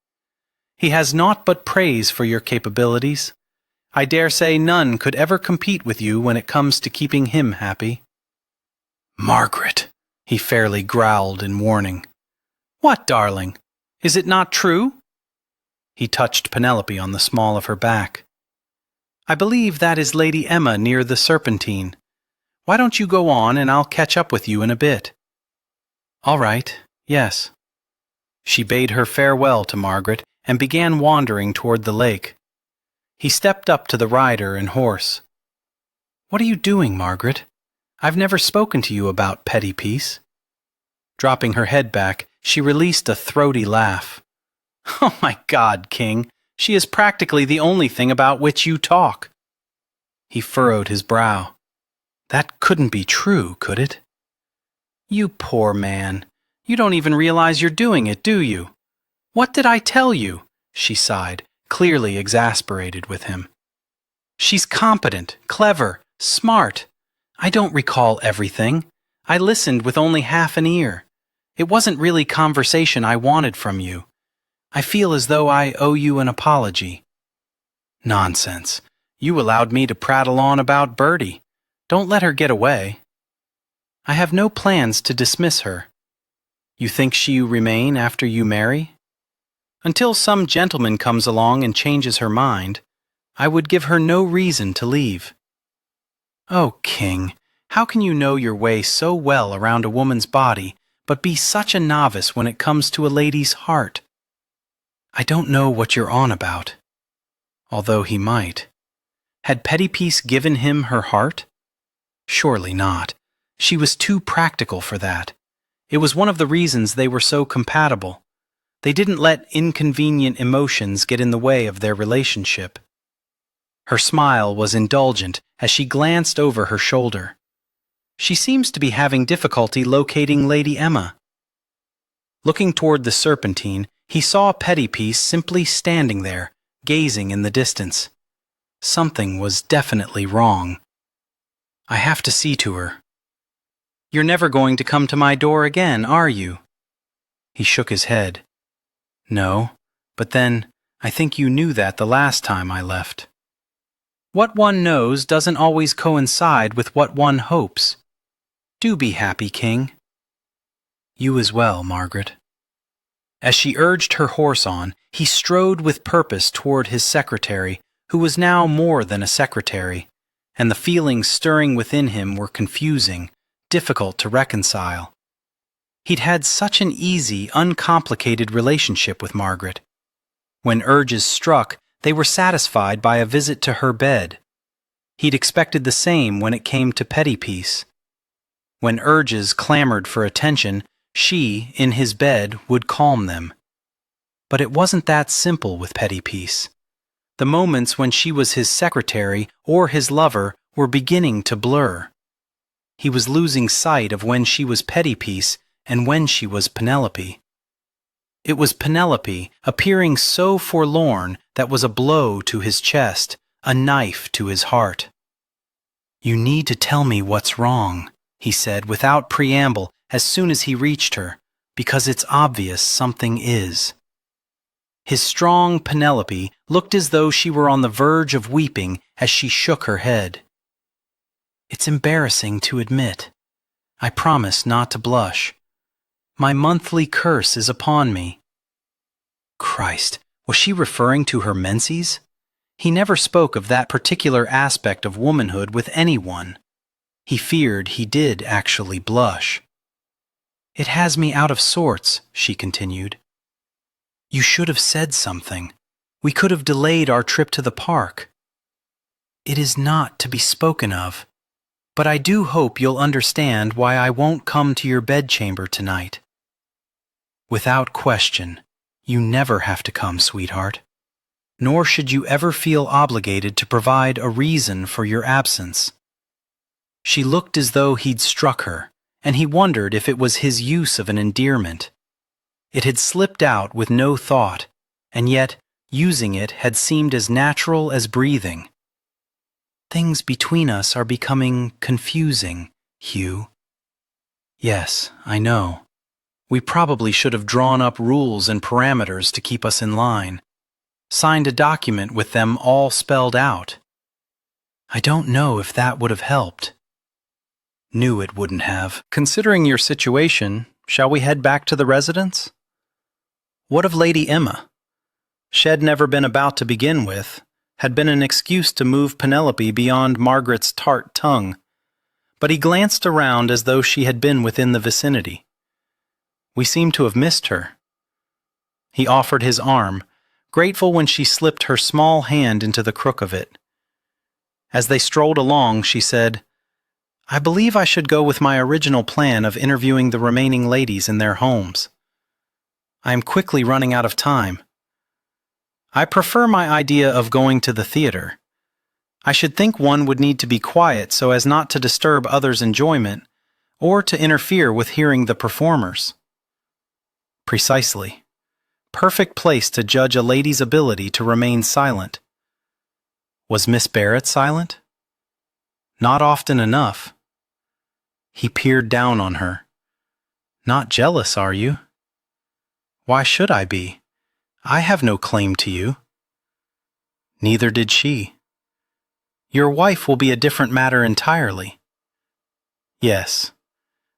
Speaker 2: He has naught but praise for your capabilities. I dare say none could ever compete with you when it comes to keeping him happy. Margaret, he fairly growled in warning. What, darling? Is it not true? He touched Penelope on the small of her back. I believe that is Lady Emma near the Serpentine. Why don't you go on and I'll catch up with you in a bit. All right, yes. She bade her farewell to Margaret and began wandering toward the lake. He stepped up to the rider and horse. What are you doing, Margaret? I've never spoken to you about Pettypiece. Dropping her head back, she released a throaty laugh. Oh my God, King, she is practically the only thing about which you talk. He furrowed his brow. That couldn't be true, could it? You poor man. You don't even realize you're doing it, do you? What did I tell you? She sighed, clearly exasperated with him. She's competent, clever, smart. I don't recall everything. I listened with only half an ear. It wasn't really conversation I wanted from you. I feel as though I owe you an apology. Nonsense. You allowed me to prattle on about Bertie. Don't let her get away. I have no plans to dismiss her. You think she'll remain after you marry? Until some gentleman comes along and changes her mind, I would give her no reason to leave. Oh, King, how can you know your way so well around a woman's body, but be such a novice when it comes to a lady's heart? I don't know what you're on about. Although he might. Had Pettypiece given him her heart? Surely not. She was too practical for that. It was one of the reasons they were so compatible. They didn't let inconvenient emotions get in the way of their relationship. Her smile was indulgent as she glanced over her shoulder. She seems to be having difficulty locating Lady Emma. Looking toward the Serpentine, he saw Pettypiece simply standing there, gazing in the distance. Something was definitely wrong. I have to see to her. You're never going to come to my door again, are you? He shook his head. No, but then I think you knew that the last time I left. What one knows doesn't always coincide with what one hopes. Do be happy, King. You as well, Margaret. As she urged her horse on, he strode with purpose toward his secretary, who was now more than a secretary, and the feelings stirring within him were confusing, difficult to reconcile. He'd had such an easy, uncomplicated relationship with Margaret. When urges struck, they were satisfied by a visit to her bed. He'd expected the same when it came to petty peace. When urges clamored for attention, she, in his bed, would calm them. But it wasn't that simple with petty peace. The moments when she was his secretary or his lover were beginning to blur. He was losing sight of when she was petty peace and when she was Penelope. It was Penelope, appearing so forlorn, that was a blow to his chest, a knife to his heart. "You need to tell me what's wrong," he said without preamble as soon as he reached her, "because it's obvious something is." His strong Penelope looked as though she were on the verge of weeping as she shook her head. "It's embarrassing to admit. I promise not to blush. My monthly curse is upon me." Christ, was she referring to her menses? He never spoke of that particular aspect of womanhood with anyone. He feared he did actually blush. "It has me out of sorts," she continued. "You should have said something. We could have delayed our trip to the park." "It is not to be spoken of. But I do hope you'll understand why I won't come to your bedchamber tonight." "Without question, you never have to come, sweetheart. Nor should you ever feel obligated to provide a reason for your absence." She looked as though he'd struck her, and he wondered if it was his use of an endearment. It had slipped out with no thought, and yet using it had seemed as natural as breathing. "Things between us are becoming confusing, Hugh." "Yes, I know. We probably should have drawn up rules and parameters to keep us in line. Signed a document with them all spelled out. I don't know if that would have helped." "Knew it wouldn't have. Considering your situation, shall we head back to the residence?" What of Lady Emma? She'd never been about to begin with, had been an excuse to move Penelope beyond Margaret's tart tongue, but he glanced around as though she had been within the vicinity. "We seem to have missed her." He offered his arm, grateful when she slipped her small hand into the crook of it. As they strolled along, she said, "I believe I should go with my original plan of interviewing the remaining ladies in their homes. I am quickly running out of time. I prefer my idea of going to the theater. I should think one would need to be quiet so as not to disturb others' enjoyment, or to interfere with hearing the performers." "Precisely. Perfect place to judge a lady's ability to remain silent." Was Miss Barrett silent? "Not often enough." He peered down on her. "Not jealous, are you?" "Why should I be? I have no claim to you." Neither did she. "Your wife will be a different matter entirely." "Yes.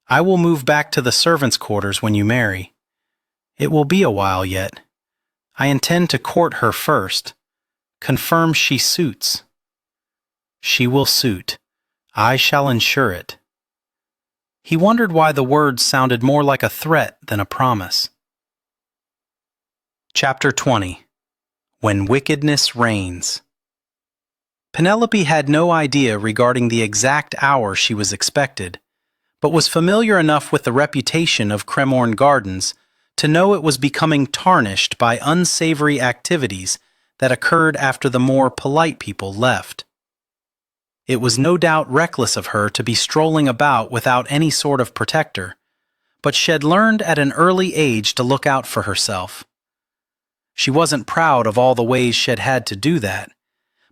Speaker 2: I will move back to the servants' quarters when you marry. It will be a while yet. I intend to court her first. Confirm she suits." "She will suit. I shall ensure it." He wondered why the words sounded more like a threat than a promise. Chapter 20. When Wickedness Reigns. Penelope had no idea regarding the exact hour she was expected, but was familiar enough with the reputation of Cremorne Gardens to know it was becoming tarnished by unsavory activities that occurred after the more polite people left. It was no doubt reckless of her to be strolling about without any sort of protector, but she'd learned at an early age to look out for herself. She wasn't proud of all the ways she'd had to do that,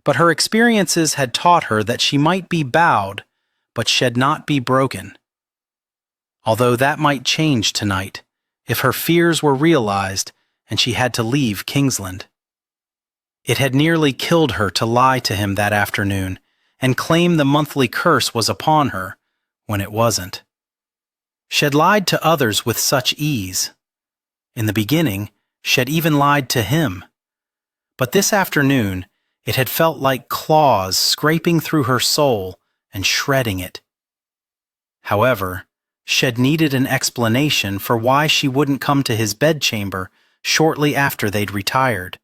Speaker 2: but her experiences had taught her that she might be bowed, but she'd not be broken. Although that might change tonight, if her fears were realized and she had to leave Kingsland. It had nearly killed her to lie to him that afternoon and claim the monthly curse was upon her when it wasn't. She'd lied to others with such ease. In the beginning, she'd even lied to him. But this afternoon, it had felt like claws scraping through her soul and shredding it. However, she'd needed an explanation for why she wouldn't come to his bedchamber shortly after they'd retired.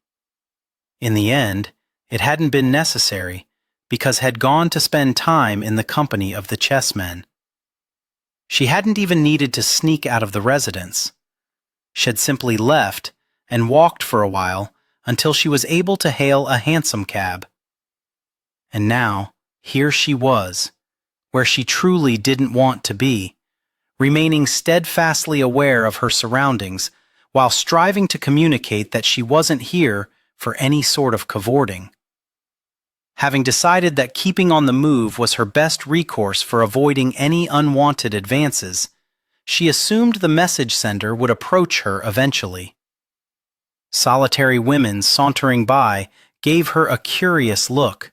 Speaker 2: In the end, it hadn't been necessary, because had gone to spend time in the company of the chessmen. She hadn't even needed to sneak out of the residence. She'd simply left and walked for a while until she was able to hail a hansom cab. And now, here she was, where she truly didn't want to be, remaining steadfastly aware of her surroundings while striving to communicate that she wasn't here for any sort of cavorting. Having decided that keeping on the move was her best recourse for avoiding any unwanted advances, she assumed the message sender would approach her eventually. Solitary women sauntering by gave her a curious look,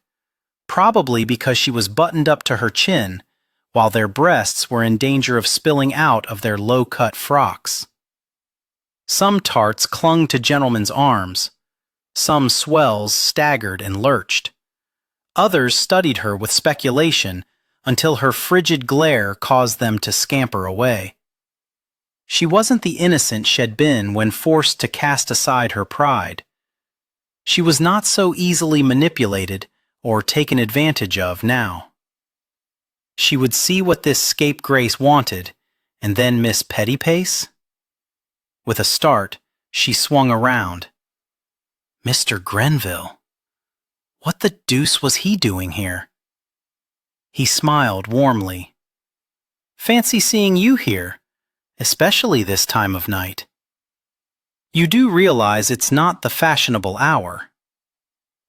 Speaker 2: probably because she was buttoned up to her chin, while their breasts were in danger of spilling out of their low-cut frocks. Some tarts clung to gentlemen's arms. Some swells staggered and lurched. Others studied her with speculation until her frigid glare caused them to scamper away. She wasn't the innocent she'd been when forced to cast aside her pride. She was not so easily manipulated or taken advantage of now. She would see what this scapegrace wanted, and then miss Pettypace? With a start, she swung around. Mr. Grenville. What the deuce was he doing here? He smiled warmly. Fancy seeing you here, especially this time of night. You do realize it's not the fashionable hour.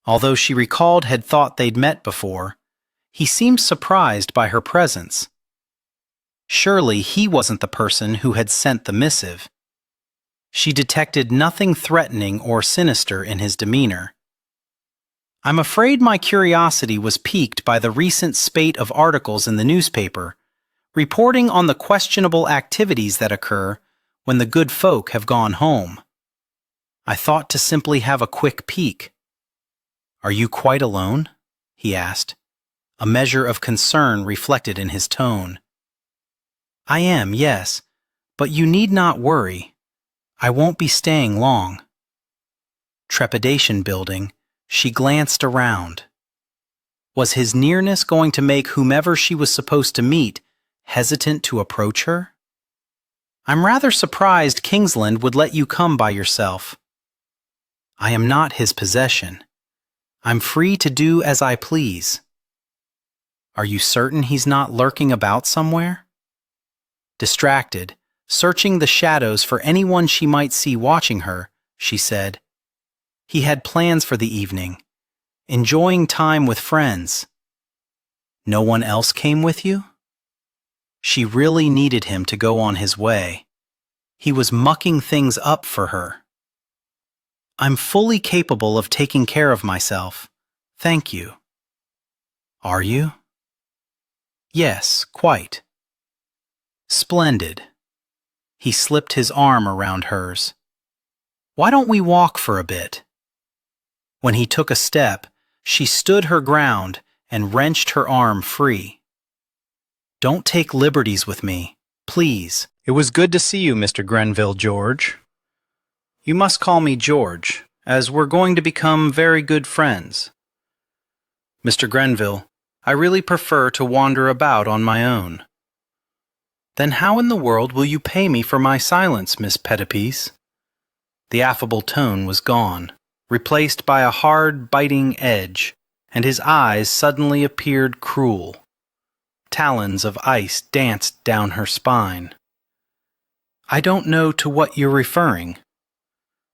Speaker 2: Although she recalled had thought they'd met before, he seemed surprised by her presence. Surely he wasn't the person who had sent the missive. She detected nothing threatening or sinister in his demeanor. I'm afraid my curiosity was piqued by the recent spate of articles in the newspaper, reporting on the questionable activities that occur when the good folk have gone home. I thought to simply have a quick peek. Are you quite alone? He asked, a measure of concern reflected in his tone. I am, yes, but you need not worry. I won't be staying long. Trepidation building, she glanced around. Was his nearness going to make whomever she was supposed to meet hesitant to approach her? I'm rather surprised Kingsland would let you come by yourself. I am not his possession. I'm free to do as I please. Are you certain he's not lurking about somewhere? Distracted, searching the shadows for anyone she might see watching her, she said. He had plans for the evening, enjoying time with friends. No one else came with you? She really needed him to go on his way. He was mucking things up for her. I'm fully capable of taking care of myself. Thank you. Are you? Yes, quite. Splendid. He slipped his arm around hers. Why don't we walk for a bit? When he took a step, she stood her ground and wrenched her arm free. Don't take liberties with me, please. It was good to see you, Mr. Grenville, George. You must call me George, as we're going to become very good friends. Mr. Grenville, I really prefer to wander about on my own. Then how in the world will you pay me for my silence, Miss Pettipiece? The affable tone was gone, replaced by a hard, biting edge, and his eyes suddenly appeared cruel. Talons of ice danced down her spine. I don't know to what you're referring.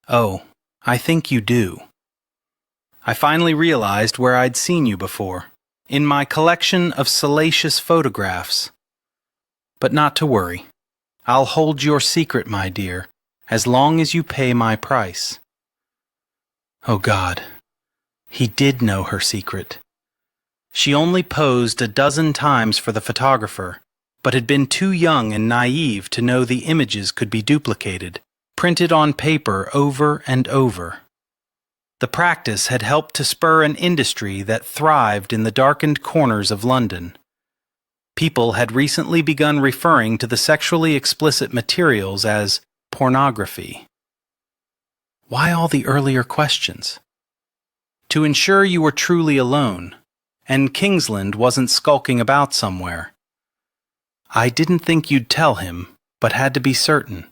Speaker 2: Oh, I think you do. I finally realized where I'd seen you before, in my collection of salacious photographs. But not to worry. I'll hold your secret, my dear, as long as you pay my price. Oh God, he did know her secret. She only posed a dozen times for the photographer, but had been too young and naive to know the images could be duplicated, printed on paper over and over. The practice had helped to spur an industry that thrived in the darkened corners of London. People had recently begun referring to the sexually explicit materials as pornography. Why all the earlier questions? To ensure you were truly alone, and Kingsland wasn't skulking about somewhere. I didn't think you'd tell him, but had to be certain.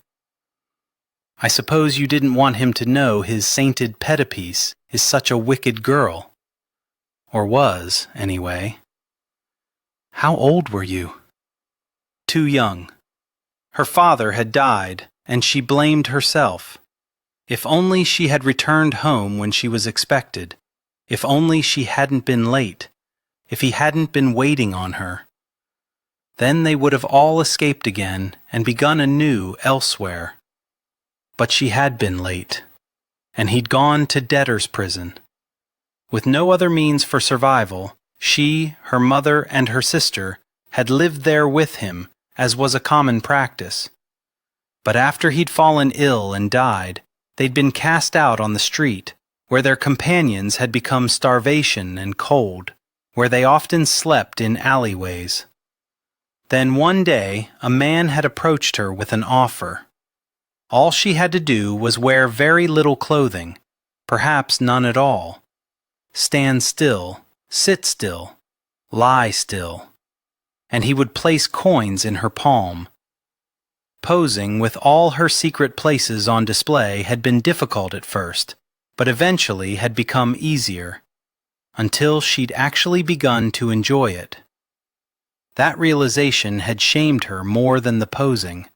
Speaker 2: I suppose you didn't want him to know his sainted Petipiece is such a wicked girl. Or was, anyway. How old were you? Too young. Her father had died, and she blamed herself. If only she had returned home when she was expected. If only she hadn't been late. If he hadn't been waiting on her. Then they would have all escaped again and begun anew elsewhere. But she had been late, and he'd gone to debtor's prison. With no other means for survival, she, her mother, and her sister had lived there with him, as was a common practice. But after he'd fallen ill and died, they'd been cast out on the street, where their companions had become starvation and cold, where they often slept in alleyways. Then one day, a man had approached her with an offer. All she had to do was wear very little clothing, perhaps none at all. Stand still, sit still, lie still, and he would place coins in her palm. Posing with all her secret places on display had been difficult at first, but eventually had become easier, until she'd actually begun to enjoy it. That realization had shamed her more than the posing.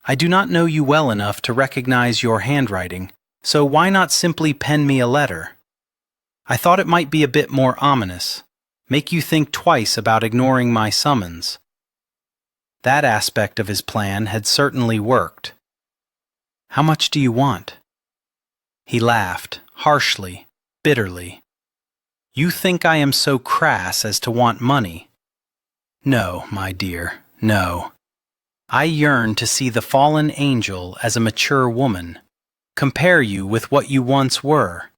Speaker 2: I do not know you well enough to recognize your handwriting, so why not simply pen me a letter? I thought it might be a bit more ominous, make you think twice about ignoring my summons. That aspect of his plan had certainly worked. How much do you want? He laughed, harshly, bitterly. You think I am so crass as to want money? No, my dear, no. I yearn to see the fallen angel as a mature woman, compare you with what you once were.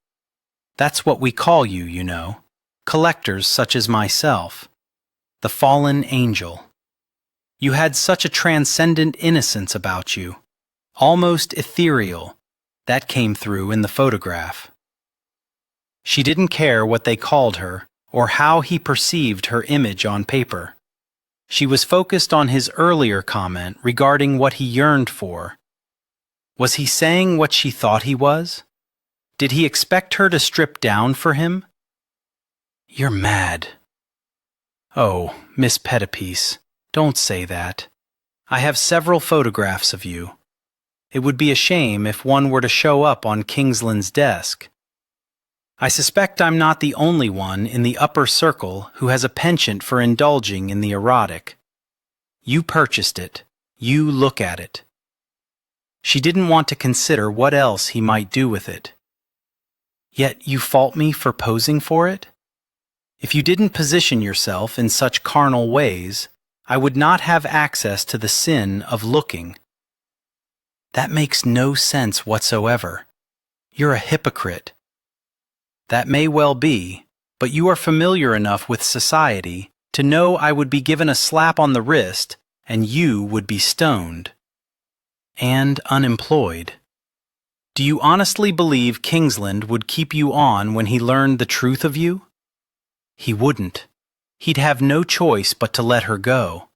Speaker 2: That's what we call you, you know, collectors such as myself. The fallen angel. You had such a transcendent innocence about you, almost ethereal. That came through in the photograph. She didn't care what they called her or how he perceived her image on paper. She was focused on his earlier comment regarding what he yearned for. Was he saying what she thought he was? Did he expect her to strip down for him? You're mad. Oh, Miss Petipiece, don't say that. I have several photographs of you. It would be a shame if one were to show up on Kingsland's desk. I suspect I'm not the only one in the upper circle who has a penchant for indulging in the erotic. You purchased it. You look at it. She didn't want to consider what else he might do with it. Yet you fault me for posing for it? If you didn't position yourself in such carnal ways, I would not have access to the sin of looking. That makes no sense whatsoever. You're a hypocrite. That may well be, but you are familiar enough with society to know I would be given a slap on the wrist and you would be stoned. And unemployed. Do you honestly believe Kingsland would keep you on when he learned the truth of you? He wouldn't. He'd have no choice but to let her go.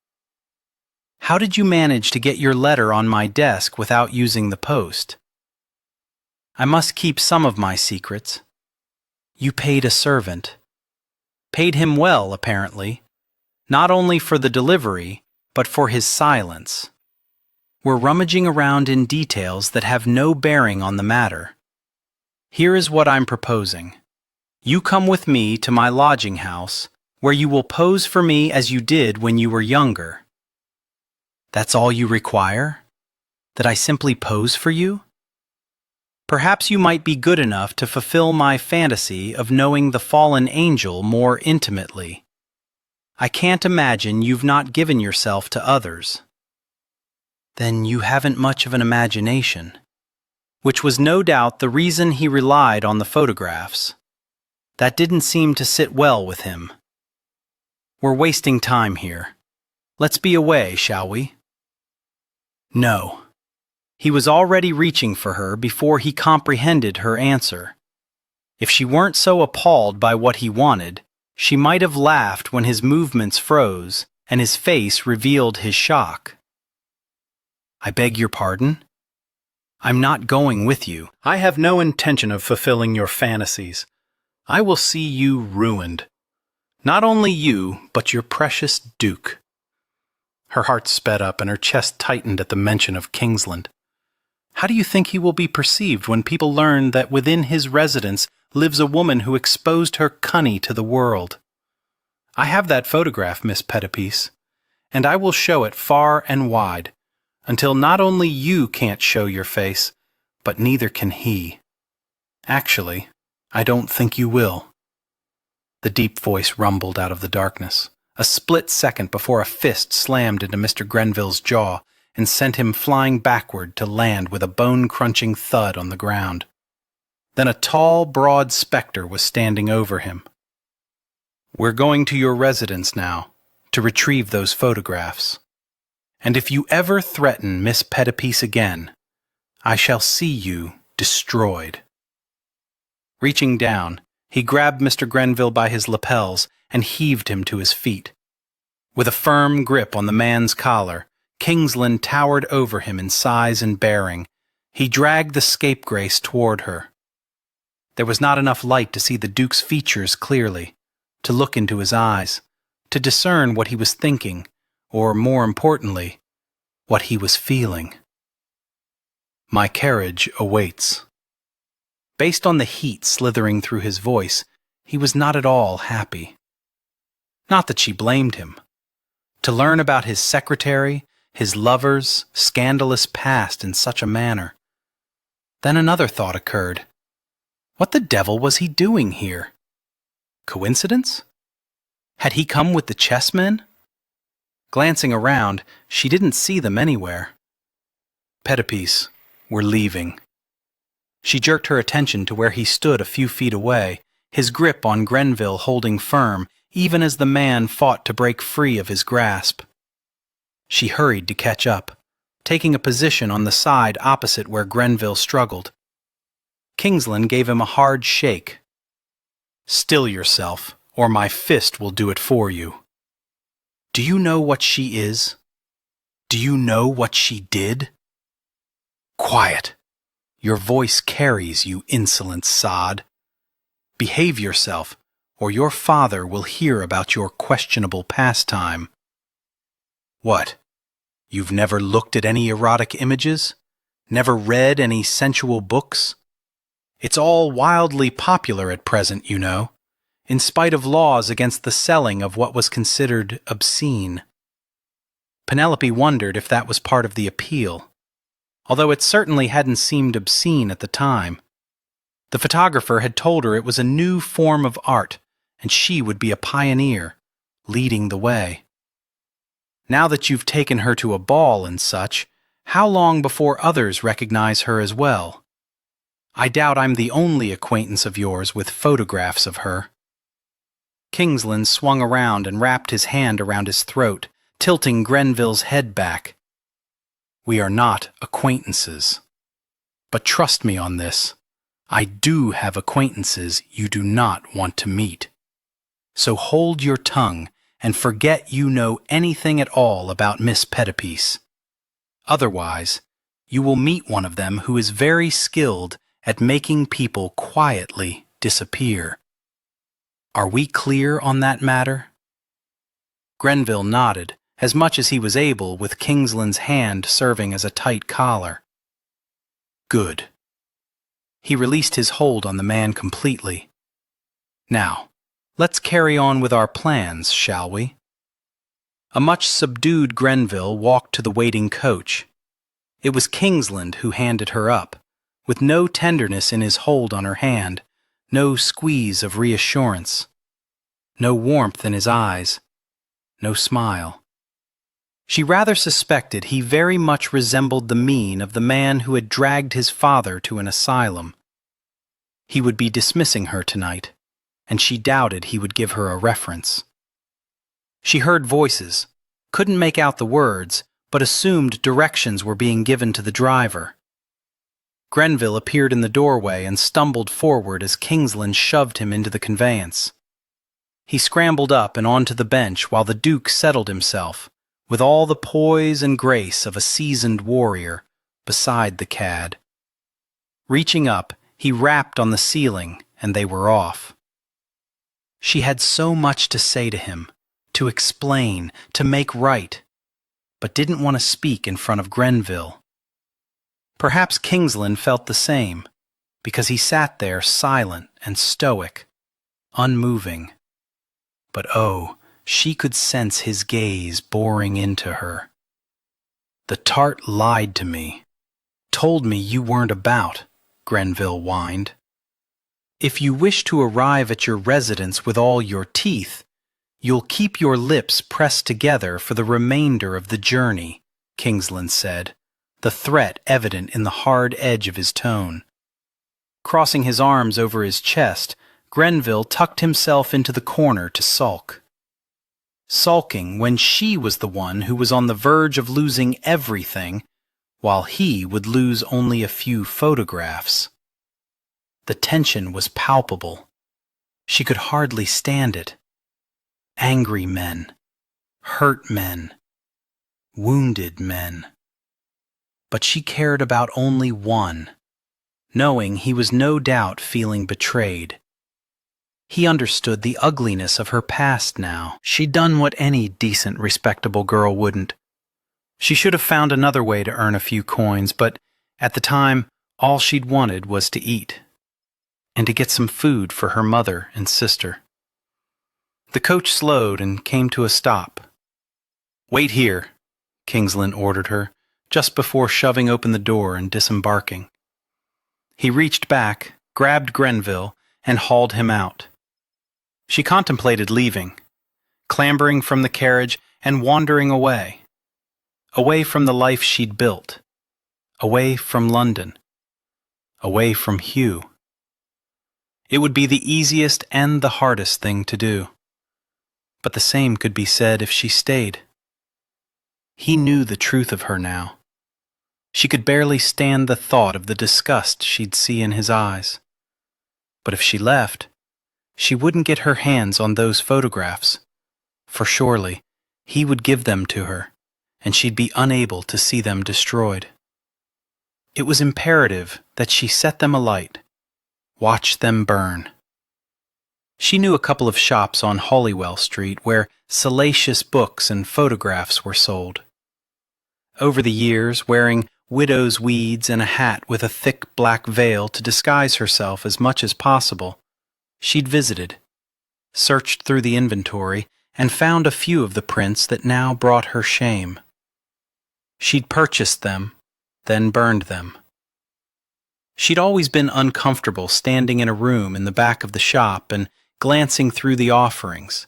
Speaker 2: How did you manage to get your letter on my desk without using the post? I must keep some of my secrets. You paid a servant. Paid him well, apparently. Not only for the delivery, but for his silence. We're rummaging around in details that have no bearing on the matter. Here is what I'm proposing. You come with me to my lodging house, where you will pose for me as you did when you were younger. That's all you require? That I simply pose for you? Perhaps you might be good enough to fulfill my fantasy of knowing the fallen angel more intimately. I can't imagine you've not given yourself to others. Then you haven't much of an imagination, which was no doubt the reason he relied on the photographs. That didn't seem to sit well with him. We're wasting time here. Let's be away, shall we? No. He was already reaching for her before he comprehended her answer. If she weren't so appalled by what he wanted, she might have laughed when his movements froze and his face revealed his shock. I beg your pardon? I'm not going with you.
Speaker 1: I have no intention of fulfilling your fantasies. I will see you ruined. Not only you, but your precious Duke. Her heart sped up and her chest tightened at the mention of Kingsland. How do you think he will be perceived when people learn that within his residence lives a woman who exposed her cunny to the world? I have that photograph, Miss Pettipiece, and I will show it far and wide, until not only you can't show your face, but neither can he. Actually, I don't think you will. The deep voice rumbled out of the darkness, a split second before a fist slammed into Mr. Grenville's jaw and sent him flying backward to land with a bone-crunching thud on the ground. Then a tall, broad spectre was standing over him. We're going to your residence now, to retrieve those photographs. And if you ever threaten Miss Pettipiece again, I shall see you destroyed. Reaching down, he grabbed Mr. Grenville by his lapels and heaved him to his feet. With a firm grip on the man's collar, Kingsland towered over him in size and bearing. He dragged the scapegrace toward her. There was not enough light to see the Duke's features clearly, to look into his eyes, to discern what he was thinking, or, more importantly, what he was feeling. My carriage awaits. Based on the heat slithering through his voice, he was not at all happy. Not that she blamed him. To learn about his secretary, his lover's scandalous past in such a manner. Then another thought occurred. What the devil was he doing here? Coincidence? Had he come with the chessmen? Glancing around, she didn't see them anywhere. Pettipiece, we're leaving. She jerked her attention to where he stood a few feet away, his grip on Grenville holding firm, even as the man fought to break free of his grasp. She hurried to catch up, taking a position on the side opposite where Grenville struggled. Kingsland gave him a hard shake. Still yourself, or my fist will do it for you. Do you know what she is? Do you know what she did? Quiet. Your voice carries, you insolent sod. Behave yourself, or your father will hear about your questionable pastime. What? You've never looked at any erotic images? Never read any sensual books? It's all wildly popular at present, you know, in spite of laws against the selling of what was considered obscene. Penelope wondered if that was part of the appeal, although it certainly hadn't seemed obscene at the time. The photographer had told her it was a new form of art, and she would be a pioneer, leading the way. Now that you've taken her to a ball and such, how long before others recognize her as well? I doubt I'm the only acquaintance of yours with photographs of her. Kingsland swung around and wrapped his hand around his throat, tilting Grenville's head back. We are not acquaintances. But trust me on this. I do have acquaintances you do not want to meet. So hold your tongue and forget you know anything at all about Miss Pettipiece. Otherwise, you will meet one of them who is very skilled at making people quietly disappear. Are we clear on that matter? Grenville nodded, as much as he was able, with Kingsland's hand serving as a tight collar. Good. He released his hold on the man completely. Now, let's carry on with our plans, shall we? A much subdued Grenville walked to the waiting coach. It was Kingsland who handed her up, with no tenderness in his hold on her hand, no squeeze of reassurance, no warmth in his eyes.
Speaker 2: no smile. She rather suspected he very much resembled the mien of the man who had dragged his father to an asylum. He would be dismissing her tonight, and she doubted he would give her a reference. She heard voices, couldn't make out the words, but assumed directions were being given to the driver. Grenville appeared in the doorway and stumbled forward as Kingsland shoved him into the conveyance. He scrambled up and onto the bench while the Duke settled himself, with all the poise and grace of a seasoned warrior, beside the cad. Reaching up, he rapped on the ceiling, and they were off. She had so much to say to him, to explain, to make right, but didn't want to speak in front of Grenville. Perhaps Kingsland felt the same, because he sat there silent and stoic, unmoving. But oh, she could sense his gaze boring into her. "The tart lied to me, told me you weren't about," Grenville whined. "If you wish to arrive at your residence with all your teeth, you'll keep your lips pressed together for the remainder of the journey," Kingsland said, the threat evident in the hard edge of his tone. Crossing his arms over his chest, Grenville tucked himself into the corner to sulk. Sulking when she was the one who was on the verge of losing everything, while he would lose only a few photographs. The tension was palpable. She could hardly stand it. Angry men, hurt men, wounded men. But she cared about only one, knowing he was no doubt feeling betrayed. He understood the ugliness of her past now. She'd done what any decent, respectable girl wouldn't. She should have found another way to earn a few coins, but at the time, all she'd wanted was to eat, and to get some food for her mother and sister. The coach slowed and came to a stop. "Wait here," Kingsland ordered her, just before shoving open the door and disembarking. He reached back, grabbed Grenville, and hauled him out. She contemplated leaving, clambering from the carriage and wandering away. Away from the life she'd built. Away from London. Away from Hugh. It would be the easiest and the hardest thing to do. But the same could be said if she stayed. He knew the truth of her now. She could barely stand the thought of the disgust she'd see in his eyes. But if she left, she wouldn't get her hands on those photographs, for surely he would give them to her, and she'd be unable to see them destroyed. It was imperative that she set them alight, watch them burn. She knew a couple of shops on Holywell Street where salacious books and photographs were sold. Over the years, wearing widow's weeds and a hat with a thick black veil to disguise herself as much as possible, she'd visited, searched through the inventory, and found a few of the prints that now brought her shame. She'd purchased them, then burned them. She'd always been uncomfortable standing in a room in the back of the shop and glancing through the offerings,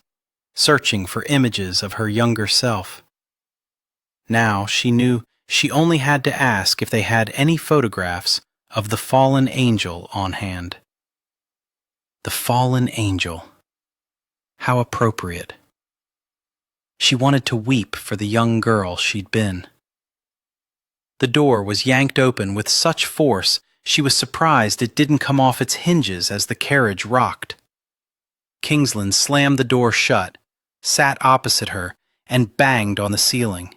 Speaker 2: searching for images of her younger self. Now she knew she only had to ask if they had any photographs of the fallen angel on hand. The fallen angel. How appropriate. She wanted to weep for the young girl she'd been. The door was yanked open with such force she was surprised it didn't come off its hinges as the carriage rocked. Kingsland slammed the door shut, sat opposite her, and banged on the ceiling.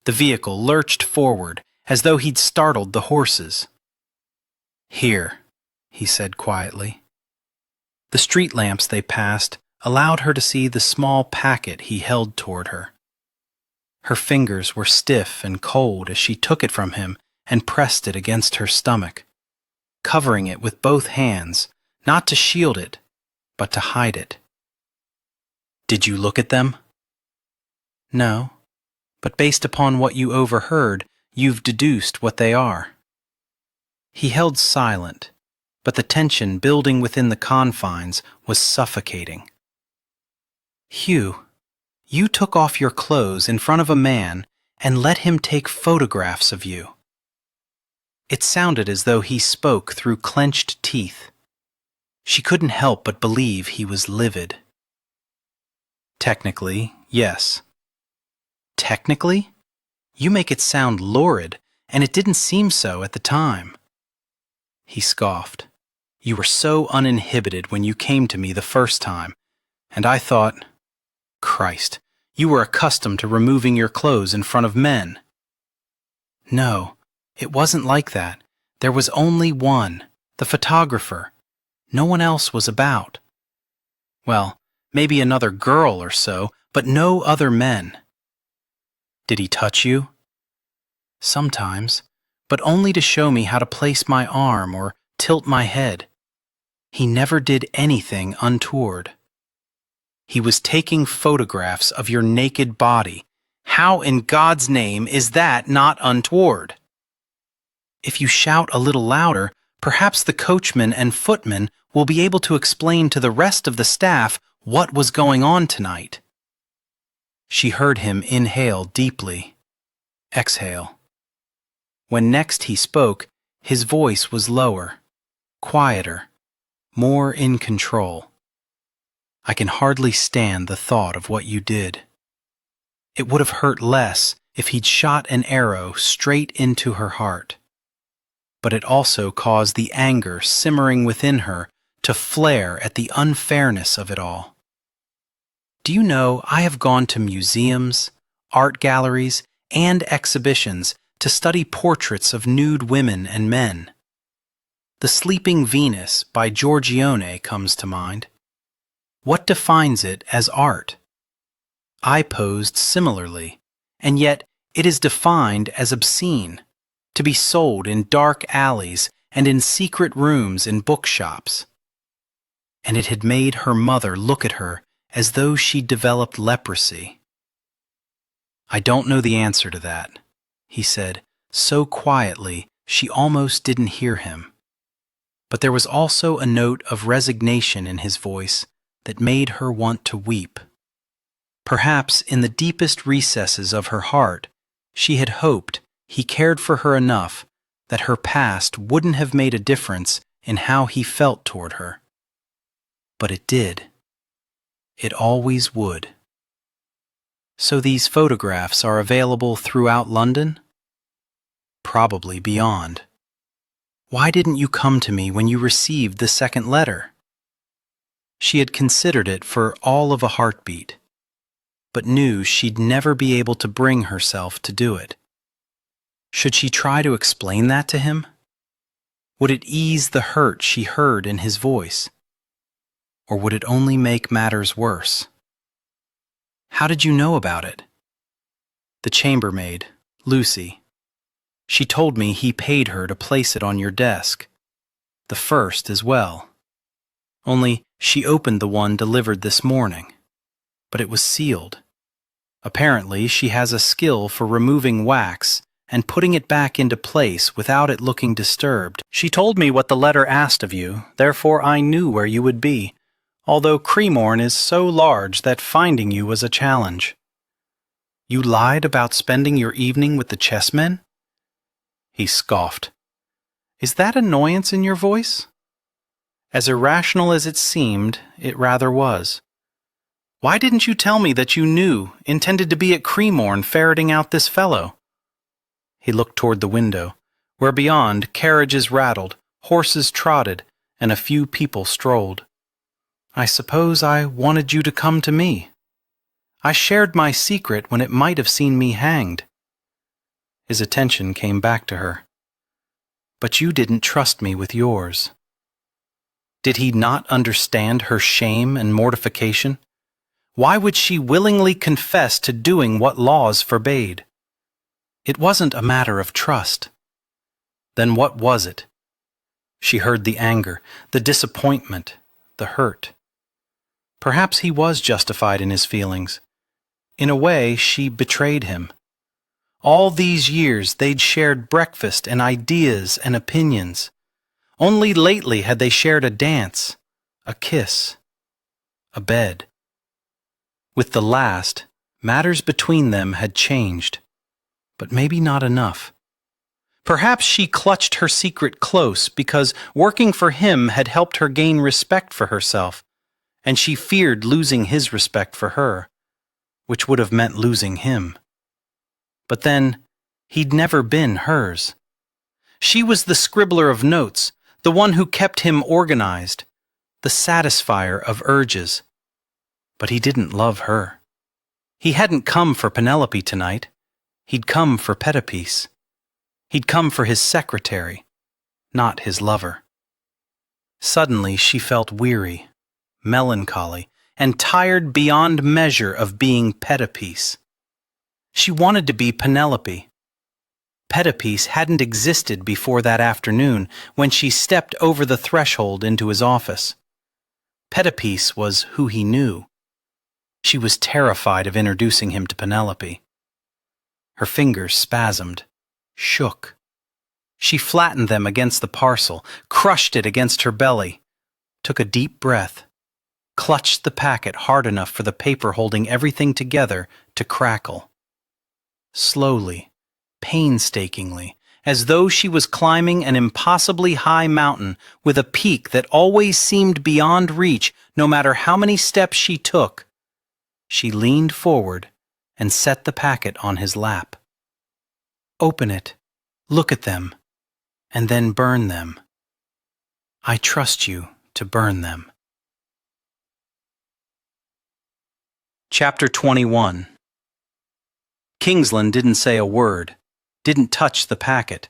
Speaker 2: The vehicle lurched forward as though he'd startled the horses. "Here," he said quietly. The street lamps they passed allowed her to see the small packet he held toward her. Her fingers were stiff and cold as she took it from him and pressed it against her stomach, covering it with both hands, not to shield it, but to hide it. "Did you look at them?" "No, but based upon what you overheard, you've deduced what they are." He held silent, but the tension building within the confines was suffocating. "Hugh, You took off your clothes in front of a man and let him take photographs of you. It sounded as though he spoke through clenched teeth. She couldn't help but believe he was livid. Technically, yes. Technically? You make it sound lurid, and it didn't seem so at the time. He scoffed. You were so uninhibited when you came to me the first time, and I thought, Christ, you were accustomed to removing your clothes in front of men. No, it wasn't like that. There was only one, the photographer. No one else was about. Well, maybe another girl or so, but no other men. Did he touch you? Sometimes, but only to show me how to place my arm or tilt my head. He never did anything untoward. He was taking photographs of your naked body. How in God's name is that not untoward? If you shout a little louder, perhaps the coachman and footman will be able to explain to the rest of the staff what was going on tonight. She heard him inhale deeply, exhale. When next he spoke, his voice was lower, quieter, more in control. I can hardly stand the thought of what you did. It would have hurt less if he'd shot an arrow straight into her heart. But it also caused the anger simmering within her to flare at the unfairness of it all. Do you know, I have gone to museums, art galleries, and exhibitions to study portraits of nude women and men. The Sleeping Venus by Giorgione comes to mind. What defines it as art? I posed similarly, and yet it is defined as obscene, to be sold in dark alleys and in secret rooms in bookshops. And it had made her mother look at her as though she'd developed leprosy. I don't know the answer to that, he said, so quietly she almost didn't hear him. But there was also a note of resignation in his voice that made her want to weep. Perhaps in the deepest recesses of her heart, she had hoped he cared for her enough that her past wouldn't have made a difference in how he felt toward her. But it did. It always would. So these photographs are available throughout London? Probably beyond. Why didn't you come to me when you received the second letter? She had considered it for all of a heartbeat, but knew she'd never be able to bring herself to do it. Should she try to explain that to him? Would it ease the hurt she heard in his voice? Or would it only make matters worse? How did you know about it? The chambermaid, Lucy. She told me he paid her to place it on your desk. The first as well. Only she opened the one delivered this morning, but it was sealed. Apparently she has a skill for removing wax and putting it back into place without it looking disturbed. She told me what the letter asked of you, therefore I knew where you would be, although Cremorne is so large that finding you was a challenge. You lied about spending your evening with the chessmen? He scoffed. Is that annoyance in your voice? As irrational as it seemed, it rather was. Why didn't you tell me that you knew, intended to be at Cremorne ferreting out this fellow? He looked toward the window, where beyond carriages rattled, horses trotted, and a few people strolled. I suppose I wanted you to come to me. I shared my secret when it might have seen me hanged. His attention came back to her. But you didn't trust me with yours. Did he not understand her shame and mortification? Why would she willingly confess to doing what laws forbade? It wasn't a matter of trust. Then what was it? She heard the anger, the disappointment, the hurt. Perhaps he was justified in his feelings. In a way, she betrayed him. All these years they'd shared breakfast and ideas and opinions. Only lately had they shared a dance, a kiss, a bed. With the last, Matters between them had changed, but maybe not enough. Perhaps she clutched her secret close because working for him had helped her gain respect for herself, and she feared losing his respect for her, which would have meant losing him. But then, he'd never been hers. She was the scribbler of notes, the one who kept him organized, the satisfier of urges. But he didn't love her. He hadn't come for Penelope tonight. He'd come for Pettapiece. He'd come for his secretary, not his lover. Suddenly she felt weary, melancholy, and tired beyond measure of being Pettapiece. She wanted to be Penelope. Pettapiece hadn't existed before that afternoon when she stepped over the threshold into his office. Pettapiece was who he knew. She was terrified of introducing him to Penelope. Her fingers spasmed, shook. She flattened them against the parcel, crushed it against her belly, took a deep breath, clutched the packet hard enough for the paper holding everything together to crackle. Slowly, painstakingly, as though she was climbing an impossibly high mountain with a peak that always seemed beyond reach no matter how many steps she took, she leaned forward and set the packet on his lap. Open it, look at them, and then burn them. I trust you to burn them. Chapter 21. Kingsland didn't say a word, didn't touch the packet.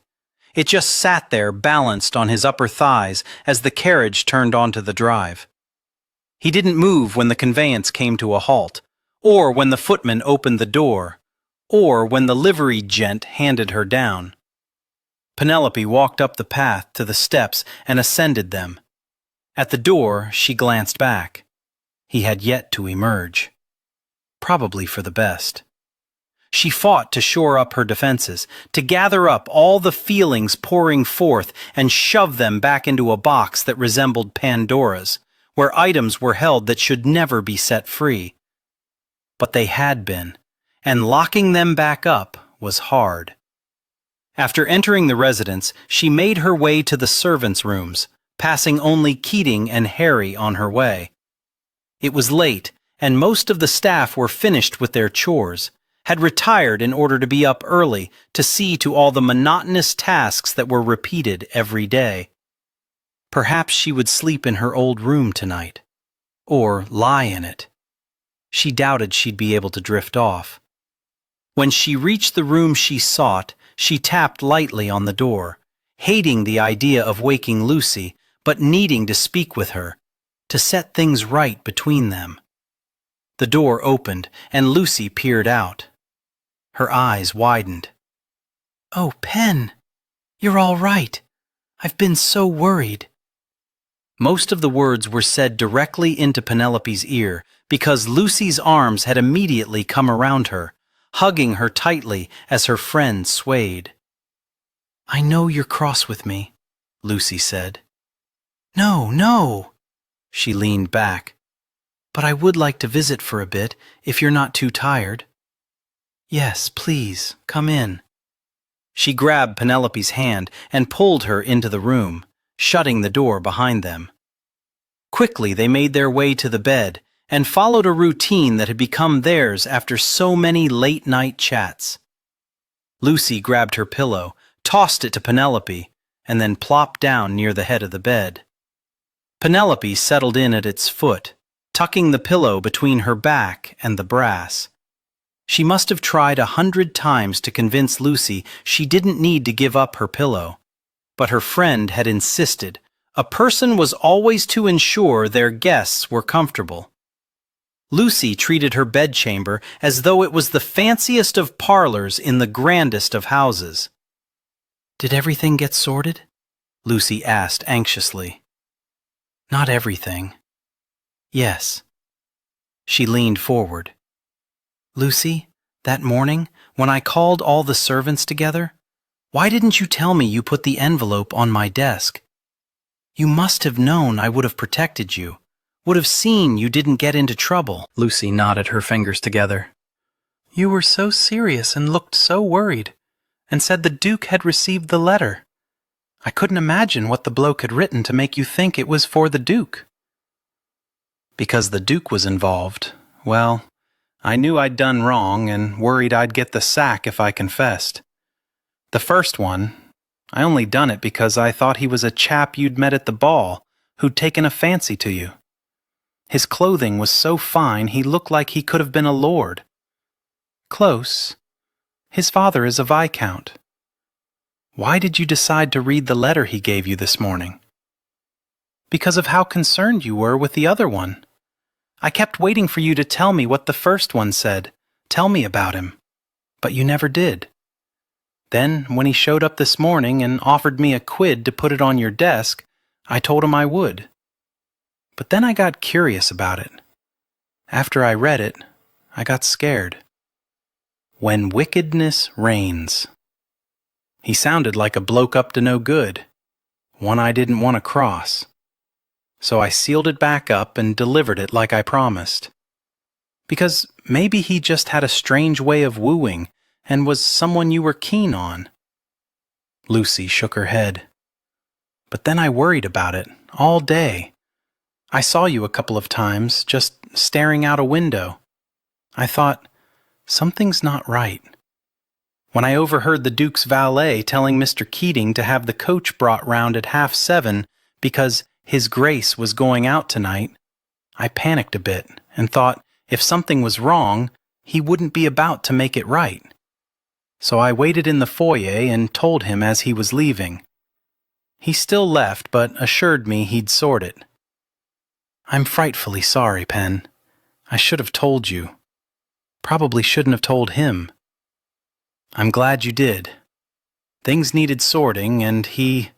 Speaker 2: It just sat there balanced on his upper thighs as the carriage turned onto the drive. He didn't move when the conveyance came to a halt, or when the footman opened the door, or when the liveried gent handed her down. Penelope walked up the path to the steps and ascended them. At the door, she glanced back. He had yet to emerge. Probably for the best. She fought to shore up her defenses, to gather up all the feelings pouring forth and shove them back into a box that resembled Pandora's, where items were held that should never be set free. But they had been, and locking them back up was hard. After entering the residence, she made her way to the servants' rooms, passing only Keating and Harry on her way. It was late, and most of the staff were finished with their chores, had retired in order to be up early to see to all the monotonous tasks that were repeated every day. Perhaps she would sleep in her old room tonight, or lie in it. She doubted she'd be able to drift off. When she reached the room she sought, she tapped lightly on the door, hating the idea of waking Lucy, but needing to speak with her, to set things right between them. The door opened, and Lucy peered out. Her eyes widened. "Oh, Pen, you're all right. I've been so worried." Most of the words were said directly into Penelope's ear because Lucy's arms had immediately come around her, hugging her tightly as her friend swayed. "I know you're cross with me," Lucy said. "No, no." She leaned back. "But I would like to visit for a bit, if you're not too tired." "Yes, please, come in." She grabbed Penelope's hand and pulled her into the room, shutting the door behind them. Quickly they made their way to the bed and followed a routine that had become theirs after so many late-night chats. Lucy grabbed her pillow, tossed it to Penelope, and then plopped down near the head of the bed. Penelope settled in at its foot, tucking the pillow between her back and the brass. She must have tried 100 times to convince Lucy she didn't need to give up her pillow. But her friend had insisted. A person was always to ensure their guests were comfortable. Lucy treated her bedchamber as though it was the fanciest of parlors in the grandest of houses. "Did everything get sorted?" Lucy asked anxiously. "Not everything." "Yes." She leaned forward. "Lucy, that morning, when I called all the servants together, why didn't you tell me you put the envelope on my desk? You must have known I would have protected you, would have seen you didn't get into trouble." Lucy knotted her fingers together. You were so serious and looked so worried, and said the Duke had received the letter. I couldn't imagine what the bloke had written to make you think it was for the Duke. Because the Duke was involved, well, I knew I'd done wrong and worried I'd get the sack if I confessed. The first one, I only done it because I thought he was a chap you'd met at the ball who'd taken a fancy to you. His clothing was so fine he looked like he could have been a lord. Close. His father is a viscount. Why did you decide to read the letter he gave you this morning? Because of how concerned you were with the other one. I kept waiting for you to tell me what the first one said. Tell me about him. But you never did. Then, when he showed up this morning and offered me a quid to put it on your desk, I told him I would. But then I got curious about it. After I read it, I got scared. When wickedness reigns. He sounded like a bloke up to no good, one I didn't want to cross. So I sealed it back up and delivered it like I promised. Because maybe he just had a strange way of wooing and was someone you were keen on. Lucy shook her head. But then I worried about it all day. I saw you a couple of times just staring out a window. I thought, something's not right. When I overheard the Duke's valet telling Mr. Keating to have the coach brought round at 7:30 because His Grace was going out tonight, I panicked a bit and thought if something was wrong, he wouldn't be about to make it right. So I waited in the foyer and told him as he was leaving. He still left, but assured me he'd sort it. I'm frightfully sorry, Pen. I should have told you. Probably shouldn't have told him. I'm glad you did. Things needed sorting, and he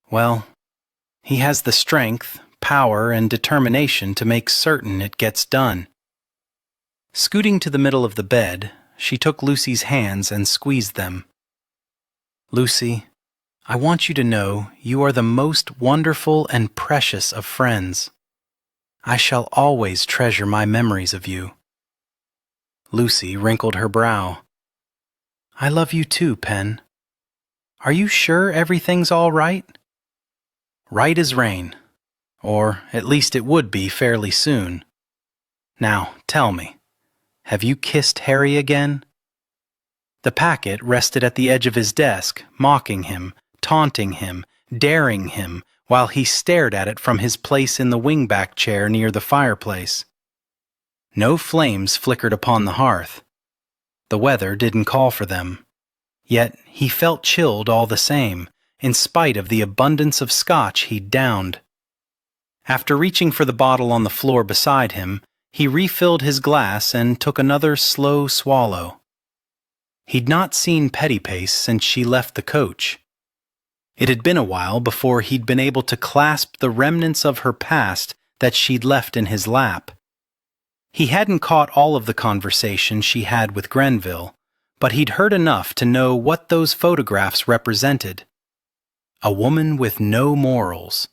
Speaker 2: has the strength, power, and determination to make certain it gets done. Scooting to the middle of the bed, she took Lucy's hands and squeezed them. Lucy, I want you to know you are the most wonderful and precious of friends. I shall always treasure my memories of you. Lucy wrinkled her brow. I love you too, Pen. Are you sure everything's all right? Right as rain. Or at least it would be fairly soon. Now, tell me, have you kissed Harry again? The packet rested at the edge of his desk, mocking him, taunting him, daring him, while he stared at it from his place in the wingback chair near the fireplace. No flames flickered upon the hearth. The weather didn't call for them. Yet he felt chilled all the same, in spite of the abundance of scotch he'd downed. After reaching for the bottle on the floor beside him, he refilled his glass and took another slow swallow. He'd not seen Pettypace since she left the coach. It had been a while before he'd been able to clasp the remnants of her past that she'd left in his lap. He hadn't caught all of the conversation she had with Grenville, but he'd heard enough to know what those photographs represented. A woman with no morals.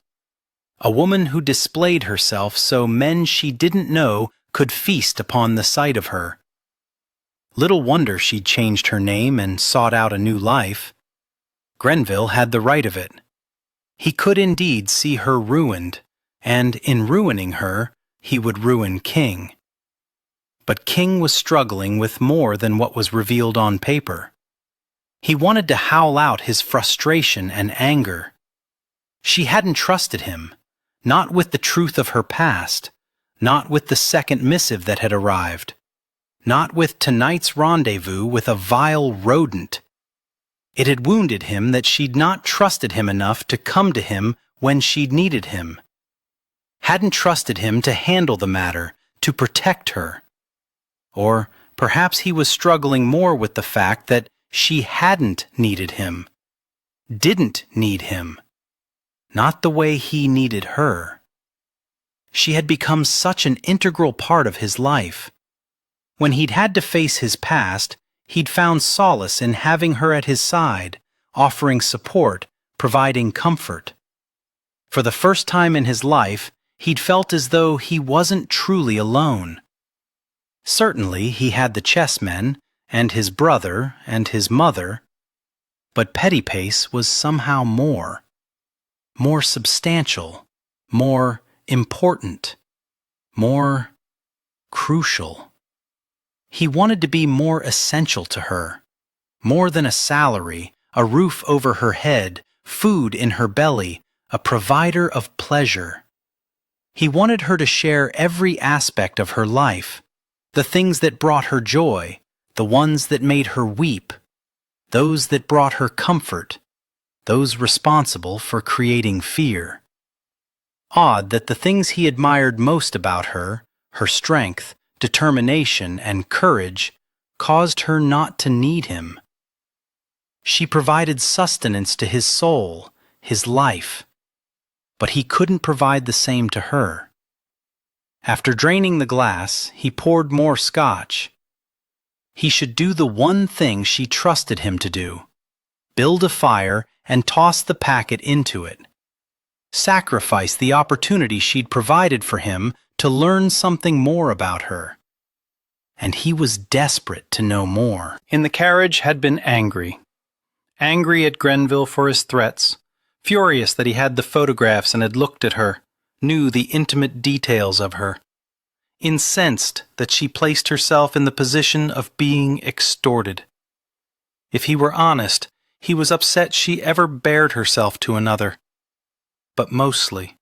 Speaker 2: A woman who displayed herself so men she didn't know could feast upon the sight of her. Little wonder she'd changed her name and sought out a new life. Grenville had the right of it. He could indeed see her ruined, and in ruining her, he would ruin King. But King was struggling with more than what was revealed on paper. He wanted to howl out his frustration and anger. She hadn't trusted him, not with the truth of her past, not with the second missive that had arrived, not with tonight's rendezvous with a vile rodent. It had wounded him that she'd not trusted him enough to come to him when she'd needed him. Hadn't trusted him to handle the matter, to protect her. Or perhaps he was struggling more with the fact that she hadn't needed him. Didn't need him. Not the way he needed her. She had become such an integral part of his life. When he'd had to face his past, he'd found solace in having her at his side, offering support, providing comfort. For the first time in his life, he'd felt as though he wasn't truly alone. Certainly he had the chessmen, and his brother, and his mother, but Pettypace was somehow more substantial, more important, more crucial. He wanted to be more essential to her, more than a salary, a roof over her head, food in her belly, a provider of pleasure. He wanted her to share every aspect of her life, the things that brought her joy, the ones that made her weep, those that brought her comfort, those responsible for creating fear. Odd that the things he admired most about her, her strength, determination, and courage, caused her not to need him. She provided sustenance to his soul, his life, but he couldn't provide the same to her. After draining the glass, he poured more scotch. He should do the one thing she trusted him to do: build a fire and toss the packet into it. Sacrifice the opportunity she'd provided for him to learn something more about her. And he was desperate to know more.
Speaker 1: In the carriage had been angry. Angry at Grenville for his threats, furious that he had the photographs and had looked at her, knew the intimate details of her. Incensed that she placed herself in the position of being extorted. If he were honest, he was upset she ever bared herself to another. But mostly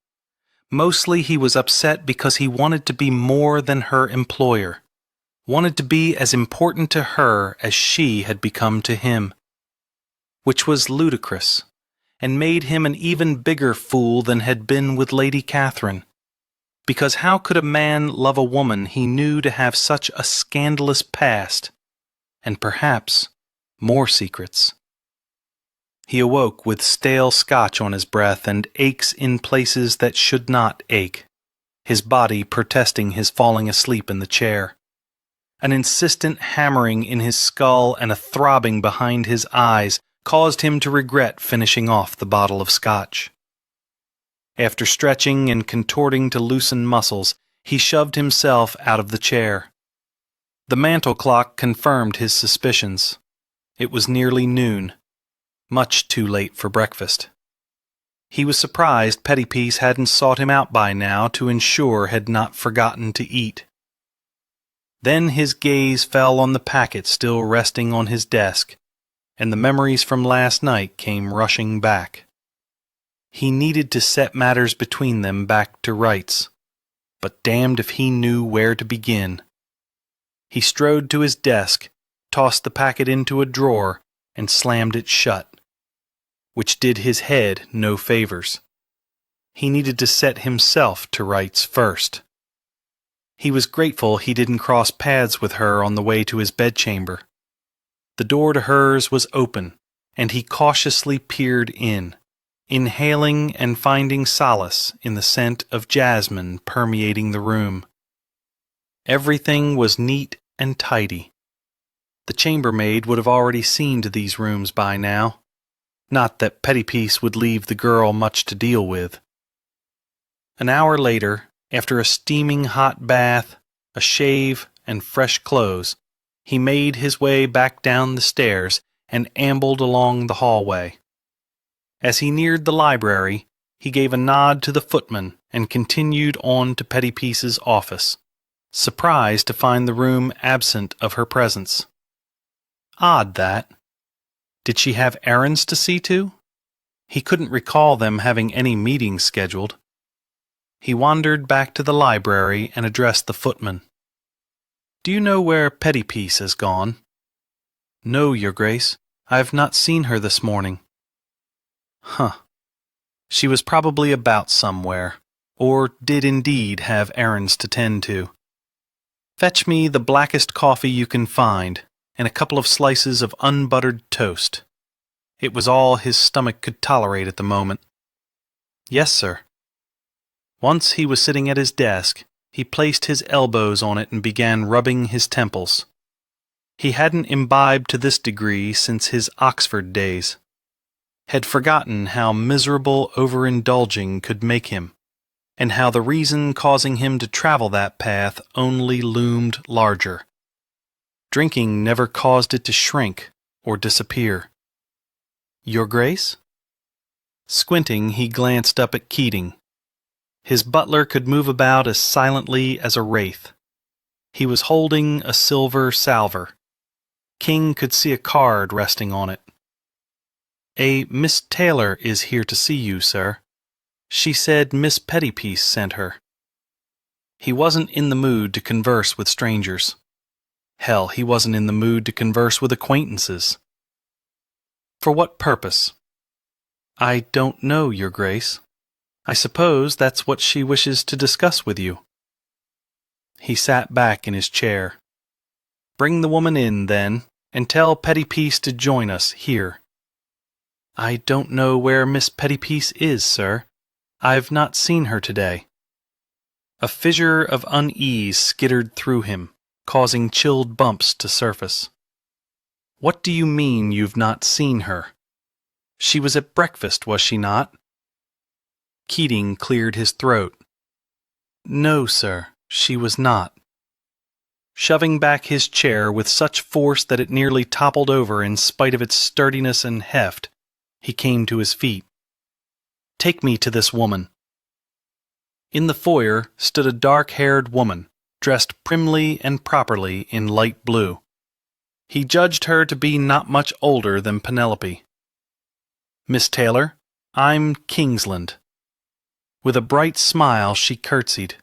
Speaker 1: he was upset because he wanted to be more than her employer, wanted to be as important to her as she had become to him. Which was ludicrous, and made him an even bigger fool than had been with Lady Catherine. Because how could a man love a woman he knew to have such a scandalous past, and perhaps more secrets? He awoke with stale scotch on his breath and aches in places that should not ache, his body protesting his falling asleep in the chair. An insistent hammering in his skull and a throbbing behind his eyes caused him to regret finishing off the bottle of scotch. After stretching and contorting to loosen muscles, he shoved himself out of the chair. The mantel clock confirmed his suspicions. It was nearly noon, much too late for breakfast. He was surprised Pettypiece hadn't sought him out by now to ensure had not forgotten to eat. Then his gaze fell on the packet still resting on his desk, and the memories from last night came rushing back. He needed to set matters between them back to rights, but damned if he knew where to begin. He strode to his desk, tossed the packet into a drawer, and slammed it shut, which did his head no favors. He needed to set himself to rights first. He was grateful he didn't cross paths with her on the way to his bedchamber. The door to hers was open, and he cautiously peered in, inhaling and finding solace in the scent of jasmine permeating the room. Everything was neat and tidy. The chambermaid would have already seen to these rooms by now. Not that Pettypiece would leave the girl much to deal with. An hour later, after a steaming hot bath, a shave, and fresh clothes, he made his way back down the stairs and ambled along the hallway. As he neared the library, he gave a nod to the footman and continued on to Pettypiece's office, surprised to find the room absent of her presence. Odd that. Did she have errands to see to? He couldn't recall them having any meetings scheduled. He wandered back to the library and addressed the footman. "Do you know where Pettypiece has gone?" "No, Your Grace. I have not seen her this morning." "Huh. She was probably about somewhere, or did indeed have errands to tend to. Fetch me the blackest coffee you can find, and a couple of slices of unbuttered toast." It was all his stomach could tolerate at the moment. "Yes, sir." Once he was sitting at his desk, he placed his elbows on it and began rubbing his temples. He hadn't imbibed to this degree since his Oxford days. Had forgotten how miserable overindulging could make him.
Speaker 2: and how the reason causing him to travel that path only loomed larger. Drinking never caused it to shrink or disappear. Your Grace? Squinting, he glanced up at Keating. His butler could move about as silently as a wraith. He was holding a silver salver. King could see a card resting on it. A Miss Taylor is here to see you, sir. She said Miss Pettypiece sent her. He wasn't in the mood to converse with strangers. Hell, he wasn't in the mood to converse with acquaintances. For what purpose? I don't know, Your Grace. I suppose that's what she wishes to discuss with you. He sat back in his chair. Bring the woman in, then, and tell Pettypiece to join us here. I don't know where Miss Pettypiece is, sir. I've not seen her today. A fissure of unease skittered through him, causing chilled bumps to surface. What do you mean you've not seen her? She was at breakfast, was she not? Keating cleared his throat. No, sir, she was not. Shoving back his chair with such force that it nearly toppled over in spite of its sturdiness and heft, he came to his feet. Take me to this woman. In the foyer stood a dark-haired woman, dressed primly and properly in light blue. He judged her to be not much older than Penelope. Miss Taylor, I'm Kingsland. With a bright smile she curtsied.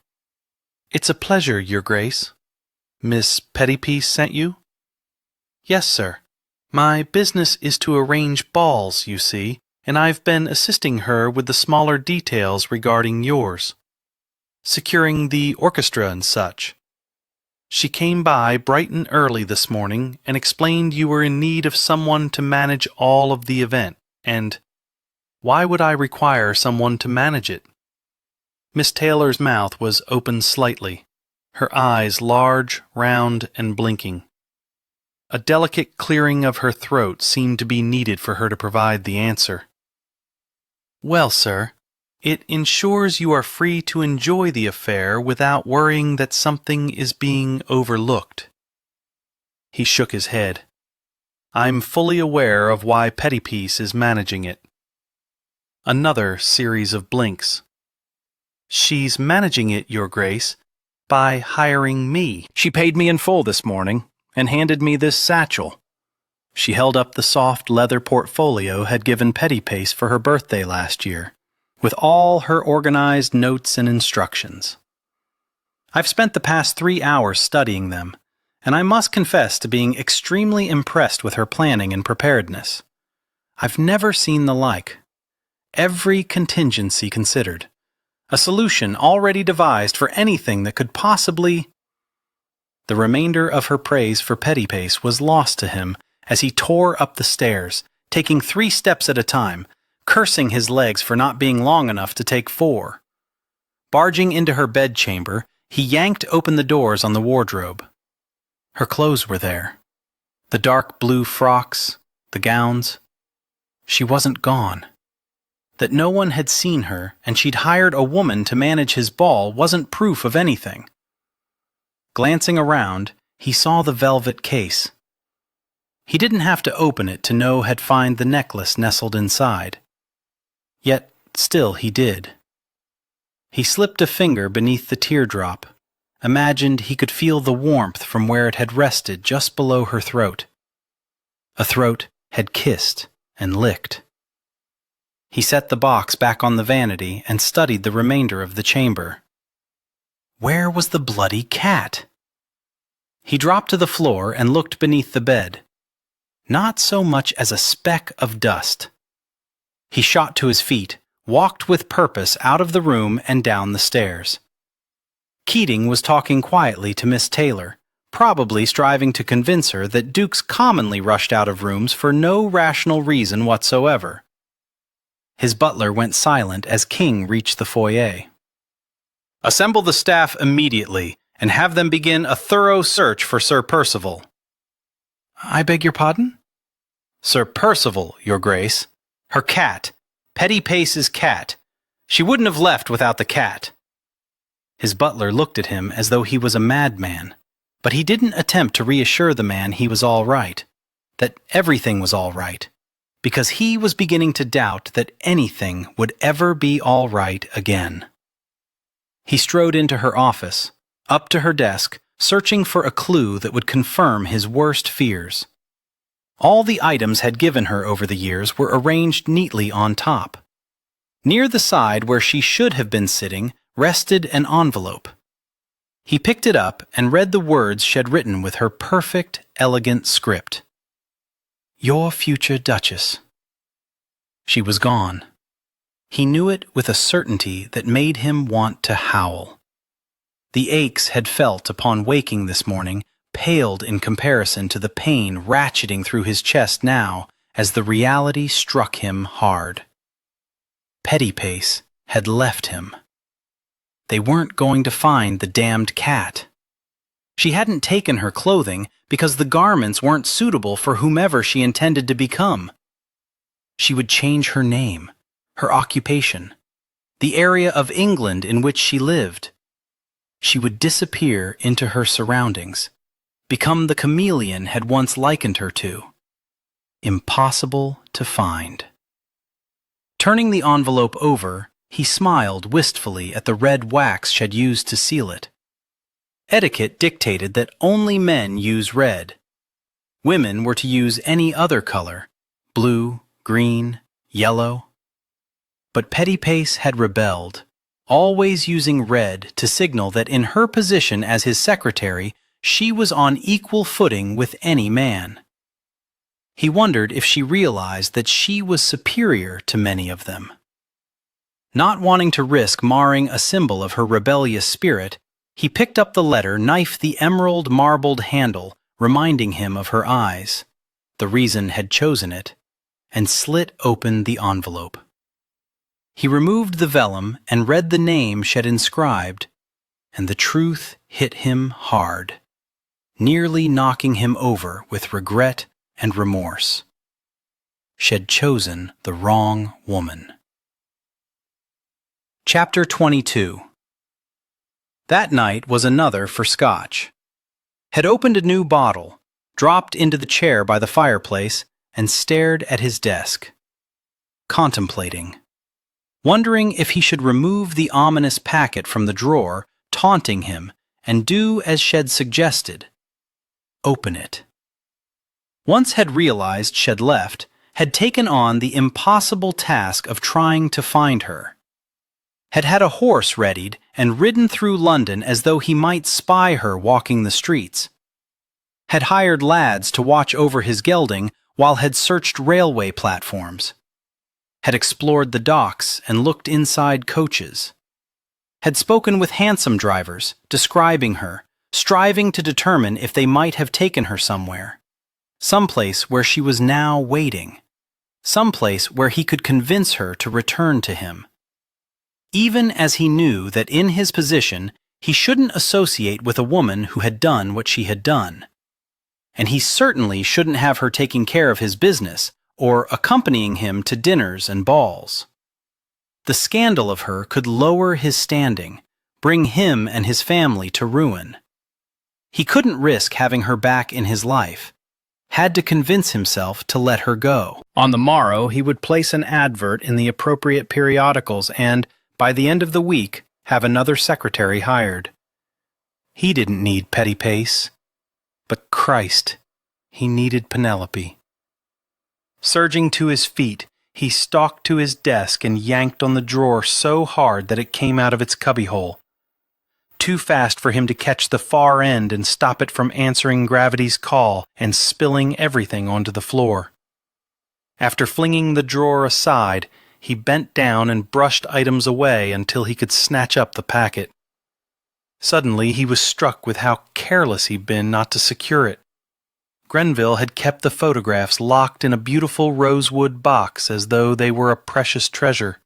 Speaker 2: It's a pleasure, Your Grace. Miss Pettypiece sent you? Yes, sir. My business is to arrange balls, you see, and I've been assisting her with the smaller details regarding yours. Securing the orchestra and such. She came by bright and early this morning and explained you were in need of someone to manage all of the event, and why would I require someone to manage it? Miss Taylor's mouth was open slightly, her eyes large, round, and blinking. A delicate clearing of her throat seemed to be needed for her to provide the answer. Well, sir, it ensures you are free to enjoy the affair without worrying that something is being overlooked. He shook his head. I'm fully aware of why Pettypiece is managing it. Another series of blinks. She's managing it, Your Grace, by hiring me. She paid me in full this morning and handed me this satchel. She held up the soft leather portfolio had given Pettypiece for her birthday last year, with all her organized notes and instructions. I've spent the past 3 hours studying them, and I must confess to being extremely impressed with her planning and preparedness. I've never seen the like. Every contingency considered. A solution already devised for anything that could possibly... The remainder of her praise for Pettypiece was lost to him as he tore up the stairs, taking 3 steps at a time, cursing his legs for not being long enough to take 4. Barging into her bedchamber, he yanked open the doors on the wardrobe. Her clothes were there. The dark blue frocks, the gowns. She wasn't gone. That no one had seen her and she'd hired a woman to manage his ball wasn't proof of anything. Glancing around, he saw the velvet case. He didn't have to open it to know had find the necklace nestled inside. Yet still he did. He slipped a finger beneath the teardrop, imagined he could feel the warmth from where it had rested just below her throat. A throat had kissed and licked. He set the box back on the vanity and studied the remainder of the chamber. Where was the bloody cat? He dropped to the floor and looked beneath the bed. Not so much as a speck of dust. He shot to his feet, walked with purpose out of the room and down the stairs. Keating was talking quietly to Miss Taylor, probably striving to convince her that dukes commonly rushed out of rooms for no rational reason whatsoever. His butler went silent as King reached the foyer. Assemble the staff immediately, and have them begin a thorough search for Sir Percival. I beg your pardon? Sir Percival, Your Grace. Her cat. Pettypiece's cat. She wouldn't have left without the cat. His butler looked at him as though he was a madman, but he didn't attempt to reassure the man he was all right, that everything was all right, because he was beginning to doubt that anything would ever be all right again. He strode into her office, up to her desk, searching for a clue that would confirm his worst fears. All the items had given her over the years were arranged neatly on top. Near the side where she should have been sitting rested an envelope. He picked it up and read the words she had written with her perfect, elegant script. "Your future Duchess." She was gone. He knew it with a certainty that made him want to howl. The aches had felt upon waking this morning paled in comparison to the pain ratcheting through his chest now as the reality struck him hard. Pettypace had left him. They weren't going to find the damned cat. She hadn't taken her clothing because the garments weren't suitable for whomever she intended to become. She would change her name, her occupation, the area of England in which she lived. She would disappear into her surroundings, become the chameleon had once likened her to. Impossible to find. Turning the envelope over, he smiled wistfully at the red wax she had used to seal it. Etiquette dictated that only men use red. Women were to use any other color, blue, green, yellow. But Pettypace had rebelled, always using red to signal that in her position as his secretary, she was on equal footing with any man. He wondered if she realized that she was superior to many of them. Not wanting to risk marring a symbol of her rebellious spirit, he picked up the letter, knifed the emerald marbled handle, reminding him of her eyes, the reason had chosen it, and slit open the envelope. He removed the vellum and read the name she had inscribed, and the truth hit him hard, nearly knocking him over with regret and remorse. She had chosen the wrong woman. Chapter 22. That night was another for Scotch. Had opened a new bottle, dropped into the chair by the fireplace, and stared at his desk. Contemplating. Wondering if he should remove the ominous packet from the drawer, taunting him, and do as Shed suggested. Open it. Once had realized Shed left, had taken on the impossible task of trying to find her. Had a horse readied and ridden through London as though he might spy her walking the streets. Had hired lads to watch over his gelding while had searched railway platforms. Had explored the docks and looked inside coaches. Had spoken with hansom drivers, describing her, striving to determine if they might have taken her somewhere. Someplace where she was now waiting. Someplace where he could convince her to return to him. Even as he knew that in his position he shouldn't associate with a woman who had done what she had done. And he certainly shouldn't have her taking care of his business or accompanying him to dinners and balls. The scandal of her could lower his standing, bring him and his family to ruin. He couldn't risk having her back in his life, had to convince himself to let her go. On the morrow he would place an advert in the appropriate periodicals and, by the end of the week, have another secretary hired. He didn't need Pettypace, but Christ, he needed Penelope. Surging to his feet, he stalked to his desk and yanked on the drawer so hard that it came out of its cubbyhole. Too fast for him to catch the far end and stop it from answering gravity's call and spilling everything onto the floor. After flinging the drawer aside, he bent down and brushed items away until he could snatch up the packet. Suddenly he was struck with how careless he'd been not to secure it. Grenville had kept the photographs locked in a beautiful rosewood box as though they were a precious treasure.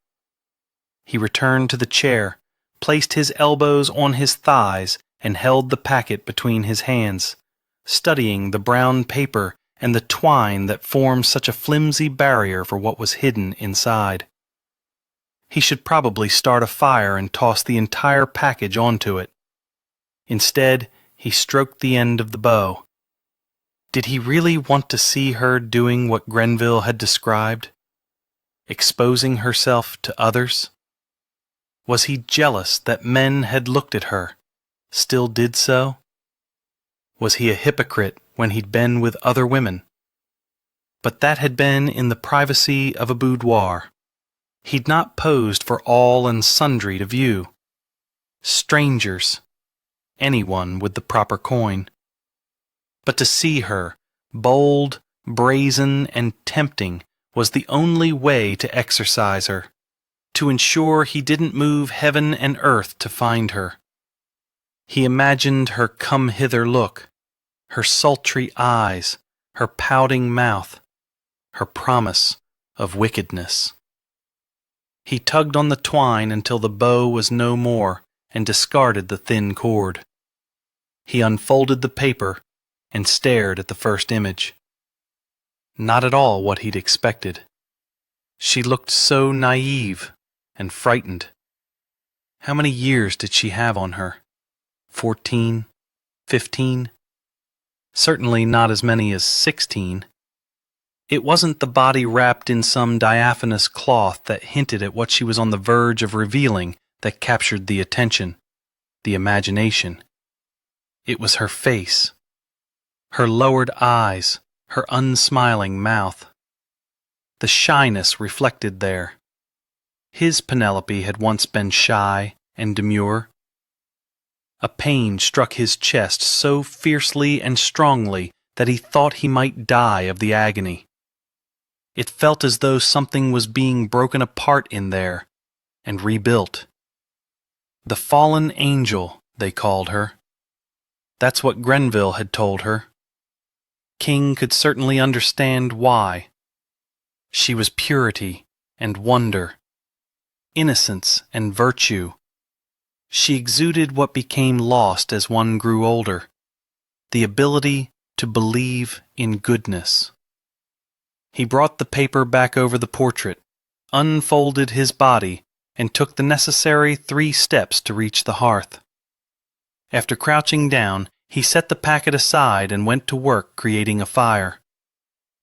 Speaker 2: He returned to the chair, placed his elbows on his thighs, and held the packet between his hands, studying the brown paper and the twine that formed such a flimsy barrier for what was hidden inside. He should probably start a fire and toss the entire package onto it. Instead, he stroked the end of the bow. Did he really want to see her doing what Grenville had described? Exposing herself to others? Was he jealous that men had looked at her, still did so? Was he a hypocrite when he'd been with other women? But that had been in the privacy of a boudoir. He'd not posed for all and sundry to view. Strangers, anyone with the proper coin. But to see her, bold, brazen, and tempting, was the only way to exercise her, to ensure he didn't move heaven and earth to find her. He imagined her come-hither look, her sultry eyes, her pouting mouth, her promise of wickedness. He tugged on the twine until the bow was no more and discarded the thin cord. He unfolded the paper and stared at the first image. Not at all what he'd expected. She looked so naive and frightened. How many years did she have on her? 14? 15? Certainly not as many as 16. It wasn't the body wrapped in some diaphanous cloth that hinted at what she was on the verge of revealing that captured the attention, the imagination. It was her face, her lowered eyes, her unsmiling mouth. The shyness reflected there. His Penelope had once been shy and demure. A pain struck his chest so fiercely and strongly that he thought he might die of the agony. It felt as though something was being broken apart in there and rebuilt. The fallen angel, they called her. That's what Grenville had told her. King could certainly understand why. She was purity and wonder, innocence and virtue. She exuded what became lost as one grew older, the ability to believe in goodness. He brought the paper back over the portrait, unfolded his body, and took the necessary 3 steps to reach the hearth. After crouching down, he set the packet aside and went to work creating a fire.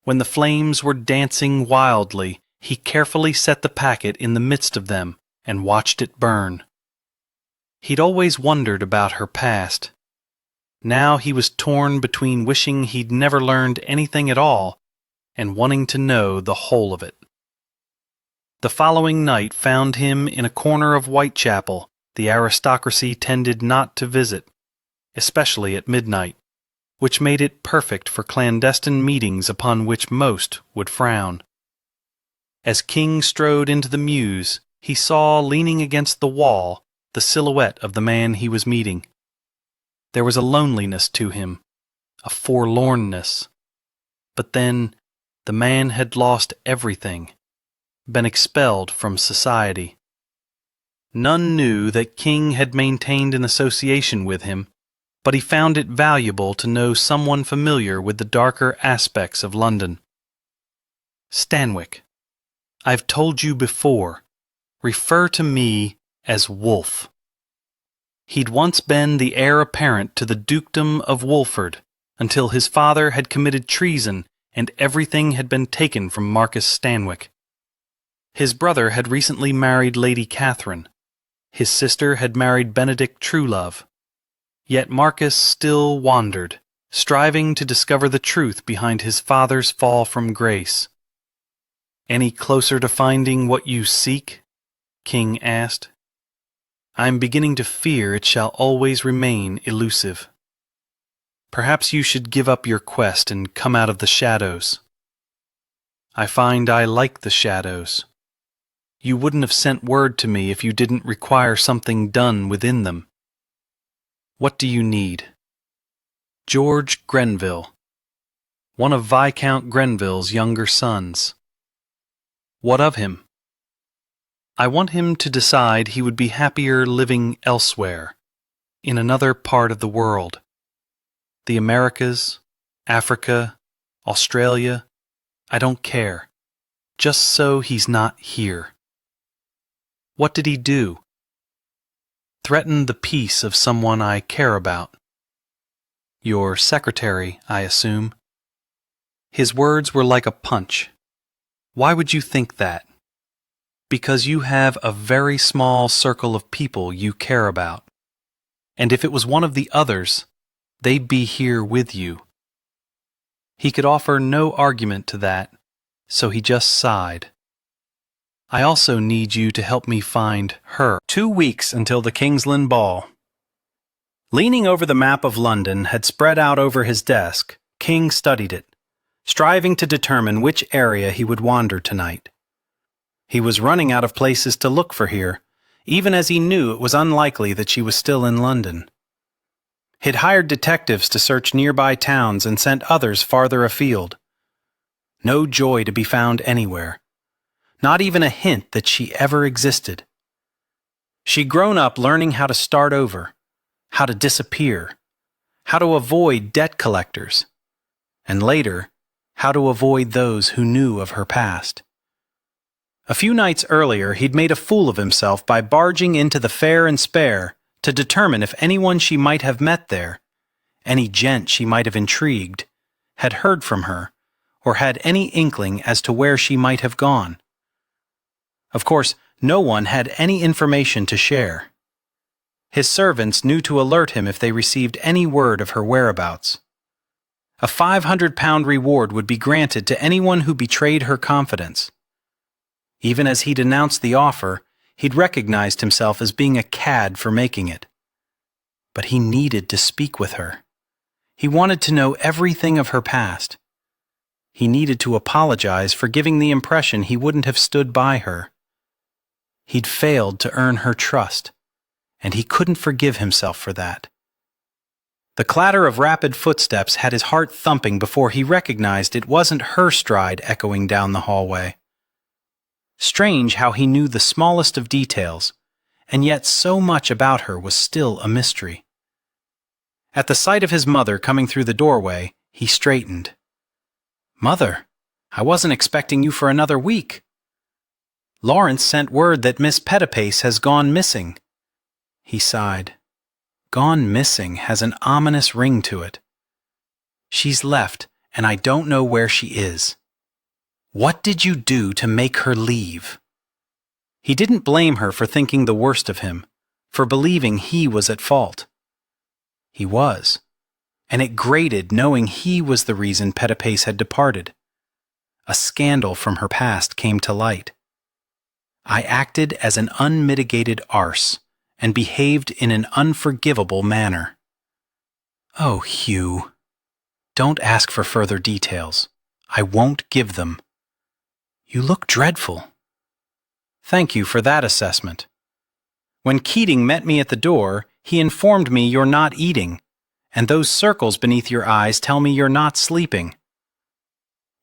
Speaker 2: When the flames were dancing wildly, he carefully set the packet in the midst of them and watched it burn. He'd always wondered about her past. Now he was torn between wishing he'd never learned anything at all and wanting to know the whole of it. The following night found him in a corner of Whitechapel the aristocracy tended not to visit, especially at midnight, which made it perfect for clandestine meetings upon which most would frown. As King strode into the mews, he saw leaning against the wall the silhouette of the man he was meeting. There was a loneliness to him, a forlornness. But then, the man had lost everything, been expelled from society. None knew that King had maintained an association with him, but he found it valuable to know someone familiar with the darker aspects of London. Stanwick, I've told you before, refer to me as Wolfe. He'd once been the heir apparent to the dukedom of Wolford until his father had committed treason and everything had been taken from Marcus Stanwick. His brother had recently married Lady Catherine. His sister had married Benedict Truelove. Yet Marcus still wandered, striving to discover the truth behind his father's fall from grace. "Any closer to finding what you seek?" King asked. "I'm beginning to fear it shall always remain elusive. Perhaps you should give up your quest and come out of the shadows." "I find I like the shadows. You wouldn't have sent word to me if you didn't require something done within them. What do you need?" "George Grenville, one of Viscount Grenville's younger sons." "What of him?" "I want him to decide he would be happier living elsewhere, in another part of the world. The Americas, Africa, Australia, I don't care. Just so he's not here." What did he do? Threaten the peace of someone I care about. Your secretary, I assume. His words were like a punch. Why would you think that? Because you have a very small circle of people you care about. And if it was one of the others, they'd be here with you. He could offer no argument to that, so he just sighed. I also need you to help me find her.
Speaker 1: 2 weeks until the Kingsland Ball. Leaning over the map of London had spread out over his desk, King studied it, striving to determine which area he would wander tonight. He was running out of places to look for here, even as he knew it was unlikely that she was still in London. He'd hired detectives to search nearby towns and sent others farther afield. No joy to be found anywhere. Not even a hint that she ever existed. She'd grown up learning how to start over, how to disappear, how to avoid debt collectors, and later, how to avoid those who knew of her past. A few nights earlier, he'd made a fool of himself by barging into the Fair and Spare to determine if anyone she might have met there, any gent she might have intrigued, had heard from her, or had any inkling as to where she might have gone. Of course, no one had any information to share. His servants knew to alert him if they received any word of her whereabouts. A £500 reward would be granted to anyone who betrayed her confidence. Even as he'd announced the offer, he'd recognized himself as being a cad for making it. But he needed to speak with her. He wanted to know everything of her past. He needed to apologize for giving the impression he wouldn't have stood by her. He'd failed to earn her trust, and he couldn't forgive himself for that. The clatter of rapid footsteps had his heart thumping before he recognized it wasn't her stride echoing down the hallway. Strange how he knew the smallest of details, and yet so much about her was still a mystery. At the sight of his mother coming through the doorway, he straightened. "Mother, I wasn't expecting you for another week. Lawrence sent word that Miss Pettipace has gone missing." He sighed. Gone missing has an ominous ring to it. "She's left, and I don't know where she is. What did you do to make her leave?" He didn't blame her for thinking the worst of him, for believing he was at fault. He was, and it grated knowing he was the reason Pettipace had departed. A scandal from her past came to light. "I acted as an unmitigated arse, and behaved in an unforgivable manner." "Oh, Hugh. Don't ask for further details. I won't give them. You look dreadful." "Thank you for that assessment. When Keating met me at the door, he informed me you're not eating, and those circles beneath your eyes tell me you're not sleeping."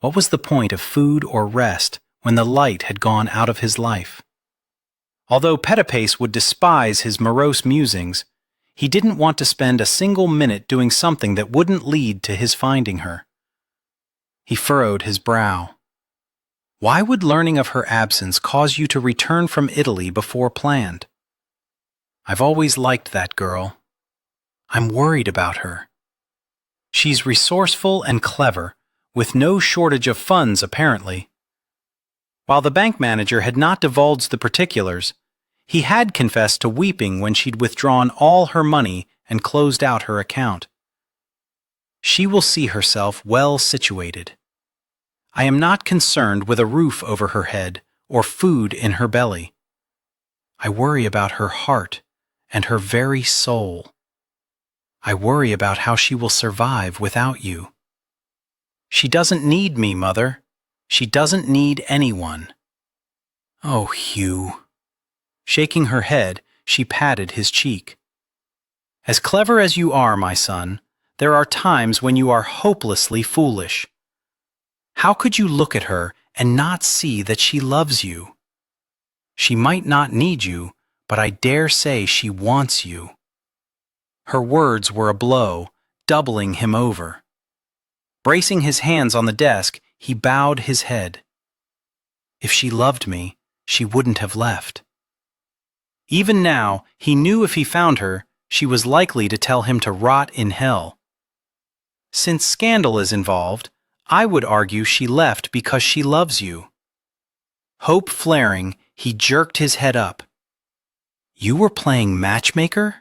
Speaker 1: What was the point of food or rest when the light had gone out of his life? Although Pettipace would despise his morose musings, he didn't want to spend a single minute doing something that wouldn't lead to his finding her. He furrowed his brow. Why would learning of her absence cause you to return from Italy before planned? I've always liked that girl. I'm worried about her. She's resourceful and clever, with no shortage of funds apparently. While the bank manager had not divulged the particulars, he had confessed to weeping when she'd withdrawn all her money and closed out her account. She will see herself well situated. I am not concerned with a roof over her head or food in her belly. I worry about her heart and her very soul. I worry about how she will survive without you. She doesn't need me, Mother. She doesn't need anyone." "Oh, Hugh." Shaking her head, she patted his cheek. "As clever as you are, my son, there are times when you are hopelessly foolish. How could you look at her and not see that she loves you? She might not need you, but I dare say she wants you." Her words were a blow, doubling him over. Bracing his hands on the desk, he bowed his head. "If she loved me, she wouldn't have left.
Speaker 2: Even now, he knew if he found her, she was likely to tell him to rot in hell. Since scandal is involved, I would argue she left because she loves you. Hope flaring, he jerked his head up. You were playing matchmaker?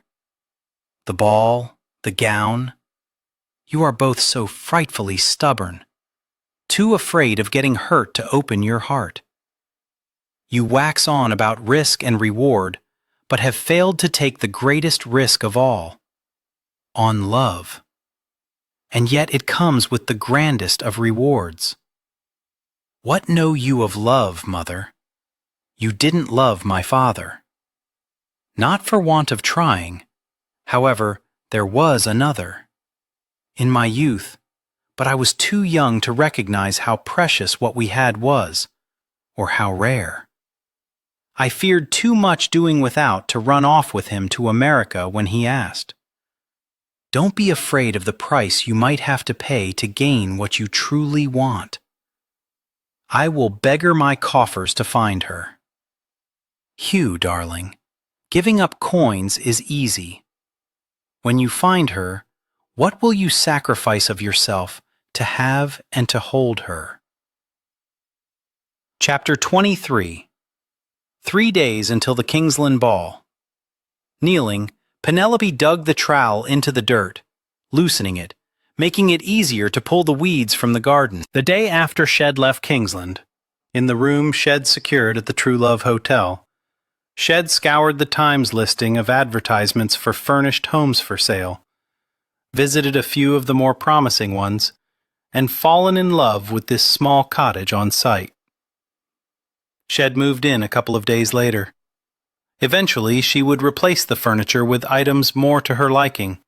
Speaker 2: The ball, the gown. You are both so frightfully stubborn, too afraid of getting hurt to open your heart. You wax on about risk and reward, but have failed to take the greatest risk of all, on love. And yet it comes with the grandest of rewards. What know you of love, mother? You didn't love my father. Not for want of trying. However, there was another. In my youth, but I was too young to recognize how precious what we had was, or how rare. I feared too much doing without to run off with him to America when he asked. Don't be afraid of the price you might have to pay to gain what you truly want. I will beggar my coffers to find her. Hugh, darling, giving up coins is easy. When you find her, what will you sacrifice of yourself to have and to hold her? Chapter 23. 3 days until the Kingsland ball. Kneeling, Penelope dug the trowel into the dirt, loosening it, making it easier to pull the weeds from the garden. The day after Shed left Kingsland, in the room Shed secured at the True Love Hotel, Shed scoured the Times listing of advertisements for furnished homes for sale, visited a few of the more promising ones, and fallen in love with this small cottage on site. Shed moved in a couple of days later. Eventually, she would replace the furniture with items more to her liking,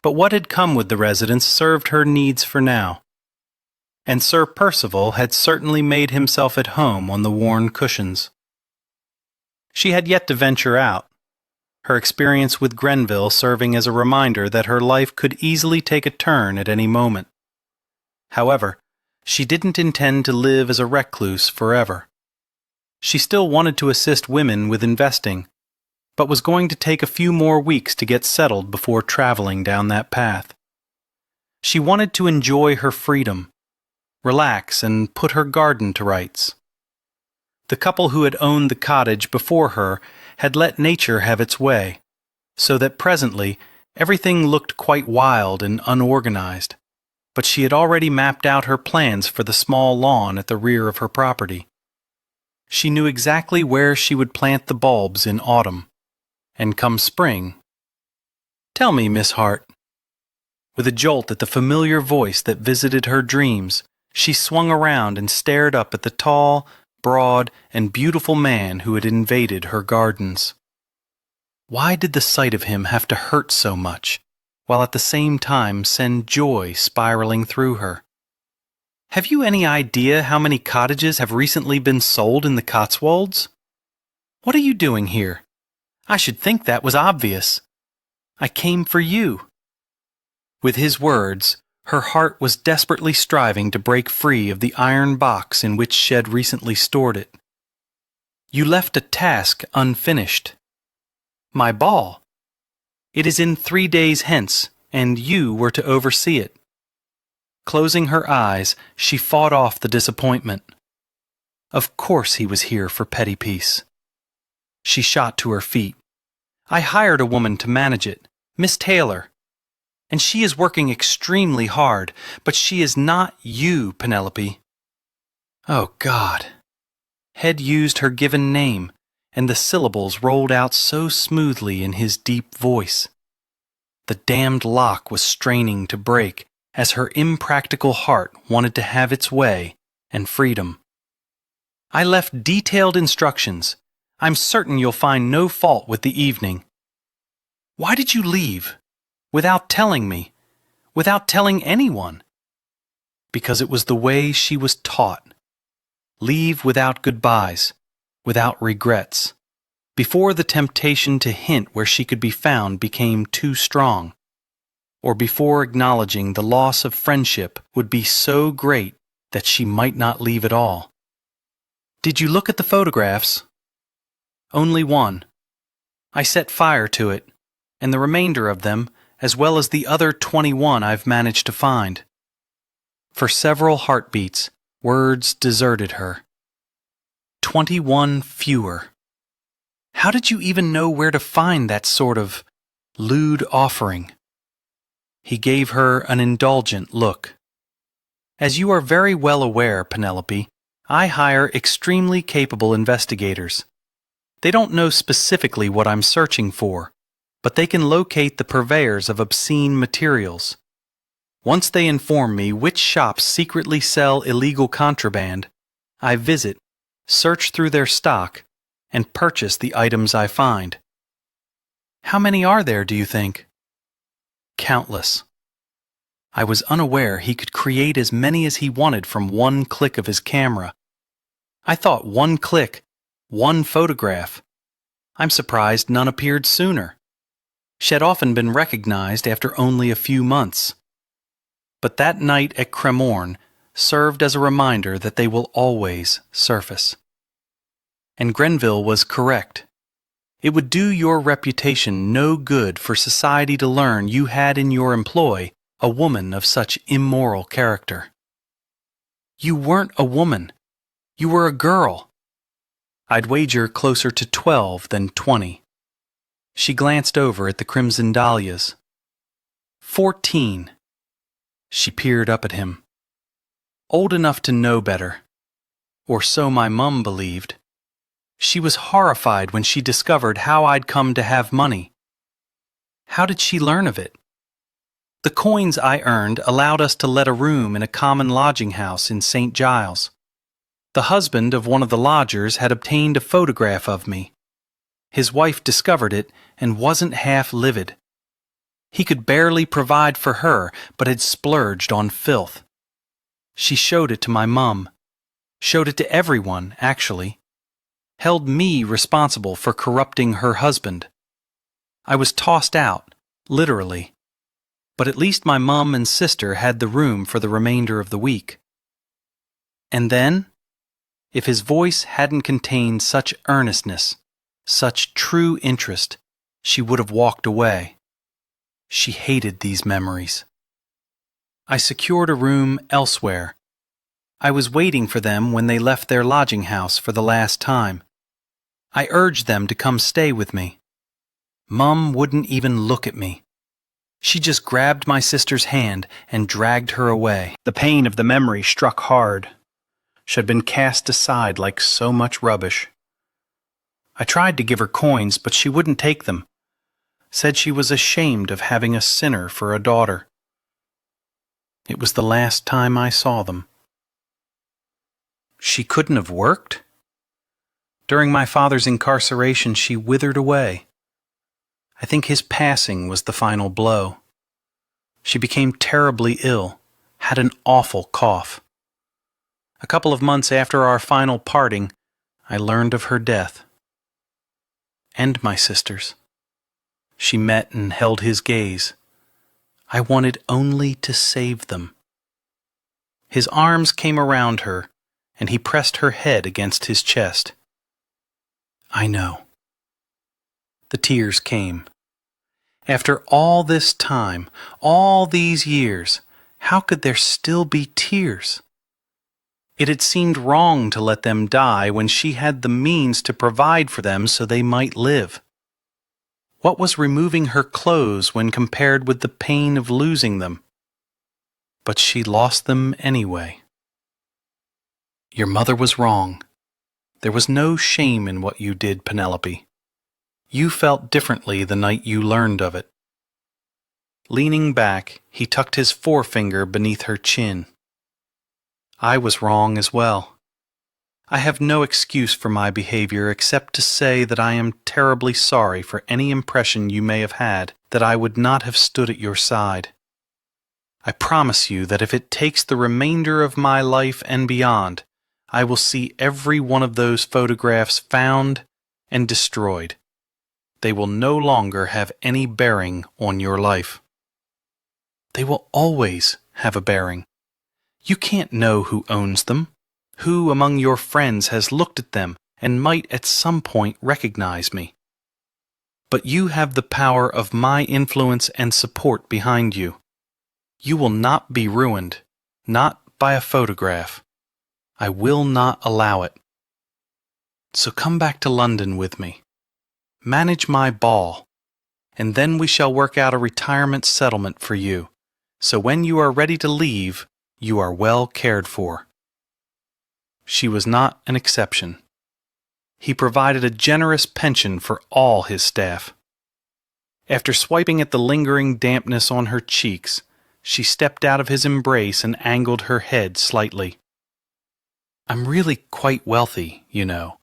Speaker 2: but what had come with the residence served her needs for now. And Sir Percival had certainly made himself at home on the worn cushions. She had yet to venture out, her experience with Grenville serving as a reminder that her life could easily take a turn at any moment. However, she didn't intend to live as a recluse forever. She still wanted to assist women with investing, but was going to take a few more weeks to get settled before traveling down that path. She wanted to enjoy her freedom, relax, and put her garden to rights. The couple who had owned the cottage before her had let nature have its way, so that presently everything looked quite wild and unorganized, but she had already mapped out her plans for the small lawn at the rear of her property. She knew exactly where she would plant the bulbs in autumn, and come spring. Tell me, Miss Hart. With a jolt at the familiar voice that visited her dreams, she swung around and stared up at the tall, broad, and beautiful man who had invaded her gardens. Why did the sight of him have to hurt so much, while at the same time send joy spiraling through her? Have you any idea how many cottages have recently been sold in the Cotswolds? What are you doing here? I should think that was obvious. I came for you. With his words, her heart was desperately striving to break free of the iron box in which she had recently stored it. You left a task unfinished. My ball. It is in 3 days hence, and you were to oversee it. Closing her eyes, she fought off the disappointment. Of course he was here for petty peace. She shot to her feet. I hired a woman to manage it, Miss Taylor. And she is working extremely hard, but she is not you, Penelope. Oh, God. Head used her given name, and the syllables rolled out so smoothly in his deep voice. The damned lock was straining to break, as her impractical heart wanted to have its way and freedom. I left detailed instructions. I'm certain you'll find no fault with the evening. Why did you leave? Without telling me? Without telling anyone? Because it was the way she was taught. Leave without goodbyes, without regrets, before the temptation to hint where she could be found became too strong, or before acknowledging the loss of friendship would be so great that she might not leave at all. Did you look at the photographs? Only one. I set fire to it, and the remainder of them, as well as the other 21 I've managed to find. For several heartbeats, words deserted her. 21 fewer. How did you even know where to find that sort of lewd offering? He gave her an indulgent look. As you are very well aware, Penelope, I hire extremely capable investigators. They don't know specifically what I'm searching for, but they can locate the purveyors of obscene materials. Once they inform me which shops secretly sell illegal contraband, I visit, search through their stock, and purchase the items I find. How many are there, do you think? Countless. I was unaware he could create as many as he wanted from one click of his camera. I thought one click, one photograph. I'm surprised none appeared sooner. She had often been recognized after only a few months. But that night at Cremorne served as a reminder that they will always surface. And Grenville was correct. It would do your reputation no good for society to learn you had in your employ a woman of such immoral character. You weren't a woman. You were a girl. I'd wager closer to 12 than 20. She glanced over at the crimson dahlias. 14. She peered up at him. Old enough to know better. Or so my mum believed. She was horrified when she discovered how I'd come to have money. How did she learn of it? The coins I earned allowed us to let a room in a common lodging house in St. Giles. The husband of one of the lodgers had obtained a photograph of me. His wife discovered it and wasn't half livid. He could barely provide for her, but had splurged on filth. She showed it to my mum. Showed it to everyone, actually. Held me responsible for corrupting her husband. I was tossed out, literally. But at least my mum and sister had the room for the remainder of the week. And then, if his voice hadn't contained such earnestness, such true interest, she would have walked away. She hated these memories. I secured a room elsewhere. I was waiting for them when they left their lodging house for the last time. I urged them to come stay with me. Mum wouldn't even look at me. She just grabbed my sister's hand and dragged her away. The pain of the memory struck hard. She had been cast aside like so much rubbish. I tried to give her coins, but she wouldn't take them. Said she was ashamed of having a sinner for a daughter. It was the last time I saw them. She couldn't have worked? During my father's incarceration, she withered away. I think his passing was the final blow. She became terribly ill, had an awful cough. A couple of months after our final parting, I learned of her death. And my sister's. She met and held his gaze. I wanted only to save them. His arms came around her, and he pressed her head against his chest. I know. The tears came. After all this time, all these years, how could there still be tears? It had seemed wrong to let them die when she had the means to provide for them so they might live. What was removing her clothes when compared with the pain of losing them? But she lost them anyway. Your mother was wrong. There was no shame in what you did, Penelope. You felt differently the night you learned of it. Leaning back, he tucked his forefinger beneath her chin. I was wrong as well. I have no excuse for my behavior except to say that I am terribly sorry for any impression you may have had that I would not have stood at your side. I promise you that if it takes the remainder of my life and beyond, I will see every one of those photographs found and destroyed. They will no longer have any bearing on your life. They will always have a bearing. You can't know who owns them, who among your friends has looked at them and might at some point recognize me. But you have the power of my influence and support behind you. You will not be ruined, not by a photograph. I will not allow it. So come back to London with me. Manage my ball, and then we shall work out a retirement settlement for you, so when you are ready to leave, you are well cared for. She was not an exception. He provided a generous pension for all his staff. After swiping at the lingering dampness on her cheeks, she stepped out of his embrace and angled her head slightly. I'm really quite wealthy, you know.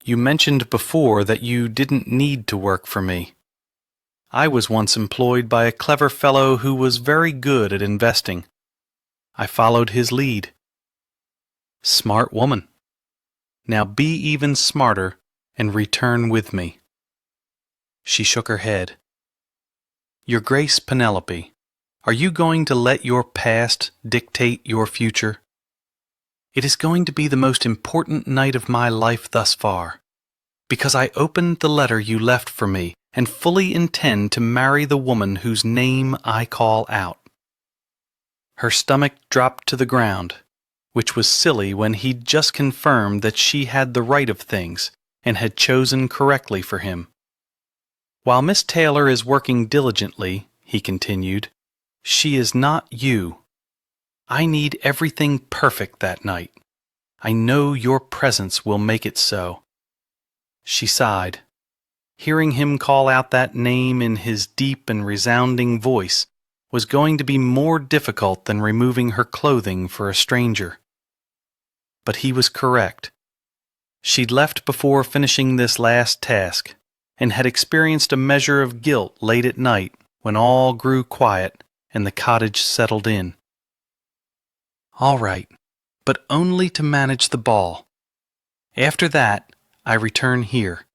Speaker 2: You mentioned before that you didn't need to work for me. I was once employed by a clever fellow who was very good at investing. I followed his lead. Smart woman. Now be even smarter and return with me. She shook her head. Your Grace Penelope, are you going to let your past dictate your future? It is going to be the most important night of my life thus far, because I opened the letter you left for me and fully intend to marry the woman whose name I call out. Her stomach dropped to the ground, which was silly when he'd just confirmed that she had the right of things and had chosen correctly for him. While Miss Taylor is working diligently, he continued, she is not you. I need everything perfect that night. I know your presence will make it so. She sighed. Hearing him call out that name in his deep and resounding voice was going to be more difficult than removing her clothing for a stranger. But he was correct. She'd left before finishing this last task, and had experienced a measure of guilt late at night when all grew quiet and the cottage settled in. All right, but only to manage the ball. After that, I return here.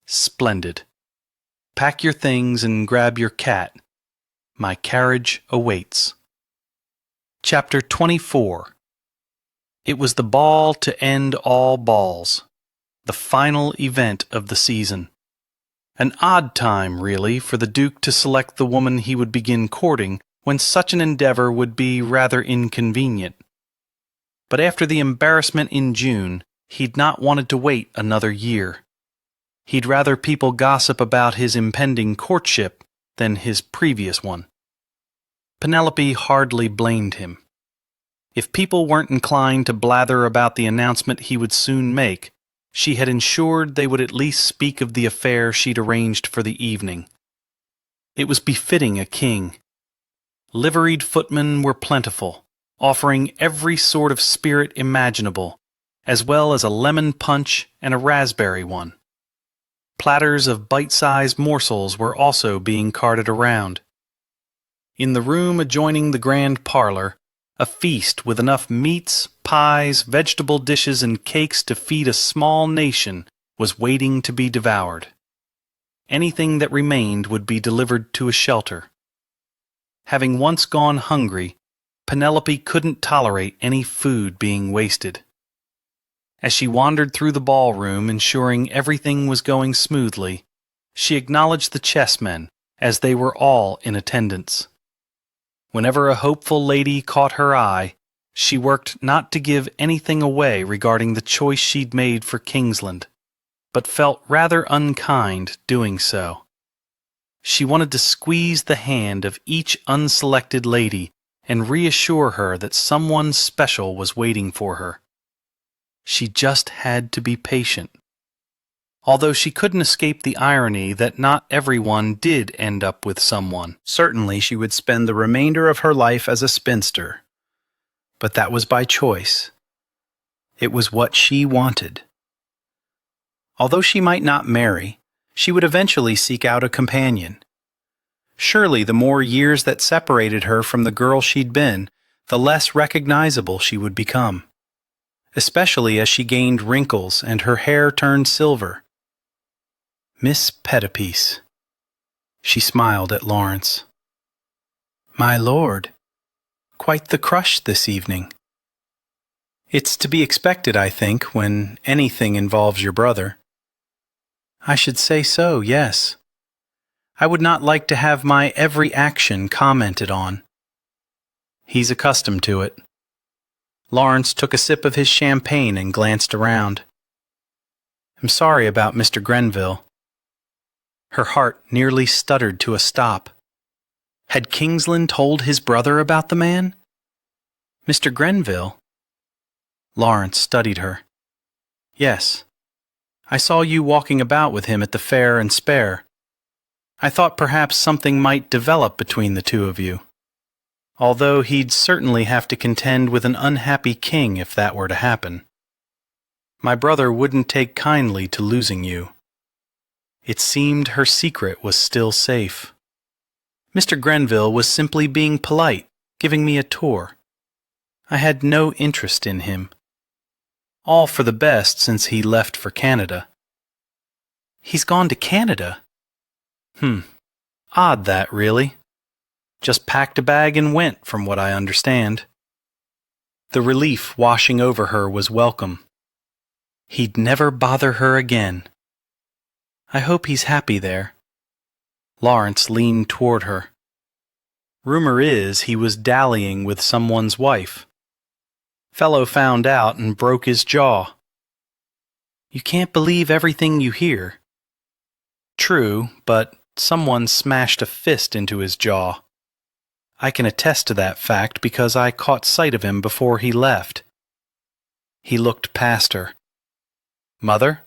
Speaker 2: Splendid. Pack your things and grab your cat. My carriage awaits. Chapter 24. It was the ball to end all balls, the final event of the season. An odd time, really, for the Duke to select the woman he would begin courting when such an endeavor would be rather inconvenient. But after the embarrassment in June, he'd not wanted to wait another year. He'd rather people gossip about his impending courtship than his previous one. Penelope hardly blamed him. If people weren't inclined to blather about the announcement he would soon make, she had ensured they would at least speak of the affair she'd arranged for the evening. It was befitting a king. Liveried footmen were plentiful, offering every sort of spirit imaginable, as well as a lemon punch and a raspberry one. Platters of bite-sized morsels were also being carted around. In the room adjoining the grand parlor, a feast with enough meats, pies, vegetable dishes, and cakes to feed a small nation was waiting to be devoured. Anything that remained would be delivered to a shelter. Having once gone hungry, Penelope couldn't tolerate any food being wasted. As she wandered through the ballroom, ensuring everything was going smoothly, she acknowledged the chessmen, as they were all in attendance. Whenever a hopeful lady caught her eye, she worked not to give anything away regarding the choice she'd made for Kingsland, but felt rather unkind doing so. She wanted to squeeze the hand of each unselected lady and reassure her that someone special was waiting for her. She just had to be patient. Although she couldn't escape the irony that not everyone did end up with someone.
Speaker 1: Certainly she would spend the remainder of her life as a spinster. But that was by choice. It was what she wanted. Although she might not marry, she would eventually seek out a companion. Surely the more years that separated her from the girl she'd been, the less recognizable she would become. Especially as she gained wrinkles and her hair turned silver. Miss Pettipiece. She smiled at Lawrence. My lord, quite the crush this evening. It's to be expected, I think, when anything involves your brother.
Speaker 2: I should say so, yes. I would not like to have my every action commented on. He's accustomed to it. Lawrence took a sip of his champagne and glanced around. I'm sorry about Mr. Grenville. Her heart nearly stuttered to a stop. Had Kingsland told his brother about the man? Mr. Grenville? Lawrence studied her. Yes. I saw you walking about with him at the Fair and Spare. I thought perhaps something might develop between the two of you. Although he'd certainly have to contend with an unhappy king if that were to happen. My brother wouldn't take kindly to losing you. It seemed her secret was still safe. Mr. Grenville was simply being polite, giving me a tour. I had no interest in him. All for the best since he left for Canada. He's gone to Canada? Odd that, really. Just packed a bag and went, from what I understand. The relief washing over her was welcome. He'd never bother her again. I hope he's happy there. Lawrence leaned toward her. Rumor is he was dallying with someone's wife. Fellow found out and broke his jaw. You can't believe everything you hear. True, but someone smashed a fist into his jaw. I can attest to that fact because I caught sight of him before he left. He looked past her. Mother?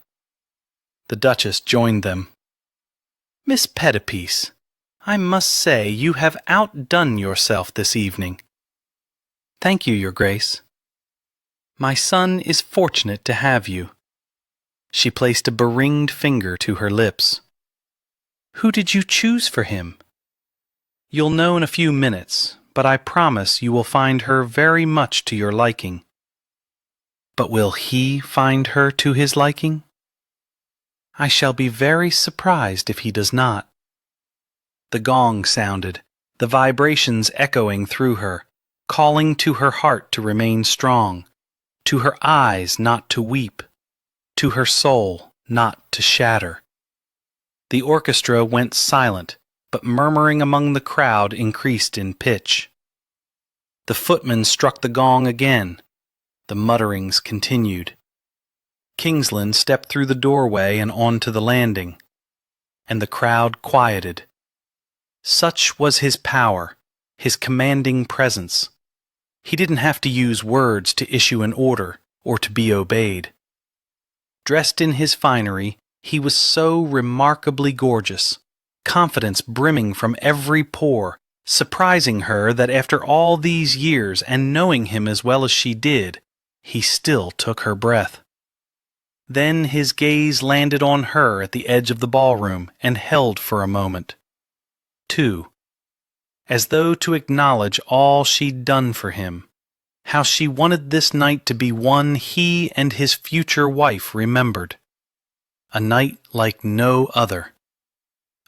Speaker 2: The Duchess joined them. Miss Pettipiece, I must say you have outdone yourself this evening. Thank you, Your Grace. My son is fortunate to have you. She placed a beringed finger to her lips. Who did you choose for him? You'll know in a few minutes, but I promise you will find her very much to your liking. But will he find her to his liking? I shall be very surprised if he does not. The gong sounded, the vibrations echoing through her, calling to her heart to remain strong, to her eyes not to weep, to her soul not to shatter. The orchestra went silent, but murmuring among the crowd increased in pitch. The footman struck the gong again. The mutterings continued. Kingsland stepped through the doorway and onto the landing, and the crowd quieted. Such was his power, his commanding presence. He didn't have to use words to issue an order or to be obeyed. Dressed in his finery, he was so remarkably gorgeous, confidence brimming from every pore, surprising her that after all these years and knowing him as well as she did, he still took her breath. Then his gaze landed on her at the edge of the ballroom and held for a moment. Two. As though to acknowledge all she'd done for him, how she wanted this night to be one he and his future wife remembered. A night like no other.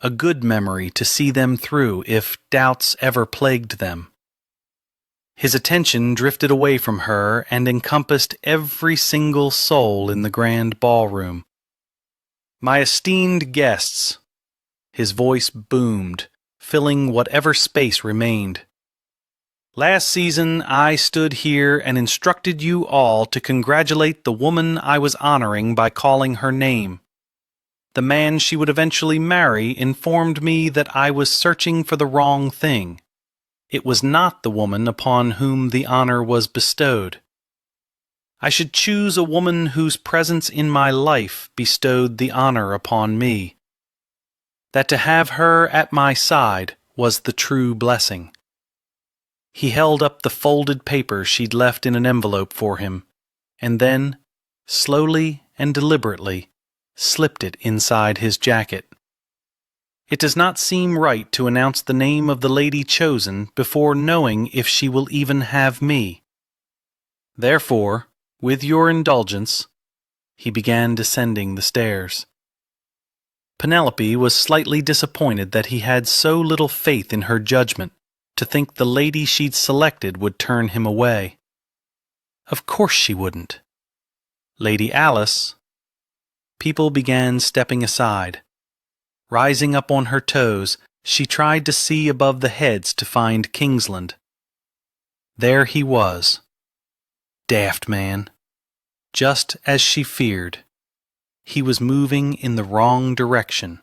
Speaker 2: A good memory to see them through if doubts ever plagued them. His attention drifted away from her and encompassed every single soul in the grand ballroom. My esteemed guests, his voice boomed, filling whatever space remained. Last season I stood here and instructed you all to congratulate the woman I was honoring by calling her name. The man she would eventually marry informed me that I was searching for the wrong thing. It was not the woman upon whom the honor was bestowed. I should choose a woman whose presence in my life bestowed the honor upon me. That to have her at my side was the true blessing. He held up the folded paper she'd left in an envelope for him, and then, slowly and deliberately, slipped it inside his jacket. It does not seem right to announce the name of the lady chosen before knowing if she will even have me. Therefore, with your indulgence, he began descending the stairs. Penelope was slightly disappointed that he had so little faith in her judgment to think the lady she'd selected would turn him away. Of course she wouldn't. Lady Alice, People began stepping aside. Rising up on her toes, she tried to see above the heads to find Kingsland. There he was. Daft man. Just as she feared. He was moving in the wrong direction.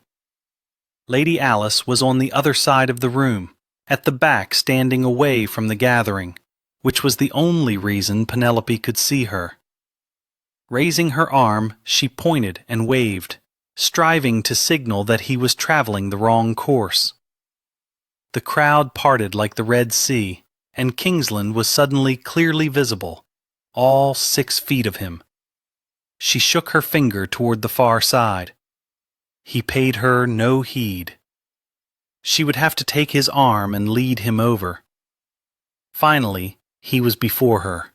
Speaker 2: Lady Alice was on the other side of the room, at the back, standing away from the gathering, which was the only reason Penelope could see her. Raising her arm, she pointed and waved, striving to signal that he was traveling the wrong course. The crowd parted like the Red Sea, and Kingsland was suddenly clearly visible, all 6 feet of him. She shook her finger toward the far side. He paid her no heed. She would have to take his arm and lead him over. Finally, he was before her.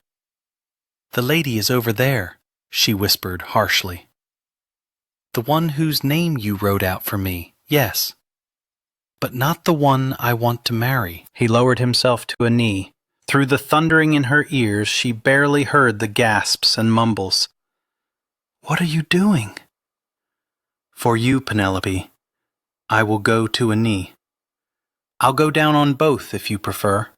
Speaker 2: "The lady is over there," she whispered harshly. "The one whose name you wrote out for me, yes. But not the one I want to marry."
Speaker 1: He lowered himself to a knee. Through the thundering in her ears, she barely heard the gasps and mumbles. "What are you doing?" "For you, Penelope, I will go to a knee. I'll go down on both if you prefer."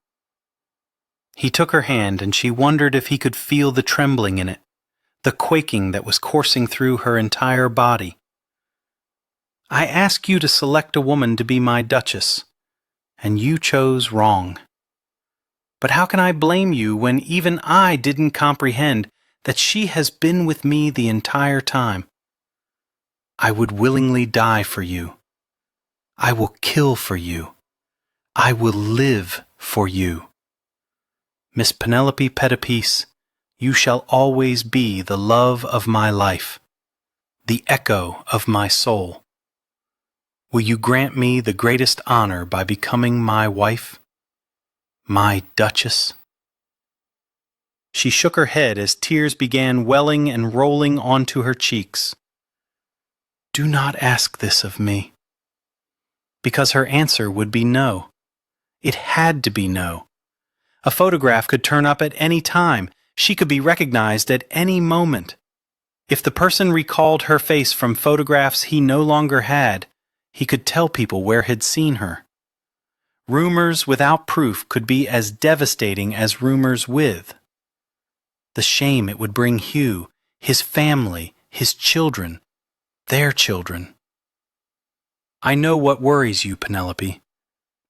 Speaker 1: He took her hand, and she wondered if he could feel the trembling in it, the quaking that was coursing through her entire body. "I asked you to select a woman to be my Duchess, and you chose wrong. But how can I blame you when even I didn't comprehend that she has been with me the entire time? I would willingly die for you. I will kill for you. I will live for you. Miss Penelope Pettipiece, you shall always be the love of my life, the echo of my soul. Will you grant me the greatest honor by becoming my wife, my Duchess?" She shook her head as tears began welling and rolling onto her cheeks. "Do not ask this of me." Because her answer would be no. It had to be no. A photograph could turn up at any time. She could be recognized at any moment. If the person recalled her face from photographs he no longer had, he could tell people where he'd seen her. Rumors without proof could be as devastating as rumors with. The shame it would bring Hugh, his family, his children, their children. "I know what worries you, Penelope,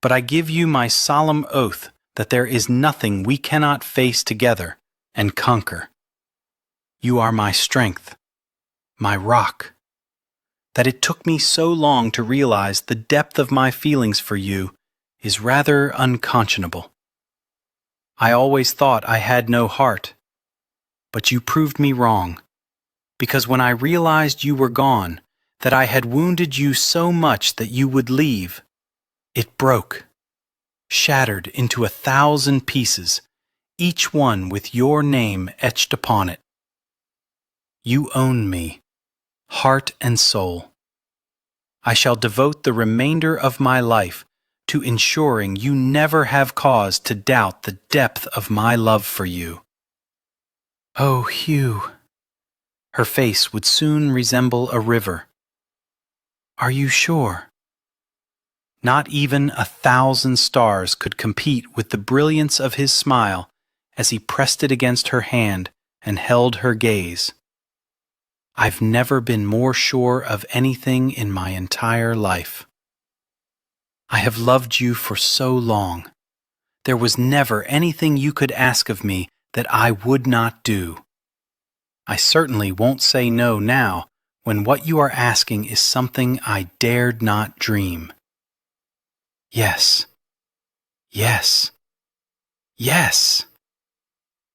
Speaker 1: but I give you my solemn oath that there is nothing we cannot face together and conquer. You are my strength, my rock. That it took me so long to realize the depth of my feelings for you is rather unconscionable. I always thought I had no heart, but you proved me wrong, because when I realized you were gone, that I had wounded you so much that you would leave, it broke, shattered into 1,000 pieces, each one with your name etched upon it. You own me, heart and soul. I shall devote the remainder of my life to ensuring you never have cause to doubt the depth of my love for you." "Oh, Hugh." Her face would soon resemble a river. "Are you sure?" Not even 1,000 stars could compete with the brilliance of his smile as he pressed it against her hand and held her gaze. "I've never been more sure of anything in my entire life. I have loved you for so long. There was never anything you could ask of me that I would not do. I certainly won't say no now when what you are asking is something I dared not dream. Yes, yes, yes."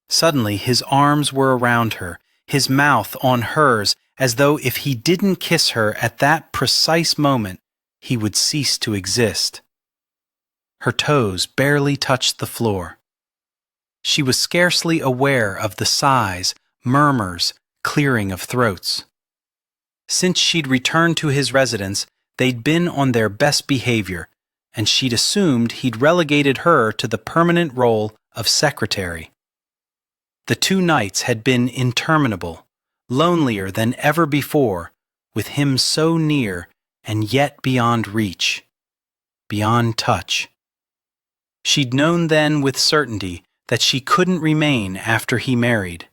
Speaker 1: Suddenly his arms were around her, his mouth on hers, as though if he didn't kiss her at that precise moment, he would cease to exist. Her toes barely touched the floor. She was scarcely aware of the sighs, murmurs, clearing of throats. Since she'd returned to his residence, they'd been on their best behavior, and she'd assumed he'd relegated her to the permanent role of secretary. The 2 nights had been interminable, lonelier than ever before,
Speaker 2: with him so near and yet beyond reach, beyond touch. She'd known then with certainty that she couldn't remain after he married.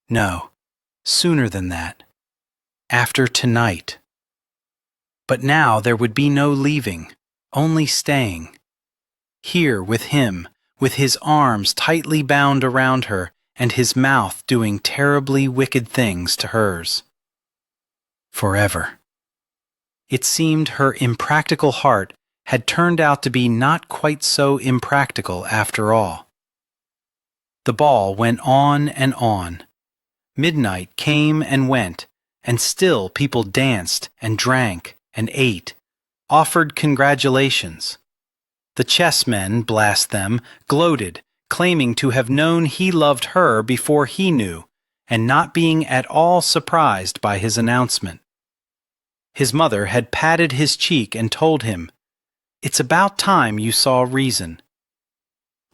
Speaker 2: No, sooner than that. After tonight. But now there would be no leaving, only staying. Here with him, with his arms tightly bound around her and his mouth doing terribly wicked things to hers. Forever. It seemed her impractical heart had turned out to be not quite so impractical after all. The ball went on and on. Midnight came and went, and still people danced and drank and ate, offered congratulations. The chessmen, blast them, gloated, claiming to have known he loved her before he knew, and not being at all surprised by his announcement. His mother had patted his cheek and told him, "It's about time you saw reason."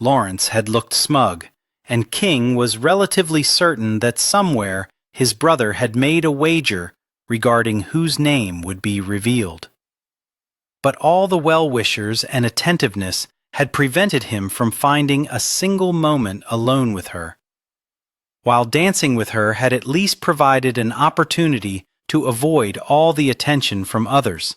Speaker 2: Lawrence had looked smug, and King was relatively certain that somewhere his brother had made a wager regarding whose name would be revealed. But all the well-wishers and attentiveness had prevented him from finding a single moment alone with her, while dancing with her had at least provided an opportunity to avoid all the attention from others.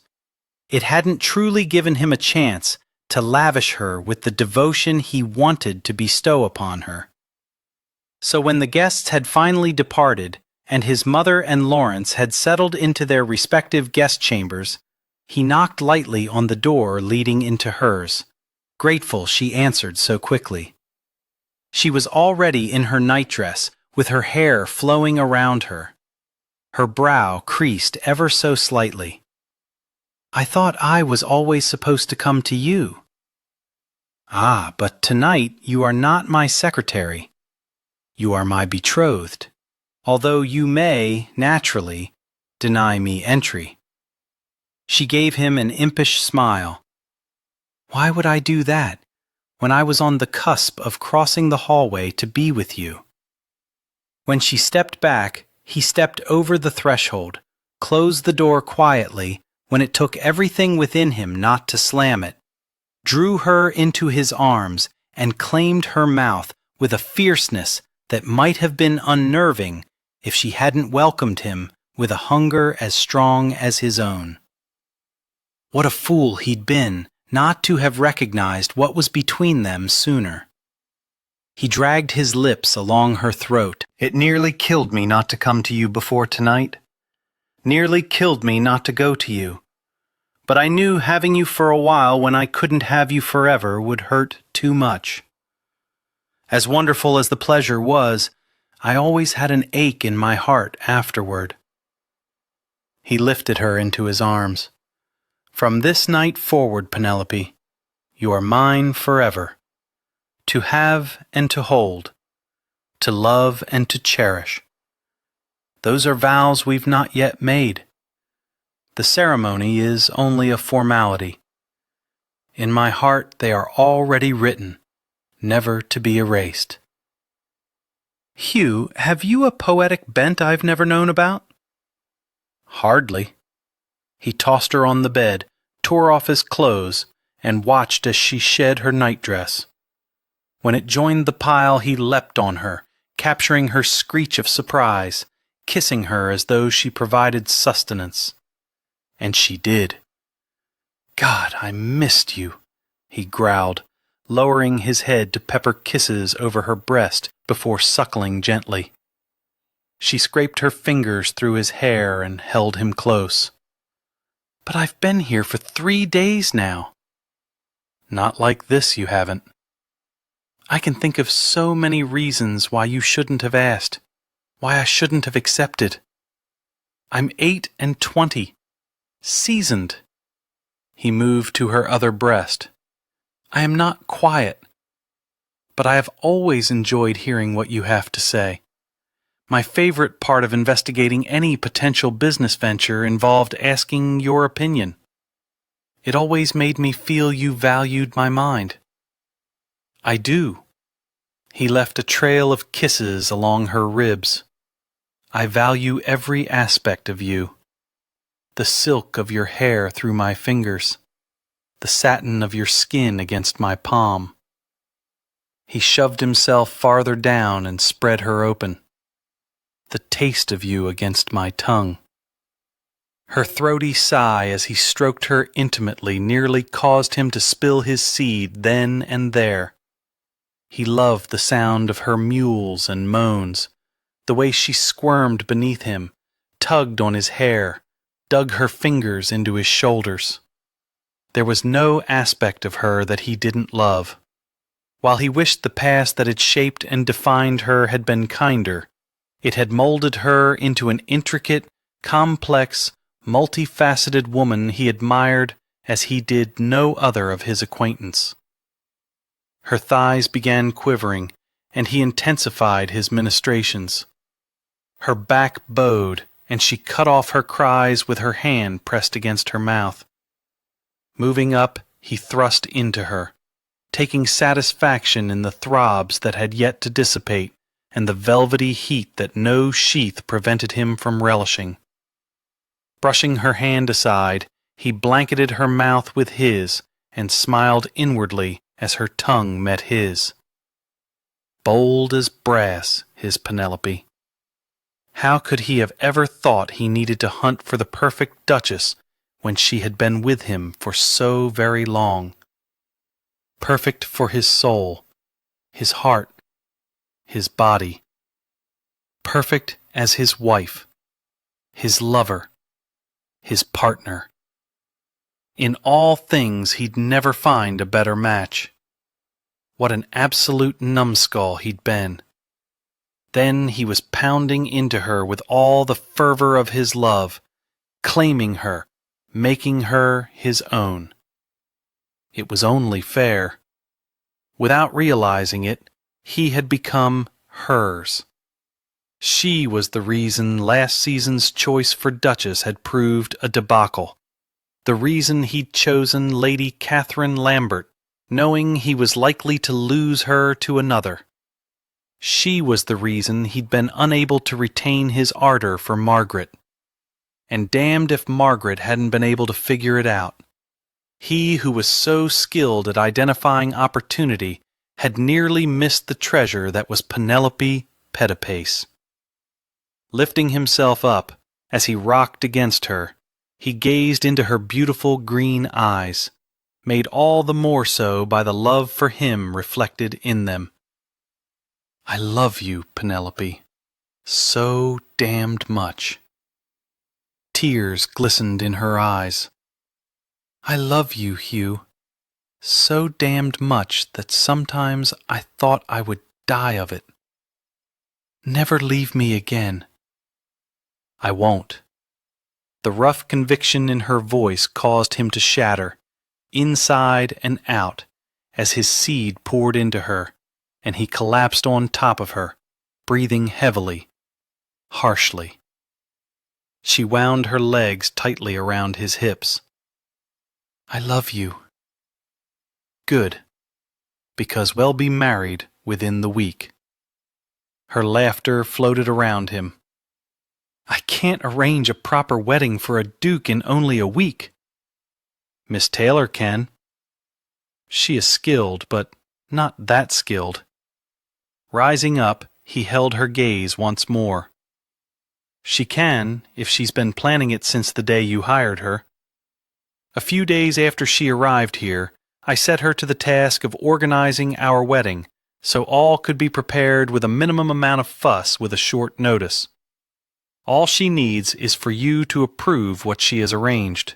Speaker 2: It hadn't truly given him a chance to lavish her with the devotion he wanted to bestow upon her. So when the guests had finally departed, and his mother and Lawrence had settled into their respective guest chambers, he knocked lightly on the door leading into hers, grateful she answered so quickly. She was already in her nightdress, with her hair flowing around her. Her brow creased ever so slightly. "I thought I was always supposed to come to you." "Ah, but tonight you are not my secretary. You are my betrothed, although you may, naturally, deny me entry." She gave him an impish smile. "Why would I do that, when I was on the cusp of crossing the hallway to be with you?" When she stepped back, he stepped over the threshold, closed the door quietly when it took everything within him not to slam it, drew her into his arms, and claimed her mouth with a fierceness that might have been unnerving if she hadn't welcomed him with a hunger as strong as his own. What a fool he'd been not to have recognized what was between them sooner. He dragged his lips along her throat. "It nearly killed me not to come to you before tonight. Nearly killed me not to go to you. But I knew having you for a while when I couldn't have you forever would hurt too much. As wonderful as the pleasure was, I always had an ache in my heart afterward." He lifted her into his arms. "From this night forward, Penelope, you are mine forever, to have and to hold, to love and to cherish. Those are vows we've not yet made. The ceremony is only a formality. In my heart they are already written, never to be erased." "Hugh, have you a poetic bent I've never known about?" "Hardly." He tossed her on the bed, tore off his clothes, and watched as she shed her nightdress. When it joined the pile, he leapt on her, capturing her screech of surprise, kissing her as though she provided sustenance. And she did. "God, I missed you," he growled, lowering his head to pepper kisses over her breast before suckling gently. She scraped her fingers through his hair and held him close. "But I've been here for 3 days now." "Not like this you haven't. I can think of so many reasons why you shouldn't have asked, why I shouldn't have accepted. I'm 28, seasoned." He moved to her other breast. "I am not quiet, but I have always enjoyed hearing what you have to say. My favorite part of investigating any potential business venture involved asking your opinion. It always made me feel you valued my mind." "I do." He left a trail of kisses along her ribs. "I value every aspect of you.
Speaker 1: the silk of your hair through my fingers, the satin of your skin against my palm. He shoved himself farther down and spread her open. The taste of you against my tongue. Her throaty sigh as he stroked her intimately nearly caused him to spill his seed then and there. He loved the sound of her mewls and moans, the way she squirmed beneath him, tugged on his hair, dug her fingers into his shoulders. There was no aspect of her that he didn't love. While he wished the past that had shaped and defined her had been kinder, it had molded her into an intricate, complex, multifaceted woman he admired as he did no other of his acquaintance. Her thighs began quivering, and he intensified his ministrations. Her back bowed, and she cut off her cries with her hand pressed against her mouth. Moving up, he thrust into her, taking satisfaction in the throbs that had yet to dissipate and the velvety heat that no sheath prevented him from relishing. Brushing her hand aside, he blanketed her mouth with his and smiled inwardly as her tongue met his. Bold as brass, his Penelope. How could he have ever thought he needed to hunt for the perfect Duchess when she had been with him for so very long? Perfect for his soul, his heart, his body. Perfect as his wife, his lover, his partner. In all things he'd never find a better match. What an absolute numbskull he'd been. Then he was pounding into her with all the fervor of his love, claiming her, making her his own. It was only fair. Without realizing it, he had become hers. She was the reason last season's choice for Duchess had proved a debacle, the reason he'd chosen Lady Catherine Lambert, knowing he was likely to lose her to another. She was the reason he'd been unable to retain his ardor for Margaret. And damned if Margaret hadn't been able to figure it out. He who was so skilled at identifying opportunity had nearly missed the treasure that was Penelope Petipace. Lifting himself up, as he rocked against her, he gazed into her beautiful green eyes, made all the more so by the love for him reflected in them. I love you, Penelope, so damned much. Tears glistened in her eyes. I love you, Hugh, so damned much that sometimes I thought I would die of it. Never leave me again. I won't. The rough conviction in her voice caused him to shatter, inside and out, as his seed poured into her, and he collapsed on top of her, breathing heavily, harshly. She wound her legs tightly around his hips. I love you. Good, because we'll be married within the week. Her laughter floated around him. I can't arrange a proper wedding for a duke in only a week. Miss Taylor can. She is skilled, but not that skilled. Rising up, he held her gaze once more. She can, if she's been planning it since the day you hired her. A few days after she arrived here, I set her to the task of organizing our wedding, so all could be prepared with a minimum amount of fuss with a short notice. All she needs is for you to approve what she has arranged.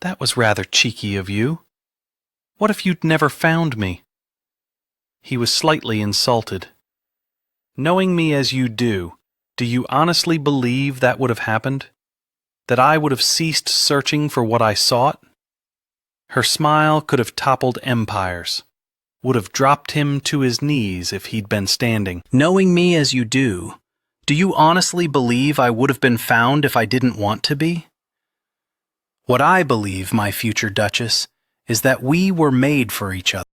Speaker 1: That was rather cheeky of you. What if you'd never found me? He was slightly insulted. Knowing me as you do you honestly believe that would have happened? That I would have ceased searching for what I sought? Her smile could have toppled empires, would have dropped him to his knees if he'd been standing. Knowing me as you do you honestly believe I would have been found if I didn't want to be? What I believe, my future Duchess, is that we were made for each other.